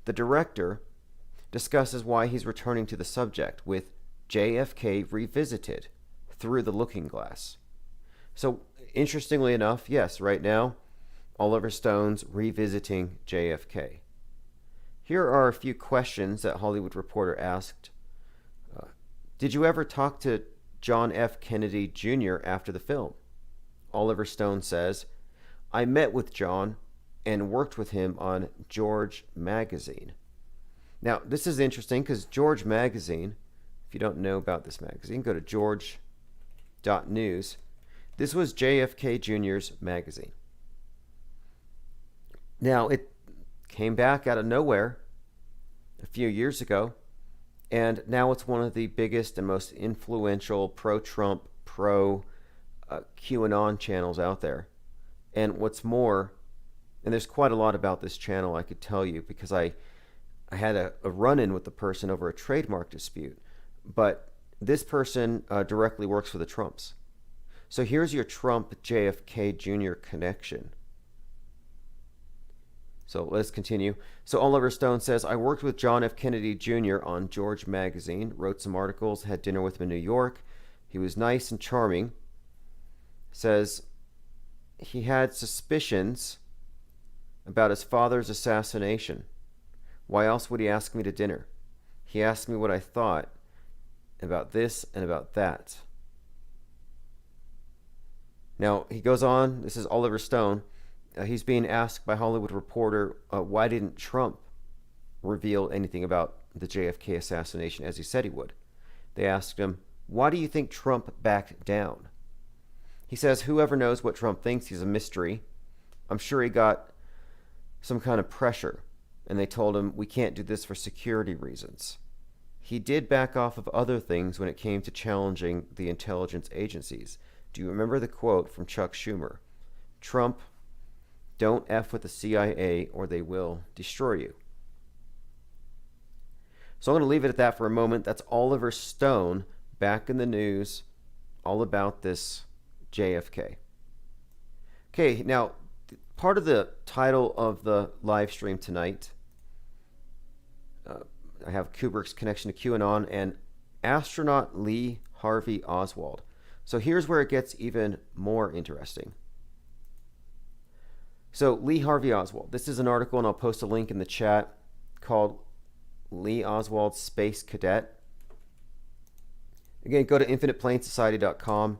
the director discusses why he's returning to the subject with JFK Revisited through the Looking Glass. So interestingly enough, yes, right now, Oliver Stone's revisiting JFK. Here are a few questions that Hollywood Reporter asked. Did you ever talk to John F. Kennedy Jr. after the film? Oliver Stone says, I met with John and worked with him on George Magazine. Now, this is interesting because George Magazine, if you don't know about this magazine, go to george.news. This was JFK Jr.'s magazine. Now, it came back out of nowhere a few years ago, and now it's one of the biggest and most influential pro-Trump, pro-QAnon channels out there. And what's more, and there's quite a lot about this channel I could tell you, because I had a run-in with the person over a trademark dispute, but this person directly works for the Trumps. So here's your Trump JFK Jr. connection. So let's continue. So Oliver Stone says, I worked with John F. Kennedy Jr. on George Magazine, wrote some articles, had dinner with him in New York. He was nice and charming. Says he had suspicions about his father's assassination. Why else would he ask me to dinner? He asked me what I thought about this and about that. Now, he goes on, this is Oliver Stone. He's being asked by Hollywood Reporter, why didn't Trump reveal anything about the JFK assassination as he said he would? They asked him, why do you think Trump backed down? He says, whoever knows what Trump thinks, he's a mystery. I'm sure he got some kind of pressure, and they told him, we can't do this for security reasons. He did back off of other things when it came to challenging the intelligence agencies. Do you remember the quote from Chuck Schumer? Trump, don't F with the CIA or they will destroy you. So I'm going to leave it at that for a moment. That's Oliver Stone back in the news all about this JFK. Okay, now part of the title of the live stream tonight, I have Kubrick's connection to QAnon and astronaut Lee Harvey Oswald. So here's where it gets even more interesting. So Lee Harvey Oswald. This is an article, and I'll post a link in the chat, called Lee Oswald Space Cadet. Again, go to infiniteplainsociety.com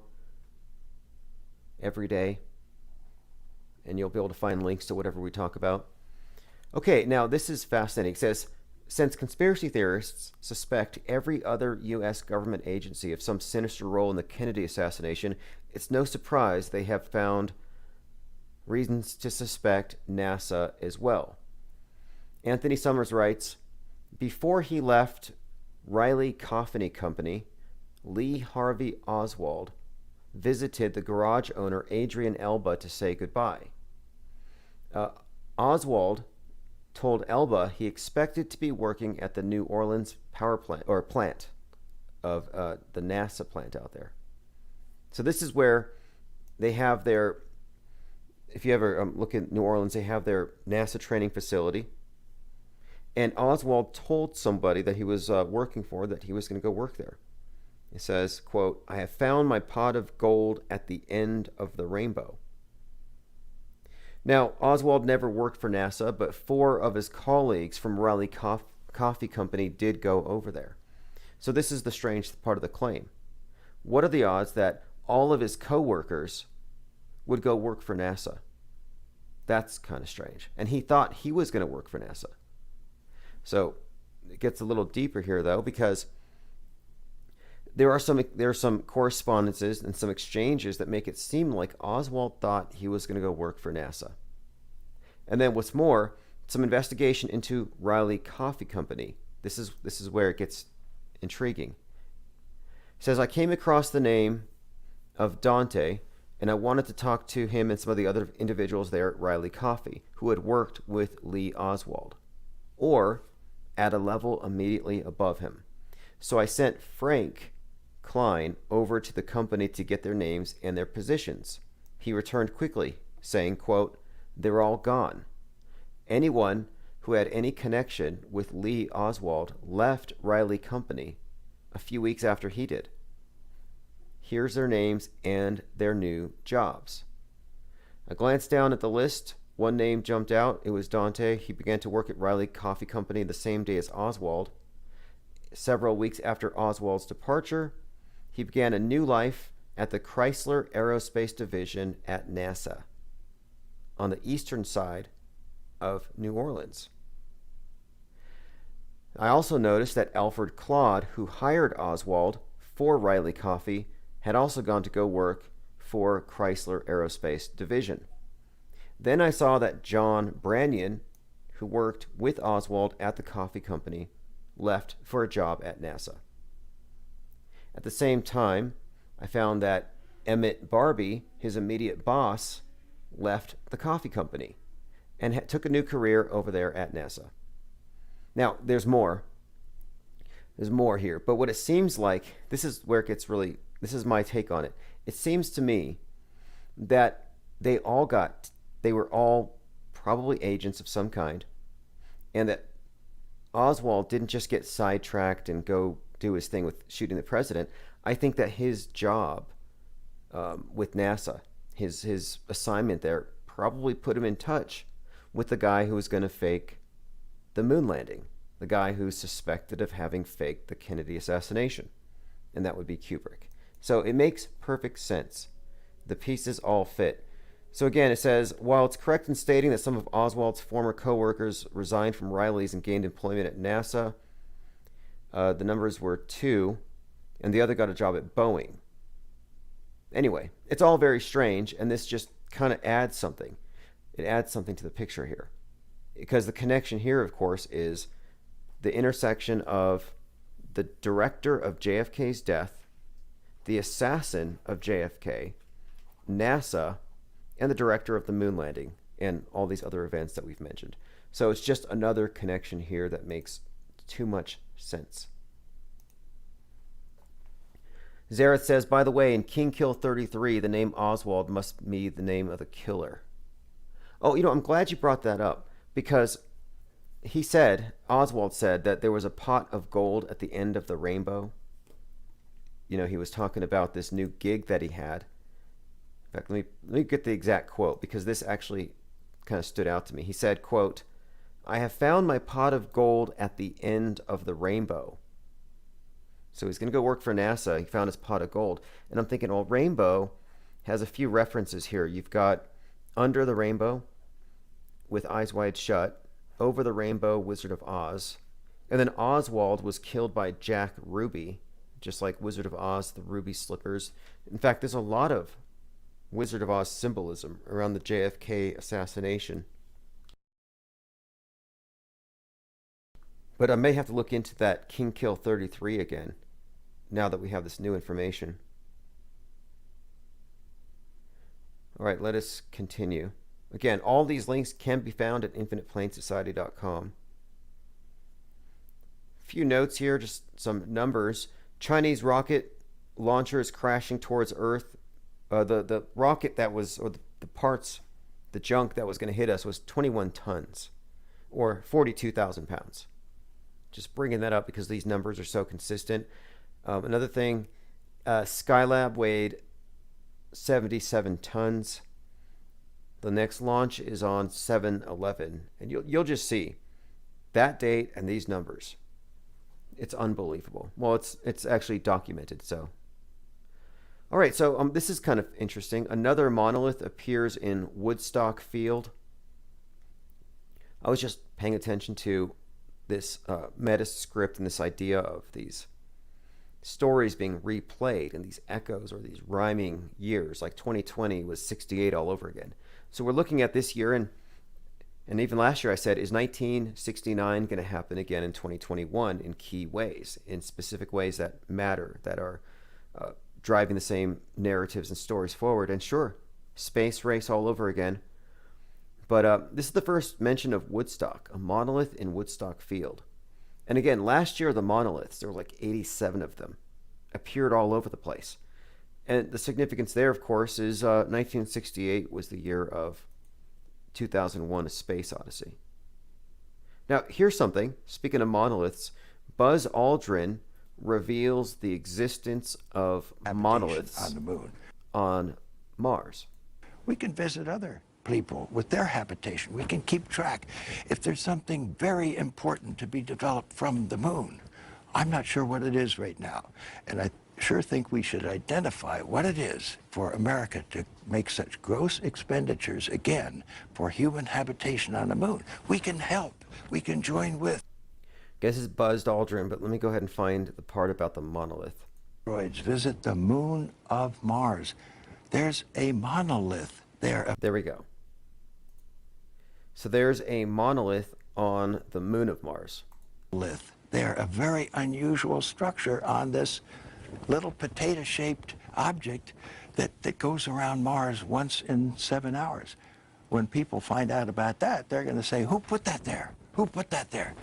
every day, and you'll be able to find links to whatever we talk about. Okay, now this is fascinating. It says, since conspiracy theorists suspect every other U.S. government agency of some sinister role in the Kennedy assassination, it's no surprise they have found reasons to suspect NASA as well. Anthony Summers writes, before he left Riley Coffee Company, Lee Harvey Oswald visited the garage owner Adrian Elba to say goodbye. Oswald told Elba he expected to be working at the New Orleans power plant of the NASA plant out there. So this is where they have their, if you ever look at New Orleans, they have their NASA training facility. And Oswald told somebody that he was working for that he was going to go work there. He says, quote, I have found my pot of gold at the end of the rainbow. Now, Oswald never worked for NASA, but 4 of his colleagues from Riley Coffee Company did go over there. So this is the strange part of the claim. What are the odds that all of his co-workers would go work for NASA? That's kind of strange. And he thought he was going to work for NASA. So it gets a little deeper here, though, because there are some correspondences and some exchanges that make it seem like Oswald thought he was going to go work for NASA. And then what's more, some investigation into Riley Coffee Company. This is where it gets intriguing. It says, I came across the name of Dante, and I wanted to talk to him and some of the other individuals there at Riley Coffee who had worked with Lee Oswald, or at a level immediately above him. So I sent Frank Klein over to the company to get their names and their positions. He returned quickly, saying, quote, they're all gone. Anyone who had any connection with Lee Oswald left Riley Company a few weeks after he did. Here's their names and their new jobs. I glanced down at the list. One name jumped out. It was Dante. He began to work at Riley Coffee Company the same day as Oswald. Several weeks after Oswald's departure, he began a new life at the Chrysler Aerospace Division at NASA on the eastern side of New Orleans. I also noticed that Alfred Claude, who hired Oswald for Riley Coffee, had also gone to go work for Chrysler Aerospace Division. Then I saw that John Branyan, who worked with Oswald at the coffee company, left for a job at NASA. At the same time, I found that Emmett Barbie, his immediate boss, left the coffee company and took a new career over there at NASA. Now, there's more. There's more here. But what it seems like, this is where it gets really, this is my take on it. It seems to me that they were all probably agents of some kind, and that Oswald didn't just get sidetracked and go do his thing with shooting the president. I think that his job with NASA, his assignment there, probably put him in touch with the guy who was going to fake the moon landing, the guy who's suspected of having faked the Kennedy assassination, and that would be Kubrick. So it makes perfect sense. The pieces all fit. So again, it says, while it's correct in stating that some of Oswald's former co-workers resigned from Riley's and gained employment at NASA, the numbers were 2, and the other got a job at Boeing. Anyway, it's all very strange, and this just kind of adds something. It adds something to the picture here. Because the connection here, of course, is the intersection of the director of JFK's death, the assassin of JFK, NASA, and the director of the moon landing, and all these other events that we've mentioned. So it's just another connection here that makes too much sense. Zareth says, by the way, in King Kill 33, the name Oswald must be the name of the killer. Oh, I'm glad you brought that up, because Oswald said that there was a pot of gold at the end of the rainbow. He was talking about this new gig that he had. In fact, let me get the exact quote, because this actually kind of stood out to me. He said, quote, I have found my pot of gold at the end of the rainbow. So he's going to go work for NASA. He found his pot of gold. And I'm thinking, well, rainbow has a few references here. You've got Under the Rainbow with Eyes Wide Shut, Over the Rainbow, Wizard of Oz. And then Oswald was killed by Jack Ruby, just like Wizard of Oz, the Ruby Slippers. In fact, there's a lot of Wizard of Oz symbolism around the JFK assassination. But I may have to look into that King Kill 33 again, now that we have this new information. All right, let us continue. Again, all these links can be found at infiniteplainsociety.com. A few notes here, just some numbers. Chinese rocket launcher is crashing towards Earth. The rocket that was, or the parts, the junk that was going to hit us was 21 tons, or 42,000 pounds. Just bringing that up because these numbers are so consistent. Another thing, Skylab weighed 77 tons. The next launch is on 7/11, and you'll just see that date and these numbers. It's unbelievable. Well, it's actually documented. So, all right. So this is kind of interesting. Another monolith appears in Woodstock Field. I was just paying attention to this meta script and this idea of these stories being replayed and these echoes or these rhyming years, like 2020 was 68 all over again. So we're looking at this year, and even last year I said, is 1969 going to happen again in 2021 in key ways, in specific ways that matter, that are driving the same narratives and stories forward? And sure, space race all over again. But this is the first mention of Woodstock, a monolith in Woodstock Field. And again, last year, the monoliths, there were like 87 of them, appeared all over the place. And the significance there, of course, is 1968 was the year of 2001, A Space Odyssey. Now, here's something. Speaking of monoliths, Buzz Aldrin reveals the existence of monoliths on the moon, on Mars. We can visit other people with their habitation. We can keep track. If there's something very important to be developed from the moon, I'm not sure what it is right now. And I sure think we should identify what it is for America to make such gross expenditures again for human habitation on the moon. We can help. We can join with. Guess it's Buzz Aldrin, but let me go ahead and find the part about the monolith. Visit the moon of Mars. There's a monolith there. There we go. So there's a monolith on the moon of Mars. They're a very unusual structure on this little potato-shaped object that goes around Mars once in 7 hours. When people find out about that, they're going to say, who put that there? Who put that there?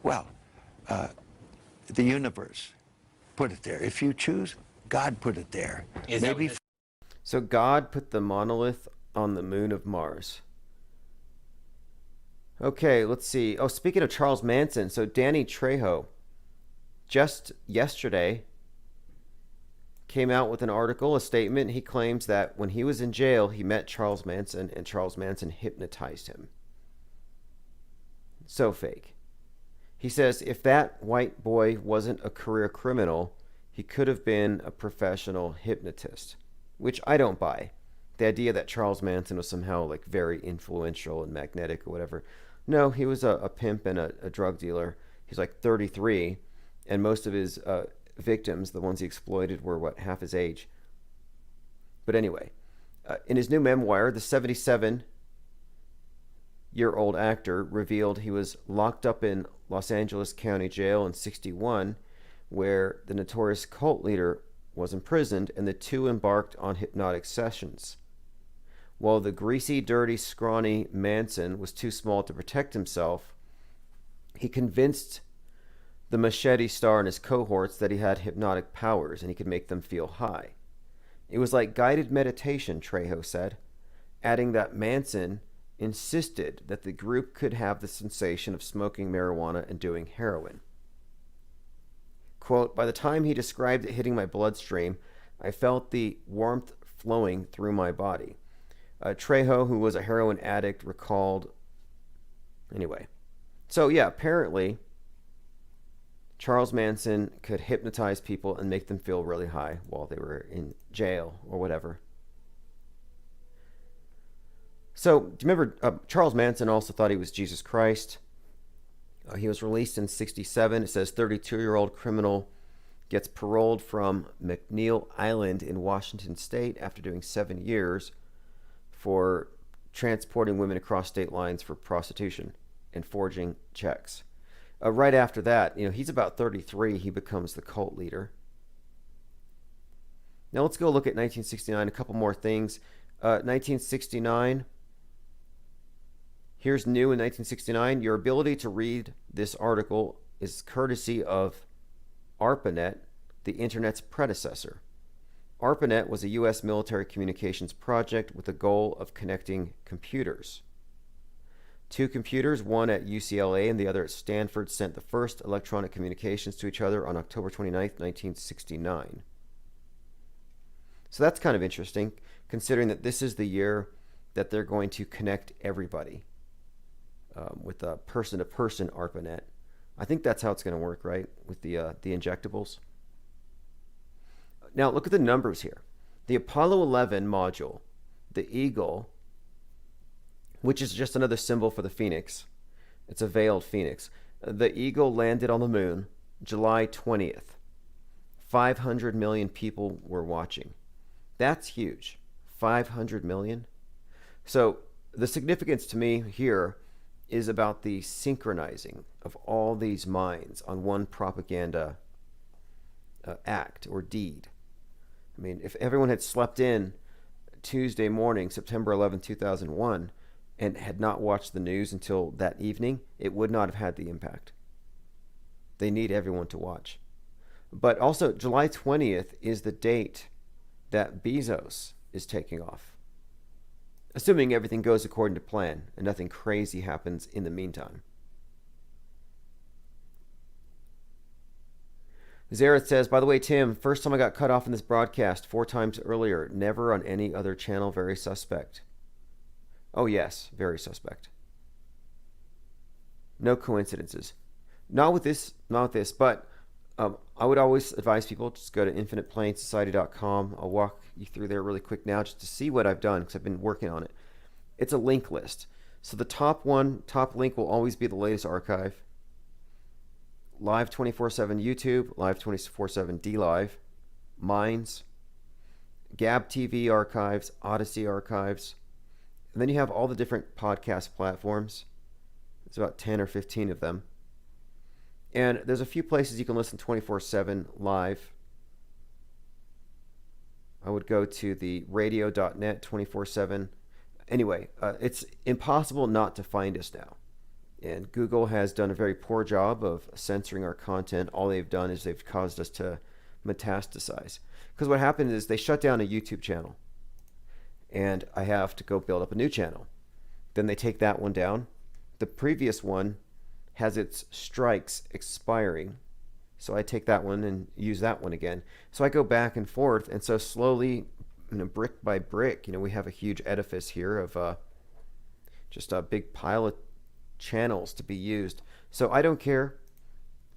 Well, the universe put it there. If you choose, God put it there. So God put the monolith on the moon of Mars. Okay, let's see. Oh, speaking of Charles Manson, so Danny Trejo just yesterday came out with an article, a statement. He claims that when he was in jail, he met Charles Manson and Charles Manson hypnotized him. So fake. He says if that white boy wasn't a career criminal, he could have been a professional hypnotist, which I don't buy. The idea that Charles Manson was somehow like very influential and magnetic or whatever. No, he was a pimp and a drug dealer. He's like 33, and most of his victims, the ones he exploited, were what, half his age. But anyway, in his new memoir, the 77-year-old actor revealed he was locked up in Los Angeles County Jail in '61, where the notorious cult leader was imprisoned, and the two embarked on hypnotic sessions. While the greasy, dirty, scrawny Manson was too small to protect himself, he convinced the machete star and his cohorts that he had hypnotic powers and he could make them feel high. It was like guided meditation, Trejo said, adding that Manson insisted that the group could have the sensation of smoking marijuana and doing heroin. Quote, by the time he described it hitting my bloodstream, I felt the warmth flowing through my body. Trejo, who was a heroin addict, recalled. Anyway, so yeah, apparently Charles Manson could hypnotize people and make them feel really high while they were in jail or whatever. So, do you remember Charles Manson also thought he was Jesus Christ? He was released in '67. It says 32-year-old criminal gets paroled from McNeil Island in Washington State after doing 7 years for transporting women across state lines for prostitution and forging checks. Right after that, he's about 33. He becomes the cult leader. Now let's go look at 1969. A couple more things. 1969. Here's new in 1969. Your ability to read this article is courtesy of ARPANET, the Internet's predecessor. ARPANET was a U.S. military communications project with the goal of connecting computers. Two computers, one at UCLA and the other at Stanford, sent the first electronic communications to each other on October 29, 1969. So that's kind of interesting, considering that this is the year that they're going to connect everybody with a person-to-person ARPANET. I think that's how it's going to work, right, with the injectables. Now, look at the numbers here. The Apollo 11 module, the Eagle, which is just another symbol for the phoenix. It's a veiled phoenix. The Eagle landed on the moon July 20th. 500 million people were watching. That's huge. 500 million. So the significance to me here is about the synchronizing of all these minds on one propaganda act or deed. I mean, if everyone had slept in Tuesday morning, September 11, 2001, and had not watched the news until that evening, it would not have had the impact. They need everyone to watch. But also, July 20th is the date that Bezos is taking off. Assuming everything goes according to plan and nothing crazy happens in the meantime. Zareth says, by the way, Tim, first time I got cut off in this broadcast 4 times earlier, never on any other channel, very suspect. Oh yes, very suspect. No coincidences. Not with this, but I would always advise people just go to infiniteplainsociety.com. I'll walk you through there really quick now just to see what I've done because I've been working on it. It's a link list. So the top link will always be the latest archive. Live 24/7 YouTube, Live 24/7 DLive, Minds, Gab TV archives, Odyssey archives. And then you have all the different podcast platforms. There's about 10 or 15 of them. And there's a few places you can listen 24/7 live. I would go to the radio.net 24/7. Anyway, it's impossible not to find us now. And Google has done a very poor job of censoring our content. All they've done is they've caused us to metastasize. Because what happened is they shut down a YouTube channel. And I have to go build up a new channel. Then they take that one down. The previous one has its strikes expiring. So I take that one and use that one again. So I go back and forth. And so slowly, brick by brick, we have a huge edifice here of just a big pile of channels to be used. So I don't care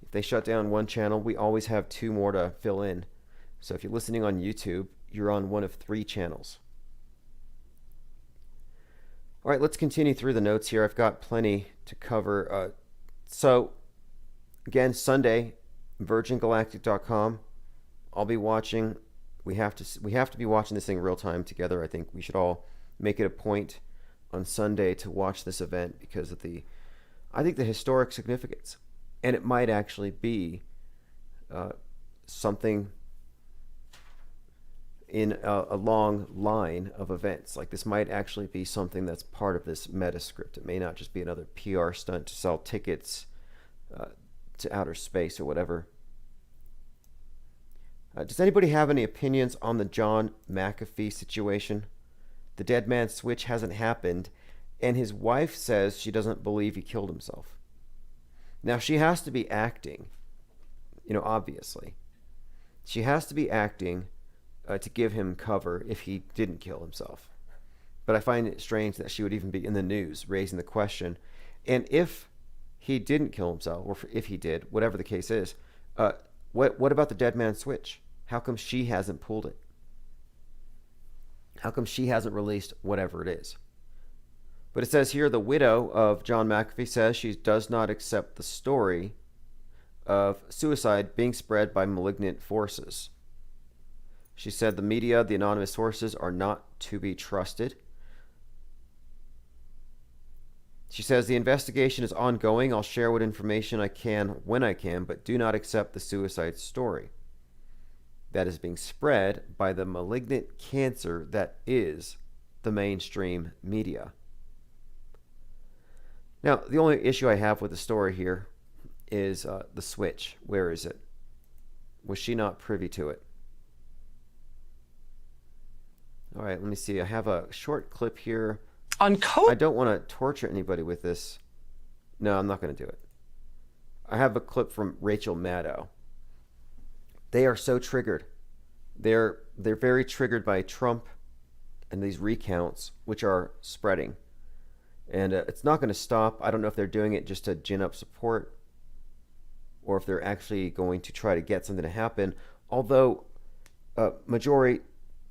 if they shut down one channel. We always have 2 more to fill in. So if you're listening on YouTube, you're on one of 3 channels. All right, let's continue through the notes here. I've got plenty to cover. So again, Sunday, virgingalactic.com. I'll be watching. We have to be watching this thing real time together. I think we should all make it a point on Sunday to watch this event because of the historic significance. And it might actually be something in a long line of events. Like this might actually be something that's part of this meta script. It may not just be another PR stunt to sell tickets to outer space or whatever. Does anybody have any opinions on the John McAfee situation? The dead man switch hasn't happened, and his wife says she doesn't believe he killed himself. Now, she has to be acting, obviously. She has to be acting to give him cover if he didn't kill himself. But I find it strange that she would even be in the news raising the question. And if he didn't kill himself, or if he did, whatever the case is, what about the dead man switch? How come she hasn't pulled it? How come she hasn't released whatever it is? But it says here the widow of John McAfee says she does not accept the story of suicide being spread by malignant forces. She said the media, the anonymous sources, are not to be trusted. She says the investigation is ongoing. I'll share what information I can when I can, but do not accept the suicide story that is being spread by the malignant cancer that is the mainstream media. Now, the only issue I have with the story here is the switch. Where is it? Was she not privy to it? All right, let me see. I have a short clip here. On COVID? I don't want to torture anybody with this. No, I'm not going to do it. I have a clip from Rachel Maddow. They are so triggered. They're very triggered by Trump and these recounts, which are spreading. And it's not going to stop. I don't know if they're doing it just to gin up support or if they're actually going to try to get something to happen. Although Marjorie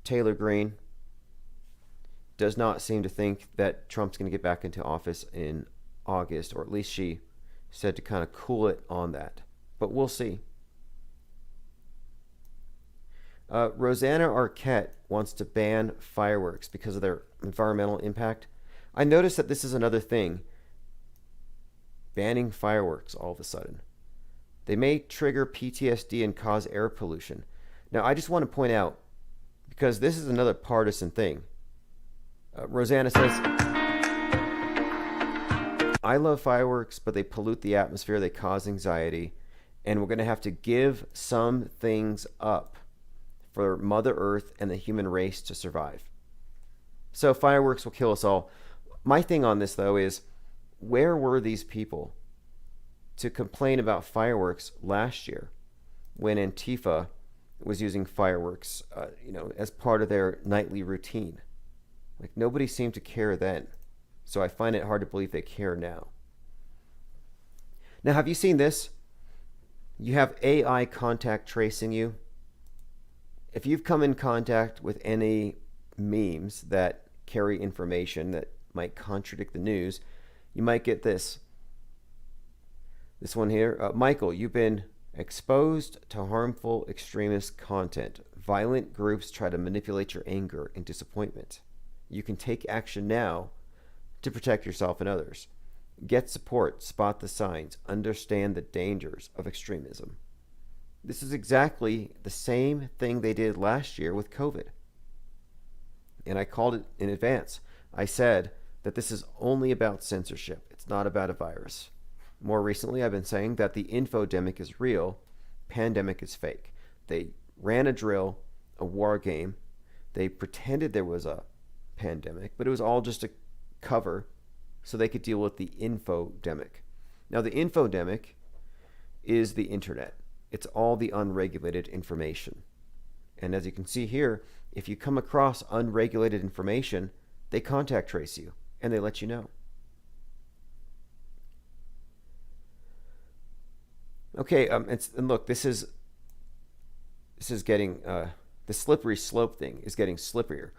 Taylor Greene does not seem to think that Trump's going to get back into office in August, or at least she said to kind of cool it on that. But we'll see. Rosanna Arquette wants to ban fireworks because of their environmental impact. I noticed that this is another thing. Banning fireworks all of a sudden. They may trigger PTSD and cause air pollution. Now, I just want to point out, because this is another partisan thing. Rosanna says, I love fireworks, but they pollute the atmosphere, they cause anxiety, and we're going to have to give some things up for Mother Earth and the human race to survive. So fireworks will kill us all. My thing on this, though, is where were these people to complain about fireworks last year when Antifa was using fireworks, as part of their nightly routine? Like, nobody seemed to care then. So I find it hard to believe they care now. Now, have you seen this? You have AI contact tracing you. If you've come in contact with any memes that carry information that might contradict the news, you might get this. This one here. Michael, you've been exposed to harmful extremist content. Violent groups try to manipulate your anger and disappointment. You can take action now to protect yourself and others. Get support, spot the signs, understand the dangers of extremism. This is exactly the same thing they did last year with COVID. And I called it in advance. I said that this is only about censorship. It's not about a virus. More recently, I've been saying that the infodemic is real, pandemic is fake. They ran a drill, a war game. They pretended there was a pandemic, but it was all just a cover so they could deal with the infodemic. Now, the infodemic is the internet. It's all the unregulated information. And as you can see here, if you come across unregulated information, they contact trace you and they let you know. Okay, and look, this is getting the slippery slope thing is getting slipperier.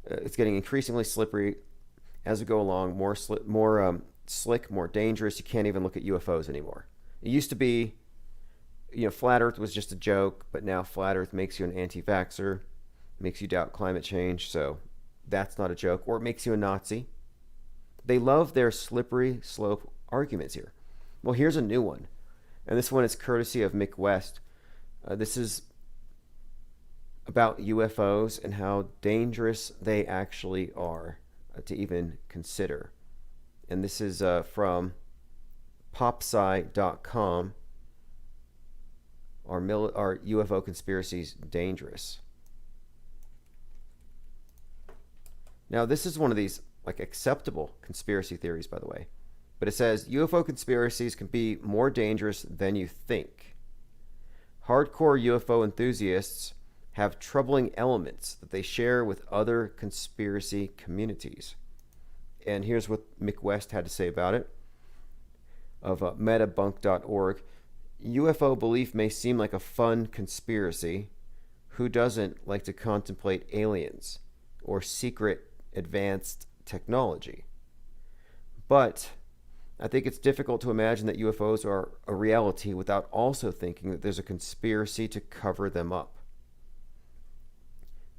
It's getting increasingly slippery as we go along. More slick, more dangerous. You can't even look at UFOs anymore. It used to be, flat Earth was just a joke, but now flat Earth makes you an anti-vaxxer, makes you doubt climate change. So that's not a joke, or it makes you a Nazi. They love their slippery slope arguments here. Well, here's a new one. And this one is courtesy of Mick West. This is about UFOs and how dangerous they actually are to even consider. And this is from popsci.com. Are UFO conspiracies dangerous? Now, this is one of these acceptable conspiracy theories, by the way. But it says UFO conspiracies can be more dangerous than you think. Hardcore UFO enthusiasts have troubling elements that they share with other conspiracy communities. And here's what Mick West had to say about it of metabunk.org. UFO belief may seem like a fun conspiracy. Who doesn't like to contemplate aliens or secret advanced technology? But I think it's difficult to imagine that UFOs are a reality without also thinking that there's a conspiracy to cover them up.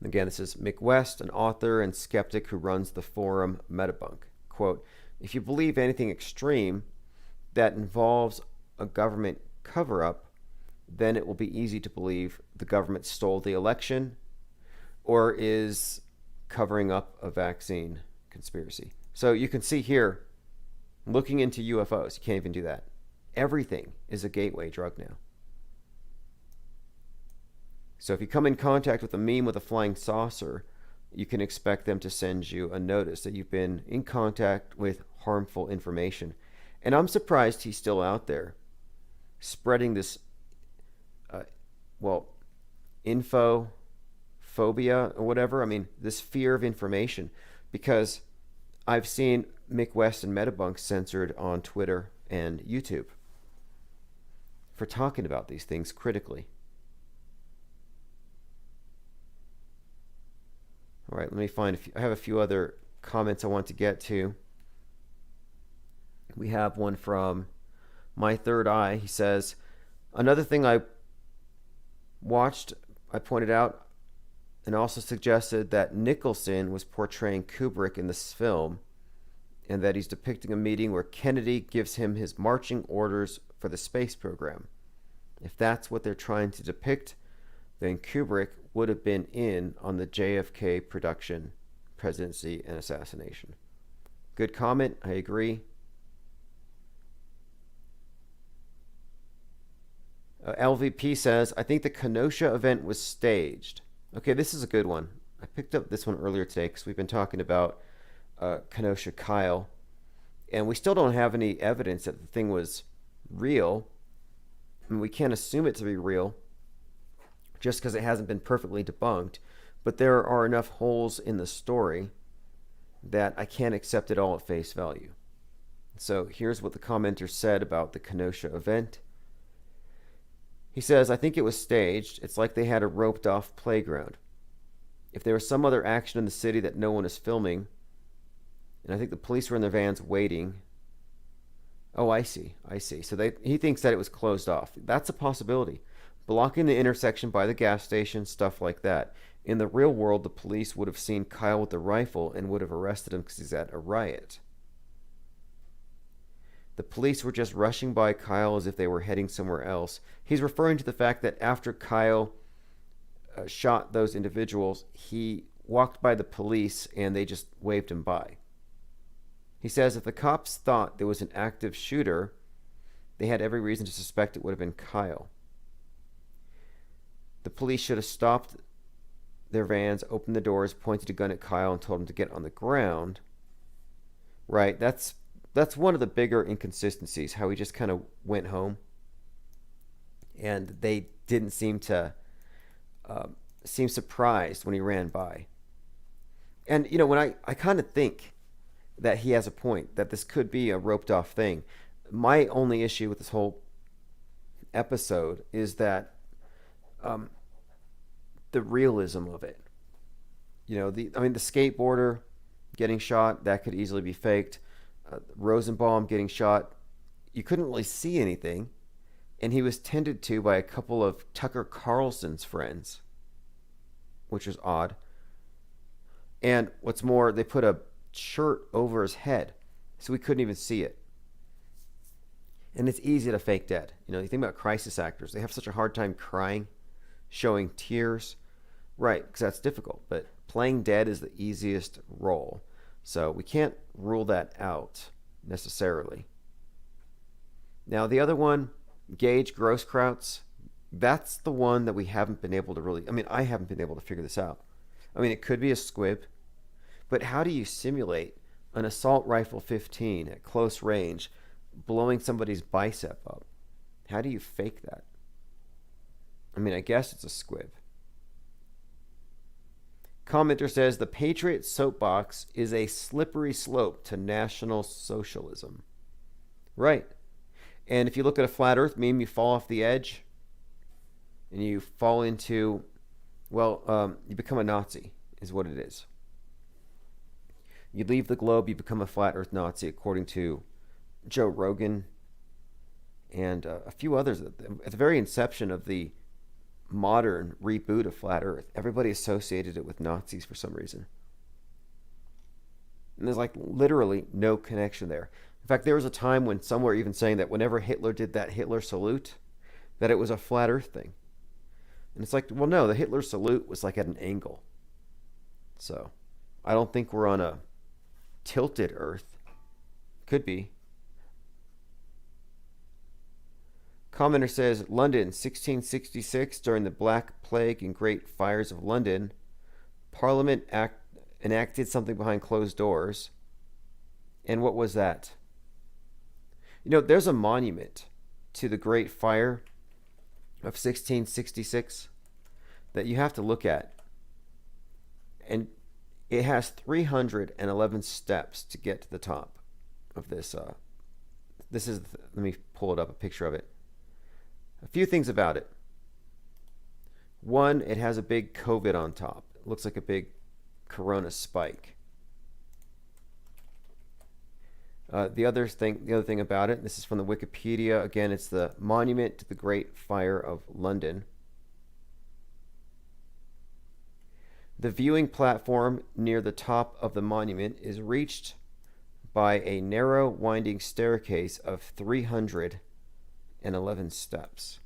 Again, this is Mick West, an author and skeptic who runs the forum Metabunk. Quote, if you believe anything extreme that involves a government cover-up, then it will be easy to believe the government stole the election or is covering up a vaccine conspiracy. So you can see here, looking into UFOs, you can't even do that. Everything is a gateway drug now. So if you come in contact with a meme with a flying saucer, you can expect them to send you a notice that you've been in contact with harmful information. And I'm surprised he's still out there spreading this, info phobia or whatever. I mean, this fear of information, because I've seen Mick West and Metabunk censored on Twitter and YouTube for talking about these things critically. All right, let me find I have a few other comments I want to get to. We have one from My Third Eye. He says, another thing I watched, I pointed out and also suggested that Nicholson was portraying Kubrick in this film and that he's depicting a meeting where Kennedy gives him his marching orders for the space program. If that's what they're trying to depict, then Kubrick would have been in on the JFK production, presidency, and assassination. Good comment. I agree. LVP says, I think the Kenosha event was staged. Okay, this is a good one. I picked up this one earlier today because we've been talking about Kenosha Kyle, and we still don't have any evidence that the thing was real. I mean, we can't assume it to be real just because it hasn't been perfectly debunked, but there are enough holes in the story that I can't accept it all at face value. So here's what the commenter said about the Kenosha event. He says, I think it was staged. It's like they had a roped off playground. If there was some other action in the city that no one is filming, and I think the police were in their vans waiting. Oh, I see. So he thinks that it was closed off. That's a possibility. Blocking the intersection by the gas station, stuff like that. In the real world, the police would have seen Kyle with the rifle and would have arrested him because he's at a riot. The police were just rushing by Kyle as if they were heading somewhere else. He's referring to the fact that after Kyle shot those individuals, he walked by the police and they just waved him by. He says if the cops thought there was an active shooter, they had every reason to suspect it would have been Kyle. The police should have stopped their vans, opened the doors, pointed a gun at Kyle, and told him to get on the ground. Right, that's one of the bigger inconsistencies, how he just kind of went home. And they didn't seem to seem surprised when he ran by. And, you know, when I kind of think that he has a point, that this could be a roped off thing. My only issue with this whole episode is that the realism of it. You know, the skateboarder getting shot, that could easily be faked. Rosenbaum getting shot, you couldn't really see anything, and he was tended to by a couple of Tucker Carlson's friends, which was odd. And what's more, they put a shirt over his head, so we couldn't even see it. And it's easy to fake dead. You know, you think about crisis actors, they have such a hard time crying, showing tears. Right, because that's difficult, but playing dead is the easiest role. So we can't rule that out necessarily. Now the other one, Gage Grosskreutz, that's the one that we haven't been able to really, I haven't been able to figure this out. It could be a squib, but how do you simulate an assault rifle 15 at close range blowing somebody's bicep up? How do you fake that? I guess it's a squib. Commenter says the Patriot soapbox is a slippery slope to National Socialism. Right. And if you look at a flat earth meme, you fall off the edge and you fall into, you become a Nazi is what it is. You leave the globe, you become a flat earth Nazi according to Joe Rogan, and a few others. At the very inception of the modern reboot of Flat Earth, everybody associated it with Nazis for some reason. And there's like literally no connection there. In fact, there was a time when some were even saying that whenever Hitler did that Hitler salute, that it was a flat Earth thing. And it's like, well, no, the Hitler salute was like at an angle. So I don't think we're on a tilted Earth. Could be. Commenter says, London, 1666, during the Black Plague and Great Fires of London, Parliament enacted something behind closed doors. And what was that? You know, there's a monument to the Great Fire of 1666 that you have to look at. And it has 311 steps to get to the top of this. Let me pull it up, a picture of it. A few things about it. One, it has a big COVID on top. It looks like a big corona spike. The other thing about it, this is from the Wikipedia. Again, it's the Monument to the Great Fire of London. The viewing platform near the top of the monument is reached by a narrow, winding staircase of 311 steps.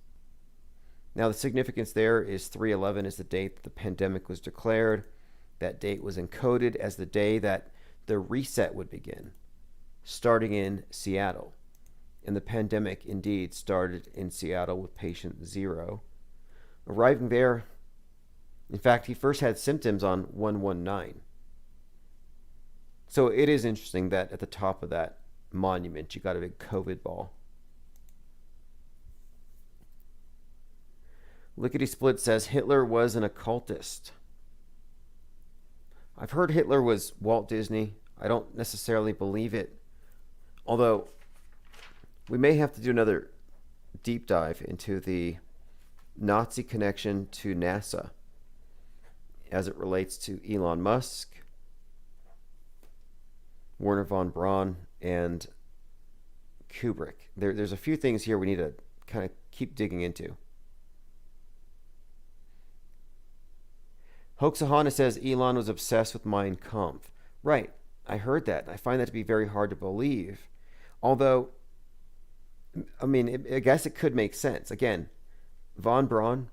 Now, the significance there is 311 is the date that the pandemic was declared. That date was encoded as the day that the reset would begin, starting in Seattle. And the pandemic indeed started in Seattle with patient 0. Arriving there, in fact, he first had symptoms on 119. So it is interesting that at the top of that monument, you got a big COVID ball. Lickety Split says Hitler was an occultist. I've heard Hitler was Walt Disney. I don't necessarily believe it. Although, we may have to do another deep dive into the Nazi connection to NASA as it relates to Elon Musk, Werner von Braun, and Kubrick. There's a few things here we need to kind of keep digging into. Hoaxahana says Elon was obsessed with Mein Kampf. Right, I heard that. I find that to be very hard to believe. Although, I mean, I guess it could make sense. Again, von Braun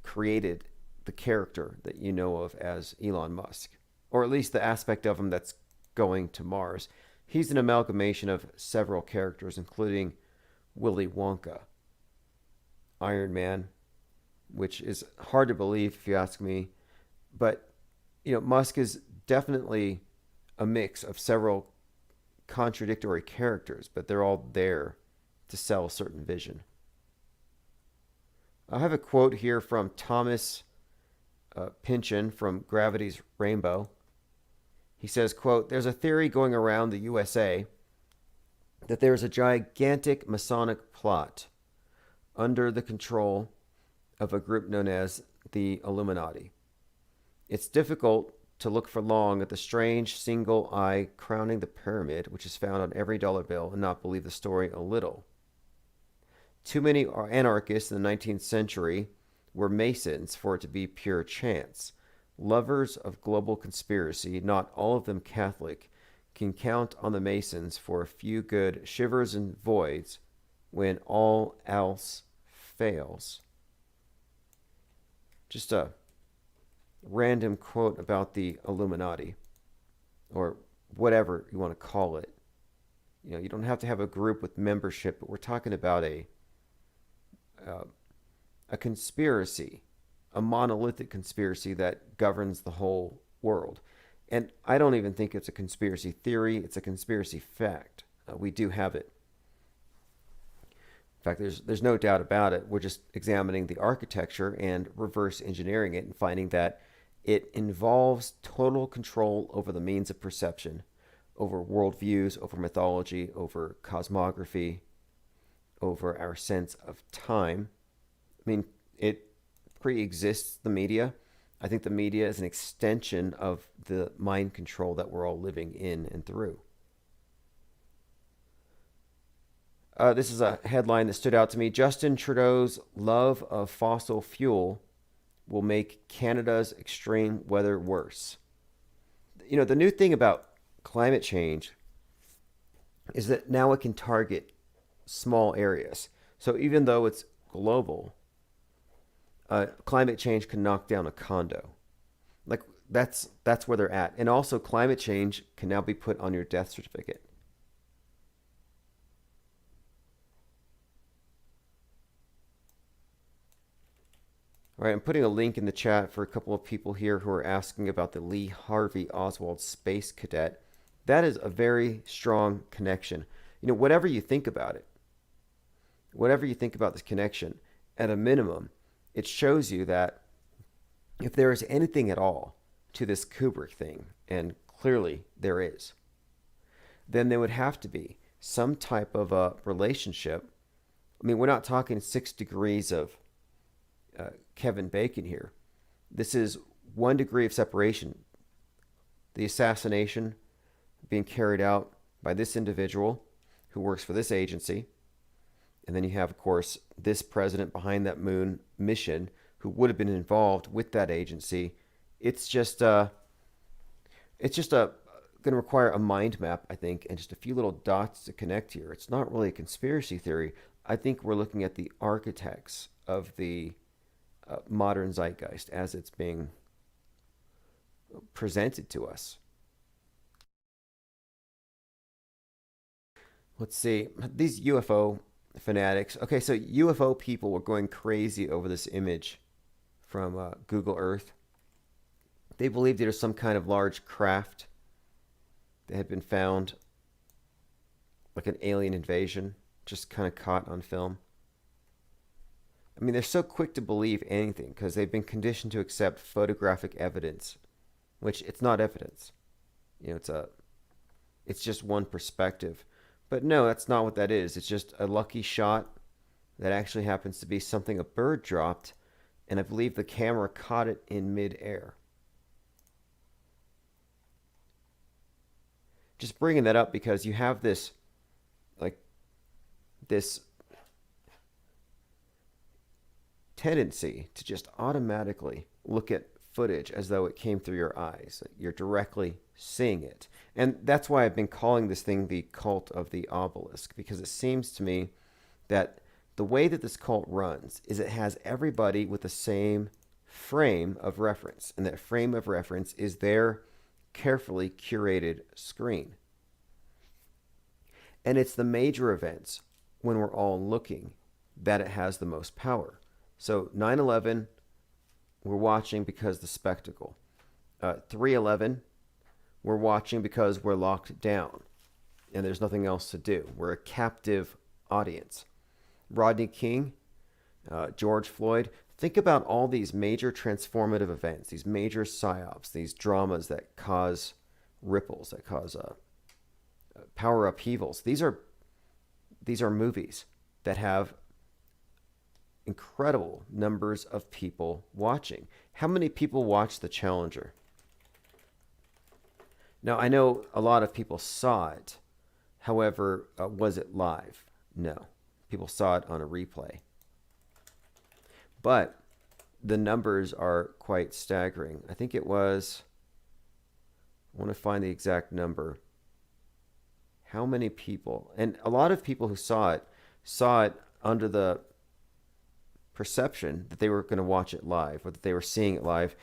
created the character that you know of as Elon Musk, or at least the aspect of him that's going to Mars. He's an amalgamation of several characters, including Willy Wonka, Iron Man, which is hard to believe if you ask me. But, you know, Musk is definitely a mix of several contradictory characters, but they're all there to sell a certain vision. I have a quote here from Thomas Pynchon from Gravity's Rainbow. He says, quote, "There's a theory going around the USA that there is a gigantic Masonic plot under the control of a group known as the Illuminati. It's difficult to look for long at the strange single eye crowning the pyramid, which is found on every dollar bill, and not believe the story a little. Too many anarchists in the 19th century were Masons for it to be pure chance. Lovers of global conspiracy, not all of them Catholic, can count on the Masons for a few good shivers and voids when all else fails." Just a random quote about the Illuminati, or whatever you want to call it. You know, you don't have to have a group with membership, but we're talking about a conspiracy, a monolithic conspiracy that governs the whole world. And I don't even think it's a conspiracy theory, it's a conspiracy fact. We do have it. In fact, there's no doubt about it. We're just examining the architecture and reverse engineering it and finding that it involves total control over the means of perception, over worldviews, over mythology, over cosmography, over our sense of time. I mean, it pre-exists the media. I think the media is an extension of the mind control that we're all living in and through. This is a headline that stood out to me. Justin Trudeau's love of fossil fuel will make Canada's extreme weather worse. You know, the new thing about climate change is that now it can target small areas. So even though it's global, climate change can knock down a condo. Like that's where they're at. And also climate change can now be put on your death certificate. All right, I'm putting a link in the chat for a couple of people here who are asking about the Lee Harvey Oswald Space Cadet. That is a very strong connection. You know, whatever you think about it, whatever you think about this connection, at a minimum, it shows you that if there is anything at all to this Kubrick thing, and clearly there is, then there would have to be some type of a relationship. I mean, we're not talking 6 degrees of Kevin Bacon here. This is 1 degree of separation. The assassination being carried out by this individual who works for this agency. And then you have, of course, this president behind that moon mission who would have been involved with that agency. It's just going to require a mind map, I think, and just a few little dots to connect here. It's not really a conspiracy theory. I think we're looking at the architects of the modern zeitgeist as it's being presented to us. Let's see, these UFO fanatics. Okay, so UFO people were going crazy over this image from Google Earth. They believed it was some kind of large craft that had been found, like an alien invasion, just kind of caught on film. I mean, they're so quick to believe anything because they've been conditioned to accept photographic evidence, which it's not evidence. You know, it's just one perspective. But no, that's not what that is. It's just a lucky shot that actually happens to be something a bird dropped, and I believe the camera caught it in midair. Just bringing that up because you have this, this tendency to just automatically look at footage as though it came through your eyes. You're directly seeing it. And that's why I've been calling this thing the cult of the obelisk, because it seems to me that the way that this cult runs is it has everybody with the same frame of reference, and that frame of reference is their carefully curated screen. And it's the major events when we're all looking that it has the most power. So 9/11, we're watching because the spectacle. 3/11, we're watching because we're locked down and there's nothing else to do. We're a captive audience. Rodney King, George Floyd. Think about all these major transformative events, these major psyops, these dramas that cause ripples, that cause power upheavals. These are movies that have incredible numbers of people watching. How many people watched The Challenger? Now, I know a lot of people saw it. However, was it live? No. People saw it on a replay. But the numbers are quite staggering. I think it was, I want to find the exact number. How many people? And a lot of people who saw it under the perception that they were going to watch it live or that they were seeing it live.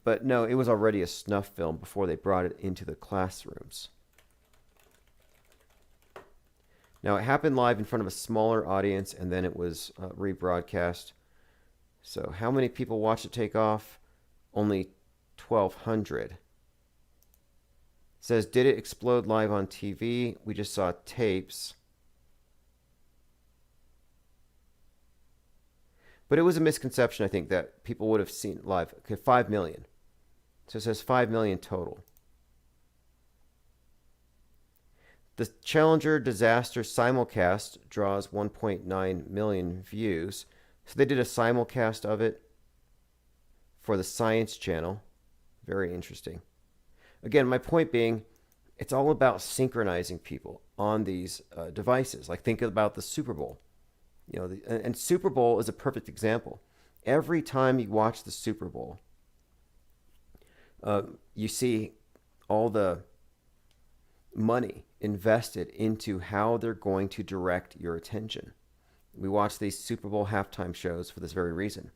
But no, it was already a snuff film before they brought it into the classrooms. Now, it happened live in front of a smaller audience, and then it was rebroadcast. So how many people watched it take off? Only 1,200. It says, did it explode live on TV? We just saw tapes. But it was a misconception, I think, that people would have seen it live. Okay, 5 million. So it says 5 million total. The Challenger disaster simulcast draws 1.9 million views. So they did a simulcast of it for the Science Channel. Very interesting. Again, my point being, it's all about synchronizing people on these devices. Like think about the Super Bowl. You know, and Super Bowl is a perfect example. Every time you watch the Super Bowl, you see all the money invested into how they're going to direct your attention. We watch these Super Bowl halftime shows for this very reason.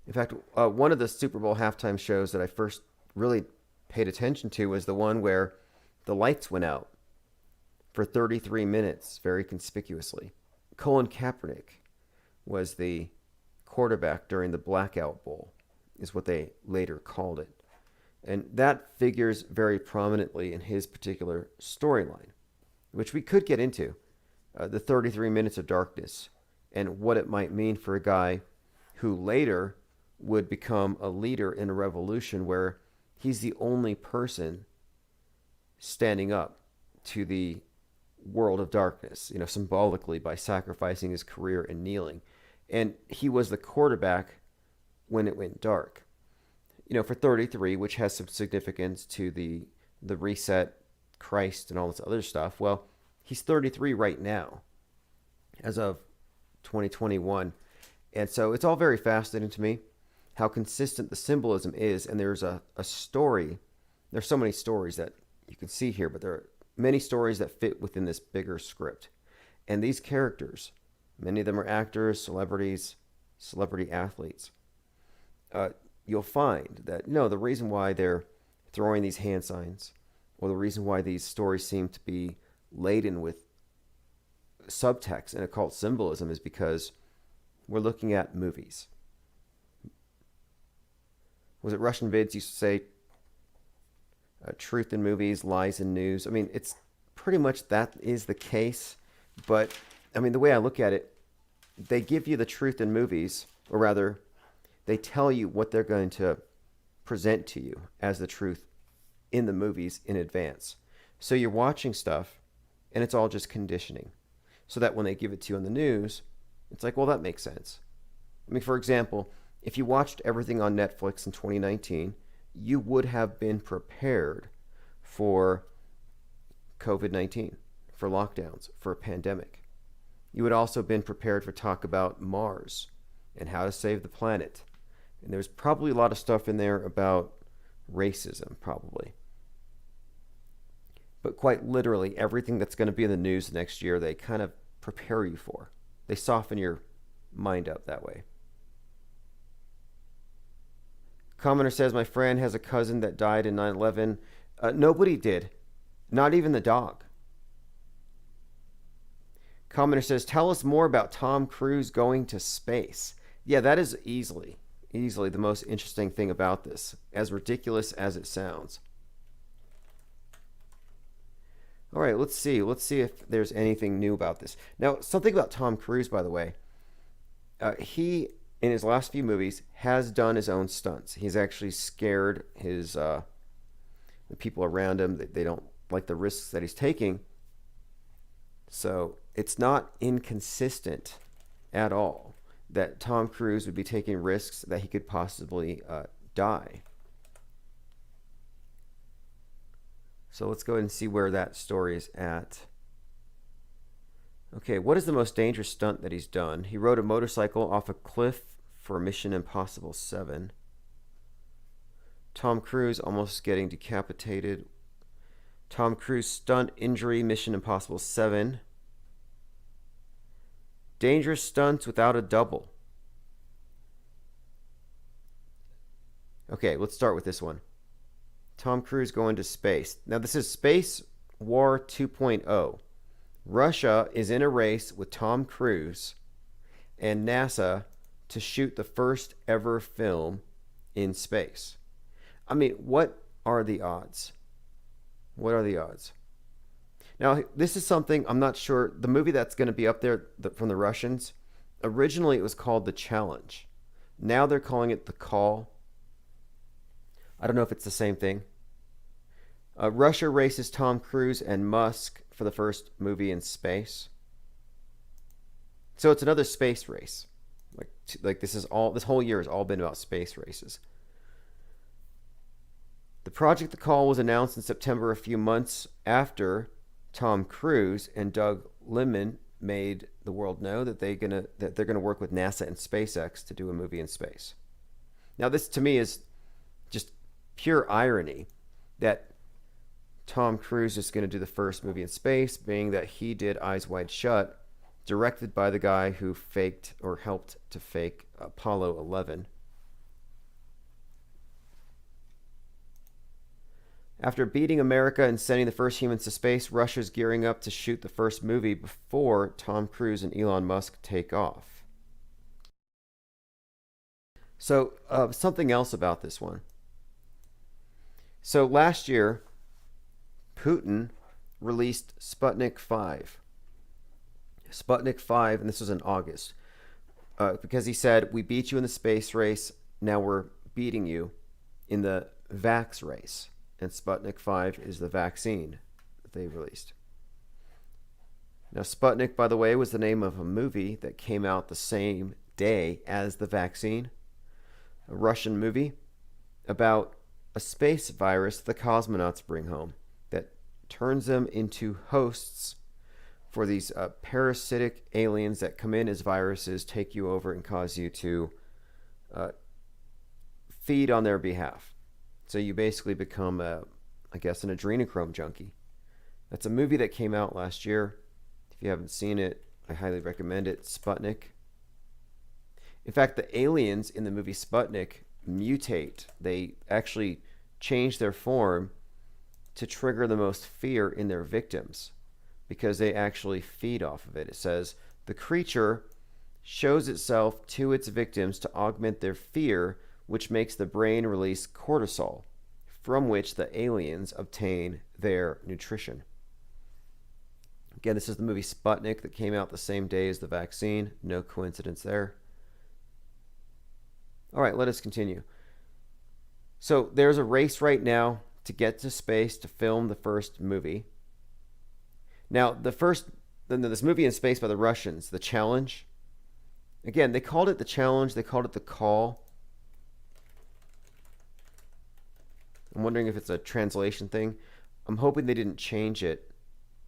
In fact, one of the Super Bowl halftime shows that I first really paid attention to was the one where the lights went out for 33 minutes, very conspicuously. Colin Kaepernick was the quarterback during the Blackout Bowl, is what they later called it. And that figures very prominently in his particular storyline, which we could get into, the 33 minutes of darkness and what it might mean for a guy who later would become a leader in a revolution where he's the only person standing up to the world of darkness, you know, symbolically by sacrificing his career and kneeling. And he was the quarterback when it went dark. You know, for 33, which has some significance to the reset, Christ, and all this other stuff. Well, he's 33 right now, as of 2021. And so it's all very fascinating to me how consistent the symbolism is. And there's a story. There's so many stories that you can see here, but there are many stories that fit within this bigger script. And these characters, many of them are actors, celebrities, celebrity athletes. You'll find that, no, the reason why they're throwing these hand signs, or the reason why these stories seem to be laden with subtext and occult symbolism is because we're looking at movies. Was it Russian Vids used to say, truth in movies, lies in news? I mean, it's pretty much that is the case. But, I mean, the way I look at it, they give you the truth in movies, or rather, they tell you what they're going to present to you as the truth in the movies in advance. So you're watching stuff, and it's all just conditioning. So that when they give it to you on the news, it's like, well, that makes sense. I mean, for example, if you watched everything on Netflix in 2019, you would have been prepared for COVID-19, for lockdowns, for a pandemic. You would also have been prepared for talk about Mars and how to save the planet. And there's probably a lot of stuff in there about racism, probably. But quite literally, everything that's going to be in the news next year, they kind of prepare you for. They soften your mind up that way. Commenter says, my friend has a cousin that died in 9/11. Nobody did. Not even the dog. Commenter says, tell us more about Tom Cruise going to space. Yeah, that is easily the most interesting thing about this, as ridiculous as it sounds. All right, let's see. Let's see if there's anything new about this. Now, something about Tom Cruise, by the way. He, in his last few movies, has done his own stunts. He's actually scared his the people around him. They don't like the risks that he's taking. So it's not inconsistent at all that Tom Cruise would be taking risks that he could possibly die. So let's go ahead and see where that story is at. Okay, what is the most dangerous stunt that he's done? He rode a motorcycle off a cliff for Mission Impossible 7. Tom Cruise almost getting decapitated. Tom Cruise stunt injury, Mission Impossible 7. Dangerous stunts without a double. Okay, let's start with this one. Tom Cruise going to space. Now this is Space War 2.0. Russia is in a race with Tom Cruise and NASA to shoot the first ever film in space. I mean, what are the odds? What are the odds? Now, this is something I'm not sure. The movie that's going to be up there from the Russians, originally it was called The Challenge. Now they're calling it The Call. I don't know if it's the same thing. Russia races Tom Cruise and Musk for the first movie in space. So it's another space race. Like this whole year has all been about space races. The Project The Call was announced in September, a few months after Tom Cruise and Doug Liman made the world know that they're gonna work with NASA and SpaceX to do a movie in space. Now, this to me is just pure irony that Tom Cruise is going to do the first movie in space, being that he did Eyes Wide Shut, directed by the guy who faked or helped to fake Apollo 11. After beating America and sending the first humans to space, Russia's gearing up to shoot the first movie before Tom Cruise and Elon Musk take off. So, something else about this one. So last year, Putin released Sputnik 5. Sputnik 5, and this was in August, because he said, we beat you in the space race, now we're beating you in the vax race. And Sputnik 5 is the vaccine that they released. Now, Sputnik, by the way, was the name of a movie that came out the same day as the vaccine. A Russian movie about a space virus the cosmonauts bring home that turns them into hosts for these parasitic aliens that come in as viruses, take you over, and cause you to feed on their behalf. So you basically become, I guess, an adrenochrome junkie. That's a movie that came out last year. If you haven't seen it, I highly recommend it. Sputnik. In fact, the aliens in the movie Sputnik mutate. They actually change their form to trigger the most fear in their victims because they actually feed off of it. It says, the creature shows itself to its victims to augment their fear, which makes the brain release cortisol, from which the aliens obtain their nutrition. Again, this is the movie Sputnik that came out the same day as the vaccine. No coincidence there. All right, let us continue. So there's a race right now to get to space to film the first movie. Now, this movie in space by the Russians, The Challenge. Again, they called it The Challenge. They called it The Call. I'm wondering if it's a translation thing. I'm hoping they didn't change it.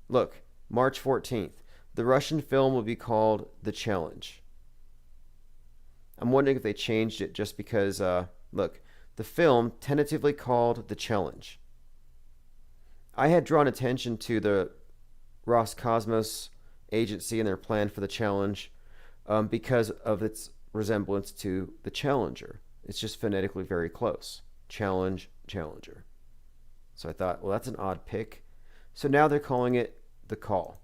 Look, March 14th. The Russian film will be called The Challenge. I'm wondering if they changed it just because, look, the film tentatively called The Challenge. I had drawn attention to the Roscosmos agency and their plan for The Challenge because of its resemblance to the Challenger. It's just phonetically very close. Challenge, Challenger. So I thought, well, that's an odd pick. So now they're calling it The Call.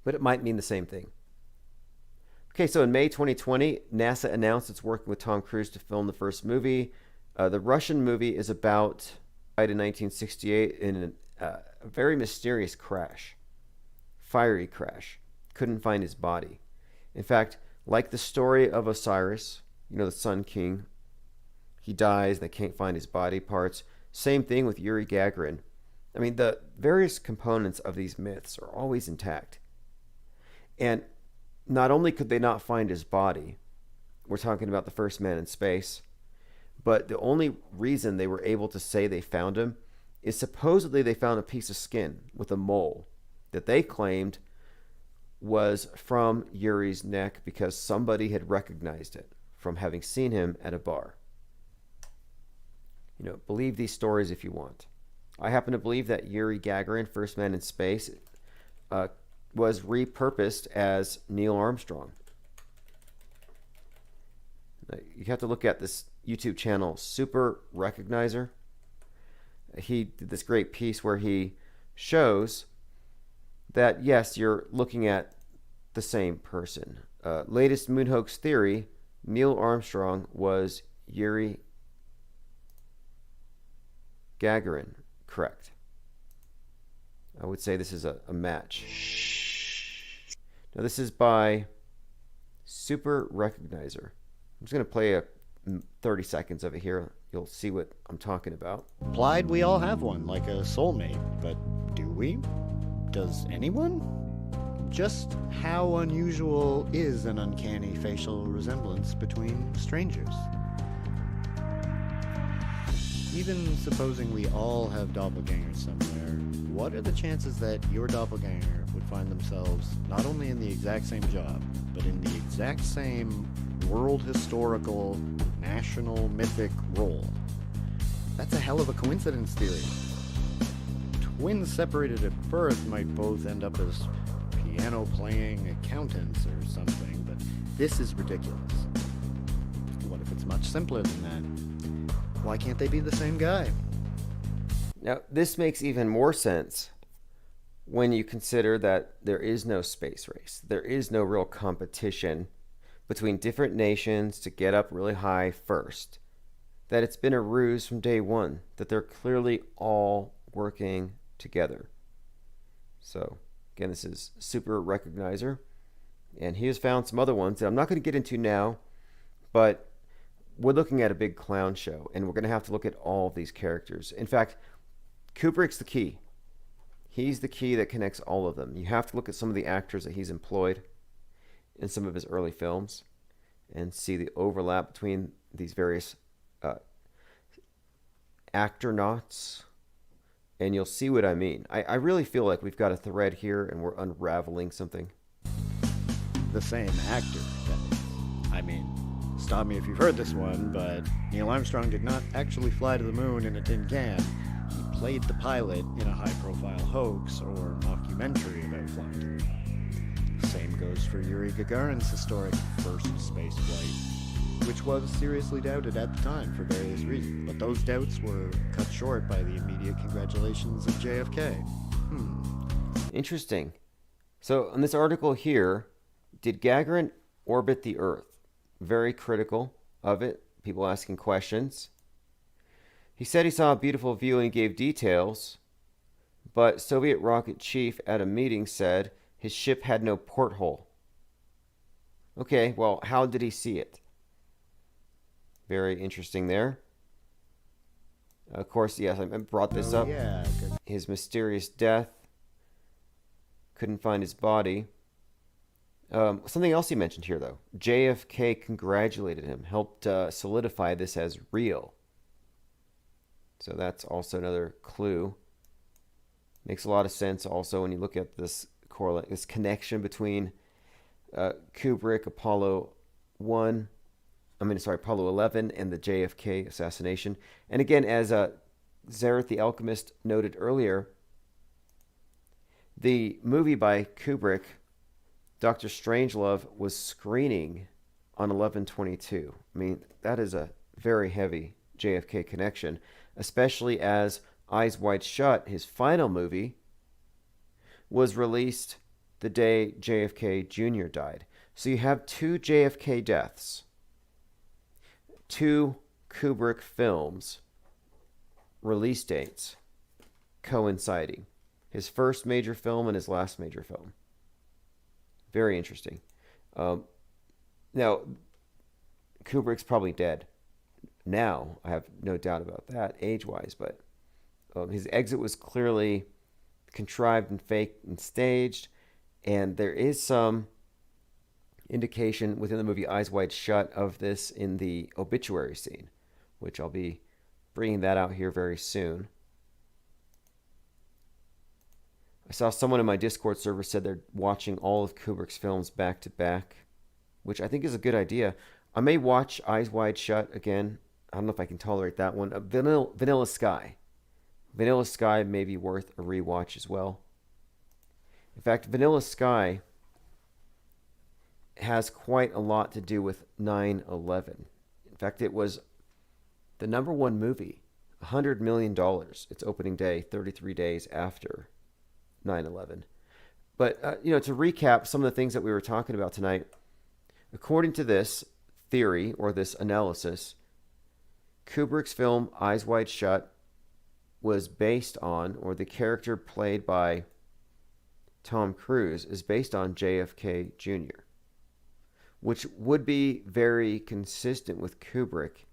But it might mean the same thing. Okay, so in May 2020, NASA announced it's working with Tom Cruise to film the first movie. The Russian movie is about, died in 1968 in a very mysterious crash. Fiery crash. Couldn't find his body. In fact, like the story of Osiris, the Sun King, he dies, they can't find his body parts. Same thing with Yuri Gagarin. I mean, the various components of these myths are always intact. And not only could they not find his body, we're talking about the first man in space, but the only reason they were able to say they found him is supposedly they found a piece of skin with a mole that they claimed was from Yuri's neck because somebody had recognized it from having seen him at a bar. Believe these stories if you want. I happen to believe that Yuri Gagarin, first man in space, was repurposed as Neil Armstrong. You have to look at this YouTube channel, Super Recognizer. He did this great piece where he shows that, yes, you're looking at the same person. Latest moon hoax theory, Neil Armstrong was Yuri Gagarin. Correct. I would say this is a match. Now this is by Super Recognizer. I'm just going to play 30 seconds of it here. You'll see what I'm talking about. Implied we all have one, like a soulmate, but do we? Does anyone? Just how unusual is an uncanny facial resemblance between strangers? even supposing we all have doppelgangers somewhere, what are the chances that your doppelganger would find themselves not only in the exact same job, but in the exact same world historical, national, mythic role? That's a hell of a coincidence theory. Twins separated at birth might both end up as piano-playing accountants or something, but this is ridiculous. What if it's much simpler than that? Why can't they be the same guy? Now, this makes even more sense when you consider that there is no space race. There is no real competition between different nations to get up really high first. That it's been a ruse from day one, that they're clearly all working together. So, again, this is Super Recognizer, and he has found some other ones that I'm not going to get into now, but we're looking at a big clown show, and we're going to have to look at all of these characters. In fact, Kubrick's the key. He's the key that connects all of them. You have to look at some of the actors that he's employed in some of his early films and see the overlap between these various actor-nauts, and you'll see what I mean. I really feel like we've got a thread here and we're unraveling something. The same actor, that is. I mean, stop me if you've heard this one, but Neil Armstrong did not actually fly to the moon in a tin can. He played the pilot in a high-profile hoax or mockumentary about flight. Same goes for Yuri Gagarin's historic first space flight, which was seriously doubted at the time for various reasons, but those doubts were cut short by the immediate congratulations of JFK. Interesting. So, in this article here, did Gagarin orbit the Earth? Very critical of it. People asking questions. He said he saw a beautiful view and he gave details, but Soviet rocket chief at a meeting said his ship had no porthole. Okay, well, how did he see it? Very interesting there. Of course, yes, I brought this up. Yeah, his mysterious death. Couldn't find his body. Something else he mentioned here, though. JFK congratulated him, helped solidify this as real. So that's also another clue. Makes a lot of sense also when you look at this this connection between Kubrick, Apollo 11, and the JFK assassination. And again, as Zareth the Alchemist noted earlier, the movie by Kubrick, Dr. Strangelove, was screening on 11/22. I mean, that is a very heavy JFK connection, especially as Eyes Wide Shut, his final movie, was released the day JFK Jr. died. So you have two JFK deaths, two Kubrick films release dates coinciding. His first major film and his last major film. Very interesting. Now, Kubrick's probably dead now. I have no doubt about that, age-wise, but his exit was clearly contrived and faked and staged, and there is some indication within the movie Eyes Wide Shut of this in the obituary scene, which I'll be bringing that out here very soon. I saw someone in my Discord server said they're watching all of Kubrick's films back to back, which I think is a good idea. I may watch Eyes Wide Shut again. I don't know if I can tolerate that one. Vanilla Sky. Vanilla Sky may be worth a rewatch as well. In fact, Vanilla Sky has quite a lot to do with 9/11. In fact, it was the #1 movie, $100 million, its opening day, 33 days after 9/11. But, to recap some of the things that we were talking about tonight, according to this theory or this analysis, Kubrick's film Eyes Wide Shut was based on, or the character played by Tom Cruise is based on JFK Jr., which would be very consistent with Kubrick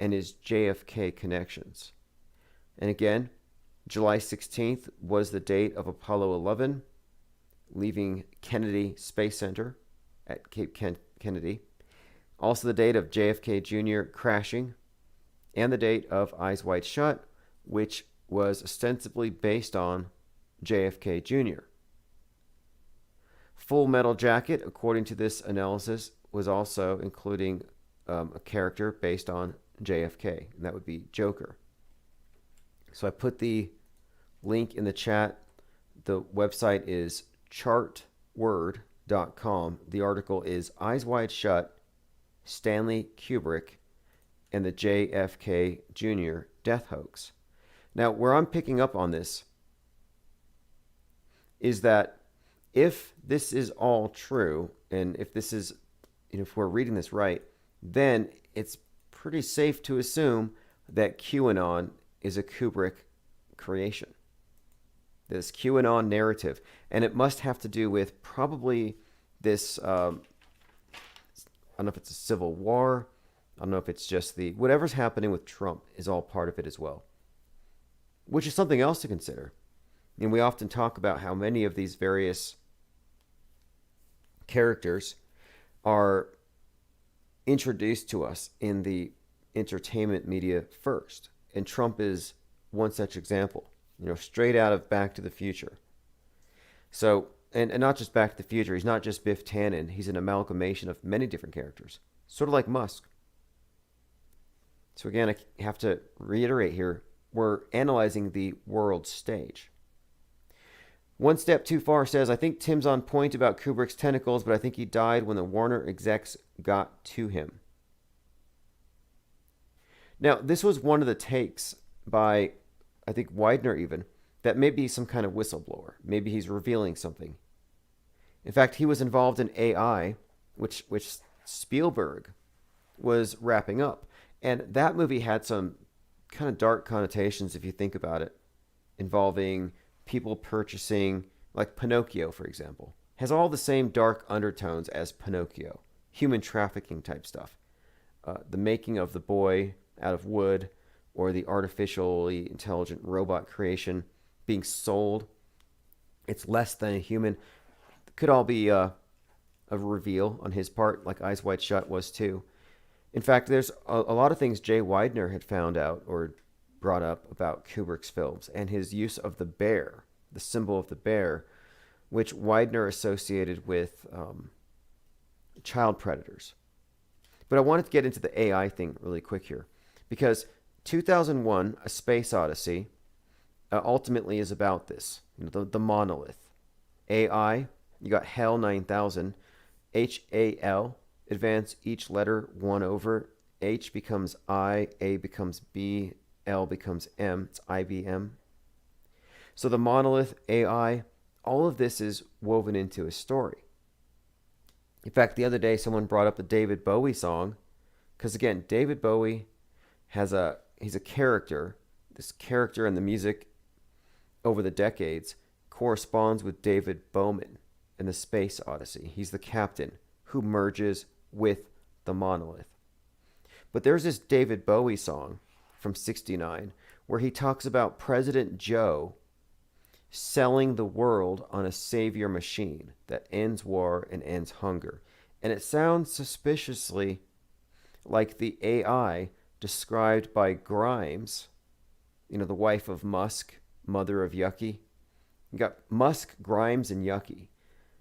and his JFK connections. And again, July 16th was the date of Apollo 11 leaving Kennedy Space Center at Cape Kennedy. Also the date of JFK Jr. crashing and the date of Eyes Wide Shut, which was ostensibly based on JFK Jr. Full Metal Jacket, according to this analysis, was also including a character based on JFK, and that would be Joker. So I put the link in the chat. The website is chartword.com. The article is Eyes Wide Shut, Stanley Kubrick, and the JFK Jr. death hoax. Now, where I'm picking up on this is that if this is all true, and if this is, if we're reading this right, then it's pretty safe to assume that QAnon is a Kubrick creation. This QAnon narrative. And it must have to do with probably this, I don't know if it's a civil war. I don't know if it's just whatever's happening with Trump is all part of it as well. Which is something else to consider. And we often talk about how many of these various characters are introduced to us in the entertainment media first. And Trump is one such example, straight out of Back to the Future. So, and not just Back to the Future, he's not just Biff Tannen, he's an amalgamation of many different characters, sort of like Musk. So again, I have to reiterate here, we're analyzing the world stage. One Step Too Far says, I think Tim's on point about Kubrick's tentacles, but I think he died when the Warner execs got to him. Now, this was one of the takes by, I think, Widener even, that may be some kind of whistleblower. Maybe he's revealing something. In fact, he was involved in AI, which Spielberg was wrapping up. And that movie had some kind of dark connotations, if you think about it, involving people purchasing, like Pinocchio, for example, has all the same dark undertones as Pinocchio, human trafficking type stuff. The making of the boy out of wood, or the artificially intelligent robot creation being sold. It's less than a human. Could all be a reveal on his part, like Eyes Wide Shut was too. In fact, there's a lot of things Jay Weidner had found out or brought up about Kubrick's films and his use of the bear, the symbol of the bear, which Weidner associated with child predators. But I wanted to get into the AI thing really quick here, because 2001, A Space Odyssey, ultimately is about this, the monolith. AI, you got HAL 9000, HAL, advance each letter 1 over, H becomes I, A becomes B, L becomes M, it's IBM. So the monolith, AI, all of this is woven into a story. In fact, the other day someone brought up the David Bowie song, because again, David Bowie he's a character. This character in the music over the decades corresponds with David Bowman in the Space Odyssey. He's the captain who merges with the monolith. But there's this David Bowie song from '69 where he talks about President Joe selling the world on a savior machine that ends war and ends hunger. And it sounds suspiciously like the AI described by Grimes, the wife of Musk, mother of Yucky. You got Musk, Grimes, and Yucky.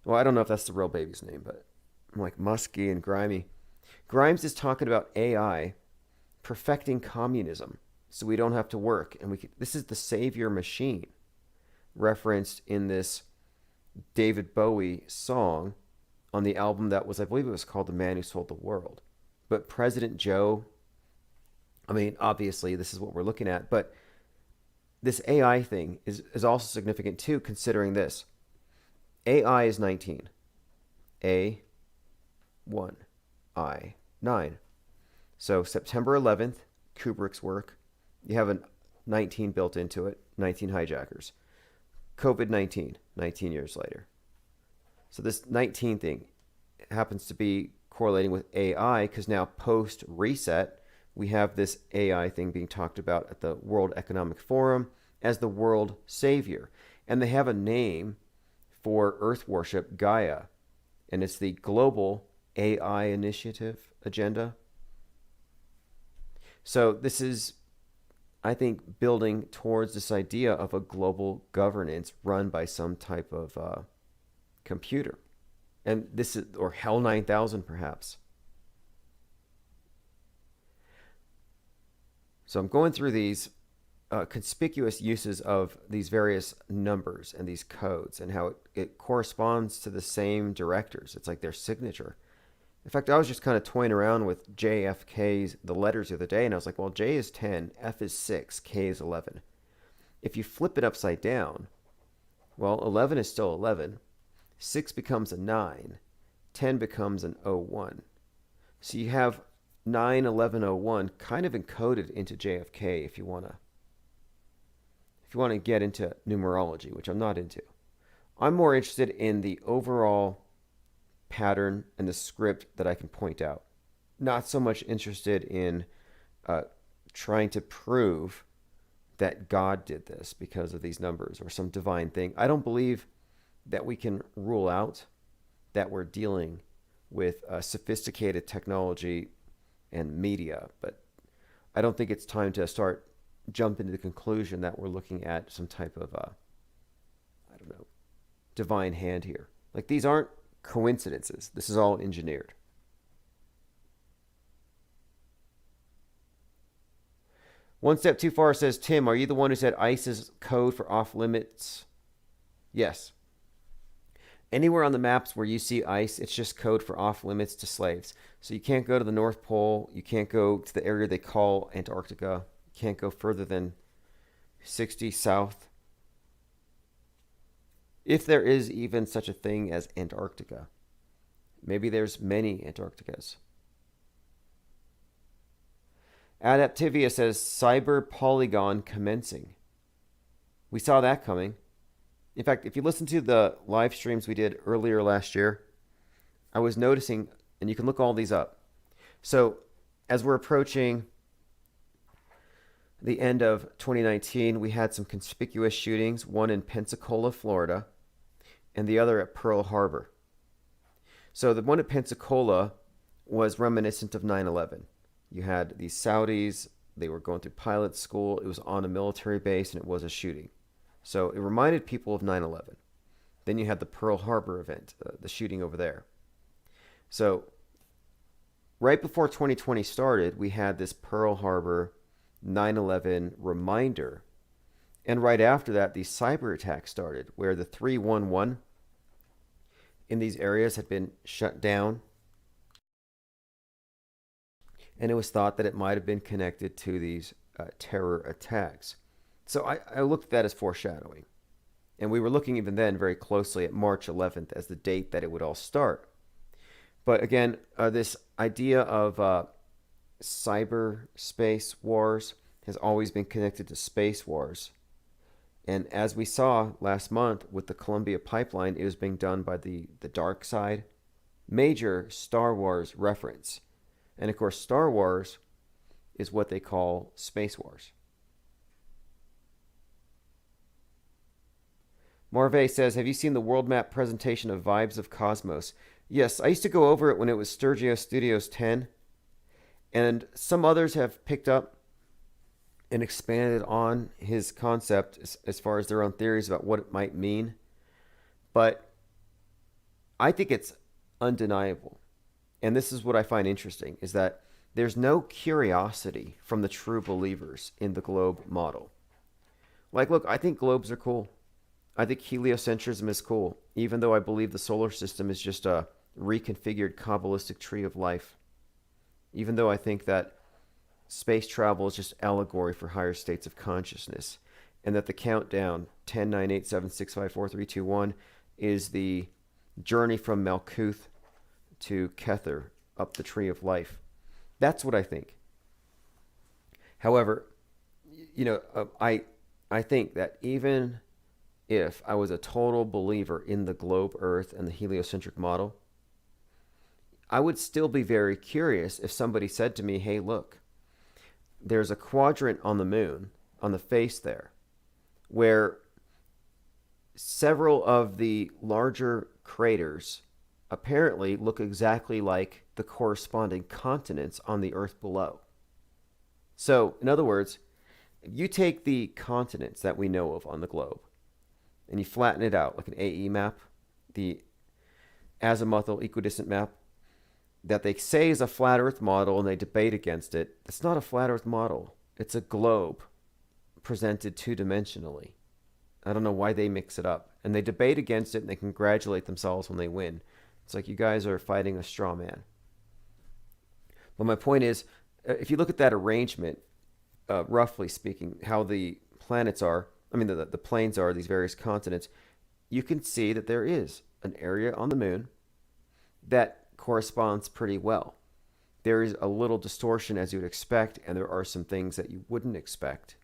Well, I don't know if that's the real baby's name, but I'm like musky and grimy. Grimes is talking about AI perfecting communism so we don't have to work. And this is the savior machine referenced in this David Bowie song on the album that was, I believe it was called The Man Who Sold the World. But President Joe, I mean, obviously this is what we're looking at, but this AI thing is also significant too, considering this. AI is 19. A, 1, I, 9. So September 11th, Kubrick's work. You have a 19 built into it, 19 hijackers. COVID-19, 19 years later. So this 19 thing happens to be correlating with AI because now post-reset, we have this AI thing being talked about at the World Economic Forum as the world savior. And they have a name for Earth worship, Gaia. And it's the Global AI Initiative Agenda. So this is, I think, building towards this idea of a global governance run by some type of computer. And this is, or HEL 9000 perhaps. So I'm going through these conspicuous uses of these various numbers and these codes and how it corresponds to the same directors. It's like their signature. In fact, I was just kind of toying around with JFK's, the letters the other day, and I was like, well, J is 10, F is 6, K is 11. If you flip it upside down, well, 11 is still 11. 6 becomes a 9. 10 becomes an 01. So you have 91101 kind of encoded into JFK if you want to get into numerology, which I'm not into. I'm more interested in the overall pattern and the script that I can point out. Not so much interested in trying to prove that God did this because of these numbers or some divine thing. I don't believe that we can rule out that we're dealing with sophisticated technology and media, but I don't think it's time to start jumping to the conclusion that we're looking at some type of, I don't know, divine hand here. Like, these aren't coincidences. This is all engineered. One step too far says, Tim, are you the one who said ICE is code for off limits? Yes. Anywhere on the maps where you see ICE, it's just code for off limits to slaves. So you can't go to the North Pole. You can't go to the area they call Antarctica. You can't go further than 60 south. If there is even such a thing as Antarctica. Maybe there's many Antarcticas. Adaptivia says cyber polygon commencing. We saw that coming. In fact, if you listen to the live streams we did earlier last year, I was noticing, and you can look all these up. So as we're approaching the end of 2019, we had some conspicuous shootings, one in Pensacola, Florida, and the other at Pearl Harbor. So the one at Pensacola was reminiscent of 9/11. You had these Saudis, they were going through pilot school, it was on a military base, and it was a shooting. So it reminded people of 9/11. Then you had the Pearl Harbor event, the shooting over there. So right before 2020 started, we had this Pearl Harbor 9/11 reminder. And right after that, these cyber attacks started, where the 311 in these areas had been shut down. And it was thought that it might have been connected to these terror attacks. So I looked at that as foreshadowing. And we were looking even then very closely at March 11th as the date that it would all start. But again, this idea of cyberspace wars has always been connected to space wars. And as we saw last month with the Columbia Pipeline, it was being done by the dark side. Major Star Wars reference. And of course, Star Wars is what they call space wars. Marve says, have you seen the world map presentation of Vibes of Cosmos? Yes, I used to go over it when it was Sturgio Studios 10. And some others have picked up and expanded on his concept as far as their own theories about what it might mean. But I think it's undeniable. And this is what I find interesting, is that there's no curiosity from the true believers in the globe model. Like, look, I think globes are cool. I think heliocentrism is cool, even though I believe the solar system is just a reconfigured Kabbalistic tree of life. Even though I think that space travel is just allegory for higher states of consciousness, and that the countdown 10, 9, 8, 7, 6, 5, 4, 3, 2, 1 is the journey from Malkuth to Kether up the tree of life. That's what I think. However, I think that even if I was a total believer in the globe Earth and the heliocentric model, I would still be very curious if somebody said to me, hey, look, there's a quadrant on the moon, on the face there, where several of the larger craters apparently look exactly like the corresponding continents on the Earth below. So, in other words, if you take the continents that we know of on the globe and you flatten it out like an AE map, the azimuthal equidistant map that they say is a flat Earth model and they debate against it, it's not a flat Earth model. It's a globe presented two-dimensionally. I don't know why they mix it up. And they debate against it and they congratulate themselves when they win. It's like you guys are fighting a straw man. But my point is, if you look at that arrangement, roughly speaking, how the planets are, the planes are, these various continents, you can see that there is an area on the moon that corresponds pretty well. There is a little distortion as you would expect, and there are some things that you wouldn't expect,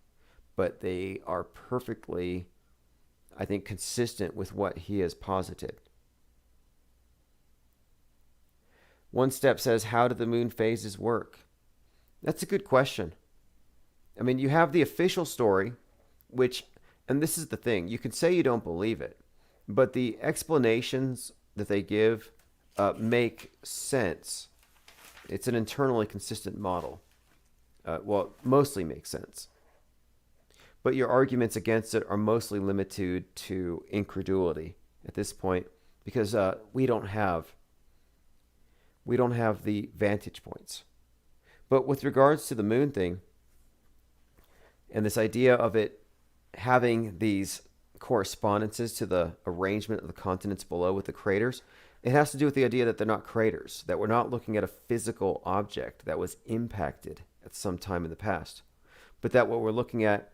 but they are perfectly, I think, consistent with what he has posited. One Step says, how do the moon phases work? That's a good question. I mean, you have the official story, which, and this is the thing, you can say you don't believe it, but the explanations that they give make sense. It's an internally consistent model. Mostly makes sense. But your arguments against it are mostly limited to incredulity at this point, because we don't have the vantage points. But with regards to the moon thing, and this idea of it having these correspondences to the arrangement of the continents below with the craters, it has to do with the idea that they're not craters, that we're not looking at a physical object that was impacted at some time in the past, but that what we're looking at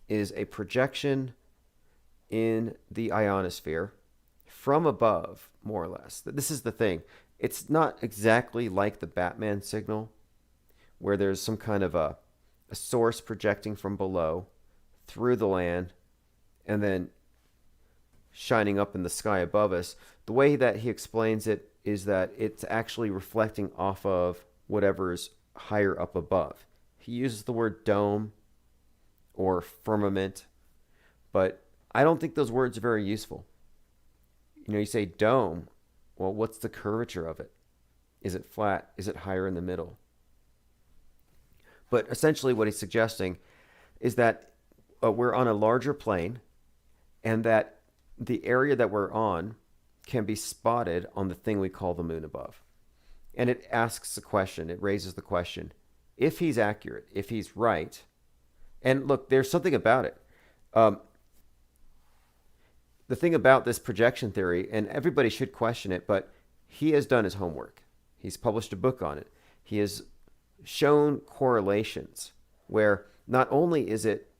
is a projection in the ionosphere from above, more or less. This is the thing. It's not exactly like the Batman signal, where there's some kind of a source projecting from below through the land and then shining up in the sky above us. The way that he explains it is that it's actually reflecting off of whatever's higher up above. He uses the word dome or firmament, but I don't think those words are very useful. You say dome. Well, what's the curvature of it? Is it flat? Is it higher in the middle? But essentially what he's suggesting is that we're on a larger plane, and that the area that we're on can be spotted on the thing we call the moon above. And it asks the question, it raises the question, if he's accurate, if he's right, and look, there's something about it. The thing about this projection theory, and everybody should question it, but he has done his homework. He's published a book on it. He has shown correlations where not only is it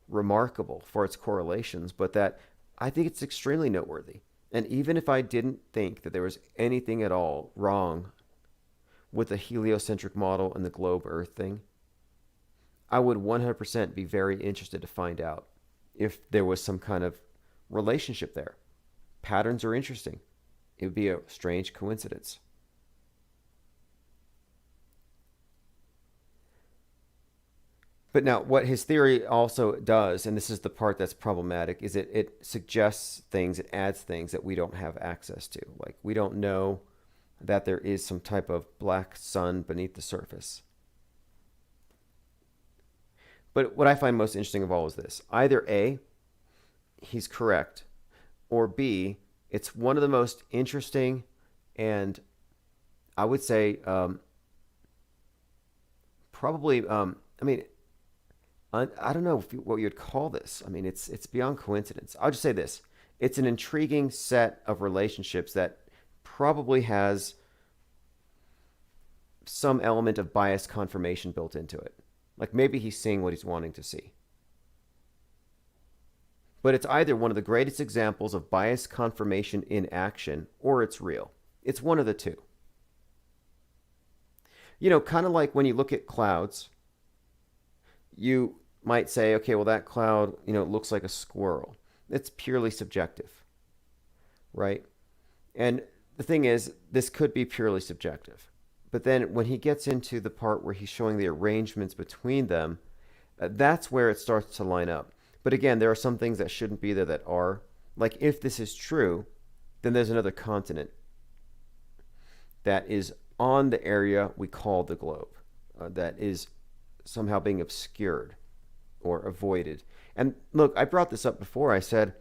remarkable for its correlations, but that I think it's extremely noteworthy. And even if I didn't think that there was anything at all wrong with the heliocentric model and the globe Earth thing, I would 100% be very interested to find out if there was some kind of relationship there. Patterns are interesting. It would be a strange coincidence. But now, what his theory also does, and this is the part that's problematic, is it suggests things, it adds things that we don't have access to. Like, we don't know that there is some type of black sun beneath the surface. But what I find most interesting of all is this. Either A, he's correct, or B, it's one of the most interesting and I would say probably, I don't know what you'd call this. I mean, it's beyond coincidence. I'll just say this. It's an intriguing set of relationships that probably has some element of bias confirmation built into it. Like maybe he's seeing what he's wanting to see. But it's either one of the greatest examples of bias confirmation in action, or it's real. It's one of the two. Kind of like when you look at clouds, you might say, okay, well, that cloud, looks like a squirrel. It's purely subjective, right? And the thing is, this could be purely subjective. But then when he gets into the part where he's showing the arrangements between them, that's where it starts to line up. But again, there are some things that shouldn't be there that are. Like, if this is true, then there's another continent that is on the area we call the globe, that is somehow being obscured or avoided. And look, I brought this up before. I said,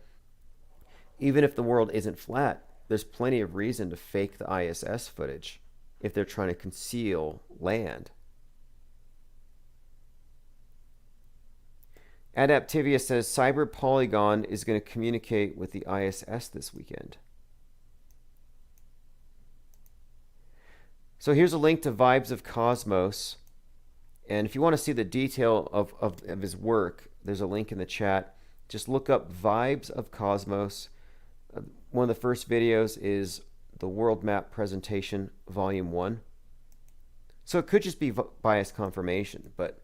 even if the world isn't flat, there's plenty of reason to fake the ISS footage if they're trying to conceal land. Adaptivia says Cyber Polygon is going to communicate with the ISS this weekend. So here's a link to Vibes of Cosmos. And if you want to see the detail of his work, there's a link in the chat. Just look up Vibes of Cosmos. One of the first videos is the World Map Presentation, Volume 1. So it could just be bias confirmation, but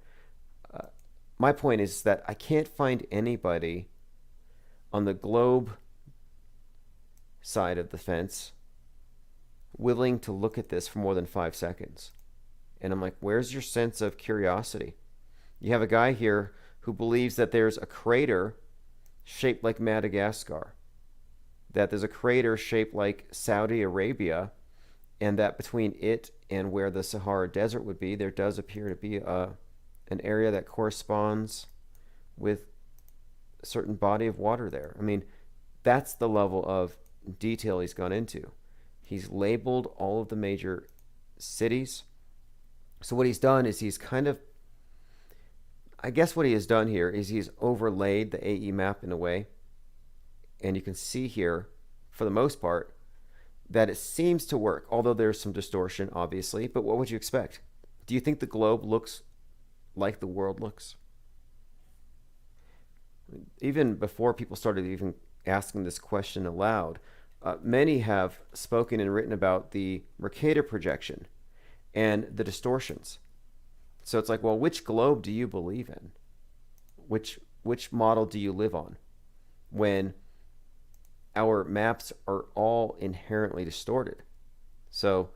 my point is that I can't find anybody on the globe side of the fence willing to look at this for more than 5 seconds. And I'm like, where's your sense of curiosity? You have a guy here who believes that there's a crater shaped like Madagascar, that there's a crater shaped like Saudi Arabia, and that between it and where the Sahara Desert would be, there does appear to be an area that corresponds with a certain body of water there. I mean, that's the level of detail he's gone into. He's labeled all of the major cities. So what he's done is he's kind of, I guess what he has done here is he's overlaid the AE map in a way. And you can see here, for the most part, that it seems to work, although there's some distortion, obviously. But what would you expect? Do you think the globe looks like the world looks? Even before people started even asking this question aloud, many have spoken and written about the Mercator projection and the distortions. So it's like, well, which globe do you believe in? Which model do you live on when our maps are all inherently distorted? So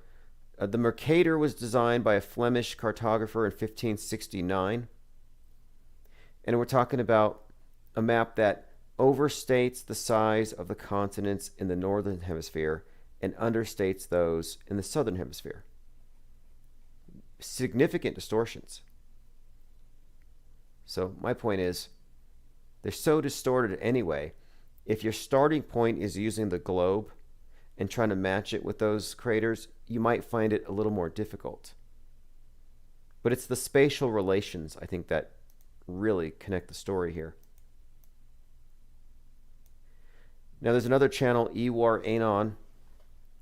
the Mercator was designed by a Flemish cartographer in 1569. And we're talking about a map that overstates the size of the continents in the northern hemisphere and understates those in the southern hemisphere. Significant distortions. So my point is, they're so distorted anyway. If your starting point is using the globe and trying to match it with those craters, you might find it a little more difficult. But it's the spatial relations, I think, that really connect the story here. Now there's another channel, Ewar Anon,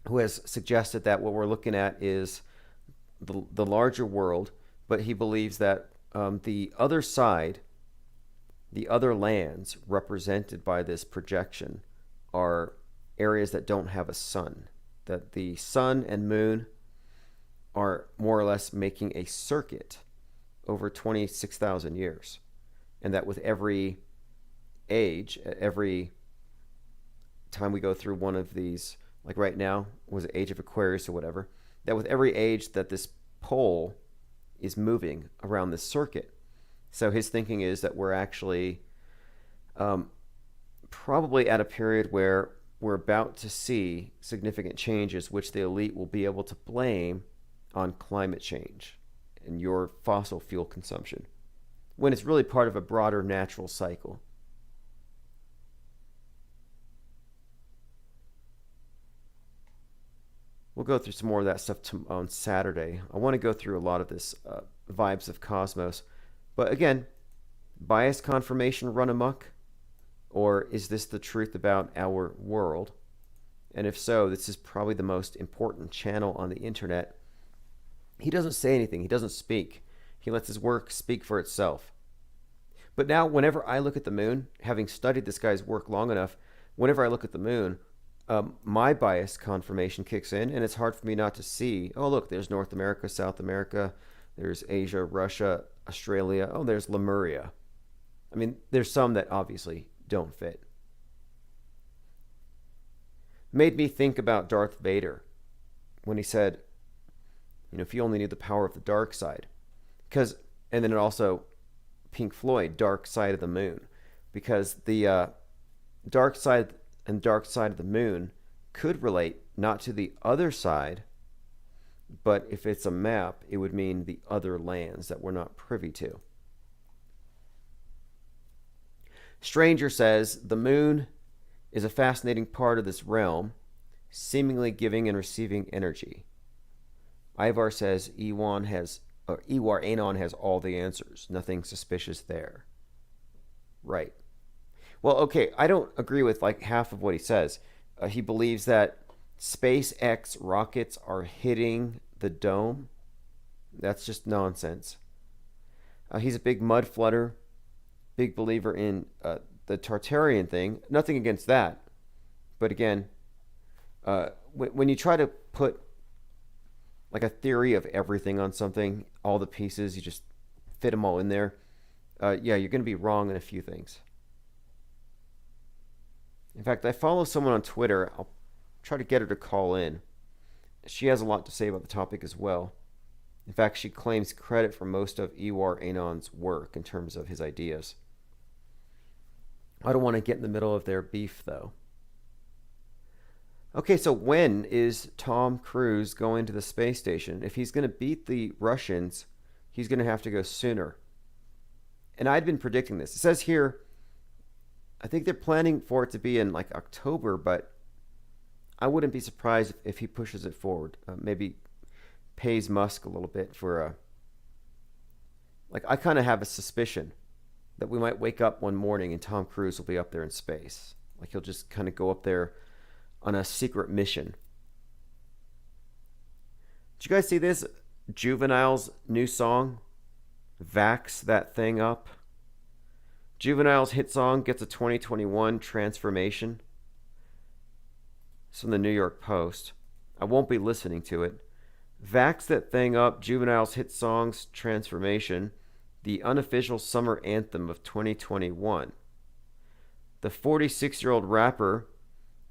who has suggested that what we're looking at is the larger world, but he believes that the other side, the other lands represented by this projection are areas that don't have a sun, that the sun and moon are more or less making a circuit over 26,000 years, and that with every age, every time we go through one of these, like right now was the age of Aquarius or whatever, that with every age that this pole is moving around this circuit. So his thinking is that we're actually probably at a period where we're about to see significant changes, which the elite will be able to blame on climate change and your fossil fuel consumption, when it's really part of a broader natural cycle. We'll go through some more of that stuff on Saturday. I want to go through a lot of this Vibes of Cosmos. But again, bias confirmation run amok? Or is this the truth about our world? And if so, this is probably the most important channel on the internet. He doesn't say anything. He doesn't speak. He lets his work speak for itself. But now, whenever I look at the moon, having studied this guy's work long enough, whenever I look at the moon, my bias confirmation kicks in, and it's hard for me not to see, oh, look, there's North America, South America, there's Asia, Russia, Australia, oh, there's Lemuria. I mean, there's some that obviously don't fit. Made me think about Darth Vader when he said, you know, if you only knew the power of the dark side. And then it also, Pink Floyd, Dark Side of the Moon. Because the dark side and dark side of the moon could relate not to the other side, but if it's a map, it would mean the other lands that we're not privy to. Stranger says, the moon is a fascinating part of this realm, seemingly giving and receiving energy. Ivar says, Ewar Anon has all the answers. Nothing suspicious there. Right. Well, okay, I don't agree with like half of what he says. He believes that SpaceX rockets are hitting the dome. That's just nonsense. He's a big mud flooder, big believer in the Tartarian thing. Nothing against that. But again, when you try to put like a theory of everything on something, all the pieces, you just fit them all in there. Yeah, you're going to be wrong in a few things. In fact, I follow someone on Twitter. I'll try to get her to call in. She has a lot to say about the topic as well. In fact, she claims credit for most of Ewar Anon's work in terms of his ideas. I don't want to get in the middle of their beef, though. Okay, so when is Tom Cruise going to the space station? If he's going to beat the Russians, he's going to have to go sooner. And I'd been predicting this. It says here, I think they're planning for it to be in like October, but I wouldn't be surprised if he pushes it forward. Maybe pays Musk a little bit for like I kind of have a suspicion that we might wake up one morning and Tom Cruise will be up there in space. Like he'll just kind of go up there on a secret mission. Did you guys see this? Juvenile's new song, Vax That Thing Up. Juvenile's hit song gets a 2021 transformation. It's from the New York Post. I won't be listening to it. Vax That Thing Up, Juvenile's hit song's transformation, the unofficial summer anthem of 2021. The 46-year-old rapper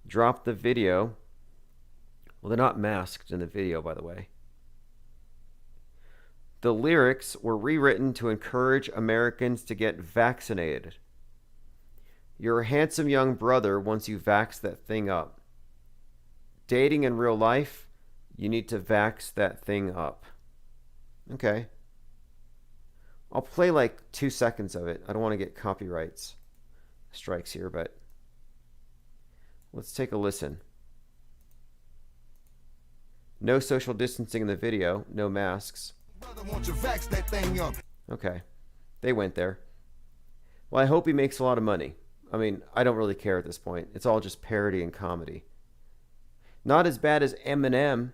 dropped the video. Well, they're not masked in the video, by the way. The lyrics were rewritten to encourage Americans to get vaccinated. You're a handsome young brother once you vax that thing up. Dating in real life, you need to vax that thing up. Okay. I'll play like 2 seconds of it. I don't want to get copyrights strikes here, but let's take a listen. No social distancing in the video, no masks. Okay, they went there. Well, I hope he makes a lot of money. I mean, I don't really care at this point. It's all just parody and comedy. Not as bad as Eminem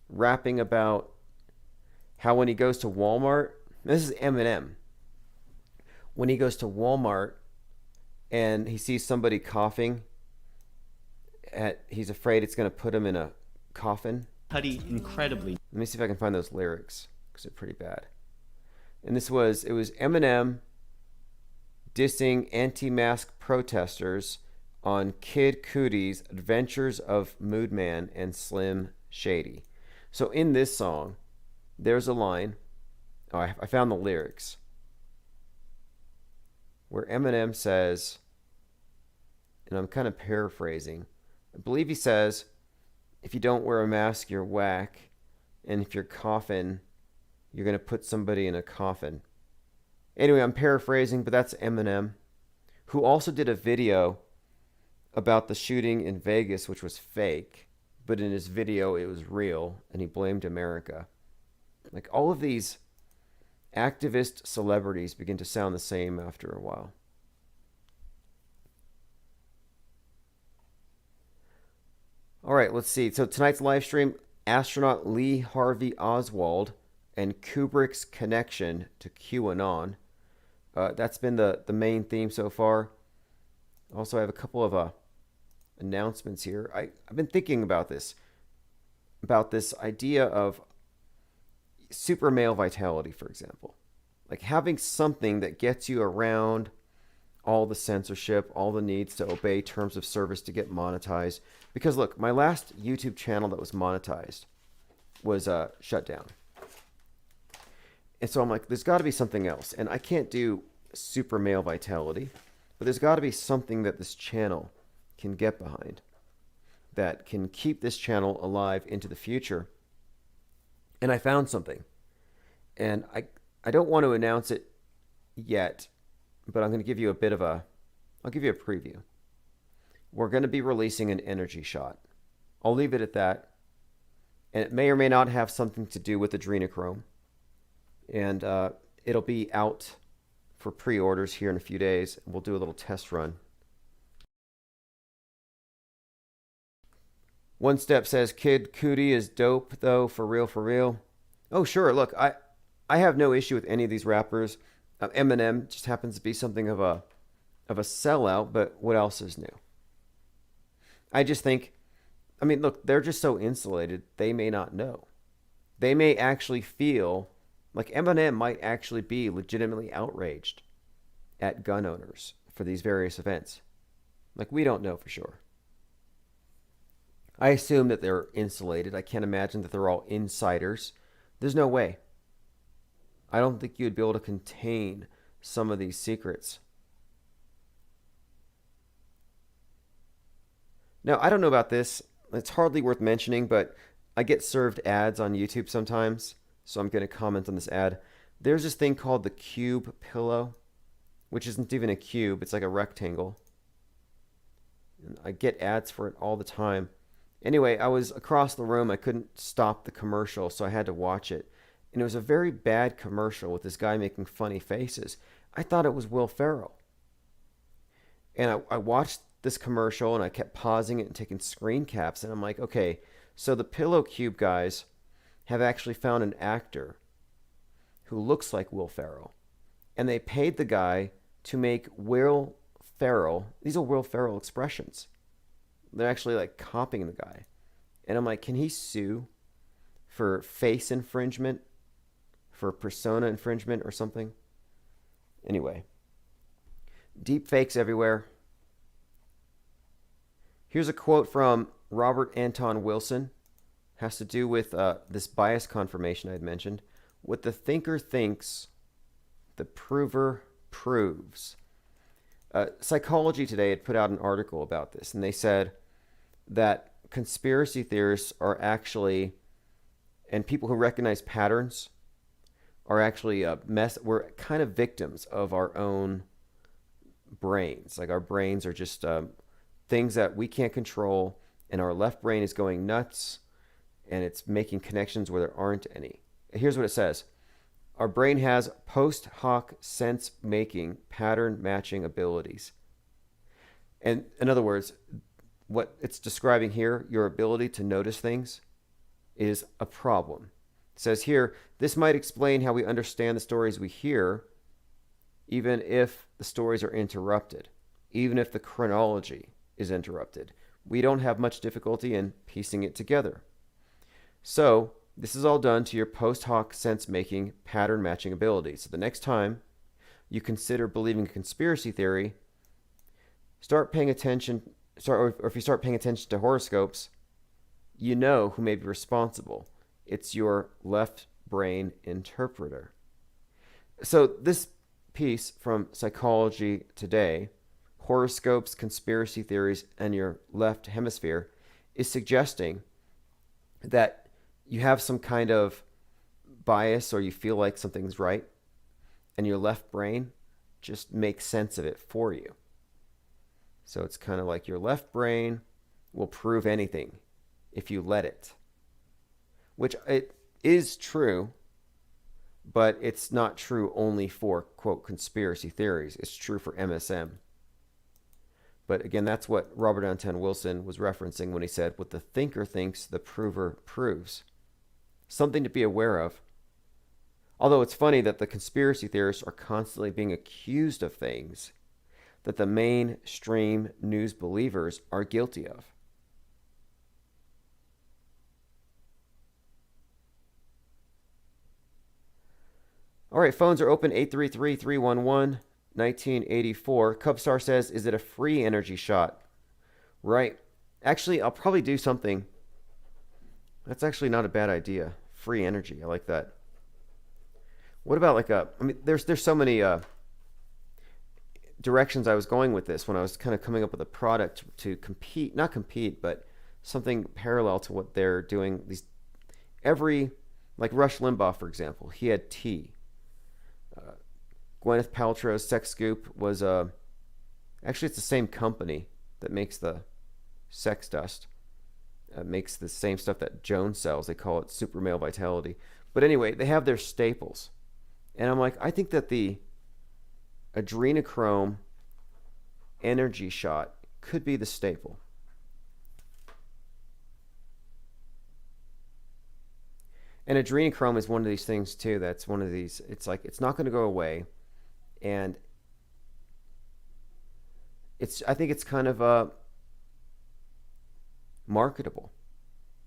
rapping about how when he goes to Walmart, this is Eminem, when he goes to Walmart and he sees somebody coughing, he's afraid it's going to put him in a coffin. Putty incredibly. Let me see if I can find those lyrics, because they're pretty bad. And it was Eminem dissing anti-mask protesters on Kid Cudi's Adventures of Moodman and Slim Shady. So in this song, there's a line, I found the lyrics, where Eminem says, and I'm kind of paraphrasing, I believe he says, if you don't wear a mask, you're whack, and if you're coughing, you're going to put somebody in a coffin. Anyway, I'm paraphrasing, but that's Eminem, who also did a video about the shooting in Vegas, which was fake, but in his video it was real, and he blamed America. Like, all of these activist celebrities begin to sound the same after a while. All right, let's see. So tonight's live stream, astronaut Lee Harvey Oswald and Kubrick's connection to QAnon. That's been the main theme so far. Also, I have a couple of announcements here. I've been thinking about this idea of super male vitality, for example. Like having something that gets you around all the censorship, all the needs to obey terms of service to get monetized. Because look, my last YouTube channel that was monetized was shut down. And so I'm like, there's got to be something else. And I can't do super male vitality, but there's got to be something that this channel can get behind that can keep this channel alive into the future. And I found something. And I don't want to announce it yet, but I'm going to give you I'll give you a preview. We're going to be releasing an energy shot. I'll leave it at that. And it may or may not have something to do with adrenochrome. And it'll be out for pre-orders here in a few days. We'll do a little test run. One Step says, Kid Cudi is dope, though, for real, for real. Oh, sure. Look, I have no issue with any of these rappers. Eminem just happens to be something of a sellout, but what else is new? I just think, I mean, look, they're just so insulated, they may not know. They may actually feel like Eminem might actually be legitimately outraged at gun owners for these various events. Like, we don't know for sure. I assume that they're insulated. I can't imagine that they're all insiders. There's no way. I don't think you'd be able to contain some of these secrets. Now, I don't know about this. It's hardly worth mentioning, but I get served ads on YouTube sometimes, so I'm going to comment on this ad. There's this thing called the Cube Pillow, which isn't even a cube. It's like a rectangle. And I get ads for it all the time. Anyway, I was across the room. I couldn't stop the commercial, so I had to watch it. And it was a very bad commercial with this guy making funny faces. I thought it was Will Ferrell. And I watched this commercial, and I kept pausing it and taking screen caps. And I'm like, okay, so the Pillow Cube guys have actually found an actor who looks like Will Ferrell. And they paid the guy to make Will Ferrell. These are Will Ferrell expressions. They're actually like copying the guy. And I'm like, can he sue for face infringement, for persona infringement or something? Anyway, deep fakes everywhere. Here's a quote from Robert Anton Wilson. Has to do with this bias confirmation I had mentioned. What the thinker thinks, the prover proves. Psychology Today had put out an article about this, and they said that conspiracy theorists are actually, and people who recognize patterns are actually we're kind of victims of our own brains. Like, our brains are just things that we can't control, and our left brain is going nuts, and it's making connections where there aren't any. Here's what it says. Our brain has post hoc sense making, pattern matching abilities. And in other words, what it's describing here, your ability to notice things, is a problem. It says here, this might explain how we understand the stories we hear, even if the stories are interrupted, even if the chronology is interrupted. We don't have much difficulty in piecing it together. So, this is all done to your post hoc sense making, pattern matching ability. So the next time you consider believing a conspiracy theory, start paying attention, or if you start paying attention to horoscopes, you know who may be responsible. It's your left brain interpreter. So this piece from Psychology Today, horoscopes, conspiracy theories, and your left hemisphere, is suggesting that you have some kind of bias, or you feel like something's right, and your left brain just makes sense of it for you. So it's kind of like your left brain will prove anything if you let it. Which it is true, but it's not true only for, quote, conspiracy theories. It's true for MSM. But again, that's what Robert Anton Wilson was referencing when he said, what the thinker thinks, the prover proves. Something to be aware of. Although it's funny that the conspiracy theorists are constantly being accused of things that the mainstream news believers are guilty of. All right, phones are open, 833-311-1984. Cubstar says, is it a free energy shot? Right. Actually, I'll probably do something. That's actually not a bad idea. Free energy. I like that. What about like there's so many directions I was going with this when I was kind of coming up with a product to compete, not compete, but something parallel to what they're doing. Like Rush Limbaugh, for example, he had tea. Gwyneth Paltrow's Sex Scoop was actually it's the same company that makes the sex dust. Makes the same stuff that Jones sells. They call it Super Male Vitality. But anyway, they have their staples. And I'm like, I think that the adrenochrome energy shot could be the staple. And adrenochrome is one of these things too. That's one of these. It's like it's not going to go away, and I think it's kind of marketable.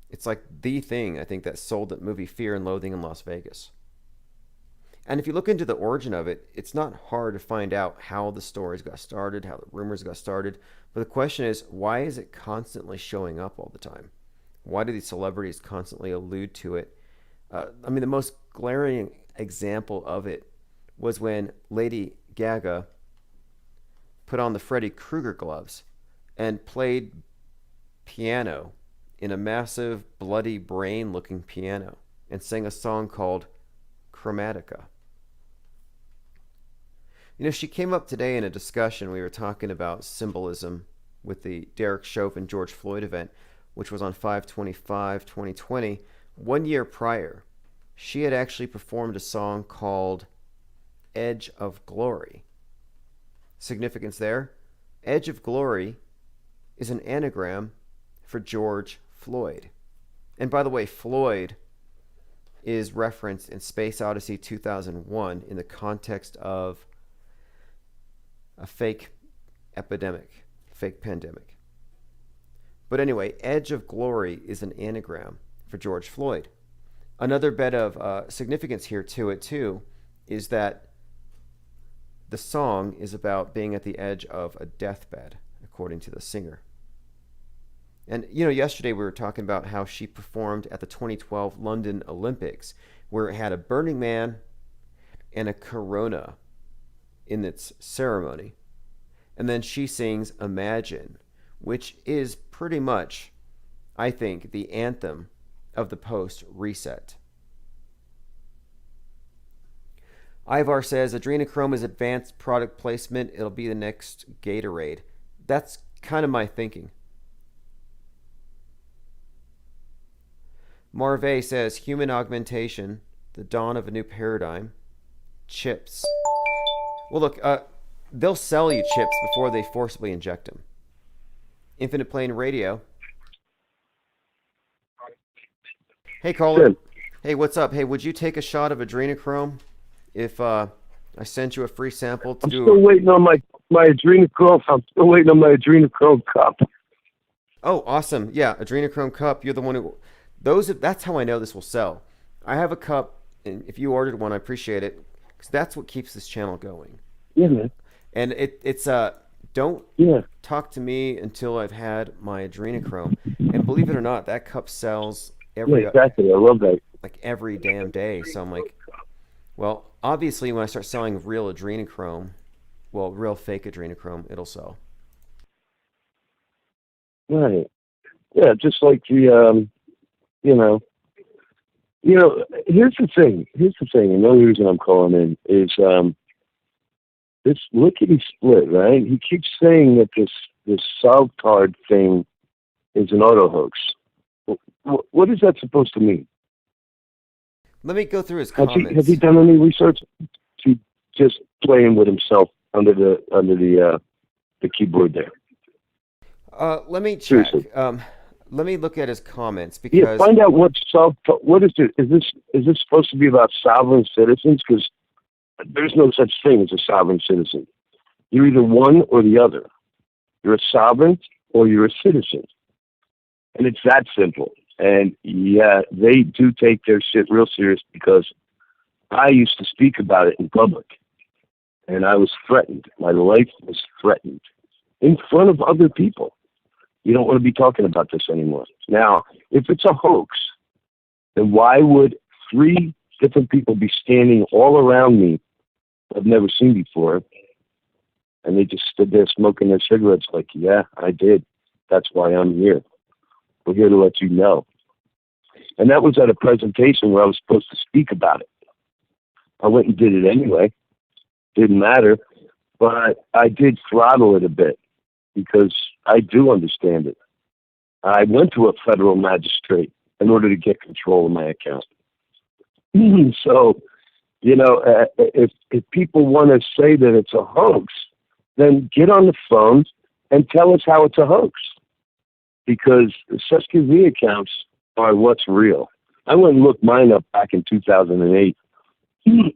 It's like the thing I think that sold that movie Fear and Loathing in Las Vegas. And if you look into the origin of it, it's not hard to find out how the stories got started, how the rumors got started. But the question is, why is it constantly showing up all the time? Why do these celebrities constantly allude to it? I mean, the most glaring example of it was when Lady Gaga put on the Freddy Krueger gloves and played piano in a massive, bloody brain-looking piano and sang a song called Chromatica. You know, she came up today in a discussion. We were talking about symbolism with the Derek Chauvin George Floyd event, which was on 5/25/2020. 1 year prior, she had actually performed a song called Edge of Glory. Significance there, Edge of Glory is an anagram for George Floyd. And by the way, Floyd is referenced in Space Odyssey 2001 in the context of a fake epidemic, fake pandemic. But anyway, Edge of Glory is an anagram for George Floyd. Another bit of significance here to it too is that the song is about being at the edge of a deathbed, according to the singer. And you know, yesterday we were talking about how she performed at the 2012 London Olympics, where it had a Burning Man and a Corona in its ceremony. And then she sings Imagine, which is pretty much, I think, the anthem of the post-reset. Ivar says, adrenochrome is advanced product placement. It'll be the next Gatorade. That's kind of my thinking. Marve says, human augmentation, the dawn of a new paradigm. Chips. Well, look, they'll sell you chips before they forcibly inject them. Infinite Plane Radio. Hey, caller. Good. Hey, what's up? Hey, would you take a shot of adrenochrome if I sent you a free sample to still waiting on my adrenochrome. I'm still waiting on my adrenochrome cup. Oh, awesome. Yeah, adrenochrome cup. You're the one who... That's how I know this will sell. I have a cup, and if you ordered one, I appreciate it, because that's what keeps this channel going. Yeah, man. And it's don't talk to me until I've had my adrenochrome. And believe it or not, that cup sells exactly. I love that. Like every damn day. So I'm like, well, obviously when I start selling real adrenochrome, well, real fake adrenochrome, it'll sell. Right. Yeah, just like the here's the thing, and the only reason I'm calling in is this lickety split, right? He keeps saying that this Sovcard thing is an auto hoax. What is that supposed to mean? Let me go through his comments. Has he done any research? To just playing with himself under the keyboard there. Let me check. Let me look at his comments because find out what is it? Is this supposed to be about sovereign citizens? Because there's no such thing as a sovereign citizen. You're either one or the other. You're a sovereign or you're a citizen, and it's that simple. And yeah, they do take their shit real serious because I used to speak about it in public, and I was threatened. My life was threatened in front of other people. You don't want to be talking about this anymore. Now, if it's a hoax, then why would 3 different people be standing all around me I've never seen before, and they just stood there smoking their cigarettes like, yeah, I did. That's why I'm here. We're here to let you know. And that was at a presentation where I was supposed to speak about it. I went and did it anyway. Didn't matter. But I did throttle it a bit because I do understand it. I went to a federal magistrate in order to get control of my account. So, you know, if people want to say that it's a hoax, then get on the phone and tell us how it's a hoax. Because the SESCOV accounts are what's real. I went and looked mine up back in 2008.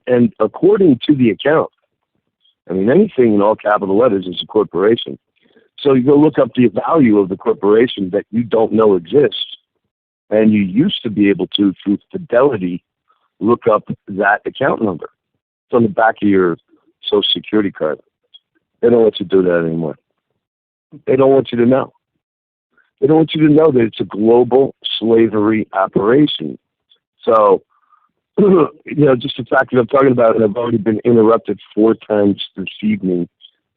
And according to the account, I mean, anything in all capital letters is a corporation. So you go look up the value of the corporation that you don't know exists. And you used to be able to, through Fidelity, look up that account number. It's on the back of your Social Security card. They don't want you to do that anymore. They don't want you to know. They don't want you to know that it's a global slavery operation. So, you know, just the fact that I'm talking about it, I've already been interrupted 4 times this evening.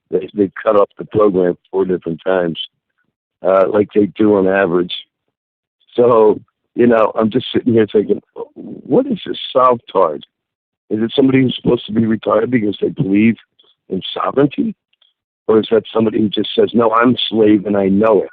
They cut off the program 4 different times, like they do on average. So, you know, I'm just sitting here thinking, what is this Sovtard? Is it somebody who's supposed to be retarded because they believe in sovereignty? Or is that somebody who just says, no, I'm a slave and I know it?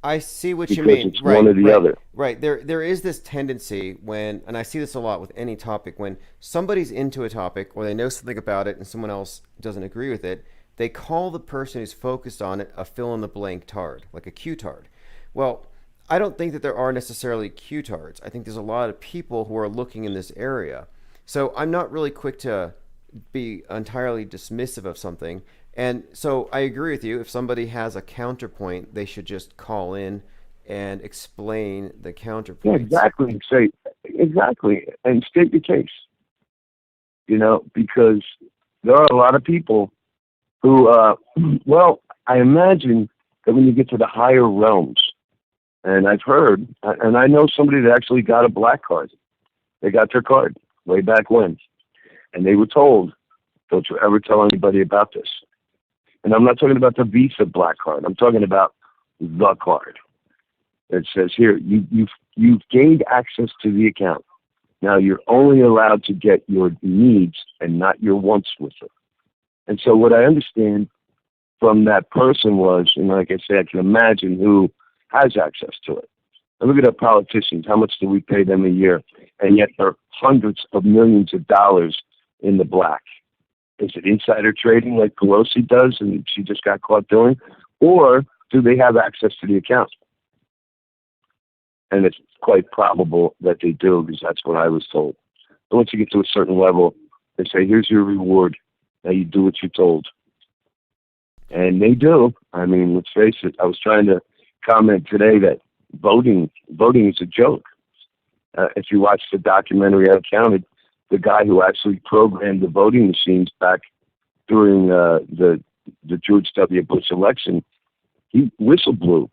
I see what Because you mean. it's one or the other. Right. There is this tendency when, and I see this a lot with any topic, when somebody's into a topic or they know something about it and someone else doesn't agree with it, they call the person who's focused on it a fill-in-the-blank tard, like a Q-tard. Well, I don't think that there are necessarily Q-tards. I think there's a lot of people who are looking in this area. So I'm not really quick to be entirely dismissive of something. And so I agree with you. If somebody has a counterpoint, they should just call in and explain the counterpoint. Yeah, exactly. Say exactly, and state the case. You know, because there are a lot of people who, well, I imagine that when you get to the higher realms, and I've heard, and I know somebody that actually got a black card. They got their card way back when, and they were told, "Don't you ever tell anybody about this." And I'm not talking about the Visa black card. I'm talking about the card. It says here, you've gained access to the account. Now you're only allowed to get your needs and not your wants with it. And so what I understand from that person was, and like I say, I can imagine who has access to it. And look at our politicians. How much do we pay them a year? And yet they're hundreds of millions of dollars in the black. Is it insider trading like Pelosi does and she just got caught doing? Or do they have access to the account? And it's quite probable that they do, because that's what I was told. But once you get to a certain level, they say, here's your reward. Now you do what you're told. And they do. I mean, let's face it. I was trying to comment today that voting is a joke. If you watch the documentary Uncounted, the guy who actually programmed the voting machines back during the George W. Bush election, he whistle blew.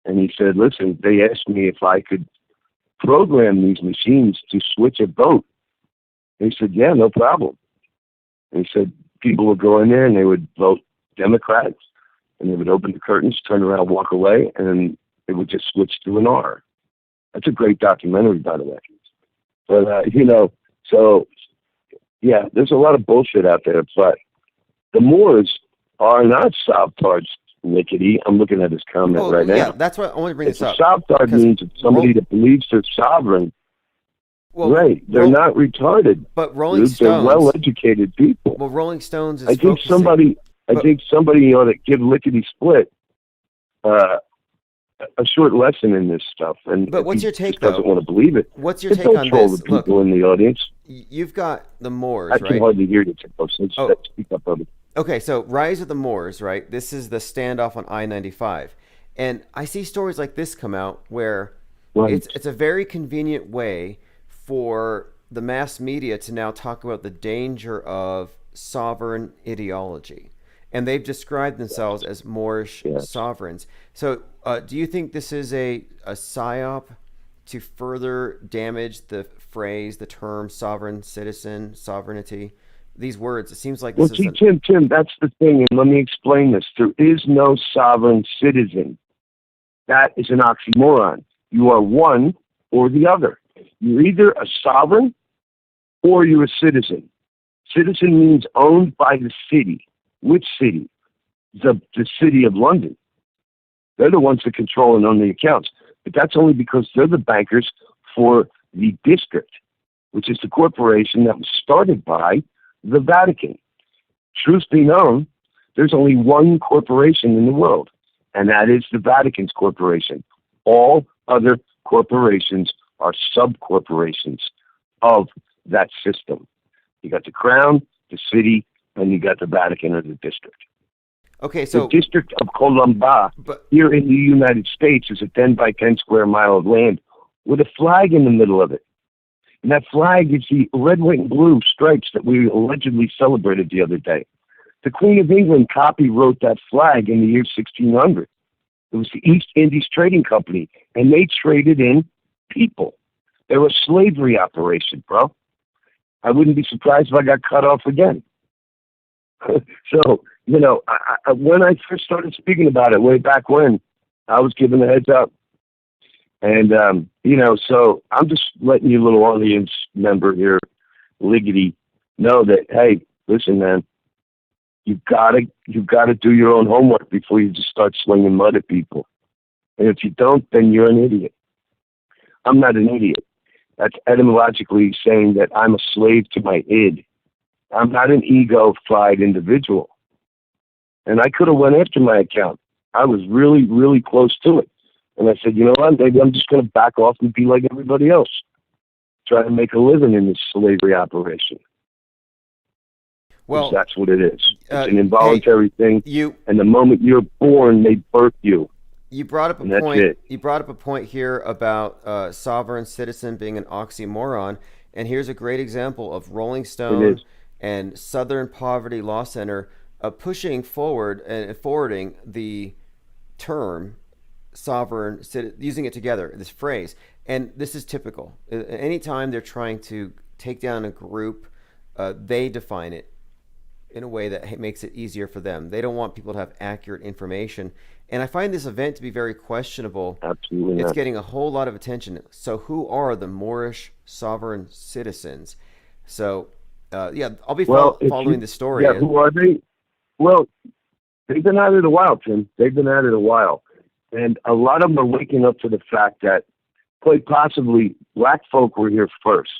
And he said, listen, they asked me if I could program these machines to switch a vote. And he said, yeah, no problem. And he said, people would go in there and they would vote Democrats, and they would open the curtains, turn around, walk away, and it would just switch to an R. That's a great documentary, by the way. But, you know, so, yeah, there's a lot of bullshit out there, but the Moors are not Sovtards, Nickety. I'm looking at his comment right now. Yeah, that's what I want to bring this up. Sovtard means it's somebody that believes they're sovereign. Well, right. They're not retarded. But Rolling Stones. They're well-educated people. Well, Rolling Stones is I think somebody ought to give Lickety Split a short lesson in this stuff. But what's your take, though? Doesn't want to believe it. What's your take don't on troll this? the people in the audience. You've got the Moors, I right? can hardly hear you, Let's speak up on it. Okay, so Rise of the Moors, right? This is the standoff on I-95. And I see stories like this come out where it's a very convenient way for the mass media to now talk about the danger of sovereign ideology. And they've described themselves as Moorish sovereigns. So do you think this is a psyop to further damage the phrase, the term sovereign citizen, sovereignty? These words, it seems like this is... Tim, that's the thing, and let me explain this. There is no sovereign citizen. That is an oxymoron. You are one or the other. You're either a sovereign or you're a citizen. Citizen means owned by the city. Which city? The city of London. They're the ones that control and own the accounts. But that's only because they're the bankers for the district, which is the corporation that was started by the Vatican. Truth be known, there's only one corporation in the world, and that is the Vatican's corporation. All other corporations are sub-corporations of that system. You got the crown, the city, and you got the Vatican or the district. Okay, so the District of Columbia here in the United States is a 10 by 10 square mile of land with a flag in the middle of it. And that flag is the red, white, and blue stripes that we allegedly celebrated the other day. The Queen of England copywrote that flag in the year 1600. It was the East Indies Trading Company, and they traded in people. They were a slavery operation, bro. I wouldn't be surprised if I got cut off again. So, you know, when I first started speaking about it way back when, I was given a heads up. And, you know, so I'm just letting you little audience member here, Liggity, know that, hey, listen, man, you've got to do your own homework before you just start slinging mud at people. And if you don't, then you're an idiot. I'm not an idiot. That's etymologically saying that I'm a slave to my id. I'm not an ego-fied individual. And I could have went after my account. I was really, really close to it. And I said, you know what, maybe I'm just going to back off and be like everybody else. Try to make a living in this slavery operation. Well, that's what it is. It's an involuntary thing. And the moment you're born, they birth you. You brought up a point. You brought up a point here about sovereign citizen being an oxymoron, and here's a great example of Rolling Stone and Southern Poverty Law Center pushing forward and forwarding the term sovereign, using it together, this phrase. And this is typical. Anytime they're trying to take down a group, they define it in a way that makes it easier for them. They don't want people to have accurate information. And I find this event to be very questionable. Absolutely. It's getting a whole lot of attention. So who are the Moorish sovereign citizens? So, yeah, I'll be following the story. Yeah, who are they? Well, they've been at it a while, Tim. They've been at it a while. And a lot of them are waking up to the fact that quite possibly black folk were here first.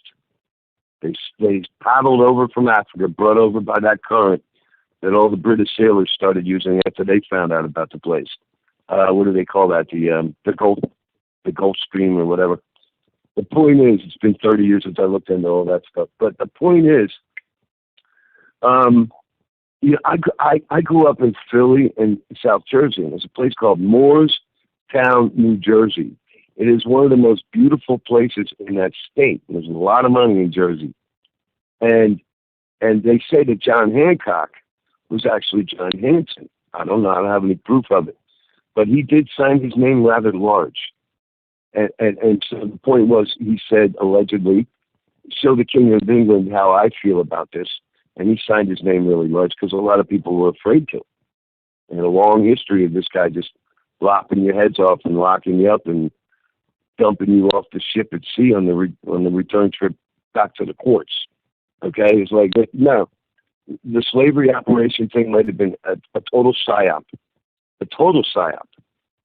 They paddled over from Africa, brought over by that current that all the British sailors started using after they found out about the place. What do they call that? The Gulf Stream or whatever. The point is, it's been 30 years since I looked into all that stuff. But the point is, you know, I grew up in Philly and South Jersey, and there's a place called Moorestown, New Jersey. It is one of the most beautiful places in that state. There's a lot of money in Jersey. And they say that John Hancock was actually John Hanson. I don't know. I don't have any proof of it. But he did sign his name rather large. And so the point was, he said, allegedly, show the King of England how I feel about this. And he signed his name really large because a lot of people were afraid to. And a long history of this guy just lopping your heads off and locking you up and dumping you off the ship at sea on the return trip back to the courts. Okay, it's like, no, the slavery operation thing might have been a total psyop,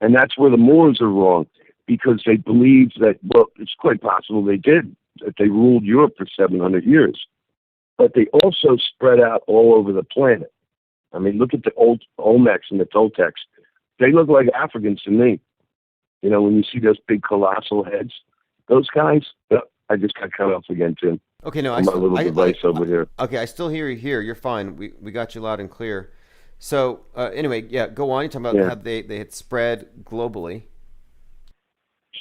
and that's where the Moors are wrong, because they believe that, well, it's quite possible they did, that they ruled Europe for 700 years, but they also spread out all over the planet. I mean, look at the old Olmecs and the Toltecs. They look like Africans to me. You know, when you see those big colossal heads, those guys. I just got cut off again, Tim. Okay, no, over here. Okay, I still hear you here. You're fine. We got you loud and clear. So anyway, yeah, go on. You're talking about how they had spread globally.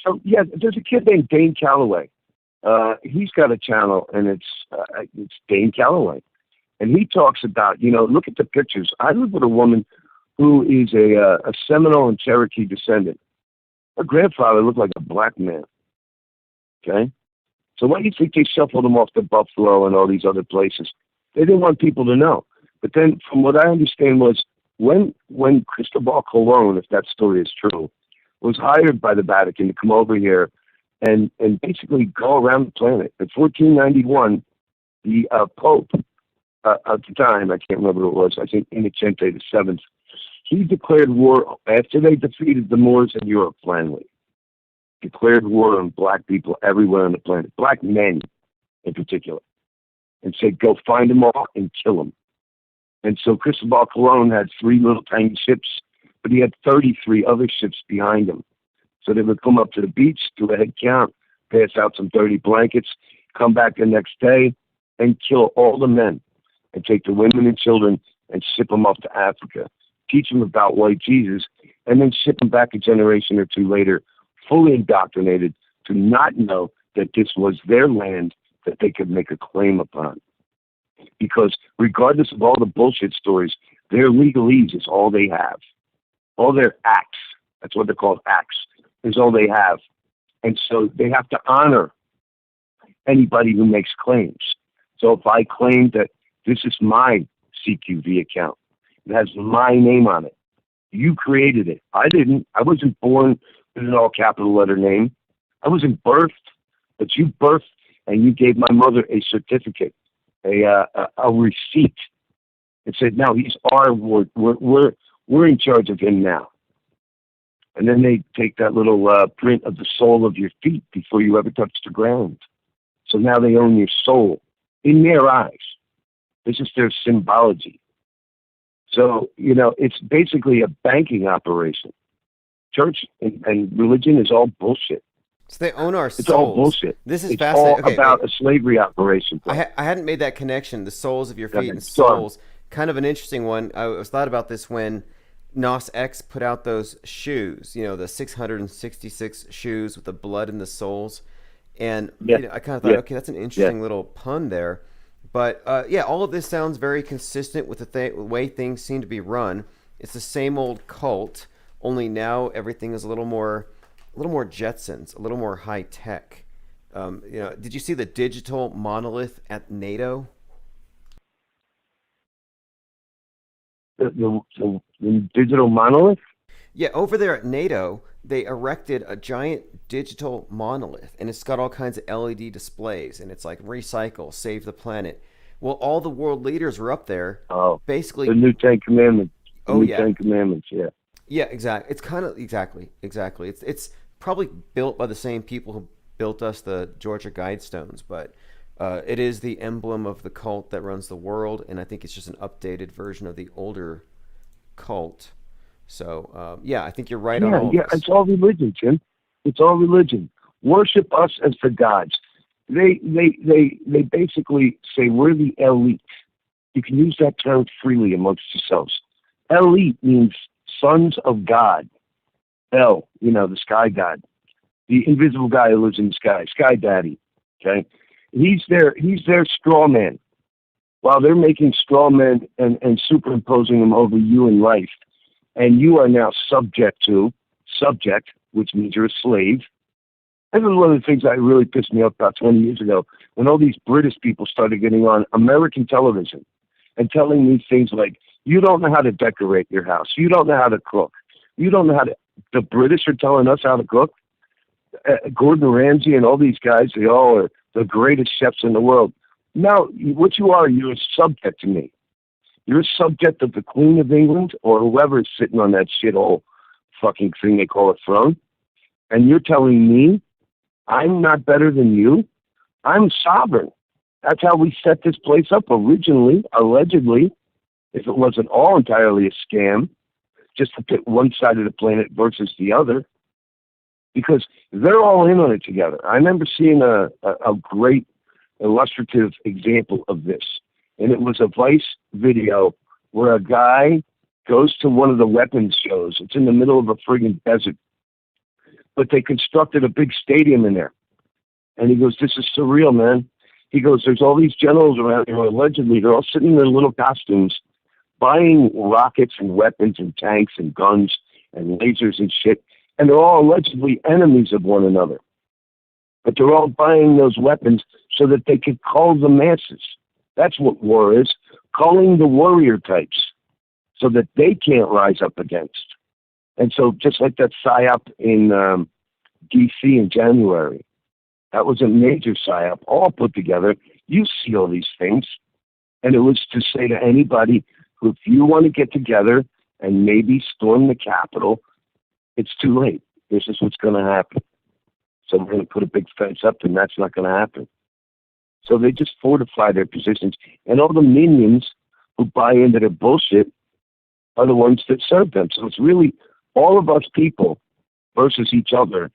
So yeah, there's a kid named Dane Calloway. He's got a channel, and it's Dane Calloway, and he talks about, you know, look at the pictures. I live with a woman who is a Seminole and Cherokee descendant. Her grandfather looked like a black man. Okay. So why do you think they shuffled him off to Buffalo and all these other places? They didn't want people to know. But then, from what I understand, was when Cristobal Colon, if that story is true, was hired by the Vatican to come over here and basically go around the planet. In 1491, the Pope at the time, I can't remember who it was, I think Innocente VII, he declared war after they defeated the Moors in Europe finally. Declared war on black people everywhere on the planet, black men in particular, and said, go find them all and kill them. And so Cristobal Colon had 3 little tiny ships, but he had 33 other ships behind him. So they would come up to the beach, do a head count, pass out some dirty blankets, come back the next day, and kill all the men, and take the women and children and ship them off to Africa, teach them about white Jesus, and then ship them back a generation or two later, fully indoctrinated to not know that this was their land that they could make a claim upon. Because regardless of all the bullshit stories, their legalese is all they have. All their acts, that's what they're called, acts, is all they have. And so they have to honor anybody who makes claims. So if I claim that this is my CQV account, it has my name on it, you created it. I didn't. I wasn't born with an all capital letter name. I wasn't birthed, but you birthed and you gave my mother a certificate, a receipt, and said, "Now he's our ward. We're in charge of him now." And then they take that little print of the sole of your feet before you ever touch the ground. So now they own your soul in their eyes. This is their symbology. So, you know, it's basically a banking operation. Church and religion is all bullshit. So they own our souls. It's all bullshit. This is it's fascinating. all about a slavery operation. I hadn't made that connection, the soles of your feet and souls. Kind of an interesting one. I was thought about this when Nos X put out those shoes, you know, the 666 shoes with the blood in the soles. And you know, I kind of thought, okay, that's an interesting little pun there. But yeah, all of this sounds very consistent with the way things seem to be run. It's the same old cult, only now everything is a little more Jetsons, a little more high tech. You know, did you see the digital monolith at NATO? The digital monolith? Yeah, over there at NATO, they erected a giant digital monolith, and it's got all kinds of LED displays, and it's like recycle, save the planet. Well, all the world leaders were up there. Oh, basically the new Ten Commandments. Yeah. Ten Commandments, yeah. Yeah, exactly. It's kind of exactly. It's probably built by the same people who built us the Georgia Guidestones, but it is the emblem of the cult that runs the world, and I think it's just an updated version of the older cult. So yeah, I think you're right on all this. It's all religion, Tim. It's all religion. Worship us as the gods. They basically say we're the elite. You can use that term freely amongst yourselves. Elite means sons of God. El, you know, the sky god, the invisible guy who lives in the sky, sky daddy. Okay, he's their straw man. While they're making straw men and superimposing them over you in life, and you are now subject, which means you're a slave. This is one of the things that really pissed me off about 20 years ago, when all these British people started getting on American television and telling me things like, you don't know how to decorate your house. You don't know how to cook. You don't know how to... The British are telling us how to cook. Gordon Ramsay and all these guys, they all are the greatest chefs in the world. Now, what you are, you're a subject to me. You're a subject of the Queen of England or whoever is sitting on that shithole fucking thing they call a throne. And you're telling me I'm not better than you? I'm sovereign. That's how we set this place up originally, allegedly, if it wasn't all entirely a scam, just to pit one side of the planet versus the other. Because they're all in on it together. I remember seeing a great illustrative example of this. And it was a Vice video where a guy goes to one of the weapons shows. It's in the middle of a friggin' desert. But they constructed a big stadium in there. And he goes, this is surreal, man. He goes, there's all these generals around here, allegedly, they're all sitting in their little costumes, buying rockets and weapons and tanks and guns and lasers and shit. And they're all allegedly enemies of one another. But they're all buying those weapons so that they can cull the masses. That's what war is, culling the warrior types so that they can't rise up against. And so just like that PSYOP in D.C. in January. That was a major psyop, all put together. You see all these things. And it was to say to anybody, who, if you want to get together and maybe storm the Capitol, it's too late. This is what's going to happen. So we're going to put a big fence up, and that's not going to happen. So they just fortify their positions. And all the minions who buy into their bullshit are the ones that serve them. So it's really all of us people versus each other,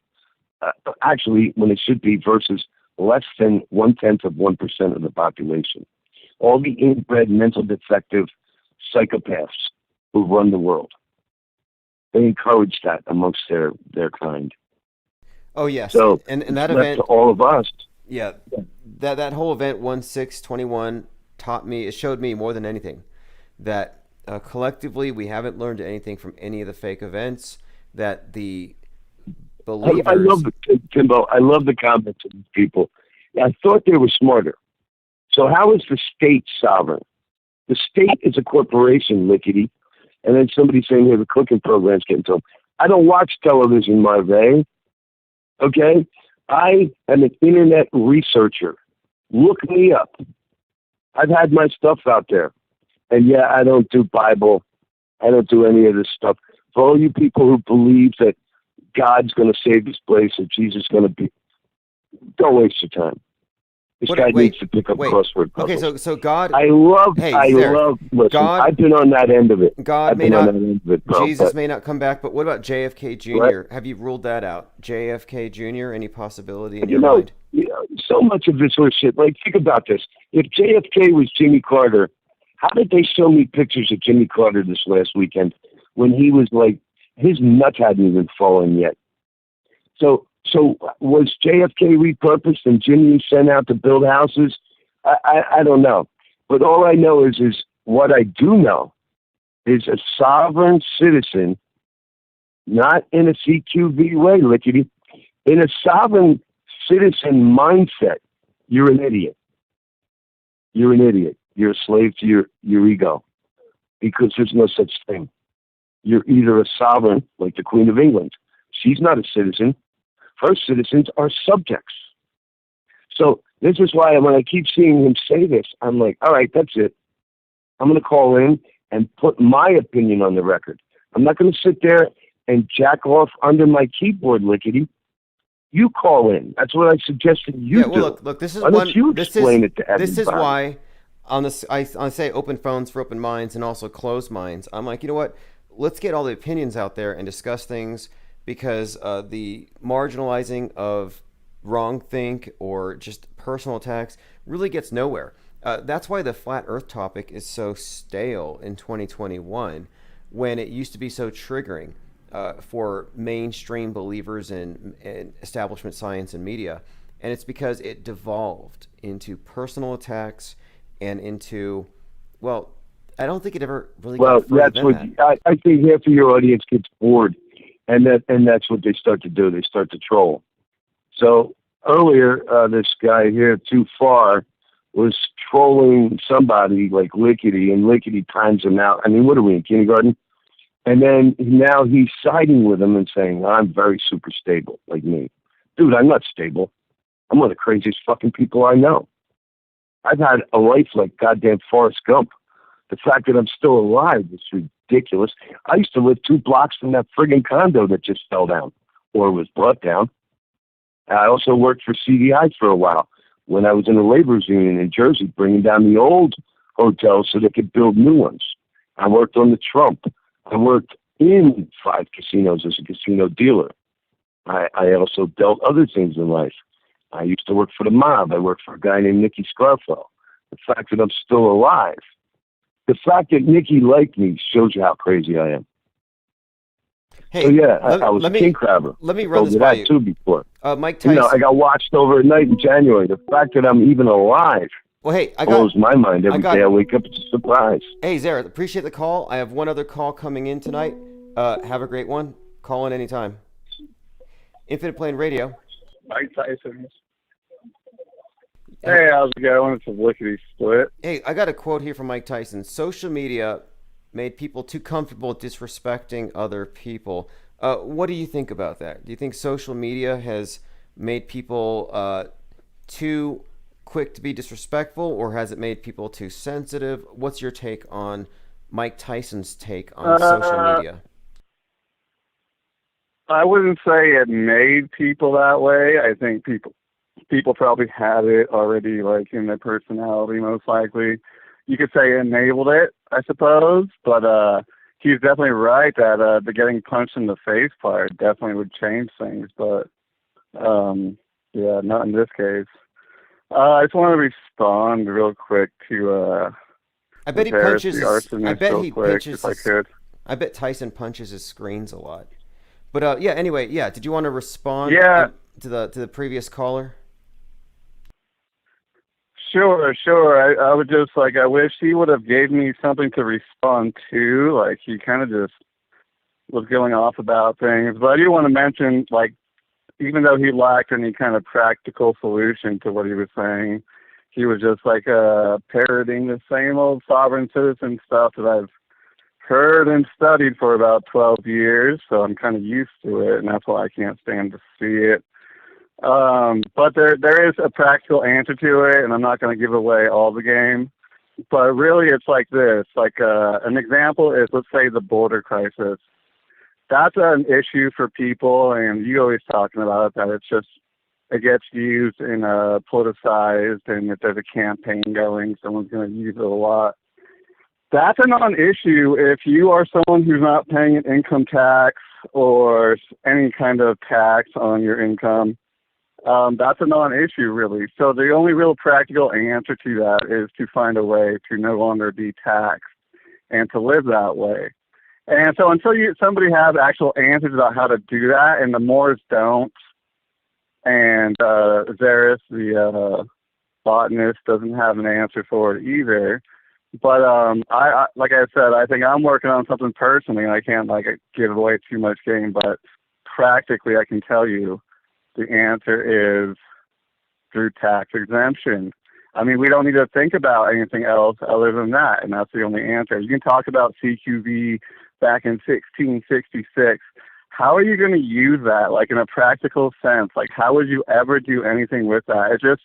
actually, when it should be versus less than 0.1% of the population. All the inbred, mental defective psychopaths who run the world. They encourage that amongst their kind. Oh, yes. So and it's that left event, to all of us. Yeah, that whole event 1/6/21 taught me, it showed me more than anything that collectively we haven't learned anything from any of the fake events, that the believers... I love the, Timbo, I love the comments of these people. I thought they were smarter. So how is the state sovereign? The state is a corporation, lickety. And then somebody saying, hey, the cooking program's getting told. I don't watch television, Marve. Okay? I am an internet researcher. Look me up. I've had my stuff out there. And yeah, I don't do Bible. I don't do any of this stuff. For all you people who believe that God's going to save this place or Jesus is going to be, don't waste your time. This guy needs to pick up crossword puzzles. Okay, so God... I love, listen, God, I've been on that end of it. God I've may been not, on that end of it, bro, Jesus may not come back, but what about JFK Jr.? What? Have you ruled that out? JFK Jr., any possibility in You your know, mind? so much of this horse shit, like, think about this. If JFK was Jimmy Carter, how did they show me pictures of Jimmy Carter this last weekend when he was like, his nut hadn't even fallen yet? So was JFK repurposed and Jimmy sent out to build houses? I don't know. But all I know is what I do know is a sovereign citizen, not in a CQV way, lickety, in a sovereign citizen mindset, you're an idiot. You're an idiot. You're a slave to your ego, because there's no such thing. You're either a sovereign, like the Queen of England. She's not a citizen. Her citizens are subjects. So this is why when I keep seeing him say this, I'm like, all right, that's it. I'm going to call in and put my opinion on the record. I'm not going to sit there and jack off under my keyboard, lickety. You call in. That's what I suggested you do. Look, this is why don't you explain it to everybody? This is why on this I say open phones for open minds and also closed minds. I'm like, you know what? Let's get all the opinions out there and discuss things, because the marginalizing of wrong think or just personal attacks really gets nowhere. That's why the flat earth topic is so stale in 2021, when it used to be so triggering for mainstream believers in establishment science and media. And it's because it devolved into personal attacks and into, well, I don't think it ever really got further that's than what that. I think half of your audience gets bored, and that's what they start to do. They start to troll. So earlier, this guy here, Too Far, was trolling somebody like Lickety, and Lickety times him out. I mean, what are we in kindergarten? And then now he's siding with him and saying, I'm very super stable, like me. Dude, I'm not stable. I'm one of the craziest fucking people I know. I've had a life like goddamn Forrest Gump. The fact that I'm still alive is ridiculous. I used to live 2 blocks from that friggin' condo that just fell down, or was brought down. I also worked for CDI for a while when I was in the laborers union in Jersey, bringing down the old hotels so they could build new ones. I worked on the Trump. I worked in 5 casinos as a casino dealer. I also dealt other things in life. I used to work for the mob. I worked for a guy named Nicky Scarfo. The fact that I'm still alive, the fact that Nicky liked me shows you how crazy I am. Hey, so yeah, I was a king crabber. Let me run this by you. Too before. Mike Tyson. You know, I got watched over at night in January. The fact that I'm even alive blows my mind. Every day I wake up, it's a surprise. Hey, Zara, appreciate the call. I have one other call coming in tonight. Have a great one. Call in anytime. Infinite Plane Radio. Mike Tyson. Hey, how's it going? It's a lickety split. Hey, I got a quote here from Mike Tyson. Social media made people too comfortable disrespecting other people. What do you think about that? Do you think social media has made people too quick to be disrespectful, or has it made people too sensitive? What's your take on Mike Tyson's take on social media? I wouldn't say it made people that way. I think people probably had it already, like, in their personality, most likely. You could say enabled it, I suppose, but he's definitely right that the getting punched in the face part definitely would change things, but yeah, not in this case. I just want to respond real quick to I bet he Harris, punches. the arsonist, I bet real he quick, punches. if I could. I bet Tyson punches his screens a lot. But yeah. Anyway, yeah. Did you want to respond? Yeah. To the previous caller? Sure. I would just, like, I wish he would have gave me something to respond to. Like, he kind of just was going off about things. But I do want to mention, like, even though he lacked any kind of practical solution to what he was saying, he was just, like, parroting the same old sovereign citizen stuff that I've heard and studied for about 12 years. So I'm kind of used to it, and that's why I can't stand to see it. But there is a practical answer to it, and I'm not going to give away all the game. But really, it's like this. Like, an example is, let's say, the border crisis. That's an issue for people, and you always talking about it, that it gets used in politicized, and if there's a campaign going, someone's going to use it a lot. That's a non-issue if you are someone who's not paying an income tax or any kind of tax on your income. That's a non-issue, really. So the only real practical answer to that is to find a way to no longer be taxed and to live that way. And so until somebody has actual answers about how to do that, and the Moors don't, and Zaris, the botanist, doesn't have an answer for it either. But I like I said, I think I'm working on something personally, and I can't, like, give away too much game, but practically I can tell you the answer is through tax exemption. I mean, we don't need to think about anything else other than that, and that's the only answer. You can talk about CQV back in 1666. How are you going to use that, like, in a practical sense? Like, how would you ever do anything with that? It just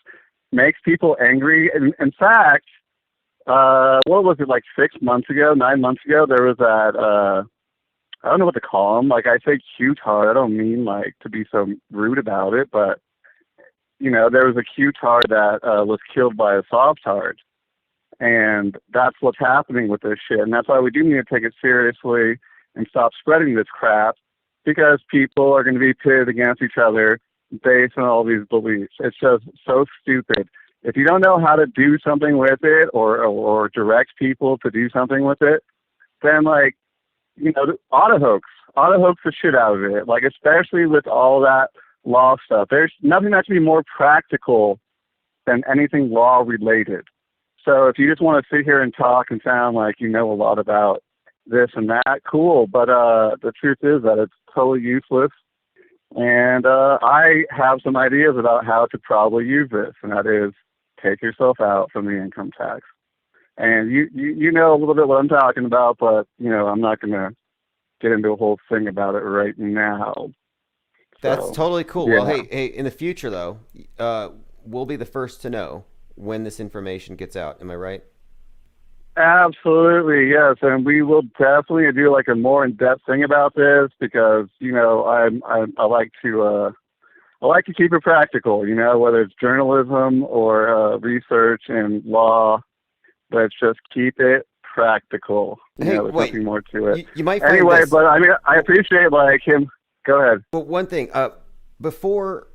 makes people angry. In fact, what was it, like 9 months ago, there was that, I don't know what to call them. Like, I say Q-tard. I don't mean, like, to be so rude about it, but, you know, there was a Q-tard that was killed by a soft-tard. And that's what's happening with this shit. And that's why we do need to take it seriously and stop spreading this crap, because people are going to be pitted against each other based on all these beliefs. It's just so stupid. If you don't know how to do something with it, or direct people to do something with it, then, like, you know, auto-hoax the shit out of it. Like, especially with all that law stuff. There's nothing that can be more practical than anything law-related. So if you just want to sit here and talk and sound like you know a lot about this and that, cool. But the truth is that it's totally useless. And I have some ideas about how to probably use this, and that is take yourself out from the income tax. And you know a little bit what I'm talking about, but, you know, I'm not going to get into a whole thing about it right now. That's totally cool. Yeah. Well, hey, in the future, though, we'll be the first to know when this information gets out. Am I right? Absolutely, yes. And we will definitely do, like, a more in-depth thing about this, because, you know, I like to keep it practical, you know, whether it's journalism or research and law. Let's just keep it practical. Hey, there's wait. nothing more to it. You might find anyway, this. but I mean, I appreciate, like, him. Go ahead. But one thing, before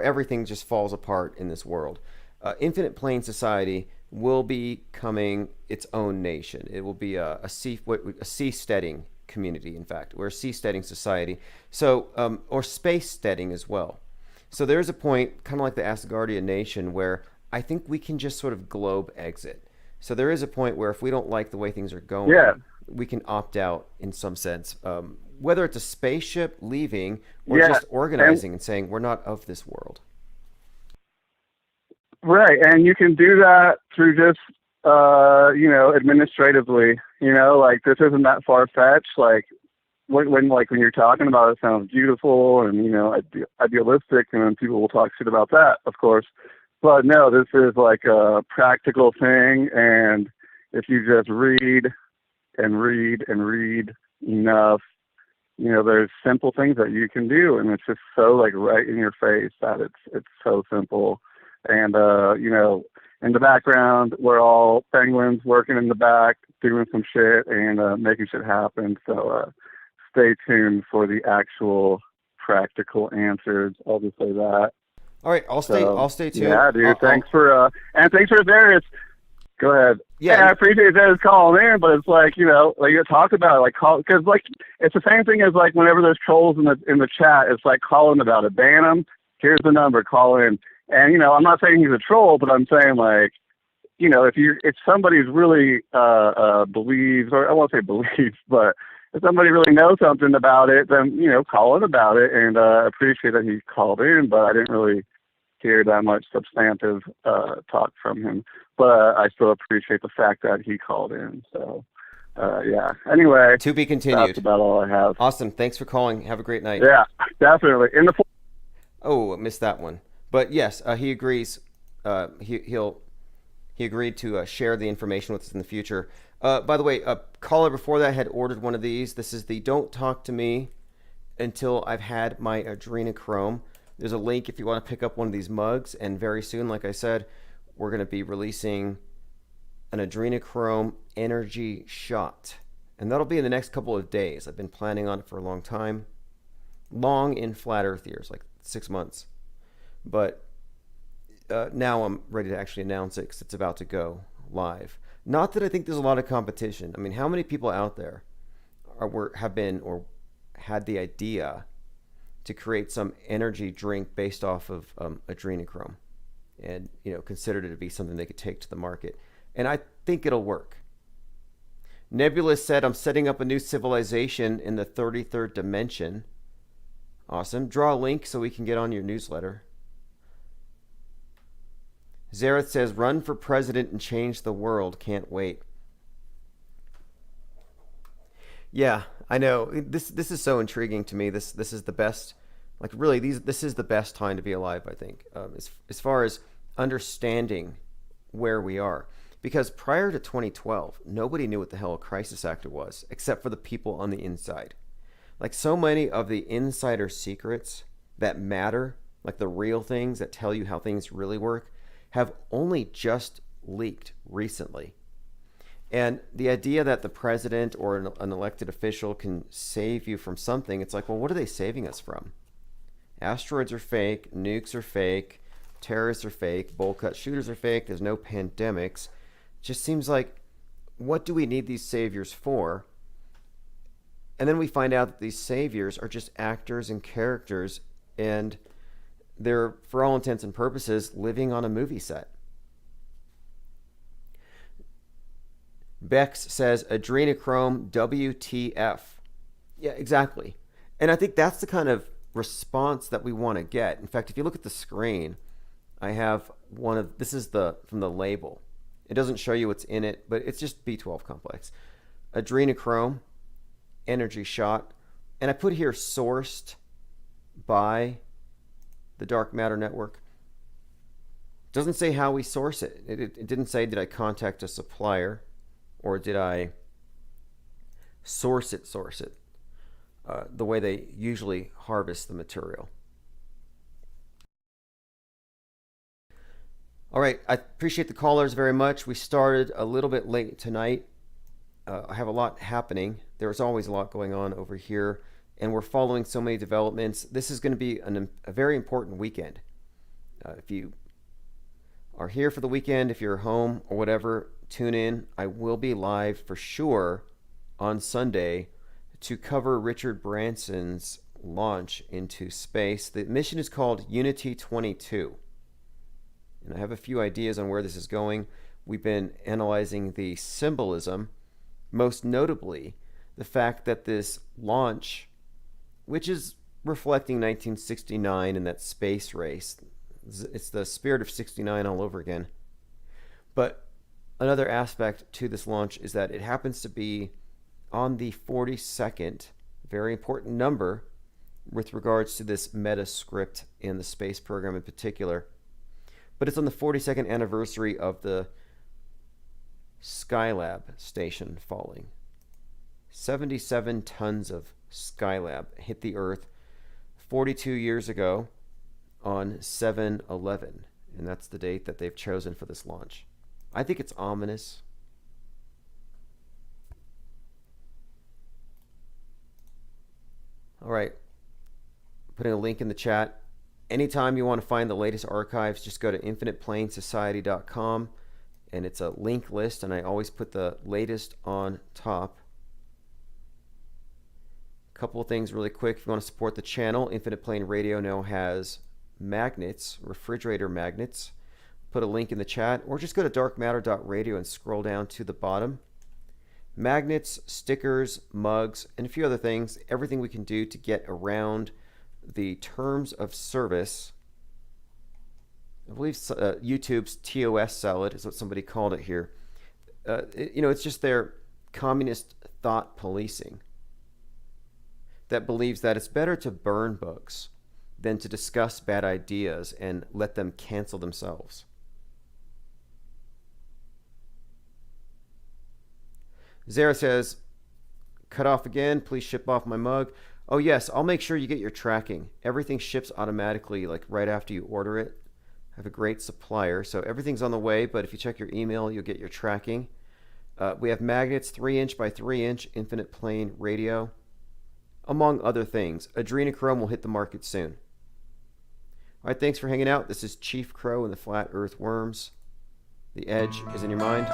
everything just falls apart in this world, Infinite Plane Society will be becoming its own nation. It will be a seasteading community. In fact, we're a seasteading society. So, or space steading as well. So there's a point, kind of like the Asgardia nation, where I think we can just sort of globe exit. So there is a point where if we don't like the way things are going, we can opt out in some sense. Whether it's a spaceship leaving or just organizing and saying we're not of this world. Right, and you can do that through just, you know, administratively. You know, like this isn't that far fetched. Like when you're talking about it, sounds beautiful and, you know, idealistic, and then people will talk shit about that, of course. But no, this is like a practical thing, and if you just read and read and read enough, you know, there's simple things that you can do, and it's just so like right in your face that it's so simple. And you know, in the background, we're all penguins working in the back, doing some shit and making shit happen. So stay tuned for the actual practical answers. I'll just say that. All right, I'll stay tuned. Yeah, dude. Thanks for Darius. Go ahead. Yeah, I appreciate Darius calling in, but it's like, you know, like you talk about it, like call, because like it's the same thing as like whenever there's trolls in the chat, it's like calling about it. Ban them. Here's the number. Call in. And you know, I'm not saying he's a troll, but I'm saying like, you know, if somebody's really believes, or I won't say believes, but if somebody really knows something about it, then, you know, call in about it. And I appreciate that he called in, but I didn't really hear that much substantive talk from him. But I still appreciate the fact that he called in. So, yeah. Anyway. To be continued. That's about all I have. Awesome. Thanks for calling. Have a great night. Yeah, definitely. Oh, I missed that one. But yes, he agrees. He agreed to share the information with us in the future. By the way, a caller before that had ordered one of these. This is the Don't Talk to Me Until I've Had My Adrenochrome. There's a link if you want to pick up one of these mugs. And very soon, like I said, we're going to be releasing an adrenochrome energy shot. And that'll be in the next couple of days. I've been planning on it for a long time. Long in flat earth years, like 6 months. But now I'm ready to actually announce it because it's about to go live. Not that I think there's a lot of competition. I mean, how many people out there have been or had the idea to create some energy drink based off of adrenochrome and, you know, considered it to be something they could take to the market? And I think it'll work. Nebulous said, I'm setting up a new civilization in the 33rd dimension. Awesome. Draw a link so we can get on your newsletter. Zareth says, run for president and change the world. Can't wait. Yeah, I know. This is so intriguing to me. This is the best, like really, this is the best time to be alive, I think, as far as understanding where we are. Because prior to 2012, nobody knew what the hell a crisis actor was, except for the people on the inside. Like so many of the insider secrets that matter, like the real things that tell you how things really work, have only just leaked recently. And the idea that the president or an elected official can save you from something, it's like, well, what are they saving us from? Asteroids are fake, nukes are fake, terrorists are fake, bowl cut shooters are fake, there's no pandemics. It just seems like, what do we need these saviors for? And then we find out that these saviors are just actors and characters, and they're, for all intents and purposes, living on a movie set. Bex says, adrenochrome, WTF. Yeah, exactly. And I think that's the kind of response that we want to get. In fact, if you look at the screen, I have one of, this is from the label. It doesn't show you what's in it, but it's just B12 complex. Adrenochrome, energy shot. And I put here sourced by the Dark Matter Network. It doesn't say how we source it. It didn't say, did I contact a supplier or did I source it the way they usually harvest the material. All right, I appreciate the callers very much. We started a little bit late tonight. I have a lot happening. There's always a lot going on over here, and we're following so many developments. This is going to be a very important weekend. If you are here for the weekend, if you're home or whatever, tune in. I will be live for sure on Sunday to cover Richard Branson's launch into space. The mission is called Unity 22. And I have a few ideas on where this is going. We've been analyzing the symbolism, most notably the fact that this launch, which is reflecting 1969 and that space race, it's the spirit of 69 all over again. But another aspect to this launch is that it happens to be on the 42nd, very important number with regards to this Metascript and the space program in particular. But it's on the 42nd anniversary of the Skylab station falling. 77 tons of Skylab hit the Earth 42 years ago on 7/11, and that's the date that they've chosen for this launch. I think it's ominous. All right, putting a link in the chat. Anytime you want to find the latest archives, just go to infiniteplainsociety.com, and it's a link list, and I always put the latest on top. A couple of things really quick. If you want to support the channel, Infinite Plane Radio now has magnets, refrigerator magnets. Put a link in the chat, or just go to darkmatter.radio and scroll down to the bottom. Magnets, stickers, mugs, and a few other things. Everything we can do to get around the terms of service. I believe YouTube's TOS salad is what somebody called it here. It's just their communist thought policing that believes that it's better to burn books than to discuss bad ideas and let them cancel themselves. Zara says, cut off again, please ship off my mug. Oh yes, I'll make sure you get your tracking. Everything ships automatically, like right after you order it. I have a great supplier, so everything's on the way, but if you check your email, you'll get your tracking. We have magnets, 3-inch by 3-inch, Infinite Plane Radio, among other things. Adrenochrome will hit the market soon. All right, thanks for hanging out. This is Chief Crow and the Flat Earth Worms. The edge is in your mind.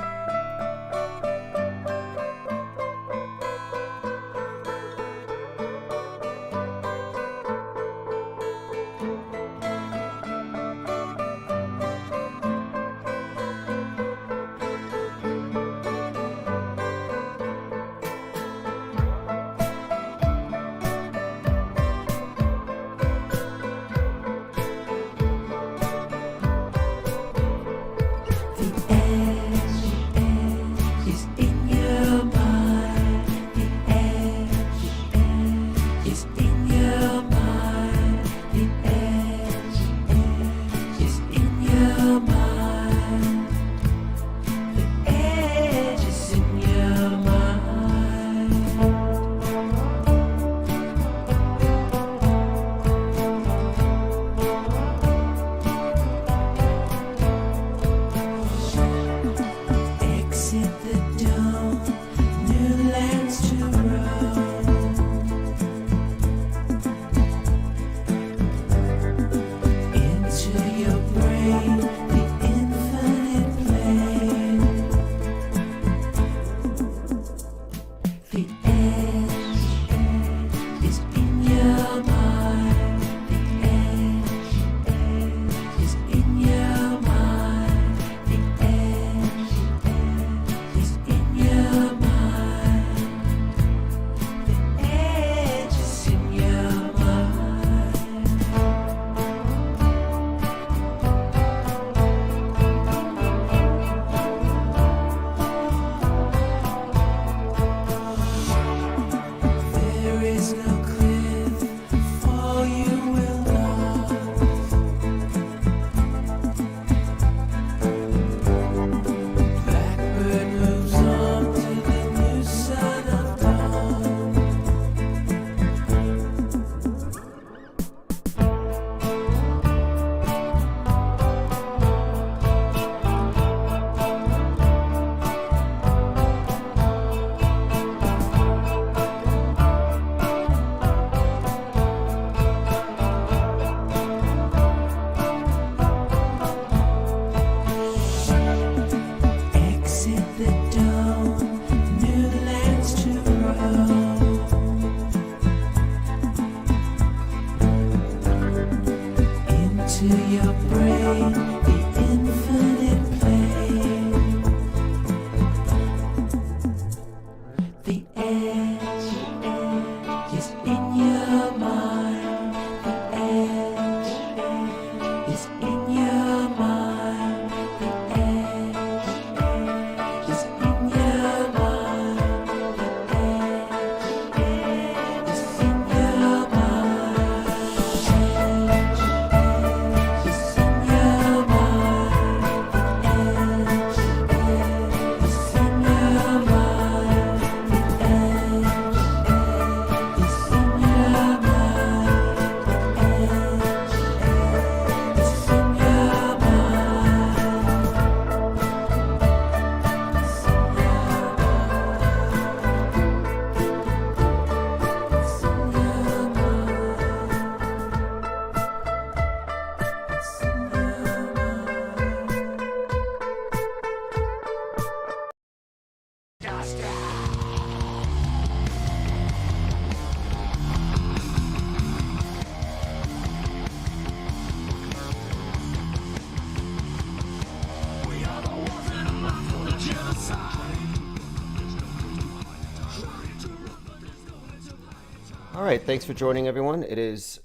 All right, thanks for joining, everyone. It is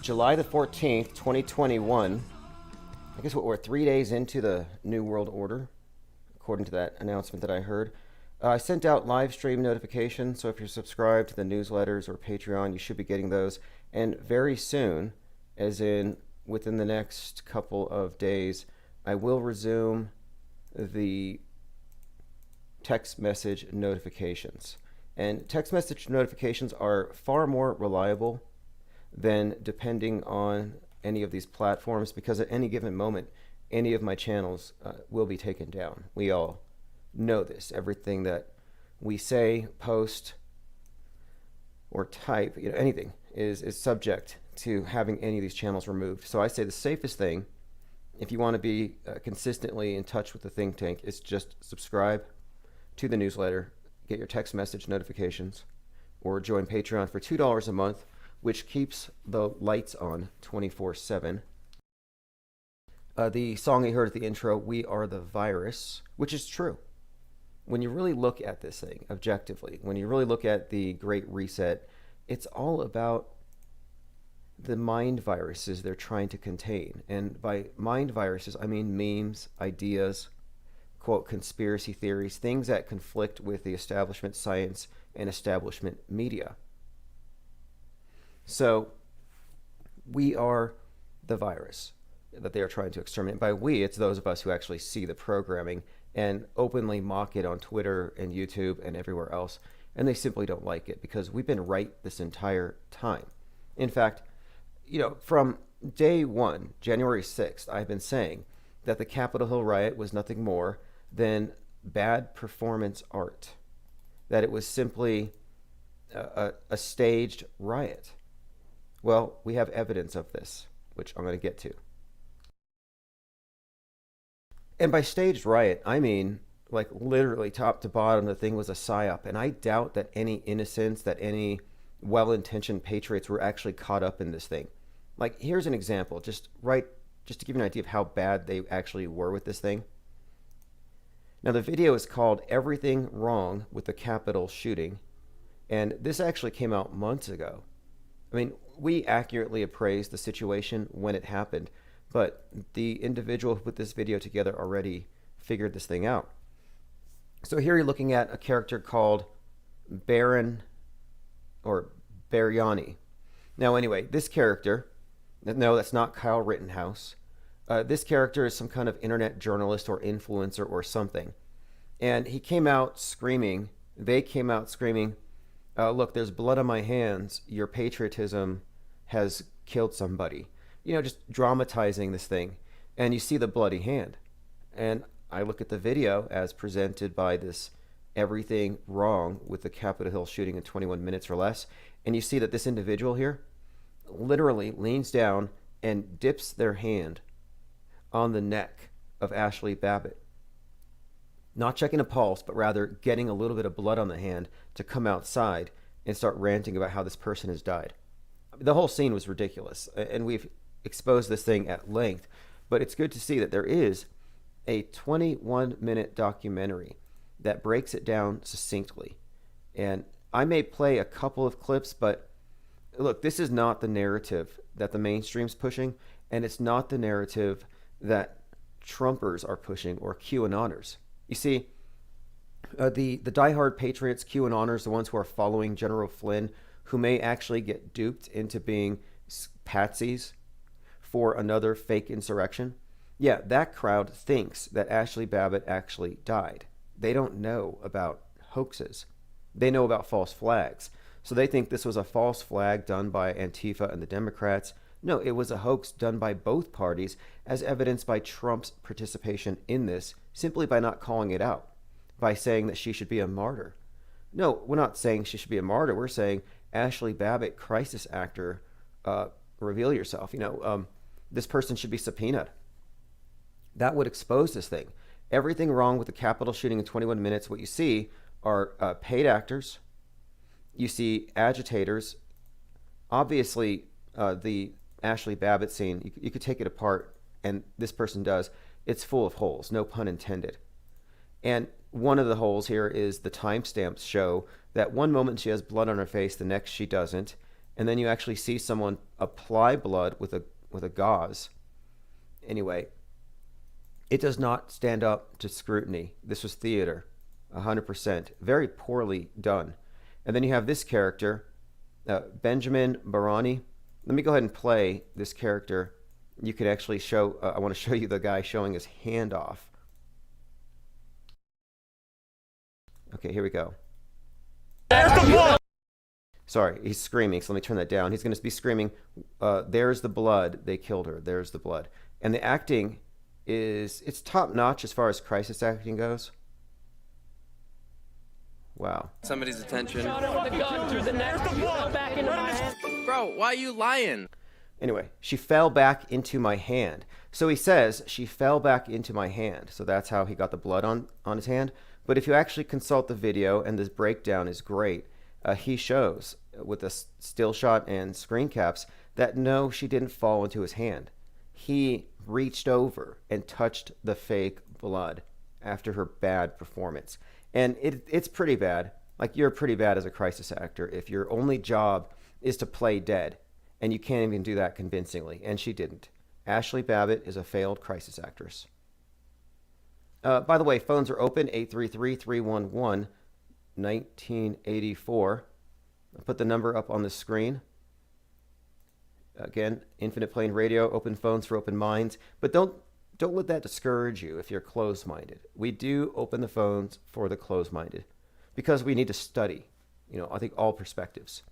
July the 14th, 2021. I guess we're 3 days into the New World Order, according to that announcement that I heard. I sent out live stream notifications, so if you're subscribed to the newsletters or Patreon, you should be getting those. And very soon, as in within the next couple of days, I will resume the text message notifications. And text message notifications are far more reliable than depending on any of these platforms, because at any given moment, any of my channels will be taken down. We all know this. Everything that we say, post, or type, anything is subject to having any of these channels removed. So I say the safest thing, if you want to be consistently in touch with the think tank, is just subscribe to the newsletter, get your text message notifications, or join Patreon for $2 a month, which keeps the lights on 24/7. The song you heard at the intro, "We Are the Virus," which is true. When you really look at this thing objectively, when you really look at the Great Reset, it's all about the mind viruses they're trying to contain. And by mind viruses, I mean memes, ideas, quote, conspiracy theories, things that conflict with the establishment science and establishment media. So we are the virus that they are trying to exterminate. By we, it's those of us who actually see the programming and openly mock it on Twitter and YouTube and everywhere else. And they simply don't like it because we've been right this entire time. In fact, from day one, January 6th, I've been saying that the Capitol Hill riot was nothing more than bad performance art, that it was simply a staged riot. Well, we have evidence of this, which I'm going to get to. And by staged riot, I mean, like, literally top to bottom, the thing was a psyop. And I doubt that any innocents, that any well-intentioned patriots were actually caught up in this thing. Like, here's an example, just to give you an idea of how bad they actually were with this thing. Now, the video is called "Everything Wrong with the Capitol Shooting," and this actually came out months ago. I mean, we accurately appraised the situation when it happened, but the individual who put this video together already figured this thing out. So here you're looking at a character called Baron, or Bariani. Now, anyway, this character, no, that's not Kyle Rittenhouse. This character is some kind of internet journalist or influencer or something. And he came out screaming, they came out screaming, "Look, there's blood on my hands. Your patriotism has killed somebody." Just dramatizing this thing. And you see the bloody hand. And I look at the video as presented by this "Everything Wrong with the Capitol Hill Shooting in 21 Minutes or Less." And you see that this individual here literally leans down and dips their hand on the neck of Ashley Babbitt. Not checking a pulse, but rather getting a little bit of blood on the hand to come outside and start ranting about how this person has died. The whole scene was ridiculous, and we've exposed this thing at length, but it's good to see that there is a 21-minute documentary that breaks it down succinctly. And I may play a couple of clips, but look, this is not the narrative that the mainstream's pushing, and it's not the narrative that Trumpers are pushing or QAnoners. You see, the diehard patriots, QAnoners, the ones who are following General Flynn, who may actually get duped into being patsies for another fake insurrection. Yeah, that crowd thinks that Ashley Babbitt actually died. They don't know about hoaxes. They know about false flags. So they think this was a false flag done by Antifa and the Democrats. No, it was a hoax done by both parties, as evidenced by Trump's participation in this, simply by not calling it out, by saying that she should be a martyr. No, we're not saying she should be a martyr. We're saying, Ashley Babbitt, crisis actor, reveal yourself. This person should be subpoenaed. That would expose this thing. Everything wrong with the Capitol shooting in 21 minutes. What you see are paid actors. You see agitators. Obviously, the Ashley Babbitt scene, you could take it apart, and this person does. It's full of holes, no pun intended. And one of the holes here is the timestamps show that one moment she has blood on her face, the next she doesn't. And then you actually see someone apply blood with a gauze. Anyway, it does not stand up to scrutiny. This was theater, 100%. Very poorly done. And then you have this character, Benjamin Barani. Let me go ahead and play this character. You can actually show, I want to show you the guy showing his hand off. Okay, here we go. Sorry, he's screaming, so let me turn that down. He's going to be screaming, there's the blood, they killed her, there's the blood. And the acting it's top notch as far as crisis acting goes. Wow. Somebody's attention. Bro, why are you lying? Anyway, she fell back into my hand. So he says, she fell back into my hand. So that's how he got the blood on his hand. But if you actually consult the video, and this breakdown is great, he shows with a still shot and screen caps that no, she didn't fall into his hand. He reached over and touched the fake blood after her bad performance. And it's pretty bad. Like, you're pretty bad as a crisis actor if your only job is to play dead, and you can't even do that convincingly. And she didn't. Ashli Babbitt is a failed crisis actress. By the way, phones are open, 833-311-1984. I'll put the number up on the screen. Again, Infinite Plane Radio, open phones for open minds. But don't let that discourage you if you're closed-minded. We do open the phones for the closed-minded because we need to study, I think all perspectives.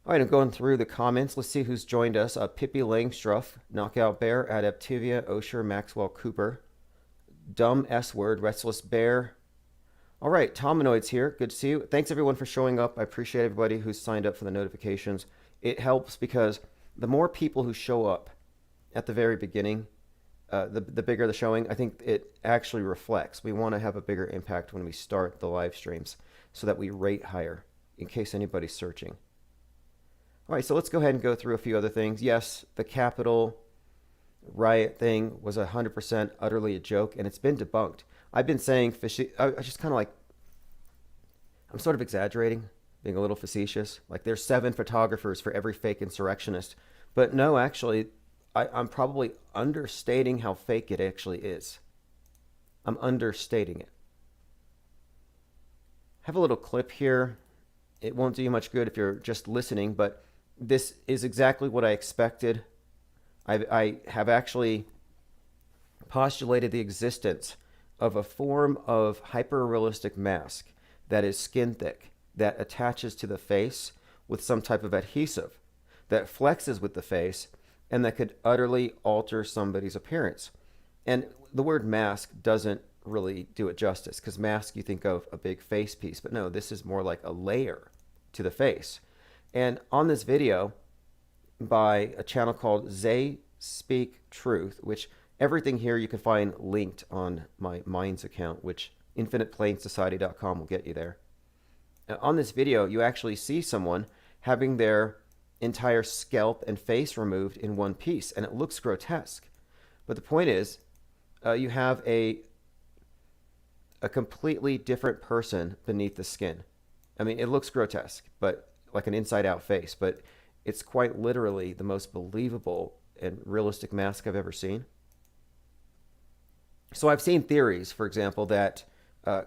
All right, I'm going through the comments. Let's see who's joined us. Pippi Langstruff, Knockout Bear, Adaptivia, Osher, Maxwell Cooper, Dumb S-Word, Restless Bear. All right, Tominoid's here. Good to see you. Thanks, everyone, for showing up. I appreciate everybody who's signed up for the notifications. It helps because the more people who show up at the very beginning, the bigger the showing, I think it actually reflects. We want to have a bigger impact when we start the live streams so that we rate higher in case anybody's searching. All right, so let's go ahead and go through a few other things. Yes, the Capitol riot thing was 100% utterly a joke, and it's been debunked. I've been saying, I just kind of like, I'm sort of exaggerating, being a little facetious. Like, there's 7 photographers for every fake insurrectionist. But no, actually, I'm probably understating how fake it actually is. I'm understating it. I have a little clip here. It won't do you much good if you're just listening, but this is exactly what I expected. I have actually postulated the existence of a form of hyper-realistic mask that is skin thick, that attaches to the face with some type of adhesive, that flexes with the face, and that could utterly alter somebody's appearance. And the word mask doesn't really do it justice, because mask, you think of a big face piece, but no, this is more like a layer to the face. And on this video by a channel called Zay Speak Truth, which everything here you can find linked on my Minds account, which infiniteplanesociety.com will get you there. On this video, you actually see someone having their entire scalp and face removed in one piece, and it looks grotesque. But the point is, you have a completely different person beneath the skin. I mean, it looks grotesque, but like an inside-out face, but it's quite literally the most believable and realistic mask I've ever seen. So I've seen theories, for example, that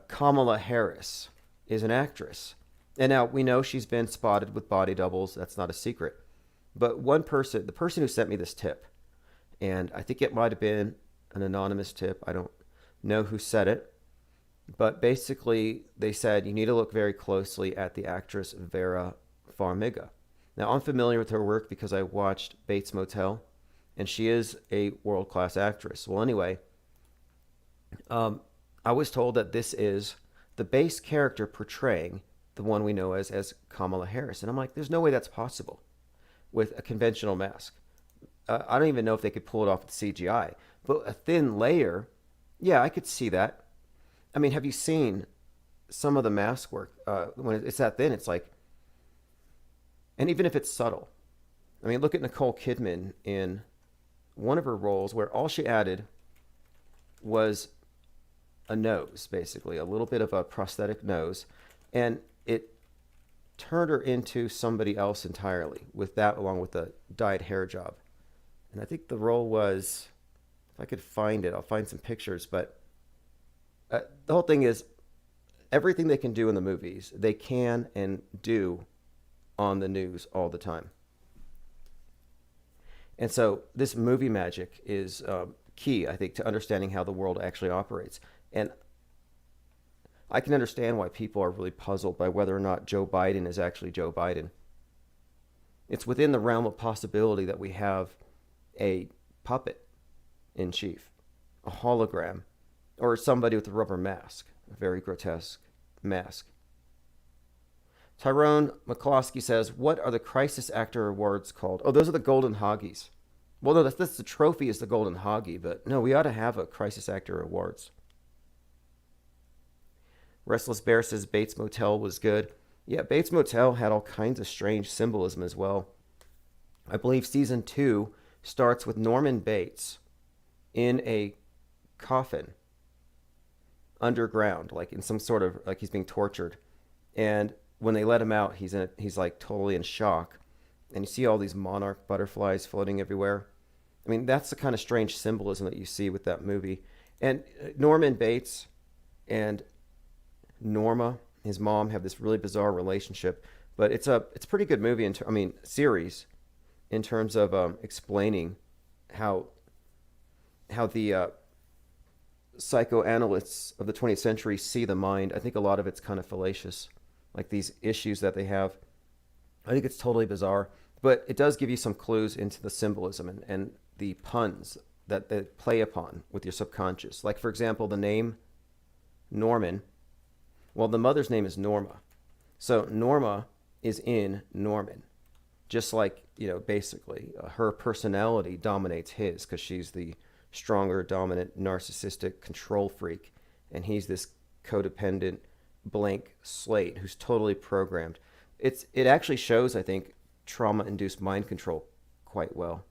Kamala Harris is an actress. And now we know she's been spotted with body doubles. That's not a secret. But one person, the person who sent me this tip, and I think it might have been an anonymous tip. I don't know who said it. But basically, they said you need to look very closely at the actress Vera Farmiga. Now, I'm familiar with her work because I watched Bates Motel, and she is a world-class actress. Well, anyway, I was told that this is the base character portraying the one we know as Kamala Harris. And I'm like, there's no way that's possible with a conventional mask. I don't even know if they could pull it off with CGI. But a thin layer, yeah, I could see that. I mean, have you seen some of the mask work? When it's that thin, it's like, and even if it's subtle. I mean, look at Nicole Kidman in one of her roles where all she added was a nose, basically, a little bit of a prosthetic nose, and it turned her into somebody else entirely with that, along with a dyed hair job. And I think the role was, if I could find it, I'll find some pictures, but the whole thing is everything they can do in the movies, they can and do on the news all the time. And so this movie magic is key, I think, to understanding how the world actually operates. And I can understand why people are really puzzled by whether or not Joe Biden is actually Joe Biden. It's within the realm of possibility that we have a puppet in chief, a hologram, or somebody with a rubber mask, a very grotesque mask. Tyrone McCloskey says, what are the Crisis Actor Awards called? Oh, those are the Golden Hoggies. Well, no, that's the trophy is the Golden Hoggie, but no, we ought to have a Crisis Actor Awards. Restless Bear says Bates Motel was good. Yeah, Bates Motel had all kinds of strange symbolism as well. I believe season 2 starts with Norman Bates in a coffin underground, like in some sort of, like he's being tortured. And when they let him out, he's like totally in shock. And you see all these monarch butterflies floating everywhere. I mean, that's the kind of strange symbolism that you see with that movie. And Norman Bates and Norma, his mom, have this really bizarre relationship. But it's a pretty good movie, series, in terms of explaining how the psychoanalysts of the 20th century see the mind. I think a lot of it's kind of fallacious, like these issues that they have. I think it's totally bizarre, but it does give you some clues into the symbolism and the puns that they play upon with your subconscious. Like, for example, the name Norman. Well, the mother's name is Norma. So Norma is in Norman. Just like, basically, her personality dominates his because she's the stronger, dominant, narcissistic control freak. And he's this codependent, blank slate who's totally programmed. It actually shows, I think, trauma-induced mind control quite well.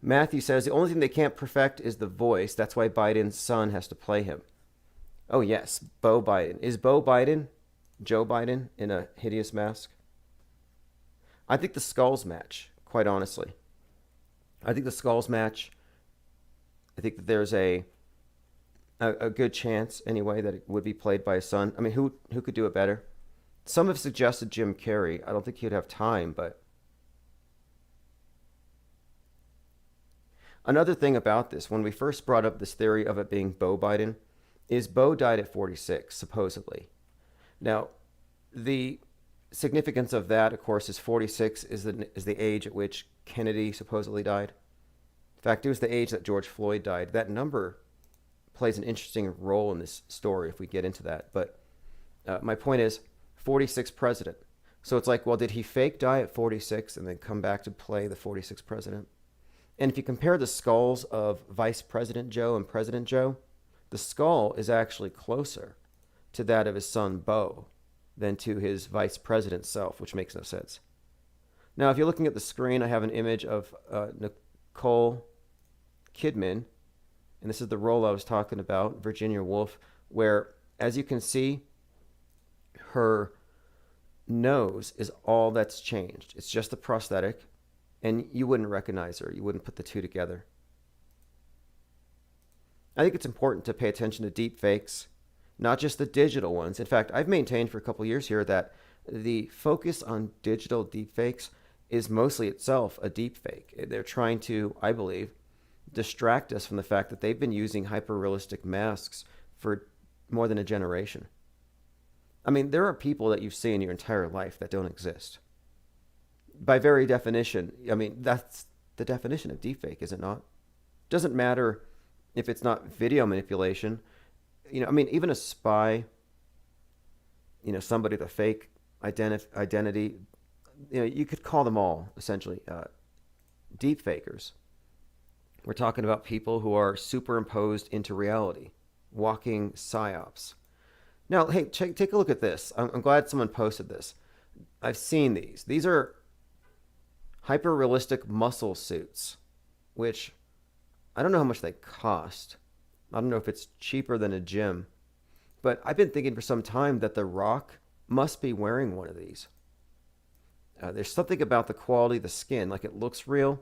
Matthew says the only thing they can't perfect is the voice. That's why Biden's son has to play him. Oh, yes, Beau Biden. Is Beau Biden Joe Biden in a hideous mask? I think the Skulls match, quite honestly. I think the Skulls match, I think that there's a good chance, anyway, that it would be played by his son. I mean, who could do it better? Some have suggested Jim Carrey. I don't think he'd have time, but... Another thing about this, when we first brought up this theory of it being Beau Biden, is Beau died at 46, supposedly. Now, the significance of that, of course, is 46 is the age at which Kennedy supposedly died. In fact, it was the age that George Floyd died. That number plays an interesting role in this story if we get into that. But my point is, 46 president. So it's like, well, did he fake die at 46 and then come back to play the 46th president? And if you compare the skulls of Vice President Joe and President Joe, the skull is actually closer to that of his son Beau than to his vice president self, which makes no sense. Now, if you're looking at the screen, I have an image of Nicole Kidman, and this is the role I was talking about, Virginia Woolf, where, as you can see, her nose is all that's changed. It's just the prosthetic, and you wouldn't recognize her. You wouldn't put the two together. I think it's important to pay attention to deep fakes, not just the digital ones. In fact, I've maintained for a couple of years here that the focus on digital deep fakes is mostly itself a deep fake. They're trying to, I believe, distract us from the fact that they've been using hyper-realistic masks for more than a generation. I mean, there are people that you've seen your entire life that don't exist. By very definition, I mean, that's the definition of deepfake, is it not? Doesn't matter if it's not video manipulation. I mean, even a spy, somebody with a fake identity, you could call them all, essentially, deep fakers. We're talking about people who are superimposed into reality, walking psyops. Now, hey, take a look at this. I'm glad someone posted this. I've seen these. These are hyper-realistic muscle suits, which I don't know how much they cost. I don't know if it's cheaper than a gym, but I've been thinking for some time that The Rock must be wearing one of these. There's something about the quality of the skin, like it looks real,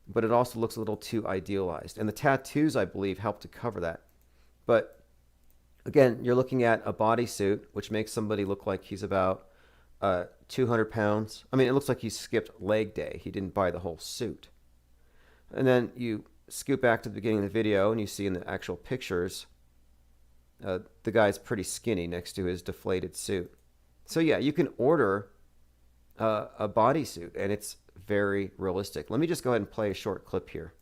but it also looks a little too idealized. And the tattoos, I believe, help to cover that. But again, you're looking at a bodysuit, which makes somebody look like he's about 200 pounds. I mean, it looks like he skipped leg day. He didn't buy the whole suit. And then you scoot back to the beginning of the video, and you see in the actual pictures, the guy's pretty skinny next to his deflated suit. So yeah, you can order a bodysuit, and it's very realistic. Let me just go ahead and play a short clip here.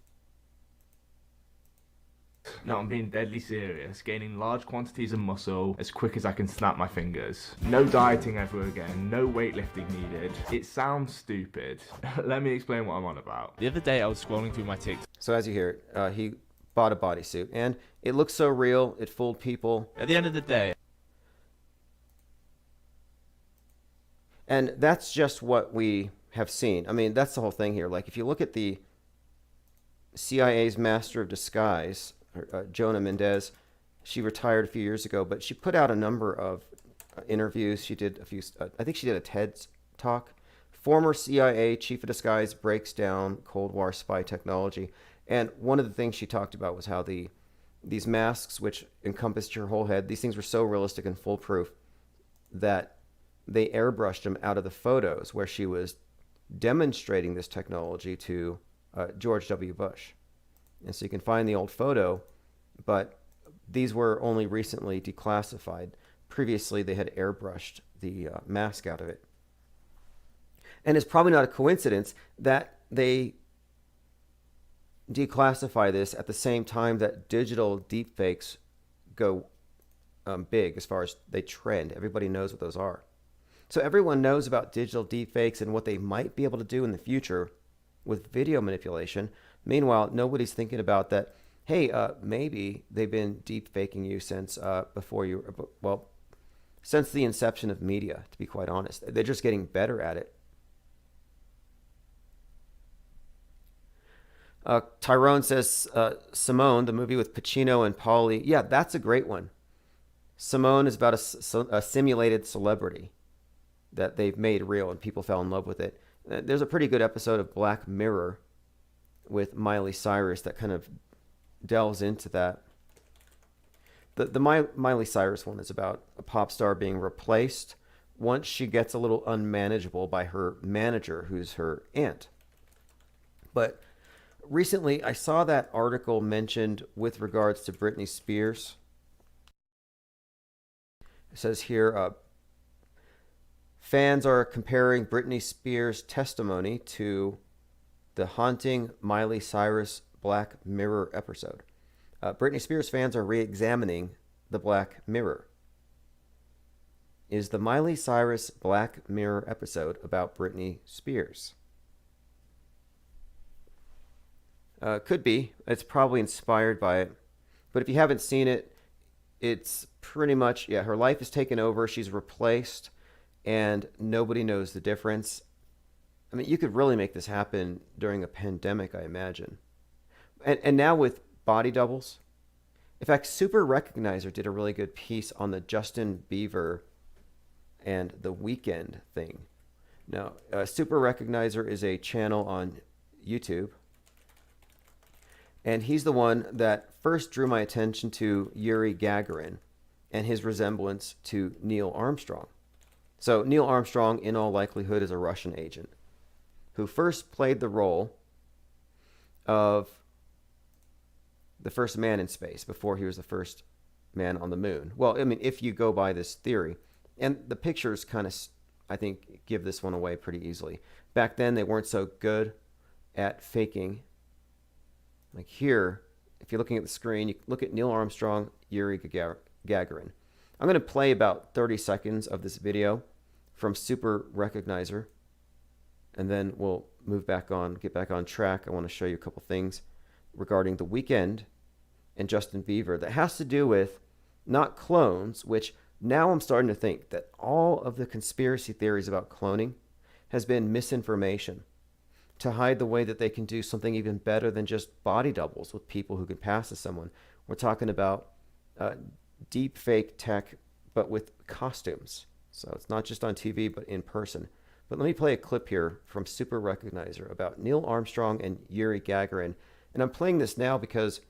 No, I'm being deadly serious. Gaining large quantities of muscle as quick as I can snap my fingers. No dieting ever again. No weightlifting needed. It sounds stupid. Let me explain what I'm on about. The other day I was scrolling through my TikTok. So as you hear, he bought a bodysuit, and it looks so real. It fooled people. At the end of the day. And that's just what we have seen. I mean, that's the whole thing here. Like, if you look at the CIA's master of disguise, Jonah Mendez, she retired a few years ago, but she put out a number of interviews. She did a few, I think she did a TED talk. Former CIA chief of disguise breaks down Cold War spy technology. And one of the things she talked about was how these masks, which encompassed your whole head, these things were so realistic and foolproof that they airbrushed them out of the photos where she was demonstrating this technology to George W. Bush. And so you can find the old photo, but these were only recently declassified. Previously, they had airbrushed the mask out of it. And it's probably not a coincidence that they declassify this at the same time that digital deepfakes go big as far as they trend. Everybody knows what those are. So everyone knows about digital deepfakes and what they might be able to do in the future with video manipulation. Meanwhile, nobody's thinking about that, hey, maybe they've been deepfaking you since since the inception of media, to be quite honest. They're just getting better at it. Tyrone says, Simone, the movie with Pacino and Pauly, yeah, that's a great one. Simone is about a simulated celebrity that they've made real and people fell in love with it. There's a pretty good episode of Black Mirror with Miley Cyrus that kind of delves into that. The Miley Cyrus one is about a pop star being replaced once she gets a little unmanageable by her manager, who's her aunt. But recently, I saw that article mentioned with regards to Britney Spears. It says here, fans are comparing Britney Spears' testimony to the haunting Miley Cyrus Black Mirror episode. Britney Spears fans are re-examining the Black Mirror. Is the Miley Cyrus Black Mirror episode about Britney Spears? Could be. It's probably inspired by it. But if you haven't seen it, it's pretty much, yeah, her life is taken over. She's replaced, and nobody knows the difference. I mean, you could really make this happen during a pandemic, I imagine. And now with body doubles. In fact, Super Recognizer did a really good piece on the Justin Bieber and The Weeknd thing. Now, Super Recognizer is a channel on YouTube. And he's the one that first drew my attention to Yuri Gagarin and his resemblance to Neil Armstrong. So Neil Armstrong, in all likelihood, is a Russian agent who first played the role of the first man in space before he was the first man on the moon. Well, I mean, if you go by this theory, and the pictures kind of, I think, give this one away pretty easily. Back then, they weren't so good at faking. Like here, if you're looking at the screen, you look at Neil Armstrong, Yuri Gagarin. I'm going to play about 30 seconds of this video from Super Recognizer, and then we'll get back on track. I want to show you a couple things regarding The Weeknd and Justin Bieber that has to do with not clones, which now I'm starting to think that all of the conspiracy theories about cloning has been misinformation to hide the way that they can do something even better than just body doubles with people who can pass as someone. We're talking about deep fake tech, but with costumes. So it's not just on TV, but in person. But let me play a clip here from Super Recognizer about Neil Armstrong and Yuri Gagarin. And I'm playing this now because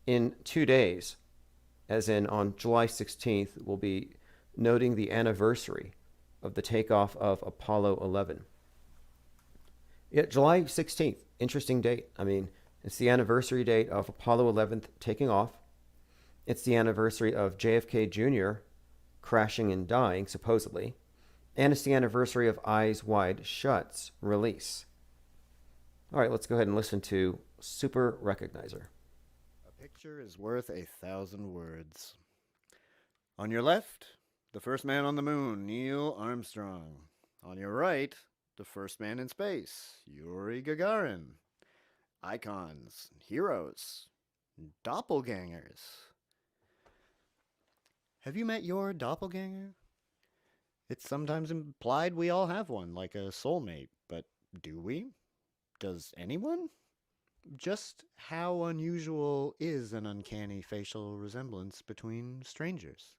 in 2 days, as in on July 16th, we'll be noting the anniversary of the takeoff of Apollo 11. Yeah, July 16th, interesting date. I mean, it's the anniversary date of Apollo 11 taking off. It's the anniversary of JFK Jr. crashing and dying, supposedly. And it's the anniversary of Eyes Wide Shut's release. All right, let's go ahead and listen to Super Recognizer. A picture is worth 1,000 words. On your left, the first man on the moon, Neil Armstrong. On your right, the first man in space, Yuri Gagarin. Icons, heroes, doppelgangers. Have you met your doppelganger? It's sometimes implied we all have one, like a soulmate, but do we? Does anyone? Just how unusual is an uncanny facial resemblance between strangers?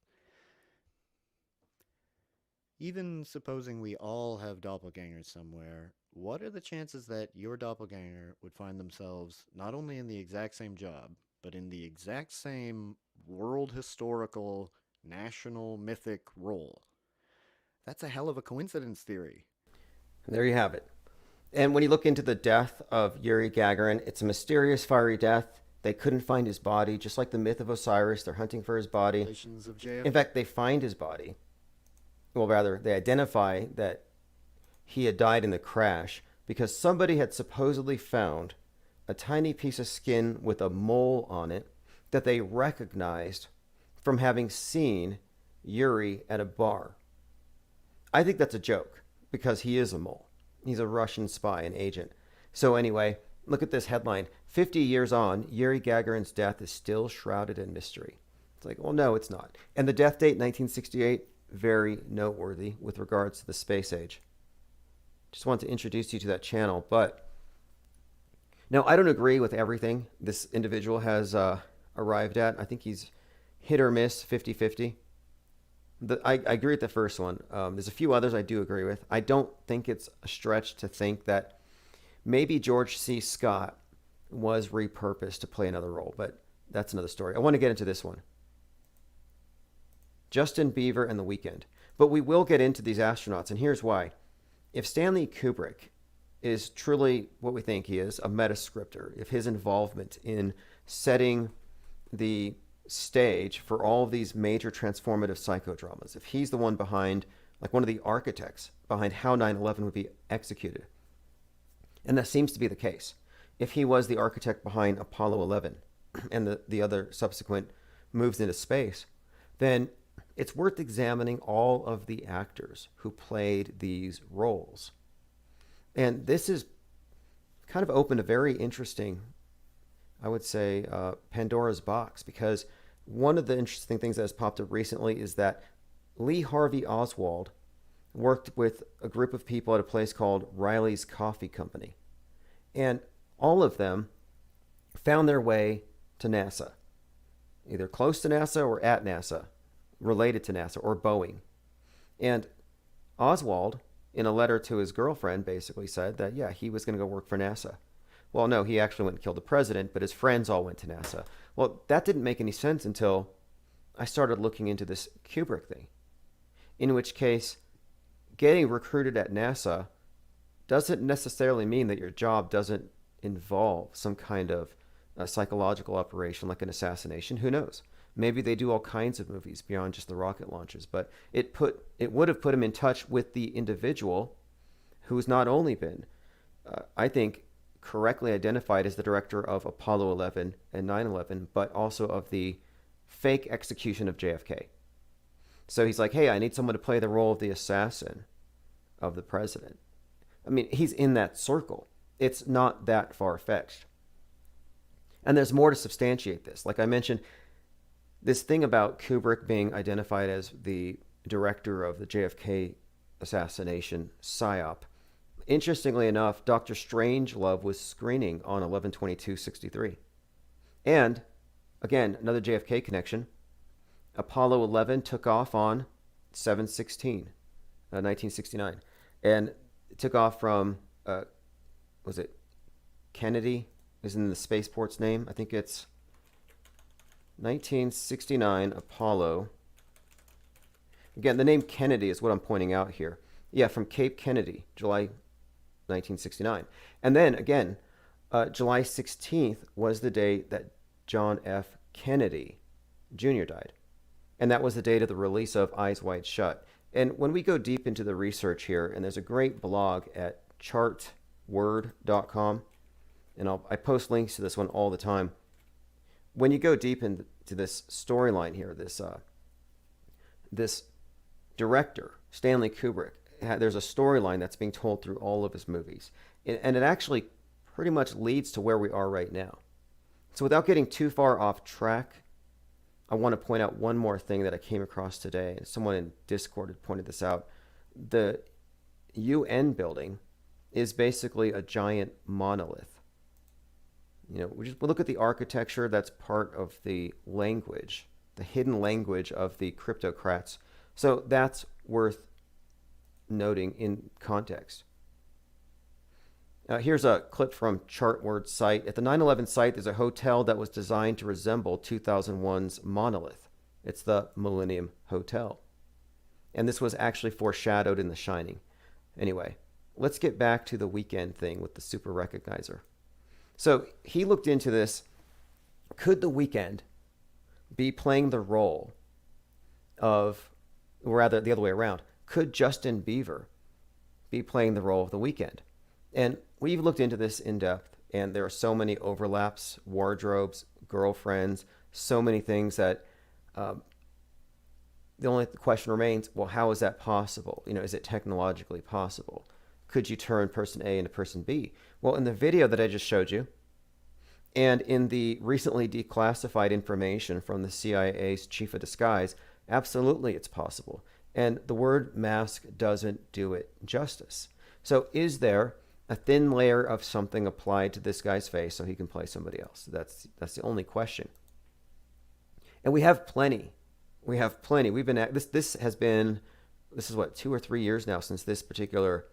Even supposing we all have doppelgangers somewhere, what are the chances that your doppelganger would find themselves not only in the exact same job, but in the exact same world historical, national mythic role? That's a hell of a coincidence theory. There you have it. And when you look into the death of Yuri Gagarin, it's a mysterious, fiery death. They couldn't find his body, just like the myth of Osiris. They're hunting for his body. In fact, they find his body. Well, rather, they identify that he had died in the crash because somebody had supposedly found a tiny piece of skin with a mole on it that they recognized from having seen Yuri at a bar. I think that's a joke because he is a mole. He's a Russian spy, an agent. So anyway, look at this headline. 50 years on, Yuri Gagarin's death is still shrouded in mystery. It's like, well, no, it's not. And the death date, 1968, very noteworthy with regards to the space age. Just want to introduce you to that channel. But no, I don't agree with everything this individual has arrived at. I think he's hit or miss, 50-50. I agree with the first one. There's a few others I do agree with. I don't think it's a stretch to think that maybe George C. Scott was repurposed to play another role, but that's another story. I want to get into this one. Justin Bieber and The Weeknd. But we will get into these astronauts, and here's why. If Stanley Kubrick is truly what we think he is, a metascriptor, if his involvement in setting the stage for all of these major transformative psychodramas, if he's the one behind, like one of the architects behind how 9/11 would be executed, and that seems to be the case, if he was the architect behind Apollo 11 and the other subsequent moves into space, then it's worth examining all of the actors who played these roles. And this is kind of opened a very interesting, I would say, Pandora's box, because one of the interesting things that has popped up recently is that Lee Harvey Oswald worked with a group of people at a place called Riley's Coffee Company. And all of them found their way to NASA, either close to NASA or at NASA, related to NASA or Boeing. And Oswald, in a letter to his girlfriend, basically said that, yeah, he was going to go work for NASA. Well, no, he actually went and killed the president, but his friends all went to NASA. Well, that didn't make any sense until I started looking into this Kubrick thing, in which case getting recruited at NASA doesn't necessarily mean that your job doesn't involve some kind of psychological operation like an assassination. Who knows? Maybe they do all kinds of movies beyond just the rocket launches, but it would have put him in touch with the individual who's not only been, I think, correctly identified as the director of Apollo 11 and 9/11, but also of the fake execution of JFK. So he's like, hey, I need someone to play the role of the assassin of the president. I mean, he's in that circle. It's not that far-fetched. And there's more to substantiate this. Like I mentioned, this thing about Kubrick being identified as the director of the JFK assassination psyop. Interestingly enough, Dr. Strangelove was screening on 11/22/63. And Again, another JFK connection. Apollo 11 took off on 7/16, 1969. And it took off from, was it Kennedy? Is in the spaceport's name? I think it's 1969 Apollo. Again, the name Kennedy is what I'm pointing out here. Yeah, from Cape Kennedy, July 1969. And then, again, July 16th was the day that John F. Kennedy Jr. died. And that was the date of the release of Eyes Wide Shut. And when we go deep into the research here, and there's a great blog at chartword.com, and I post links to this one all the time. When you go deep into this storyline here, this director, Stanley Kubrick, there's a storyline that's being told through all of his movies. And it actually pretty much leads to where we are right now. So without getting too far off track, I want to point out one more thing that I came across today. Someone in Discord had pointed this out. The UN building is basically a giant monolith. You know, we look at the architecture. That's part of the language, the hidden language of the cryptocrats. So that's worth noting in context. Here's a clip from Chartword's site. At the 9/11 site, there's a hotel that was designed to resemble 2001's monolith. It's the Millennium Hotel. And this was actually foreshadowed in The Shining. Anyway, let's get back to the Weekend thing with the super recognizer. So he looked into this. Could the Weekend be playing the role of, or rather the other way around, could Justin Bieber be playing the role of the Weekend? And we've looked into this in depth, and there are so many overlaps, wardrobes, girlfriends, so many things that the only question remains, well, how is that possible? You know, is it technologically possible? Could you turn person A into person B? Well, in the video that I just showed you, and in the recently declassified information from the CIA's chief of disguise, absolutely it's possible. And the word mask doesn't do it justice. So is there a thin layer of something applied to this guy's face so he can play somebody else? That's the only question. And we have plenty. We have plenty. We've been at this. This is what, 2 or 3 years now since this particular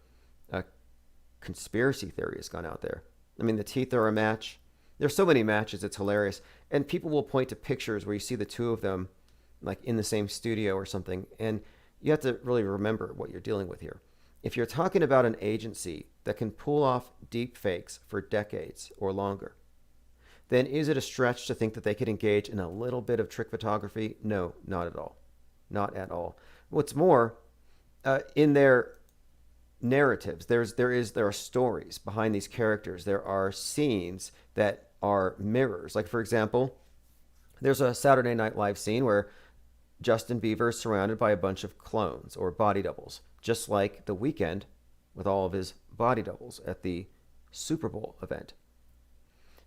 conspiracy theory has gone out there. I mean, the teeth are a match. There's so many matches. It's hilarious. And people will point to pictures where you see the two of them like in the same studio or something. And you have to really remember what you're dealing with here. If you're talking about an agency that can pull off deep fakes for decades or longer, then is it a stretch to think that they could engage in a little bit of trick photography? No, not at all. Not at all. What's more, in their narratives, there are stories behind these characters. There are scenes that are mirrors. Like, for example, there's a Saturday Night Live scene where Justin Bieber is surrounded by a bunch of clones or body doubles, just like The Weeknd with all of his body doubles at the Super Bowl event.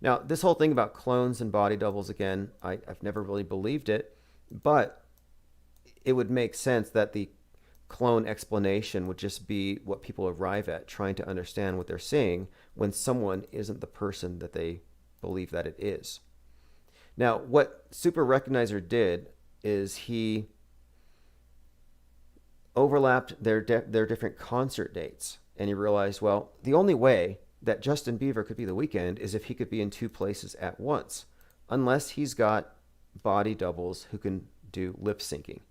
Now, this whole thing about clones and body doubles, again, I've never really believed it, but it would make sense that the clone explanation would just be what people arrive at, trying to understand what they're seeing when someone isn't the person that they believe that it is. Now, what Super Recognizer did is he overlapped their different concert dates, and he realized, well, the only way that Justin Bieber could be The Weeknd is if he could be in 2 places at once, unless he's got body doubles who can do lip syncing.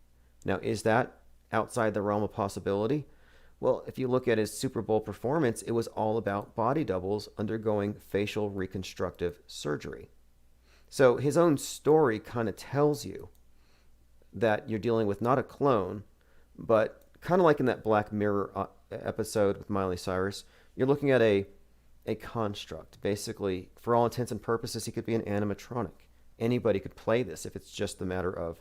Now, is that outside the realm of possibility? Well, if you look at his Super Bowl performance, it was all about body doubles undergoing facial reconstructive surgery. So his own story kind of tells you that you're dealing with not a clone, but kind of like in that Black Mirror episode with Miley Cyrus, you're looking at a construct. Basically, for all intents and purposes, he could be an animatronic. Anybody could play this if it's just a matter of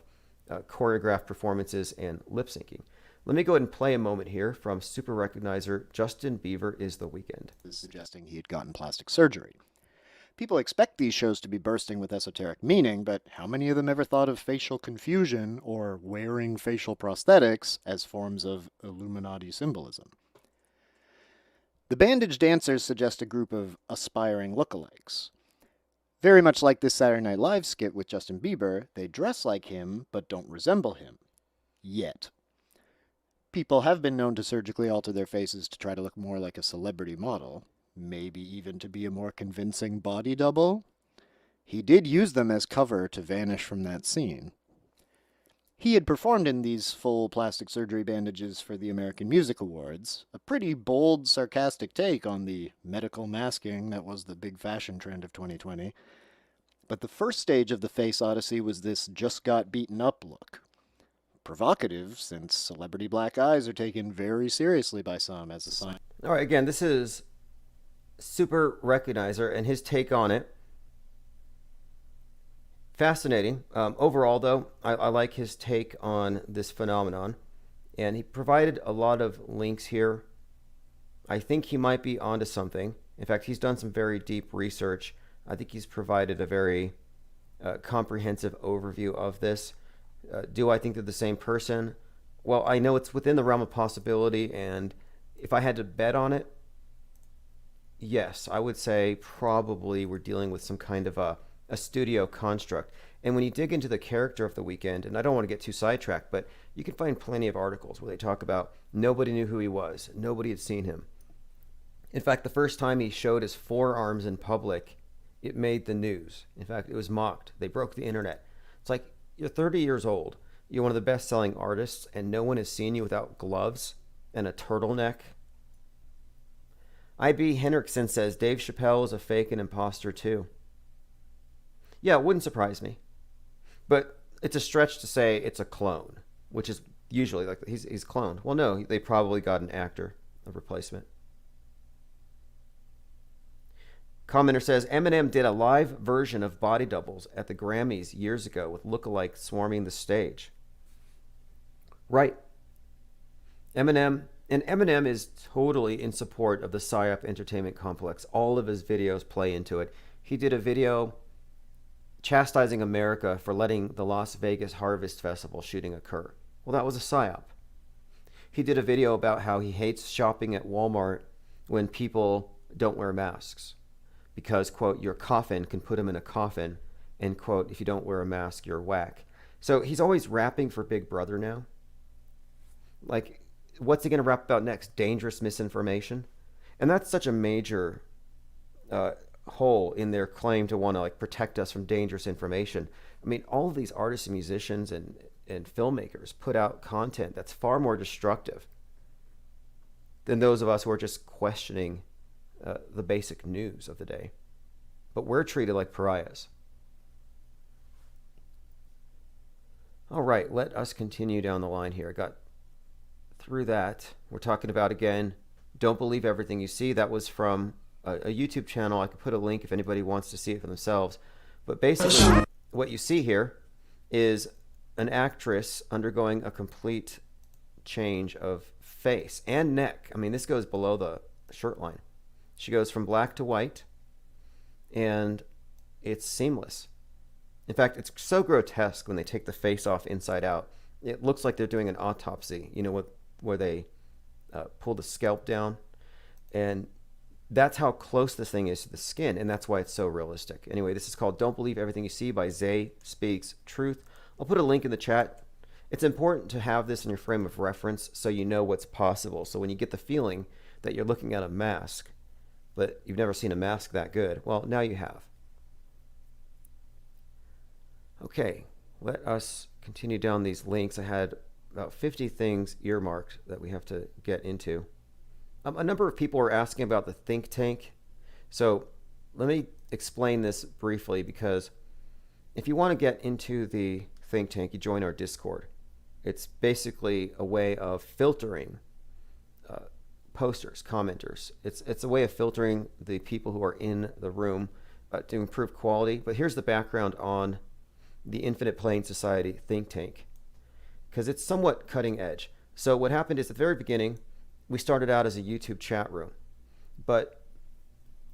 choreographed performances and lip syncing. Let me go ahead and play a moment here from Super Recognizer. Justin Bieber is The Weeknd. Suggesting he had gotten plastic surgery. People expect these shows to be bursting with esoteric meaning, but how many of them ever thought of facial confusion or wearing facial prosthetics as forms of Illuminati symbolism? The bandaged dancers suggest a group of aspiring lookalikes. Very much like this Saturday Night Live skit with Justin Bieber, they dress like him but don't resemble him. Yet. People have been known to surgically alter their faces to try to look more like a celebrity model, maybe even to be a more convincing body double. He did use them as cover to vanish from that scene. He had performed in these full plastic surgery bandages for the American Music Awards, a pretty bold, sarcastic take on the medical masking that was the big fashion trend of 2020. But the first stage of the face odyssey was this just got beaten up look. Provocative, since celebrity black eyes are taken very seriously by some as a sign. All right, again, this is Super Recognizer and his take on it. Fascinating. Overall, though, I like his take on this phenomenon. And he provided a lot of links here. I think he might be onto something. In fact, he's done some very deep research. I think he's provided a very comprehensive overview of this. Do I think they're the same person? Well, I know it's within the realm of possibility, and if I had to bet on it, yes, I would say probably we're dealing with some kind of a studio construct. And when you dig into the character of The Weeknd, and I don't want to get too sidetracked, but you can find plenty of articles where they talk about nobody knew who he was, nobody had seen him. In fact, the first time he showed his forearms in public, it made the news. In fact, it was mocked. They broke the internet. It's like, you're 30 years old, you're one of the best-selling artists, and no one has seen you without gloves and a turtleneck. I.B. Henriksen says Dave Chappelle is a fake and imposter too. Yeah, it wouldn't surprise me. But it's a stretch to say it's a clone, which is usually like he's cloned. Well, no, they probably got an actor, a replacement. Commenter says Eminem did a live version of Body Doubles at the Grammys years ago with lookalikes swarming the stage. Right. Eminem is totally in support of the PSYOP entertainment complex. All of his videos play into it. He did a video chastising America for letting the Las Vegas Harvest Festival shooting occur. Well, that was a PSYOP. He did a video about how he hates shopping at Walmart when people don't wear masks because, quote, your coffin can put him in a coffin, and, quote, if you don't wear a mask, you're whack. So he's always rapping for Big Brother now. Like, what's he going to rap about next? Dangerous misinformation? And that's such a major hole in their claim to want to like protect us from dangerous information. I mean, all of these artists and musicians and filmmakers put out content that's far more destructive than those of us who are just questioning the basic news of the day. But we're treated like pariahs. All right, let us continue down the line here. I got through that. We're talking about, again, don't believe everything you see. That was from a YouTube channel. I could put a link if anybody wants to see it for themselves. But basically, what you see here is an actress undergoing a complete change of face and neck. I mean, this goes below the shirt line. She goes from black to white, and it's seamless. In fact, it's so grotesque when they take the face off inside out. It looks like they're doing an autopsy, you know, where they pull the scalp down. And that's how close this thing is to the skin, and that's why it's so realistic. Anyway, this is called Don't Believe Everything You See by Zay Speaks Truth. I'll put a link in the chat. It's important to have this in your frame of reference so you know what's possible. So when you get the feeling that you're looking at a mask, but you've never seen a mask that good, well, now you have. Okay, let us continue down these links. I had about 50 things earmarked that we have to get into. A number of people were asking about the think tank. So let me explain this briefly, because if you want to get into the think tank, you join our Discord. It's basically a way of filtering posters, commenters. It's a way of filtering the people who are in the room to improve quality. But here's the background on the Infinite Plane Society think tank, because it's somewhat cutting edge. So what happened is at the very beginning, we started out as a YouTube chat room, but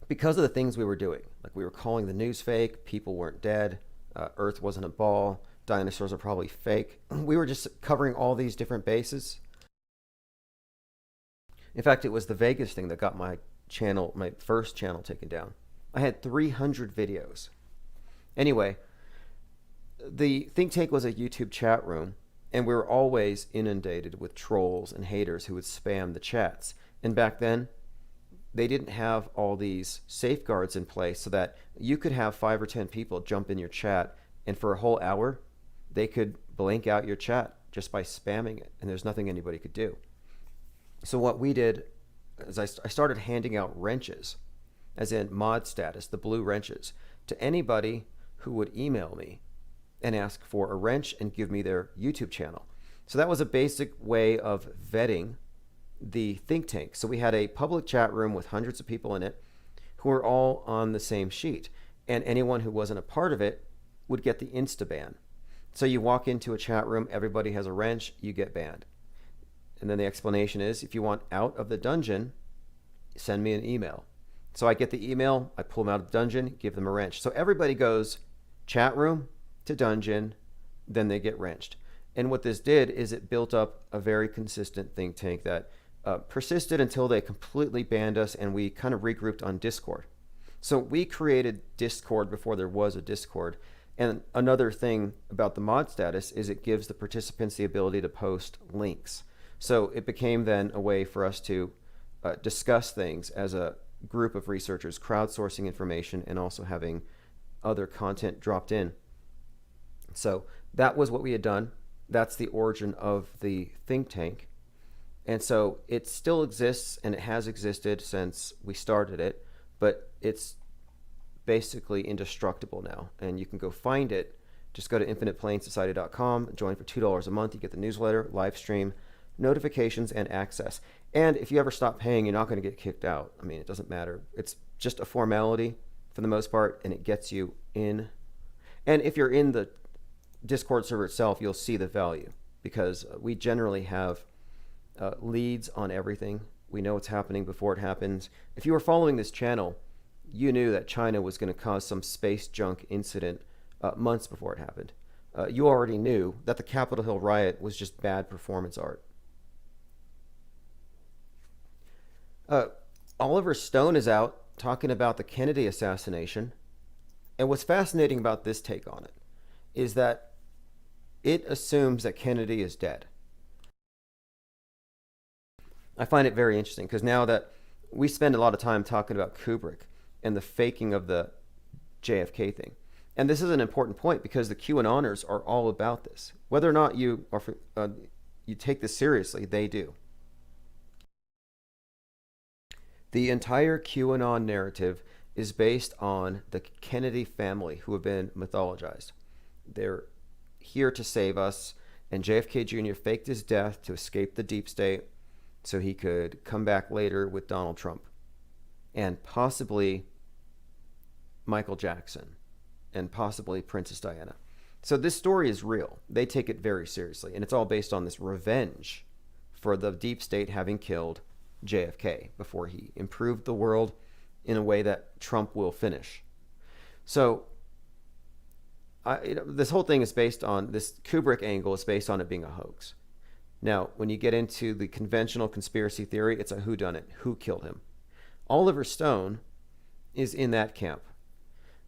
because of the things we were doing, like we were calling the news fake, people weren't dead, Earth wasn't a ball, dinosaurs are probably fake, we were just covering all these different bases. In fact, it was the Vegas thing that got my channel, my first channel, taken down. I had 300 videos Anyway, the think tank was a YouTube chat room, and we were always inundated with trolls and haters who would spam the chats. And back then, they didn't have all these safeguards in place so that you could have 5 or 10 people jump in your chat, and for a whole hour, they could blank out your chat just by spamming it, and there's nothing anybody could do. So what we did is I started handing out wrenches, as in mod status, the blue wrenches, to anybody who would email me and ask for a wrench and give me their YouTube channel. So that was a basic way of vetting the think tank. So we had a public chat room with hundreds of people in it who were all on the same sheet, and anyone who wasn't a part of it would get the insta ban. So you walk into a chat room, everybody has a wrench, you get banned. And then the explanation is, if you want out of the dungeon, send me an email. So I get the email, I pull them out of the dungeon, give them a wrench. So everybody goes chat room to dungeon, then they get wrenched. And what this did is it built up a very consistent think tank that persisted until they completely banned us, and we kind of regrouped on Discord. So we created Discord before there was a Discord. And another thing about the mod status is it gives the participants the ability to post links. So it became then a way for us to discuss things as a group of researchers, crowdsourcing information and also having other content dropped in. So that was what we had done. That's the origin of the think tank. And so it still exists, and it has existed since we started it, but it's basically indestructible now. And you can go find it. Just go to infiniteplainsociety.com, join for $2 a month. You get the newsletter, live stream, notifications, and access. And if you ever stop paying, you're not going to get kicked out. I mean, it doesn't matter. It's just a formality for the most part, and it gets you in. And if you're in the Discord server itself, you'll see the value, because we generally have leads on everything. We know what's happening before it happens. If you were following this channel, you knew that China was going to cause some space junk incident months before it happened. You already knew that the Capitol Hill riot was just bad performance art. Oliver Stone is out talking about the Kennedy assassination. And what's fascinating about this take on it is that it assumes that Kennedy is dead. I find it very interesting, because now that we spend a lot of time talking about Kubrick and the faking of the JFK thing. And this is an important point, because the QAnoners are all about this. Whether or not you take this seriously, they do. The entire QAnon narrative is based on the Kennedy family, who have been mythologized. They're here to save us, and JFK Jr. faked his death to escape the deep state so he could come back later with Donald Trump and possibly Michael Jackson and possibly Princess Diana. So this story is real. They take it very seriously, and it's all based on this revenge for the deep state having killed JFK before he improved the world in a way that Trump will finish. So this whole thing is based on, this Kubrick angle is based on it being a hoax. Now, when you get into the conventional conspiracy theory, it's a whodunit, who killed him. Oliver Stone is in that camp.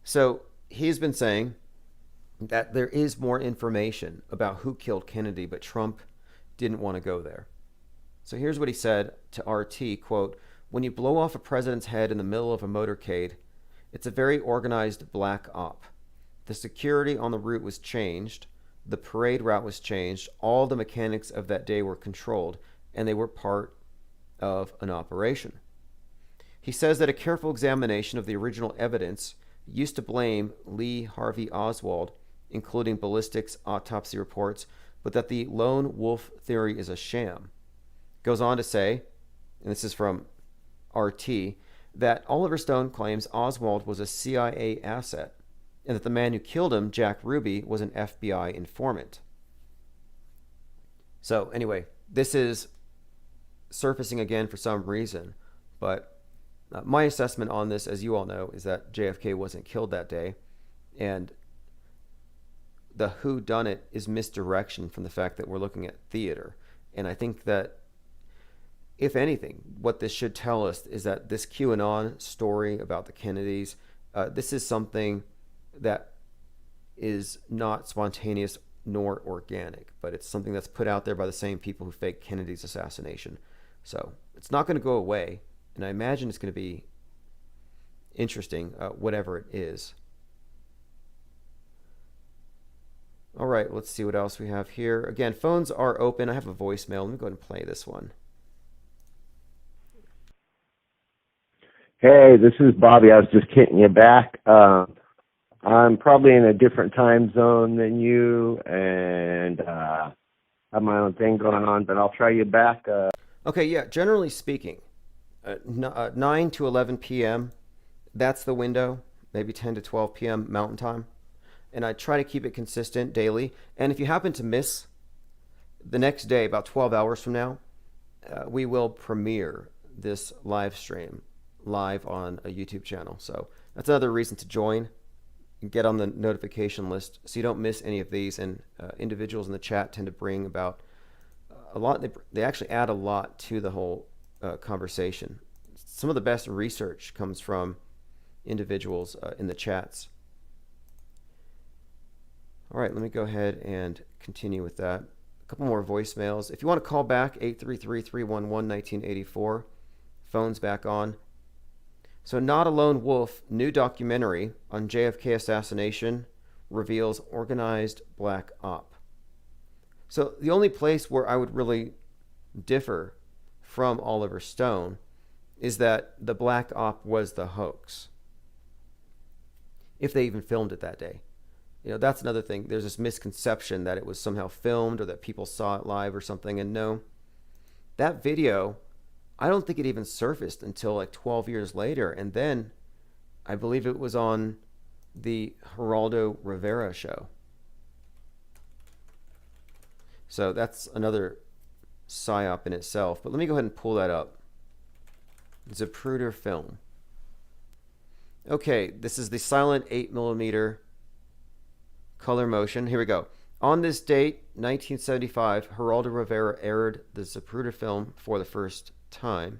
So he's been saying that there is more information about who killed Kennedy, but Trump didn't want to go there. So here's what he said to RT, quote, "When you blow off a president's head in the middle of a motorcade, it's a very organized black op. The security on the route was changed. The parade route was changed. All the mechanics of that day were controlled, and they were part of an operation." He says that a careful examination of the original evidence used to blame Lee Harvey Oswald, including ballistics autopsy reports, but that the lone wolf theory is a sham. Goes on to say, and this is from RT, that Oliver Stone claims Oswald was a CIA asset, and that the man who killed him, Jack Ruby, was an FBI informant. So anyway, this is surfacing again for some reason, but my assessment on this, as you all know, is that JFK wasn't killed that day, and the whodunit is misdirection from the fact that we're looking at theater. And I think that, if anything, what this should tell us is that this QAnon story about the Kennedys, this is something that is not spontaneous nor organic, but it's something that's put out there by the same people who faked Kennedy's assassination. So it's not going to go away, and I imagine it's going to be interesting, whatever it is. All right, let's see what else we have here. Again, phones are open. I have a voicemail. Let me go ahead and play this one. Hey, this is Bobby. I was just hitting you back. I'm probably in a different time zone than you, and have my own thing going on, but I'll try you back. Okay, yeah, generally speaking, 9 to 11 p.m., that's the window, maybe 10 to 12 p.m. Mountain Time. And I try to keep it consistent daily. And if you happen to miss the next day, about 12 hours from now, we will premiere this live stream live on a YouTube channel. So that's another reason to join and get on the notification list so you don't miss any of these. And individuals in the chat tend to bring about a lot. They actually add a lot to the whole conversation. Some of the best research comes from individuals in the chats. All right, let me go ahead and continue with that. A couple more voicemails. If you want to call back, 833-311-1984. Phone's back on. So Not a Lone Wolf, new documentary on JFK assassination reveals organized black op. So the only place where I would really differ from Oliver Stone is that the black op was the hoax. If they even filmed it that day. You know, that's another thing. There's this misconception that it was somehow filmed or that people saw it live or something. And no, that video, I don't think it even surfaced until like 12 years later. And then I believe it was on the Geraldo Rivera show. So that's another psyop in itself. But let me go ahead and pull that up. Zapruder film. Okay, this is the silent 8mm color motion. Here we go. On this date, 1975, Geraldo Rivera aired the Zapruder film for the first time.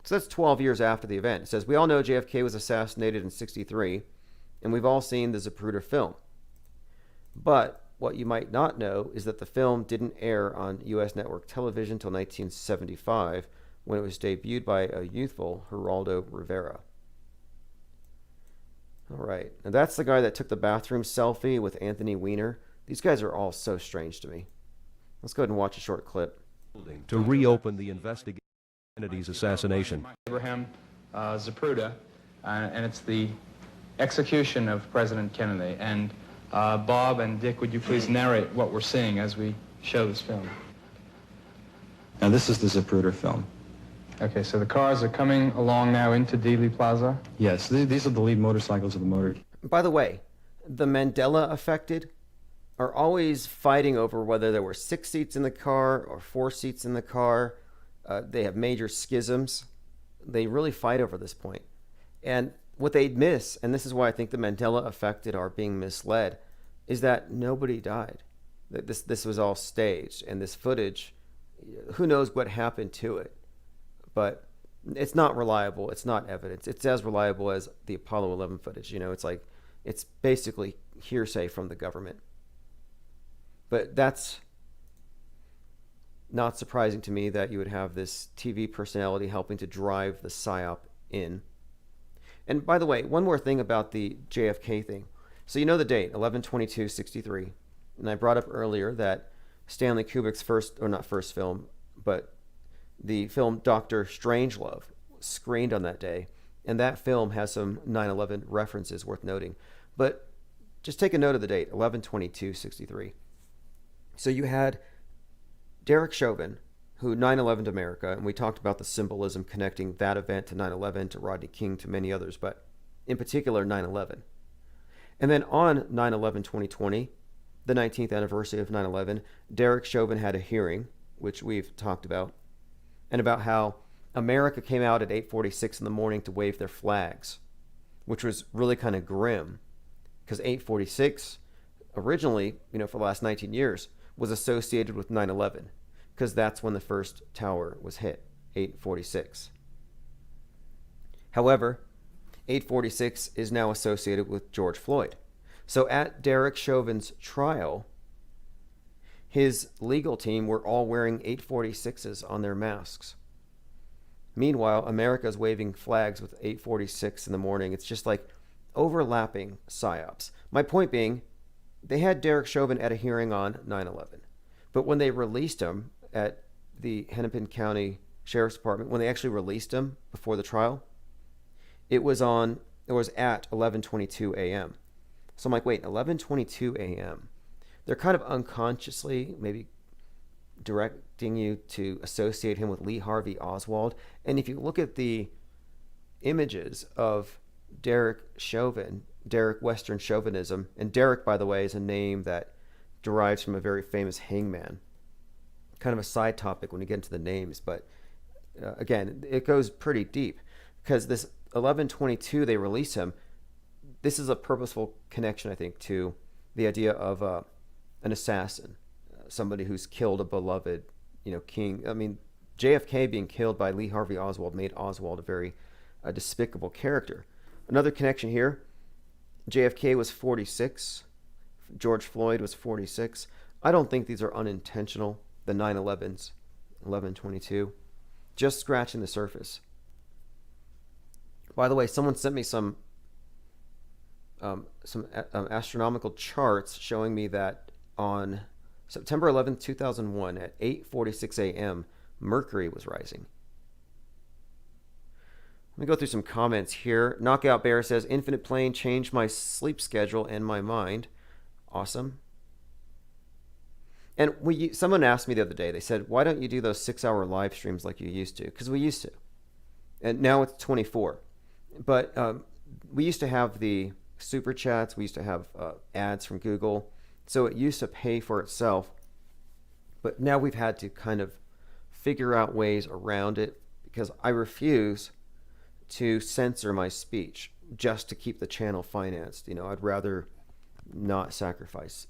So that's 12 years after the event. It says, we all know JFK was assassinated in 1963, and we've all seen the Zapruder film. But what you might not know is that the film didn't air on U.S. network television until 1975, when it was debuted by a youthful Geraldo Rivera. All right, now that's the guy that took the bathroom selfie with Anthony Weiner. These guys are all so strange to me. Let's go ahead and watch a short clip. To reopen the investigation of Kennedy's assassination. Abraham Zapruder, and it's the execution of President Kennedy. And Bob and Dick, would you please narrate what we're seeing as we show this film? Now this is the Zapruder film. Okay, so the cars are coming along now into Dealey Plaza? Yes, these are the lead motorcycles of the motor. By the way, the Mandela affected are always fighting over whether there were 6 seats in the car or 4 seats in the car. They have major schisms. They really fight over this point. And what they'd miss, and this is why I think the Mandela affected are being misled, is that nobody died. That this was all staged, and this footage, who knows what happened to it. But it's not reliable. It's not evidence. It's as reliable as the Apollo 11 footage. You know, it's like, it's basically hearsay from the government. But that's not surprising to me that you would have this TV personality helping to drive the PSYOP in. And by the way, one more thing about the JFK thing. So you know the date, 11/22/63. And I brought up earlier that Stanley Kubrick's not first film, but the film Dr. Strangelove screened on that day, and that film has some 9/11 references worth noting. But just take a note of the date, 11/22/63. So you had Derek Chauvin, who 9/11 America, and we talked about the symbolism connecting that event to 9/11, to Rodney King, to many others, but in particular 9/11. And then on 9/11/2020, the 19th anniversary of 9/11, Derek Chauvin had a hearing, which we've talked about, and about how America came out at 8:46 in the morning to wave their flags, which was really kind of grim, because 8:46 originally, for the last 19 years, was associated with 9/11, because that's when the first tower was hit, 8:46. However, 8:46 is now associated with George Floyd. So at Derek Chauvin's trial, his legal team were all wearing 846s on their masks. Meanwhile, America's waving flags with 846 in the morning. It's just like overlapping psyops. My point being, they had Derek Chauvin at a hearing on 9/11. But when they released him at the Hennepin County Sheriff's Department, when they actually released him before the trial, it was at 11:22 a.m. So I'm like, wait, 11:22 a.m. They're kind of unconsciously maybe directing you to associate him with Lee Harvey Oswald. And if you look at the images of Derek Chauvin, Derek Western Chauvinism, and Derek, by the way, is a name that derives from a very famous hangman. Kind of a side topic when you get into the names, but again, it goes pretty deep because this 11:22 they release him. This is a purposeful connection, I think, to the idea of an assassin, somebody who's killed a beloved, king. I mean, JFK being killed by Lee Harvey Oswald made Oswald a very despicable character. Another connection here, JFK was 46, George Floyd was 46. I don't think these are unintentional, the 9/11s, 11:22, just scratching the surface. By the way, someone sent me some astronomical charts showing me that on September 11th, 2001, at 8:46 a.m., Mercury was rising. Let me go through some comments here. Knockout Bear says, Infinite Plane changed my sleep schedule and my mind. Awesome. And someone asked me the other day, they said, why don't you do those 6-hour live streams like you used to? Because we used to. And now it's 24. But we used to have the super chats. We used to have ads from Google. So it used to pay for itself. But now we've had to kind of figure out ways around it because I refuse to censor my speech just to keep the channel financed. I'd rather not sacrifice,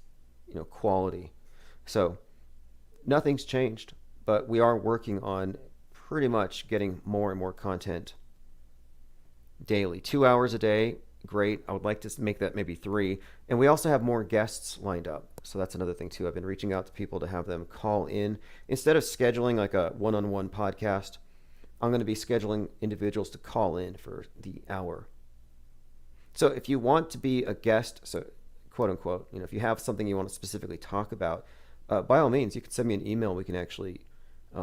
quality. So nothing's changed, but we are working on pretty much getting more and more content daily. 2 hours a day, great. I would like to make that maybe 3. And we also have more guests lined up. So that's another thing too. I've been reaching out to people to have them call in. Instead of scheduling like a one-on-one podcast, I'm going to be scheduling individuals to call in for the hour. So if you want to be a guest, so quote unquote, if you have something you want to specifically talk about, by all means, you can send me an email. We can actually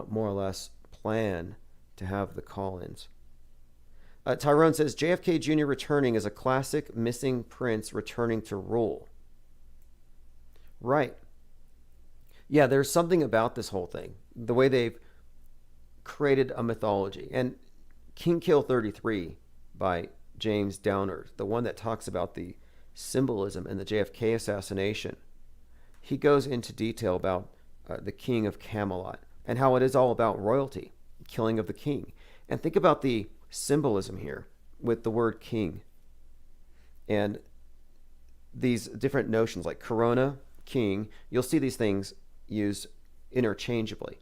more or less plan to have the call-ins. Tyrone says, JFK Jr. returning is a classic missing prince returning to rule. Right. Yeah, there's something about this whole thing. The way they've created a mythology. And King Kill 33 by James Downer, the one that talks about the symbolism in the JFK assassination, he goes into detail about the King of Camelot and how it is all about royalty, killing of the king. And think about the symbolism here with the word king and these different notions like corona, king. You'll see these things used interchangeably.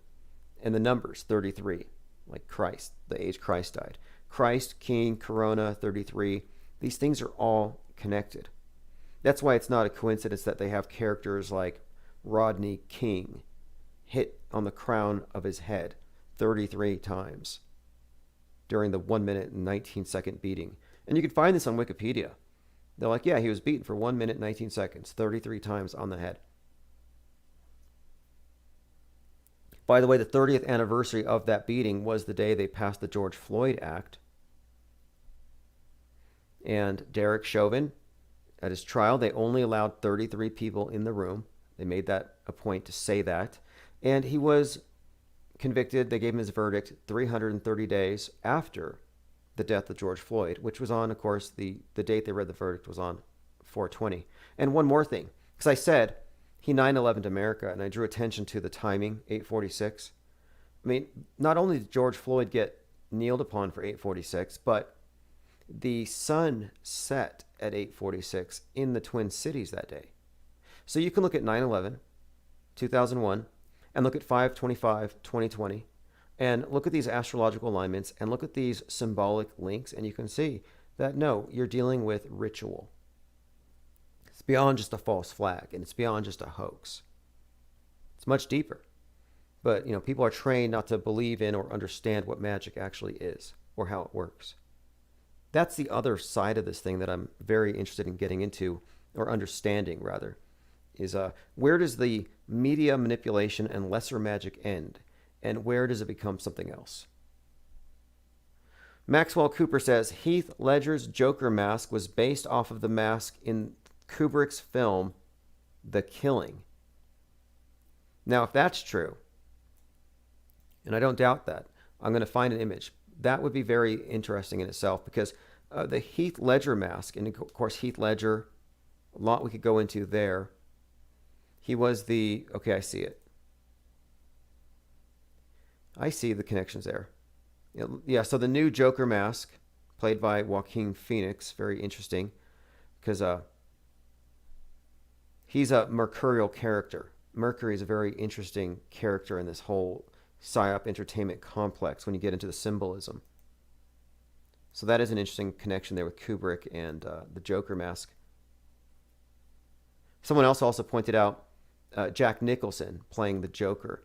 And the numbers 33, like Christ, the age Christ died. Christ, king, corona, 33. These things are all connected. That's why it's not a coincidence that they have characters like Rodney King hit on the crown of his head 33 times during the 1 minute and 19 second beating. And you can find this on Wikipedia. They're like, yeah, he was beaten for 1 minute, 19 seconds, 33 times on the head. By the way, the 30th anniversary of that beating was the day they passed the George Floyd Act. And Derek Chauvin, at his trial, they only allowed 33 people in the room. They made that a point to say that. And he was convicted. They gave him his verdict 330 days after the death of George Floyd, which was on, of course, the date they read the verdict was on 4/20. And one more thing, because I said he 9/11'd America, and I drew attention to the timing, 8:46. I mean, not only did George Floyd get kneeled upon for 8:46, but the sun set at 8:46 in the Twin Cities that day. So you can look at 9/11, 2001, and look at 5/25/2020, and look at these astrological alignments, and look at these symbolic links, and you can see that, no, you're dealing with ritual. beyond just a false flag, and it's beyond just a hoax. It's much deeper. But, people are trained not to believe in or understand what magic actually is or how it works. That's the other side of this thing that I'm very interested in getting into, or understanding rather, is where does the media manipulation and lesser magic end, and where does it become something else? Maxwell Cooper says Heath Ledger's Joker mask was based off of the mask in Kubrick's film The Killing. Now, if that's true, and I don't doubt that, I'm going to find an image. That would be very interesting in itself, because the Heath Ledger mask, and of course Heath Ledger, a lot we could go into there. He was okay, I see it. I see the connections there. Yeah, so the new Joker mask, played by Joaquin Phoenix, very interesting, because he's a mercurial character. Mercury is a very interesting character in this whole PSYOP entertainment complex when you get into the symbolism. So that is an interesting connection there with Kubrick and the Joker mask. Someone else also pointed out Jack Nicholson playing the Joker.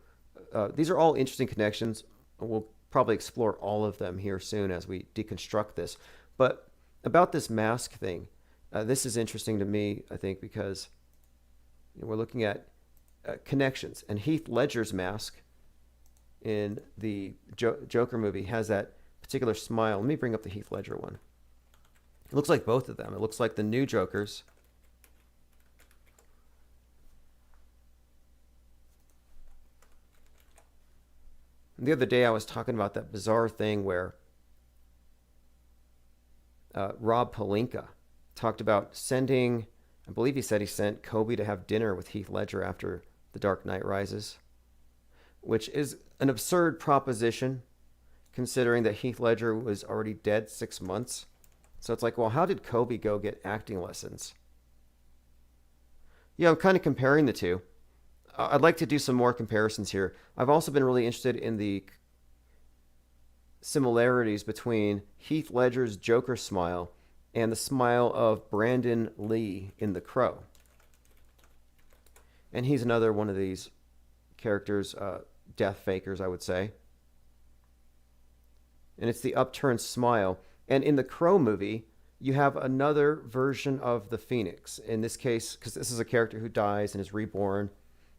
These are all interesting connections. We'll probably explore all of them here soon as we deconstruct this. But about this mask thing, this is interesting to me, I think, because we're looking at connections. And Heath Ledger's mask in the Joker movie has that particular smile. Let me bring up the Heath Ledger one. It looks like both of them. It looks like the new Jokers. The other day I was talking about that bizarre thing where Rob Pelinka talked about sending, I believe he said he sent Kobe to have dinner with Heath Ledger after The Dark Knight Rises, which is an absurd proposition considering that Heath Ledger was already dead 6 months. So it's like, well, how did Kobe go get acting lessons? Yeah, I'm kind of comparing the two. I'd like to do some more comparisons here. I've also been really interested in the similarities between Heath Ledger's Joker smile and the smile of Brandon Lee in The Crow. And he's another one of these characters, death fakers, I would say. And it's the upturned smile. And in the Crow movie, you have another version of the Phoenix. In this case, because this is a character who dies and is reborn,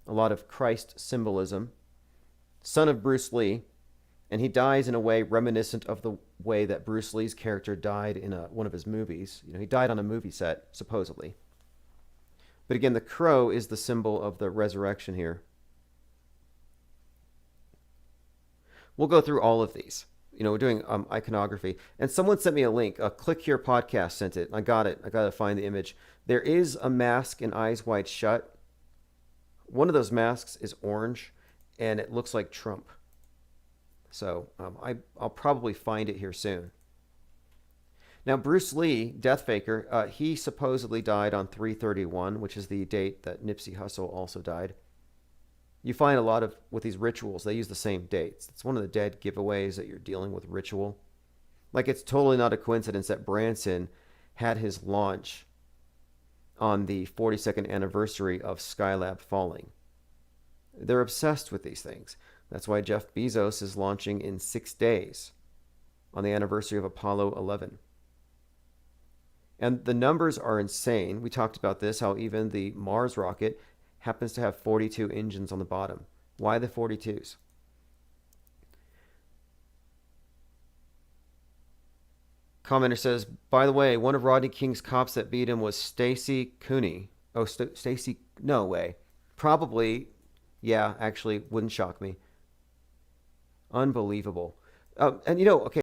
a lot of Christ symbolism, son of Bruce Lee, and he dies in a way reminiscent of the way that Bruce Lee's character died in one of his movies. He died on a movie set, supposedly. But again, the crow is the symbol of the resurrection here. We'll go through all of these. We're doing iconography. And someone sent me a link. Click Here Podcast sent it. I got it. I got to find the image. There is a mask in Eyes Wide Shut. One of those masks is orange, and it looks like Trump. So I'll probably find it here soon. Now, Bruce Lee, Death Faker, he supposedly died on 3/31, which is the date that Nipsey Hussle also died. You find a lot with these rituals, they use the same dates. It's one of the dead giveaways that you're dealing with ritual. Like, it's totally not a coincidence that Branson had his launch on the 42nd anniversary of Skylab falling. They're obsessed with these things. That's why Jeff Bezos is launching in 6 days on the anniversary of Apollo 11. And the numbers are insane. We talked about this, how even the Mars rocket happens to have 42 engines on the bottom. Why the 42s? Commenter says, by the way, one of Rodney King's cops that beat him was Stacy Cooney. Oh, Stacy, no way. Probably, yeah, actually, wouldn't shock me. Unbelievable. And okay,